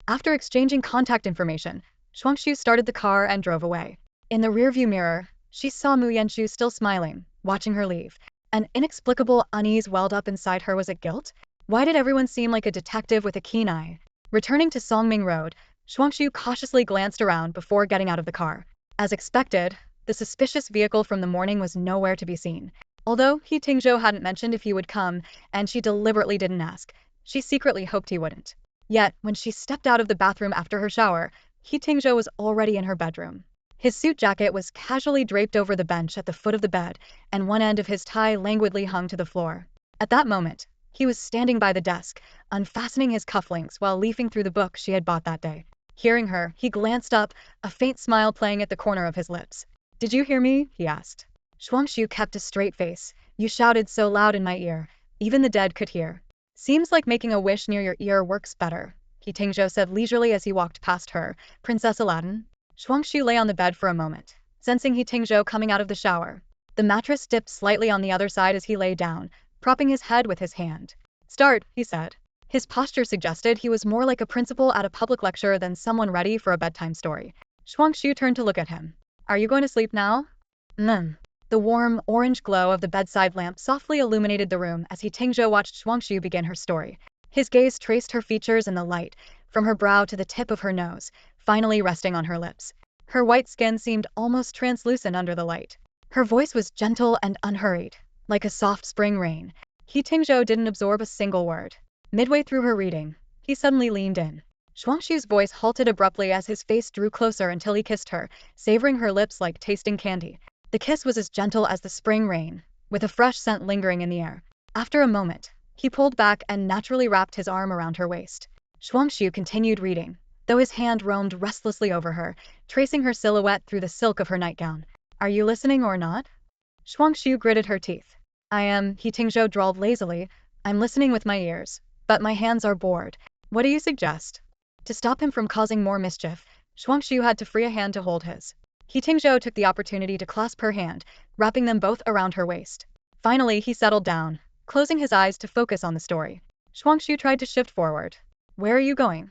A: After exchanging contact information, Shuangxue started the car and drove away. In the rearview mirror, she saw Mu Yanxu still smiling, watching her leave. An inexplicable unease welled up inside her. Was it guilt? Why did everyone seem like a detective with a keen eye? Returning to Songming Road, Shuangxue cautiously glanced around before getting out of the car. As expected, the suspicious vehicle from the morning was nowhere to be seen. Although He Tingzhou hadn't mentioned if he would come, and she deliberately didn't ask, she secretly hoped he wouldn't. Yet, when she stepped out of the bathroom after her shower, He Tingzhou was already in her bedroom. His suit jacket was casually draped over the bench at the foot of the bed, and one end of his tie languidly hung to the floor. At that moment, he was standing by the desk, unfastening his cufflinks while leafing through the book she had bought that day. Hearing her, he glanced up, a faint smile playing at the corner of his lips. Did you hear me? He asked. Shuangxue kept a straight face. You shouted so loud in my ear. Even the dead could hear. Seems like making a wish near your ear works better, He Tingzhou said leisurely as he walked past her. Princess Aladdin? Shuangxue lay on the bed for a moment, sensing He Tingzhou coming out of the shower. The mattress dipped slightly on the other side as he lay down, propping his head with his hand. Start, he said. His posture suggested he was more like a principal at a public lecture than someone ready for a bedtime story. Shuangxue turned to look at him. Are you going to sleep now? The warm, orange glow of the bedside lamp softly illuminated the room as He Tingzhou watched Shuangxue begin her story. His gaze traced her features in the light, from her brow to the tip of her nose, finally resting on her lips. Her white skin seemed almost translucent under the light. Her voice was gentle and unhurried, like a soft spring rain. He Tingzhou didn't absorb a single word. Midway through her reading, he suddenly leaned in. Shuangxue's voice halted abruptly as his face drew closer until he kissed her, savoring her lips like tasting candy. The kiss was as gentle as the spring rain, with a fresh scent lingering in the air. After a moment, he pulled back and naturally wrapped his arm around her waist. Shuangxue continued reading, though his hand roamed restlessly over her, tracing her silhouette through the silk of her nightgown. Are you listening or not? Shuangxue gritted her teeth. I am, He Tingzhou drawled lazily. I'm listening with my ears, but my hands are bored. What do you suggest? To stop him from causing more mischief, Shuangxue had to free a hand to hold his. He Tingzhou took the opportunity to clasp her hand, wrapping them both around her waist. Finally, he settled down, closing his eyes to focus on the story. Shuangxue tried to shift forward. Where are you going?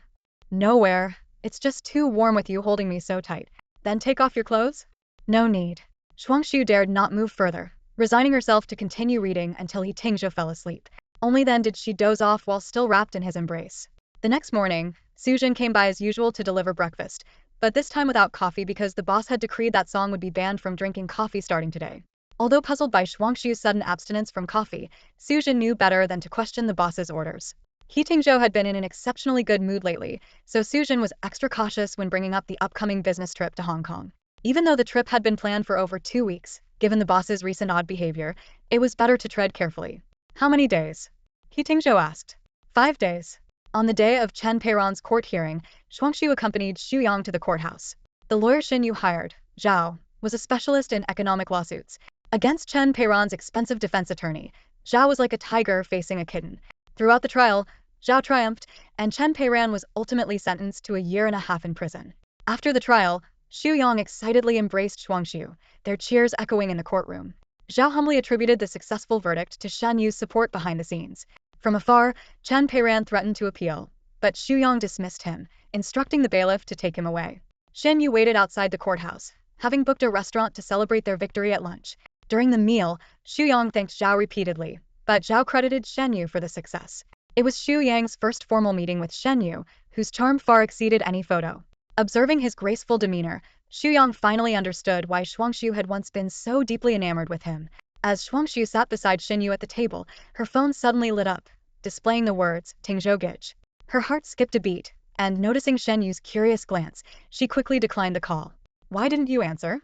A: Nowhere. It's just too warm with you holding me so tight. Then take off your clothes? No need. Shuangxue dared not move further, resigning herself to continue reading until He Tingzhou fell asleep. Only then did she doze off while still wrapped in his embrace. The next morning, Sujin came by as usual to deliver breakfast, but this time without coffee because the boss had decreed that Song would be banned from drinking coffee starting today. Although puzzled by Shuangxue's sudden abstinence from coffee, Sujin knew better than to question the boss's orders. He Tingzhou had been in an exceptionally good mood lately, so Sujin was extra cautious when bringing up the upcoming business trip to Hong Kong. Even though the trip had been planned for over 2 weeks, given the boss's recent odd behavior, it was better to tread carefully. How many days? He Tingzhou asked. 5 days. On the day of Chen Peiron's court hearing, Shuangxue accompanied Xu Yang to the courthouse. The lawyer Shen Yi hired, Zhao, was a specialist in economic lawsuits. Against Chen Peiron's expensive defense attorney, Zhao was like a tiger facing a kitten. Throughout the trial, Zhao triumphed, and Chen Peiron was ultimately sentenced to a 1.5 years in prison. After the trial, Xu Yang excitedly embraced Shuangxue, their cheers echoing in the courtroom. Zhao humbly attributed the successful verdict to Shen Yi's support behind the scenes. From afar, Chen Peiran threatened to appeal, but Xu Yang dismissed him, instructing the bailiff to take him away. Shen Yi waited outside the courthouse, having booked a restaurant to celebrate their victory at lunch. During the meal, Xu Yang thanked Zhao repeatedly, but Zhao credited Shen Yi for the success. It was Xu Yang's first formal meeting with Shen Yi, whose charm far exceeded any photo. Observing his graceful demeanor, Xu Yang finally understood why Shuangxue had once been so deeply enamored with him. As Shuangxue sat beside Shen Yi at the table, her phone suddenly lit up, displaying the words, Tingzhou. Her heart skipped a beat, and noticing Shen Yi's curious glance, she quickly declined the call. "Why didn't you answer?"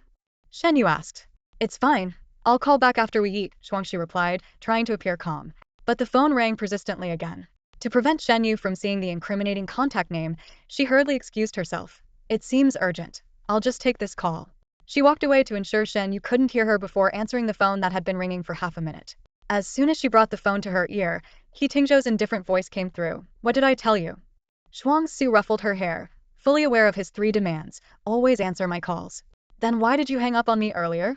A: Shen Yi asked. "It's fine. I'll call back after we eat," Shuangxue replied, trying to appear calm. But the phone rang persistently again. To prevent Shen Yi from seeing the incriminating contact name, she hurriedly excused herself. "It seems urgent. I'll just take this call." She walked away to ensure Shen Yi couldn't hear her before answering the phone that had been ringing for half a minute. As soon as she brought the phone to her ear, He Tingzhou's indifferent voice came through. "What did I tell you?" Shuangxue ruffled her hair, fully aware of his 3 demands: always answer my calls. "Then why did you hang up on me earlier?"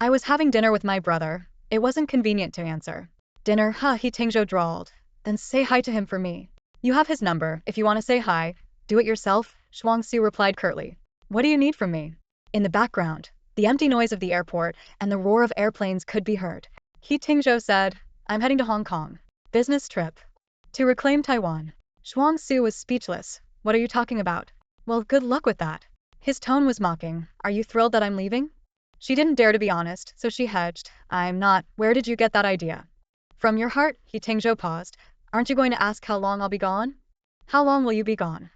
A: "I was having dinner with my brother. It wasn't convenient to answer." "Dinner, huh?" He Tingzhou drawled. "Then say hi to him for me. You have his number. If you want to say hi, do it yourself," Shuangxue replied curtly. "What do you need from me?" In the background, the empty noise of the airport and the roar of airplanes could be heard. He Tingzhou said, "I'm heading to Hong Kong. Business trip. To reclaim Taiwan." Shuangxue was speechless. "What are you talking about?" "Well, good luck with that." His tone was mocking. "Are you thrilled that I'm leaving?" She didn't dare to be honest, so she hedged. "I'm not. Where did you get that idea?" "From your heart," He Tingzhou paused. "Aren't you going to ask how long I'll be gone?" "How long will you be gone?"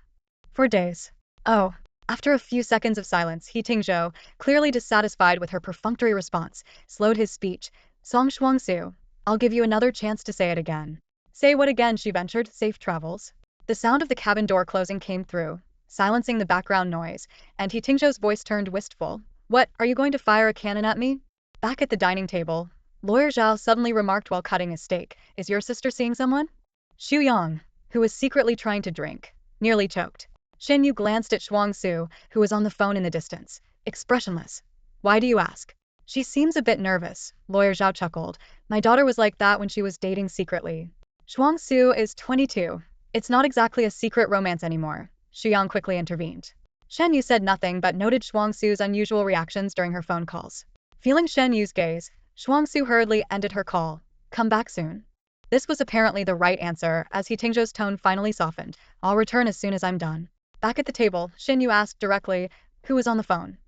A: "For days." "Oh." After a few seconds of silence, He Tingzhou, clearly dissatisfied with her perfunctory response, slowed his speech. Shuangxue, I'll give you another chance to say it again." "Say what again?" she ventured. "Safe travels." The sound of the cabin door closing came through, silencing the background noise, and He Tingzhou's voice turned wistful. "What, are you going to fire a cannon at me?" Back at the dining table, Lawyer Zhao suddenly remarked while cutting his steak, "Is your sister seeing someone?" Xu Yang, who was secretly trying to drink, nearly choked. Shen Yi glanced at Shuangxue, who was on the phone in the distance, expressionless. "Why do you ask?" "She seems a bit nervous," Lawyer Zhao chuckled. "My daughter was like that when she was dating secretly." "Shuangxue is 22. It's not exactly a secret romance anymore," Xu Yang quickly intervened. Shen Yi said nothing but noted Shuangxue's unusual reactions during her phone calls. Feeling Shen Yi's gaze, Shuangxue hurriedly ended her call. "Come back soon." This was apparently the right answer, as He Tingzhou's tone finally softened. "I'll return as soon as I'm done." Back at the table, Shen Yi asked directly, "Who was on the phone?"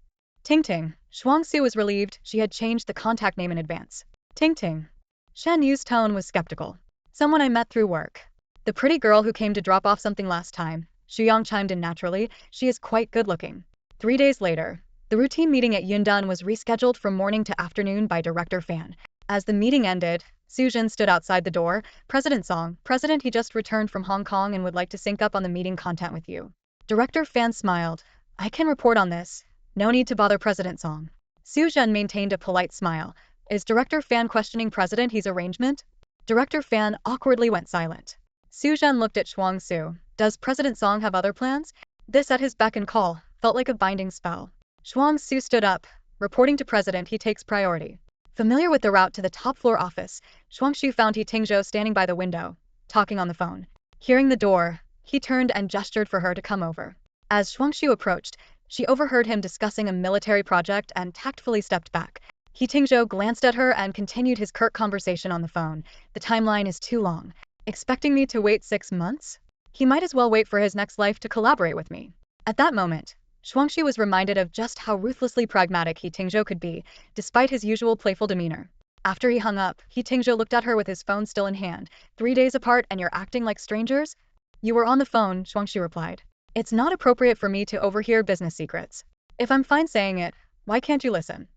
A: "Ting. Shuangxue was relieved she had changed the contact name in advance. Ting. Shen Yi's tone was skeptical. "Someone I met through work. The pretty girl who came to drop off something last time." Xu Yang chimed in naturally. "She is quite good-looking." 3 days later, the routine meeting at Yundan was rescheduled from morning to afternoon by Director Fan. As the meeting ended, Su Jin stood outside the door. "President Song, President, he just returned from Hong Kong and would like to sync up on the meeting content with you." Director Fan smiled. "I can report on this. No need to bother President Song." Su Jin maintained a polite smile. "Is Director Fan questioning President He's arrangement?" Director Fan awkwardly went silent. Su Jin looked at Shuangxue. "Does President Song have other plans?" This at his beck and call felt like a binding spell. Shuangxue stood up. "Reporting to President, he takes priority." Familiar with the route to the top-floor office, Shuangxue found He Tingzhou standing by the window, talking on the phone. Hearing the door, he turned and gestured for her to come over. As Shuangxue approached, she overheard him discussing a military project and tactfully stepped back. He Tingzhou glanced at her and continued his curt conversation on the phone. "The timeline is too long. Expecting me to wait 6 months? He might as well wait for his next life to collaborate with me." At that moment, Shuangxue was reminded of just how ruthlessly pragmatic He Tingzhou could be, despite his usual playful demeanor. After he hung up, He Tingzhou looked at her with his phone still in hand. "3 days apart and you're acting like strangers?" "You were on the phone," Shuangxue replied. "It's not appropriate for me to overhear business secrets." "If I'm fine saying it, why can't you listen?"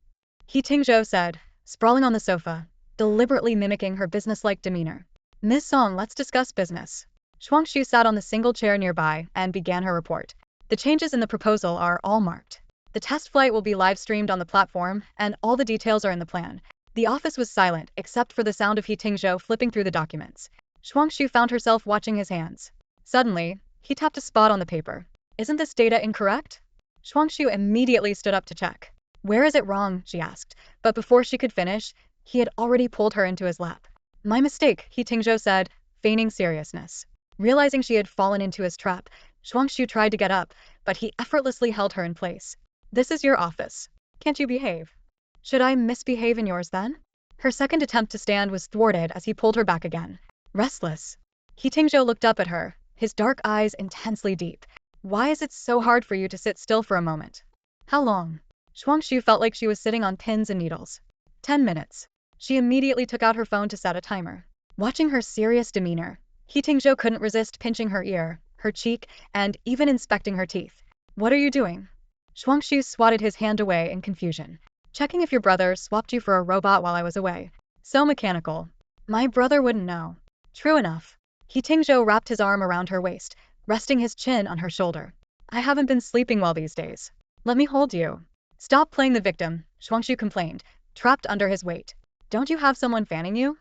A: He Tingzhou said, sprawling on the sofa, deliberately mimicking her businesslike demeanor. "Miss Song, let's discuss business." Shuangxue sat on the single chair nearby and began her report. "The changes in the proposal are all marked. The test flight will be live-streamed on the platform, and all the details are in the plan." The office was silent, except for the sound of He Tingzhou flipping through the documents. Shuangxue found herself watching his hands. Suddenly, he tapped a spot on the paper. "Isn't this data incorrect?" Shuangxue immediately stood up to check. "Where is it wrong?" she asked. But before she could finish, He had already pulled her into his lap. My mistake, He Tingzhou said, feigning seriousness. Realizing she had fallen into his trap, Shuangxue tried to get up, but he effortlessly held her in place. This is your office. Can't you behave? Should I misbehave in yours then? Her second attempt to stand was thwarted as he pulled her back again. Restless. He Tingzhou looked up at her, his dark eyes intensely deep. Why is it so hard for you to sit still for a moment? How long? Shuangxue felt like she was sitting on pins and needles. 10 minutes. She immediately took out her phone to set a timer. Watching her serious demeanor, He Tingzhou couldn't resist pinching her ear, her cheek, and even inspecting her teeth. What are you doing? Shuangxue swatted his hand away in confusion. Checking if your brother swapped you for a robot while I was away. So mechanical. My brother wouldn't know. True enough. He Tingzhou wrapped his arm around her waist, resting his chin on her shoulder. I haven't been sleeping well these days. Let me hold you. Stop playing the victim, Shuangxue complained, trapped under his weight. Don't you have someone fanning you?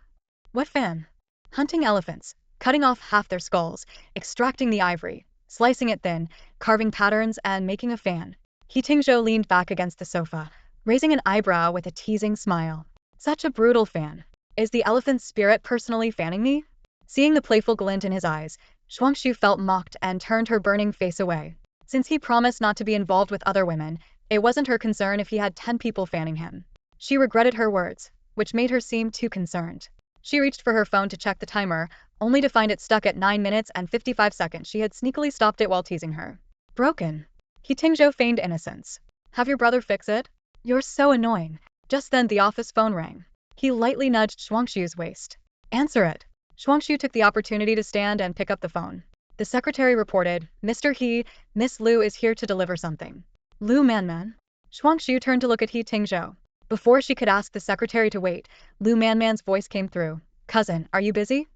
A: What fan? Hunting elephants, cutting off half their skulls, extracting the ivory, slicing it thin, carving patterns, and making a fan. He Tingzhou leaned back against the sofa, raising an eyebrow with a teasing smile. Such a brutal fan. Is the elephant's spirit personally fanning me? Seeing the playful glint in his eyes, Shuangxue felt mocked and turned her burning face away. Since he promised not to be involved with other women, it wasn't her concern if he had 10 people fanning him. She regretted her words, which made her seem too concerned. She reached for her phone to check the timer, only to find it stuck at 9 minutes and 55 seconds. She had sneakily stopped it while teasing her. Broken. He Tingzhou feigned innocence. Have your brother fix it? You're so annoying. Just then the office phone rang. He lightly nudged Shuangxue's waist. Answer it. Shuangxue took the opportunity to stand and pick up the phone. The secretary reported, Mr. He, Miss Liu is here to deliver something. Liu Manman? Shuangxue turned to look at He Tingzhou. Before she could ask the secretary to wait, Liu Manman's voice came through. Cousin, are you busy?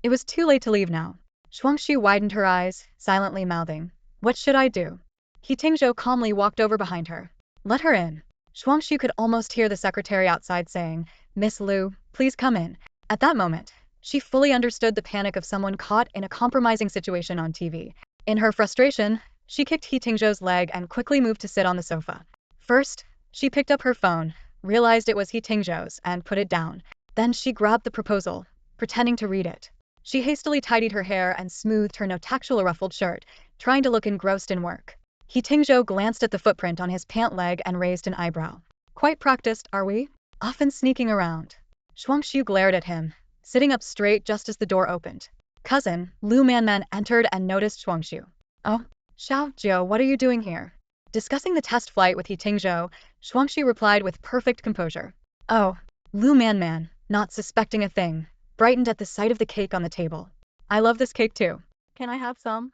A: It was too late to leave now. Shuangxue widened her eyes, silently mouthing. What should I do? He Tingzhou calmly walked over behind her. Let her in. Shuangxue could almost hear the secretary outside saying, Miss Liu, please come in. At that moment, she fully understood the panic of someone caught in a compromising situation on TV. In her frustration, she kicked He Tingzhou's leg and quickly moved to sit on the sofa. First, she picked up her phone, realized it was He Tingzhou's, and put it down. Then she grabbed the proposal, pretending to read it. She hastily tidied her hair and smoothed her no-tactual ruffled shirt, trying to look engrossed in work. He Tingzhou glanced at the footprint on his pant leg and raised an eyebrow. Quite practiced, are we? Often sneaking around. Shuangxue glared at him, sitting up straight just as the door opened. Cousin, Liu Manman entered and noticed Shuangxue. Oh, Xiaojiu, what are you doing here? Discussing the test flight with He Tingzhou, Shuangxue replied with perfect composure. Oh, Liu Manman, not suspecting a thing, brightened at the sight of the cake on the table. I love this cake too. Can I have some?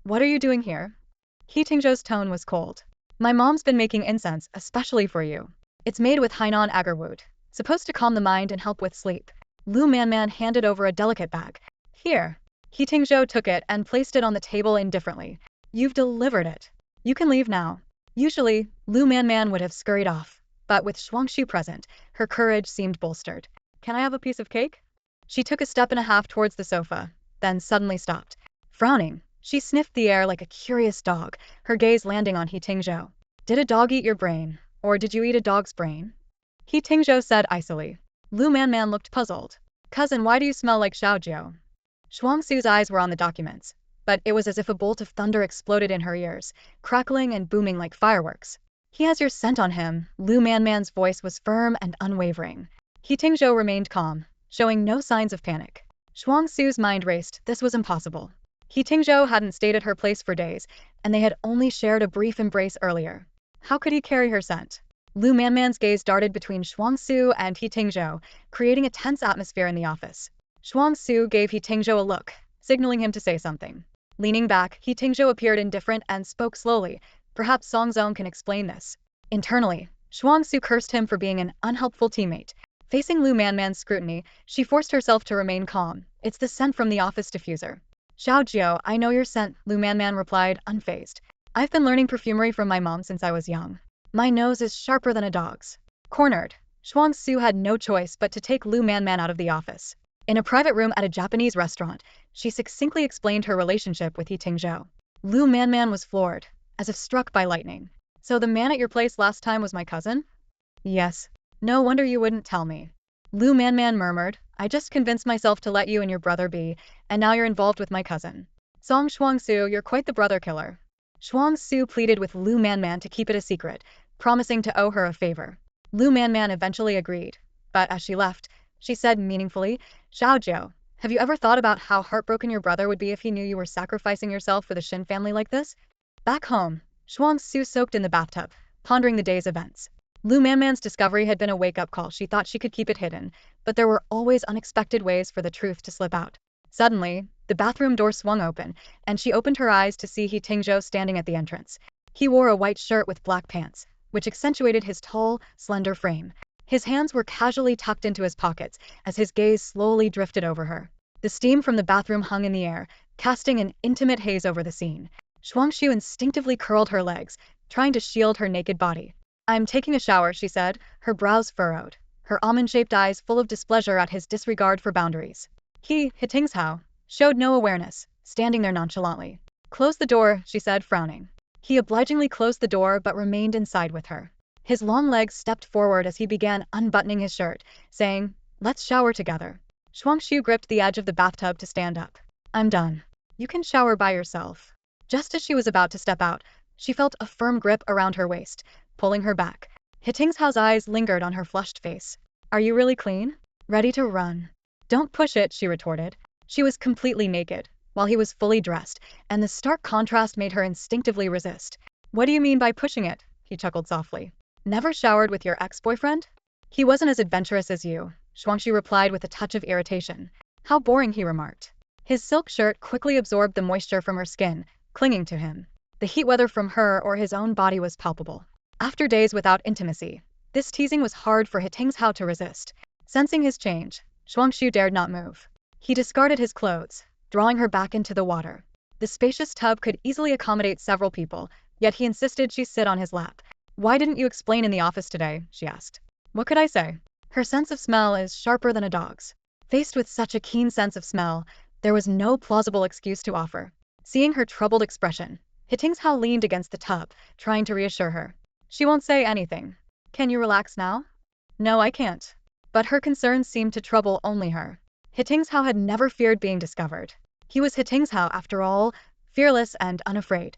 A: What are you doing here? He Tingzhou's tone was cold. My mom's been making incense, especially for you. It's made with Hainan agarwood, supposed to calm the mind and help with sleep. Liu Manman handed over a delicate bag. Here. He Tingzhou took it and placed it on the table indifferently. You've delivered it. You can leave now. Usually, Liu Manman would have scurried off, but with Shuangxue present, her courage seemed bolstered. Can I have a piece of cake? She took a step and a half towards the sofa, then suddenly stopped. Frowning, she sniffed the air like a curious dog, her gaze landing on He Tingzhou. Did a dog eat your brain, or did you eat a dog's brain? He Tingzhou said icily. Liu Manman looked puzzled. Cousin, why do you smell like Xiaojiu? Shuangxue's eyes were on the documents, but it was as if a bolt of thunder exploded in her ears, crackling and booming like fireworks. He has your scent on him. Liu Manman's voice was firm and unwavering. He Tingzhou remained calm, showing no signs of panic. Shuangxue's mind raced. This was impossible. He Tingzhou hadn't stayed at her place for days, and they had only shared a brief embrace earlier. How could he carry her scent? Liu Manman's gaze darted between Shuangxue and He Tingzhou, creating a tense atmosphere in the office. Shuangxue gave He Tingzhou a look, signaling him to say something. Leaning back, He Tingzhou appeared indifferent and spoke slowly. Perhaps Songzong can explain this. Internally, Shuangxue cursed him for being an unhelpful teammate. Facing Liu Manman's scrutiny, she forced herself to remain calm. It's the scent from the office diffuser. Xiaojiu, I know your scent, Liu Manman replied, unfazed. I've been learning perfumery from my mom since I was young. My nose is sharper than a dog's. Cornered, Shuangxue had no choice but to take Liu Manman out of the office. In a private room at a Japanese restaurant, she succinctly explained her relationship with He Tingzhou. Liu Manman was floored, as if struck by lightning. So the man at your place last time was my cousin? Yes. No wonder you wouldn't tell me. Lu Manman murmured, I just convinced myself to let you and your brother be, and now you're involved with my cousin. Shuangxue, you're quite the brother killer. Shuangxue pleaded with Lu Manman to keep it a secret, promising to owe her a favor. Lu Manman eventually agreed, but as she left, she said meaningfully, Xiaojiu, have you ever thought about how heartbroken your brother would be if he knew you were sacrificing yourself for the Shen family like this? Back home, Shuangxue soaked in the bathtub, pondering the day's events. Lu Manman's discovery had been a wake-up call. She thought she could keep it hidden, but there were always unexpected ways for the truth to slip out. Suddenly, the bathroom door swung open, and she opened her eyes to see He Tingzhou standing at the entrance. He wore a white shirt with black pants, which accentuated his tall, slender frame. His hands were casually tucked into his pockets as his gaze slowly drifted over her. The steam from the bathroom hung in the air, casting an intimate haze over the scene. Shuangxue instinctively curled her legs, trying to shield her naked body. I'm taking a shower, she said, her brows furrowed, her almond-shaped eyes full of displeasure at his disregard for boundaries. He Tingzhou, showed no awareness, standing there nonchalantly. Close the door, she said, frowning. He obligingly closed the door but remained inside with her. His long legs stepped forward as he began unbuttoning his shirt, saying, Let's shower together. Shuangxue gripped the edge of the bathtub to stand up. I'm done. You can shower by yourself. Just as she was about to step out, she felt a firm grip around her waist, pulling her back. He Tingzhou's eyes lingered on her flushed face. Are you really clean? Ready to run? Don't push it, she retorted. She was completely naked, while he was fully dressed, and the stark contrast made her instinctively resist. What do you mean by pushing it? He chuckled softly. Never showered with your ex-boyfriend? He wasn't as adventurous as you, Shuangxue replied with a touch of irritation. How boring, he remarked. His silk shirt quickly absorbed the moisture from her skin, clinging to him. The heat, whether from her or his own body, was palpable. After days without intimacy, this teasing was hard for He Tingzhou to resist. Sensing his change, Shuangxue dared not move. He discarded his clothes, drawing her back into the water. The spacious tub could easily accommodate several people, yet he insisted she sit on his lap. Why didn't you explain in the office today? She asked. What could I say? Her sense of smell is sharper than a dog's. Faced with such a keen sense of smell, there was no plausible excuse to offer. Seeing her troubled expression, He Tingzhou leaned against the tub, trying to reassure her. She won't say anything. Can you relax now? No, I can't. But her concerns seemed to trouble only her. He Tingzhou had never feared being discovered. He was He Tingzhou after all, fearless and unafraid.